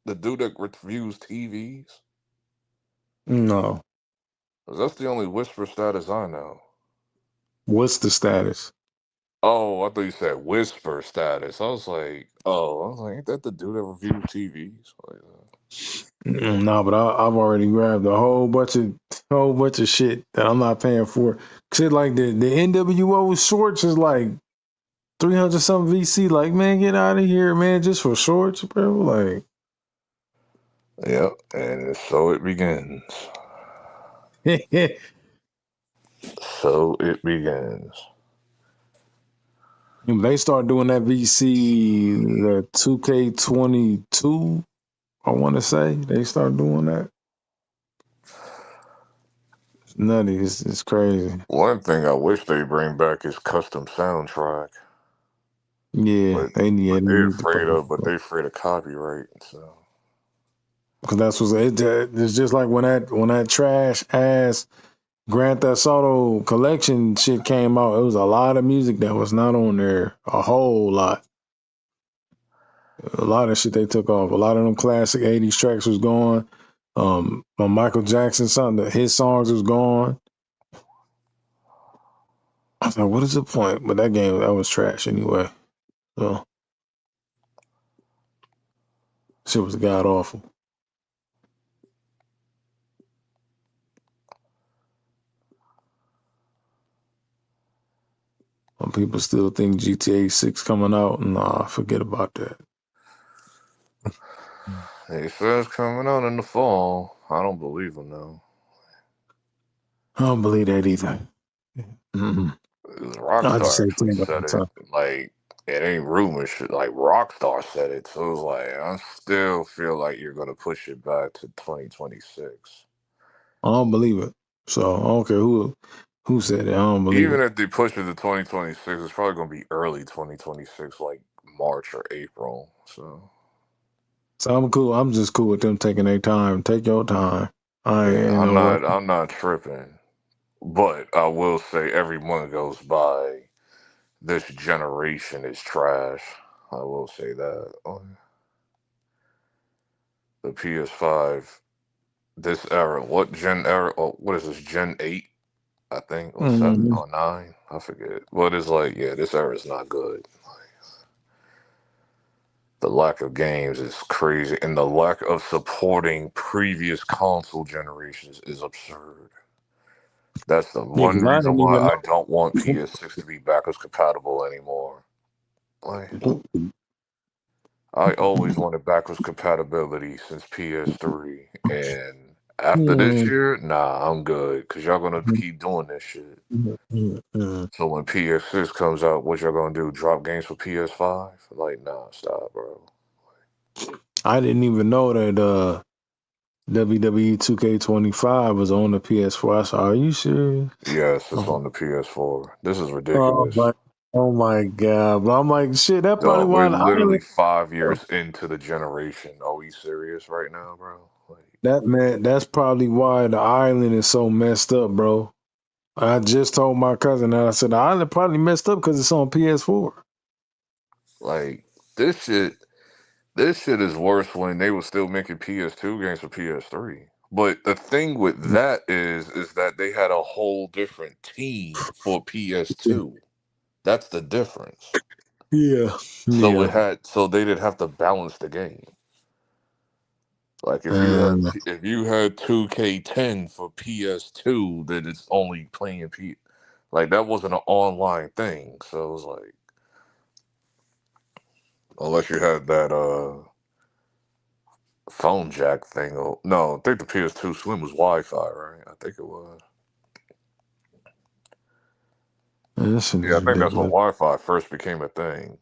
The dude that reviews TVs? No. 'Cause that's the only Whisper Status I know. What's the Status? Oh, I thought you said Whisper Status. I was like, ain't that the dude that reviews TVs? Like, No, but I've already grabbed a whole bunch of shit that I'm not paying for. Shit like the NWO shorts is like 300 something VC. Like, man, get out of here, man, just for shorts, bro. Like, yep, and so it begins. So it begins. they start doing that VC, the 2K22, I want to say. They start doing that. It's nutty. It's crazy. One thing I wish they bring back is custom soundtrack. Yeah, But they need to. but they afraid of copyright. So Because that's what it's just like when that trash ass Grand Theft Auto collection shit came out. It was a lot of music that was not on there. A whole lot. A lot of shit they took off. A lot of them classic 80s tracks was gone. Michael Jackson, his songs was gone. I was like, what is the point? But that was trash anyway. So shit was god awful. When people still think GTA 6 coming out, nah, forget about that. He says coming out in the fall. I don't believe him though. I don't believe that either. Mm-mm. Rockstar actually said it. Like, it ain't rumor shit. Like, Rockstar said it. So it was like, I still feel like you're going to push it back to 2026. I don't believe it. So I don't care who said it. I don't believe Even it. if they push it to 2026, it's probably going to be early 2026, like March or April. So I'm cool. I'm just cool with them taking their time. Take your time. I'm not tripping. But I will say every month goes by, this generation is trash. I will say that. The PS5, this era, what gen era? Oh, what is this? Gen 8, I think, or 7 or 9? I forget. But it's like, yeah, this era is not good. The lack of games is crazy, and the lack of supporting previous console generations is absurd. That's the one reason why I don't want PS6 to be backwards compatible anymore. Like, I always wanted backwards compatibility since PS3, and after this year, nah, I'm good, because y'all gonna keep doing this shit. So when PS6 comes out, what y'all gonna do? Drop games for PS5? Like, nah, stop, bro. I didn't even know that WWE 2K25 was on the PS4. I said, are you serious? Yes, it's on the PS4. This is ridiculous. Oh my god! But I'm like, shit. That probably Dog, why we're the literally island. 5 years into the generation. Are we serious right now, bro? Like, That's probably why the island is so messed up, bro. I just told my cousin that. I said the island probably messed up because it's on PS4. like this shit is worse when they were still making PS2 games for PS3. But the thing with that is that they had a whole different team for PS2. That's the difference. Yeah. So they didn't have to balance the game. Like, if you had 2K10 for PS2, then it's only playing like, that wasn't an online thing. So it was like, unless you had that phone jack thing. No, I think the PS2 Slim was Wi-Fi, right? I think it was. Yeah, I think that's when Wi-Fi first became a thing.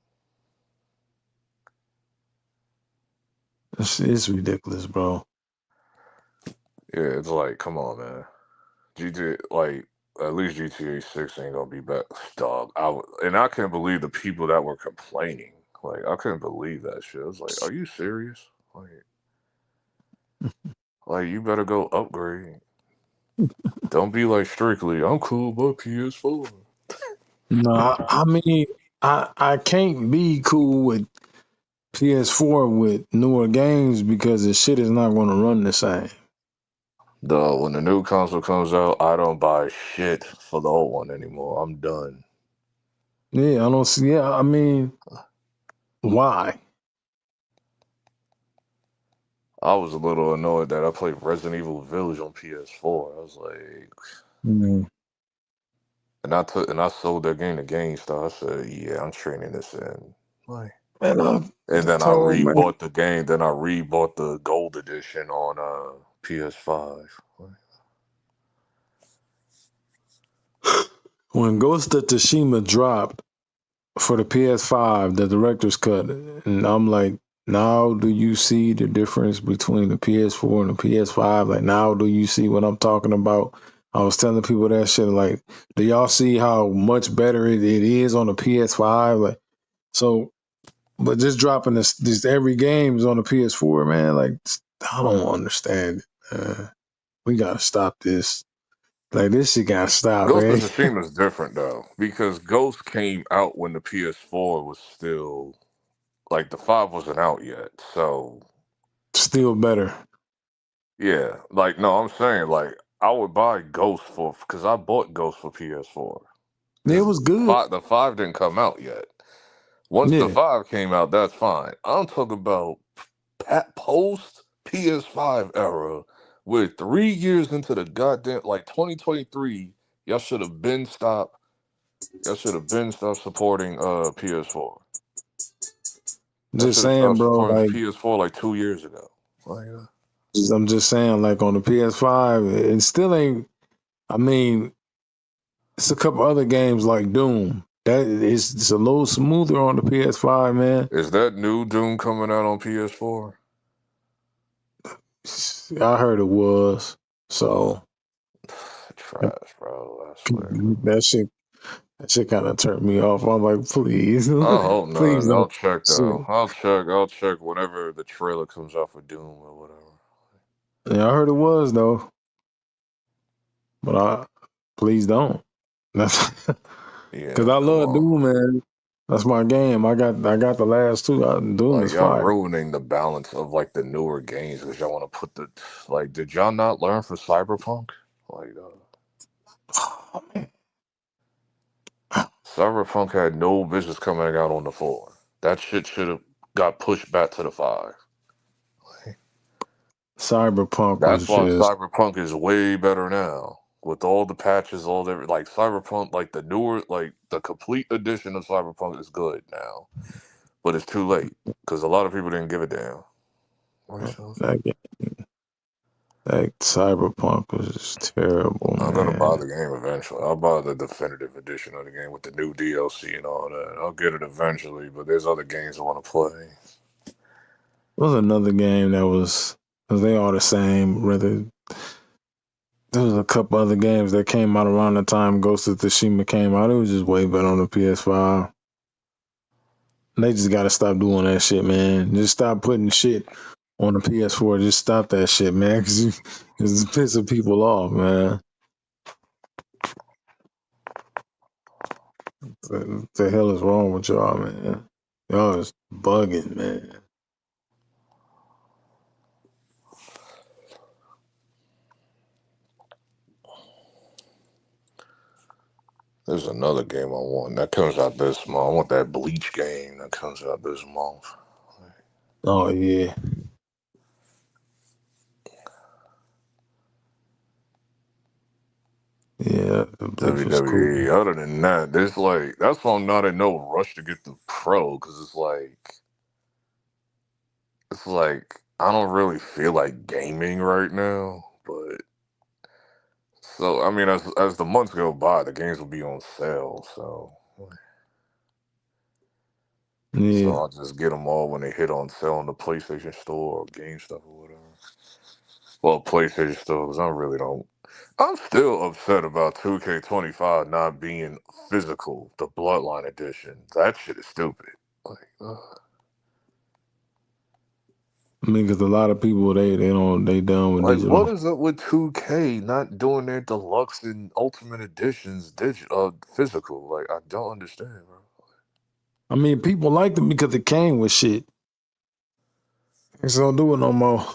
It's ridiculous, bro. Yeah, it's like, come on, man. GTA, like, at least GTA 6 ain't gonna be back, dog. I couldn't believe the people that were complaining. Like, I couldn't believe that shit. I was like, are you serious? Like, you better go upgrade. Don't be like Strictly, I'm cool about PS4. No, I mean, I can't be cool with PS4 with newer games because the shit is not going to run the same. Dog, when the new console comes out, I don't buy shit for the old one anymore. I'm done. Yeah, I don't see. Yeah, I mean, why? I was a little annoyed that I played Resident Evil Village on PS4. I was like, and I sold that game to GameStop. I said, yeah, I'm trading this in. Like, and then I rebought the game. Then I rebought the gold edition on PS5. When Ghost of Tsushima dropped for the PS5, the director's cut, and I'm like, now do you see the difference between the PS4 and the PS5? Like, now do you see what I'm talking about? I was telling people that shit, like, do y'all see how much better it is on the PS5? Like, so, but just dropping this every game is on the PS4, man. Like, I don't understand it, man. We gotta stop this. Like, this shit gotta stop, Ghost of man. Tsushima is different though, because Ghost came out when the PS4 was still like the 5 wasn't out yet. So Still better. yeah, like no, I'm saying like I would buy Ghost for because I bought Ghost for PS4. It Because was good. the 5 didn't come out yet. Once the Yeah. 5 came out, that's fine. I'm talking about post PS5 era. We're 3 years into the goddamn like 2023. Y'all should have been stopped. Y'all should have been stopped supporting PS4. Y'all Just should have saying, stopped bro, supporting like, PS4 like 2 years ago. Like, I'm just saying, like, on the PS5, it still ain't, I mean, it's a couple other games like Doom. That is, it's a little smoother on the PS5, man. is that new Doom coming out on PS4? I heard it was. So Trash, bro. I swear. that shit kind of turned me off. I'm like, please, I hope please not. I'll don't. check Shit. though. I'll check whenever the trailer comes out for Doom or whatever. Yeah, I heard it was though, but please don't. That's because Yeah, I come love on. Doom, man. That's my game. I got the last two. Doom Like is y'all fire. ruining the balance of like the newer games because y'all want to put the like. Did y'all not learn from Cyberpunk? Like, Oh, man. Cyberpunk had no business coming out on the 4. That shit should have got pushed back to the 5. Cyberpunk was That's why just Cyberpunk is way better now with all the patches, all the like Cyberpunk, like the newer, like the complete edition of Cyberpunk is good now, but it's too late because a lot of people didn't give a damn. that game. That Cyberpunk was just terrible, I'm gonna buy man. the game eventually. I'll buy the definitive edition of the game with the new DLC and all that. I'll get it eventually, but there's other games I want to play. There was another game that was, because they all the same. Rather, there was a couple other games that came out around the time Ghost of Tsushima came out. It was just way better on the PS5. They just gotta stop doing that shit, man. Just stop putting shit on the PS4. Just stop that shit, man, because it's pissing people off, man. What the hell is wrong with y'all, man? Y'all is bugging, man. There's another game I want that comes out this month. I want that Bleach game that comes out this month. Oh yeah. Yeah, the Bleach was cool. WWE. Other than that, there's like that's why I'm not in no rush to get the Pro because it's like I don't really feel like gaming right now. But so I mean, as the months go by, the games will be on sale. So Yeah. I'll just get them all when they hit on sale on the PlayStation Store or GameStop or whatever. Well, PlayStation Store because I really don't. I'm still upset about 2K25 not being physical, the Bloodline Edition. That shit is stupid. Like, I mean, because a lot of people they done with what digital. is up with 2K not doing their deluxe and ultimate editions physical? Like, I don't understand, bro. I mean, people like them because it came with shit. They just don't do it no more.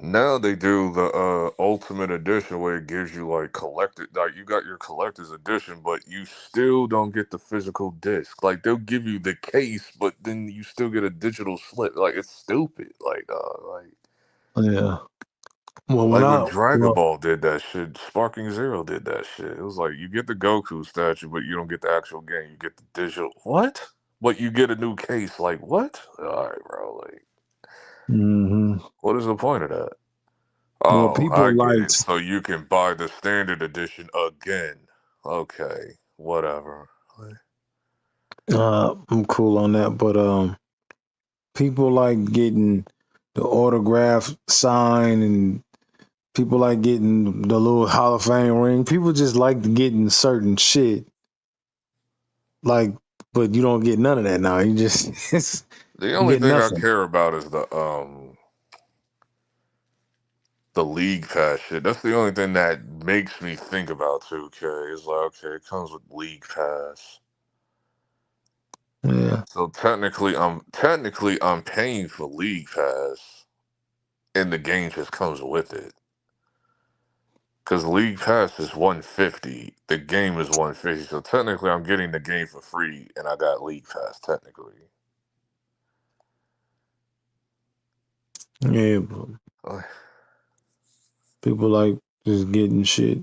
Now they do the ultimate edition where it gives you like collected, like you got your collector's edition, but you still don't get the physical disc. Like they'll give you the case, but then you still get a digital slip. Like it's stupid. Yeah. Well, When Dragon Ball did that shit, Sparking Zero did that shit. It was like you get the Goku statue, but you don't get the actual game. You get the digital. What? But you get a new case. Like what? All right, bro. Like, what is the point of that? well, Oh, I people get like. it. So you can buy the standard edition again. Okay, whatever. I'm cool on that, but people like getting the autograph sign, and people like getting the little Hall of Fame ring. People just like getting certain shit. Like, but you don't get none of that now. You just The you only get thing I nothing. care about is the league pass shit. That's the only thing that makes me think about 2K. It's like, okay, it comes with league pass. Yeah. So technically I'm paying for league pass, and the game just comes with it. Because league pass is $150, the game is $150. So technically, I'm getting the game for free, and I got league pass. Technically, Yeah, but people like just getting shit.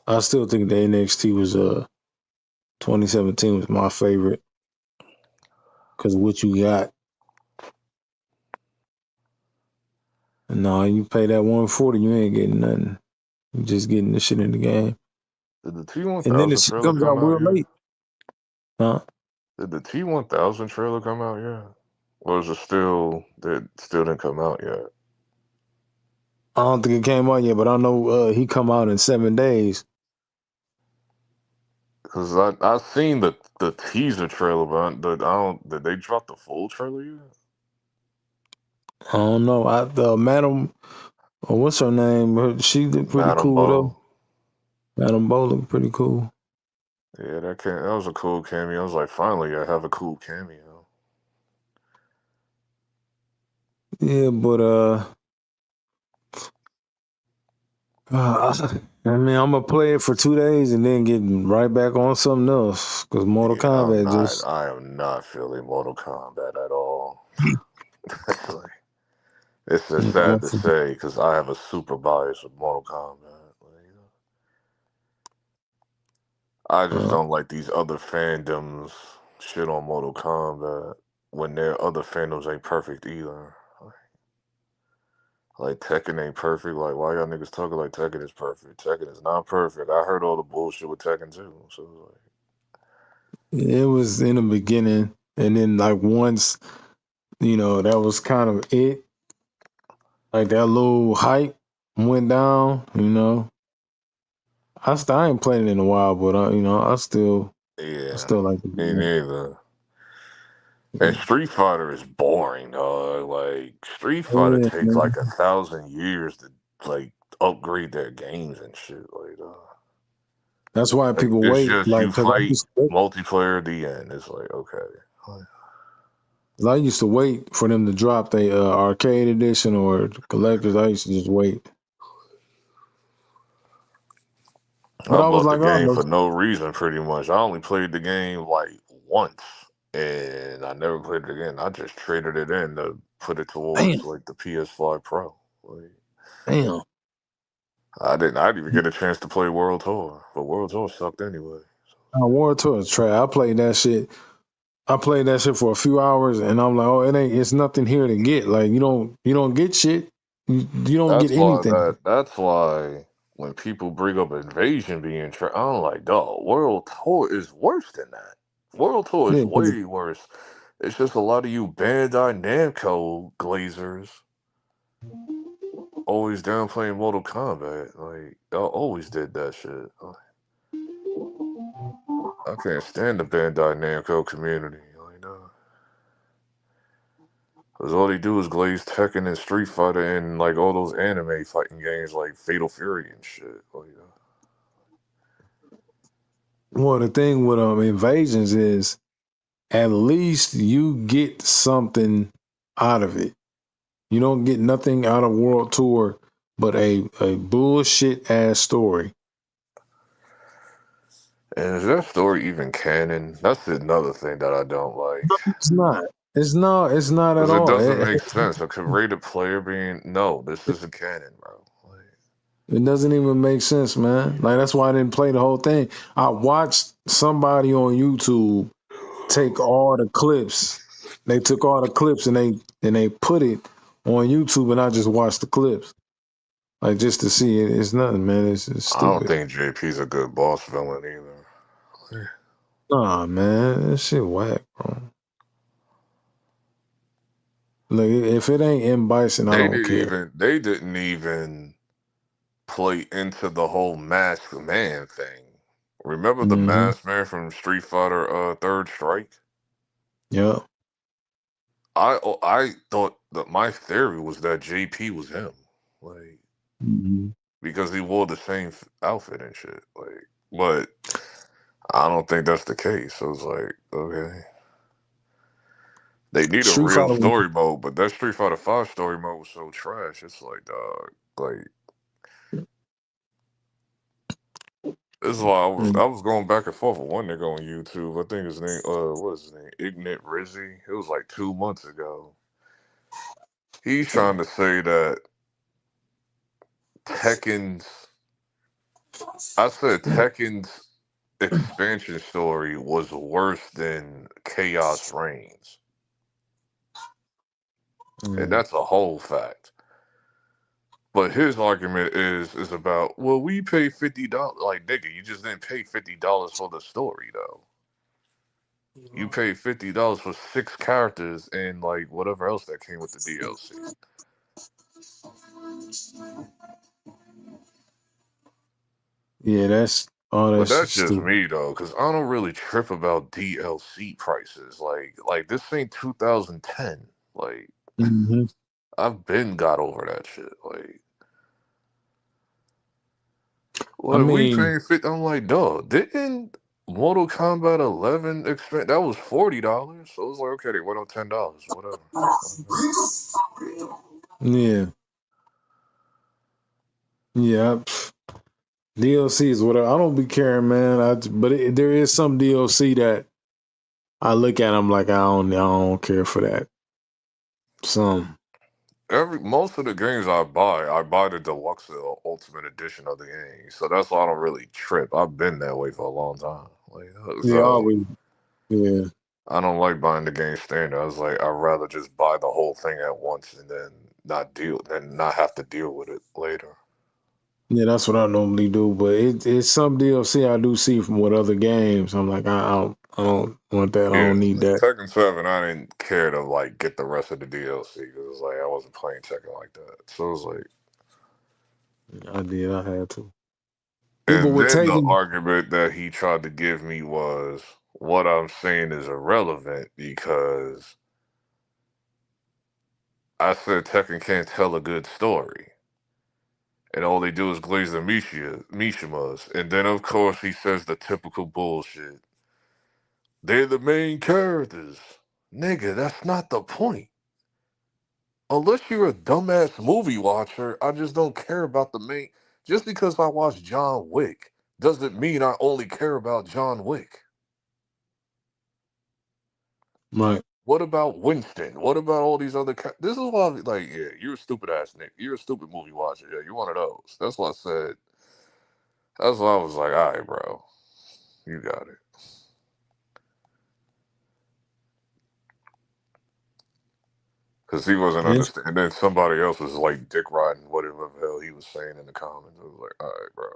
I still think the NXT was 2017 was my favorite because of what you got. No, you pay that 140, you ain't getting nothing. You just getting the shit in the game. Did the And then the T1000 shit trailer comes come out out real yet? late. Huh? Did the T1000 trailer come out yet? Or is it still didn't come out yet? I don't think it came out yet, but I know he come out in 7 days. Because I seen the teaser trailer, but I don't. Did they drop the full trailer yet? I don't know. The Madam, what's her name? She did pretty Madam cool though. Bo. Madam Bo looked pretty cool. Yeah, that was a cool cameo. I was like, finally, I have a cool cameo. Yeah, but I mean, I'm gonna play it for 2 days and then get right back on something else because Mortal Kombat just. I am not feeling Mortal Kombat at all. It's just sad to say because I have a super bias with Mortal Kombat. I just don't like these other fandoms shit on Mortal Kombat when their other fandoms ain't perfect either. Like Tekken ain't perfect. Like why y'all niggas talking like Tekken is perfect? Tekken is not perfect. I heard all the bullshit with Tekken too. So like, It was in the beginning, and then like once, that was kind of it. Like that little hype went down. I ain't played it in a while, but I still like the me game. neither. And Street Fighter is boring, dog. Like Street Fighter Yeah, takes like man. 1,000 years to like upgrade their games and shit. That's why Like people it's wait. just Like, you cause I fight used to, multiplayer at the end. It's like okay. I used to wait for them to drop the arcade edition or collectors. I used to just wait. But I I was bought the like, oh, game no. for no reason, pretty much. I only played the game like once, and I never played it again. I just traded it in to put it Damn, towards like the PS5 Pro. Like, damn. I didn't even get a chance to play World Tour, but World Tour sucked anyway. War Tour is trash. I played that shit. For a few hours, and I'm like, oh, it's nothing here to get. Like, you don't get shit. You don't get anything. That's why when people bring up Invasion being trash, I'm like, dog, World Tour is worse than that. World Tour is Yeah, 'cause way worse. It's just a lot of you Bandai Namco glazers always downplaying Mortal Kombat. Like, y'all always did that shit. I can't stand the Bandai Namco community. Because all they do is glaze Tekken and Street Fighter and like all those anime fighting games like Fatal Fury and shit. well, the thing with Invasions is at least you get something out of it. You don't get nothing out of World Tour but a bullshit ass story. And is that story even canon? That's another thing that I don't like. It's not. It's not. It's not at Because it all. doesn't make sense. A rated player being, no, this isn't canon, bro. It doesn't even make sense, man. Like that's why I didn't play the whole thing. I watched somebody on YouTube take all the clips. They took all the clips and they put it on YouTube, and I just watched the clips, like just to see it. It's nothing, man. It's I don't stupid. think JP's a good boss villain either. Nah, man, that shit whack, bro. Look, if it ain't M Bison, I don't care. They didn't even play into the whole masked man thing. Remember the Mm-hmm. masked man from Street Fighter Third Strike? Yeah. I thought that my theory was that JP was him. Like because he wore the same outfit and shit. Like, but I don't think that's the case. So it's like, okay. They need a Street real Fighter. story mode, but that Street Fighter 5 story mode was so trash. It's like, dog, like, this is why I was going back and forth with one nigga on YouTube. I think his name, what is his name? Ignite Rizzy. It was like 2 months ago. He's trying to say that Tekken's expansion story was worse than Chaos Reigns. And that's a whole fact. But his argument is about, well, we paid $50. Like, nigga, you just didn't pay $50 for the story, though. You paid $50 for 6 characters and, like, whatever else that came with the DLC. Yeah, that's all that But shit that's just stupid. me, though, because I don't really trip about DLC prices. Like this ain't 2010. Like, I've been got over that shit. Like, I well, we mean, paying 50. I'm like, dog, didn't Mortal Kombat 11 expand? That was $40. So it was like, okay, they went on $10. Whatever. yeah. Yeah. DLC is whatever. I don't be caring, man. But there is some DLC that I look at. I'm like, I don't care for that. Some. Most of the games I buy the deluxe or ultimate edition of the game. So that's why I don't really trip. I've been that way for a long time. Like, Yeah, so always. Yeah. I don't like buying the game standard. I was like, I'd rather just buy the whole thing at once and then not have to deal with it later. Yeah, that's what I normally do. But it's some DLC I do see from what other games. I'm like, I don't want that. I Yeah, don't need that. Tekken 7, I didn't care to like get the rest of the DLC because it was like I wasn't playing Tekken like that. So it was like, I did. I had to. Yeah, but and with then the Taken, argument that he tried to give me was what I'm saying is irrelevant because I said Tekken can't tell a good story. And all they do is glaze the Mishimas. And then, of course, he says the typical bullshit. They're the main characters. Nigga, that's not the point. Unless you're a dumbass movie watcher, I just don't care about the main. Just because I watch John Wick doesn't mean I only care about John Wick. right? What about Winston? What about all these other? This is why, like, yeah, you're a stupid ass nigga. You're a stupid movie watcher. Yeah, you're one of those. That's why I said. That's why I was like, all right, bro, you got it. Because he wasn't understanding. And then somebody else was like dick riding whatever the hell he was saying in the comments. I was like, all right, bro.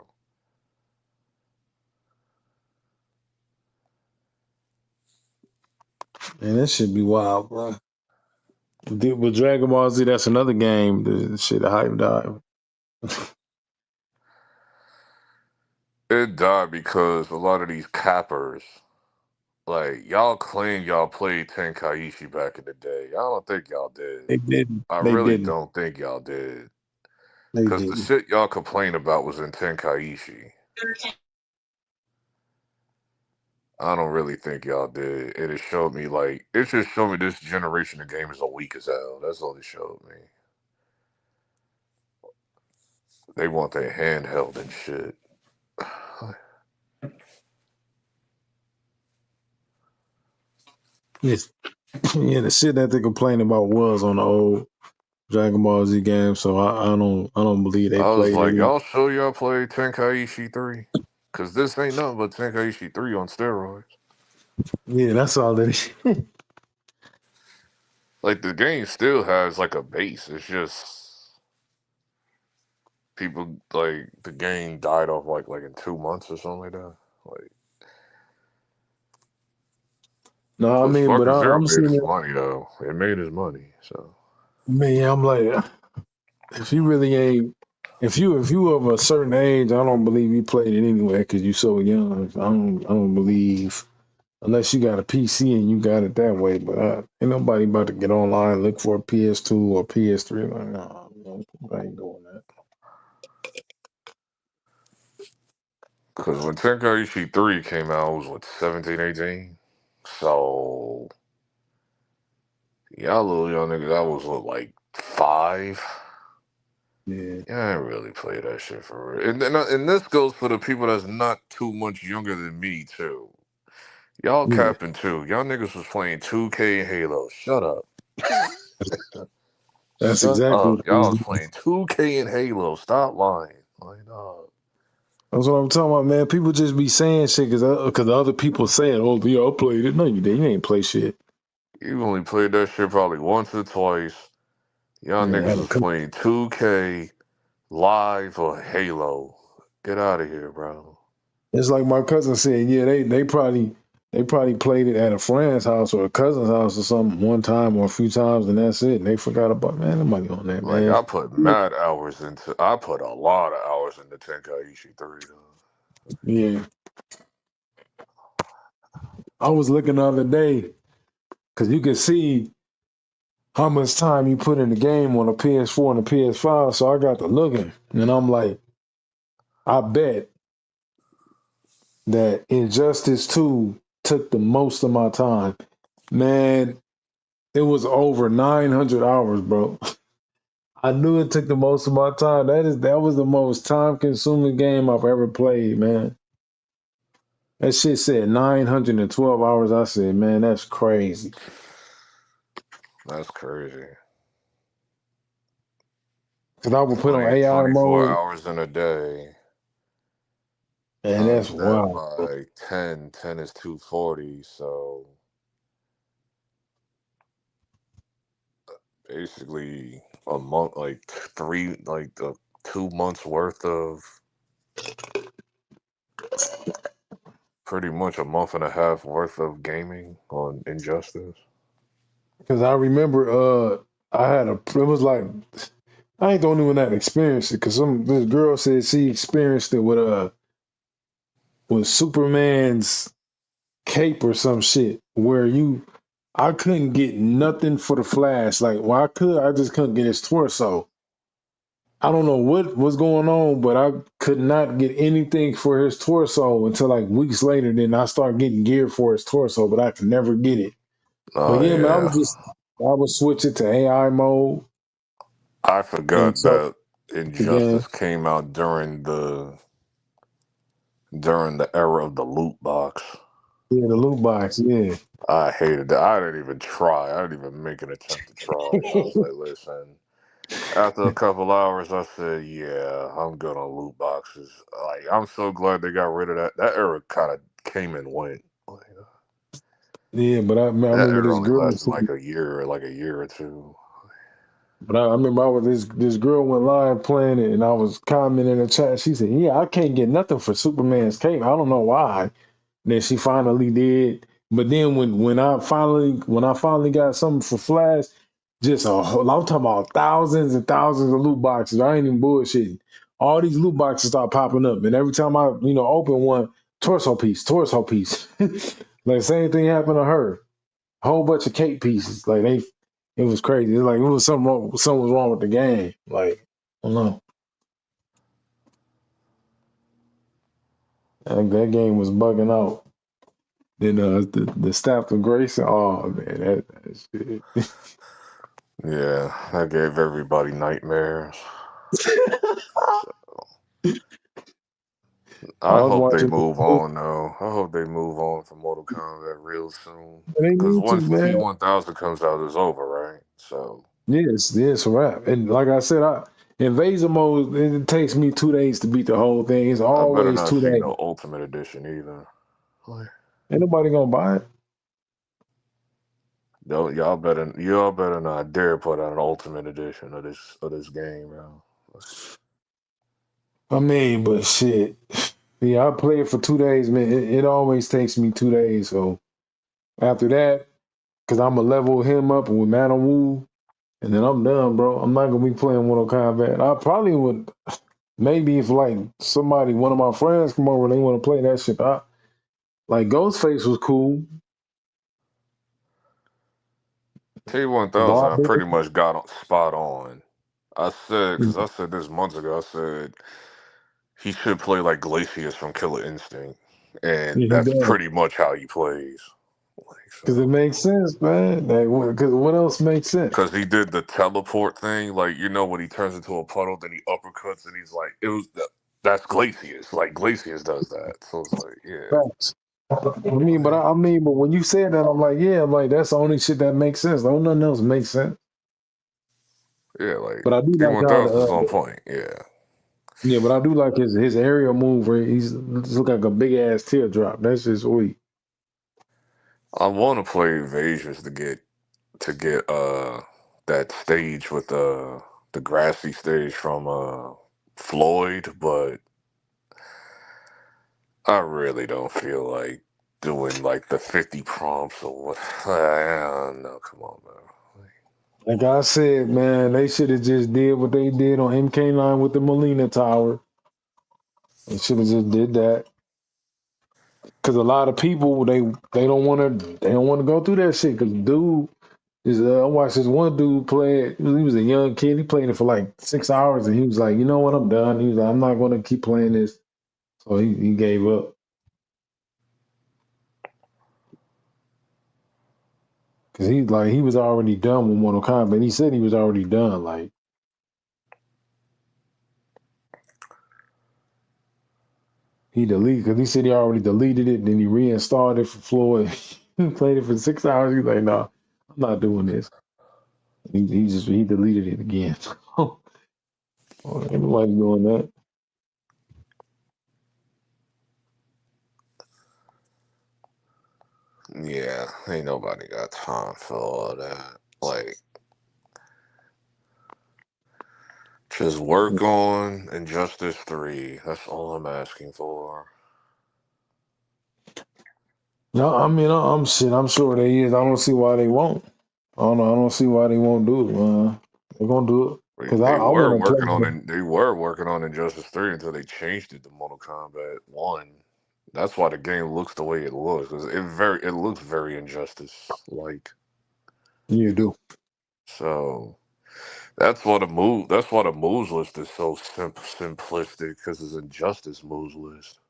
Man, that should be wild, bro. With Dragon Ball Z, that's another game. The shit, the hype died. It died because a lot of these cappers, like, y'all claim y'all played Tenkaichi back in the day. I don't think y'all did. They didn't. I They really didn't. don't think y'all did. They Because the didn't. shit y'all complain about was in Tenkaichi. I don't really think y'all did. It showed me, like, it just showed me this generation of gamers are weak as hell. That's all it showed me. They want their handheld and shit. Yes. Yeah, the shit that they complained about was on the old Dragon Ball Z game, so I don't believe they I was played like, it. y'all sure y'all played Tenkaichi 3? Because this ain't nothing but Tenkaichi 3 on steroids. Yeah, that's all that is. Like, the game still has, like, a base. It's just people, like, the game died off, like in 2 months or something like that. Like, No, I but mean, but fucking Zero I'm made seeing his it. money, though. It made his money, so. Man, I'm like, if you really ain't, if you of a certain age, I don't believe you played it anyway because you so young. I don't believe unless you got a PC and you got it that way. But ain't nobody about to get online look for a PS2 or PS3. Like, no, I ain't doing that. Because when Tenkaichi 3 came out, it was what, 17, 18? So, y'all little young niggas, I was what, like 5? Yeah. Yeah, I didn't really play that shit for real. And this goes for the people that's not too much younger than me, too. Y'all Yeah. capping, too. Y'all niggas was playing 2K and Halo. Shut up. That's Shut exactly up. what it Y'all is. was playing 2K and Halo. Stop lying. Like, no. That's what I'm talking about, man. People just be saying shit because other people saying, "Oh, yeah, I played it." No, you didn't. You ain't play shit. You only played that shit probably once or twice. Y'all Yeah, I niggas had a was playing 2K, Live, or Halo. Get out of here, bro. It's like my cousin said, yeah, they probably played it at a friend's house or a cousin's house or something one time or a few times, and that's it. And they forgot about, man, nobody on that, Like, man. I put mad hours into, I put a lot of hours into Tenkaichi 3, though. Yeah, I was looking the other day because you can see how much time you put in the game on a PS4 and a PS5. So I got to looking, and I'm like, I bet that Injustice 2 took the most of my time. Man, it was over 900 hours, bro. I knew it took the most of my time. That was the most time consuming game I've ever played, man. That shit said 912 hours. I said, man, that's crazy. That's crazy. Cause I would put on 20, AI 24 mode, hours in a day. and that's Times that wild, bro. by 10. 10 is 240. So basically a month, like 2 months worth of, pretty much a month and a half worth of gaming on Injustice. Cause I remember, it was like, I ain't the only one that experienced it. Cause this girl said she experienced it with Superman's cape or some shit, where I couldn't get nothing for the Flash. Like, well, I just couldn't get his torso. I don't know what was going on, but I could not get anything for his torso until like weeks later. Then I started getting gear for his torso, but I could never get it. But Oh yeah, man, yeah. I would switch it to AI mode I and forgot so that the game. Injustice came out during the era of the loot box. Yeah, the loot box. Yeah, I hated that. I didn't even try. I didn't even make an attempt to try. I was like, listen. After a couple hours, I said, yeah, I'm good on loot boxes. Like, I'm so glad they got rid of that. That era kind of came and went. Like, yeah. But I that remember era this only girl. lasted like a year or two. But I remember this girl went live playing it, and I was commenting in the chat. She said, "Yeah, I can't get nothing for Superman's cape. I don't know why." And then she finally did. But then when I finally got something for Flash, just I'm talking about thousands and thousands of loot boxes. I ain't even bullshitting. All these loot boxes start popping up, and every time I open one, torso piece, torso piece. Like same thing happened to her. A whole bunch of cape pieces. Like it was crazy. It's like it was something was wrong with the game. Like I don't know. I think that game was bugging out. Then the staff of grace. Oh man, that shit. Yeah, that gave everybody nightmares. I I was hope they watching. move on, though. I hope they move on from Mortal Kombat real soon. They Because need to, once man. T1000 comes out, it's over, right? So, Yes, rap. And like I said, Invasion mode. It takes me 2 days to beat the whole thing. It's I better always not 2 see days. no Ultimate Edition either. Like, Ain't nobody gonna buy it. y'all better not dare put out an Ultimate Edition of this game, bro. I mean, but shit. Yeah, I play it for 2 days, man. It always takes me 2 days. So after that, because I'm gonna level him up with Manawu, and then I'm done, bro. I'm not gonna be playing Mortal Kombat. I probably would, maybe if like one of my friends come over and they want to play that shit. Like Ghostface was cool. T1000, I Barber. pretty much got spot on. I said this months ago. I said, he should play like Glacius from Killer Instinct, and Yeah, he that's does. pretty much how he plays. Because it makes sense, man. Like, because what else makes sense? Because he did the teleport thing, like when he turns into a puddle, then he uppercuts, and he's like, that's Glacius. Like Glacius does that, so it's like, yeah. Facts. I mean, but when you said that, I'm like, that's the only shit that makes sense. Don't nothing else makes sense. Yeah, like But I do like how D-1000 is on point. Yeah, but I do like his aerial move where he's look like a big ass teardrop. That's just sweet. I want to play Evasius to get that stage with the grassy stage from Floyd, but I really don't feel like doing like the 50 prompts or what. I don't know. Come on, man. Like I said, man, they should have just did what they did on MK9 with the Molina Tower. They should have just did that. Cause a lot of people they don't want to go through that shit. Cause dude is I watched this one dude play it. He was a young kid. He played it for like 6 hours, and he was like, you know what, I'm done. He was like, I'm not going to keep playing this. So he gave up. Cause he was already done with Mortal Kombat. He said he was already done. Like he deleted because he said he already deleted it. Then he reinstalled it for Floyd. He played it for 6 hours. He's like, no, I'm not doing this. He deleted it again. Ain't nobody doing that. Yeah, ain't nobody got time for all that. Like, just work on Injustice 3. That's all I'm asking for. No, I mean, I'm sure they is. I don't see why they won't. I don't see why they won't do it. They're gonna do it because I They want to play. were working on Injustice 3 until they changed it to Mortal Kombat 1. That's why the game looks the way it looks. 'Cause it looks very Injustice like. You do. So that's why the moves list is so simplistic, because it's Injustice moves list.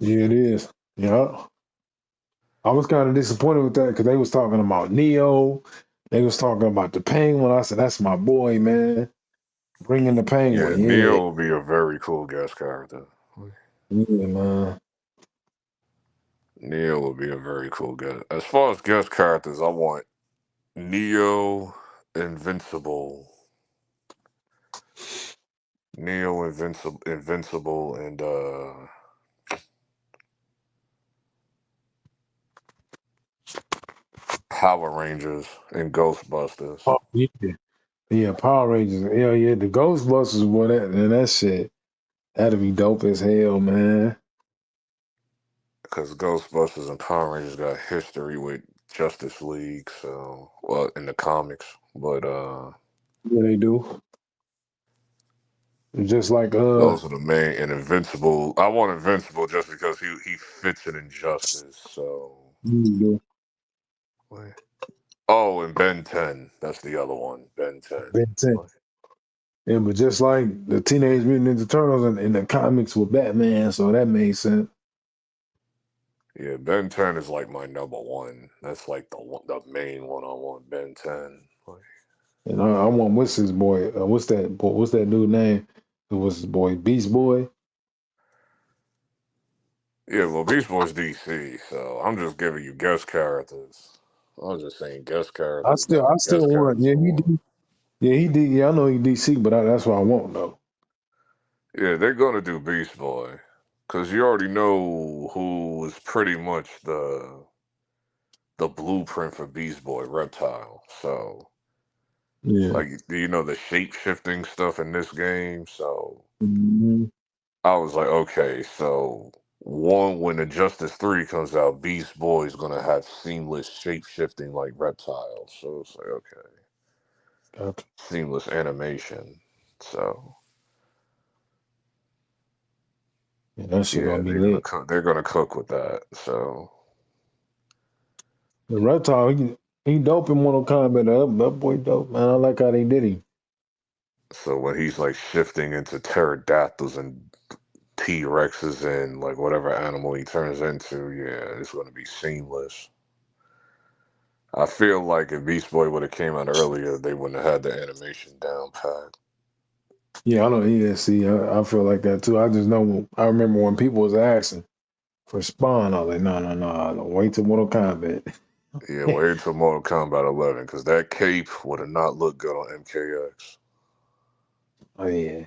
Yeah, it is. Yeah. I was kind of disappointed with that because they was talking about Neo. They was talking about the Penguin. I said, that's my boy, man. Bringing the Yeah, Penguin. Yeah. Neo will be a very cool guest character. Yeah, man. Neo will be a very cool guest. As far as guest characters, I want Neo, Invincible, Invincible, and Power Rangers and Ghostbusters. Oh, yeah. Yeah, Power Rangers. Yeah. The Ghostbusters, boy, that shit. That'd be dope as hell, man. Because Ghostbusters and Power Rangers got history with Justice League, so in the comics, but Yeah, they do. Just like those are the main. And Invincible, I want Invincible just because he fits in Injustice. So. Wait. Oh, and Ben 10. That's the other one. Ben 10. Ben 10. Yeah, but just like the Teenage Mutant Ninja Turtles in the comics with Batman, so that made sense. Yeah, Ben 10 is like my number one. That's like the main one I want. Ben 10. And I want what's his boy? What's that dude name? It was his boy Beast Boy. Yeah, well, Beast Boy's DC, so I'm just giving you guest characters. I was just saying guest I characters. still want. Yeah, he did. Yeah, he did. Yeah, I know he DC, but that's what I want though. Yeah, they're gonna do Beast Boy, because you already know who is pretty much the blueprint for Beast Boy, Reptile. So, yeah, like, you know the shape shifting stuff in this game. So, mm-hmm. I was like, okay, so when Injustice 3 comes out, Beast Boy is gonna have seamless shape shifting like Reptile. So it's like, okay, seamless animation. So. Yeah, that shit gonna be lit. They're gonna cook with that. So The Reptile, he dope in Mortal Kombat. That boy dope, man. I like how they did him. when he's like shifting into pterodactyls and T-Rexes and like whatever animal he turns into, yeah, it's gonna be seamless. I feel like if Beast Boy would have came out earlier, they wouldn't have had the animation down pat. Yeah, I know. Yeah, see, I feel like that too. I just know. I remember when people was asking for Spawn, I was like, no, wait till Mortal Kombat. Yeah, wait till Mortal Kombat 11 because that cape would have not looked good on MKX. Oh yeah.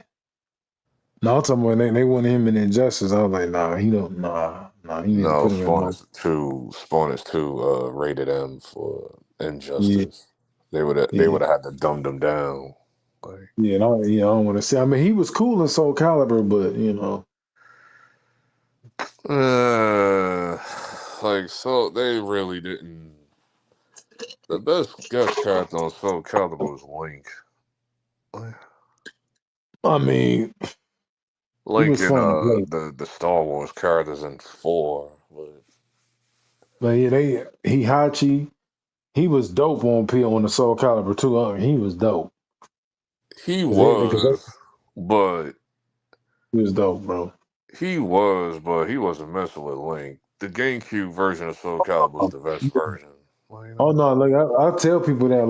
No, I'm talking about they wanted him in Injustice. I was like, nah, he don't. Nah, he needs to No, put him in Spawn Mortal. is too. Spawn is too rated M for Yeah, Injustice. They would have. They yeah, would have had to dumb them down. Like, yeah. I don't want to see. I mean, he was cool in Soul Calibur, but uh, like so they really didn't. The best guest character on Soul Calibur was Link. I mean, he Link was in fun to play. the Star Wars characters in 4, But yeah, Hachi, he was dope on the Soul Calibur too. He was dope. he Because was, but he was dope, bro. but he wasn't messing with Link. The GameCube version of Soul Calibur was the best version. Well, Oh no, like I tell people that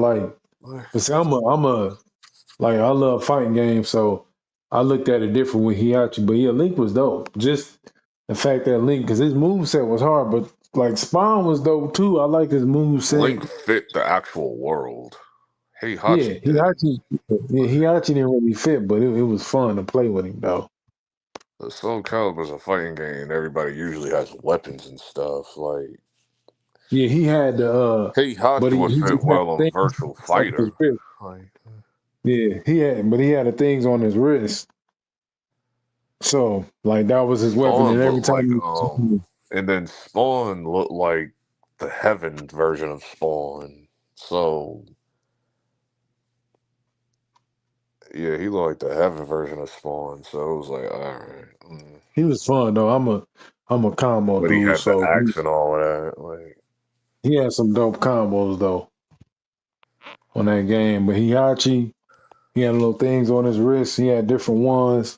but see, like I love fighting games, so I looked at it different with Hiachi. But yeah, Link was dope. Just the fact that Link, because his moveset was hard, but like Spawn was dope too. I like his Link moveset. fit the actual world. Yeah, Heihachi didn't. Hiachi didn't really fit, but it was fun to play with him though. The Soul Calibur's a fighting game. Everybody usually has weapons and stuff. Like Yeah, he had but Heihachi would he fit just had well on things Virtual on his Fighter. wrist. Like, Yeah, he had the things on his wrist. So like that was his weapon, Spawn and every looked like time and then Spawn looked like the Heaven version of Spawn. So yeah, he looked like the Heaven version of Spawn. So it was like, all right. he was fun though. I'm a combo But he dude, had the so axe and all of that. Like, he had some dope combos though on that game. But Hiachi, he had little things on his wrist. He had different ones.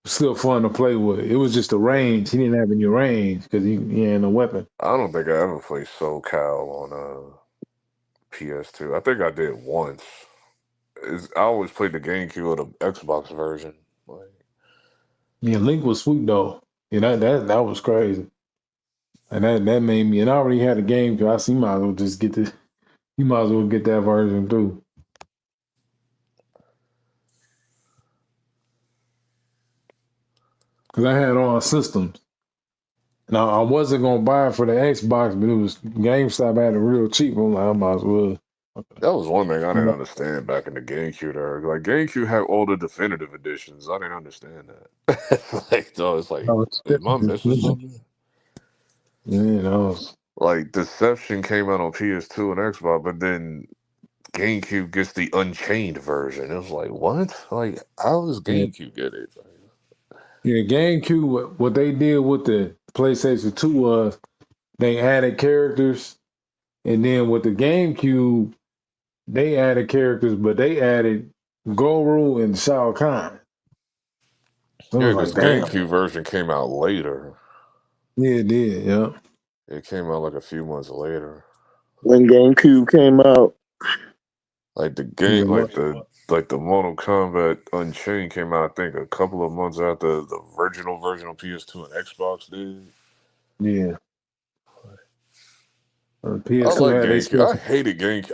Still fun to play with. It was just the range. He didn't have any range because he had no weapon. I don't think I ever played Soul Cal on PS2. I think I did once. I always played the GameCube or the Xbox version. Like, Yeah, Link was sweet though. Yeah, that was crazy. And that made me. And I already had a game, so I see. Might as well just get this. You might as well get that version too. Because I had all systems. Now I wasn't gonna buy it for the Xbox, but it was GameStop had it real cheap. I'm like, I might as well. that was one thing I didn't understand back in the GameCube era. Like GameCube had all the definitive editions. I didn't understand that. Like, so it's like, am I missing something? Yeah, Like Deception came out on PS2 and Xbox, but then GameCube gets the Unchained version. It was like, what? Like, how does yeah, GameCube get it? yeah. GameCube. What they did with the PlayStation 2 was they added characters, and then with the GameCube, they added characters, but they added Goro and Shao Kahn. So I Yeah, was because like, damn. GameCube version came out later. Yeah, it did. Yeah. It came out like a few months later. When GameCube came out. Like the Yeah, game, like the Mortal Kombat Unchained came out, I think, a couple of months after the original version of PS2 and Xbox did. yeah. I PS2 like had they GameCube. I special. hated GameCube.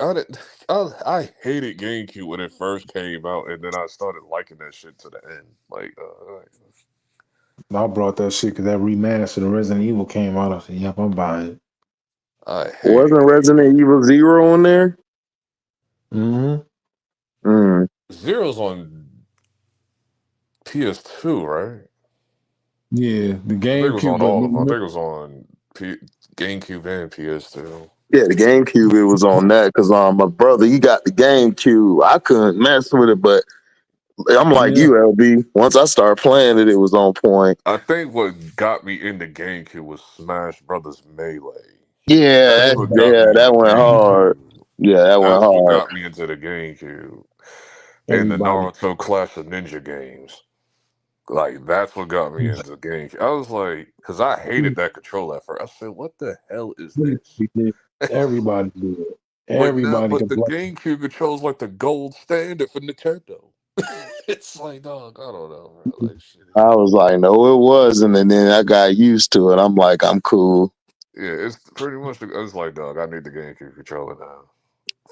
I hated GameCube when it first came out, and then I started liking that shit to the end. I brought that shit because that remaster of Resident Evil came out. I said, yep, I'm buying it. I hated Wasn't Resident Evil 0 on there? Mm-hmm. Zero's on PS2, right? Yeah, the I think it was GameCube, on but all of them. I think it was on GameCube and PS2. Yeah, the GameCube, it was on that because my brother, he got the GameCube. I couldn't mess with it, but I'm like yeah, you, LB. Once I started playing it, it was on point. I think what got me into GameCube was Smash Brothers Melee. Yeah, That's what got yeah, me into that went hard. GameCube. Yeah, that went That's what hard. got me into the GameCube. And the everybody. Naruto Clash of Ninja games. Like that's what got me into the GameCube. I was like, because I hated that controller at first. I said, "What the hell is this?" Everybody do it. But the GameCube controls like the gold standard for Nintendo. It's like, dog, I don't know, bro. Like shit. I was like, no, it wasn't, and then I got used to it. I'm like, I'm cool. Yeah, it's pretty much. It's like, dog, I need the GameCube controller now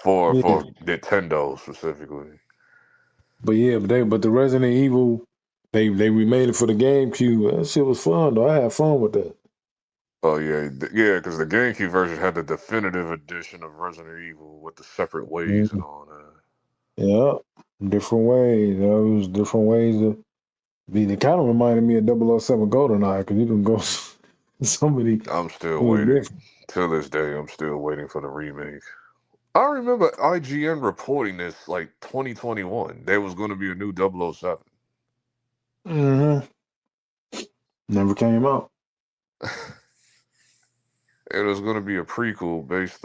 for Yeah. Nintendo specifically. But the Resident Evil, they remade it for the GameCube. That shit was fun though. I had fun with that. Oh yeah, yeah, because the GameCube version had the definitive edition of Resident Evil with the separate ways and all that. Yeah, different ways. There was different ways to be. It kind of reminded me of 007 GoldenEye because you can go so many. I'm still waiting. Till this day, I'm still waiting for the remake. I remember IGN reporting this like 2021. There was going to be a new 007. Never came out. It was going to be a prequel based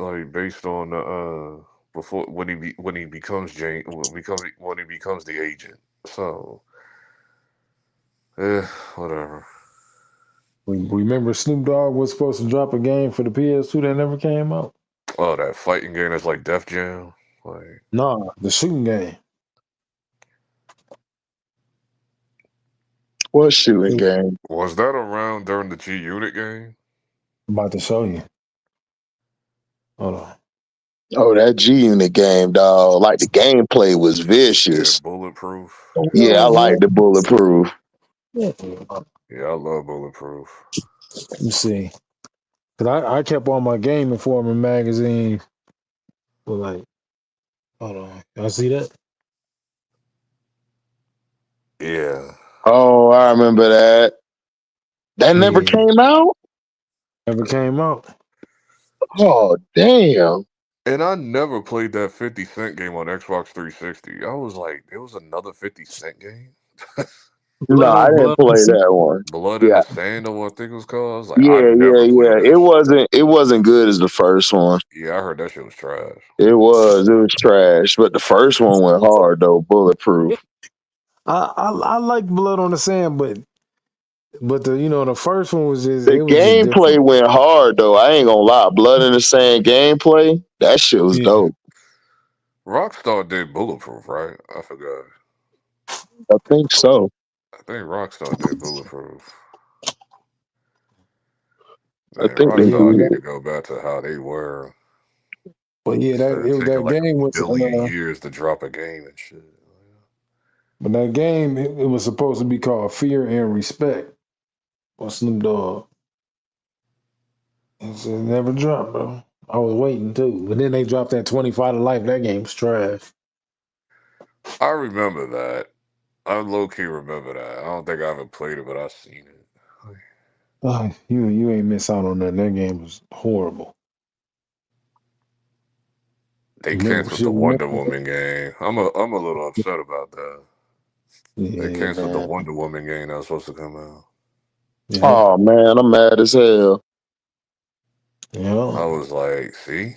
on before when he becomes the agent. So, whatever. Remember Snoop Dogg was supposed to drop a game for the PS2 that never came out? Oh, that fighting game that's like Def Jam? Like, nah, the shooting game. What shooting game? Was that around during the G-Unit game? I'm about to show you. Hold on. Oh, that G-Unit game, dog. Like the gameplay was vicious. Yeah, Bulletproof. Yeah, I like the Bulletproof. Yeah, I love Bulletproof. Let me see. Because I kept all my Game Informer magazines. But like, hold on. Y'all see that? Yeah. Oh, I remember that. That never came out? Never came out. Oh, damn. And I never played that 50 Cent game on Xbox 360. I was like, there was another 50 Cent game? No, I didn't play that one. Blood in the Sand or what I think it was called? I was like, I Yeah. never played that. It wasn't good as the first one. Yeah, I heard that shit was trash. It was trash. But the first one went hard though, Bulletproof. I like Blood on the Sand, but the first one was just the gameplay went hard though. I ain't gonna lie. Blood in the Sand gameplay, that shit was dope. Rockstar did Bulletproof, right? I forgot. I think so. I think Rockstar did Bulletproof. I Man, think Rockstar need to go back to how they were. But yeah, that game was a billion years to drop a game and shit. But that game, it was supposed to be called Fear and Respect or Snoop Dogg. It never dropped, bro. I was waiting too. But then they dropped that 25 to Life. That game's trash. I remember that. I low-key remember that. I don't think I ever played it, but I've seen it. You ain't miss out on that. That game was horrible. They canceled the Wonder Woman game. I'm a little upset about that. Yeah, they canceled the Wonder Woman game that was supposed to come out. Yeah. Oh man, I'm mad as hell. Yeah. I was like, see?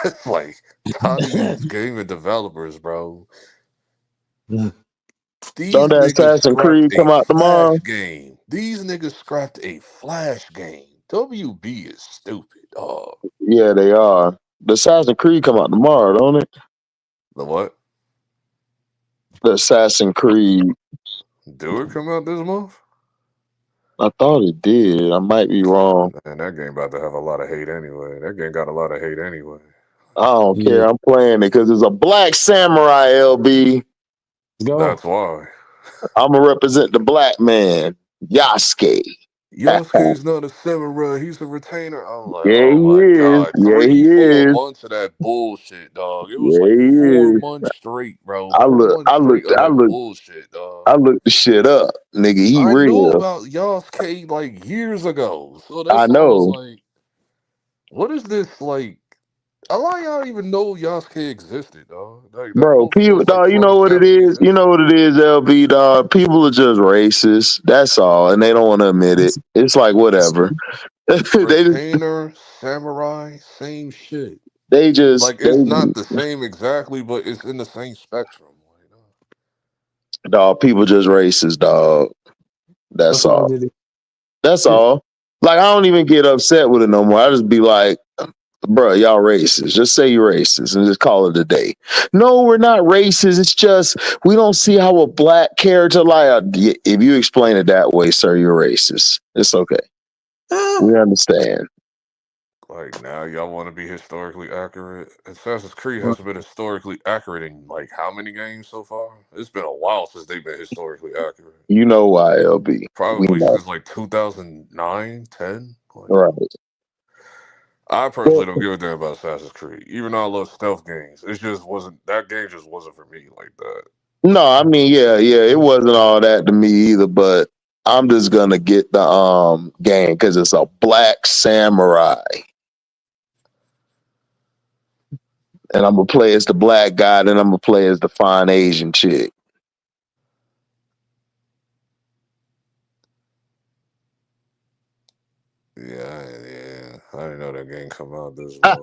It's like tired of these gaming developers, bro. These Don't that Assassin's Creed come out tomorrow? Game. These niggas scrapped a Flash game. WB is stupid. Oh. Yeah, they are. The Assassin's Creed come out tomorrow, don't it? The what? The Assassin's Creed. Do it come out this month? I thought it did. I might be wrong. Man, that game about to have a lot of hate anyway. That game got a lot of hate anyway. I don't care. I'm playing it because it's a black samurai, LB. That's why. I'm going to represent the black man, Yasuke. Yasuke's not a samurai. He's a retainer. I'm like, yeah, oh my God. Yeah, 4 months of that bullshit, dog. It was like 4 months straight, bro. I looked bullshit, dog. I looked the shit up, nigga. He real. I knew about Yasuke like years ago. So that's I know. I was like, what is this like? I don't even know Yasuke existed, dog. Bro, people, dog, you know what it is? You know what it is, LB, dog? People are just racist. That's all. And they don't want to admit it. It's like, whatever. Retainer, samurai, same shit. They just... Like, it's not the same exactly, but it's in the same spectrum. Dog, people just racist, dog. That's all. That's all. Like, I don't even get upset with it no more. I just be like, bro, y'all racist. Just say you're racist and just call it a day. No, we're not racist. It's just we don't see how a black character like. If you explain it that way, sir, you're racist. It's okay. We understand. Like, now y'all want to be historically accurate? Assassin's Creed has been historically accurate in like how many games so far? It's been a while since they've been historically accurate. You know why, LB? Probably since like 2009, 10. Like, right. I personally don't give a damn about Assassin's Creed, even though I love stealth games. It just wasn't that game. Just wasn't for me like that. No, I mean, yeah, it wasn't all that to me either. But I'm just gonna get the game because it's a black samurai. And I'm gonna play as the black guy, then I'm gonna play as the fine Asian chick. Yeah. I didn't know that game come out this well.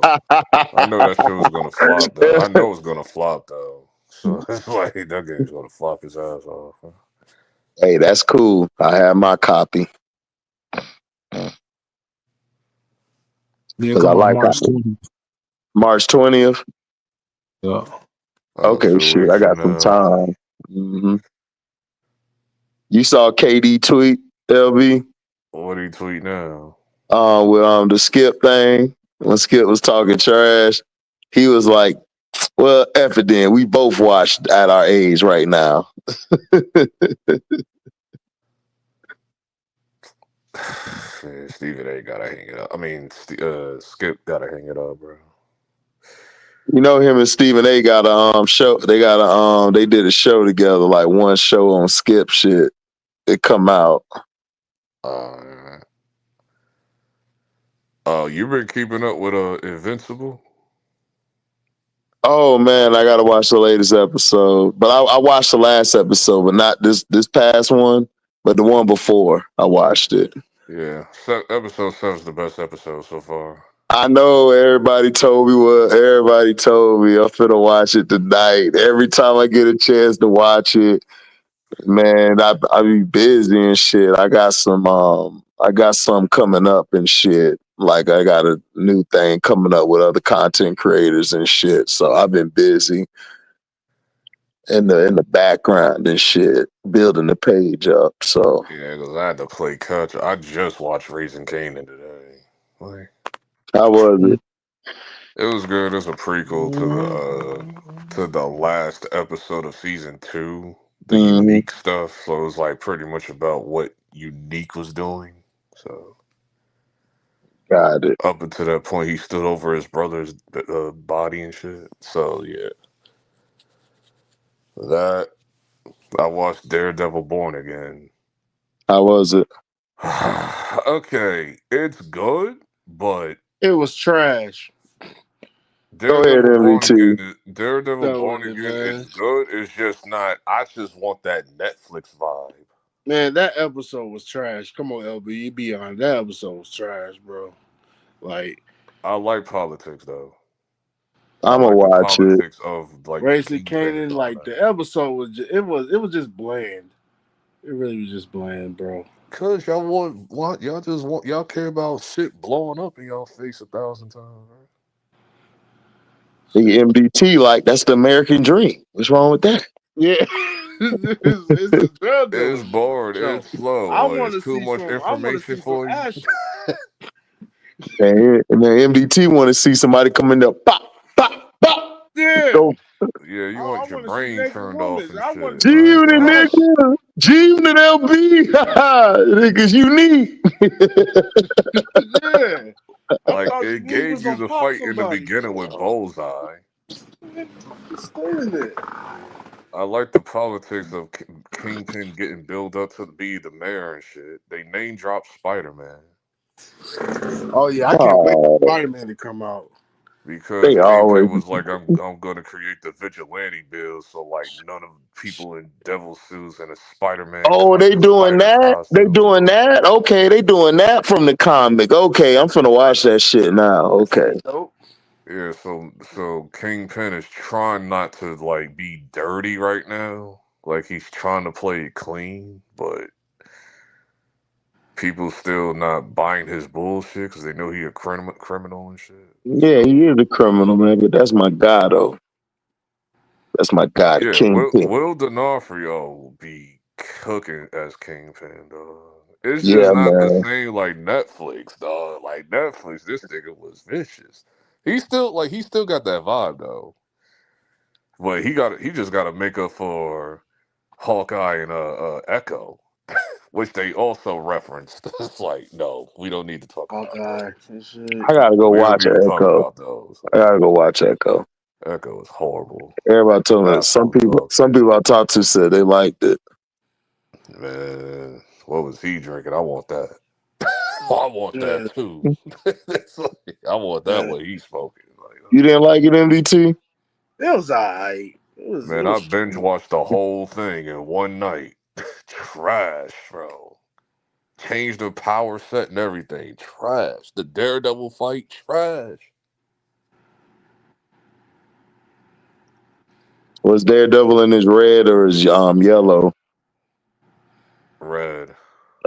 I know that shit was gonna flop though. I know it's gonna flop though. So it's like that game's gonna flop his ass off. Hey, that's cool. I have my copy. Yeah, because I like March 20th. March 20th. Yeah. Okay, shit. I got some time. Mm-hmm. You saw KD tweet, LB? What did he tweet now? With the Skip thing. When Skip was talking trash, he was like, "Well, F it then. We both watched at our age right now." Man, Stephen A. gotta hang it up. I mean, Skip gotta hang it up, bro. You know, him and Stephen A. got a show. They got a they did a show together, like one show on Skip shit. It come out. Oh, you been keeping up with Invincible? Oh man, I gotta watch the latest episode. But I watched the last episode, but not this past one, but the one before. I watched it. Yeah, episode 7 is the best episode so far. I know everybody told me what everybody told me. I'm finna watch it tonight. Every time I get a chance to watch it, man, I be busy and shit. I got some coming up and shit. Like I got a new thing coming up with other content creators and shit. So I've been busy in the background and shit, building the page up. So yeah, because I had to play catch. I just watched Raising Kanan today. Like, how was it? It was good. It's a prequel to the last episode of season 2, the Unique stuff. So it was like pretty much about what Unique was doing. So got it. Up until that point, he stood over his brother's body and shit. So yeah, that I watched Daredevil Born Again. How was it? Okay, it's good, but it was trash. Daredevil Born Again is good. It's just not. I just want that Netflix vibe. Man, that episode was trash. Come on, LB, you be on that episode was trash, bro. Like, I like politics though. I'm gonna watch it. Of like Raising Kanan, like the episode was just, it was just bland. It really was just bland, bro. Cause y'all y'all care about shit blowing up in y'all face 1,000 times, right? The MDT, like that's the American dream. What's wrong with that? Yeah, it's a drug dealer. It's bored. So, it's slow. I want to too see much some. information for you. Action. And then MDT want to see somebody come in there, pop, pop, pop. Yeah. Yeah, you want your brain turned off and shit. G-Unit, nigga. G-Unit LB. Niggas unique. Yeah. Like, it gave you the fight in the beginning with Bullseye. I like the politics of Kingpin getting built up to be the mayor and shit. They name dropped Spider-Man. Oh yeah, I can't wait for Spider-Man to come out. Because Kingpin was like, I'm going to create the vigilante bill, so like none of people in devil suits and a Spider-Man. Oh, they doing that? They doing that? Okay, they doing that from the comic. Okay, I'm finna watch that shit now. Okay. Yeah, so Kingpin is trying not to like be dirty right now. Like he's trying to play it clean, but people still not buying his bullshit because they know he a criminal and shit. Yeah, he is a criminal, man. But that's my guy, though. That's my guy, the Yeah, Kingpin. Will D'Onofrio be cooking as Kingpin, dog. It's Yeah, just not the man. same like Netflix, dog. Like Netflix, this nigga was vicious. He still got that vibe though. But he just got to make up for Hawkeye and Echo, which they also referenced. It's like, no, we don't need to talk about Hawkeye those. and shit. I gotta go We don't watch need to talk Echo. about those. I gotta go watch Echo. Echo is horrible. Everybody told me some Absolute people I talked to said they liked it. man, what was he drinking? I want that. I want Yeah, that too. It's like, I want that man. what he's smoking. Like, You didn't like it, MDT? It was alright. It man, I was binge straight. watched the whole thing in one night. Trash, bro. Changed the power set and everything. Trash. The Daredevil fight. Trash. Was Daredevil in his red or his yellow? Red.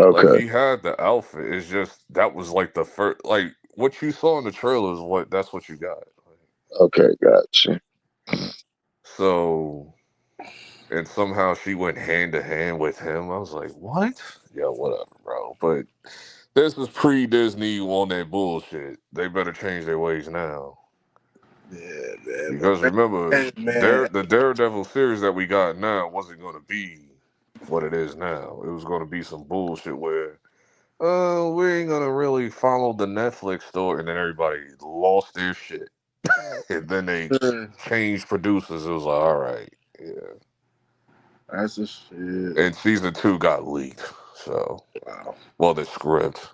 Like Okay, he had the outfit. It's just that was like the first. Like what you saw in the trailer is that's what you got. okay, gotcha. So, and somehow she went hand to hand with him. I was like, what? Yeah, whatever, bro. But this is pre-Disney on that bullshit. They better change their ways now. Yeah, man. Because remember, Man, the Daredevil series that we got now wasn't going to be what it is now. It was going to be some bullshit where, we ain't going to really follow the Netflix story. And then everybody lost their shit. And then they man. changed producers. It was like, all right, yeah. That's a shit. And season 2 got leaked. So, Wow. well, the script.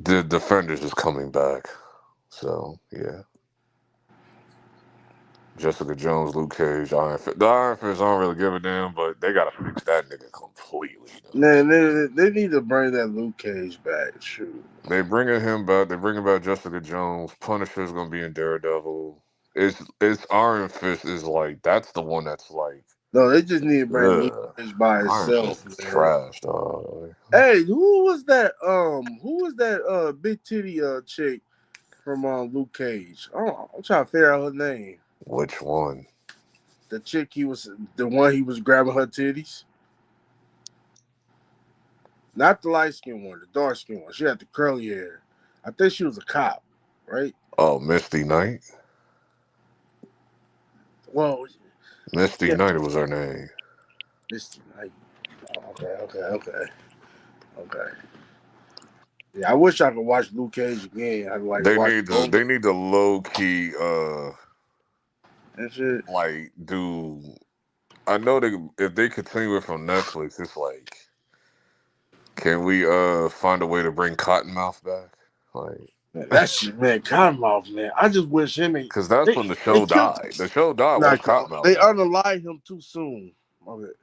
The Defenders is coming back. So, yeah. Jessica Jones, Luke Cage, Iron Fist. The Iron Fist, I don't really give a damn, but they gotta fix that nigga completely. Though. Man, they need to bring that Luke Cage back. Shoot. They bringing him back. They bringing back Jessica Jones. Punisher's gonna be in Daredevil. It's Iron Fist is like that's the one that's like. No, they just need to bring Luke Ugh. Cage by Iron itself, Fist is man. trash, dog. Hey, who was that? Who was that? Big titty chick from Luke Cage? Oh, I'm trying to figure out her name. Which one? The chick the one he was grabbing her titties. Not the light skinned one, the dark skinned one. She had the curly hair. I think she was a cop, right? Oh, Misty Knight. Well, Misty yeah, Knight was her name. Misty Knight. Okay. Yeah, I wish I could watch Luke Cage again. I'd like They watch need to. both They need to low key. and shit. Like do. I know if they continue it from Netflix, it's like, can we find a way to bring Cottonmouth back? Like, Man, that shit, man, Cottonmouth, man. I just wish him and because that's when the they show killed. died. The show died Nah, once Cottonmouth they died. unalived him too soon. Okay.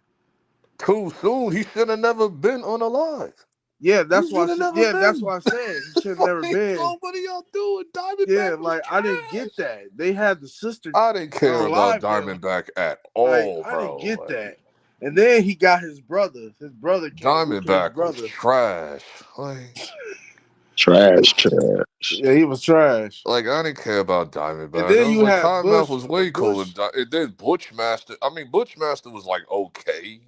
Too soon. He should have never been unalive. Yeah, that's He why. should have never Yeah, that's been. why I said he should have never Like, been. so what are y'all doing? Diamondback Yeah, was like I didn't trash. get that. They had the sister I didn't care about unalive him. Diamondback at Like all, I didn't bro. get Like, that. And then he got his brother. His brother came. Luke Cage's Diamondback was brother. trash. Like. Trash. Yeah, he was trash. Like, I didn't care about And Diamondback. I then was you like, had Cottonmouth Bush. was way cooler. And then Bushmaster. I mean, Bushmaster was like okay.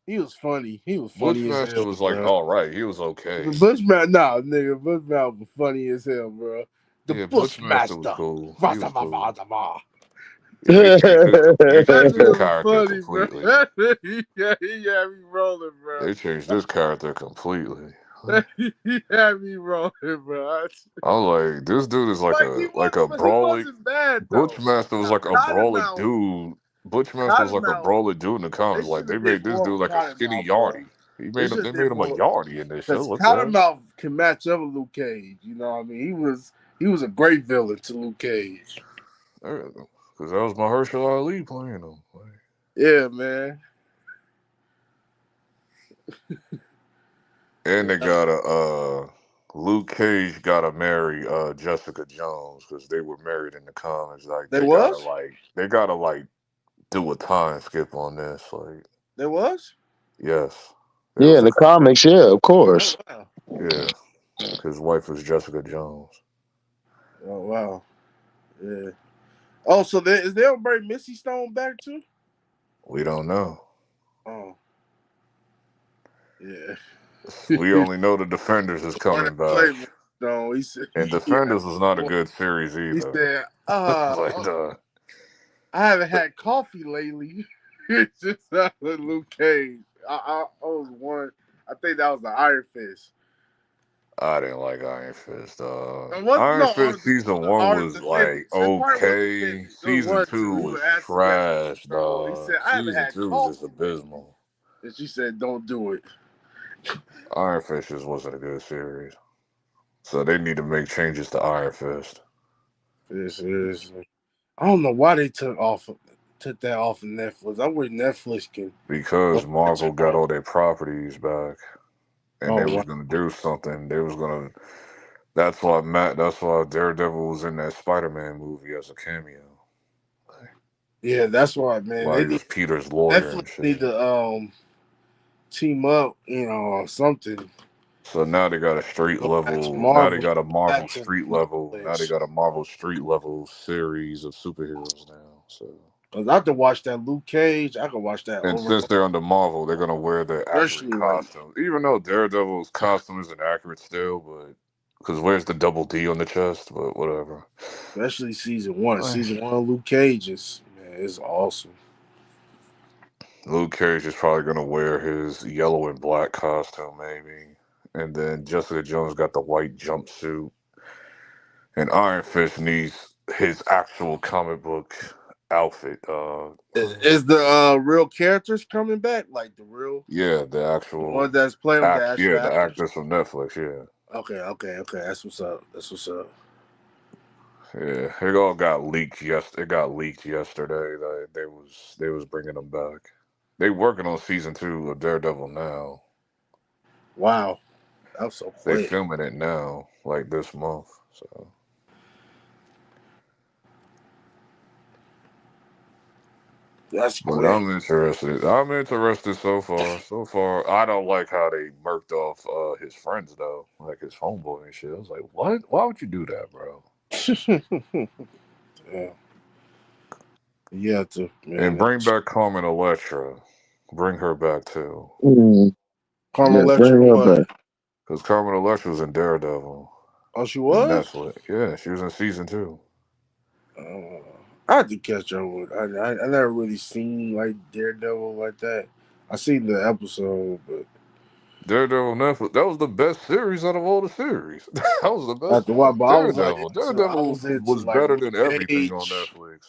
He was funny. He was funny as Bushmaster hell, was like bro. all right. He was okay. Bushman, nah, nigga, Bushman was funny as hell, bro. The Yeah, Bushmaster was Bushmaster. cool. He was cool. That Yeah, they changed his nigga was character funny, bro. completely. He had me rolling, bro. They changed this character completely. He had me rolling, bro. I was like, this dude is like He a wasn't, but he brawly. wasn't bad though. Bushmaster was Now, like a brawly Cottonmouth, dude. Bushmaster was like a Cottonmouth, brawly dude in the they comics. Like should they have did made this more dude with like a skinny Cottonmouth, bro. Yardy. They should They have made did him a more. Yardy in this show. Because Look at that. Cottonmouth can match up with Luke Cage. You know what I mean? He was a great villain to Luke Cage. Because that was Mahershala Ali playing him. Yeah, man. And they got Luke Cage gotta marry Jessica Jones because they were married in the comics. Like They they gotta was? like do a time skip on this. Like, There was? yes, there Yeah, was in a the comics, yeah, of course. Oh wow. yeah. His wife was Jessica Jones. Oh wow. Yeah. Oh, so is they gonna bring Missy Stone back too? We don't know. Oh. Yeah. We only know the Defenders is coming back, Play Missy Stone. He said, and yeah. Defenders was not a good series He either. said, Like, I haven't had coffee lately. It's just with Luke Cage. I was one. I think that was the Iron Fist. I didn't like Iron Fist. What? Iron No, Fist season one was like Defenders. His part was okay. Defenders. There was Season one two too. He was was asking that Missy trash, Stone. He said, dog. I haven't Season had two was just coffee lately. abysmal. And she said, don't do it. Iron Fist just wasn't a good series, so they need to make changes to Iron Fist. This is. I don't know why they took that off of Netflix. I wish Netflix can. Because Marvel got all their properties back, and they Oh was wow. gonna do something. They was gonna. That's why Daredevil was in that Spider-Man movie as a cameo. Yeah, that's why, man. While They he was need Peter's lawyer and Netflix shit. need to team up, or something. So now they got a street Go back to level. Now they Marvel. got a Marvel Back to street level. Now they Netflix. got a Marvel street level series of superheroes now. So, Cause I could watch that Luke Cage. I could watch that and over, since they're under Marvel, they're gonna wear their accurate especially like costumes. Even though Daredevil's costume isn't accurate still, but because where's the double D on the chest? But whatever. especially season one. Like, Season one of Luke Cage is awesome. Luke Cage is probably gonna wear his yellow and black costume, maybe, and then Jessica Jones got the white jumpsuit. And Iron Fist needs his actual comic book outfit. Is the real characters coming back? Like the real Yeah, the one actual that's playing with the actual yeah, the actors? actors from Netflix. Yeah, Okay. That's what's up. That's what's up. yeah. It all got leaked. It got leaked yesterday. They was bringing them back. They working on season 2 of Daredevil now. Wow, that was so They quick. filming it now, like this month. So. That's But quick. I'm interested. I'm interested so far. So far, I don't like how they murked off his friends though, like his homeboy and shit. I was like, what? Why would you do that, bro? Yeah. Yeah, to And man. bring back Carmen Electra. Bring her back too. Carmen Yeah, Electra, bring her what? back. Because Carmen Electra was in Daredevil Oh, she in was? Netflix. Yeah, she was in season 2. I had to catch up with. I never really seen like Daredevil like that. I seen the episode, but Daredevil Netflix. That was the best series out of all the series. That was the best after what? one. But Daredevil. I Daredevil was into was like better Luke than everything on Cage Netflix.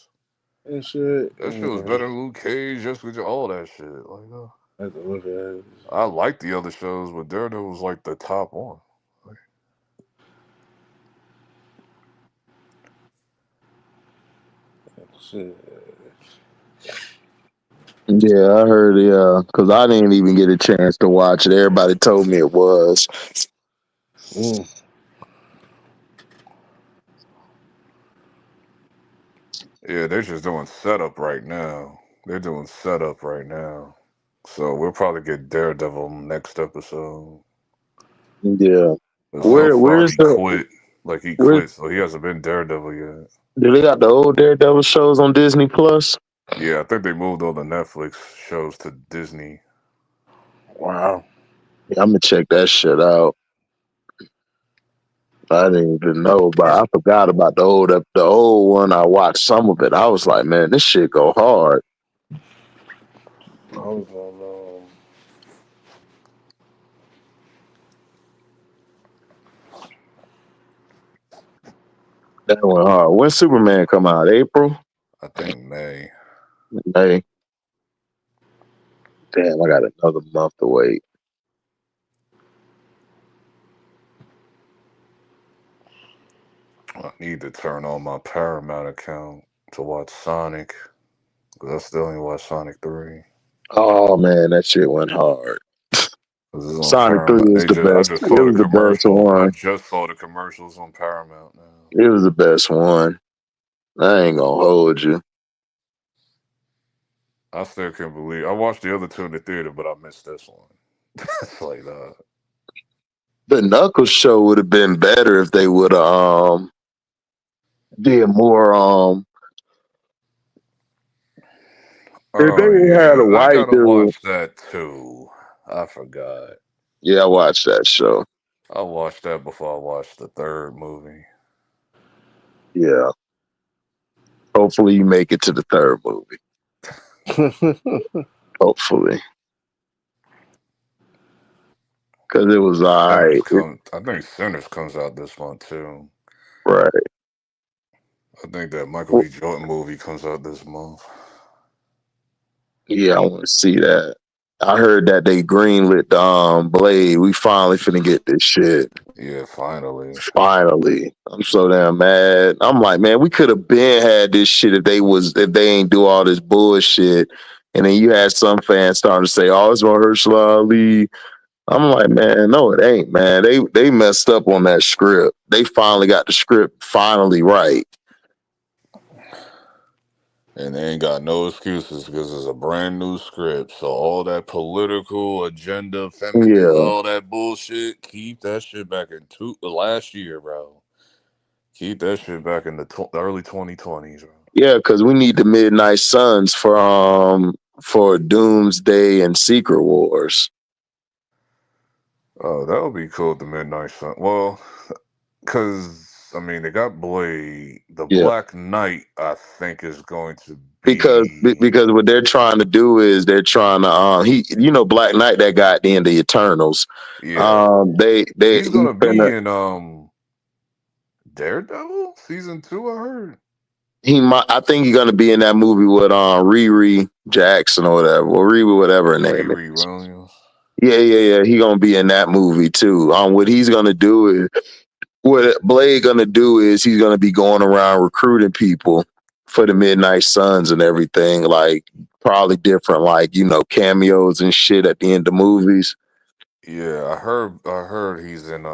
and shit. That shit was better than Luke Cage, Jessica, all that shit. Like, I have to look at it. I like the other shows, but Daredevil was like the top one. Shit. Yeah, I heard. Yeah, because I didn't even get a chance to watch it. Everybody told me it was. Yeah, they're just doing setup right now. They're doing setup right now. So we'll probably get Daredevil next episode. Yeah. But so far Where's he the quit. Like he where? quit, so he hasn't been Daredevil yet. Do they got the old Daredevil shows on Disney Plus? Yeah, I think they moved all the Netflix shows to Disney. Wow. Yeah, I'm gonna check that shit out. I didn't even know, but I forgot about the old one. I watched some of it. I was like, man, this shit go hard. I was on. That went hard. When Superman come out? April? I think May. May. Damn, I got another month to wait. I need to turn on my Paramount account to watch Sonic. Because I still ain't watched Sonic 3. Oh man, that shit went hard. This is on Sonic 3 Paramount. is the I best. just It saw the was the best commercial. I one. just saw the commercials on Paramount now. It was the best one. I ain't gonna hold you. I still can't believe I watched the other two in the theater, but I missed this one. It's like The Knuckles show would have been better if they would have did more if oh they had a yeah, I white gotta dude. watch that too. I forgot. Yeah, I watched that show. I watched that before I watched the third movie. Yeah. Hopefully you make it to the third movie. Hopefully. Because it was alright. I think Sinners comes out this month too. Right. I think that Michael B. Jordan movie comes out this month. Yeah, I want to see that. I heard that they greenlit the Blade. We finally finna get this shit. Yeah, finally. Finally. I'm so damn mad. I'm like, man, we could have been had this shit if they ain't do all this bullshit. And then you had some fans starting to say, oh, it's Mahershala Ali. I'm like, man, no, it ain't, man. They messed up on that script. They finally got the script finally right. And they ain't got no excuses because it's a brand new script. So all that political agenda, feminism, all that bullshit, keep that shit back in last year, bro. Keep that shit back in the early 2020s, bro. Yeah, because we need the Midnight Suns for Doomsday and Secret Wars. Oh, that would be cool. The Midnight Sun. Well, because I mean, they got Blade. The Black Knight, I think, is going to be because what they're trying to do is they're trying to Black Knight, that guy at the end of Eternals. Yeah. He's gonna be finna, in Daredevil season 2. I heard. I think he's gonna be in that movie with Riri Jackson or whatever, or Riri whatever her name Riri is. Williams. Yeah. He gonna be in that movie too. What he's gonna do is what Blade gonna do is he's gonna be going around recruiting people for the Midnight Suns and everything, like probably different, like cameos and shit at the end of movies. Yeah, I heard he's in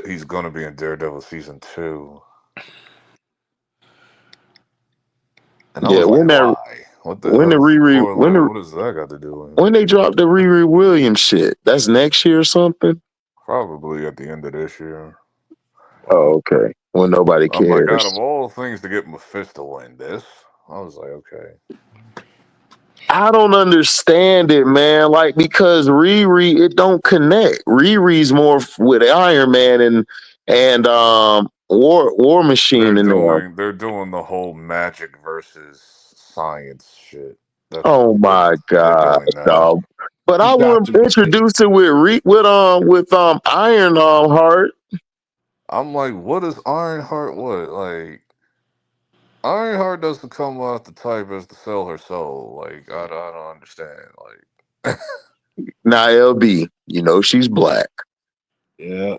he's gonna be in Daredevil season 2. And I was like, why? What the hell is the corollary? What does that got to do with it? When they drop the Riri Williams shit? That's next year or something? Probably at the end of this year. Oh, okay. Well, nobody cares. I'm like, out of all things to get Mephisto in this, I was like, okay. I don't understand it, man. Like, because Riri, it don't connect. Riri's more with Iron Man and War Machine in there. They're doing the whole magic versus science shit. Oh my god, dog! But I want to introduce it with Ironheart. I'm like, what is Ironheart? What like? Ironheart doesn't come out the type as to sell her soul. Like I don't understand. Like now LB, she's black. Yeah.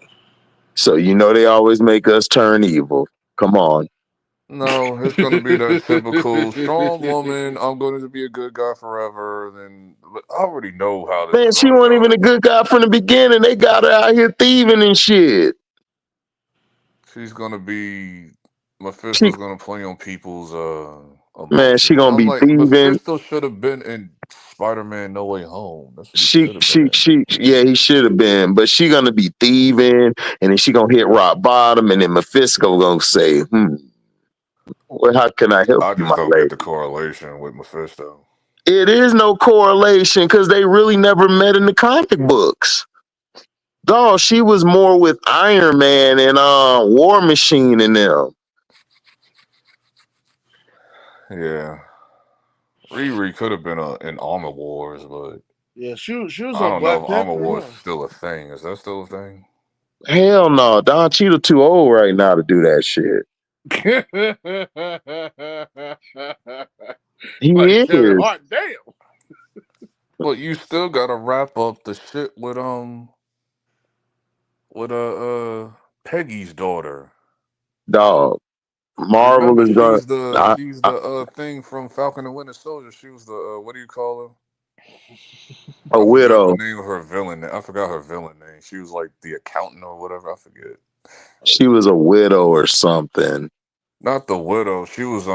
So they always make us turn evil. Come on. No, it's going to be that typical strong woman. I'm going to be a good guy forever. Then I already know how this. Man, she wasn't even a good guy from the beginning. They got her out here thieving and shit. She's going to be. Mephisto's going to play on people's emotions. Man, she gonna be thieving. Mephisto should have been in Spider-Man No Way Home. That's what he should have been, but she gonna be thieving, and then she gonna hit rock bottom, and then Mephisto gonna say, well, how can I help you, my don't lady? get the correlation with Mephisto. It is no correlation because they really never met in the comic books. Dog, she was more with Iron Man and War Machine and them. Yeah. Riri could have been in Armor Wars, but yeah, she was I don't know if Armor Wars is still a thing. Is that still a thing? Hell no, Don Cheadle too old right now to do that shit. He is. Kevin Hart, damn. But you still gotta wrap up the shit with Peggy's daughter. Dog. Marvel Remember, is going. she's the thing from Falcon and Winter Soldier. She was the what do you call her? A widow. The name of her villain. I forgot her villain name. She was like the accountant or whatever. I forget. She was a widow or something. Not the widow. She was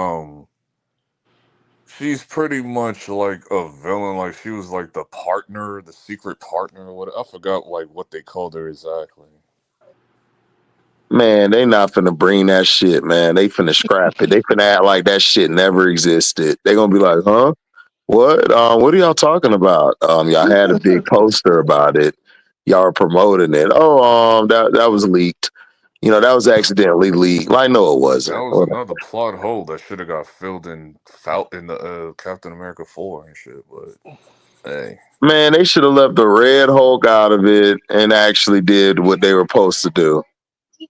She's pretty much like a villain. Like she was like the partner, the secret partner, or what? I forgot like what they called her exactly. Man, they not finna bring that shit, man. They finna scrap it. They finna act like that shit never existed. They gonna be like, huh? What are y'all talking about? Y'all had a big poster about it. Y'all are promoting it. Oh, that was leaked. That was accidentally leaked. Like, no, it That wasn't. was another plot hole that should have got filled in in the Captain America 4 and shit. But hey, Man, they should have left the Red Hulk out of it and actually did what they were supposed to do.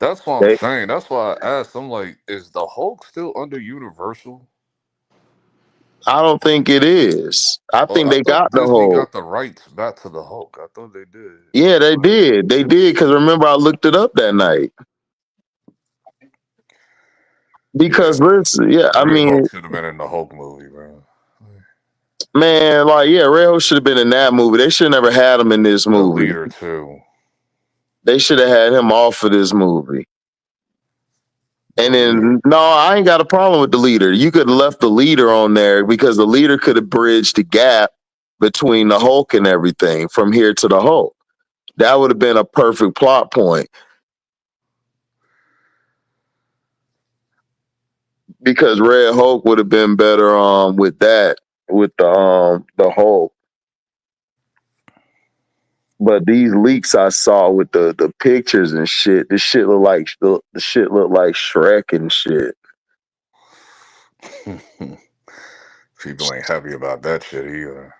that's what I'm They, saying. That's why I asked. I'm like, is the Hulk still under Universal? I don't think it is. I Or think I they got thought the Disney Hulk. got the rights back to the Hulk. I thought they did. Yeah, they did. They did because remember I looked it up that night. Yeah, Because listen, yeah, I Red mean, Hulk should have been in the Hulk movie, bro. man, like, yeah, Red Hulk should have been in that movie. They should never had him in this The movie. leader too. They should have had him off of this movie. And then, no, I ain't got a problem with the leader. You could have left the leader on there because the leader could have bridged the gap between the Hulk and everything from here to the Hulk. That would have been a perfect plot point because Red Hulk would have been better with that with the Hulk. But these leaks I saw with the pictures and shit, the shit look like the shit look like Shrek and shit. People ain't happy about that shit either.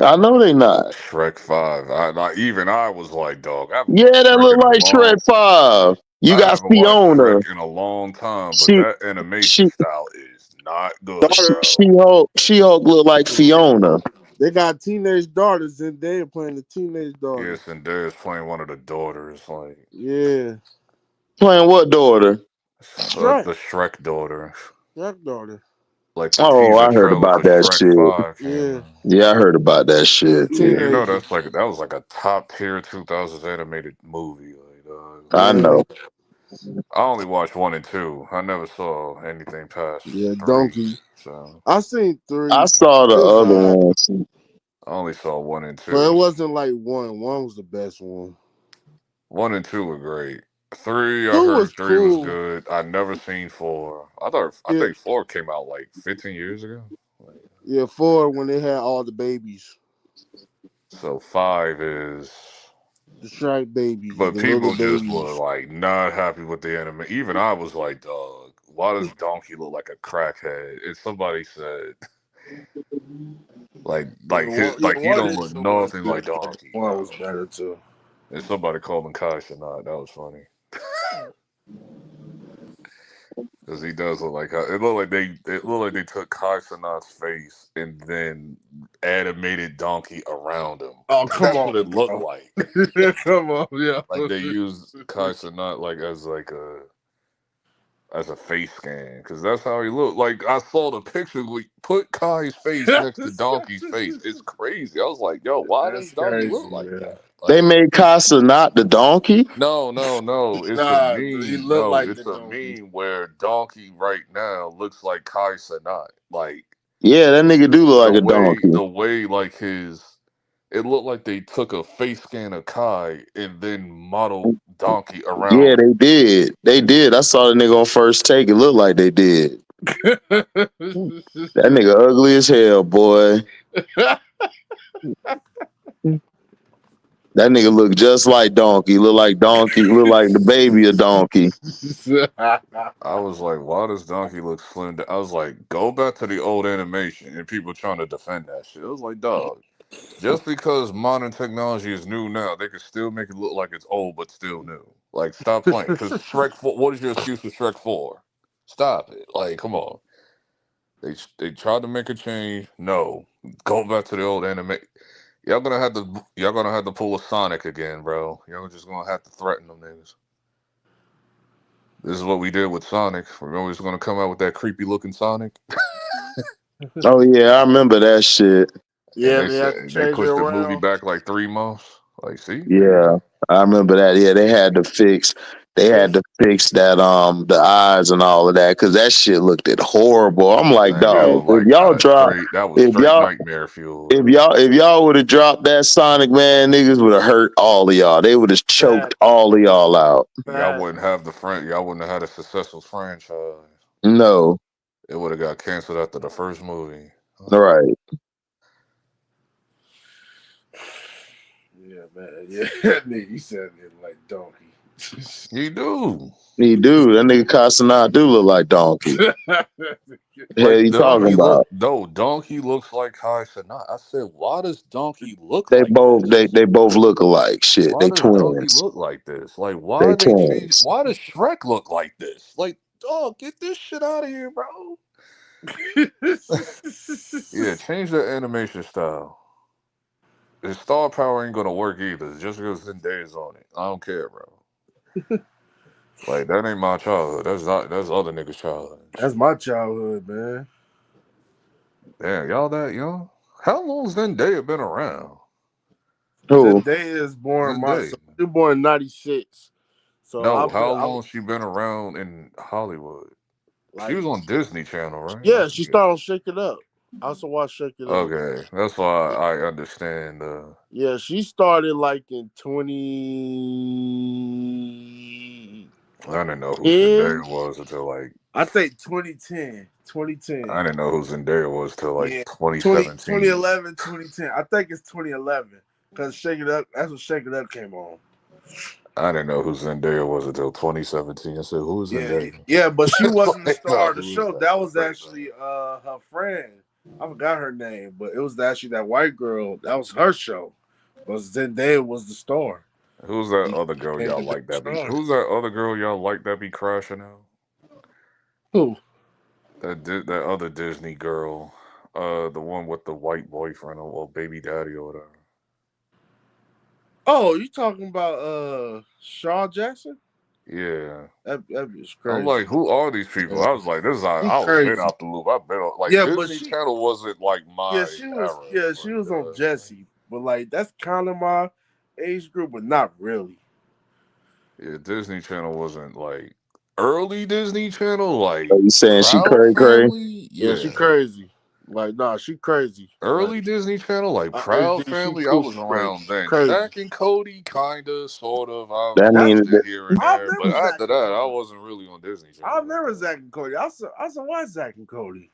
I know they not. Shrek 5. Even I was like, dog, I haven't Yeah, watched that Shrek look in a like long. Shrek 5. You I got haven't watched Fiona. Shrek in a long time, but She that animation she style is not good, bro. She Hulk look like Fiona. They got teenage daughters and they're playing the teenage daughters. Yes, and there's playing one of the daughters, like Yeah. Playing what daughter? Shrek. the Shrek daughter. Shrek daughter. Like the Oh, teaser I heard trailer about for that Shrek shit. 5 came Yeah. out. Yeah, I heard about that shit. Yeah, you know Teenagers. that was like a top tier 2000s animated movie. I Yeah. know. I only watched 1 and 2. I never saw anything past Yeah, 3. Donkey. So I seen I 3. saw the It was other alright. ones. I only saw 1 and But 2. it wasn't like 1. 1 was the best one. 1 and 2 were great. 3, I 2 was heard 3 was cool. good. I never seen 4. I Yeah. think 4 came out like 15 years ago. Yeah, 4 when they had all the babies. So 5 is, The Shrek babies, but the little people just were babies. like not happy with the anime. Even I was like, dog, why does Donkey look like a crackhead? And somebody said, like he One don't and look 2 was nothing like good, but Donkey, 1 bro. was better too. And somebody called him Kai Cenat. That was funny. Because he does look like it looked like they took Kai Cenat's face and then animated Donkey around him. Oh, Like, come that's on, what it looked bro. like. Come on, yeah. Like they used Kai Cenat as a face scan because that's how he looked. Like I saw the picture. We put Kai's face next to Donkey's face. It's crazy. I was like, yo, why does That's Donkey crazy, look like man. that? They Like, made Casa not the donkey. no, no, no. It's a Nah, he meme. looked No, like the it's a donkey. meme where Donkey right now looks like Kai Cenat. Like Yeah, that nigga do look like a donkey. the way like his. It looked like they took a face scan of Kai and then modeled Donkey Yeah, around him. they did. They did. I saw the nigga on first take. It looked like they did. That nigga ugly as hell, boy. That nigga look just like Donkey. Look like Donkey. Look like the baby of Donkey. I was like, why does Donkey look slim? I was like, go back to the old animation and people trying to defend that shit. I was like, dog, just because modern technology is new now, they can still make it look like it's old but still new. Like, stop playing. Because Shrek 4, what is your excuse for Shrek 4? Stop it. Like, come on. They tried to make a change. No, go back to the old anime. Y'all gonna have to pull a Sonic again, bro. Y'all just gonna have to threaten them niggas. This is what we did with Sonic. Remember, we was gonna come out with that creepy looking Sonic, Oh yeah, I remember that shit. and Yeah, they they had to said they change it pushed the movie around. back like 3 months. Like, see, there you Yeah, go. I remember that. Yeah, they had to fix. They had to fix that the eyes and all of that because that shit looked horrible. I'm like, Man, that dog, was like that was straight nightmare fuel. if y'all would have dropped that Sonic, man, niggas would have hurt all of y'all. They would have choked all of y'all out. Y'all wouldn't have y'all wouldn't have had a successful franchise. No. It would have got canceled after the first movie. Right. Yeah, man. Yeah, nigga, you said it like donkey. He do. He do. That nigga Casanat do look like Donkey. What you talking about? Donkey looks like Kai Cenat. I said, why does Donkey look They like both this? they both look alike. Shit, Why they does Donkey twins. look like this? Like, They why they change? twins. Why does Shrek look like this? Like, dog, get this shit out of here, bro. Yeah, change the animation style. His star power ain't gonna work either. Just because Zendaya's on it, I don't care, bro. Like, that ain't my childhood. That's other niggas' childhood. That's my childhood, man. Damn, y'all that young? How long's Zendaya been around? Who? Zendaya is born. Zendaya. You're born in '96. So No, how long she been around in Hollywood? She was on Disney Channel, right? Yeah, she started on Shake It Up. I also watched Shake It Up. Okay, that's why I understand. Yeah, she started like in 20. I didn't know who Zendaya was until like. I think 2010. 2010. I didn't know who Zendaya was till like 2017. 2011, 2010. I think it's 2011 because Shake It Up. That's when Shake It Up came on. I didn't know who Zendaya was until 2017. I said, "Who is Zendaya?" Yeah, but she wasn't the Like, star of the who is show. that? That was actually her friend. I forgot her name, but it was actually that white girl. That was her show. But Zendaya was the star. Who's that other girl y'all like that be? Who's that other girl y'all like that be crashing out? Who? That other Disney girl, the one with the white boyfriend or baby daddy or whatever. Oh, you talking about Shaw Jackson? Yeah, that is crazy. I'm like, who are these people? I was like, I was been out the loop. I've been like, Disney Channel wasn't like my era. She was on Jesse, but like that's kind of my age group, but not really. Yeah, Disney Channel wasn't like early Disney Channel. Like, Are you saying she Proud cray? Family? Yeah, she crazy. Like, nah, she crazy. Early Disney Channel, like Proud Family. I was around then. Zack and Cody, kinda, sort of. I watched it here and there, but after that, I wasn't really on Disney Channel. I remember Zack and Cody. I also watched Zack and Cody.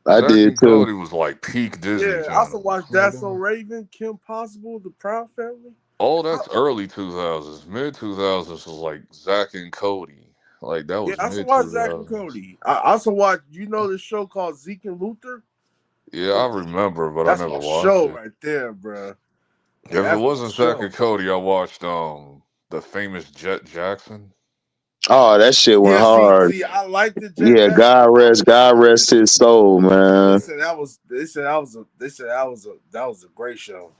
I did too. Cody was like peak Disney Channel. I also watched That's So Raven, Kim Possible, The Proud Family. Oh, that's early 2000s. Mid 2000s was like Zack and Cody. Like, that was I also mid watched Zack 2000s. and Cody. I also watched, this show called Zeke and Luther? Yeah, I remember, but I never watched show it. right there, bro. If it wasn't Zack and Cody, I watched the famous Jet Jackson. Oh, that shit went hard. See, I liked it. Yeah, God rest his soul, man. They said that was a great show.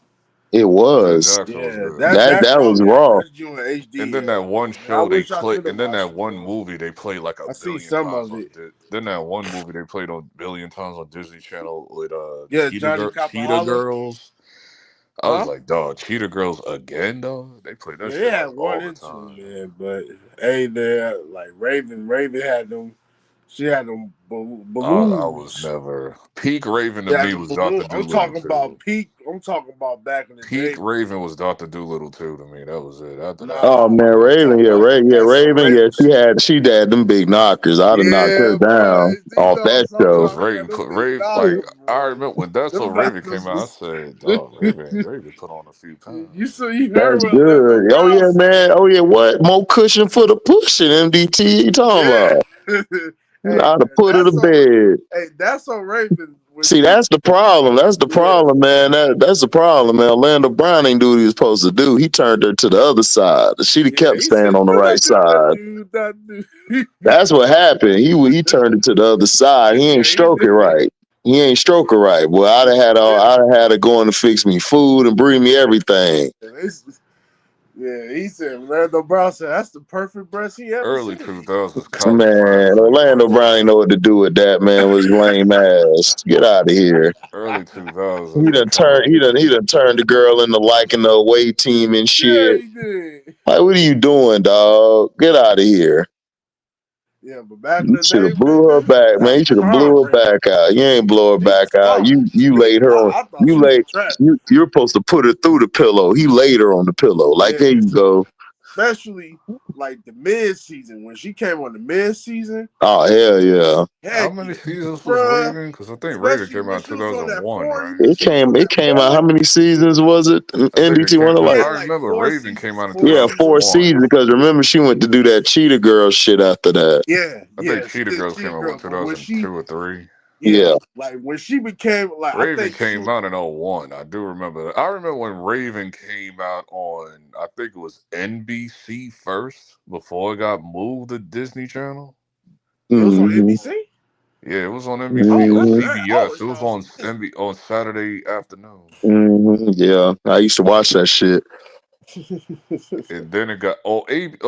It was. That was raw. And then that one show they played, and then that one movie they played like a billion times on. Then that one movie they played a billion times on Disney Channel with Cheetah Girls. I was like, dog, Cheetah Girls again, dog. They played that shit like all the time, man. But hey, there, like Raven had them. She had them balloons. I was never peak Raven to me was Dr. Doolittle. I'm talking about peak. I'm talking about back in the day. Peak Raven was Dr. Doolittle too to me. That was it. After that, oh man, Raven, Raven, yeah, she had them big knockers. I'd have knocked her down off that show. Raven, like I remember when That's So Raven came out, I said, "Dog, Raven put on a few pounds." That's good. Oh yeah, man. Oh yeah, what? More cushion for the pushing, MDT. You talking about? I'd have put her to bed. Hey, That's So Raven. See, that's the problem. That's the problem, man. That's the problem, man. Orlando Brown ain't do what he was supposed to do. He turned her to the other side. She'd have kept staying on the right side. That's what happened. He turned it to the other side. He ain't stroke it right. He ain't stroke it right. Well, I'd have had her going to fix me food and bring me everything. Yeah, he said Orlando Brown said that's the perfect breast he ever Early seen. 2000s college Man, prime. Orlando Brown ain't know what to do with that, man. Was lame ass. Get out of here. Early 2000s He was done kind turned of. he done turned the girl into liking the away team and Yeah, shit. he did. Like, what are you doing, dog? Get out of here. Yeah, but back in You the should day, have blew her baby, back, man. that's You should have prime blew her Raven. back out. You ain't blow her She was back out. fine. You She was laid her fine. on. I thought You she was laid. attractive. You're supposed to put her through the pillow. He laid her on the pillow. Like, there Yeah, you go. especially like the mid season when she came on the mid season. Oh hell yeah. How Heck many yeah, seasons was bruh. Raven? Because I think Raven Especially came when out in she was on that 2001, foreign, right? she was on It that came out. How foreign. many seasons was it? I think it NDT came one of because like I Yeah, like remember Raven came out in yeah, 4 2001. seasons. Because remember she went to do that Cheetah Girl shit after that. Yeah, I think yeah, she Cheetah did Girls came Cheetah out in Girl, but when she, 2002 or 3. yeah, Yeah. like when she became like, I Raven think came she, out in 01. I do remember that. I remember when Raven came out on, I think it was NBC first before it got moved to Disney Channel. it was on Mm-hmm. NBC. Yeah, it was on I NBC don't or remember Mm-hmm. that. I CBS. always It thought was it was on on Disney. on Saturday afternoon. Mm-hmm. Yeah. I used to watch that shit. And then it got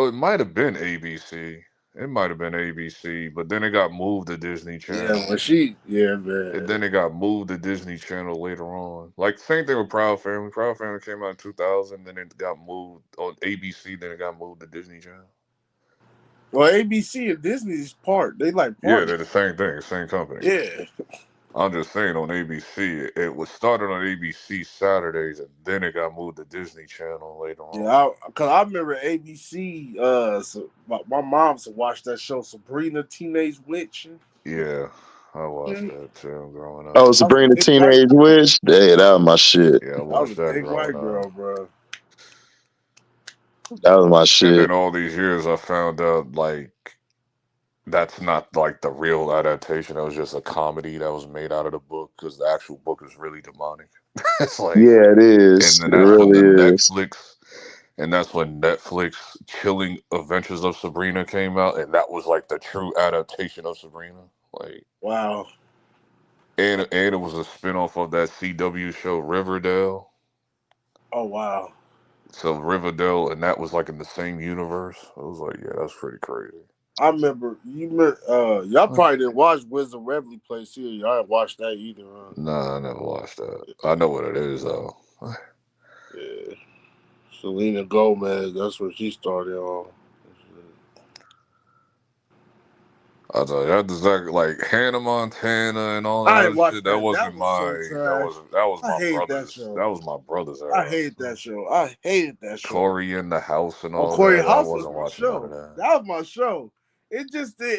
it might have been ABC. It might have been ABC, but then it got moved to Disney Yeah, Channel. when she, yeah, And man. then it got moved to Disney Channel later on. Like same thing with Proud Family. Proud Family came out in 2000, then it got moved on ABC, then it got moved to Disney Channel. Well, ABC and Disney's part. They like Yeah, partners. they're the same thing, same company. Yeah, I'm just saying on ABC, it was started on ABC Saturdays, and then it got moved to Disney Channel later on. yeah. Cause I remember ABC. So my mom used to watch that show, Sabrina Teenage Witch. Yeah, I watched And that too growing Oh, up. I was a Sabrina big white Teenage girl. Witch. Yeah, that was my shit. Yeah, I I was watched a that big growing white up. girl, bro. That was my And shit. then all these years, I found out like that's not like the real adaptation. That was just a comedy that was made out of the book because the actual book is really demonic. It's like, Yeah, it and is. then It that's when the really is. Netflix Chilling Adventures of Sabrina came out, and that was like the true adaptation of Sabrina. Like, Wow. and it was a spinoff of that CW show Riverdale. Oh wow. So Riverdale, and that was like in the same universe. I was like, yeah, that's pretty crazy. I remember y'all probably didn't watch Wizard Reveille Place here. Y'all didn't watch that either, huh? Nah, I never watched that. I know what it is though. Yeah. Selena Gomez, that's what she started on. I thought that was like Hannah Montana and all that I other ain't shit. watched That that. wasn't That was so trash. that was I my hated that brother's. show. That was my brother's I era. hated that show. I hated that show. Corey in the house and Oh, all Corey that. I House was wasn't my watching none of show. that. That was my show. It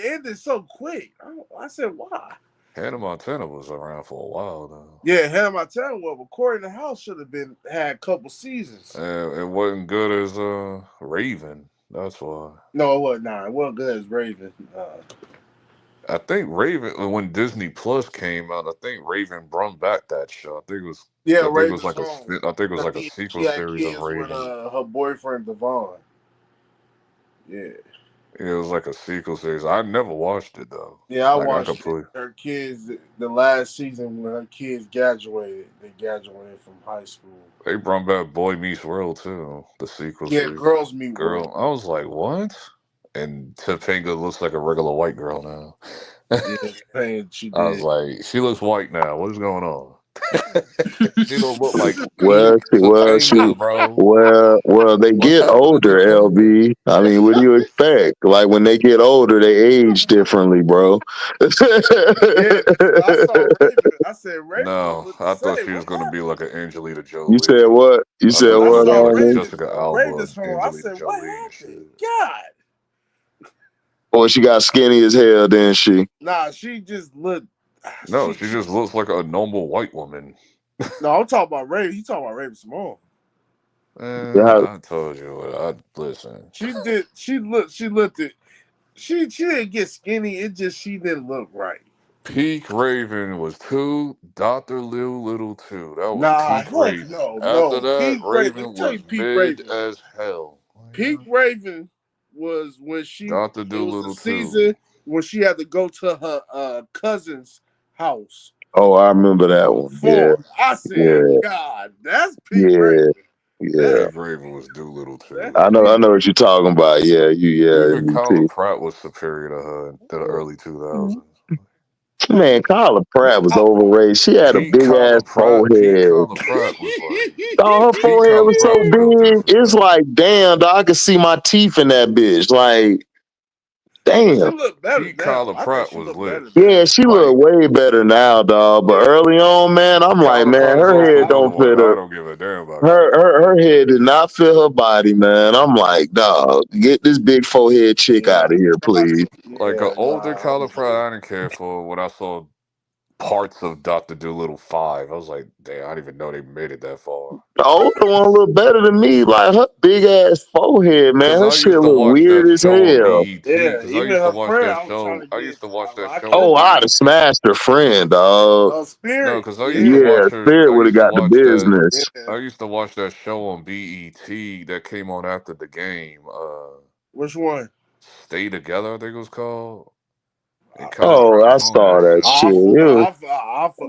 ended so quick. I said, why? Hannah Montana was around for a while though. Yeah, Hannah Montana was, but Corey in the House should have had a couple seasons. And it wasn't good as Raven. That's why. No, it wasn't. Nah, it wasn't good as Raven. I think Raven when Disney Plus came out, I think Raven brought back that show. Yeah, I think it was Raven's like home. I think it was like a She sequel had series of kids with Raven. her boyfriend Devon. Yeah. It was like a sequel series. I never watched it though. Yeah, I Like I watched completely. her kids the last season when her kids graduated. They graduated from high school. They brought back Boy Meets World too, the sequel Yeah, series. Girls Meet World. Girl, I was like, what? And Topanga looks like a regular white girl now. Yeah, Pain, she I was did. like, she looks white now. What is going on? She don't look like Well, peak Topanga, bro. they What's get happening to older, Topanga? LB. I mean, what do you expect? Like when they get older, they age differently, bro. Yeah, when I saw Raven, I said Raven don't No, look the I thought same. she was What gonna be happened? like an Angelina You Jolie. said what? You I said thought When she I was what? gonna be saw like a Ernest? Raven, Jessica Alba, Raven's home, I Angelina said, "What Jolie and shit. happened?" God. Or she got skinny as hell, didn't she? Nah, she just looked. No, she just looks like a normal white woman. No, I'm talking about Raven. He talking about Raven Simone. Yeah, I told you what I listen. She did. She looked. She looked at. She didn't get skinny. It just she didn't look right. Peak Raven was 2, Dr. Little 2. That was Nah, peak heck Raven. no, After no. that, Peak Raven. Let me Raven tell you, was Peak mid Raven. as hell. Peak Raven was when she. Dr. It was the Dolittle 2. season when she had to go to her cousin's house oh, I remember that one. Yeah, for. I said, yeah, God, that's Peak yeah, Raven. Yeah, Graver was Doolittle too. I know what you're talking about. Yeah, Even Kyla MDT. Pratt was superior to her in the early 2000s. Man, Kyla Pratt was overrated. She had a Peak big Kyla ass Pratt forehead. was like Oh, her Peak forehead Kyla was so Pratt was no big. different, It's man. like, damn, dog, I could see my teeth in that bitch. Like, But she damn. look better Peak now. Kyla I think Pratt she was look lit. better now. Yeah, she look Like way better now, dog. But early on, man, I'm like, Kyla man, Pratt is her off the head don't Boulevard. fit I her. don't give a damn about Kyla Pratt. Her head did not fit her body, man. I'm like, dog, get this big forehead chick out of here, please. Like an Yeah, older nah. Kyla Pratt, I didn't care for when I saw parts of Dr. Doolittle 5. I was like, damn, I didn't even know they made it that far. The older one look better than me. Like her big ass forehead, man. Cause Her I shit used to look watch that weird as show on hell. BET. Yeah, Cause I even used to her watch friend, that I was trying show. to I get. used to watch that I show on Oh, couldn't I'd have BET. smashed her friend, dog. No, Spirit. cause I used to Yeah, Yeah, watch her. Spirit I would have used to got the watch that. business. yeah. I used to watch that show on BET that came on after the game. Which one? Stay Together, I think it was called. And Kyla Oh, Pratt I was on saw that that shit. shit. It was,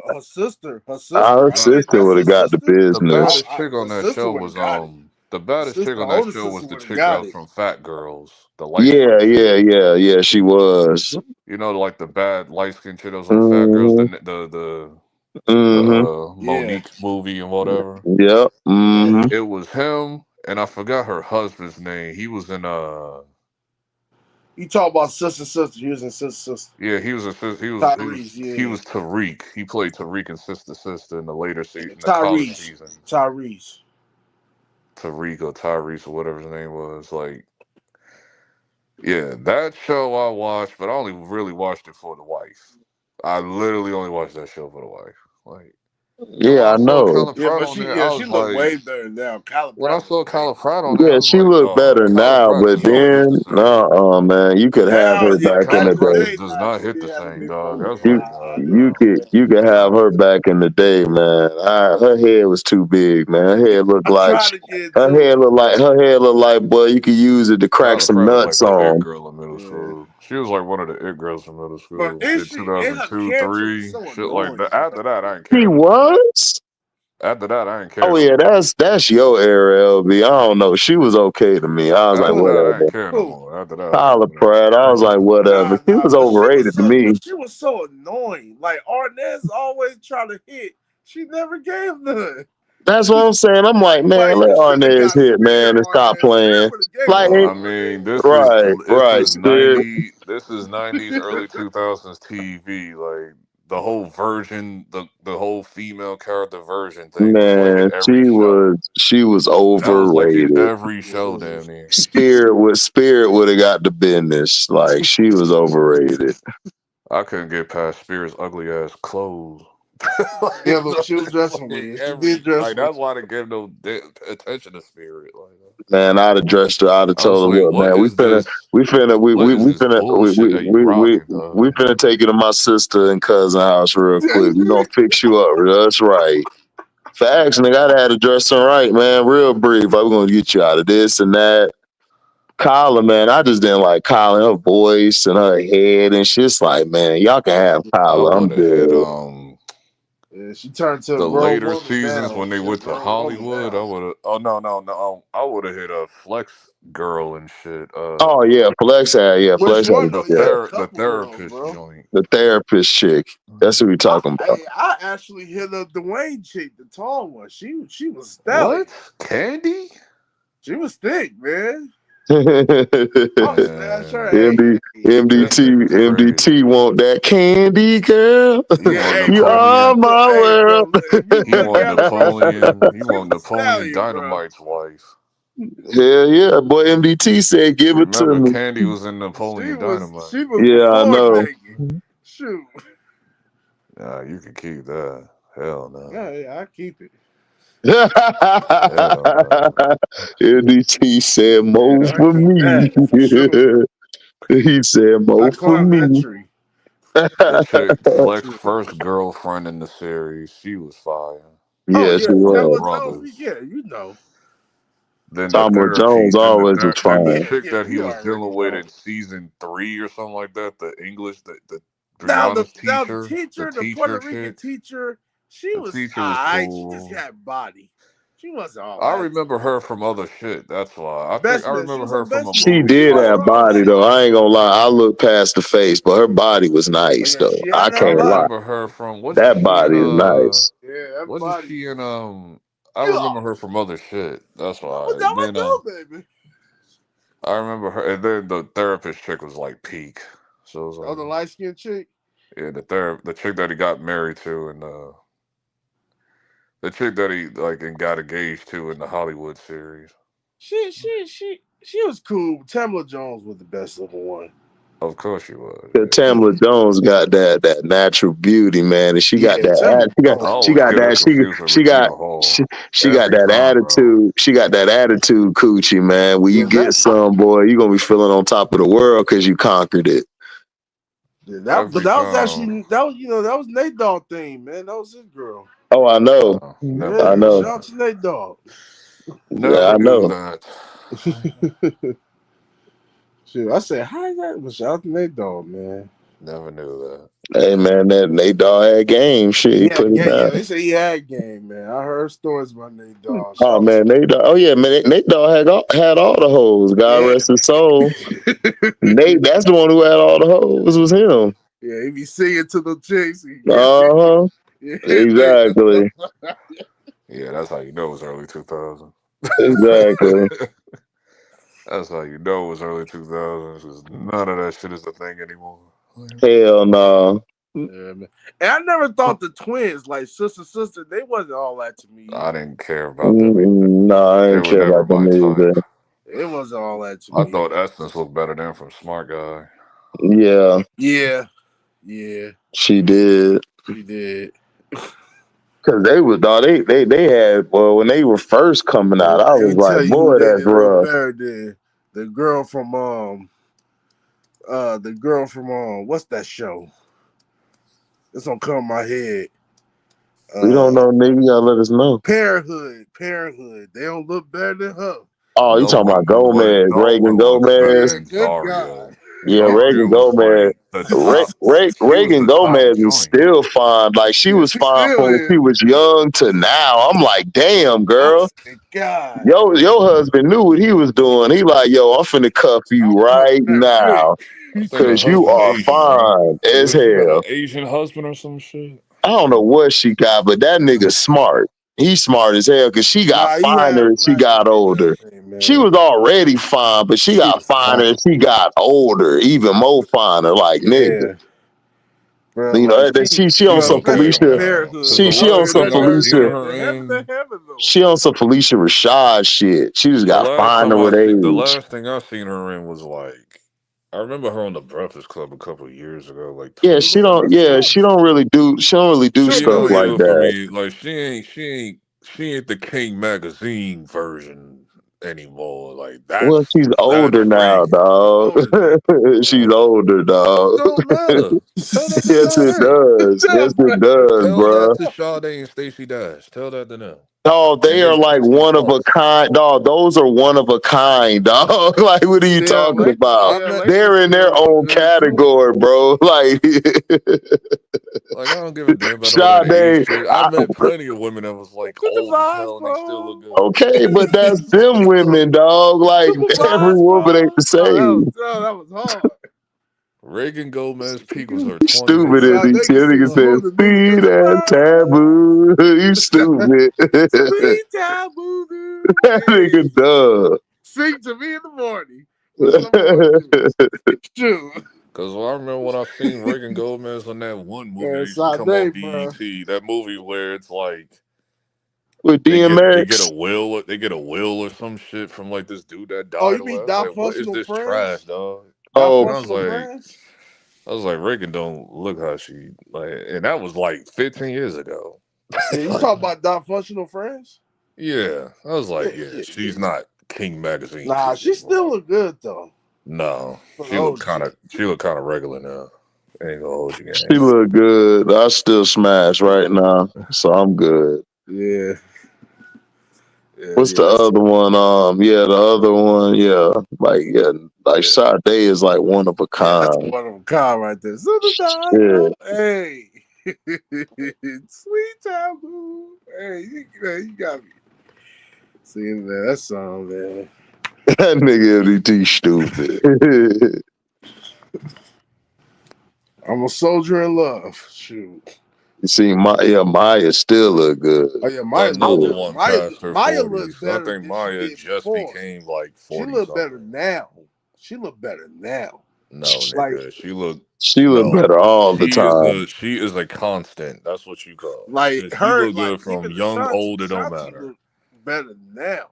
Her sister. Her her sister. I think sister that's would her have got the sister. The business. baddest chick on Her that sister show would have was got it. the baddest chick Sister, on that older show sister was the would have chick that got was it. from Fat Girls, the light Yeah, skinned yeah, chick. yeah. She was. You know, like the bad light skinned chick that was on Fat Girls, Mm-hmm. the Mm-hmm. Yeah. Monique movie and whatever. Yep. Mm-hmm. It was him, and I forgot her husband's name. He was in You talk about sister. He was in sister. yeah, he was Tyrese, he yeah. was Tariq. He played Tariq and sister in the later in the college Tyrese. seasons. Tyrese. Tariq or Tyrese or whatever his name was. Like, yeah, that show I watched, but I only really watched it for the wife. I literally only watched that show for the wife. Like, and when Yeah, I I saw know. Kyla Yeah, Pratt but on there, I she was looked like, way better now. Kyla when I Pratt looked saw way Kyla Pratt on there, I Yeah, was she like, look dog, better Kyla now, Pratt but does not hit the then, same. man, you could have now. her Yeah, back in back the Kyla in the Pratt day. day, just does nah, not she hit the did have a same, big dog. I was forehead. You like, Nah, you could have her back in the day, man. Her head was too big, man. Her head looked I'm like trying to get into it. her head looked like, boy, you could use it to crack Kyla some Pratt was like nuts the it on. girl in middle Yeah. school. She was like one of the it girls from middle But school is in she and her 2002, character was 3, so shit like annoying. that. After that, I didn't He care no more. was? After that, I didn't care Oh no yeah, more. that's your era, LB. I don't know. She was okay to me. I was like, After Who? that, I didn't whatever. care no Who? more. After that, I was Tyler like, Pratt, I was like, whatever. She Nah. was overrated to me. But she was so annoying. Like Arnez always trying to hit. She never gave none. That's what I'm saying. I'm like, man, Like let you should have Arnaz got hit, man, Spirit and stop Arnez. Spirit playing. would have gave it Like, to I Arnez. mean, right, Spirit. this is 90s, early 2000s TV. Like the whole version, the whole female character version thing was like in Man, every show. she was That was like in overrated. every show, damn near. Spirit would have got the business. Like she was overrated. I couldn't get past Spears' ugly ass clothes. Yeah, but she was dressing Like weird. She did every dress like weird. that's why they give no attention to Spirit. Like Man, I'd have dressed her. I'd have I was told her, like, look, man, what is this bullshit that you rocking, we dog? finna take you to my sister and cousin house real quick. We gonna fix you up. That's right. Facts, nigga. I'd have had to dress her right, man. Real brief. I'm gonna get you out of this and that. Kyla, man, I just didn't like Kyla, her voice and her head, and she's like, man, y'all can have I Kyla. I'm would have hit good. Yeah, she turned to a the grown later woman seasons now. when they She a went to grown woman Hollywood. I now. would have. Oh no! I would have hit a Flex girl and shit. Oh yeah, Flex Which had one though? You had a The couple girls, therapist bro. joint. the therapist chick. That's who we talking about. I actually hit a Dwayne chick, the tall one. She was What? stallion. Candy? She was thick, man. I'll smash her. Man, that shit is crazy. MDT want that candy, girl. He Yeah, want hey, You bro. are Napoleon. my Hey, world. bro. If you He look want at her, bro, Napoleon. He she want was a Napoleon stallion, bro. Dynamite's wife. Hell yeah, boy. MDT said, give it to Remember, me. Candy was in Napoleon Dynamite. She was Yeah, I before know. Megan. Shoot. Nah, you can keep that. Hell no. Yeah, I keep it. Hell no. MDT said, more Yeah, I for keep me. that for sure. He said, I more for climbed that me. tree. The chick, Fleck's first girlfriend in the series, she was fire. Oh Yes, yeah, he Them was. Tama Jones. brothers. Yeah, you know. Then the Thomas therapy, Jones always was then the fine. chick Yeah, that he you was already dealing with know. in season 3 or something like that. The English, the Now Brianna's the teacher, teacher, the Puerto teacher Rican chick. teacher, she The was teacher was alright. She just cool. had body. She wasn't all I that. remember her from other shit. That's why. I think Best I Man. She remember was her on from a Best Man. She movie. did Wasn't have all body that. though. I ain't gonna lie. I looked past the face, but her body was nice And though. she I had that I can't lie. body. remember her from wasn't That she in body is nice. Yeah, that wasn't body. she in I Yeah. remember her from other shit. That's What why. that Then was dope, baby. I remember her, and then the therapist chick was like peak. So it was Oh, the like, light skinned chick. yeah, the chick that he got married to, and the chick that he like and got engaged to in the Hollywood series. She was cool. Tamla Jones was the best looking one. Of course she was. The Tamla Jones got that natural beauty, man, and she got Yeah, that. Tamla I She always got get her that. confused with Regina Hall. She got Every that time, bro. attitude. She got that attitude, coochie, man. When you Yeah, get some, boy, you gonna be feeling on top of the world because you conquered it. but Every that was time. actually that was Nate Dogg thing, man. That was his girl. Oh, I know. Never I Yeah, knew know. shout out that. to Nate Dogg. Yeah, Never I knew know. that. Shit, I said, how is that? But shout out to Nate Dogg, man. Never knew that. Hey, man, that Nate Dogg had game. Shit, he put it Yeah, down. they say he had game, man. I heard stories about Nate Dogg. Oh Shout out man, Nate Dogg. Oh yeah, man, Nate Dogg had all the hoes. God to rest his soul. Nate, that's the one who had all the hoes. Was him. yeah, he be singing to the chicks. Uh huh. Yeah, Exactly. Yeah, that's how you know it was early 2000. Exactly. That's how you know it was early 2000s because none of that shit is a thing anymore. Hell no. Yeah, man. And I never thought the twins, like sister, they wasn't all that to me I either. didn't care about them either. No, I They ain't were care never about them my type. either. It wasn't all that to I me. thought Essence looked better than from Smart Guy. Yeah, Yeah, she did. she did. Cause they was dog. They had when they were first coming out. I Let was me tell like, you who boy, they that's did look rough. better than the girl from what's that show? It's gonna come in my head. We don't know, nigga. You gotta let us know. Parenthood. They don't look better than her. Oh, you No talking one, about but Gomez, no Reagan one looks better Gomez? Yeah, than good Zaria. God. Yeah, Zaria Reagan was Gomez. like the top. She was Reagan the top Gomez is joint. still fine. Like she Yeah, was she fine still from when she is. was young to now. I'm like, damn, I girl. said, God. Your husband knew what he was doing. He like, yo, I'm finna cuff you I'm right cuffing that bitch. now. I think her Cause you husband are Asian, right? fine as What she got an hell. Asian husband or some shit? I don't know what she got, but that nigga smart. He's smart as hell because she got Nah, he finer had as she black got older. hey, She man. was already fine, but she She got was finer fine. as she got older, even more finer. Like nigga, Yeah. Bro, you know like that she She on some look especially better Felicia. now. Cause parenthood. the She on last some thing I seen Felicia. her The heaven to in, heaven though. She on some Felicia Rashad shit. She just the got last time finer I with see, the age. last thing I seen her in was like, I remember her on the Breakfast Club a couple of years ago, like Yeah, she don't. 2017. Yeah, she don't really do. She don't really do She She'll stuff do don't like do it anything. for that. me. Like she ain't the King magazine version anymore. Like Well, she's that's older now, Reagan. dog. Older now. She's Yeah. older, dog. Don't matter. Tell that to Yes, it Sade. does. Yes, it does, Tell that bruh. to Sade and Stacey Dash. Tell that to them. Dog, And they are they like 60 one of a plus. kind. Dog, those are one of a kind, dog. Like, what are you talking about? I met They're in their look own good too. category, bro. Like, like I don't give a damn about all that age Sade. shit. I met plenty of women that was like Put the old as vibes, hell and they still bro. look good. Okay, but that's them women, dog. Like, Put the every vibes, woman ain't bro. the same. That was hard. Reagan Gomez peak was her Stupid 20s. as he Sade can said. sing Nigga said, smooth and booty. Put "Speed the and taboo." You stupid. Sweet time, boo. That Hey, nigga dumb. sing to me in the morning with some orange juice. True. Cause I remember when I seen Reagan Gomez on that one movie that Man, used to come on Sade, bro. BET. That movie where it's like With they get a DMX. will or some shit from like this dude that Oh, died you away. mean I was like, what is dysfunctional this trash, friends? dog? Oh, And Dysfunctional friends? I was like, Reagan don't look how she like, and that was like 15 years ago. Yeah, you Like, talk about dysfunctional friends? yeah, I was Yeah, like, yeah, yeah. she's not King Magazine Nah, peak she still anymore. look good though. No, For the old shit. she look kind of regular now. Ain't gonna hold you, gang. she look good. I still smash right now, so I'm good. Yeah. What's the That's other one? Yeah, the other one. Yeah, like Sade is like one of a that's kind. one of a kind right there. So the Yeah. dog, hey. Sweet taboo. Hey, you got me. See, man, that song, man. That nigga MDT stupid. I'm a soldier in love. Shoot. You see, Maya still look good. Oh yeah, Maya look Another better. one past her Maya 40s. look I better think than she Maya did just before. became like 40 She look better something. now. She look better now. No, Like nigga. She look better all the time. She is a constant. That's what you call. like She her, look like good from even young, old, it don't Ashanti matter. look better now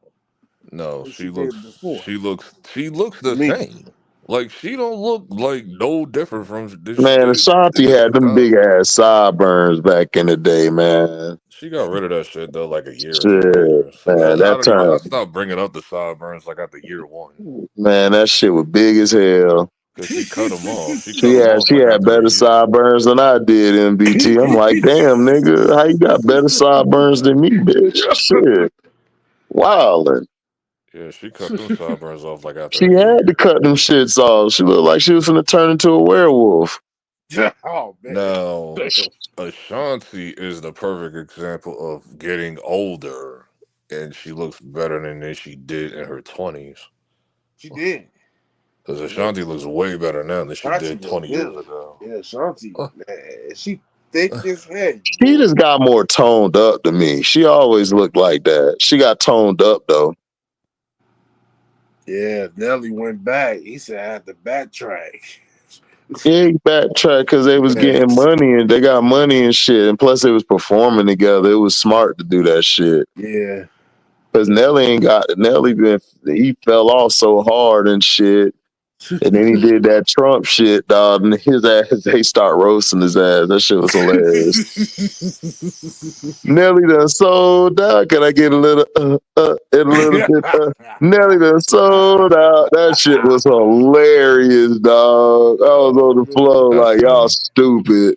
No, than she did before. she looks To the me. same. Like she don't look like no different from than she Man, did Ashanti in the had them big 2000s. ass sideburns back in the day, man. She got rid of that shit though, like a year or two Shit, later. So man, that I time, stopped bringing up the sideburns like after year one man, that shit was big as hell. because she cut them off. She cut She them had off she like had after a better year. sideburns than I did, MBT. I'm like, damn, nigga, how you got better sideburns than me, bitch? Shit, wildin'. Yeah, she cut them sideburns off like She after a had to year. cut them shits off. She looked like she was gonna turn into a werewolf. Oh man. Now, Ashanti is the perfect example of getting older, and she looks better than she did in her 20s. She did. Because Ashanti looks way better now than she Ashanti did look 20 years good. ago. Yeah, Ashanti, man, she thick as heck, She boy. just got more toned up to me. She always looked like that. She got toned up though. Yeah, Nelly went back. He said I had to backtrack. Yeah, he backtracked because they was getting money and they got money and shit. And plus, they was performing together. It was smart to do that shit. Yeah. Because he fell off so hard and shit. And then he did that Trump shit, dog. And his ass, they start roasting his ass. That shit was hilarious. Nelly done sold out. Can I get a little, and a little bit? Nelly done sold out. That shit was hilarious, dog. I was on the floor That's like, y'all funny. stupid.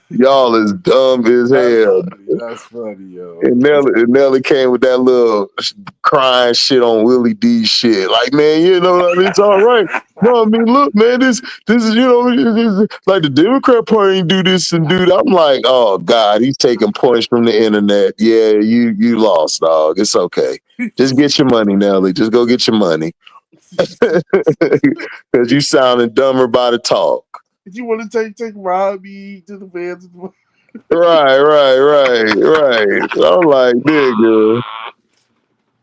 Y'all is dumb as hell. That's funny, yo. And Nelly came with that little crying shit on Willie D shit. Like, man, you know, it's all right. No, I mean, look, man, this is, like the Democrat Party do this and do that. I'm like, oh God, he's taking points from the internet. Yeah, you lost, dog. It's okay. Just get your money, Nelly. Just go get your money. Because you sounding dumber by the talk. Did you want to take Robbie to the fans? Right. I'm like, nigga.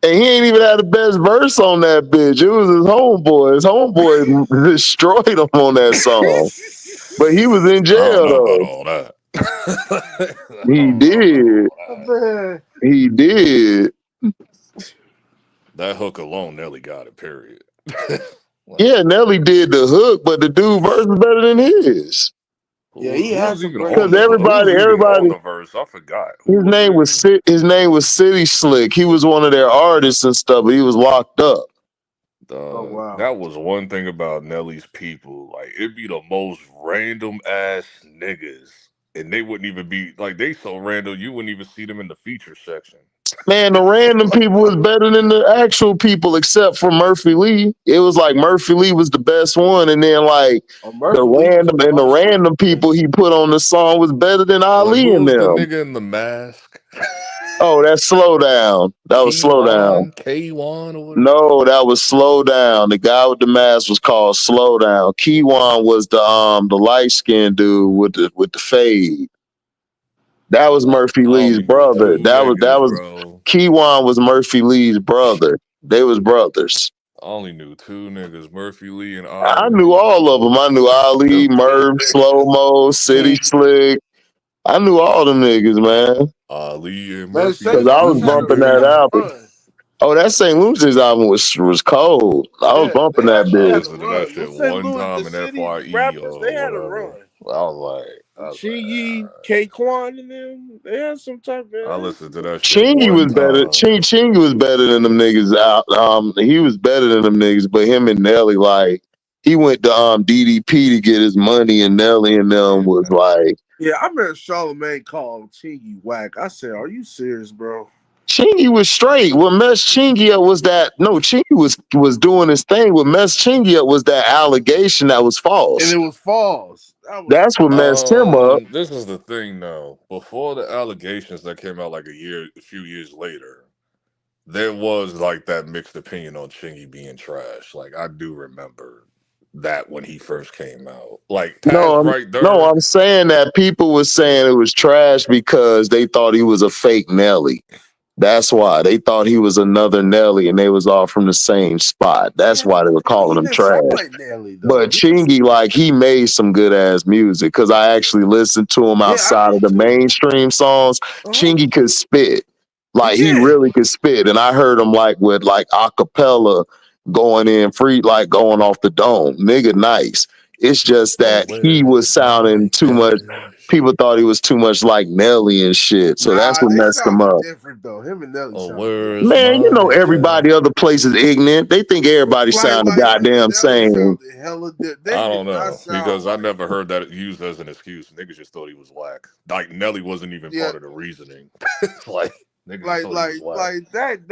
And he ain't even had the best verse on that bitch. It was his homeboy. His homeboy destroyed him on that song. But he was in I don't jail know about though. all that. He did. He did. That hook alone, Nelly got it, period. Yeah, Nelly did the hook, but the dude verse is better than his. Yeah, he Who has was some even great. on Because the hook? Who was even on everybody, the verse? I forgot. Who his was name it was again? his name was City Slick. He was one of their artists and stuff, but he was locked up. Oh wow. That was one thing about Nelly's people. Like, it'd be the most random ass niggas. And they wouldn't even be, like, they so random, you wouldn't even see them in the feature section. Man, the random people was better than the actual people, except for Murphy Lee. It was like Murphy Lee was the best one, and then like the random people he put on the song was better than Like, Ali who and was the them. nigga in the mask? Oh, that's Slow Down. That was Slow Down. K1 or whatever? No, that was Slow Down. The guy with the mask was called Slow Down. Keywan was the light skinned dude with the fade. That was Murphy I Lee's only knew brother. two That niggas, was bro. Keywan was Murphy Lee's brother. They was brothers. I only knew two niggas, Murphy Lee and I Ali. knew all of them. I knew Ali, Them two Murph, Slow niggas. Mo, City Slick. I knew all them niggas, man. Ali and Man, Murphy St. Because is I was Louis had two bumping a that niggas. album. run. Oh, that St. Lucis album was cold. I was Yeah, bumping that I they had bitch. a listened to that run. The shit St. one Louis, the time in city FYE rappers, they or had a whatever. run. I was like, Chingy, K Quan, and them, they had some type of. I listened to that shit Chingy one was better. time. Chingy was better than them niggas out. He was better than them niggas, but him and Nelly, like, he went to DDP to get his money, and Nelly and them was like, Yeah, I remember Charlamagne called Chingy whack. I said, "Are you serious, bro?" Chingy was straight. What messed Chingy up was that Chingy was doing his thing. What messed Chingy up was that allegation that was false. And it was false. That's what messed him up. This is the thing though. Before the allegations that came out like a few years later, there was like that mixed opinion on Chingy being trash. Like I do remember that when he first came out. Like Pass Right No, There. I'm saying that people were saying it was trash because they thought he was a fake Nelly. That's why they thought he was another Nelly, and they was all from the same spot. That's why they were calling He him didn't sound trash. like Nelly though. But Chingy, like, he made some good ass music because I actually listened to him outside of the mainstream songs. Chingy could spit, like he really could spit, and I heard him like with like acapella going in free, like going off the dome. Nigga, nice. It's just that he was sounding too much. People thought he was too much like Nelly and shit, so that's what They messed him sounded up. different though. Him and Nelly sounded Where's Man, you know my everybody other places ignorant. They think everybody sound the goddamn Nelly same. sounded hella different. They I did don't not know sound because I like. never heard that used as an excuse. Niggas just thought he was whack. Like Nelly wasn't even part of the reasoning. Like niggas thought he was whack. Like that.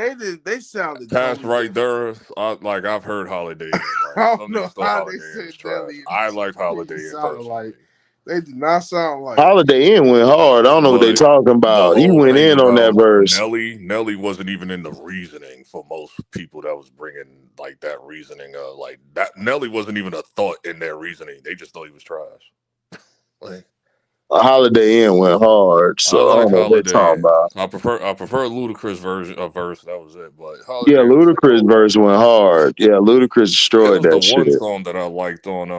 They sounded Pass totally Right different. There. Like I've heard Holiday Inn. I Like don't some know niggas thought how Holiday they Inn was said trash. Nelly. I liked Holiday Inn Sounded personally. like they did not sound like. Holiday Inn went hard. I don't know what they But talking the about. He whole went thing in on that about verse. Nelly wasn't even in the reasoning for most people that was bringing like that reasoning. Like that Nelly wasn't even a thought in their reasoning. They just thought he was trash. Like Holiday Inn went hard, so I I like don't know what they Holiday talking Inn. about. I prefer Ludacris verse. That was it. But Yeah, Holiday Inn was like, Ludacris verse went hard. Yeah, Ludacris it destroyed was the that shit. one song that I liked on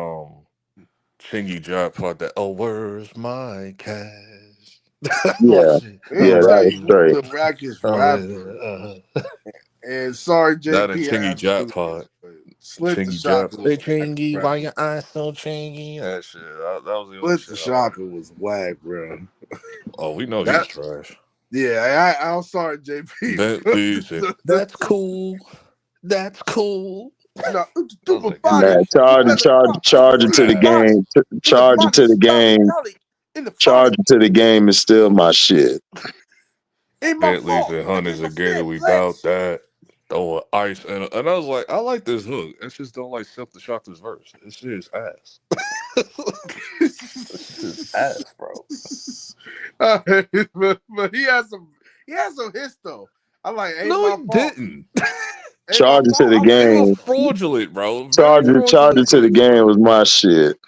Chingy Job part that where's my cash? My Yeah, shit. Let me yeah, tell that was you who's straight. the wackest rapper. And sorry, That and JP, I Chingy have to Jap do part. this, but Slit the Chingy Jap. Shocker Hey was a whack Chingy, why rapper. your eyes so chingy? That shit. That was the only Slit shit the I liked. Shocker was whack, bro. Oh, we know he was That trash. yeah, I'm sorry, JP. Bentley's. That's cool. That's cool. No, I was stupid like, get body. that Man, shit out of here. charge it to the Trash. game. In the Charge it body, to the game. in the Charge body. it to the game is still my shit. Ain't my Bentley's fault. and I hundreds gave a again. fit, We bout bitch. that. Throwing ice and I was like, I like this hook. I just don't like Silk the Shotter's verse. This shit is ass. This shit is ass, bro. But he has some hits though. I like ain't No, my he fault. didn't. Ain't my Charge it to fault. the I was It was game. fraudulent, bro. Very Charge fraudulent it to the hits, game bro. was my shit.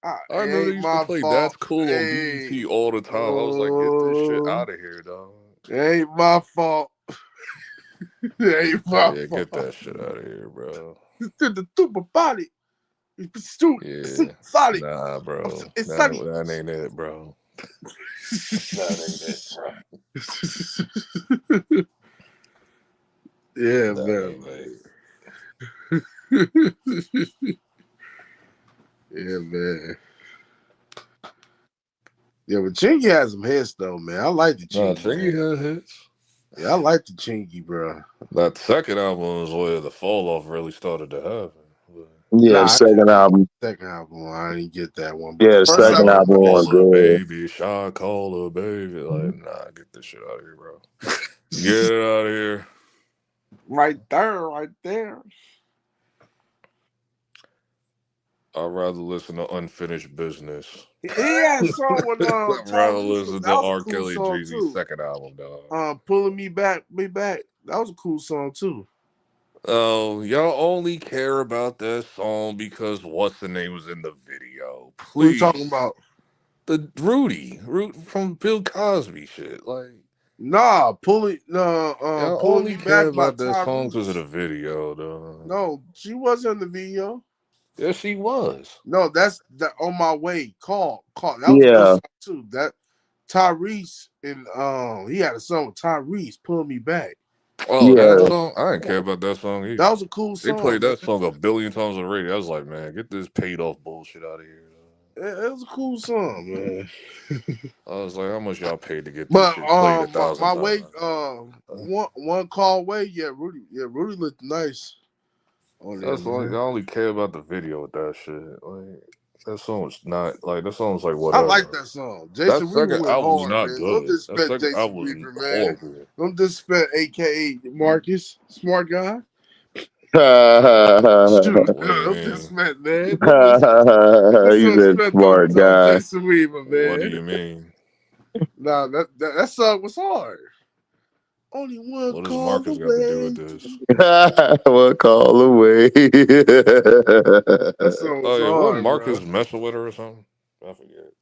I It remember they ain't used to my play fault. That's Cool on Hey, BET all the time. I was like, get this shit out of here, dog. it ain't my fault. It ain't my Yeah, fault. get that shit out of here, bro. The stupid body. Yeah. Sorry. Nah, bro. It's sunny. That ain't it, bro. That ain't it, bro. Yeah, That man. ain't it. Yeah, man. Yeah, but Chingy has some hits though, man. I like the Nah, Chingy. Chingy had hits. Yeah, I like the Chingy, bro. That second album was where the fall off really started to happen. Yeah, the Nah, second album. second album, I didn't get that one. But Yeah, the the first second album Shot album was was caller, good. baby. Shot caller, baby. Like, nah, get this shit out of here, bro. Get it out of here. right there. I'd rather listen to Unfinished Business. He had a song with I'd rather Tyrese. listen That to was a R. cool Kelly and song Jay-Z's too. second album, dog. Pulling me back. That was a cool song too. Oh, y'all only care about that song because what's the name was in the video. Who you talking Please. about? The Rudy from Bill Cosby shit. Like, Nah, pulling y'all me only care back by about that song because of Tyrese. the video, dog. No, she wasn't in the video. Yes, she was. No, that's that on my way. Call. That was a good Yeah. song too. That Tyrese and he had a song with Tyrese, Pull Me Back. Oh, that Yeah. song? I didn't care about that song either. That was a cool They song, played man. that song a billion times on the radio. I was like, man, get this paid off bullshit out of here. It was a cool song, man. I was like, how much y'all paid to get this But shit played 1,000 my times? way one call away, Rudy looked nice on there, That's like I man. only care about the video with that shit. Like that song was not like that song was like I like whatever. that song. That Jason Weaver second went album was hard, not man. Don't good. That disrespect second Jason album was Weaver, man. horrible. Don't disrespect AKA Marcus, smart guy. Shoot, What do you don't mean? disrespect, man. Don't put some He's a respect smart on guy. Jason Weaver, What do man. you mean? Nah, that song was hard. Only one What does call Marcus got to do with away. this? What call away? That song was Oh yeah, wasn't hard, Marcus bro. messing with her or something? I forget.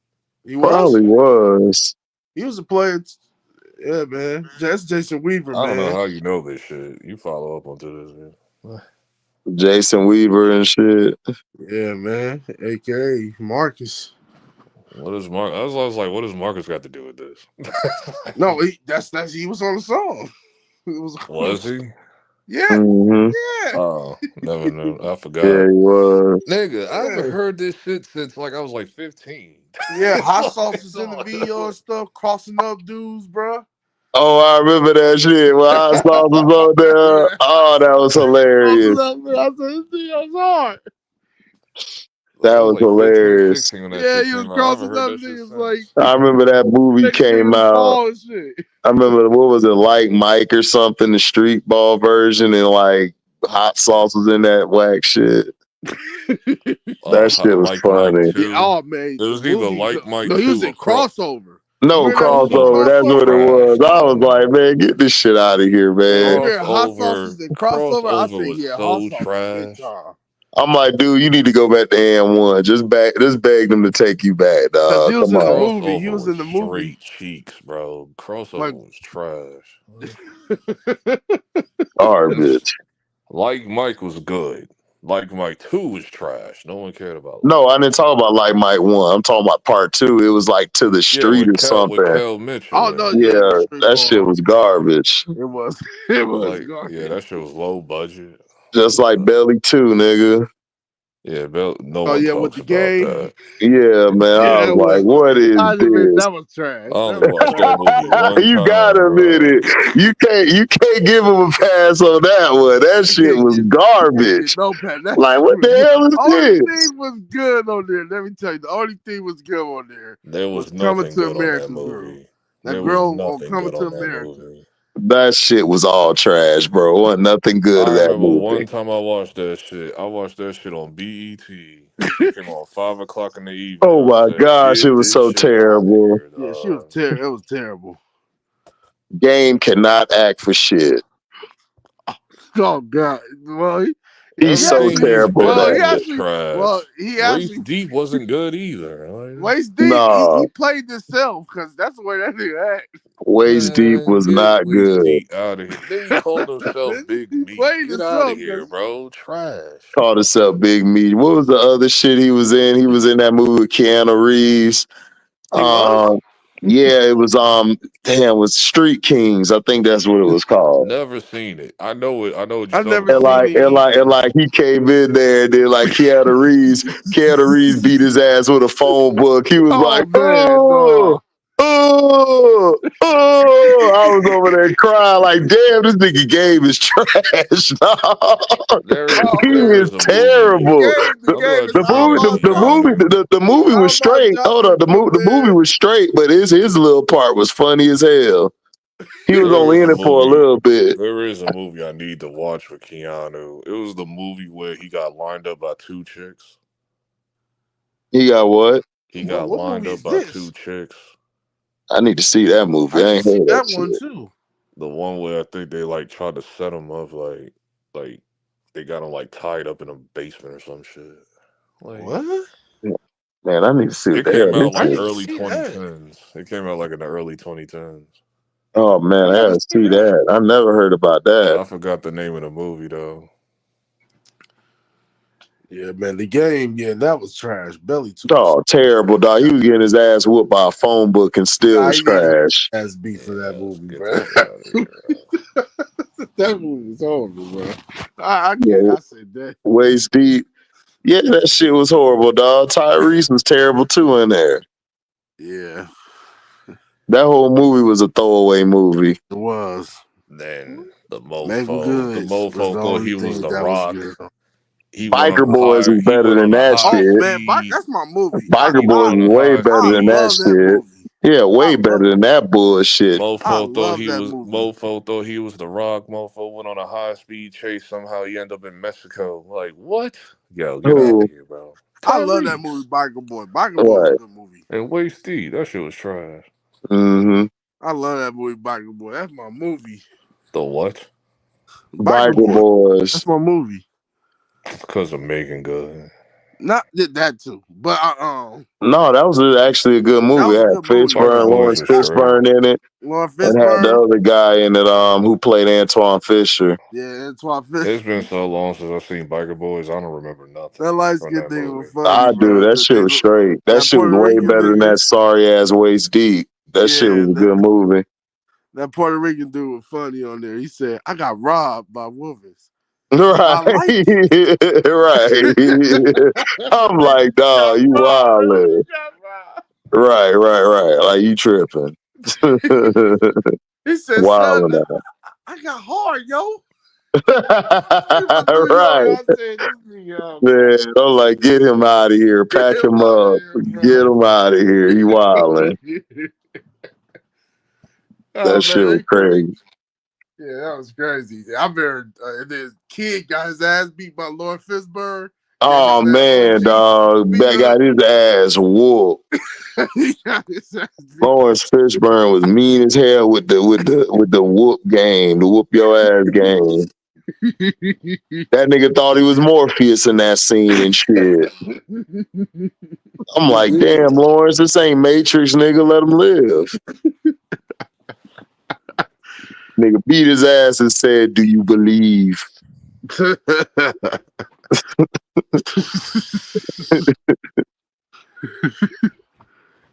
He was. Probably was. He was a player. Yeah, man. That's Jason Weaver, I don't know man. how you know this shit. You follow up onto this, man. Jason Weaver and shit. Yeah, man. AKA Marcus. What is Mark? I was like, what does Marcus got to do with this? No, that's he was on the song. It Was he? Yeah. Mm-hmm. Yeah. Oh, never knew. I forgot. Yeah, he was. Nigga, I haven't Yeah. heard this shit since like I was like 15. Yeah, hot sauce is in the video and stuff, crossing up dudes, bro. Oh, I remember that shit. When Hot Sauce was on there. Oh, that was hilarious. I said, this video's hard. That I was was like 15, hilarious. 16 when that Yeah, shit he was came out. I haven't crossing heard up that shit niggas since. like I remember that movie taking came niggas out. ball and shit. I remember, what was it, like Mike or something, the street ball version, and like Hot Sauce was in that whack shit. That shit was Like Mike funny. 2. Yeah, oh man, It the was either movie. like Mike No, he was 2 in or Cross. crossover. No, Remember that movie crossover. That's what it Trash, was. I was man. like, man, get this shit out of here, man. Hot Sauce was in crossover. I Crossover said, was yeah, Hot so Sauce is big trash. time. I'm like, dude, you need to go back to AM1. Just beg them to take you back, Cause dog. he was Come in the on. movie. He Crossover was was in the movie. straight cheeks, bro. Crossover Like, was trash. Garbage. Like Mike was good. Like Mike 2 was trash. No one cared about Like No, I Mike. didn't talk about like Mike 1. I'm talking about part 2. It was like to the Yeah, street or with something. Kel Mitchell oh in no, it. yeah, the Yeah, street that shit ball. was garbage. It was. It was Like, garbage. yeah, that shit was low budget. Just like Belly 2, nigga. Yeah, no Oh one yeah, with talks the about game. that. Yeah, man. Yeah, I that was like, was. what is this? That was trash. I only That was watched that movie one You time, gotta admit bro. it. You can't give him a pass on that one. That shit was garbage. no Pat. That Like, shit what was the good. hell is Only this? thing was good on there. Let me tell you, the only thing was good on there There was was Coming nothing to good on that America's girl. movie. That There was girl on nothing Coming good to on that America. movie. That shit was all trash, bro. Wasn't nothing good I of that remember movie. one time I watched that shit. I watched that shit on BET. That shit came on 5 o'clock in the evening. Oh I my said, gosh, it "Get was this so shit out of terrible. here, Yeah, she was dog." terrible. It was terrible. Game cannot act for shit. Oh God. Well, He's so Everything he's terrible been at in was it. trash. he Waist actually Deep wasn't good either. Like, Waist Deep. He No, played himself because that's the way that nigga act. Waist Deep man, was get not Waist good. Deep out of here. Then he called himself Big he Meat. played Get out of himself here, because bro. Trash. Called himself Big Meat. What was the other shit he was in? He was in that movie with Keanu Reeves. he was. Yeah, it was damn, it was Street Kings. I think that's what it was called. Never seen it. I know it. I know what you're I talking never And about. seen like, it and like, and either. like, he came in there, and then like Keanu Reeves beat his ass with a phone book. He was Oh like, man, oh, no. oh, oh. I was over there crying like, damn, this nigga game is trash. Oh He There is is a movie. terrible. the I'm game glad is The you brought movie, up all the about movie, Keanu. the movie was all about straight. Hold Justin on, the movie Timberlake. was straight, but his little part was funny as hell. He was There only is a in it for a movie. little bit. There is a movie I need to watch with Keanu. It was the movie where he got lined up by two chicks. He got what? He Well, got what lined movie up is by two this? chicks. I need to see that movie. I I need to ain't see heard that that one shit. too. The one where I think they like tried to set him up, like they got him like tied up in a basement or some shit. Like What? Man, I need to see what it the came hell out this I like is. need to early see that. 2010s. It came out like in the early 2010s. Oh man, I I gotta gotta see see that. that. I never heard about that. I forgot the name of the movie though. Yeah, man, the game. Yeah, that was trash. Belly too was. Oh, terrible, dog. He was getting his ass whooped by a phone book and still Nah, was he didn't get trash. ass beat for that Yeah, let's movie, get the bro. fuck out of here. That movie was horrible, bro. I can't. Yeah, I said that. waist deep. Yeah, that shit was horrible, dog. Tyrese was terrible too in there. Yeah, That whole movie was a throwaway movie. it was. Then Megan the Goods was the mofo thought only he was thing the that was Rock. good. He went on Biker a Boys high. was He better went than on a that high Oh shit. man, speed. that's my movie. Biker He Boys went on was a way high better I than that speed. love that shit. movie. Yeah, I way love. better than that bullshit. I Mofo thought love he that was movie. Mofo thought he was the Rock. Mofo went on a high speed chase. Somehow he ended up in Mexico. Like what? Yo, get Man, out of Who? here, bro. I love that movie, Tyrese Biker Boy. Biker Boy was a Right. good movie. and Waist Deep. That shit was trash. Mm-hmm. I love that movie, Biker Boy. That's my movie. The what? Biker Biker Boys. That's Boys. my movie. Because of Megan Good. Not that too, but No, that was actually a good that movie. was It a had good movie. Biker Fishburne, Boys Lawrence was straight. Fishburne in it, Lawrence and had the Fishburne. other guy in it who played Antoine Fisher. Yeah, Antoine Fisher. It's been so long since I've seen Biker Boys, I don't remember nothing That light from skinned that nigga was movie. funny, I do. bro. That shit was straight. That That shit was Puerto way Rican better than nigga. that sorry ass Waist Deep. That shit was a good movie. That Puerto Rican dude was funny on there. He said, "I got robbed by wolves." Right, I like it. right. I'm like, dog, you wildin'. Right. Like you tripping. He said, "Son, Wildin' out. I got hard, yo." Right. I said, "This nigga, Man, I'm like, get him out of here. Pack him up. Get him out of here. He wildin'. That shit was crazy. Yeah, that was crazy. I remember the kid got his ass beat by Lord Fishburne. Oh man, dog. That got his ass whooped. Lawrence Fishburne was mean as hell with the whoop game, the whoop your ass game. That nigga thought he was Morpheus in that scene and shit. I'm like, damn, Lawrence, this ain't Matrix, nigga. Let him live. Nigga beat his ass and said, "Do you believe?"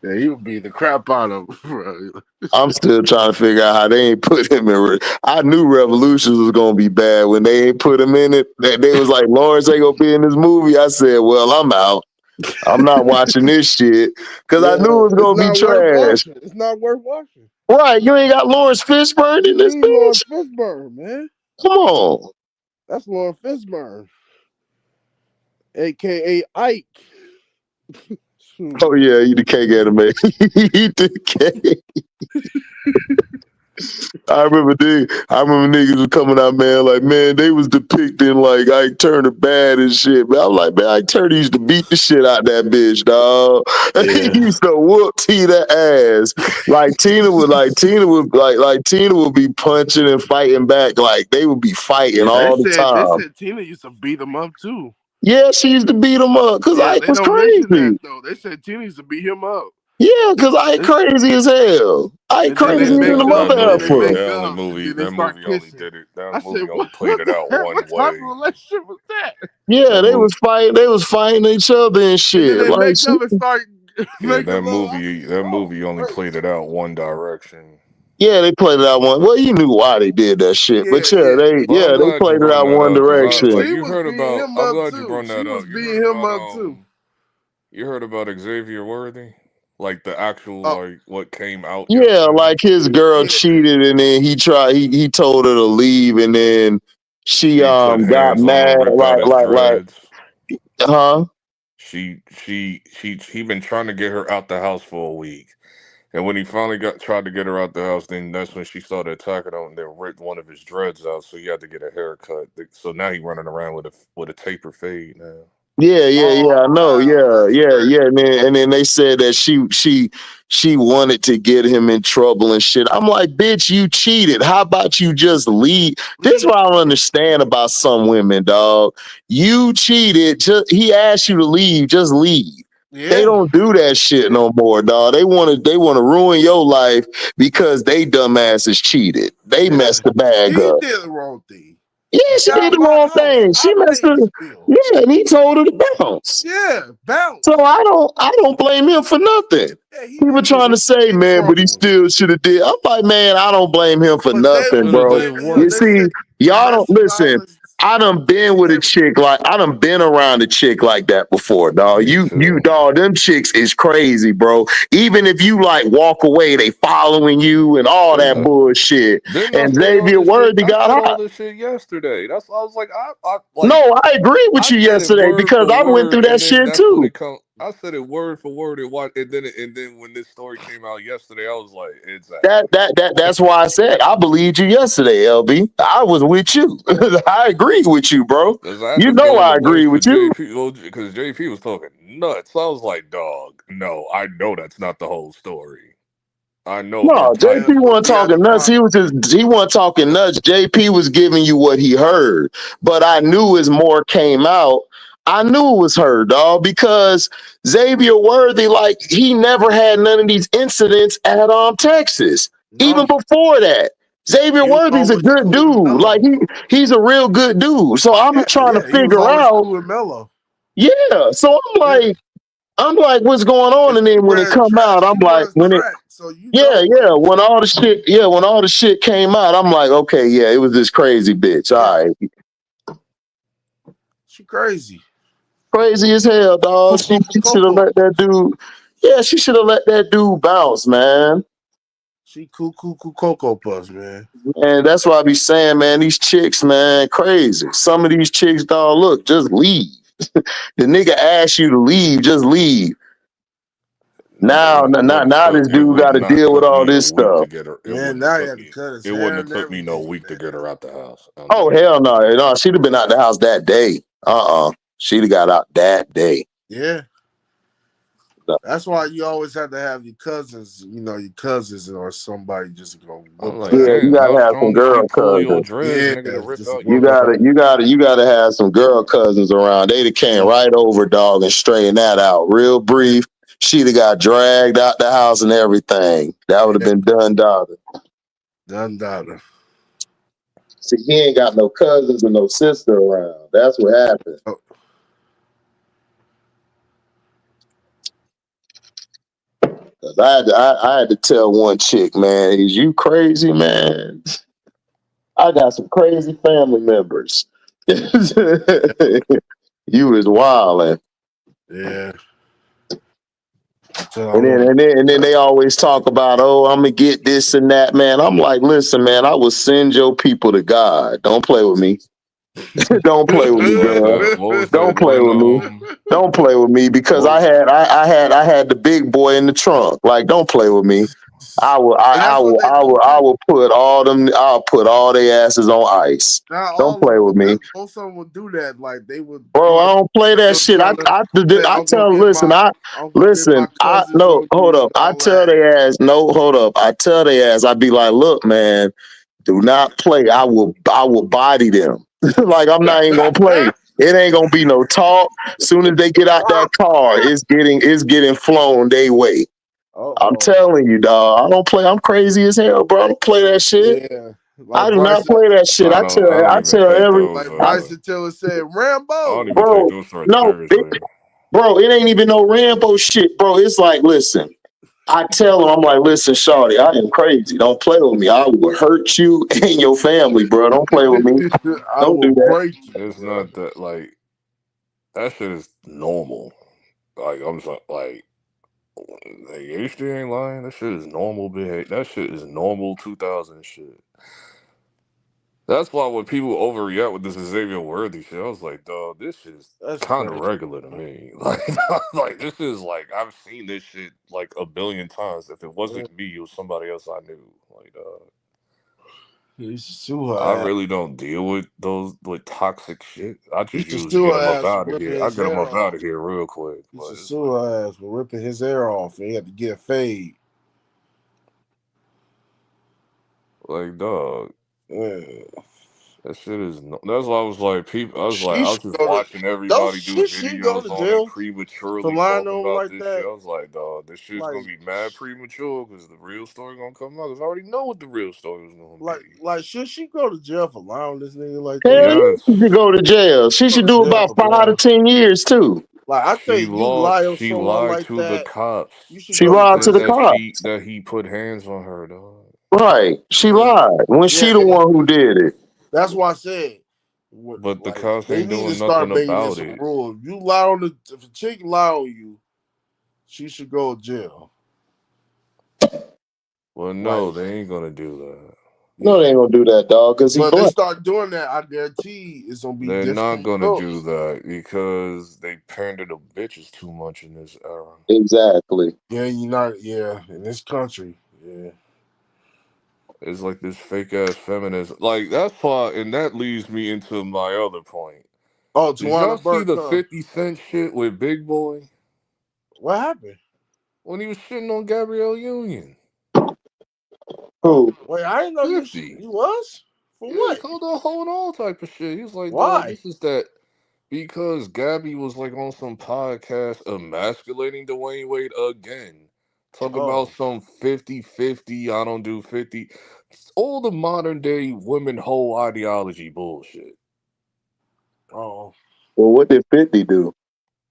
Yeah, he would beat the crap out of him, bro. I'm still trying to figure out how they ain't put him in. I knew Revolutions was gonna be bad when they ain't put him in it. They was like, Lawrence ain't gonna be in this movie. I said, well, I'm out. I'm not watching this shit because I knew it was gonna be trash. It's not worth watching. Right, you ain't got Lawrence Fishburne in this bitch. Lawrence Fishburne, man. Come on. That's Lawrence Fishburne, aka Ike. Oh yeah, he the cake anime. He the cake. I remember niggas was coming out, man, like, man, they was depicting like Ike Turner bad and shit. Man, I'm like, man, Ike Turner used to beat the shit out that bitch, dog. Yeah. He used to whoop Tina ass. Like Tina would be punching and fighting back. Like they would be fighting all the time. They said Tina used to beat him up too. Yeah, she used to beat him up because Ike was crazy. That, though. They said Tina used to beat him up. Yeah, because Ike crazy as hell. Ike crazy as a mother effer. That movie only did it. That movie only played it out one way. What type of relationship was that? Yeah, they was fighting each other and shit. And then they make up and start. Yeah, that movie only played it out one direction. Yeah, they played it out one. Well, you knew why they did that shit, but they played it out one direction. Like you heard about. I'm glad you brought that up. You heard about too. You heard about Xavier Worthy, like the actual like what came out. Yeah, yesterday? Like his girl cheated, and then he told her to leave, and then she got mad, like, huh? He been trying to get her out the house for a week. And when he finally tried to get her out the house, then that's when she started attacking him and then ripped one of his dreads out. So he had to get a haircut. So now he's running around with a taper fade now. Yeah, I know. Yeah. And then they said that she wanted to get him in trouble and shit. I'm like, bitch, you cheated. How about you just leave? This is what I don't understand about some women, dog. You cheated. He asked you to leave. Just leave. Yeah. They don't do that shit no more, dog. They want to ruin your life because they dumbasses cheated. They messed the bag up. He did the wrong thing. Yeah, she did the wrong thing. She messed up. Yeah, and he told her to bounce. Yeah, bounce. So I don't blame him for nothing. Yeah, people trying to say, man, but he still should have did. I'm like, man, I don't blame him for nothing, bro. You see, y'all don't listen. I done been with a chick I done been around a chick like that before, dog. You dog, them chicks is crazy, bro. Even if you like walk away, they following you and all that bullshit. And Xavier Worthy got hot. all this shit yesterday. I was like, no, I agree with you yesterday because I went through that shit too. I said it word for word and then when this story came out yesterday, I was like, that's why I said I believed you yesterday, LB. I was with you. I agree with you, bro. You know I agree with you. Because JP was talking nuts. I was like, dog, no, I know that's not the whole story. I know her No, type. JP wasn't talking nuts. He wasn't talking nuts. JP was giving you what he heard. But I knew as more came out, I knew it was her, dog, because Xavier Worthy, like, he never had none of these incidents at Texas. Even before that. Xavier Worthy's a good dude. Like he's a real good dude. So I'm trying to He was figure always out. cool with Melo. Yeah. So I'm like, what's going on? And then when it come out, I'm like, when all the shit came out, I'm like, okay, yeah, it was this crazy bitch. All right. She crazy. Crazy as hell, dog. She should have let that dude. Yeah, she should have let that dude bounce, man. She cool Cocoa Puffs, man. And that's why I be saying, man, these chicks, man, crazy. Some of these chicks, dog, look, just leave. The nigga asked you to leave, just leave. Now this dude got to deal with all this stuff. Man, now he had to cut his hair. It wouldn't have took me no week to get her out the house. Oh, hell no. She'd have been out the house that day. She'd have got out that day. Yeah. That's why you always have to have your cousins, or somebody just to go whoop. Like, you gotta have some girl cousins. You gotta have some girl cousins around. They'd have came right over, dog, and straightened that out. Real brief. She'd have got dragged out the house and everything. That would have been done, daughter. Done, daughter. See, he ain't got no cousins and no sister around. That's what happened. Cause I had to tell one chick, man, is you crazy, man? I got some crazy family members. You was wildin'. Yeah. And then they always talk about, oh, I'm gonna get this and that, man. I'm like, listen, man, I will send your people to God. Don't play with me. Don't play with me, girl. Don't play with me. Don't play with me because I had the big boy in the trunk. Like, don't play with me. I will put all them. I'll put all their asses on ice. Don't play with me. Most of them would do that. Like they would. Bro, I don't play that shit. I tell. Listen. No. Hold up. I tell their ass. No. Hold up. I tell their ass. I be like, look, man. Do not play. I will body them. Like, I'm not even gonna play. It ain't gonna be no talk. Soon as they get out that car, it's getting flown their way. I'm telling you, dog. I don't play. I'm crazy as hell, bro. I don't play that shit. Yeah. Like I do not play that shit. I tell every. Like Bryson Tiller said, Rambo. Bro, no, bro, it ain't even no Rambo shit, bro. It's like, listen. I tell them, I'm like, listen, shawty, I am crazy. Don't play with me. I will hurt you and your family, bro. Don't play with me. Don't do that. It's not that, like, that shit is normal. Like, I'm sorry, like HD ain't lying. That shit is normal behavior. That shit is normal 2000 shit. That's why when people overreact with this Xavier Worthy shit, I was like, dog, this shit is kind of regular to me. Like this is like I've seen this shit like a billion times. If it wasn't me, it was somebody else I knew. Like, I really don't deal with those toxic shit. I just usually get them up out of here. I get them up out of here real quick. He used to sue her ass for ripping his hair off, and he had to get a fade. Like, dog. That shit is. That's why I was like, people. I was just watching everybody do videos on it prematurely talking about this shit. I was like, dog, this shit's gonna be mad premature because the real story gonna come out. Because I already know what the real story is gonna be. Like, should she go to jail for allowing this nigga like that? Yes. She should go to jail. She should do about 5 to 10 years too. Like, I think you lie on She someone lied like to that. the cops. She lied to the cops. That he put hands on her, dog. Right. She lied when she the one who did it. That's why I said. But the cops they ain't need doing to start nothing making about this a it. rule. You lie on if a chick lie on you, she should go to jail. Well, no, they ain't gonna do that. No, they ain't gonna do that, dog. Because but they start doing that, I guarantee it's gonna be. They're different not gonna do that because they pander to bitches too much in this era. Exactly. Yeah, in this country, yeah. It's like this fake ass feminist. Like that's why, and that leads me into my other point. Oh, did y'all see the 50 Cent shit with Big Boy? What happened? When he was shitting on Gabrielle Union. Who? Wait, I didn't know 50. you was? For Yeah, what? hold on type of shit. He was like, dog, Why? this is that because Gabby was like on some podcast emasculating Dwayne Wade again. Talk about Oh. some 50-50, I don't do 50. All the modern day women whole ideology bullshit. Oh. Well, what did 50 do?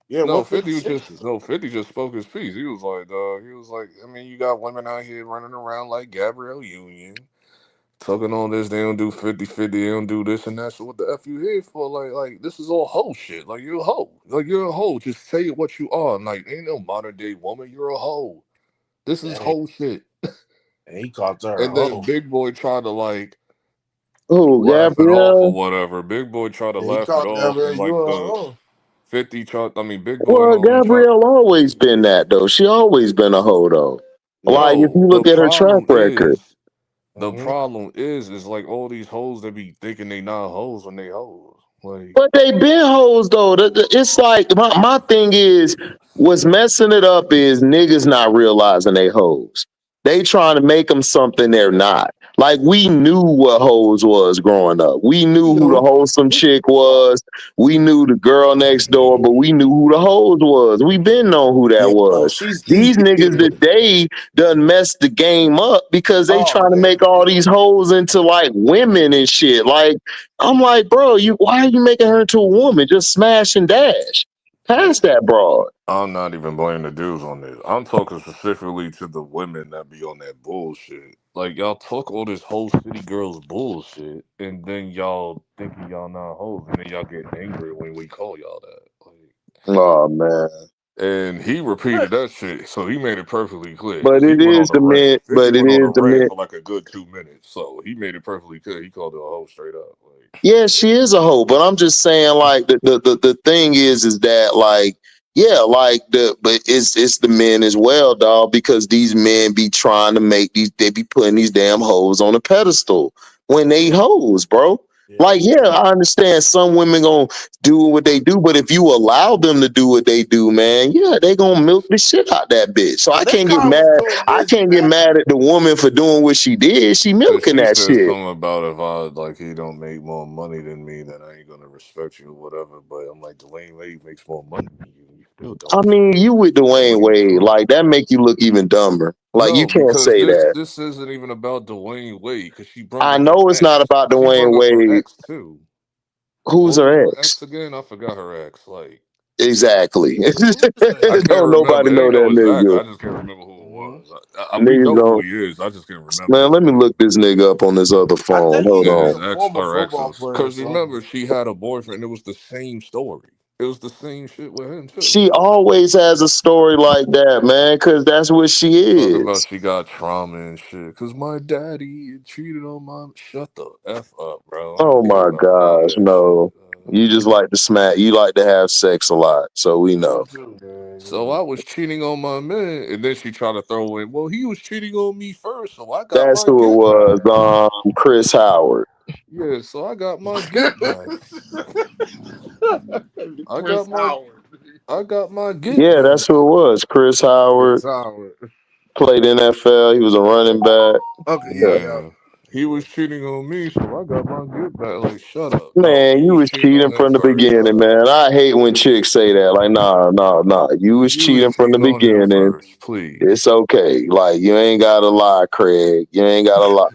Yeah, No, what 50 was 56? just 50 just spoke his piece. He was like, dog, he was like, I mean, you got women out here running around like Gabrielle Union, talking on this, they don't do 50-50, they don't do this and that. So what the F you here for? Like this is all hoe shit. Like you're a hoe. Like you're a hoe. Just say what you are. Like ain't no modern day woman, you're a hoe. This is Dang. hoe shit. And he called her a And then hoe. Big Boy tried to like Who, laugh it off or Gabrielle? whatever. Big Boy tried to Yeah, he laugh it called off Gabrielle and you like a the hoe. 50 tried, I mean Big Boy and Well, all them tried. Gabrielle always been that though. She always been a hoe though. Like if No, you the look at her track problem record. is is like all these hoes that be thinking they not hoes when they hoes. Like But they been hoes though. It's like my thing is what's messing it up is niggas not realizing they hoes. They trying to make them something they're not. Like we knew what hoes was growing up. We knew who the No. wholesome chick was. We knew the girl next door, but we knew who the hoes was. We been known who that Yeah, no, was. she's These easy to get niggas with. today done messed the game up because they Oh trying to man. make all these hoes into like women and shit. Like I'm like, bro, why are you making her into a woman? Just smash and dash. Pass that broad. I'm not even blaming the dudes on this. I'm talking specifically to the women that be on that bullshit. Like y'all talk all this whole city girls bullshit, and then y'all thinking y'all not hoes, and then y'all get angry when we call y'all that. Like, Oh man. and he repeated that shit, so he made it perfectly clear But because he it went on is a the rant. men, 50 but it went on a is the rant men. for like a good 2 minutes, so he made it perfectly clear. He called her a hoe straight up. Like, Yeah, she is a hoe, but I'm just saying, like the thing is that like, yeah, like but it's the men as well, dog, because these men be trying to make they be putting these damn hoes on a pedestal when they hoes, bro. Yeah, Like, yeah, I understand some women gonna do what they do, but if you allow them to do what they do, man, yeah, they gonna milk the shit out that bitch. So I they can't get kind of mad. was doing I years can't get back. mad at the woman for doing what she did. She cause milking she that said shit. something about if I like he don't make more money than me, then I ain't gonna respect you or whatever. But I'm like, Dwayne Wade makes more money than you. You still I don't respect mean, you with me. What Dwayne are you Wade, doing? like that make you look even dumber. Like you No, can't because say that. this isn't even about Dwayne Wade. Cause she brung I up her know it's not ex. about She Dwayne brung up her Wade. ex too. Who's What was her her ex? ex again? I forgot her ex. Like Exactly. Who is I that? can't Don't remember. nobody It know ain't that no exact. nigga. I just can't remember who it Mhm. was. We Niggas know who don't. he is. I just can't remember Man, his let me name. look this nigga up on this other I phone. think Hold he's And on. like his a ex, former her ex football was player or because something. remember she had a boyfriend. It was the same story. It was the same shit with him too. She always has a story like that, man, because that's what she Talk about is. she got trauma and shit. Cause my daddy cheated on my. Shut the f up, bro. I Oh don't care my about none of gosh, that shit. no. You just like to smack. You like to have sex a lot, so we know. Me too, man. You So know. I was cheating on my man, and then she tried to throw in, well, he was cheating on me first, so I got That's my who it get back. was. Chris Howard. Yeah, so I got my get back. I Chris got my Howard. I got my get Yeah, back. that's who it was. Chris Chris Howard Howard. played NFL. He was a running back. Okay, Yeah. yeah. Yeah. He was cheating on me, so I got my get back. Like, shut up. No, Man, you you was was cheating cheating on him from the first. beginning, man. I hate when chicks say that. Like, nah, nah, nah. You was You was cheating from the cheating on him beginning. first, please. It's okay. Like, you ain't gotta lie, Craig. You ain't gotta lie.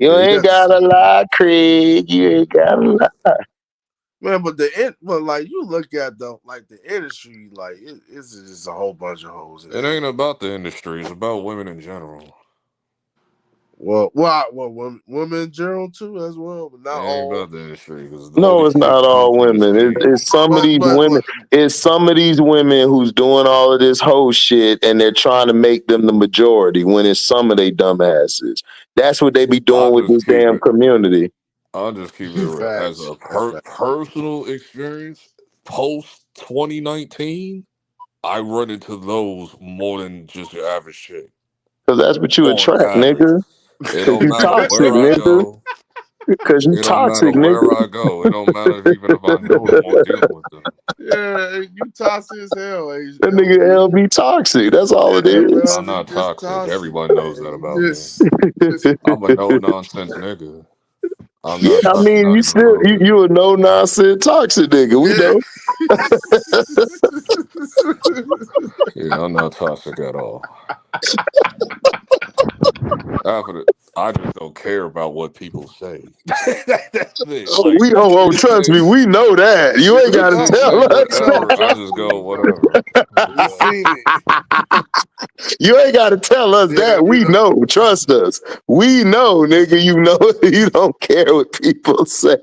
You Yeah, ain't gotta lie, Craig. You ain't gotta lie. Man, but like you look at the industry, like it's just a whole bunch of hoes in it there. ain't about the industry. It's about women in general. Women in general too, as well, but It not ain't all. about the industry because all No, these it's chicks not come all from the women. street. It's some of these women. But It's some of these women who's doing all of this whole shit, and they're trying to make them the majority. When it's some of they dumbasses. That's what they be doing I'll with just this keep damn it. community. I'll just keep it real. As facts. a That's fact. personal experience, post 2019, I run into those more than just your average chick. Cause that's what you On attract, average, nigga. it Cause don't you matter toxic, where I nigga. go. Because you It don't matter toxic, where nigga. I go. It don't matter even if I know them or dealing with them. Yeah, you toxic as hell, That nigga LB. LB toxic. That's all it Yeah, is. I'm bro, not just toxic. toxic, Everyone knows that man. about me. Just I'm a no nonsense nigga. I'm Yeah, not I toxic, mean, not you even a still little bit. you a no nonsense toxic nigga. We yeah. know. Yeah, I'm not toxic at all. I just don't care about what people say. That's it. Oh, Like trust me, we know that. You Yeah, ain't we gotta people know. tell say We know. whatever. I Trust just me. go whatever. We seen it. You ain't gotta tell us Yeah, that. we We know. know. Trust us. We know, nigga. You know you don't care what people say.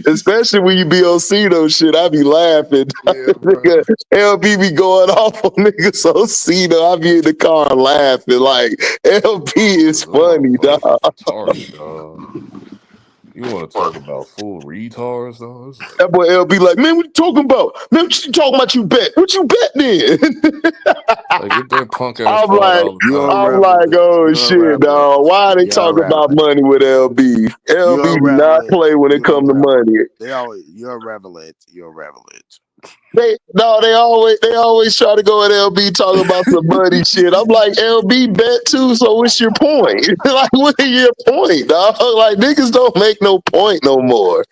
Especially when you be on Cino shit, I be laughing. Yeah, bro. Nigga, LB be going off on niggas on Cino. I be in the car laughing. Like, LB is Them funny, dog. motherfuckers is retarded, dog. You want to talk about full retards, though? It's like, That boy LB like, man, what you talking about? Man, what you talking about you bet? What you bet then? get that punk ass I'm $5 like, You title, I'm bro. like, unraveling. oh You shit, unraveling. dog. Why are they You talking about unraveling. money with LB? You LB do not unraveling. play when it You come to unraveling. money. They always you unraveling. You unraveling. They always try to go at LB talking about some money shit. I'm like, LB bet too, so what's your point? Like, what is your point, dog? Like, niggas don't make no point no more.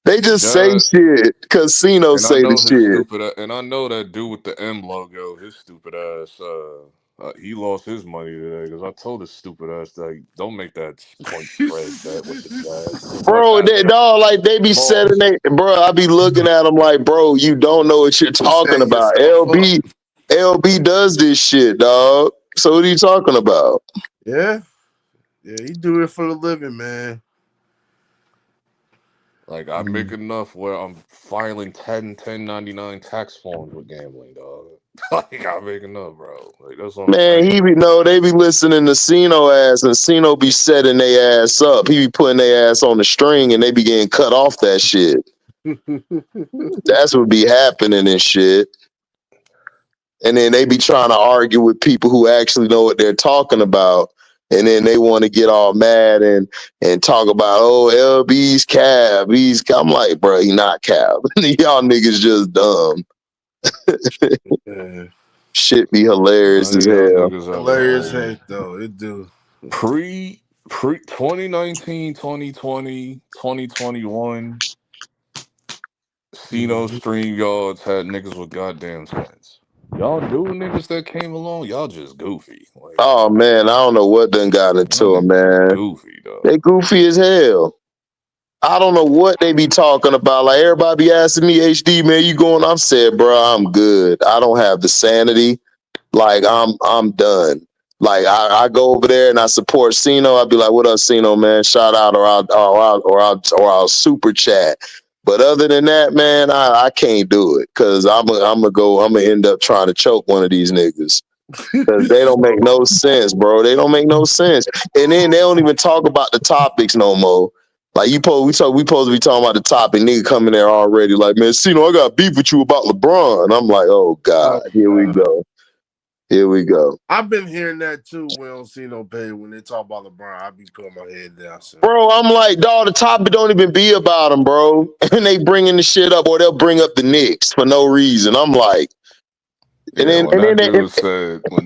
They He just say does. shit because Cino And I say the know his shit. stupid and I know that dude with the M logo, his stupid ass, he lost his money today because I told his stupid ass, like, don't make that point spread bet with the Jazz. Fuck Bro, out of they, here. dog, like they be setting Pause. they, bro. I be looking at them like, bro, you don't know what you're You talking setting about. yourself up. LB does this shit, dog. So what are you talking about? Yeah. Yeah, he do it for the living, man. Like, I make enough where I'm filing 1099 tax forms with gambling, dog. Like, I make enough, bro. Like, that's what I'm Man, saying. they be listening to Cino ass, and Cino be setting their ass up. He be putting their ass on the string, and they be getting cut off that shit. That's what be happening and shit. And then they be trying to argue with people who actually know what they're talking about. And then they want to get all mad and talk about, oh, LB's cab. I'm like, bro, he not cab. Y'all niggas just dumb. Yeah. Shit be hilarious None of as y'all hell. niggas ever Hilarious heard hate though. It do. pre 2019, 2020, 2021. Cino stream yards had niggas with goddamn sense. Y'all new niggas that came along, y'all just goofy. Like, Oh, man, I don't know what done got y'all into them, niggas is man. goofy, dog. They goofy as hell. I don't know what they be talking about. Like, everybody be asking me, HD, man, you going? I'm said, bro, I'm good. I don't have the sanity. Like, I'm done. Like, I go over there and I support Cino. I'd be like, what up, Cino, man? Shout out, or I'll super chat. But other than that, man, I can't do it because I'm gonna end up trying to choke one of these niggas. Because they don't make no sense, bro. They don't make no sense. And then they don't even talk about the topics no more. Like we supposed to be talking about the topic, nigga coming there already like, man, Cino, I got beef with you about LeBron. I'm like, oh God, here we go. Here we go. I've been hearing that too when I don't see no pay. When they talk about LeBron, I be putting my head down. So. Bro, I'm like, dog, the topic don't even be about him, bro. And they bringing the shit up, or they'll bring up the Knicks for no reason. I'm like, Yeah, when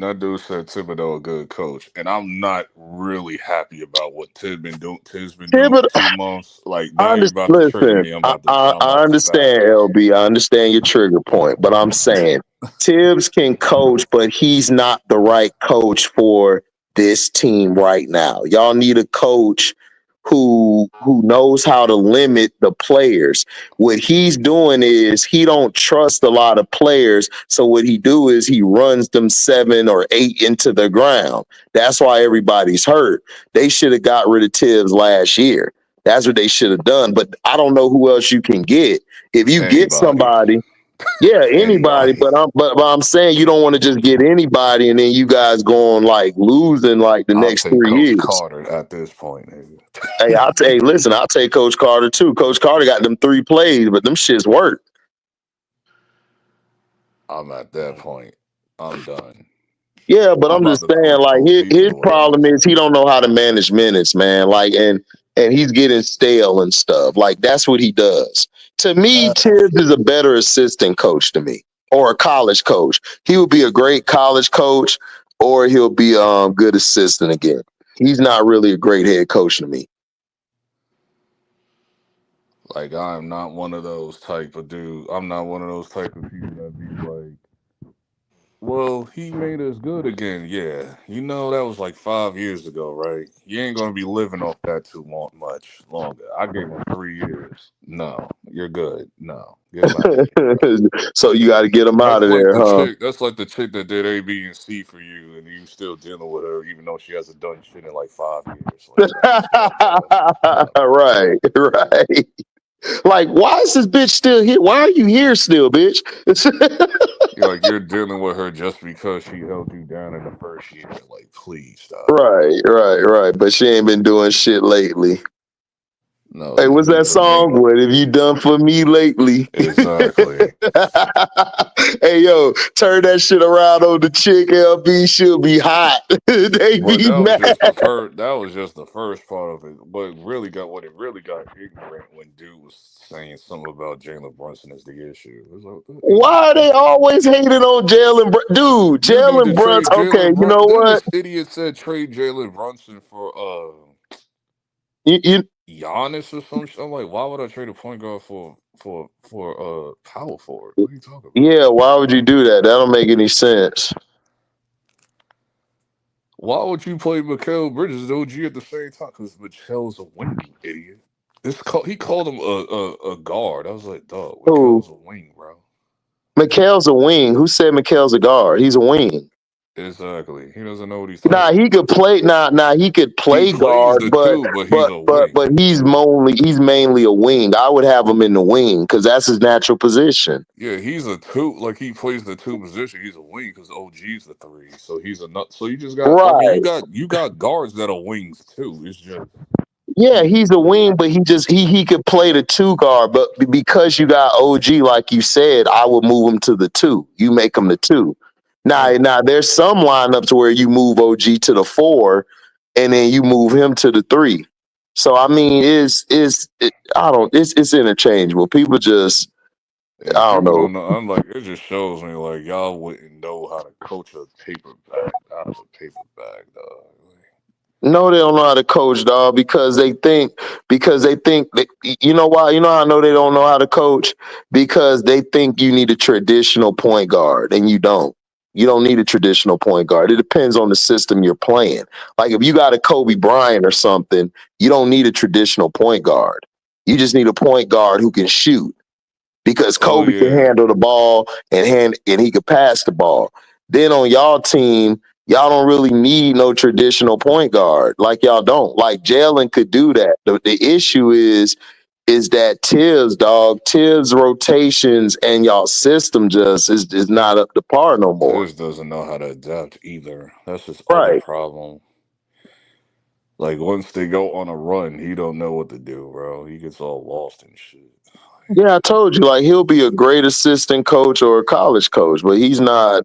that dude said Thibodeau a good coach, and I'm not really happy about what Tibbs been doing for 2 months. Like now you're about to trigger me. I'm I about to understand, spaz. LB. I understand your trigger point, but I'm saying Tibbs can coach, but he's not the right coach for this team right now. Y'all need a coach who knows how to limit the players. What he's doing is he don't trust a lot of players, so what he do is he runs them 7 or 8 into the ground. That's why everybody's hurt. They should have got rid of Tibbs last year. That's what they should have done. But I don't know who else you can get. If you get Anybody. somebody, yeah, anybody. But I'm saying you don't want to just get anybody, and then you guys going like losing like the I'll next take 3 Coach years. Carter at this point, nigga. Hey, listen, I'll take Coach Carter too. Coach Carter got them 3 plays, but them shits work. I'm at that point. I'm done. Yeah, but I'm about just to saying, quit like his postseason or whatever problem the is fuck. he don't know how to manage minutes, man. Like, and and he's getting stale and stuff. Like that's what he does. To me, Tibbs is a better assistant coach to me, or a college coach. He would be a great college coach, or he'll be good assistant again. He's not really a great head coach to me. Like I'm not one of those type of dude. I'm not one of those type of people that be like, well, he made us good again. Yeah, you know that was like 5 years ago, right? You ain't gonna be living off that too much longer. I gave him 3 years. No, you're good. No, get him out of here. So you got to get him out That's of like there, the huh? chick. That's like the chick that did A, B, and C for you, and you still dealing with her, even though she hasn't done shit in like 5 years. Like, Right, right. Like, why is this bitch still here? Why are you here still, bitch? you're dealing with her just because she held you down in the first year. Like, please stop. Right. But she ain't been doing shit lately. No, Hey, what's that song? What have you done for me lately? Exactly. Hey, yo, turn that shit around on the chick, LB. She'll be hot. They But be mad. that was just the first part of it. But it really got ignorant when dude was saying something about Jalen Brunson is the issue. It was like, Why are they always hating on Jalen? Dude, you need to Jalen trade Brunson. Okay, Jalen you know Brunson. Then what? this idiot said trade Jalen Brunson for You Giannis or some shit. I'm like, why would I trade a point guard for power forward? What are you talking about? Yeah, why would you do that? That don't make any sense. Why would you play Mikal Bridges and OG at the same time? Because Mikel's a wing, you idiot. He called him a guard. I was like, dog, Mikel's a wing, bro. Mikel's a wing. Who said Mikel's a guard? He's a wing. Exactly. He doesn't know what he's Nah, talking he could play. He could He play plays the guard, but two, but he's a wing. he's mainly a wing. I would have him in the wing because that's his natural position. Yeah, he's a two. Like he plays the two position. He's a wing because OG's the three. So he's a nut. So you just got. I mean, Right. you got guards that are wings too. It's just. Yeah, he's a wing, but he could play the two guard. But because you got OG, like you said, I would move him to the two. You make him the two. Now there's some lineups where you move OG to the four, and then you move him to the three. So I mean, it's interchangeable. People just I don't People know. don't know. I'm like, it just shows me like y'all wouldn't know how to coach a paper bag out of a paper bag, dog. No, they don't know how to coach, dog, because they think that, you know why? You know how I know they don't know how to coach? Because they think you need a traditional point guard and you don't. You don't need a traditional point guard. It depends on the system you're playing. Like if you got a Kobe Bryant or something, you don't need a traditional point guard. You just need a point guard who can shoot because Kobe can handle the ball and he could pass the ball. Then on y'all team, y'all don't really need no traditional point guard. Like y'all don't. Like Jalen could do that. The issue is that Tibbs rotations and y'all system just is not up to par no more. Tibbs doesn't know how to adapt either. That's his other problem. Like once they go on a run, he don't know what to do, bro. He gets all lost and shit. Yeah, I told you, like he'll be a great assistant coach or a college coach, but he's not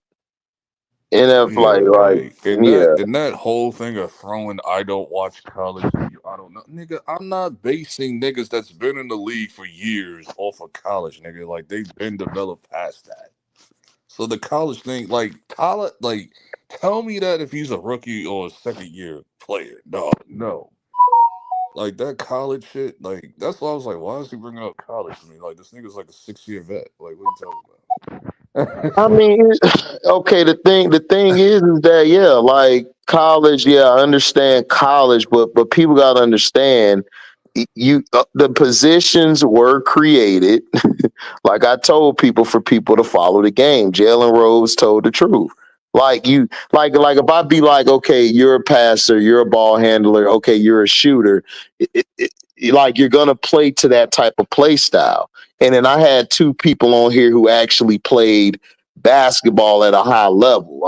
And that whole thing of throwing I don't watch college, I don't know, nigga. I'm not basing niggas that's been in the league for years off of college, nigga. Like they've been developed past that. So the college thing, like college, like tell me that if he's a rookie or a second year player, no. Like that college shit, like that's why I was like, why is he bringing up college to me? Like this nigga's like a 6-year vet. Like what are you talking about? I mean, okay. The thing is that like college. Yeah, I understand college, but people got to understand the positions were created. Like I told people, for people to follow the game. Jalen Rose told the truth. Like if I be like, okay, you're a passer, you're a ball handler, okay, you're a shooter. Like you're gonna play to that type of play style. And then I had two people on here who actually played basketball at a high level.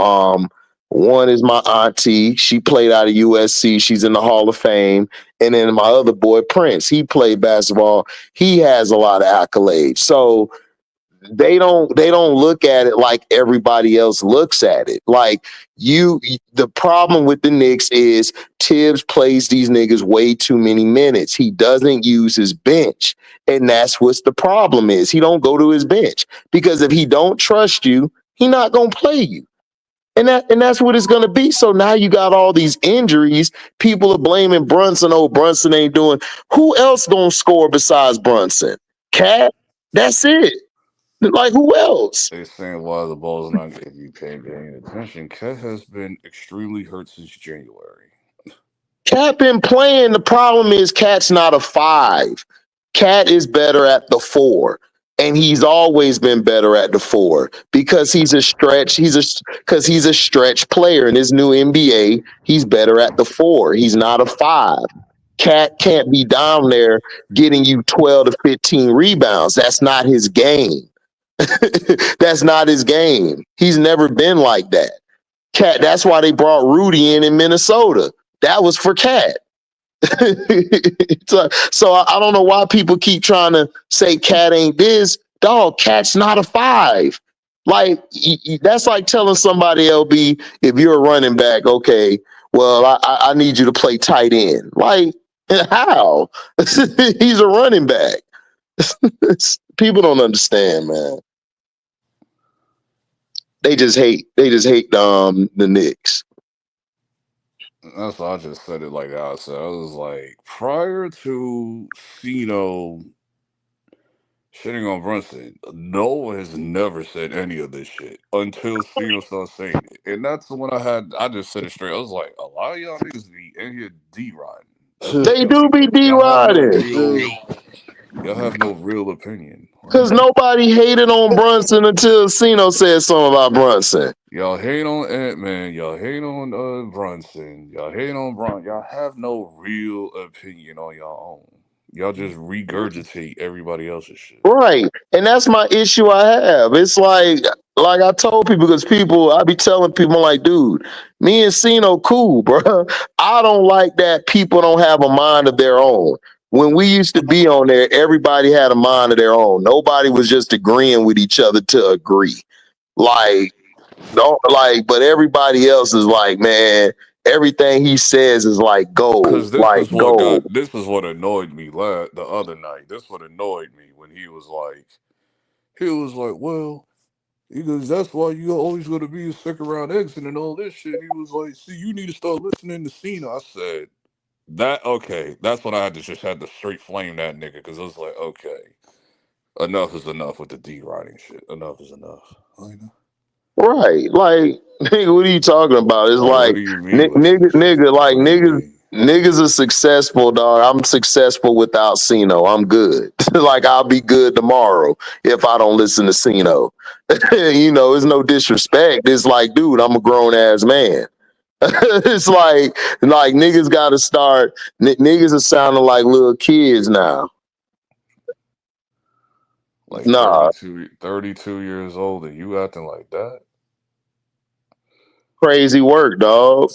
One is my auntie. She played out of USC. She's in the Hall of Fame. And then my other boy, Prince, he played basketball. He has a lot of accolades. So they don't look at it like everybody else looks at it. Like the problem with the Knicks is Tibbs plays these niggas way too many minutes. He doesn't use his bench. And that's what's the problem is. He don't go to his bench because if he don't trust you, he not going to play you. And that's what it's going to be. So now you got all these injuries. People are blaming Brunson. Oh, Brunson ain't doing. Who else going to score besides Brunson? Cat? That's it. Like, who else? They saying why the ball's not if you paying attention. Cat has been extremely hurt since January. Cat been playing. The problem is Cat's not a 5. Cat is better at the 4. And he's always been better at the 4 because he's a stretch. He's a stretch player in his new NBA. He's better at the 4. He's not a 5. Cat can't be down there getting you 12 to 15 rebounds. That's not his game. That's not his game. He's never been like that. Cat. That's why they brought Rudy in Minnesota. That was for Cat. So I don't know why people keep trying to say Cat ain't this. Dog, Cat's not a 5. Like that's like telling somebody, LB, if you're a running back, okay, well, I need you to play tight end. Like, how? He's a running back. People don't understand, man. They just hate the Knicks. That's why I just said it like I said. I was like, prior to Cino shitting on Brunson, no one has never said any of this shit until Cino started saying it. And that's when I just said it straight. I was like, a lot of y'all niggas be in here D-riding. They do be D-riding. Y'all have no real opinion. Because nobody hated on Brunson until Cino said something about Brunson. Y'all hate on Ant-Man. Y'all hate on Brunson. Y'all hate on Bron. Y'all have no real opinion on y'all own. Y'all just regurgitate everybody else's shit. Right. And that's my issue I have. It's like I told people, because I be telling people, I'm like, dude, me and Cino cool, bro. I don't like that people don't have a mind of their own. When we used to be on there, everybody had a mind of their own. Nobody was just agreeing with each other to agree. But everybody else is like, man, everything he says is like gold. Because this is what annoyed me the other night. This what annoyed me when he was like, well, because that's why you're always going to be a second round exit and all this shit. He was like, see, you need to start listening to Cena. I said, that's when I had to straight flame that nigga, because I was like, okay, enough is enough with the D-riding shit. Enough is enough. Right. Like, nigga, what are you talking about? It's like, niggas are successful, dog. I'm successful without Cino. I'm good. Like, I'll be good tomorrow if I don't listen to Cino. It's no disrespect. It's like, dude, I'm a grown ass man. It's like niggas got to start. Niggas are sounding like little kids now. Like 32 years old and you acting like that? Crazy work, dog.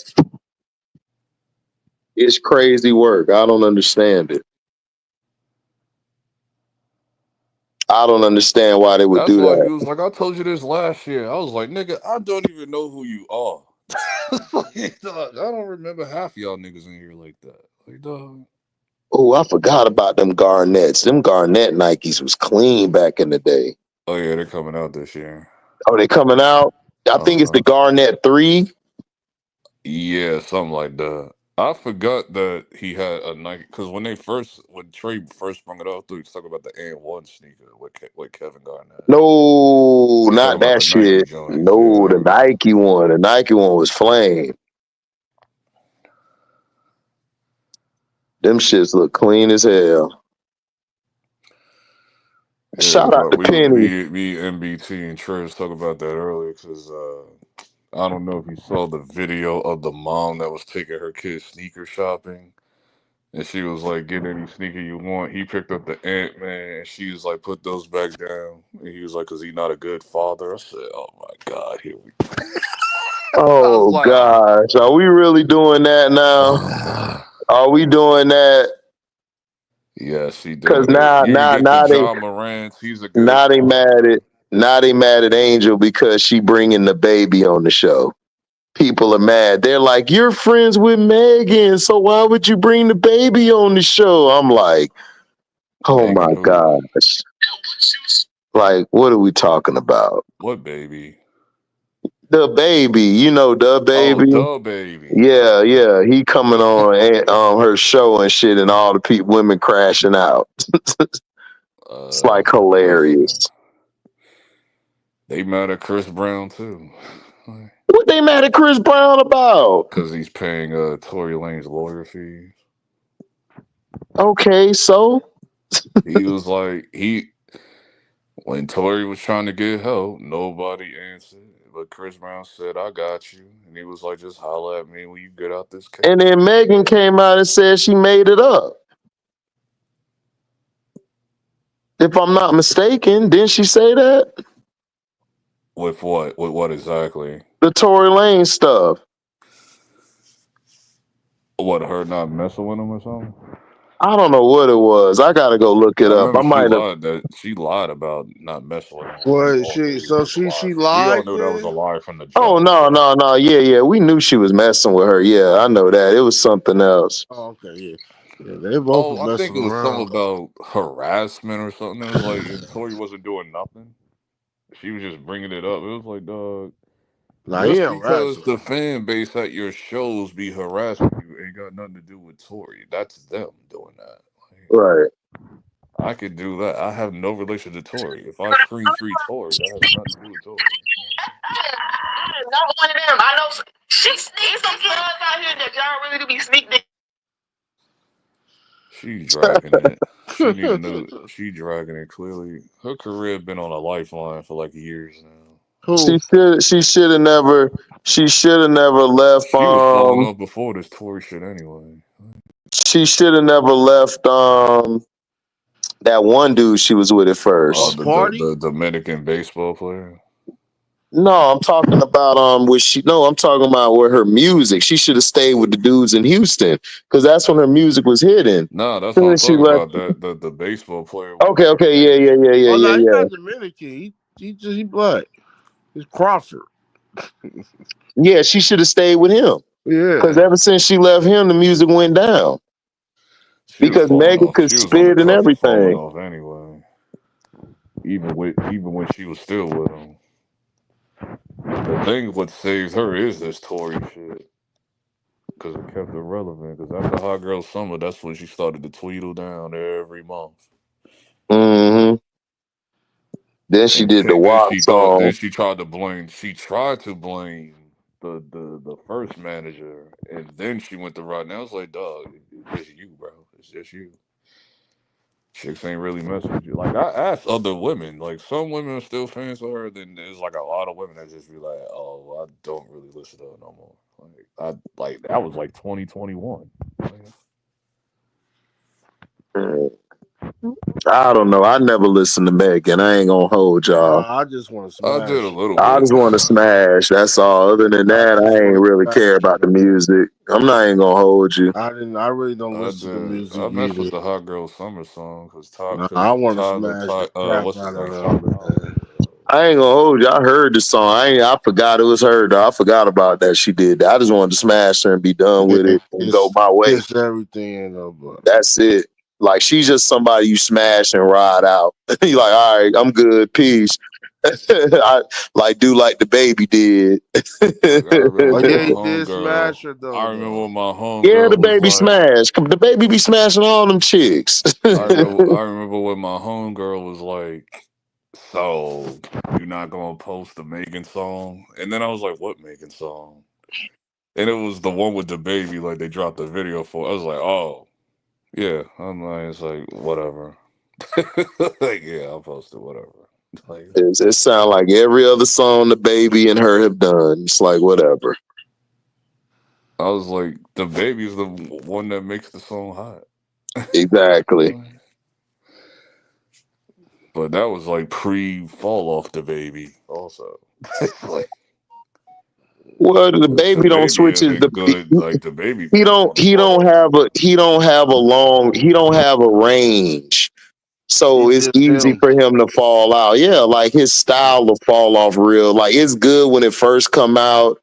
It's crazy work. I don't understand it. I don't understand why they would do that. That's why he was like, I told you this last year. I was like, nigga, I don't even know who you are. I don't remember half y'all niggas in here like that. Like, dog. Oh, I forgot about them Garnets. Them Garnett Nikes was clean back in the day. Oh, yeah, they're coming out this year. Oh, they coming out? I think it's the Garnett 3. Yeah, something like that. I forgot that he had a Nike, because when Trey first sprung it up, he was talking about the N1 sneaker with Kevin Garnett. No, not that shit. No, the Nike one. The Nike one was flame. Them shits look clean as hell. Yeah, shout out to Penny. Me, MBT, and Trey was talking about that earlier, because I don't know if you saw the video of the mom that was taking her kids sneaker shopping. And she was like, get any sneaker you want. He picked up the Ant-Man, and she was like, put those back down. And he was like, because he's not a good father. I said, oh my God, here we go. Oh gosh, are we really doing that now? Are we doing that? Yes, he did. Because now they John Morant, he's a good now they mad at Now they mad at Angel because she bringing the baby on the show. People are mad. They're like, you're friends with Megan, so why would you bring the baby on the show? I'm like, oh Megan my who? gosh. Like, what are we talking about? What baby? The baby, you know, the baby. Oh, the baby. Yeah, yeah. He coming on her show and shit, and all the women crashing out. It's like hilarious. Listen, they mad at Chris Brown too. What they mad at Chris Brown about? Because he's paying Tory Lane's lawyer fees. Okay, so he was like, when Tory was trying to get help, nobody answered. But Chris Brown said, I got you. And he was like, just holler at me when you get out this case. And then Megan came out and said she made it up. If I'm not mistaken, didn't she say that? With what? With what exactly? The Tory Lane stuff. What, her not messing with him or something? I don't know what it was. I gotta go look it up. I might have. She lied about not messing with him. What she lied? We all knew that was a lie from the jump. Oh no. Yeah. We knew she was messing with her. Yeah, I know that. It was something else. Oh, okay, yeah. They both I think it was something about harassment or something. It was like Tory wasn't doing nothing. She was just bringing it up. It was like, dog, just because the fan base at your shows be harassing you ain't got nothing to do with Tory. That's them doing that. Right. I could do that. I have no relation to Tory. If I scream free Tory, that has nothing to do with Tory. Not one of them. I know she sneaks some slugs out here that y'all really do be sneaking. She's dragging it. She need to know. She dragging it. Clearly, her career been on a lifeline for like years now. She should have never. She should have never left. She was falling off before this Tory shit anyway. She should have never left. That one dude she was with at first. The Dominican baseball player. No, I'm talking about I'm talking about with her music. She should have stayed with the dudes in Houston because that's when her music was hidden. No, that's what I'm talking about. The baseball player. Okay, yeah. Oh no, he's not Dominican. He black. He's Crawford. Yeah, she should have stayed with him. Yeah, because ever since she left him, the music went down. Because Megan could spit and everything. Off anyway, even when she was still with him. The thing what saves her is this Tory shit. Because it kept her relevant. Because after Hot Girl Summer, that's when she started to tweedle down every month. Mm-hmm. Then she did the WAP song. Then she tried to blame the first manager, and then she went to Rodney. I was like, dog, it's just you, bro. It's just you. Chicks ain't really messing with you. Like, I asked other women, like, some women are still fans of her, then there's like a lot of women that just be like, oh, well, I don't really listen to her no more. Like that was like 2021. I don't know. I never listened to Megan. I ain't gonna hold y'all. I just want to smash. I did a little bit. I just want to smash. That's all. Other than that, I ain't really care about the music. I'm not even gonna hold you. I really don't listen to music. I messed with the Hot Girl Summer song because I want to smash the crap out of them. I ain't gonna hold you. I heard the song. I forgot it was her though. I forgot about that. She did that. I just wanted to smash her and be done with it and go my way. It's everything though, but that's it. Like she's just somebody you smash and ride out. You're like, all right, I'm good, peace. I do like the baby did. He did smash her though. I remember when my home. Yeah, the baby smashed. The baby be smashing all them chicks. I remember when my homegirl was like, so you're not gonna post the Megan song? And then I was like, what Megan song? And it was the one with the baby, like they dropped the video for. I was like, oh, yeah. I'm like, it's like whatever. Like, yeah, I'll post it, whatever. Like, it sounds like every other song the baby and her have done. It's like whatever. I was like, the baby's the one that makes the song hot. Exactly. But that was like pre-fall off the baby also. Like, well, the baby don't switch his the baby. He don't have a range. So it's easy for him to fall out. Yeah, like his style will fall off real. Like it's good when it first come out,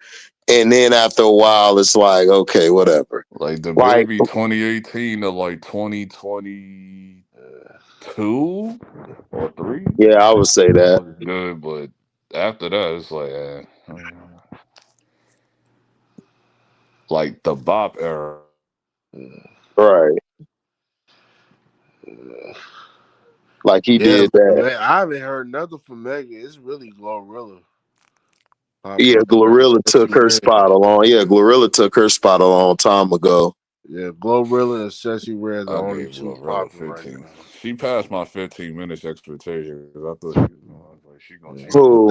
and then after a while, it's like okay, whatever. Like the Like baby 2018 to like 2022 or 3. yeah, I would say That that. was good, but after that, it's like, like the bop era. Right. Like he did that. I haven't heard nothing from Megan. It's really Glorilla. Yeah, Glorilla took her spot along. Yeah, Glorilla took her spot a long time ago. Yeah, Glorilla and Sexy Red are the I only gave two Glorilla popping right 15. now. She passed my 15 minutes expectation because I thought she was like she gonna Who?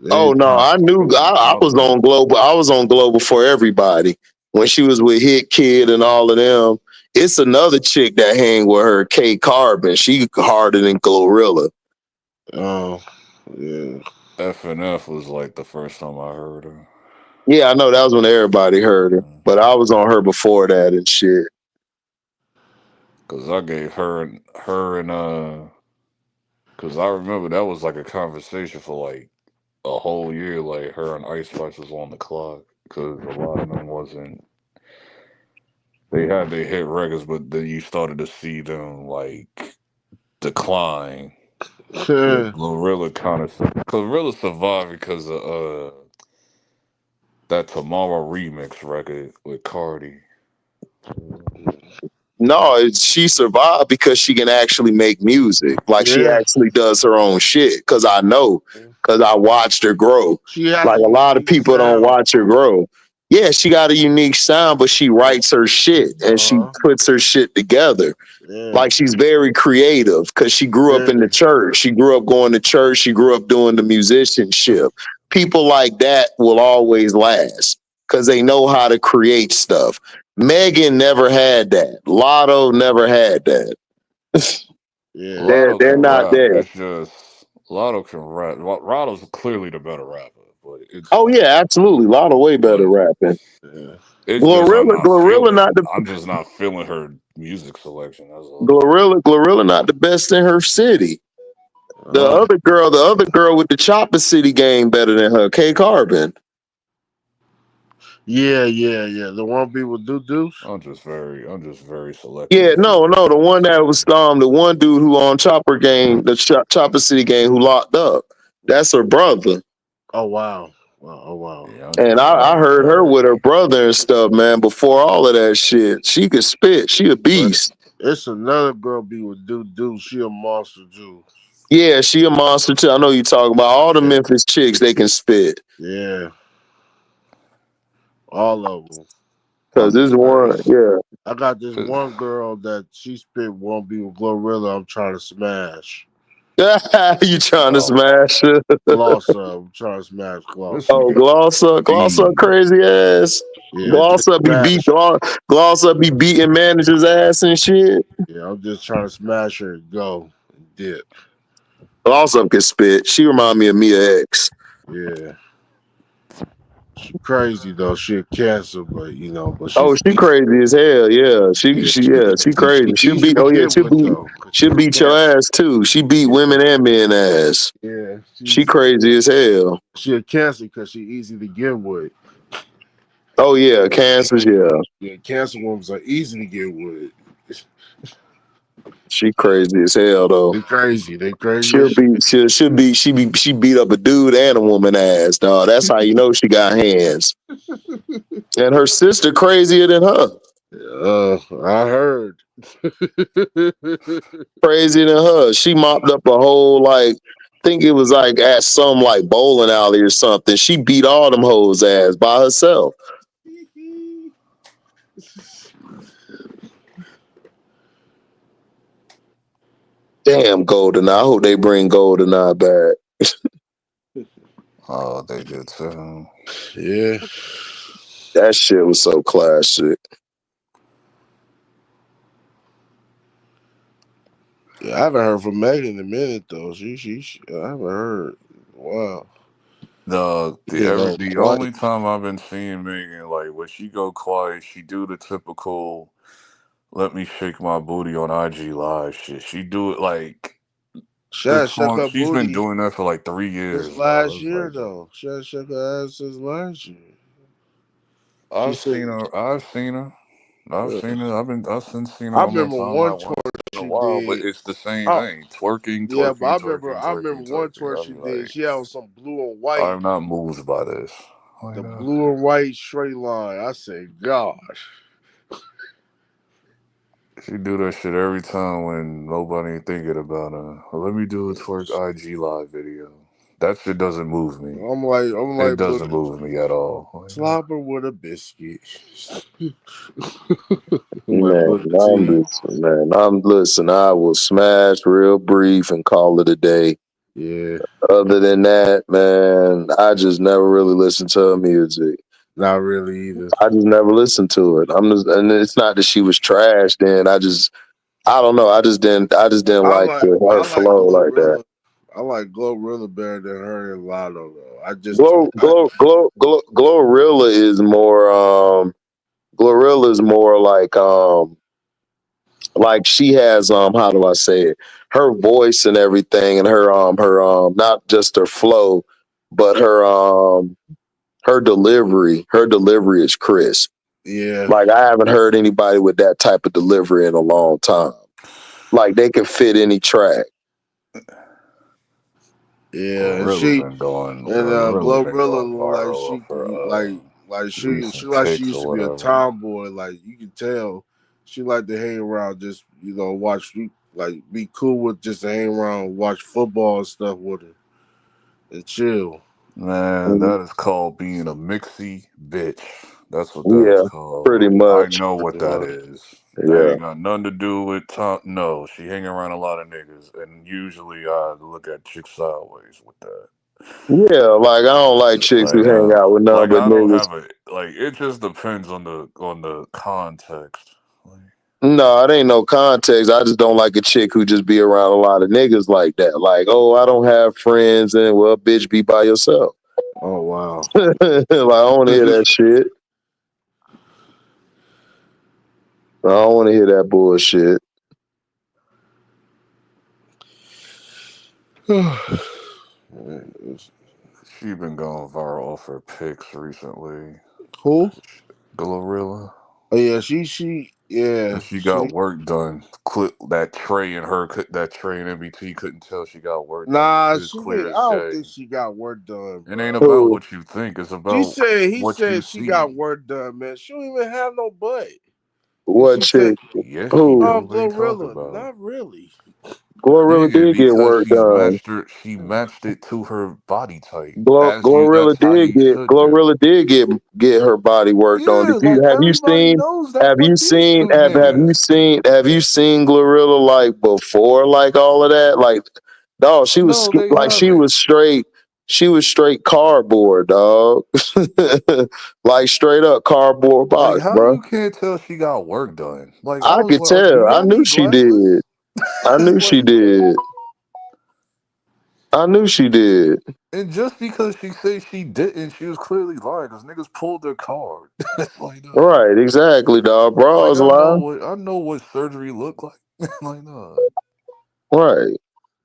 They Oh no, pop. I knew I was on Global. I was on Global for everybody when she was with Hit Kid and all of them. It's another chick that hang with her, K Carbon. She harder than Glorilla. Oh, yeah. FNF was like the first time I heard her. Yeah, I know that was when everybody heard her, but I was on her before that and shit. Cause I gave her and cause I remember that was like a conversation for like a whole year. Like her and Ice Spice was on the clock because a lot of them wasn't. They had their hit records, but then you started to see them like decline. Yeah, Glorilla kind of Glorilla survived because of that Tomorrow remix record with Cardi. No, she survived because she can actually make music. Like she Yeah. actually does her own shit. Cause I know, cause I watched her grow. She has Like a a lot of unique people don't sound. watch her grow. Yeah, she got a unique sound, but she writes her shit and she puts her shit together. Yeah. Like she's very creative because she grew up in the church. She grew up going to church. She grew up doing the musicianship. People like that will always last because they know how to create stuff. Megan never had that. Lotto never had that. Yeah. Lotto They're can not rap. there. It's just Lotto can rap. Lotto's clearly the better rapper, but it's Oh yeah, absolutely. Lotto way better but rapping. Yeah. it's just Glorilla not the I'm just not feeling her music selection. That's all. Glorilla not the best in her city. The other girl with the Chopper City game better than her, K Carbon. Yeah. The one people do. I'm just very selective Yeah, with no, people. the one that was the one dude who on Chopper game, the Chopper City game who locked up. That's her brother. Oh wow. Oh wow. Yeah, I'm And just I very heard her with her brother and stuff, man, before all of that shit. She could spit. She a But beast. it's another girl be with do. She a monster too. Yeah, she a monster too. I know you talking about all the Memphis chicks, they can spit. Yeah. All of them. Cause I'm this just very. one, yeah. I got this one girl that she spit won't be with Glorilla. I'm trying to smash. You trying to Oh, smash her? Glossa. I'm trying to smash this Glossa. Oh, nigga Glossa, B. crazy ass. Yeah, just smash. Glossa be beating managers' ass and shit. Yeah, I'm just trying to smash her and go and dip. Glossa can spit. She remind me of Mia X. Yeah. She crazy though. She a cancer, but but Oh, she's she crazy as hell. Yeah, she crazy. she easy to get with though, cause She'll she a beat your cancer. ass too. She beat women and men ass. Yeah, She crazy as hell. she a cancer because she easy to get with. Oh yeah, cancers. Yeah, Yeah, cancer women are easy to get with. she crazy as hell though. They crazy. They crazy She'll as be she beat up a dude and a woman ass, dog. That's how you know she got hands. And her sister crazier than her. I heard. Crazier than her. She mopped up a whole think it was like at some like bowling alley or something. She beat all them hoes ass by herself. Damn GoldenEye. I hope they bring GoldenEye back. Oh, they did too. Yeah. That shit was so classic. Yeah, I haven't heard from Megan in a minute though. I haven't heard. Wow. The Quiet. only time I've been seeing Megan, like when she go quiet, she do the typical let me shake my booty on IG Live shit. She do it like Shaq shook her she's been booty doing that for like 3 since years, bro. last It's year, like though. Shaq shook her ass since last year. She I've said, seen her. I've seen her. I've yeah. seen her. I've seen her I on my remember one timeline once twerk in a she while, but did. it's the same Oh, thing. Twerking, yeah, but twerking, twerking, I remember twerking, one twerking. twerk she I'm did. like, She had on some blue and white, I'm not moved by this. the Like, blue and white straight line. I said, gosh. she do that shit every time when nobody ain't thinking about her. Well, let me do a twerk IG live video. That shit doesn't move me. I'm It like, but doesn't move me at all. Like, slap her with a biscuit. My Man, Booker T. I'm listen. I will smash real brief and call it a day. Yeah. Other than that, man, I just never really listened to her music. Not really either. I just never listened to it. And it's not that she was trash. Then I don't know. I just didn't like her I like flow like that. Glorilla. I like Glorilla better than her and Lotto though. I just don't. Glorilla is more. Glorilla is more like she has how do I say it? Her voice and everything, and her not just her flow, but her delivery. Her delivery is crisp. Yeah. Like I haven't heard anybody with that type of delivery in a long time. Like they can fit any track. Yeah, and Glorilla been going. Glorilla been Glorilla going look like viral she for she recent like she pics used or to be a whatever. tomboy. Like you can tell, she like to hang around, just watch like be cool with just to hang around, watch football and stuff with her, and chill. Man, that is called being a mixy bitch. That's what that is Yeah, called. pretty I much. know what that Yeah. is. That Yeah. ain't got nothing to do with Tom. No, she hang around a lot of niggas, and usually I look at chicks sideways with that. Yeah, like I don't like chicks who hang out with none Like but I don't niggas. have a like. It just depends on the context. Like, No, it ain't no context. I just don't like a chick who just be around a lot of niggas like that. Like, oh, I don't have friends, and well, bitch, be by yourself. Oh wow. Like, I don't want to hear that shit. I don't want to hear that bullshit. she been going viral off her pics recently. Who? Glorilla. Oh yeah, yeah, She got work done. That Trey and MBT couldn't tell she got work done. That Nah, shit is clear I as don't day. think she got work done, It ain't bro. about what you think. It's He about what you said she got see. work done, man. She don't even have no butt. And What she said, chick? Yes, she Who? do. What are you talking Glorilla, about? not really. She Glorilla did did get because work done. she matched it to her body type. Glorilla That's how did you get should do. get her body worked on. Yeah, like everybody knows that's what these two niggas. Have you seen Glorilla like before like all of that? Like dog, No, they haven't. she was straight cardboard, dog. Like straight up cardboard Like, box, how bro. you can't tell she got work done? Like, I I was could like, do tell. I y'all knew need she glasses? did. I knew she Like, did. I knew she did. and just because she said she didn't, she was clearly lying because niggas pulled their card. It's like, no. Right, exactly, dog. Like, Bras lie. I know what surgery look like. Like, no. Right.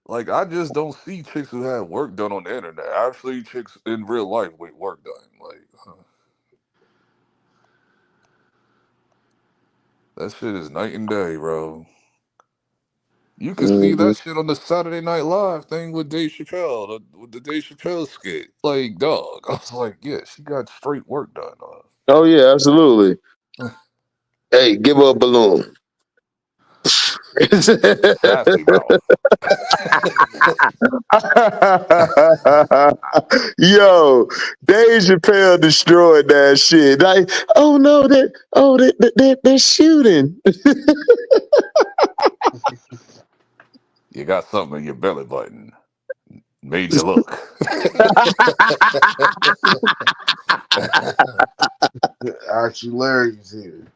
Like, I just don't see chicks who have work done on the internet. I see chicks in real life with work done. Like, that shit is night and day, bro. You can see Mm-hmm. that shit on the Saturday Night Live thing with Dave Chappelle, with the Dave Chappelle skit. Like, dog. I was like, yeah, she got straight work done. Oh yeah, absolutely. Hey, give her a balloon. Sassy mouth. Yo, Dave Chappelle destroyed that shit. Like, oh no, they're shooting. You got something in your belly button. Made you look. Actually, Larry's here.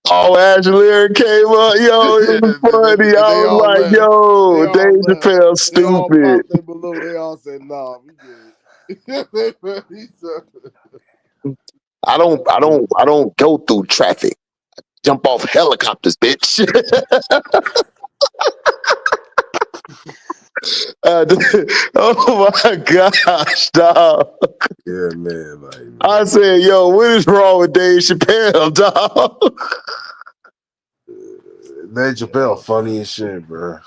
Oh, Ashley came up, yo, it was funny. And I they was all like, laughed. They yo, all Dave laughed. Chappelle They all stupid. popped their balloon. They all said, "Nah, we good." I don't go through traffic. Jump off helicopters, bitch. Oh my gosh, dog. Yeah, man. Like, man. I said, yo, what is wrong with Dave Chappelle, dog? Dave Chappelle funny as shit, bro.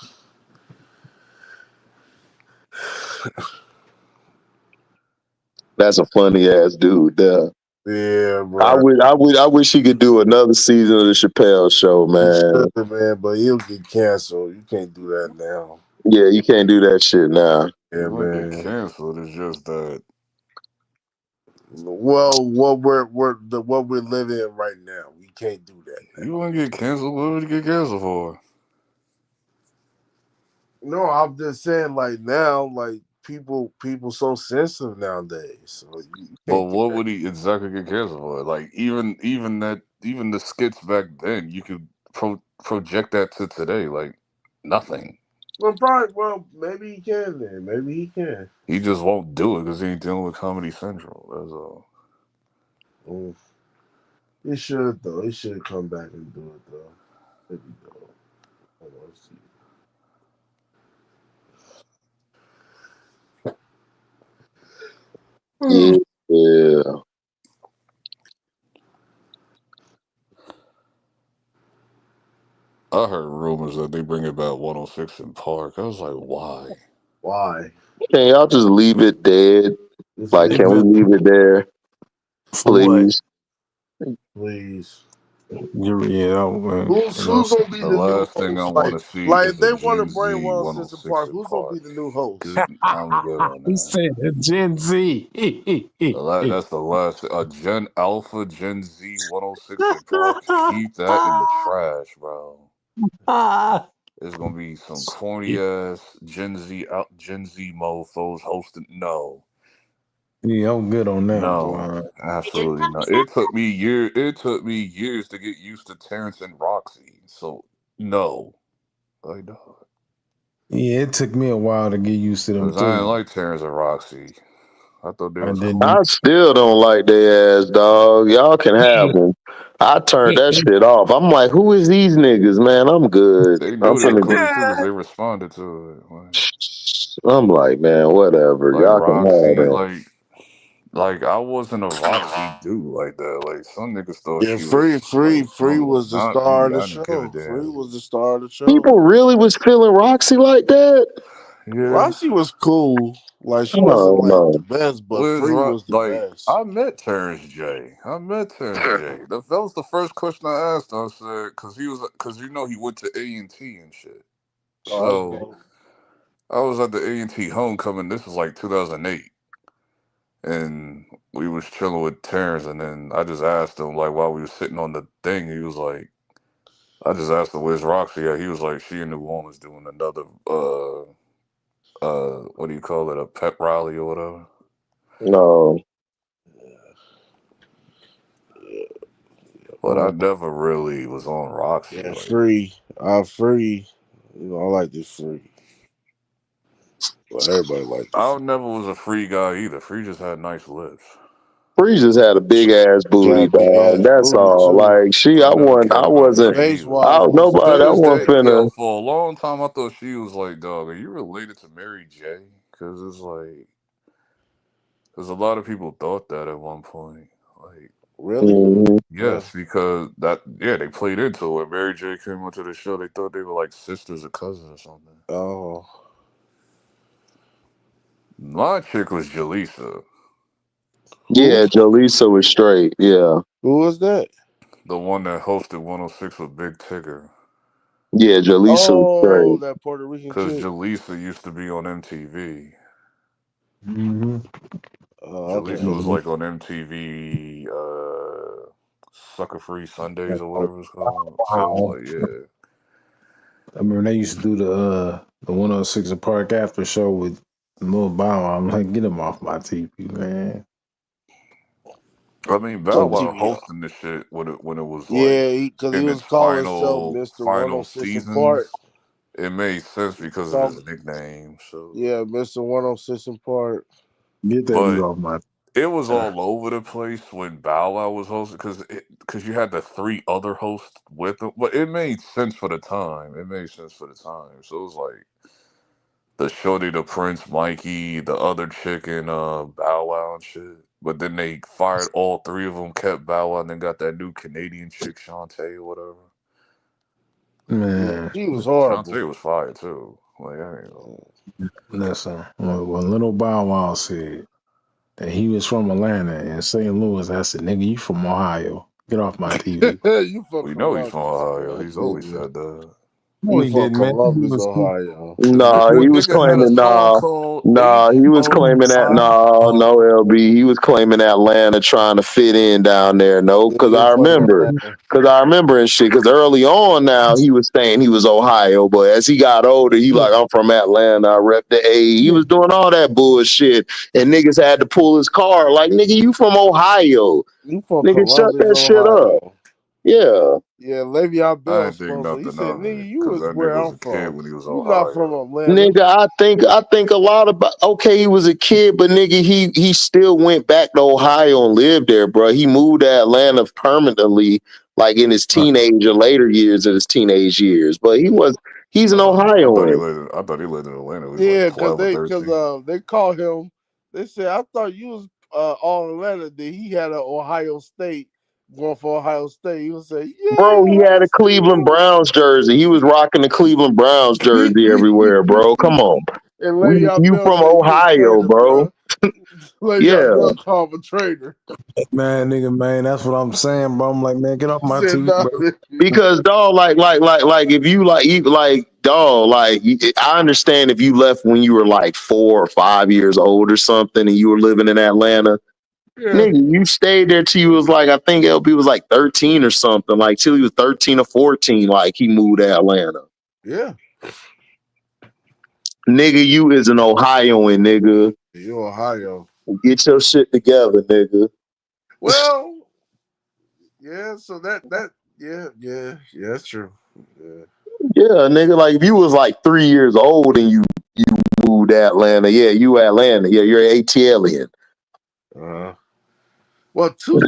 That's a funny ass dude, there. Yeah, bro. I wish he could do another season of the Chappelle Show, man. Should, man, but he'll get canceled. You can't do that now. Yeah, you can't do that shit now. Yeah, It might man. get canceled. It's just that. Well, what we're living in right now, we can't do that now. You wouldn't get canceled. What would you get canceled for? No, I'm just saying, like now, like people so sensitive nowadays. So you But can't do what that. would he exactly get canceled for? Like even the skits back then, you could project that to today, like nothing. Well, maybe he can then. Maybe he can. He just won't do it because he ain't dealing with Comedy Central. That's all. He should though. He should come back and do it though. Maybe though. Hold on, let's see. Yeah. I heard rumors that they bring it back 106 in Park. I was like, why? Why? Can y'all just leave it dead? Like, can we leave it there? Please. Please. Yeah, Who's gonna be The the new last thing I host? want to see Like is if a they want to Gen bring Z 106 106 apart, in who's gonna be Park. the new host? I'm good on he that. said the Gen Z. That's the last. Gen Alpha, Gen Z 106 in Park. Keep that in the trash, bro. There's gonna be some corny ass Gen Z mofos hosting. No, Yeah, I'm good on that, no, boy. absolutely not. It took me years. It took me years to get used to Terrence and Roxy. So no, like dog. Yeah, it took me a while to get used to them Cause I didn't too. like Terrence and Roxy. I thought they I was didn't. I cool. still don't like their ass, dog. Y'all can have them. I turned that shit off. I'm like, who is these niggas, man? I'm good. They I'm knew they finna. couldn't too, cause they responded to it. I'm like, man, whatever. Like Y'all can have Roxy, that. like I wasn't a Roxy dude like that. Like some niggas thought Yeah, she was like Free funny. was the Not star me. of the I didn't give a show. Free damn. was the star of the show. People really was feeling Roxy like that? Yeah. Roxy was cool. Like she wasn't No, like the no. best, but Where's Free was the like best. I met Terrence J. That was the first question I asked. I said, because he went to A&T and shit. Oh, So okay. I was at the A&T homecoming. This was like 2008. And we was chilling with Terrence, and then I just asked him, like, while we was sitting on the thing, he was like, I just asked him, where's Roxy at? He was like, she in New Orleans doing another, what do you call it, a pep rally or whatever. No. But I never really was on Roxy. Yeah, Like, Free. Free. You know, I like this Free. Well, everybody liked this. I never was a Free guy either. Free just had nice lips. Free just had a big ass She booty, had big dog. ass That's booty all. too. Like I never cared I about wasn't, Free Face either. wise wasn't nobody, I To this wasn't day, yo, finna. for a long time, I thought she was like, dog, are you related to Mary J? Because it's like, because a lot of people thought that at one point. Like, really. Mhm. yes, because they played into it. Mary J came onto the show. They thought they were like sisters or cousins or something. Oh, My chick was Jaleesa, Yeah, who's Jaleesa was straight. Yeah. who was that? the one that hosted 106 with Big Tigger. Yeah, Jaleesa was Oh, straight. that Puerto Rican Because chick. Jaleesa used to be on MTV. Mm-hmm. Oh, Jaleesa okay. was like on MTV, Sucker Free Sundays or whatever it's called. So it was Wow. like, yeah. I remember they used to do the 106 in Park after show with Lil Bow Wow. I'm like, get him off my TV, man. I mean, Bow Some Wow TV. hosting this shit when it was like Yeah, because he in its was calling himself Mr. final 106 and Park. seasons. It made sense because of Call, his nickname. So, yeah, Mr. 106 and Park. Get that nigga but off my. It was all over the place when Bow Wow was hosting because you had the 3 other hosts with him, but it made sense for the time. So it was like the Shorty, the Prince, Mikey, the other chick, and Bow Wow and shit. But then they fired all 3 of them, kept Bow Wow, and then got that new Canadian chick, Shantae or whatever. Yeah, Man, he was horrible. Shantae was fire too. Like, I ain't know. listen, when Little Bow Wow said that he was from Atlanta and St. Louis, I said, nigga, you from Ohio. Get off my TV. You from We know he's from Columbus, Ohio. man. He's always said that. No, You he from didn't, man. Columbus, Ohio. Nah, he was Nigga had a claiming song called he was claiming that no HGwvo. LB, he was claiming Atlanta, trying to fit in down there. No, Yeah, because he I from remember, Atlanta. and shit. Because early on, now he was saying he was Ohio, but as he got older, he like I'm from Atlanta. I rep the A. He was doing all that bullshit, and niggas had to pull his car. Like nigga, you from Ohio? You from Nigga, shut Columbus, that shit up. Ohio. Yeah. Yeah, Le'Veon I Bell ain't think sponsor. He nothing said, of nigga, it you because was that where nigga was I'm a kid from. when he was You not from Ohio. Atlanta. Nigga, I think a lot about okay, he was a kid, but nigga, he still went back to Ohio and lived there, bro. He moved to Atlanta permanently, like in his teenage or later years, But he's an Ohioan. I thought he lived in Atlanta. He was like Yeah, 12 or 13. they called him. They said, I thought you was all Atlanta. Then he had an Ohio State going for Ohio State. He was say, yeah, Bro, he had Ohio a State. Cleveland Browns jersey. He was rocking the Cleveland Browns jersey everywhere, bro. Come on. And Le'Veon You Bell from said, you a Ohio, traitor, bro. bro. Le'Veon Yeah. Bell called him a traitor. Man, nigga, man, that's what I'm saying, bro. I'm like, man, get off He my said TV, bro. nothing. Because dog, if you dog, I understand if you left when you were like 4 or 5 years old or something, and you were living in Atlanta, Yeah. nigga, you stayed there till you was like, I think LB was like 13 or something, like till he was 13 or 14, like he moved to Atlanta. Yeah. Nigga, you is an Ohioan, nigga. You Ohio. Get your shit together, nigga. Well, yeah, so yeah, that's true. Yeah. Yeah, nigga, like if you was like 3 years old and you moved to Atlanta, yeah, you Atlanta, yeah, you're an ATLian. Well, two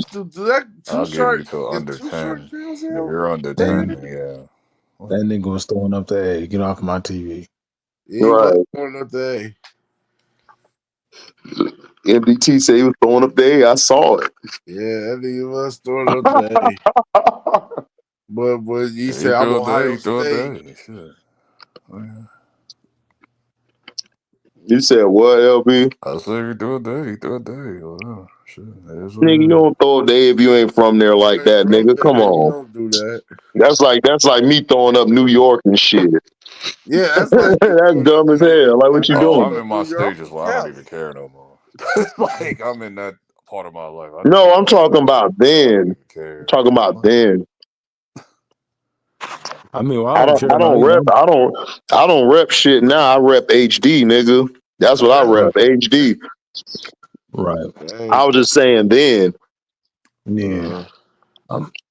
I'll give you short till is under two short 10. girls If out. you're under 10, then yeah. That nigga was throwing up the A. Get off my TV. Yeah, he was throwing up the MDT said he was throwing up the A. I saw it. Yeah, that nigga was throwing up the A. But he said I'm Ohio State. Shit. You said what, LB? I said he threw a day. Well, shit, it is what Nigga, it you is. don't throw a day if you ain't from there like that, nigga. Come You on. don't do that. That's like me throwing up New York and shit. Yeah, that's like That's dumb as hell. Like what you Oh, doing? I'm in my stages where I don't even care no more. It's like I'm in that part of my life. I just No, be I'm talking about I don't then. even care. I'm talking about then. I mean, well, I don't care now either. I don't rep shit now. I rep HD, nigga. That's what I rep. HD. Right. I was just saying then. Yeah.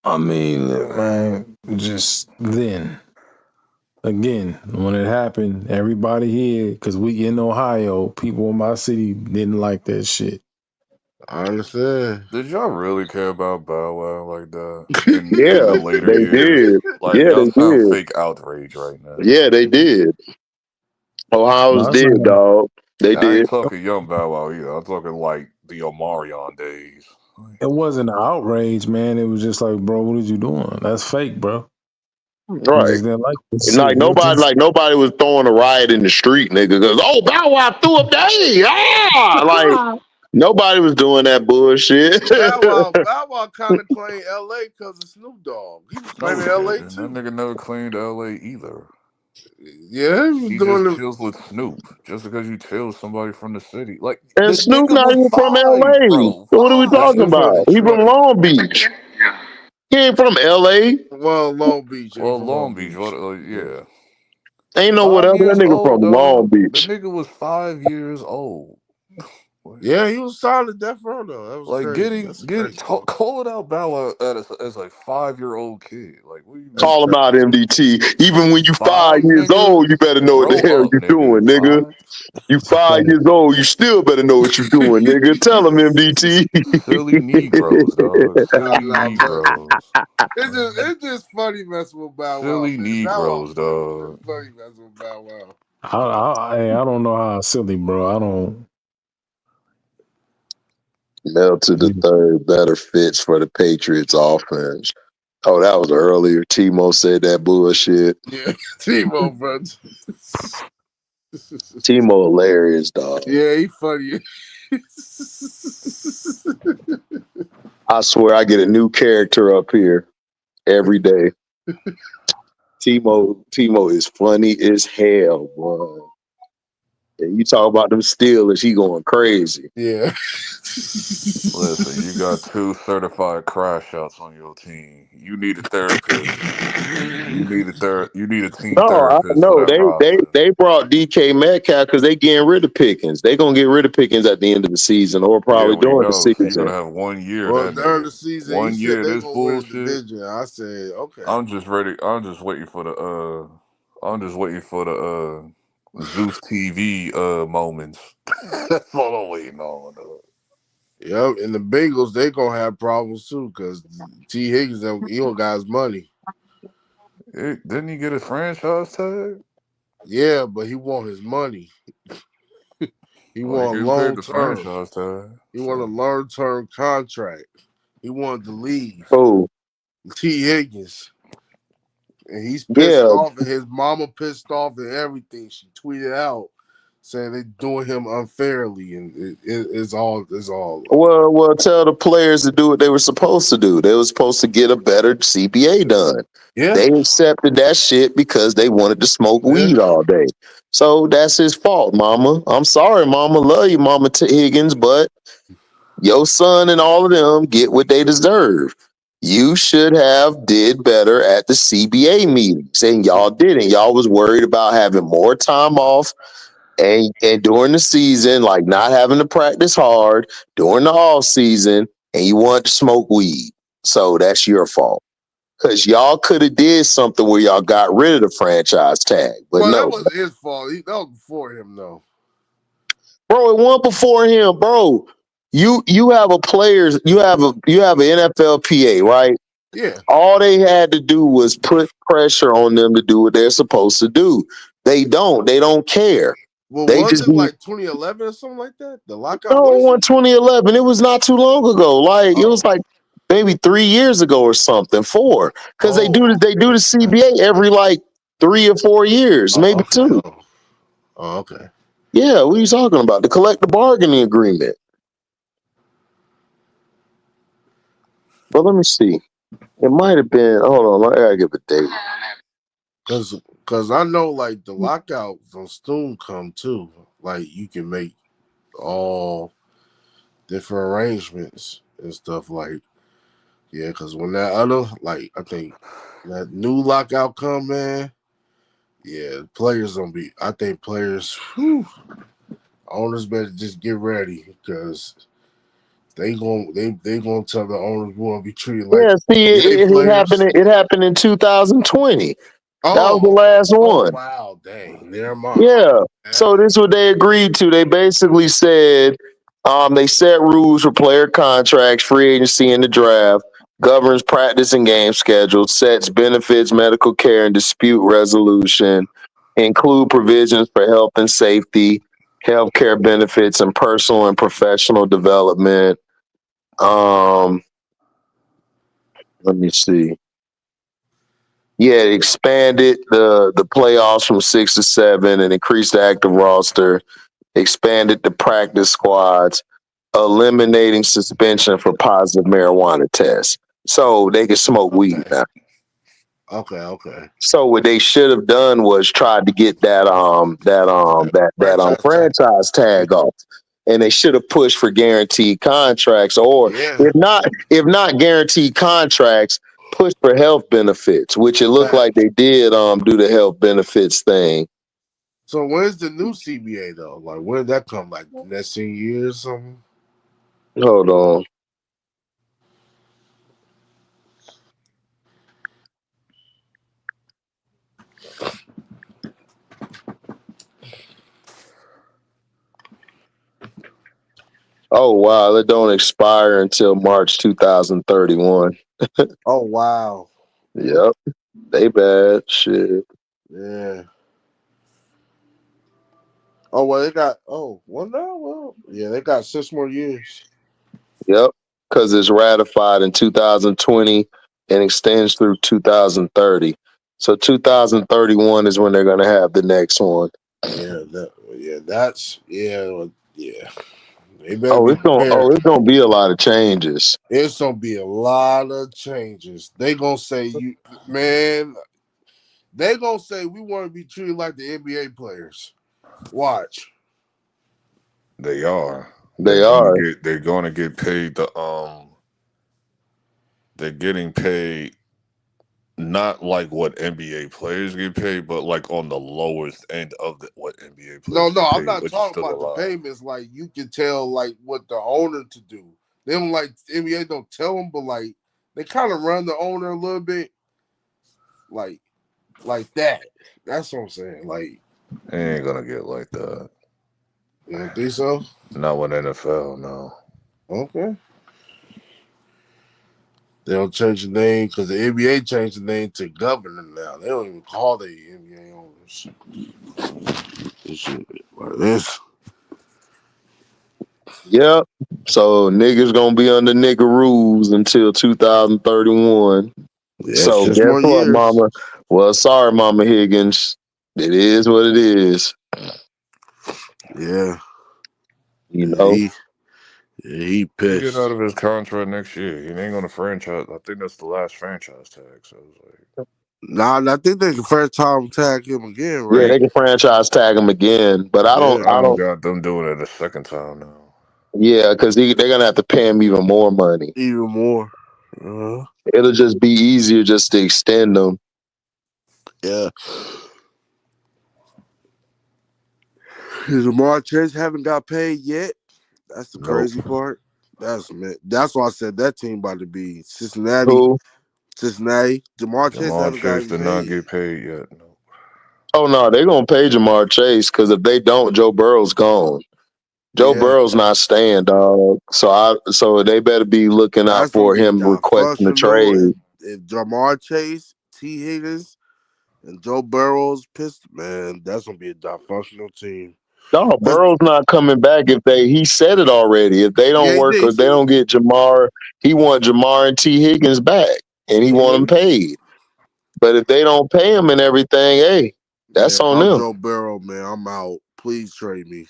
I mean, man, just then. Again, when it happened, everybody here, because we in Ohio, people in my city didn't like that shit. I understand. Did y'all really care about Bow Wow like that Yeah, in the later they years? did. Like Yeah, y'all they sound did. fake outrage right now. Yeah, they did. Ohio's No, it's did, not. dog. They I ain't did. talking young Bow Wow either. I'm talking like the Omarion days. It wasn't an outrage, man. It was just like, bro, what are you doing? That's fake, bro. We Right. just didn't like this And shit. nobody was throwing a riot in the street, nigga. Cause Bow Wow threw up the A. Ah! Like nobody was doing that bullshit. Bow Wow kind of claimed LA because of Snoop Dogg. He was No, claiming he LA didn't. That too. nigga never claimed LA either. Yeah, he was He doing just the. chills with Snoop. Just because you chill with somebody from the city. Like, And the Snoop nigga not was even from 5, LA. bro. So what are we 5. talking Snoop from about? He from Detroit. Long Beach. He ain't from LA. Well, Long Beach. Ain't Well, from Long Long Beach. Beach. Yeah. Ain't no 5 whatever. That years nigga old, from Long dog. The Beach. nigga was 5 years old. Yeah, he was signed to Death Row though. That was Like crazy. calling out Bella as a 5-year-old kid. Like, what do you mean? Call him out, MDT. Even when you 5 5, years nigga? old, you better know what the Grow hell up, you nigga. doing, nigga. 5? You 5 years old, you still better know what you're doing, nigga. Tell him, MDT. Silly Negroes, dog. Silly Nah, but Negroes. it's just funny messing with Bow Wow, Silly man. Bow Wow Negroes, funny. It's dog. funny messing with Bow Wow. I don't know how silly, bro. I don't. Mel to the third better fits for the Patriots offense. Oh, that was earlier. Timo said that bullshit. Yeah, Timo, bro. Timo hilarious, dog. Yeah, he funny. I swear I get a new character up here every day. Timo is funny as hell, boy. And you talk about them Steelers, he going crazy. Yeah. Listen, you got 2 certified crash outs on your team. You need a therapist. You need a team No, I therapist for know that roster. they brought DK Metcalf because they getting rid of Pickens. They gonna get rid of Pickens at the end of the season or There probably we during the go. So you're season. gonna have 1 year, Well, that during nigga. the season, he 1 said year, they this gonna win the bullshit. division. I said, okay. I'm just ready. I'm just waiting for the Zeus TV moments. That's all I'm waiting on. Yep, and the Bengals, they gonna have problems too, because T. Higgins, he don't got his money. Didn't he get a franchise tag? Yeah, but he want his money. He Like, want he paid long the term. franchise tag. He want a long term contract. He wanted to leave. Oh, T. Higgins. And he's pissed yeah. off, and his mama pissed off and everything. She tweeted out saying they doing him unfairly, and it's all. Well, tell the players to do what they were supposed to do. They were supposed to get a better CBA done. Yeah. They accepted that shit because they wanted to smoke weed all day. So that's his fault, mama. I'm sorry, mama. Love you, mama Higgins, but your son and all of them get what they deserve. You should have did better at the CBA meetings, and y'all didn't. Y'all was worried about having more time off and during the season, like not having to practice hard during the off season, and you want to smoke weed. So that's your fault. Because y'all could have did something where y'all got rid of the franchise tag. But Well, no. that wasn't his fault. That was before him, though. Bro, it went before him, bro. You have a players, you have an NFLPA, right? Yeah. All they had to do was put pressure on them to do what they're supposed to do. They don't care. Well, They was just it like 2011 or something like that? The lockout? No, it wasn't 2011. It was not too long ago. Like it was like maybe 3 years ago or something. 4, because they do the CBA every like 3 or 4 years, maybe 2. Oh, okay. Yeah, what are you talking about? The collective bargaining agreement. But let me see. It might have been. Hold on, I gotta give a date. Cause I know like the lockouts on soon come too. Like you can make all different arrangements and stuff like. Yeah, because when that other, like, I think that new lockout come, man, yeah, players gonna be. I think players, owners better just get ready because they gonna tell the owners we want to be treated like it players. happened. It happened in 2020. That was the last one. Wow, dang, never mind. Yeah. So this is what they agreed to. They basically said they set rules for player contracts, free agency, and the draft, governs practice and game schedules, sets benefits, medical care, and dispute resolution, include provisions for health and safety, healthcare benefits, and personal and professional development. Let me see. Yeah, it expanded the playoffs from 6 to 7 and increased the active roster, expanded the practice squads, eliminating suspension for positive marijuana tests. So they can smoke weed now. Okay. So what they should have done was tried to get that franchise tag off. And they should have pushed for guaranteed contracts, or if not guaranteed contracts, push for health benefits, which it looked like they did do the health benefits thing. So when's the new CBA though? Like when did that come? Like next 10 years or something? Hold on. Oh wow, it don't expire until March 2031. Oh wow. Yep. They bad shit. Yeah. Oh well, they got. Oh well, no, well, yeah, they got 6 more years. Yep. Because it's ratified in 2020 and extends through 2030. So 2031 is when they're gonna have the next one. Yeah, that's yeah. They better Oh, be prepared. it's gonna be a lot of changes. It's gonna be a lot of changes. They gonna say man. They gonna say we want to be treated like the NBA players. Watch. They are. They are. They're gonna get paid they're getting paid not like what NBA players get paid, but like on the lowest end of what NBA players No, get I'm paid, not which is talking still a about the lot. payments. Like you can tell, like what the owner to do. They don't like NBA don't tell them, but like they kind of run the owner a little bit, like that. That's what I'm saying. Like They ain't gonna get like that. you don't think so? Not with NFL, no. Okay. They don't change the name because the NBA changed the name to governor now. They don't even call the NBA owners. This shit like this. Yep. So niggas gonna be under nigga rules until 2031. Yeah, So 6 guess more what, years. Mama? Well, sorry, Mama Higgins. It is what it is. Yeah. You know. He He get pissed. out of his contract next year. He ain't gonna franchise. I think that's the last franchise tag. So it's like, Nah, I think they can first time tag him again, Yeah, right? they can franchise tag him again, but I Yeah. don't. got them doing it a second time now. Yeah, because they're gonna have to pay him even more money. Even more. It'll just be easier just to extend them. Yeah. Jamar Chase haven't got paid yet. That's the crazy part. That's why I said that team about to be Cincinnati. Who? Cincinnati. Jamar Chase haven't got Chase did not get paid yet. No. Oh no, they're gonna pay Jamar Chase because if they don't, Joe Burrow's gone. Joe Burrow's not staying, dog. So they better be looking out That's gonna for be him requesting a dysfunctional trade. if Jamar Chase, T. Higgins, and Joe Burrow's pissed, man. That's gonna be a dysfunctional team. No, Burrow's not coming back if he said it already. If they don't work or they don't get Jamar, he want Jamar and T. Higgins back and he want them paid. But if they don't pay him and everything, hey, that's on I'm them. Joe Burrow, man. I'm out. Please trade me.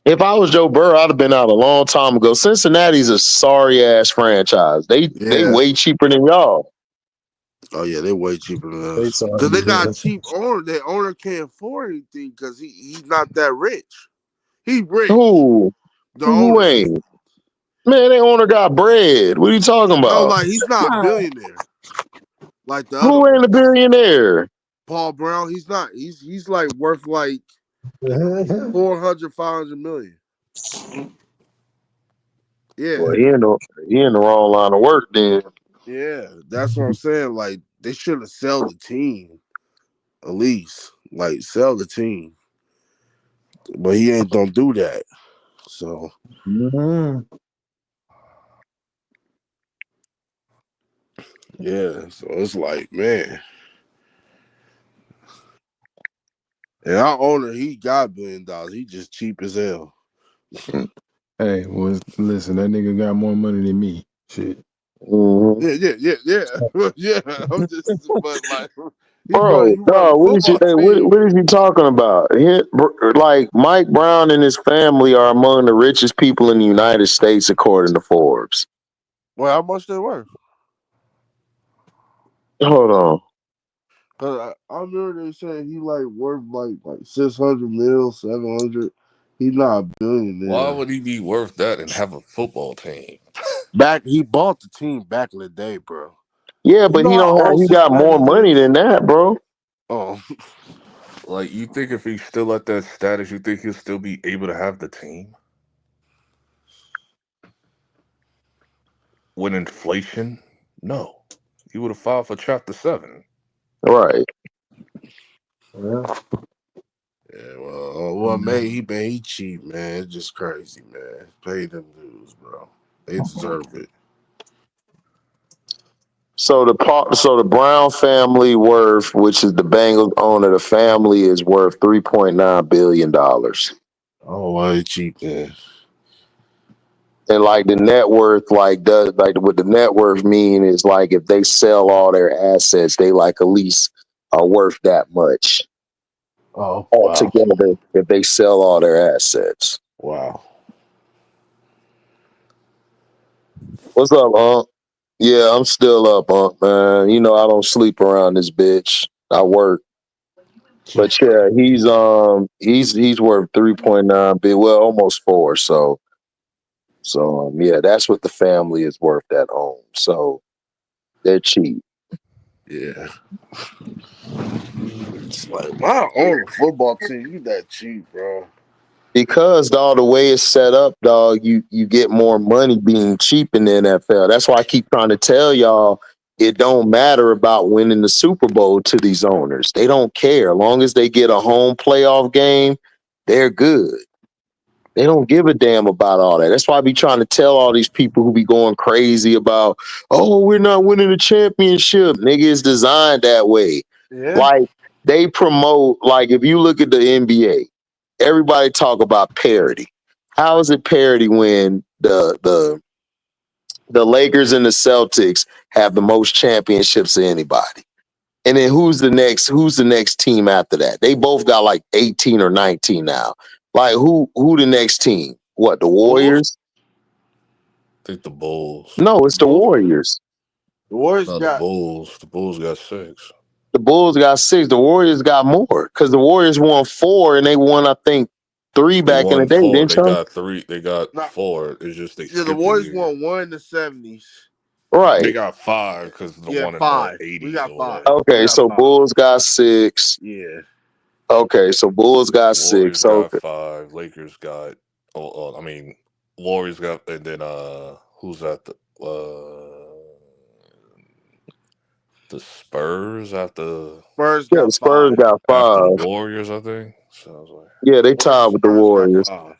If I was Joe Burrow, I'd have been out a long time ago. Cincinnati's a sorry ass franchise. They way cheaper than y'all. Oh yeah, they way cheaper than us. Because they got a cheap owner. Their owner can't afford anything because he's not that rich. He's rich. Who owner. ain't? Man, that owner got bread. What are you talking about? No, like he's not a billionaire. Like the Who ain't a billionaire? Paul Brown, he's not. He's like worth like 400, 500 million. Yeah. Well, he in the wrong line of work then. Yeah, that's what I'm saying. Like they should have sold the team, at least. Like sell the team. But he ain't gonna do that. So yeah, so it's like, man. And our owner, he got $1 billion. He just cheap as hell. Hey, well, listen, that nigga got more money than me. Shit. Yeah. Yeah. I'm just, but like, Bro, dog, what is he talking about? Like Mike Brown and his family are among the richest people in the United States, according to Forbes. Well, how much they worth? Hold on. Cause I remember they saying he like worth like 600 mil, 700. He's not a billionaire. Why would he be worth that and have a football team? He bought the team back in the day, bro. Yeah, but he got more money than that, bro. Oh. Like, you think if he's still at that status, you think he'll still be able to have the team? With inflation? No. He would have filed for Chapter 7. Right. Yeah. Yeah, well, man, he cheap, man. It's just crazy, man. Pay them dudes, bro. They deserve it. So the Brown family worth, which is the Bengals owner, the family is worth $3.9 billion. Oh, why they cheap then? And like the net worth, what the net worth mean is like if they sell all their assets, they like at least are worth that much Oh, wow. altogether if they sell all their assets. Wow. What's up, Unc? Yeah, I'm still up, Unc, man. You know I don't sleep around this bitch. I work. But yeah, he's worth 3.9 billion, well, almost 4. So yeah, that's what the family is worth at home. So they're cheap. Yeah. It's like, why own a football team? You that cheap, bro? Because dog, the way it's set up, dog, you get more money being cheap in the NFL. That's why I keep trying to tell y'all it don't matter about winning the Super Bowl to these owners. They don't care. As long as they get a home playoff game, they're good. They don't give a damn about all that. That's why I be trying to tell all these people who be going crazy about, oh, we're not winning the championship. Nigga, it's designed that way. Yeah. Like they promote, like if you look at the NBA, everybody talk about parity. How is it parity when the Lakers and the Celtics have the most championships of anybody? And then who's the next team after that? They both got like 18 or 19 now. Like who the next team? What, the Warriors? I think the Bulls. No, it's the Warriors. The Warriors No, got the Bulls. The Bulls got 6. The Bulls got 6. The Warriors got more because the Warriors won 4 and they won, I think, 3 They back in the won day, 4. didn't They you? got 3. They got not, 4. It's just they yeah, the skipped a Warriors year. won 1 in the 70s. They Right. got 5 because the Yeah, one in the 5. 80s We got or 5. whatever. We Okay, got so 5. Bulls got 6. Yeah. Okay, so Bulls got 6. Warriors So got 5. Lakers got. I mean, Warriors got, and then who's that? The Spurs after Spurs yeah, the got Spurs 5. got the 5. Warriors, I think. So I was like, Yeah, they tied with the Spurs got Warriors. 5.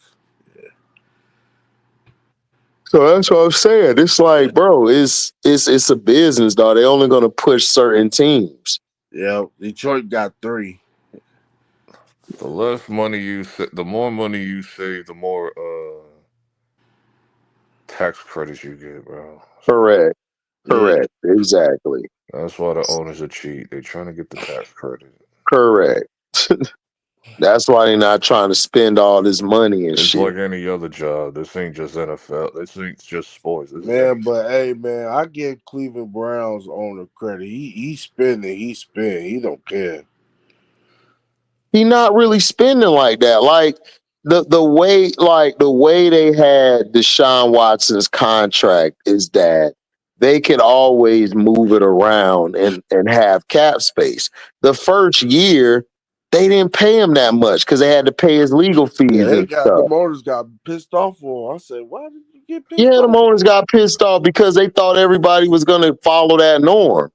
So that's what I'm saying. It's like, bro, it's a business, dog. They're only gonna push certain teams. Yeah, Detroit got 3. the less money you the more money you save, the more tax credits you get, bro. Correct. Yeah. Correct. Exactly. That's why the owners are cheap. They're trying to get the tax credit. Correct. That's why they're not trying to spend all this money and It's shit. like any other job. This ain't just NFL. This ain't just sports. This is Man, everything. but hey, man, I give Cleveland Browns owner credit. He spending. He don't care. He not really spending like that. Like the way they had Deshaun Watson's contract is that they could always move it around and have cap space. The first year, they didn't pay him that much because they had to pay his legal Yeah, fees and the stuff. owners got pissed off for him. I said, why did you get pissed Yeah, the off? owners got pissed off because they thought everybody was going to follow that norm.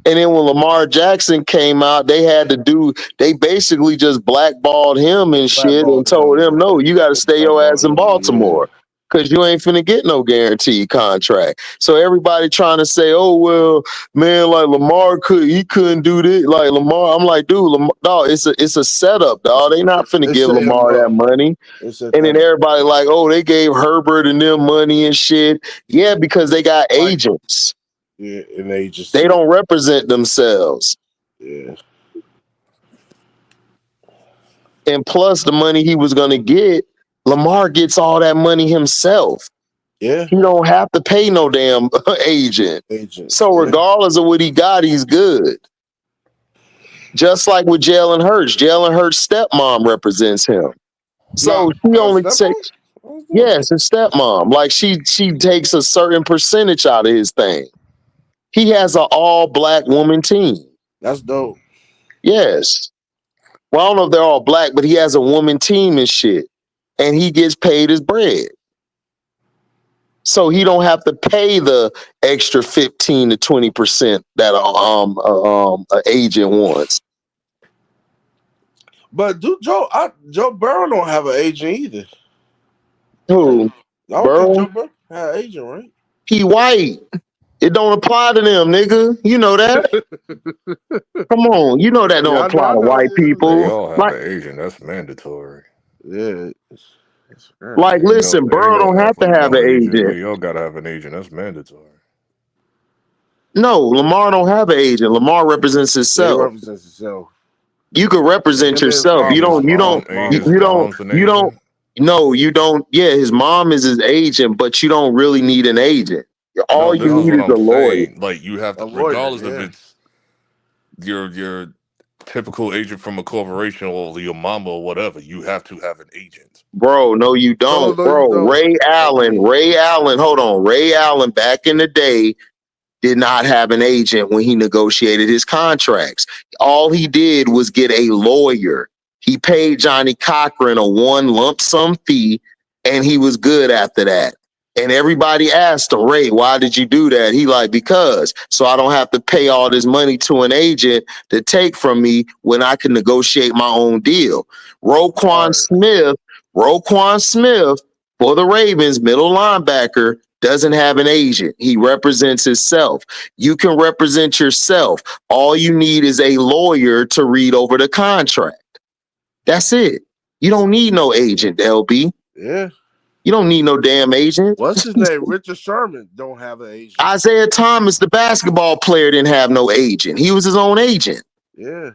And then when Lamar Jackson came out, they basically just blackballed him and shit and Blackballed told him, him. no, you got to stay your ass in Blackballed him, yeah. Baltimore because you ain't finna get no guaranteed contract. So everybody trying to say, oh, well, man, like Lamar couldn't do this. Like Lamar, I'm like, dude, Lamar, dog, it's a setup, dog. They not finna They give set him Lamar that up. money. They set And then that everybody like, oh, they gave Herbert and them money and shit. Yeah, because they got agents. Yeah, and they just They don't represent themselves. Yeah. And plus the money he was going to get, Lamar gets all that money himself. Yeah. He don't have to pay no damn agent. So regardless of what he got, he's good. Just like with Jalen Hurts. Jalen Hurts' stepmom represents him. So she only takes, yes, his stepmom. Like she takes a certain percentage out of his thing. He has an all black woman team. That's dope. Yes. Well, I don't know if they're all black, but he has a woman team and shit, and he gets paid his bread. So he don't have to pay the extra 15 to 20% that an agent wants. But Joe Burrow don't have an agent either. Who? I don't think Joe Burrow had an agent, right? He white. It don't apply to them, nigga. You know that. Come on, you know that don't apply to white people. They all have an agent. That's mandatory. Yeah. Like, listen, Burrow don't have to have an agent. Yeah, y'all gotta have an agent. That's mandatory. No, Lamar don't have an agent. Lamar represents himself. He represents himself. You can represent yourself. You don't. No, you don't. Yeah, his mom is his agent, but you don't really need an agent. All you need is a lawyer. Like, you have to, regardless if it's your typical agent from a corporation or your mama or whatever, you have to have an agent. Bro, no, you don't. Ray Allen, hold on. Ray Allen back in the day did not have an agent when he negotiated his contracts. All he did was get a lawyer. He paid Johnny Cochran a one lump sum fee, and he was good after that. And everybody asked him, Ray, why did you do that? He like, because so I don't have to pay all this money to an agent to take from me when I can negotiate my own deal. Roquan Smith for the Ravens, middle linebacker, doesn't have an agent. He represents himself. You can represent yourself. All you need is a lawyer to read over the contract. That's it. You don't need no agent, LB. Yeah. You don't need no damn agent. What's his name? Richard Sherman don't have an agent. Isaiah Thomas, the basketball player, didn't have no agent. He was his own agent. Yeah.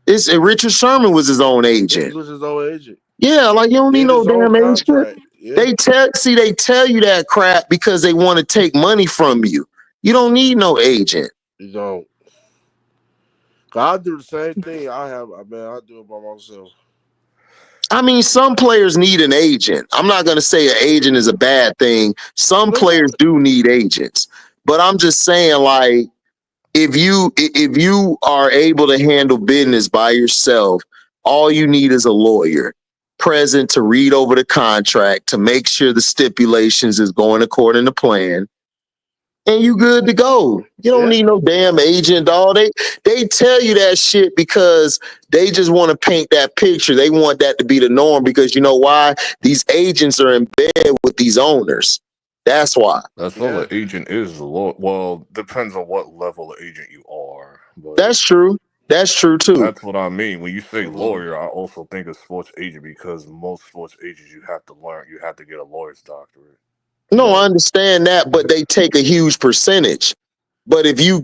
Richard Sherman was his own agent. He was his own agent. Yeah, like you don't need no damn agent. Yeah. They tell you that crap because they want to take money from you. You don't need no agent. You don't. I'll do the same thing. I'll do it by myself. I mean, some players need an agent. I'm not going to say an agent is a bad thing. Some players do need agents. But I'm just saying, like, if you are able to handle business by yourself, all you need is a lawyer present to read over the contract to make sure the stipulations is going according to plan. And you good to go. You don't need no damn agent, dog. They tell you that shit because they just want to paint that picture. They want that to be the norm because you know why? These agents are in bed with these owners. That's why. That's all an agent is. Well, depends on what level of agent you are. But that's true. That's true too. That's what I mean. When you say lawyer, I also think of sports agent because most sports agents you have to get a lawyer's doctorate. No, I understand that, but they take a huge percentage. But if you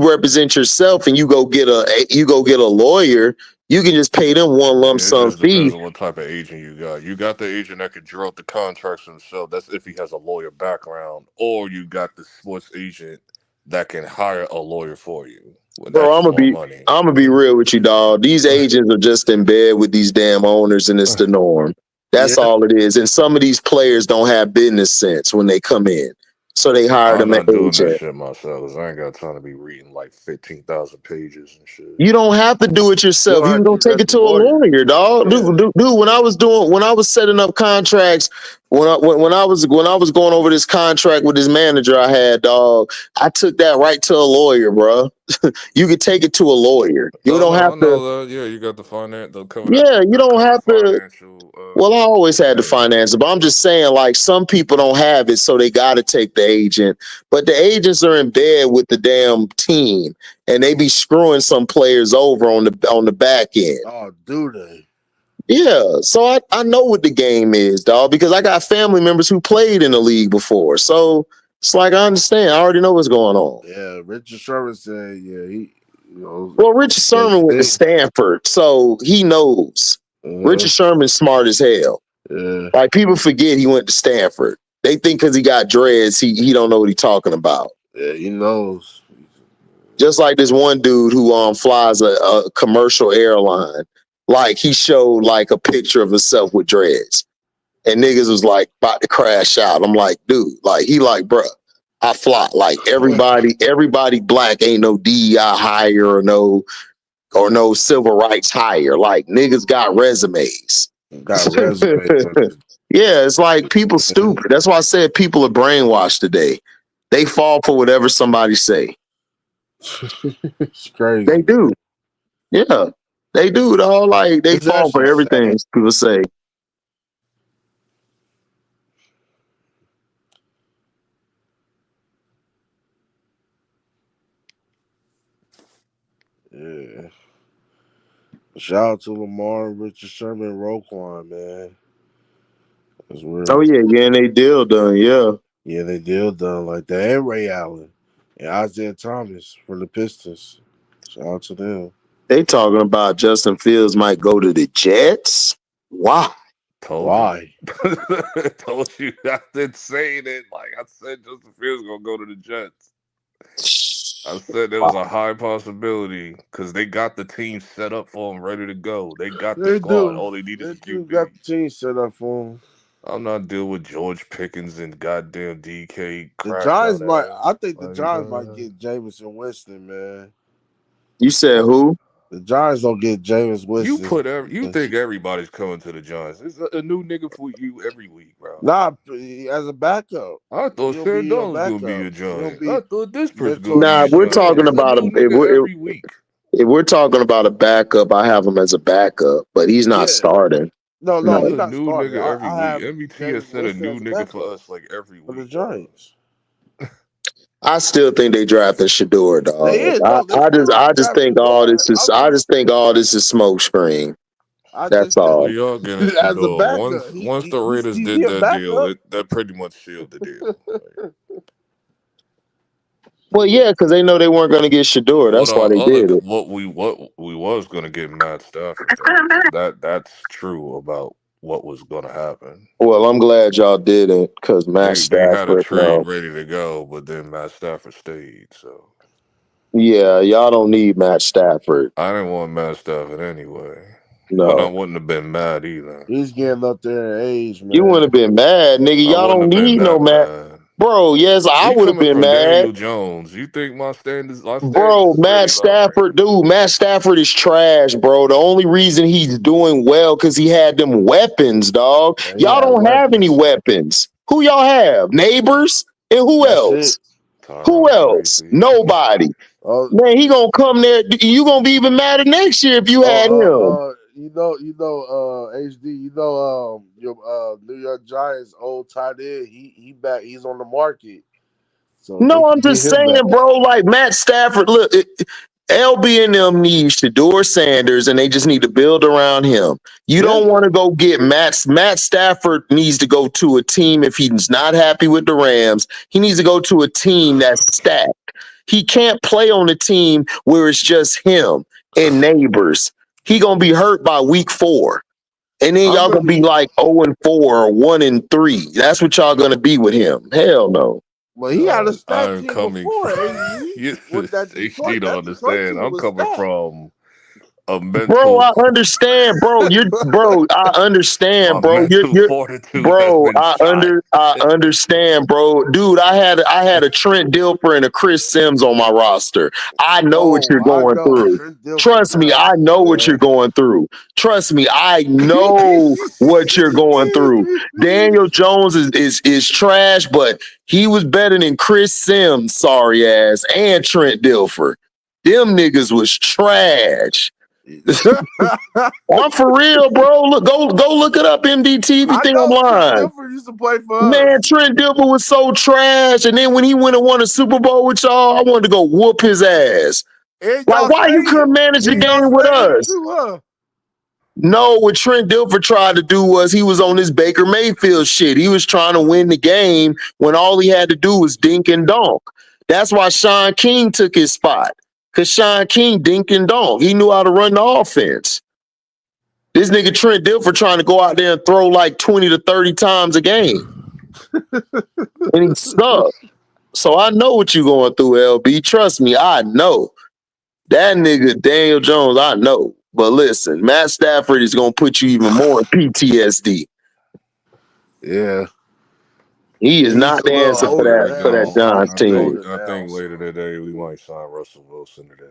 represent yourself and you go get a lawyer, you can just pay them one lump sum fee. Depends on what type of agent you got. You got the agent that could draw up the contracts himself. That's if he has a lawyer background, or you got the sports agent that can hire a lawyer for you. Bro, I'm gonna be real with you, dog. These agents are just in bed with these damn owners, and it's the norm. That's all it is. And some of these players don't have business sense when they come in. So they hired them I'm an not doing agent. that shit myself because I ain't got time to be reading like 15,000 pages and shit. You don't have to do it yourself. You can go take it to a lawyer, dog. Dude, when I was setting up contracts, when I was going over this contract with this manager I had, dog, I took that right to a lawyer, bro. You could take it to a lawyer. You don't have to. Yeah, you got the finance. Yeah, you don't have to. Well, I always had the finance, but I'm just saying, like, some people don't have it, so they got to take the agent. But the agents are in bed with the damn team, and they be screwing some players over on the back end. Oh, do they? Yeah, so I know what the game is, dog, because I got family members who played in the league before. So it's like I understand. I already know what's going on. Yeah, Richard Sherman said, Well, Richard Sherman went to Stanford, so he knows. Richard Sherman's smart as hell. Yeah. Like, people forget he went to Stanford. They think because he got dreads, he don't know what he's talking about. Yeah, he knows. Just like this one dude who flies a commercial airline. Like, he showed like a picture of himself with dreads. And niggas was like about to crash out. I'm like, dude, like, he like, bruh, I fly. Like, everybody black ain't no DEI hire or no or no civil rights hire. Like niggas got resumes. Got resumes. Yeah, it's like people stupid. That's why I said people are brainwashed today. They fall for whatever somebody say. It's crazy. They do. Yeah, they do. The whole like they fall for everything people say. Yeah. Shout out to Lamar, Richard Sherman, Roquan, man. That's real. Oh yeah, and they deal done. Yeah. Yeah, they deal done like that. And Ray Allen and Isaiah Thomas for the Pistons. Shout out to them. They talking about Justin Fields might go to the Jets. Why? Why? Told you. I didn't say it. Like I said, Justin Fields gonna go to the Jets. I said there was a high possibility because they got the team set up for him, ready to go. They got the squad. All they need is QB. Got the team set up for him. I'm not dealing with George Pickens and goddamn DK. The Giants might. I think the Giants might get Jameson Winston, man. You said who? The Giants don't get Jameis Winston. You think everybody's coming to the Giants? It's a new nigga for you every week, bro. Nah, as a backup. I thought Sandon was gonna be a Giant. I thought this person gonna Nah, be a we're Giant. talking about every week. If we're talking about a backup, I have him as a backup, but he's not starting. No, he's not new starting. nigga every week. MVT has said a new nigga for us like every week. For the Giants. I still think they drafted Shador, dog. I just think all this is smoke screen. That's all. We are getting Shador. Once the Raiders did that deal, that pretty much sealed the deal. Well, yeah, because they know they weren't going to get Shador. That's why they did it. What we was going to get Matt Stafford. That's true about what was going to happen. Well, I'm glad y'all didn't, because Matt Stafford. They had a trade ready to go, but then Matt Stafford stayed. So yeah, y'all don't need Matt Stafford. I didn't want Matt Stafford anyway. No. But I wouldn't have been mad either. He's getting up there in age, man. You wouldn't have been mad, nigga. Y'all don't need no Matt. Bro, yes, I would have been mad. Daniel Jones, you think my standards? Bro, Matt Stafford, dude, Matt Stafford is trash, bro. The only reason he's doing well because he had them weapons, dog. Y'all don't have any weapons. Who y'all have? Neighbors? And who else? Who else? Nobody. Man, he gonna come there. You gonna be even madder next year if you had him. HD, your New York Giants old tight end, he back, he's on the market. So no, I'm just saying, bro, like Matt Stafford, look, LB and them need Shador Sanders, and they just need to build around him. You don't want to go get Matt Stafford needs to go to a team if he's not happy with the Rams. He needs to go to a team that's stacked. He can't play on a team where it's just him and neighbors. He gonna be hurt by week 4. And then y'all gonna be like 0-4 or 1-3. That's what y'all gonna be with him. Hell no. Well, he had a stat team before. HD don't understand. I'm coming from a mental. Bro, I understand, bro. I understand, bro. I understand, bro. Dude, I had a Trent Dilfer and a Chris Sims on my roster. I know what you're going through. Trust me, I know what you're going through. Trust me, I know what you're going through. Daniel Jones is trash, but he was better than Chris Sims, sorry ass, and Trent Dilfer. Them niggas was trash. I'm for real, bro. Look, go look it up, MDT. If you think I'm lying. Trent Dilfer used to play for us. Man, Trent Dilfer was so trash, and then when he went and won a Super Bowl with y'all, I wanted to go whoop his ass. Like, why you couldn't manage the game with us? No, what Trent Dilfer tried to do was he was on this Baker Mayfield shit. He was trying to win the game when all he had to do was dink and dunk. That's why Sean King took his spot. Because Sean King dink and dunk. He knew how to run the offense. This nigga Trent Dilfer trying to go out there and throw like 20 to 30 times a game. And he sucked. So I know what you going through, LB. Trust me, I know. That nigga Daniel Jones, I know. But listen, Matt Stafford is going to put you even more in PTSD. Yeah. He is not the answer for that Giants team. I think later today we might sign Russell Wilson today.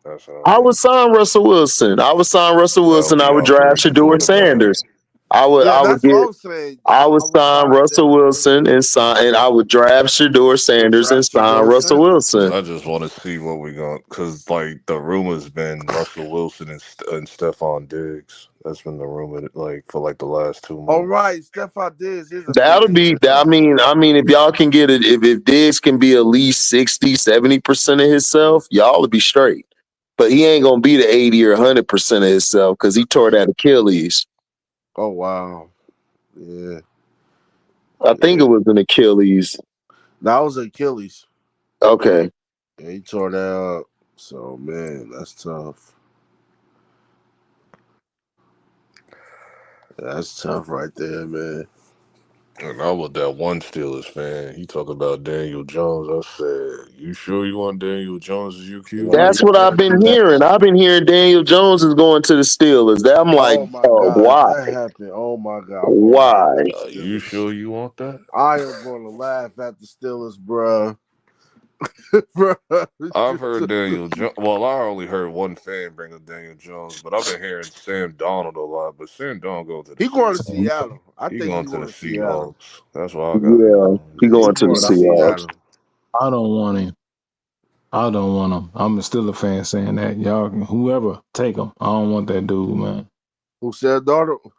That's how I it would is. sign Russell Wilson. I would sign Russell That would Wilson. I be would our draft future Shador quarterback. Sanders. I would Yeah, I would that's what get I'm saying. I would I would sign sign Russell them Wilson and I would draft Shador and Sanders and draft sign Shador Russell Sanders. Wilson. I just want to see what we going because like the rumor's been Russell Wilson and Stephon Diggs. That's been the rumor like for like the last 2 All months. right, Stephon Diggs is a That'll big be franchise. I mean if y'all can get it if Diggs can be at least 60-70% of himself, y'all would be straight. But he ain't gonna be the 80 or 100% of himself because he tore that Achilles. Oh wow. Yeah. I think Yeah. it was an Achilles. That was Achilles. Okay. Yeah, he tore that up. So man, that's tough. That's tough right there, man. And I was that one Steelers fan. He talked about Daniel Jones. I said, "You sure you want Daniel Jones as your That's QB?" what I've been hearing. I've been hearing Daniel Jones is going to the Steelers. I'm like, Oh my God, if why? that happened, oh my God, I'm gonna laugh Why? at the You Steelers. sure you want that? I am gonna laugh at the Steelers, bruh. Bruh. I've heard Daniel Jones. Well, I only heard one fan bring up Daniel Jones, but I've been hearing Sam Donald a lot. But Sam Donald going to the He going to Seahawks. Seattle. I He think he going to the going to Seattle. Seahawks. That's why I got him. Yeah, he Yeah, he going to the going to Seahawks. Seattle. I don't want him. I don't want him. I'm still a fan saying that. Y'all, whoever, take him. I don't want that dude, man. Who said Donald?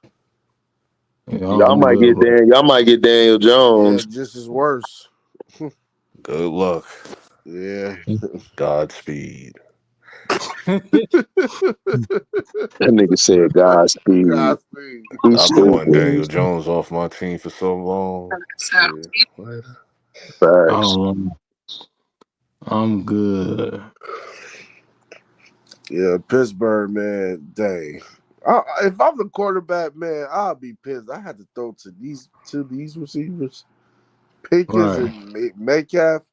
Yeah, Y'all I'm might good, get bro. Y'all might get Daniel Yeah, Jones. just as worse. Good luck. Yeah. Godspeed. That nigga said Godspeed. Godspeed. He's I've been wanting stupid. Daniel Jones off my team for so long. Shit. What? I Facts. don't want him. I'm good. Yeah, Pittsburgh, man. Dang. If I'm the quarterback, man, I'll be pissed. I had to throw to these receivers, Pickens Right. and Metcalf.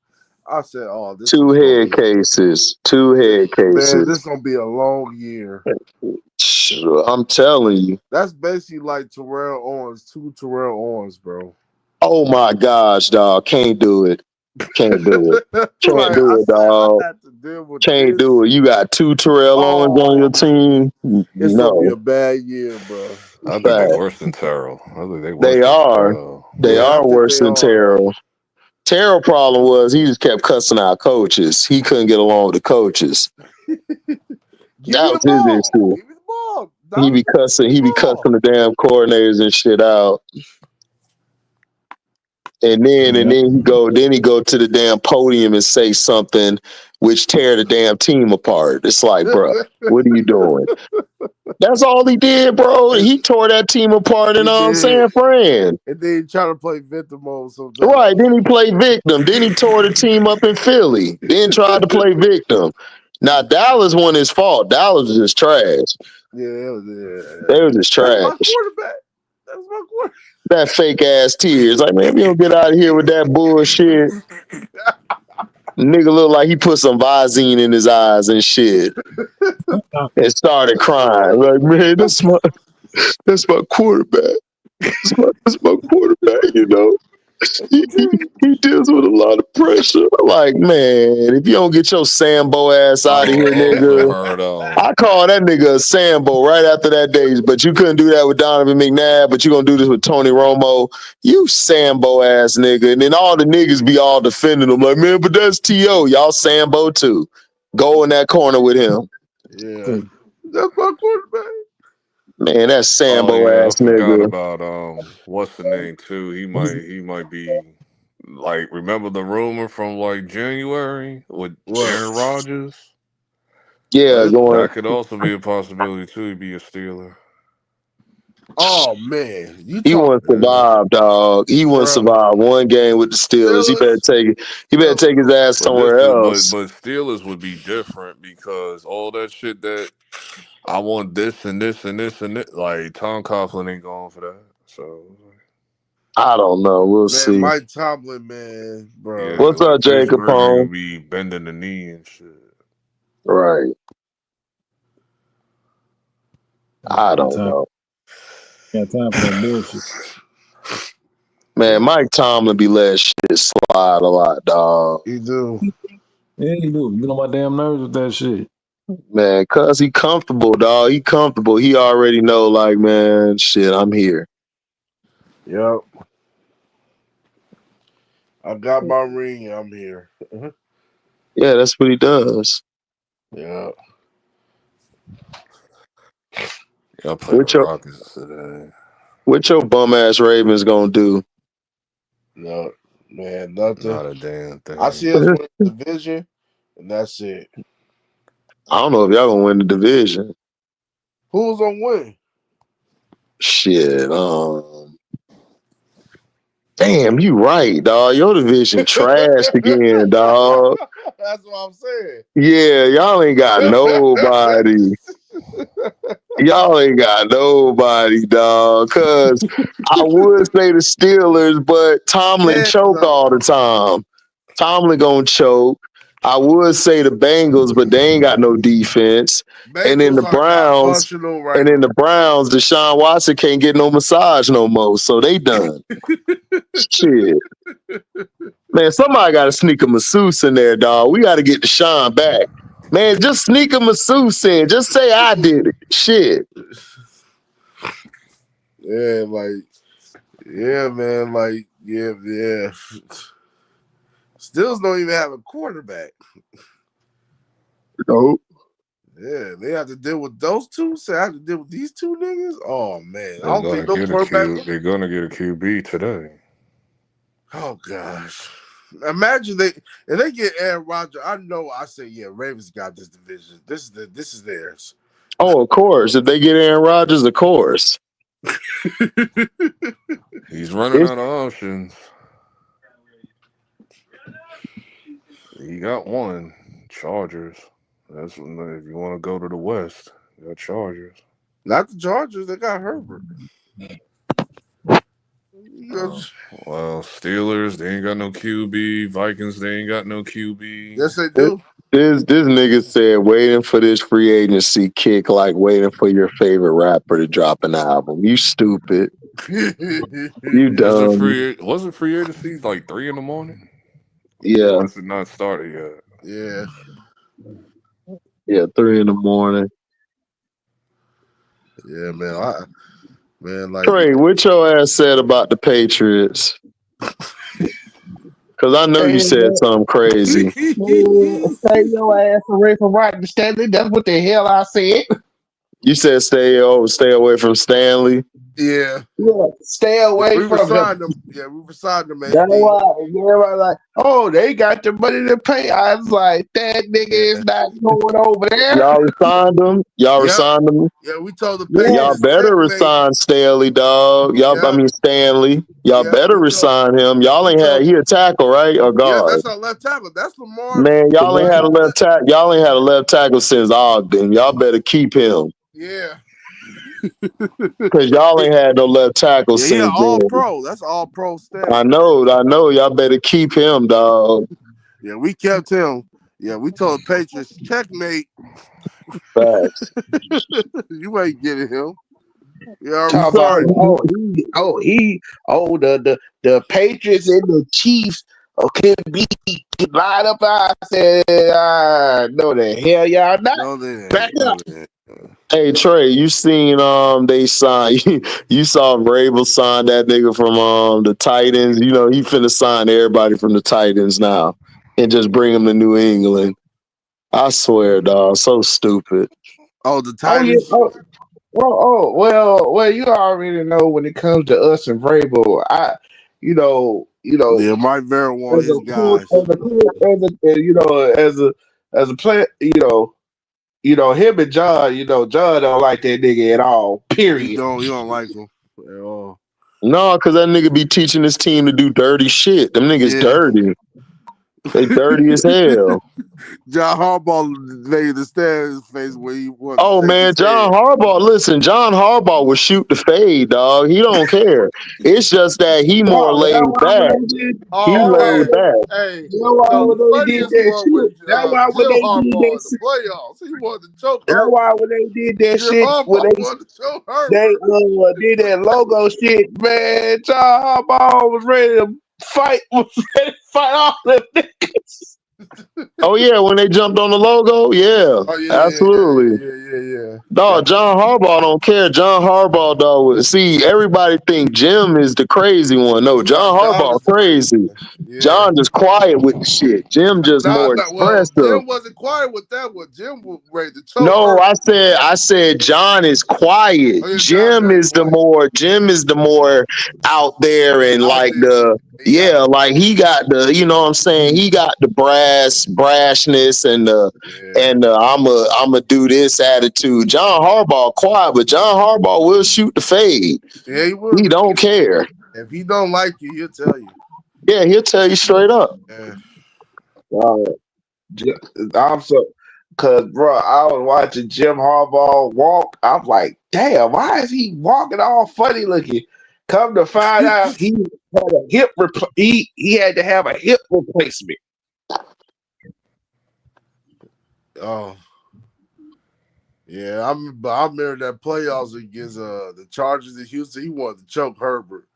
I said, "Oh, this Two is gonna head be cases. Two head man. This cases. is gonna be a long year." I'm telling you. That's basically like Terrell Owens, two Terrell Owens, bro. Oh my gosh, dog. Can't do it. Can't do it. Can't Like I do it, said, I dog. had to deal with Can't this. do it. You got two Terrell Owens on your Oh, team. it's gonna be No. a bad year, bro. I think they Fact. worse than Terrell. I think they worse They than are. Terrell. They Yeah, I are think worse they than are. Terrell. Terrell problem was he just kept cussing out coaches. He couldn't get along with the coaches. Give That me was the his ball. issue. Give me the ball. He Donald, be give me cussing. the He be ball. cussing the damn coordinators and shit out. And then Yep. he go to the damn podium and say something which tear the damn team apart. It's like, bro, what are you doing? That's all he did, bro. And He tore that team apart in he did. San Fran. And then he trying to play victim mode Right. sometimes. Then he played victim. Then he tore the team up in Philly. Then tried to play victim. Now Dallas wasn't his fault. Dallas was just trash. Yeah. They were just That's my trash. quarterback. That's my quarterback. That fake ass tears. Like, man, we don't get out of here with that bullshit. Nigga looked like he put some Visine in his eyes and shit. And started crying. Like, man, that's my quarterback. That's my quarterback, you know. He deals with a lot of pressure. Like, man, if you don't get your Sambo ass I out of here, also nigga. heard I call that nigga a Sambo right after that day, but you couldn't do that with Donovan McNabb, but you gonna do this with Tony Romo. You Sambo ass nigga. And then all the niggas be all defending him like, man, but that's T.O. Y'all Sambo too. Go in that corner with him. Yeah. That's my quarterback. Man, that's Oh Sambo yeah, I ass forgot nigga. about what's the name too? He might be like remember the rumor from like January with What? Aaron Rodgers? Yeah, going. That could also be a possibility too. He'd be a Steeler. Oh man, you He wouldn't talking, survive, dog. He wouldn't bro? survive one game with the Steelers. He better Steelers. take it. He better take his ass But this somewhere is but else. but Steelers would be different because all that shit that I want this and this and this and this like Tom Coughlin ain't going for that. So I don't know. We'll Man, see. Mike Tomlin, man, yeah, bro. What's up, like Jacob Pittsburgh, you Home? would be bending the knee and shit. Right. I Got don't time. know. Got time for that bullshit. Man, Mike Tomlin be letting shit slide a lot, dog. You do. Yeah, you do. You get on my damn nerves with that shit. Man, cuz he comfortable, dog. He comfortable. He already know, like, man, shit, I'm here. Yep. I got my ring. I'm here. Yeah, that's what he does. Yeah. Y'all play the Rockets today. What your bum ass Ravens gonna do? No, man, nothing. Not a damn thing. I see us win the division, and that's it. I don't know if y'all gonna win the division. Who's gonna win? Shit. Damn, you right, dog. Your division trashed again, dog. That's what I'm saying. Yeah, y'all ain't got nobody. Y'all ain't got nobody, dog. Cause I would say the Steelers, but Tomlin choke all the time. Tomlin gonna choke. I would say the Bengals, but they ain't got no defense. And then the Browns, Deshaun Watson can't get no massage no more, so they done. Shit. Man, somebody got to sneak a masseuse in there, dog. We got to get Deshaun back. Man, just sneak a masseuse in. Just say I did it. Shit. Yeah, like, yeah, man, like, yeah. Stills don't even have a quarterback. Nope. Yeah, they have to deal with those two. So I have to deal with these two niggas. Oh man, They're gonna get a QB today. Oh gosh, imagine if they get Aaron Rodgers. I know. I say yeah, Ravens got this division. This is theirs. Oh, of course. If they get Aaron Rodgers, of course. He's running out of options. He got one. Chargers. That's when, if you want to go to the West, you got Chargers. Not the Chargers. They got Herbert. Well, Steelers, they ain't got no QB. Vikings, they ain't got no QB. Yes, they do. This nigga said waiting for this free agency kick like waiting for your favorite rapper to drop an album. You stupid. You dumb. Wasn't free agency like 3 a.m? Yeah. Or has it not started yet? Yeah. Yeah, 3 a.m. Yeah, man. Like Trey, what your ass said about the Patriots? Because I know you said something crazy. Stay your ass away from Roger Stanley. That's what the hell I said. You said stay away from Stanley. Yeah. Stay away from him. Yeah, we were signed him. That's why everybody like, oh, they got the money to pay. I was like, that nigga is not going over there. Y'all resigned him. Resigned him. Yeah, we told the Patriots. Y'all better resign Staley, dog. Stanley. Y'all better resign him. Y'all ain't had he a tackle, right? Or guard? Yeah, that's our left tackle. That's Lamar. Man, y'all ain't had a left tackle. Y'all ain't had a left tackle since Ogden. Y'all better keep him. Yeah. Because y'all ain't had no left tackle since. Yeah, all pro. That's all pro staff. I know. Y'all better keep him, dog. Yeah, we kept him. Yeah, we told the Patriots, checkmate. Facts. You ain't getting him. Yeah, the Patriots and the Chiefs can be lined up. I said, no, the hell y'all not. No, they back up. Hey Trey, you seen they signed you saw Vrabel sign that nigga from the Titans. You know, he finna sign everybody from the Titans now and just bring them to New England. I swear, dog, so stupid. Oh, the Titans. Well, you already know when it comes to us and Vrabel, yeah, Mike Vera won his guys. As a player, him and John, John don't like that nigga at all. Period. He don't like him at all. No, because that nigga be teaching his team to do dirty shit. Them niggas dirty. They dirty as hell. John Harbaugh made the stare in his face when he won. Oh man, John Harbaugh will shoot the fade, dog. He don't care. It's just that he more laid back. He laid back. Hey, the funniest one was Jim Harbaugh in the playoffs. He wanted to choke Herbert. That's why when they did that Jim shit, Harbaugh when wanted to choke Herbert. they did that logo shit, man, John Harbaugh was ready to fight all the niggas. Oh yeah, when they jumped on the logo, yeah, Oh absolutely. yeah. Dog, John Harbaugh don't care. John Harbaugh, dog. See, everybody think Jim is the crazy one. No, John John Harbaugh is the crazy crazy. one. Yeah. John just quiet with the shit. Jim just Nah, more nah, well, expressive. Jim wasn't quiet with that one. Jim was ready to choke No, her. I said John is quiet. Oh, yeah, Jim John's is the quiet. more out there and Out like there. He out like he got the, you know what I'm saying? He got the brashness and yeah. I'ma do this attitude. John Harbaugh quiet, but John Harbaugh will shoot the fade. Yeah, he He will. don't care. If he don't like you, he'll tell you. Yeah, he'll tell you straight up. Yeah. I'm so, cause bro, I was watching Jim Harbaugh walk. I'm like, damn, why is he walking all funny looking? Come to find out, he had a he had to have a hip replacement. Oh. Yeah, I remember that playoffs against the Chargers in Houston. He wanted to choke Herbert.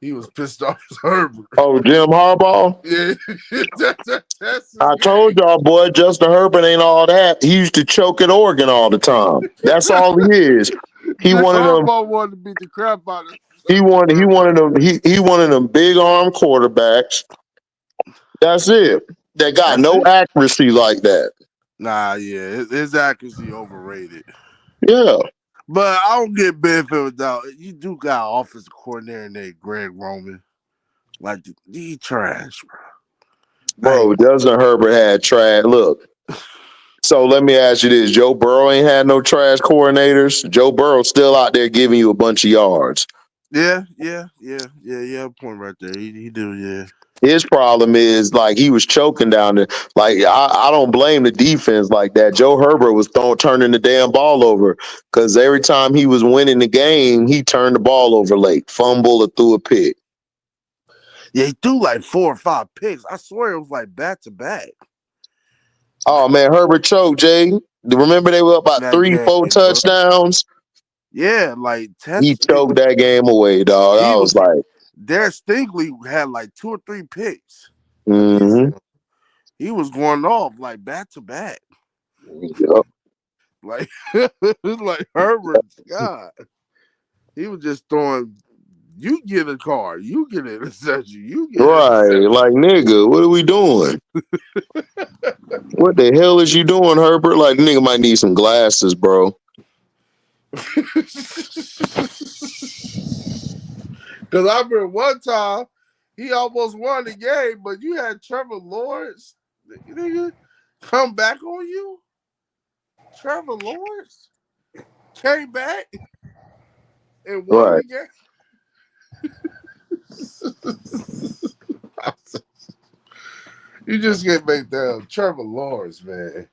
He was pissed off at Herbert. Oh, Jim Harbaugh? Yeah, that's his I game. told y'all, boy, Justin Herbert ain't all that. He used to choke at Oregon all the time. That's all he is. He Jim one of them. Harbaugh wanted to beat the crap out of He one of them. He one of them big arm quarterbacks. That's it. That got That's no it. accuracy like that. Nah, yeah, his accuracy overrated. Yeah. But I don't get benefit without. You do got an offensive coordinator named Greg Roman. Like, he trash, bro. Bro, Justin Herbert had trash. Look. So let me ask you this: Joe Burrow ain't had no trash coordinators. Joe Burrow still out there giving you a bunch of yards. Yeah. Point right there. He do, yeah. His problem is like he was choking down there. Like I don't blame the defense like that. Joe Herbert was turning the damn ball over because every time he was winning the game, he turned the ball over late, fumble or threw a pick. Yeah, he threw like 4 or 5 picks. I swear it was like back to back. Oh man, Herbert choked, Jay. Remember they were up about That 3-4 game, bro. touchdowns. Yeah, like He choked that game away, dog. I was like, Derek Stingley had like 2 or 3 picks. mm-hmm. He was going off like back to back. Yep. Like like Herbert, God. He was just throwing. You get a car, you get an interception, you get Right, like nigga, what are we doing? What the hell is you doing, Herbert? Like nigga might need some glasses, bro. Because I remember one time he almost won the game, but you had Trevor Lawrence, nigga, come back on you. Trevor Lawrence came back and won Right. the game. You just can't make that up. Trevor Lawrence, man.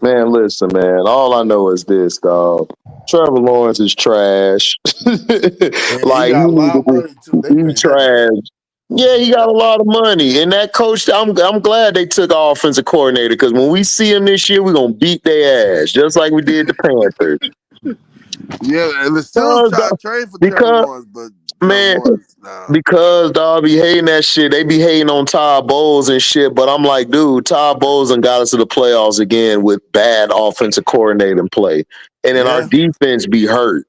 Man, listen, man. All I know is this, dog. Trevor Lawrence is trash. And he Like got a lot of money too. They he pay that trash. man. Yeah, he got a lot of money, and that coach. I'm glad they took our offensive coordinator because when we see him this year, we're gonna beat their ass just like we did the Panthers. Yeah, and the Steelers try to trade for Trevor Lawrence, but Man, because dog be hating that shit. They be hating on Todd Bowles and shit. But I'm like, dude, Todd Bowles done got us to the playoffs again with bad offensive coordinating play. And then our defense be hurt.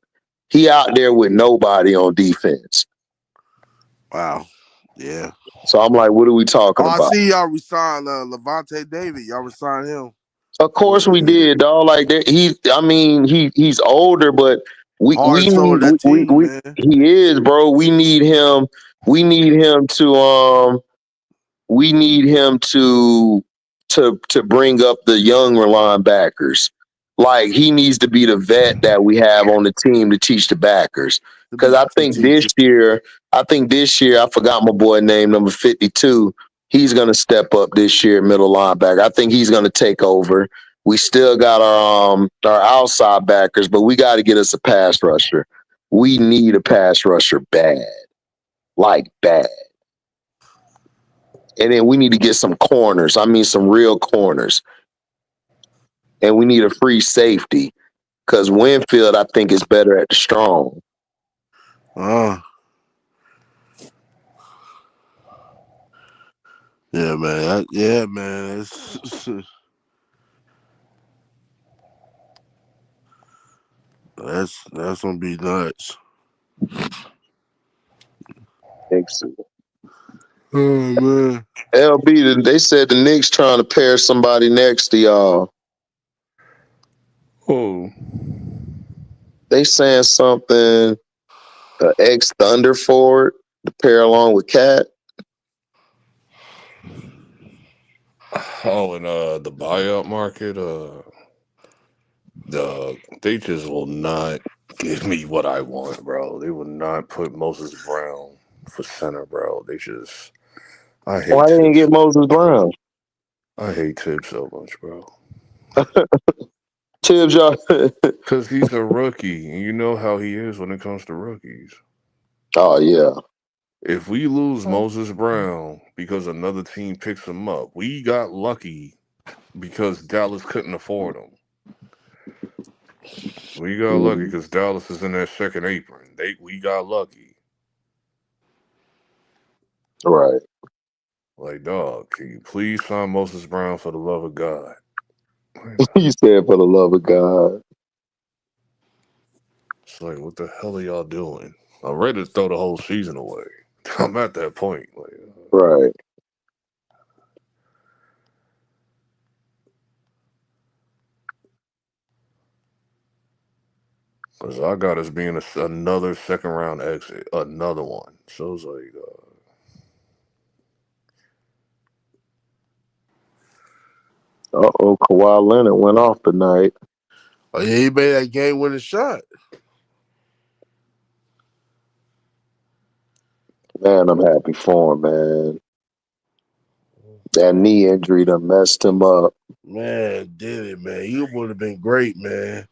He out there with nobody on defense. Wow. Yeah. So I'm like, what are we talking about? I see y'all resign Levante David. Y'all resign him. Of course we did, dog. Like that, he's older, but he is, bro. We need him. We need him to bring up the younger linebackers. Like he needs to be the vet that we have on the team to teach the backers. Because I think this year, I forgot my boy name, number 52. He's gonna step up this year, middle linebacker. I think he's gonna take over. We still got our outside backers, but we got to get us a pass rusher. We need a pass rusher bad, like bad. And then we need to get some corners. I mean, some real corners. And we need a free safety because Winfield, I think, is better at the strong. man. Yeah, man. That's gonna be nuts. Oh man. LB, they said the Knicks trying to pair somebody next to y'all. Oh. They saying something, ex Thunder forward to pair along with Cat. Oh, and the buyout market, they just will not give me what I want, bro. They will not put Moses Brown for center, bro. I hate Why they didn't Tibbs. get Moses Brown? I hate Tibbs so much, bro. Tibbs, y'all. Because he's a rookie, and you know how he is when it comes to rookies. Oh, yeah. If we lose Moses Brown because another team picks him up, we got lucky because Dallas couldn't afford him. We got lucky because Dallas is in their second apron. We got lucky. Right. Like, dog, can you please sign Moses Brown for the love of God? You said for the love of God. It's like, what the hell are y'all doing? I'm ready to throw the whole season away. I'm at that point. Right. Because I got us being another second round exit. Another one. So it's like, Kawhi Leonard went off tonight. Oh yeah, he made that game winning shot. Man, I'm happy for him, man. That knee injury done messed him up. Man, did it, man. He would have been great, man.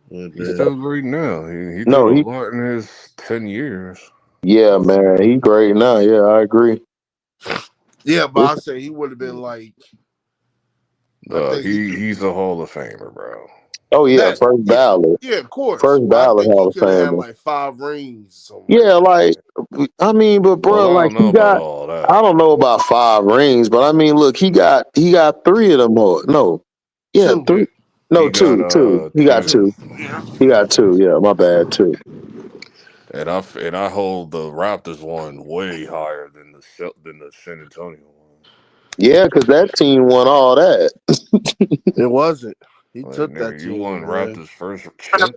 he's still great now. He did a lot in his 10 years. Yeah, man. He great now. Yeah, I agree. Yeah, but I say he would have been like. He's a Hall of Famer, bro. Oh yeah, first ballot. Yeah, of course. First But ballot I think Hall he of could have had Famer. like 5 rings. Or Yeah, like I mean, but bro, Well, I like don't know he about got. all that. I don't know about 5 rings, but I mean, look, he got 3 of them. No, yeah, 2. 3. No, He got 2. He got 2. He got 2. Yeah, my bad, 2. And I hold the Raptors one way higher than the San Antonio one. Yeah, because that team won all that. It wasn't. He Like, took nigga, that you team, won man. Raptors first chip. I'm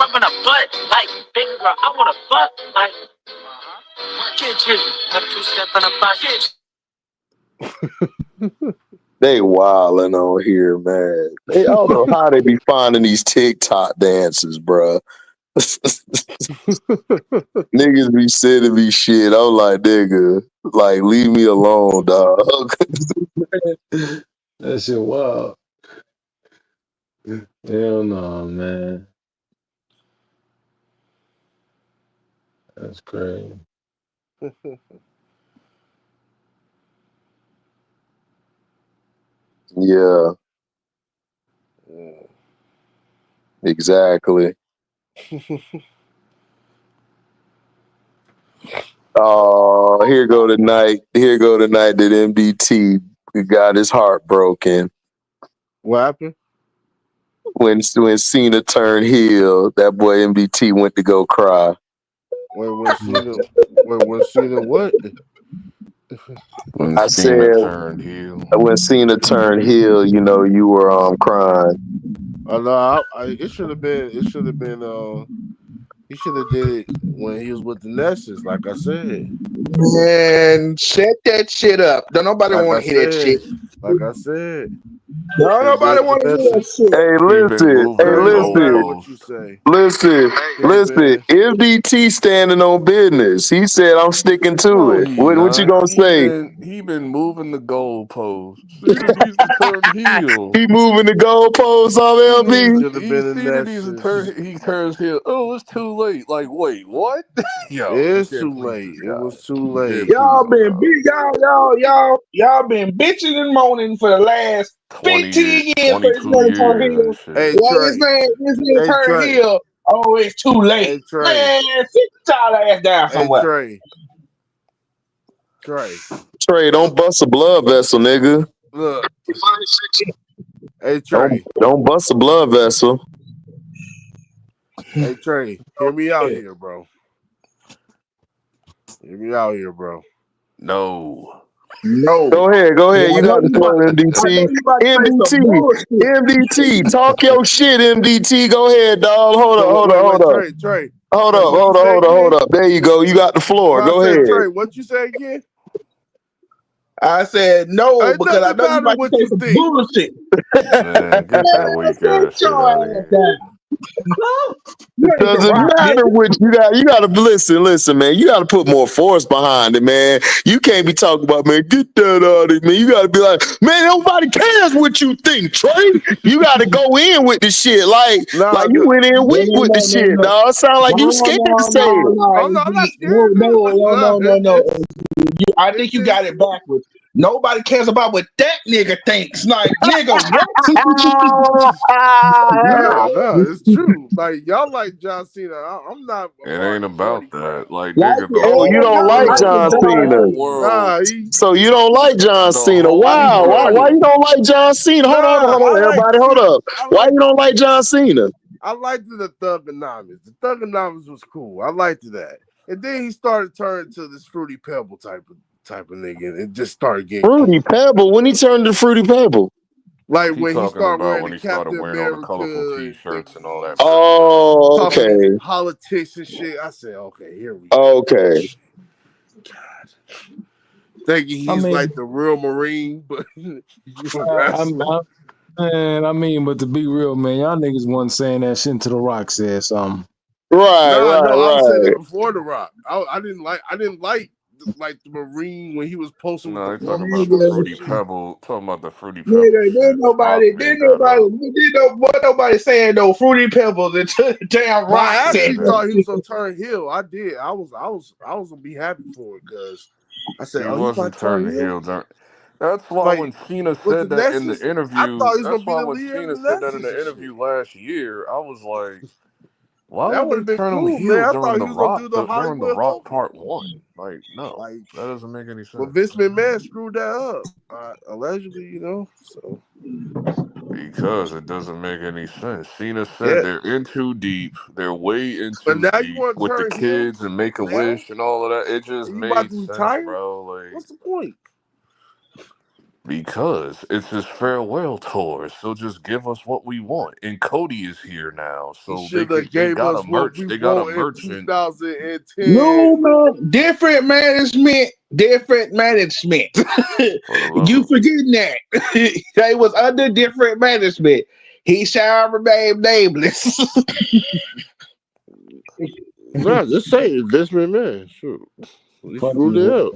rubbing a butt like big girl. I want a butt like. They wilding on here, man. I don't know how they be finding these TikTok dances, bro. Niggas be sending me shit. I'm like, nigga, like, leave me alone, dog. That shit wild. Hell no, man. That's crazy. Yeah. Exactly. Oh, here go tonight that MDT got his heart broken. What happened? When Cena turned heel, that boy MDT went to go cry. When Cena what? When I Cena said turned heel. when Cena turned heel, you were crying. No, it should have been. He should have did it when he was with the Nessus, like I said. Man, set that shit up. Don't nobody Like want I to hear that shit. said. Like I said. Don't Been nobody with the want to hear that Nessus. shit. Hey, He been listen. moving Hey, the It don't matter listen. what you goalposts. say. Listen. Been. MDT standing on business. He said, "I'm sticking to No, it." he What you not. gonna say? He been moving the goalposts. Cena needs to turn heel. He moving the goalposts on LB. Should have been a Cena needs to Nessus. turn. He turns heel. Oh, it's too late. Like, wait, what? Yo, you It's can't too please late. this It guy. was too You late. can't please Y'all him, been bro. big. Y'all been bitching and moaning for the last 15 years for his 22 name to turn years heel. and shit. Hey Like Trey. his name Hey turn Trey. heel. Oh, it's too late. Hey Trey. Man, sit y'all ass down Hey somewhere. Trey. Trey, don't bust a blood vessel, nigga. Look. Hey Trey. Don't bust a blood vessel. Hey Trey, hear me out here, bro. Hear me out here, bro. No. Go ahead. Yeah, You got the floor, MDT. MDT, talk your shit, MDT. Go ahead, dog. Hold up. Trey. Hold up. There you go. You got the floor. Go ahead. Trey, what you say again? I said no it because I know you about to say some bullshit. Man, get that weak ass shit out of here. It doesn't matter what you got. You got to listen, man. You got to put more force behind it, man. You can't be talking about, man, get that out of it, man. You got to be like, man, nobody cares what you think, Trey. You got to go in with the shit. Like you went in weak with the shit, dog. It sound like you scared to say it. I'm not scared. No. I think you got it backwards. Nobody cares about what that nigga thinks. Like, nigga, what? No, it's true. Like y'all like John Cena. I'm not. It ain't about that. Like, Like nigga, you don't like John Cena. So you don't like John Cena. Wow. Why you don't like John Cena? Hold on, everybody. Hold up. Why you don't like John Cena? I liked the Thugonomics. The Thugonomics was cool. I liked that. And then he started turning to this Fruity Pebble type of nigga, and it just started getting Fruity Pebble. When he turned to Fruity Pebble, like when he started wearing when the he started Captain wearing all the colorful America T-shirts and all that. Oh, okay. Talking these politics and shit. I said, okay, here we go. Okay. God. Thinking he's like the real Marine, but but to be real, man, y'all niggas wasn't saying that shit until The Rock said something. Right. I was saying it before The Rock. I didn't like the Marine when he was posting with the talking about the Fruity Pebble. Talking about the Fruity Pebble. Nobody saying no Fruity Pebbles until damn Rock. I actually thought he was gonna turn heel. I did. I was gonna be happy for it because I said, he wasn't turning heel. That's why when Cena said that in the interview, I thought he was that's gonna be why the when leader Cena of the said that in Nexus the interview last year, I was like, why that would would have they been turn him cool, heel man. I during thought the he was gonna Rock do the Hollywood Part 1? Like, no, like that doesn't make any sense. But Vince McMahon screwed that up, allegedly, so. Because it doesn't make any sense. Cena said they're in too deep. They're way in too deep with the kids and Make-A-Wish and all of that. It just made sense, bro. Like, what's the point? Because it's his farewell tour, so just give us what we want. And Cody is here now, so they got a merch. They got a merchant. 2010. No, man, different management. You forgetting that they was under different management. He shall remain nameless. No, just say it. Vince McMahon. Sure, he screwed it up.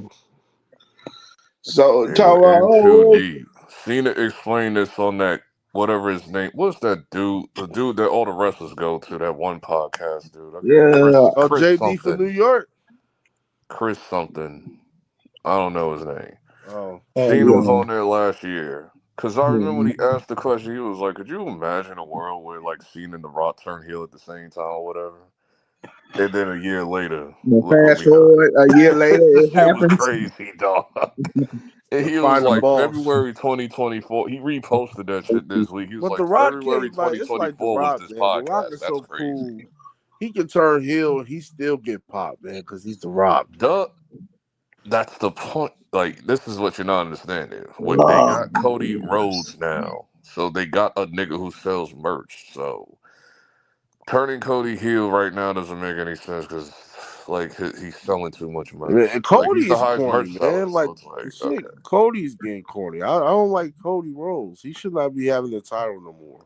So they were in too deep. Cena explained this on that whatever his name. What's that dude? The dude that all the wrestlers go to. That one podcast, dude. Chris JD something. for New York. Chris something. I don't know his name. Oh, Cena was on there last year. Because I remember when he asked the question, he was like, could you imagine a world where like Cena and The Rock turn heel at the same time or whatever? And then a year later, fast forward a year later, it was crazy, dog. And he was like, February 2024. He reposted that shit this week. He was like, February 2024 was this podcast. The Rock is so crazy. Cool. He can turn heel and he still get popped, man, because he's The Rock. That's the point. Like, this is what you're not understanding. When they got Cody Rhodes now, so they got a nigga who sells merch. So turning Cody heel right now doesn't make any sense because, like, he's selling too much merch. And Cody he's the is highest corny, merch seller. man. Like, so it's Cody's getting corny. I don't like Cody Rhodes. He should not be having the title no more.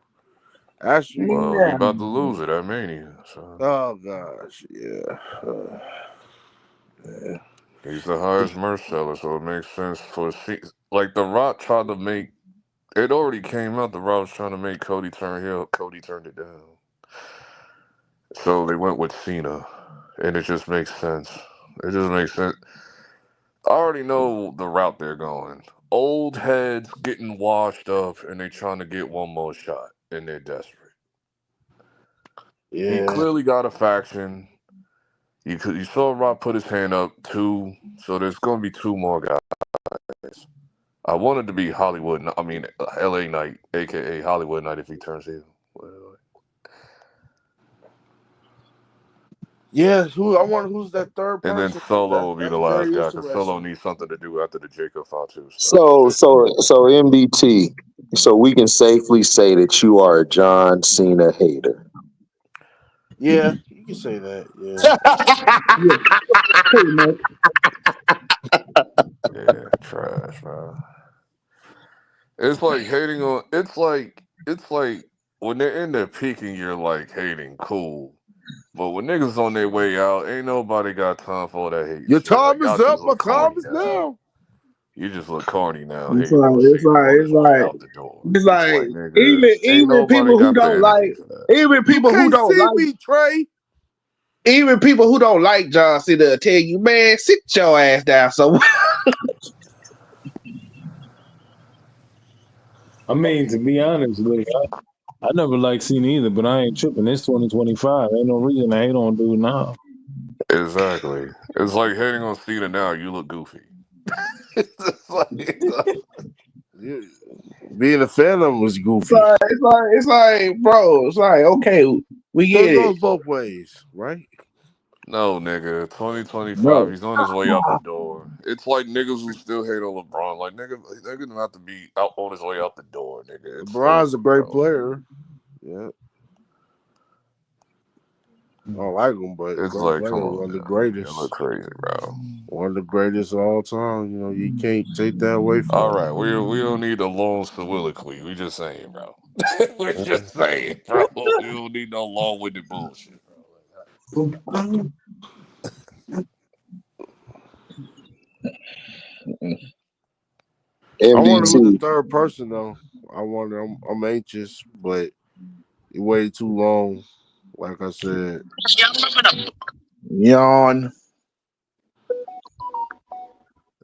Actually, he about to lose it at Mania. So. Oh gosh, yeah. He's the highest merch seller, so it makes sense for like The Rock tried to make it already came out. The Rock was trying to make Cody turn heel. Cody turned it down, so they went with Cena, and it just makes sense. It just makes sense. I already know the route they're going. Old heads getting washed up, and they trying to get one more shot, and they're desperate. Yeah. He clearly got a faction. You saw Rock put his hand up 2, so there's gonna be 2 more guys. I wanted to be Hollywood. I mean, LA Knight, aka Hollywood Knight, if he turns heel. Yeah, I wonder who's that third person. And then Solo will be the last guy because Solo interesting. needs something to do after the Jacob Fatu stuff. So MDT. So we can safely say that you are a John Cena hater. Yeah, you can say that. Yeah, trash, man. It's like hating on. It's like when they're in their peak and you're like hating, cool. But when niggas on their way out, ain't nobody got time for all that hate. Your shit. time Like, is up. My time is now. You just look corny now. It's Hating on Cena on his way out the door. it's like nigga, ain't even nobody people who got the don't energy like for that. even people who don't like me, Trey. Even people who don't like John Cena tell you, man, sit your ass down somewhere. I mean, to be honest, look, I never liked Cena either, but I ain't tripping. It's 2025. Ain't no reason to hate on dude now. Exactly. It's like hating on Cena now. You look goofy. It's being a fan of him was goofy. It's like, bro, it's like, okay, we get it goes it. both ways, right? No, nigga. 2025, Bro. he's on his way out the door. It's like niggas who still hate on LeBron. Like, nigga, they're gonna have to be out on his way out the door, nigga. It's LeBron's a great bro. player. Yeah. I don't like him, but it's like, come on, one of the man. greatest. You look crazy, bro. One of the greatest of all time. You know, you can't take that away from All him. right, we don't need a long soliloquy. We just saying, bro. We're just saying, bro. We don't need no long-winded bullshit, bro. I wonder who the third person though. I'm anxious, but it waited too long. Like I said. Yawn.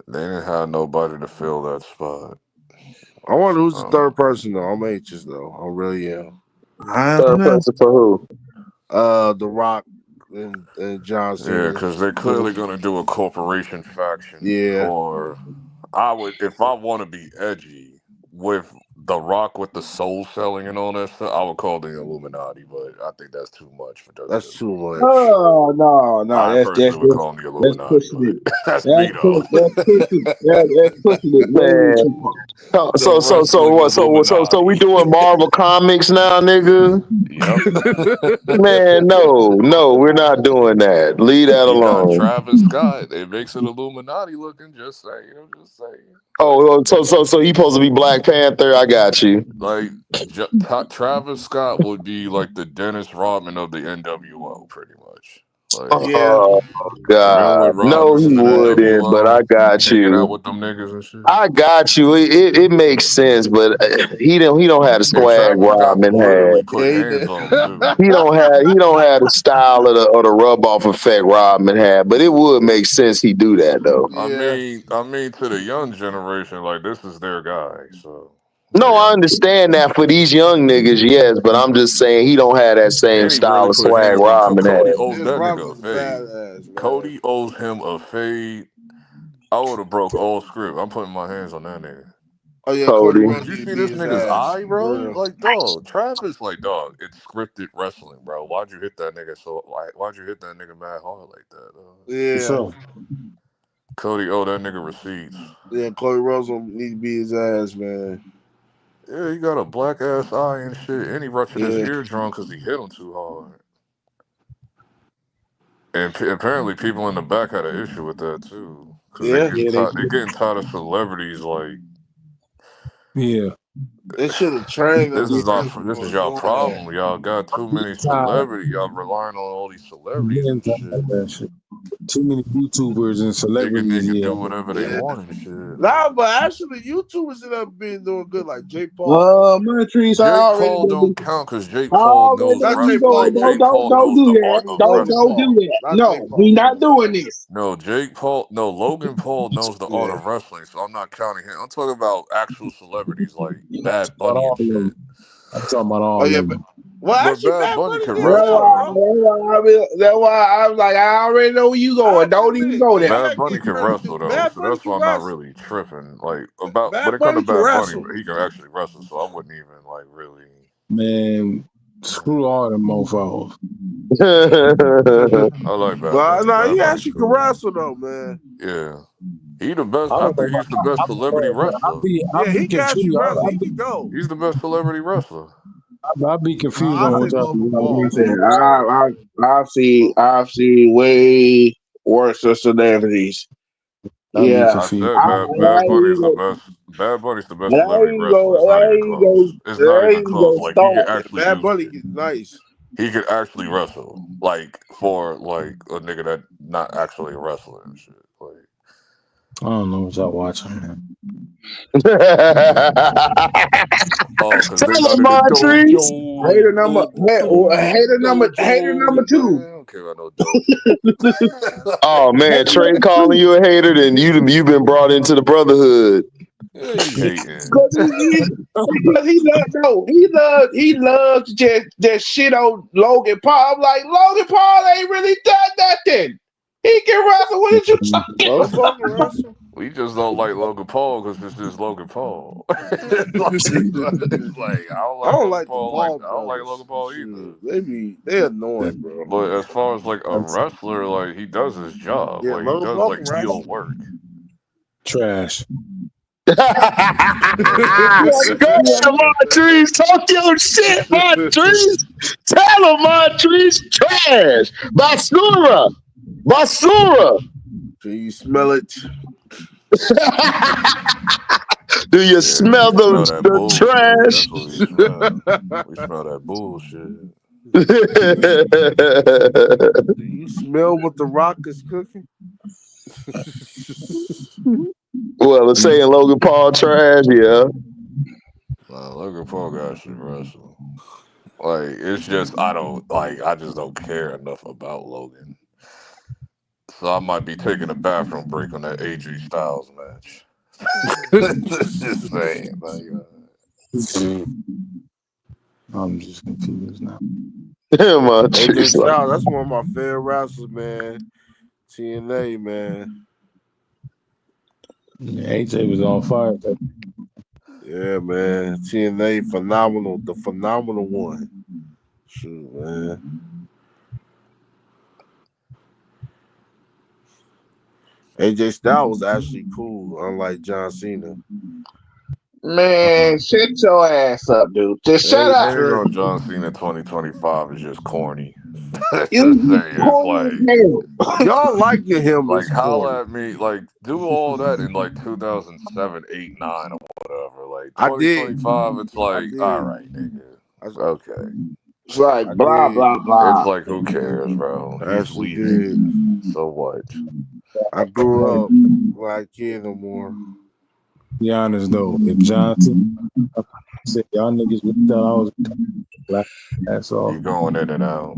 They didn't have nobody to fill that spot. I wonder who's the third person though. I'm anxious though. I really am. Third person for who? The Rock and John Cena. Yeah, because they're clearly gonna do a corporation faction. Yeah. Or if I want to be edgy with The Rock with the soul selling and all that stuff, I would call the Illuminati, but I think that's too much for WWE. That's too much. Oh no, I personally would call them the Illuminati. That's me though. That's pushing it. Man. So we doing Marvel Comics now, nigga? Yep. Man, no, we're not doing that. Leave that You got alone. Travis Scott. It makes it Illuminati looking. Just saying. Just saying. Oh, so he supposed to be Black Panther? I got you. Like Travis Scott would be like the Dennis Rodman of the NWO, pretty much. Like, oh God, with no, he Robinson and wouldn't. But I got hanging you. out with them niggas and shit. I got you. It makes sense, but he don't have the swag Travis Scott Rodman literally had. put hands on him too. He don't have the style or the rub off effect Rodman had. But it would make sense he do that though. I mean, to the young generation, like this is their guy. So no, I understand that for these young niggas, yes. But I'm just saying he don't have that same and he style really of put swag hands on Rodman Cody. had. Owes that nigga a fade. Cody owes him a fade. I would have broke all script. I'm putting my hands on that nigga. Oh yeah, Cody. Did you see this nigga's eye, bro? Like, dog, Travis, like, dog, it's scripted wrestling, bro. Why'd you hit that nigga why'd you hit that nigga mad hard like that, dog? Yeah. Cody owe that nigga receipts. Yeah, Cody Rhodes don't need to be his ass, man. Yeah, he got a black ass eye and shit, and he ruptured his eardrum because he hit him too hard. And apparently, people in the back had an issue with that too, because they're getting tired of celebrities like. Yeah. They should have trained them. This is y'all problem. Y'all got too many celebrities. Y'all relying on all these celebrities and shit. Too many YouTubers and celebrities. They can do whatever they want and shit. Nah, but actually, YouTubers ended up being doing good, like Jake Paul. Jake Paul don't count because Jake Paul knows Don't do that. Don't do that. No, we not doing this. No, Logan Paul knows the art of wrestling, so I'm not counting him. I'm talking about actual celebrities like Bad Bunny and shit. I'm talking about all of them. Well, But actually, Bad Bad Bunny Bunny can did well, wrestle. bro. That's why I was like, I already know where you I going. have to Don't even admit, go you there. Bad gotta Bunny give can credit wrestle to though, Bad so Bunny that's can why I'm not wrestle. really tripping. Like about when Bad it comes to Bunny can Bad Bunny, wrestle. he can actually wrestle, so I wouldn't even like really. Man, screw all them mofos. I like Bad But Bunny. no, Bad he Bunny's actually can cool. wrestle though, man. Yeah, he the best. I I don't know think about he's the best celebrity wrestler. I Yeah, be he can actually confused. wrestle. He can go. He's the best celebrity wrestler. I be No, confused I on say what y'all be Logan Paul. watching. Logan Paul. I've seen way worse celebrities. I be Yeah. I confused. said Bad Bunny's the best. Bad Bunny's the best There celebrity you wrestler. go. It's not There even you go. close. It's not There even you close. go. Like he could Start. Yeah, actually Bad do. Bunny get nice. He could actually wrestle. Like for like a nigga that not actually a wrestler and shit. Like I don't know what y'all watching, man. oh, cause they Tell not him, in the Montrese. Hater dojo. number. Hater number Dojo. two. Man, I don't care about no dojo. Oh man, Trey calling you a hater, then you've been brought into the brotherhood. Yeah, he hating. Because he loves just shit on Logan Paul. I'm like, Logan Paul ain't really done nothing. He can wrestle. What are you talking Logan about? Paul can wrestle. We just don't like Logan Paul because it's just Logan Paul. it's like I don't I like don't Logan like the Paul. Like Paul I don't like brothers. Logan Paul either. Shoot, they annoying, bro. But as far as like a wrestler, like he does his job. Yeah, Like he Logan does Paul like can heel wrestle. work. Trash. Go ahead, Montrese. Talk your shit, Montrese. Tell him, Montrese. Trash. Basura. Basura. Can you smell it? Do you Yeah, smell we smell that the bullshit. trash? That's what we smell. We smell that bullshit. Do you smell what the Rock is cooking? Well, it's saying Logan Paul trash, yeah. Logan Paul guy should wrestle. Like it's just I just don't care enough about Logan. So I might be taking a bathroom break on that HDiiStyles match. Just saying, I'm just confused now. AJ Styles, that's one of my favorite wrestlers, man. TNA, man. Yeah, AJ was on fire. Yeah, man. TNA, phenomenal. The phenomenal one. Shoot, man. AJ Styles was actually cool, unlike John Cena. Man, shut your ass up, dude. Just shut up. Hating on John Cena 2025 is just corny. You Just say it's corny like as hell. Y'all liking him like is corny. holla at me, like do all that in like 2007, 8, 9 or whatever. Like I did. 2025, it's I like, all did. right, nigga. Okay. It's like I blah did. blah It's blah. like who cares, bro? I He's actually did. leaving. So what? I grew up. Like kid no more. Be honest though, if Johnson said y'all niggas we thought I was black ass off. You going in and out.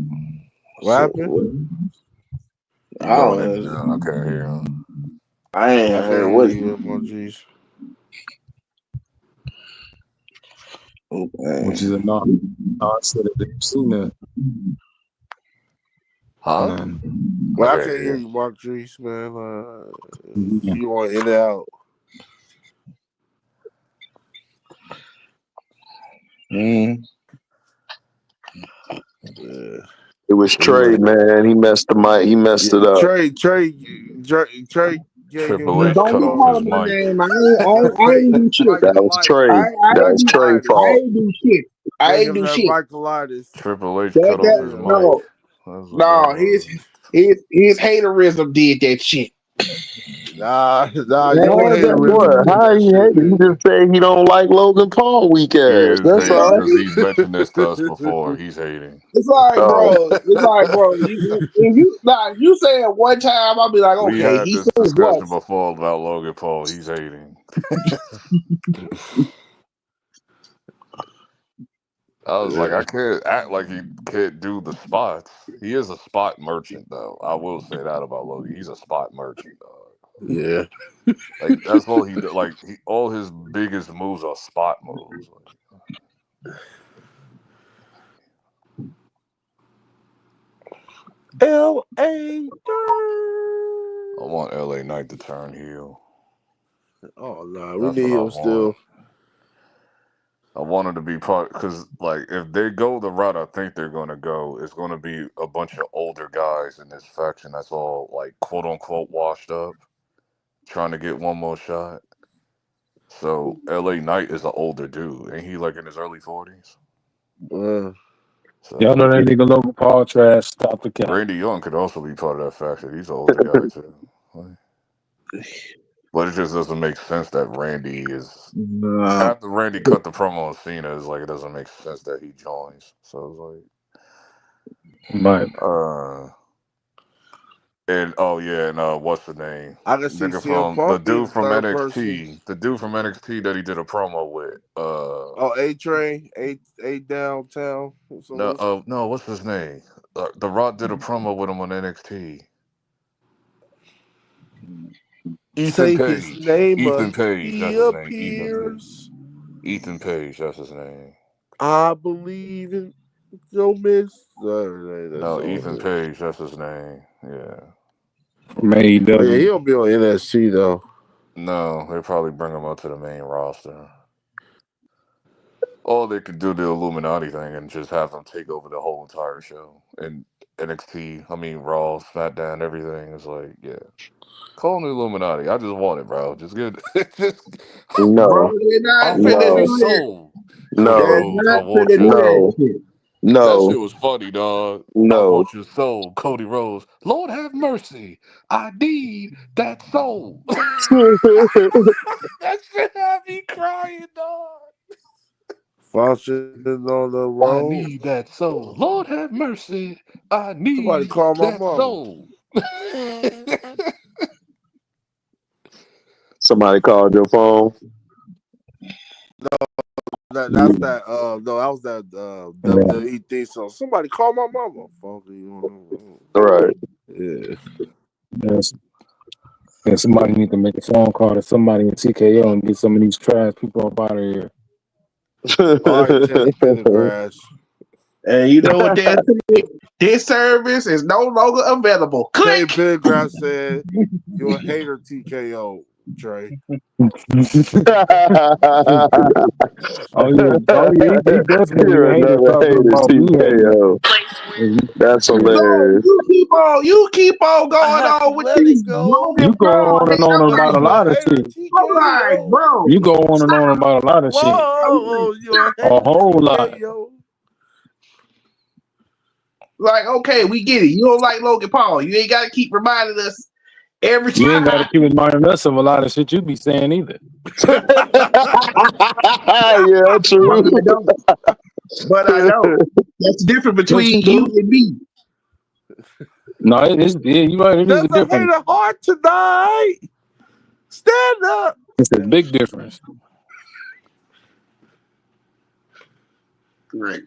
What happened? You going in and out. I can't hear him. I ain't I heard can't what. hear you, my G's. Which is a I said if they've seen that. Huh? Well, I can't hear you, Mark Drees, man. You on in and out. Yeah. It was Trey, man. He messed the mic. He messed it up. Trey gave him Triple H that. cut off his mic. I ain't do shit. That was Trey. That was Trey's I fault. ain't do shit. I Gave ain't him do that shit. Michaelitis. Triple H cut off his mic. No, That's what that was. his haterism did that shit. Nah, your What? haterism did How that he shit, hate? He nigga. just said he don't like Logan Paul weak He ass. is That's hating all. because he's mentioned this to us before. He's hating. It's like, Oh. bro. If you say it one time, I'll be like, We okay, had he this said it discussion once. before about Logan Paul. He's hating. I was like, I can't act like he can't do the spots. He is a spot merchant, though. I will say that about Logan. He's a spot merchant, dog. Yeah. Like that's all he like. All his biggest moves are spot moves. L.A. I want LA Knight to turn heel. Oh no, we That's need what I him still. want. I want him to be part because, like, if they go the route I think they're going to go, it's going to be a bunch of older guys in this faction that's all like quote unquote washed up, trying to get one more shot. So LA Knight is an older dude, ain't he? Like in his early 40s. So y'all know that nigga Logan Paul trash. Stop the cap. Randy Young could also be part of that faction. He's an older guy too. But it just doesn't make sense that Randy is after Randy cut the promo on Cena. It's like it doesn't make sense that he joins. So it's like, and what's the name? I can see Nigga CM from the Punk being dude from third NXT, person. the dude from NXT that he did a promo with. A-Train, A Downtown. No, what's his name? The Rock did a promo with him on NXT. Ethan Say Page. his name. Ethan Page. He That's his name. appears. Ethan Page. That's his name. I believe in your miss. No, Ethan Page. That's his name. Yeah. Maybe he'll be on NXT though. No, they probably bring him up to the main roster. Or they could do the Illuminati thing and just have them take over the whole entire show. And NXT, Raw, SmackDown, everything is like, yeah. Call them the Illuminati. I just want it, bro. Just get No. Bro, I want your soul. Cody Rhodes, I want your soul. That shit was funny, dog. I want your soul, Cody Rhodes. Lord have mercy. I need that soul. That shit had me crying, dog. Functioning on the road. I need that soul. Lord have mercy. I need Somebody call my that mama. soul. Somebody called your phone. No, that was that WWE theme song. Somebody call my mama. Right. Yeah. Yes. And somebody need to make a phone call to somebody in TKO and get some of these trash people up out of here. All right, Teddy Pendergrass. And you know what that this service is no longer available. Click. Teddy Pendergrass said, "You're a hater, TKO, Trey." He definitely a hater talking about TKO. That's hilarious. No, you keep on going on with these. You go on and on about a lot of shit. Bro. You go on and on about a lot of shit. Whoa, you're a whole lot. Like, okay, we get it. You don't like Logan Paul. You ain't got to keep reminding us every time. You ain't got to keep reminding us of a lot of shit you be saying either. Yeah, true. But I know. That's the difference between you and me. No, you're right. It is a difference. There's a heart tonight. Stand up. It's a big difference. Right.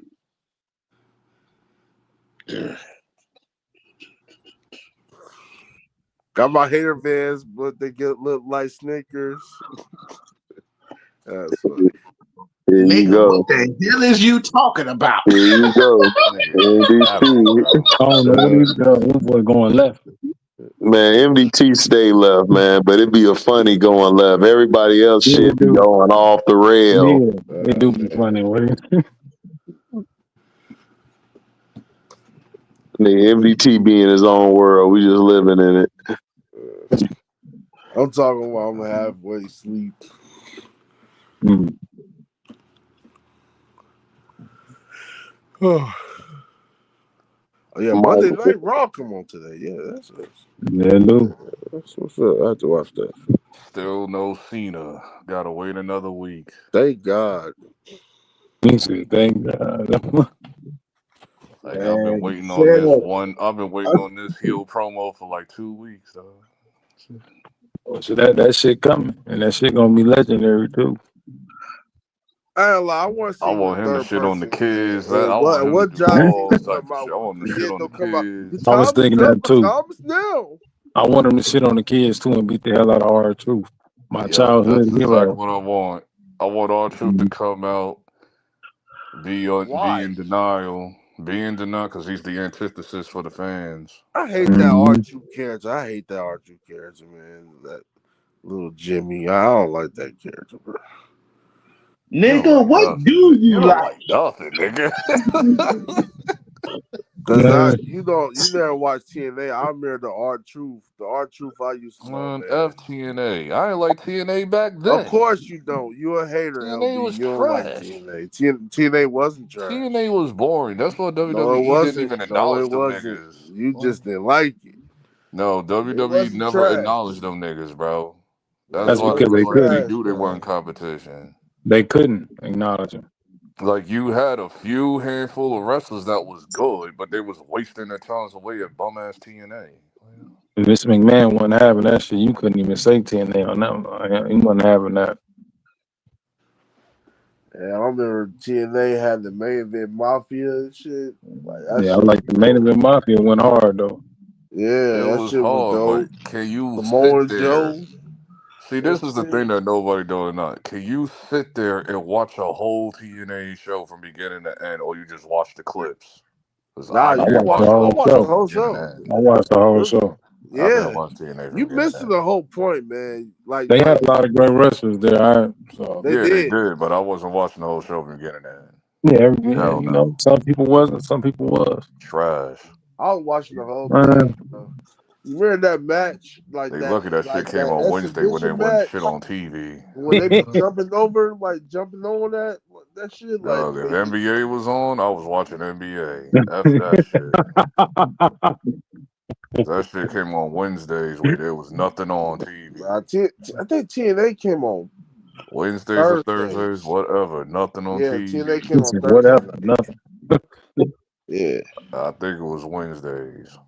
Got my hater vans, but they look like Snickers. That's funny. Here you Nigga, go. what the hell is you talking about? Here you go. MDT. I don't know what boy going left. Man, MDT stay left, man, but it be a funny going left. Everybody else shit be going off the rail. Yeah, they do be funny. The MDT be in his own world. We just living in it. I'm talking about I'm halfway sleep. Oh yeah, Monday Night Raw come on today. Yeah, that's it. Yeah, Lou. That's what's up. I have to watch that. Still no Cena. Gotta wait another week. Thank God. Thank God. Like I've been waiting on this one. I've been waiting on this heel promo for like 2 weeks. So that shit coming, and that shit gonna be legendary too. I want to see. I want him to shit on the kids. I What want him to do all type of shit. I want him to shit on the kids. I was thinking that too. Now. I want him to shit on the kids too and beat the hell out of R-Truth. My childhood That's hero. exactly what I want. I want R-Truth to come out, be in denial, Being denied because he's the antithesis for the fans. I hate that R2 character. I hate that R2 character, man. That little Jimmy. I don't like that character, bro. Nigga, what do you like? Nothing, nigga. Cause you never watched TNA. I remember the R-Truth. The R-Truth I used to know, man. F TNA. I ain't like TNA back then. Of course you don't. You a hater, TNA LB. was You don't like trash. TNA. TNA wasn't trash. TNA was boring. That's why WWE No, it wasn't. didn't even No, acknowledge it them wasn't. niggas. You just didn't like it. No, It WWE wasn't never trash. acknowledged them niggas, bro. That's why because they they couldn't. knew they weren't competition. They couldn't acknowledge him. Like, you had a few handful of wrestlers that was good, but they was wasting their times away at bum ass TNA. If Mr. McMahon wasn't having that shit, you couldn't even say TNA on that one. He wasn't having that. Yeah, I remember TNA had the main event Mafia and shit. Like, that Yeah, I shit like the main event Mafia went hard though. Yeah, It that was shit was hard, dope. but can you Samoa sit there? Joe. See, this is the thing that nobody doing not. Can you sit there and watch a whole TNA show from beginning to end, or you just watch the clips? Nah, I watched the whole show. I watched the whole show. I Yeah, gotta watch TNA from you beginning to missing end. the whole point, man. Like They had a lot of great wrestlers there. They They did, but I wasn't watching the whole show from beginning to end. Yeah, Hell you no. know, some people wasn't, some people was. Trash. I was watching the whole thing. You remember that match? Like They that, lucky that like shit came that on Wednesday when there exhibition wasn't match shit on TV. when they be jumping over on that shit. Like, Dog, if NBA was on, I was watching NBA. F that shit. That shit came on Wednesdays where there was nothing on TV. I think TNA came on Wednesdays or Thursdays, whatever. Nothing on TV. TNA came on Thursday. Whatever, nothing. Yeah, I think it was Wednesdays.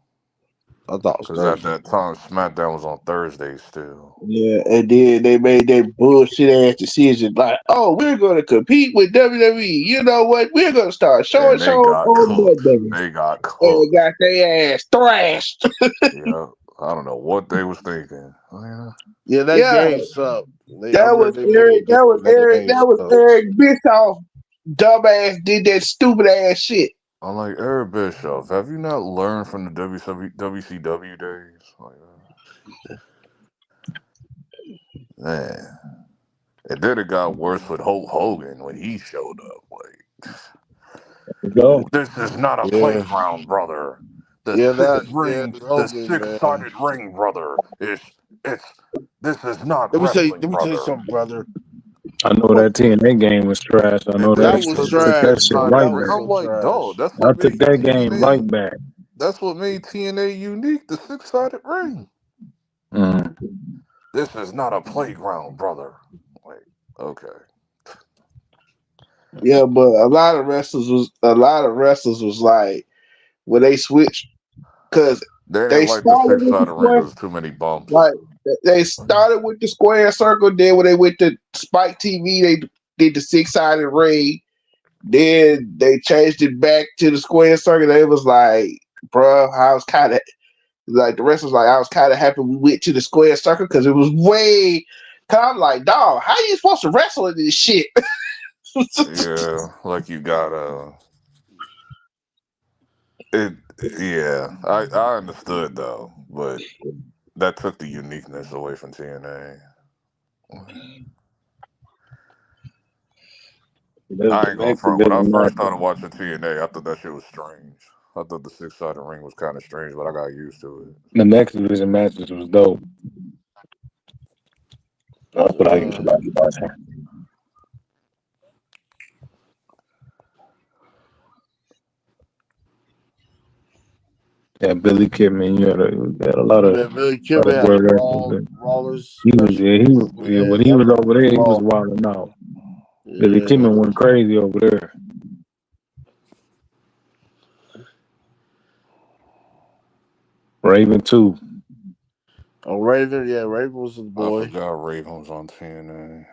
I thought it was Because at Thursday. that time, SmackDown was on Thursdays still. Yeah, and then they made that bullshit ass decision like, oh, we're going to compete with WWE. You know what? We're going to start showing And they shows got on cooked. that. They got cooked. And they got their ass thrashed. Yeah, I don't know what they was thinking. Yeah, that game sucked. That was Eric Bischoff. Dumbass did that stupid ass shit. I'm like, Eric Bischoff, have you not learned from the WCW days? Man. And then it got worse with Hulk Hogan when he showed up. Like, this is not a playground, brother. The six-sided ring, brother. This is not wrestling, Let me tell you something, brother. I know that TNA game was trash. I know That that was took that trash. shit That right was back. I'm like, dog, that's I what took made that game TNA right back. That's what made TNA unique, the six-sided ring. This is not a playground, brother. Like, okay. Yeah, but a lot of wrestlers was like when they switched because They they didn't like the started with the six-sided ring. square, There was too many bumps. like they started with the square circle. Then when they went to Spike TV, they did the 6-sided ring. Then they changed it back to the square circle. They was like, bro, I was kind of like the rest was like, I was kind of happy we went to the square circle because it was way. Cause I'm like, dog, how you supposed to wrestle in this shit? Yeah, like you gotta. I understood though, but that took the uniqueness away from TNA. I ain't gonna front. When I first started watching TNA, I thought that shit was strange. I thought the six-sided ring was kind of strange, but I got used to it. The next division matches was dope. That's what I used to like about him. Yeah, Billy Kidman, you had a lot of Billy Kidman had wrestlers. Brawlers. He was when he was over there, he was wilding out. Billy Kidman went crazy over there. Raven too. Oh, Raven, yeah, Raven was the boy. I forgot Raven was on TNA.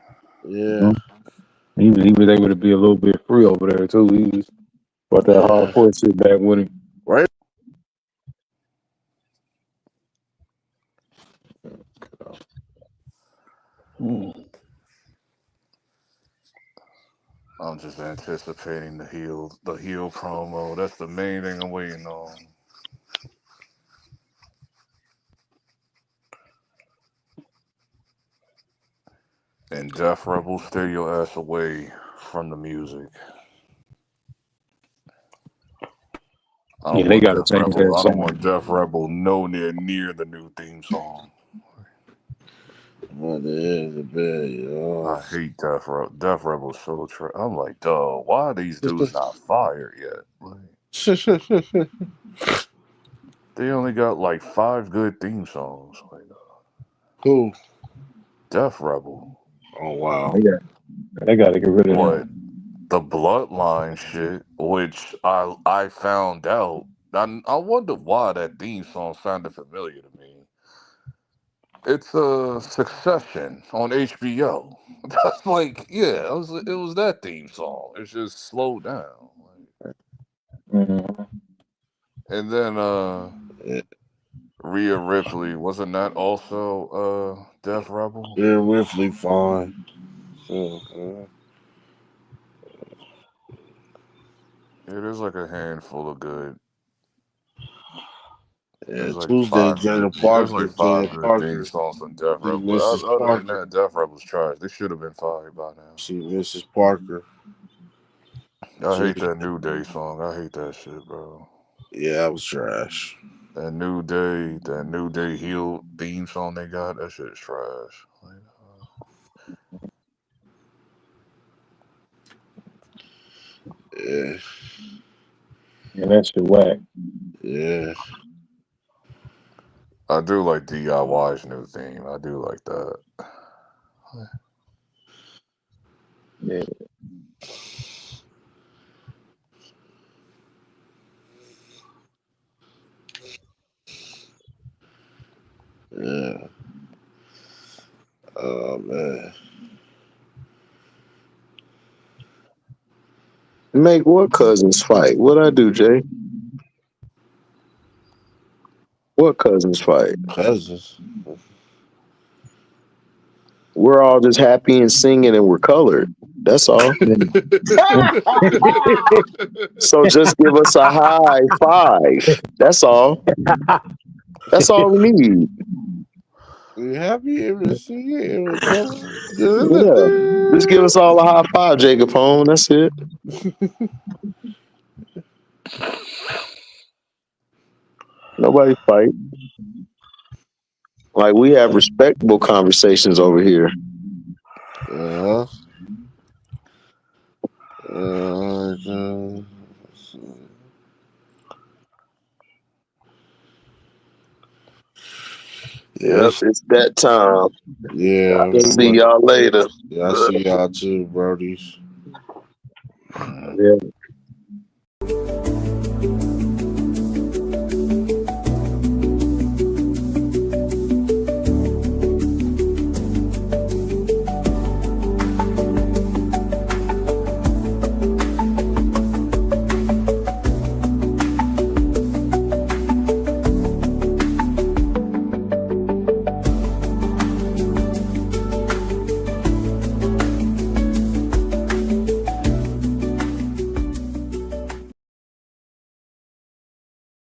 Yeah. He was able to be a little bit free over there too. He was brought that hardcore shit back with him. Right. just anticipating the heel promo. That's the main thing I'm waiting on. And Def Rebel, stay your ass away from the music. I don't they want got to Def change Rebel. that I don't song. want Def Rebel nowhere near the new theme song. What is a bit, yo? I hate Def Rebel. Def Rebel's so I'm like, duh, why are these dudes not fired yet? Like, they only got like 5 good theme songs. Like, Who? Def Rebel. Oh wow. They got to get rid of But them. the Bloodline shit, which I found out, I wonder why that theme song sounded familiar to me. It's a Succession on HBO. That's like, yeah, it was that theme song. It's just slowed down. Mm-hmm. And then Rhea Ripley, wasn't that also Def Rebel? Yeah, Ripley fine. Yeah, there's like a handful of good. Yeah, There's like Tuesday, 5 Jada good. There's like Parker. 5 Jada good theme Parker. songs on Def Rebel. But Mrs. other than Parker. that, Def Rebel's trash. They should have been fired by now. She Mrs. Parker. I hate that New Day song. I hate that shit, bro. Yeah, that was trash. That New Day heel theme song they got, that shit is trash. Yeah. Yeah, that shit whack. Yeah. I do like DIY's new theme. I do like that. Yeah. Yeah. Oh man. Make what cousins fight? What I do, Jay? What cousins fight? Cousins. We're all just happy and singing and we're colored. That's all. So just give us a high 5. That's all. That's all we need. You happy ever see it? Yeah. Just give us all a high 5, Jacob Home. That's it. Nobody fight. Like, we have respectable conversations over here. Yep, it's that time. Yeah. I'll see y'all later. Yeah, I see y'all too, brodies. Yeah.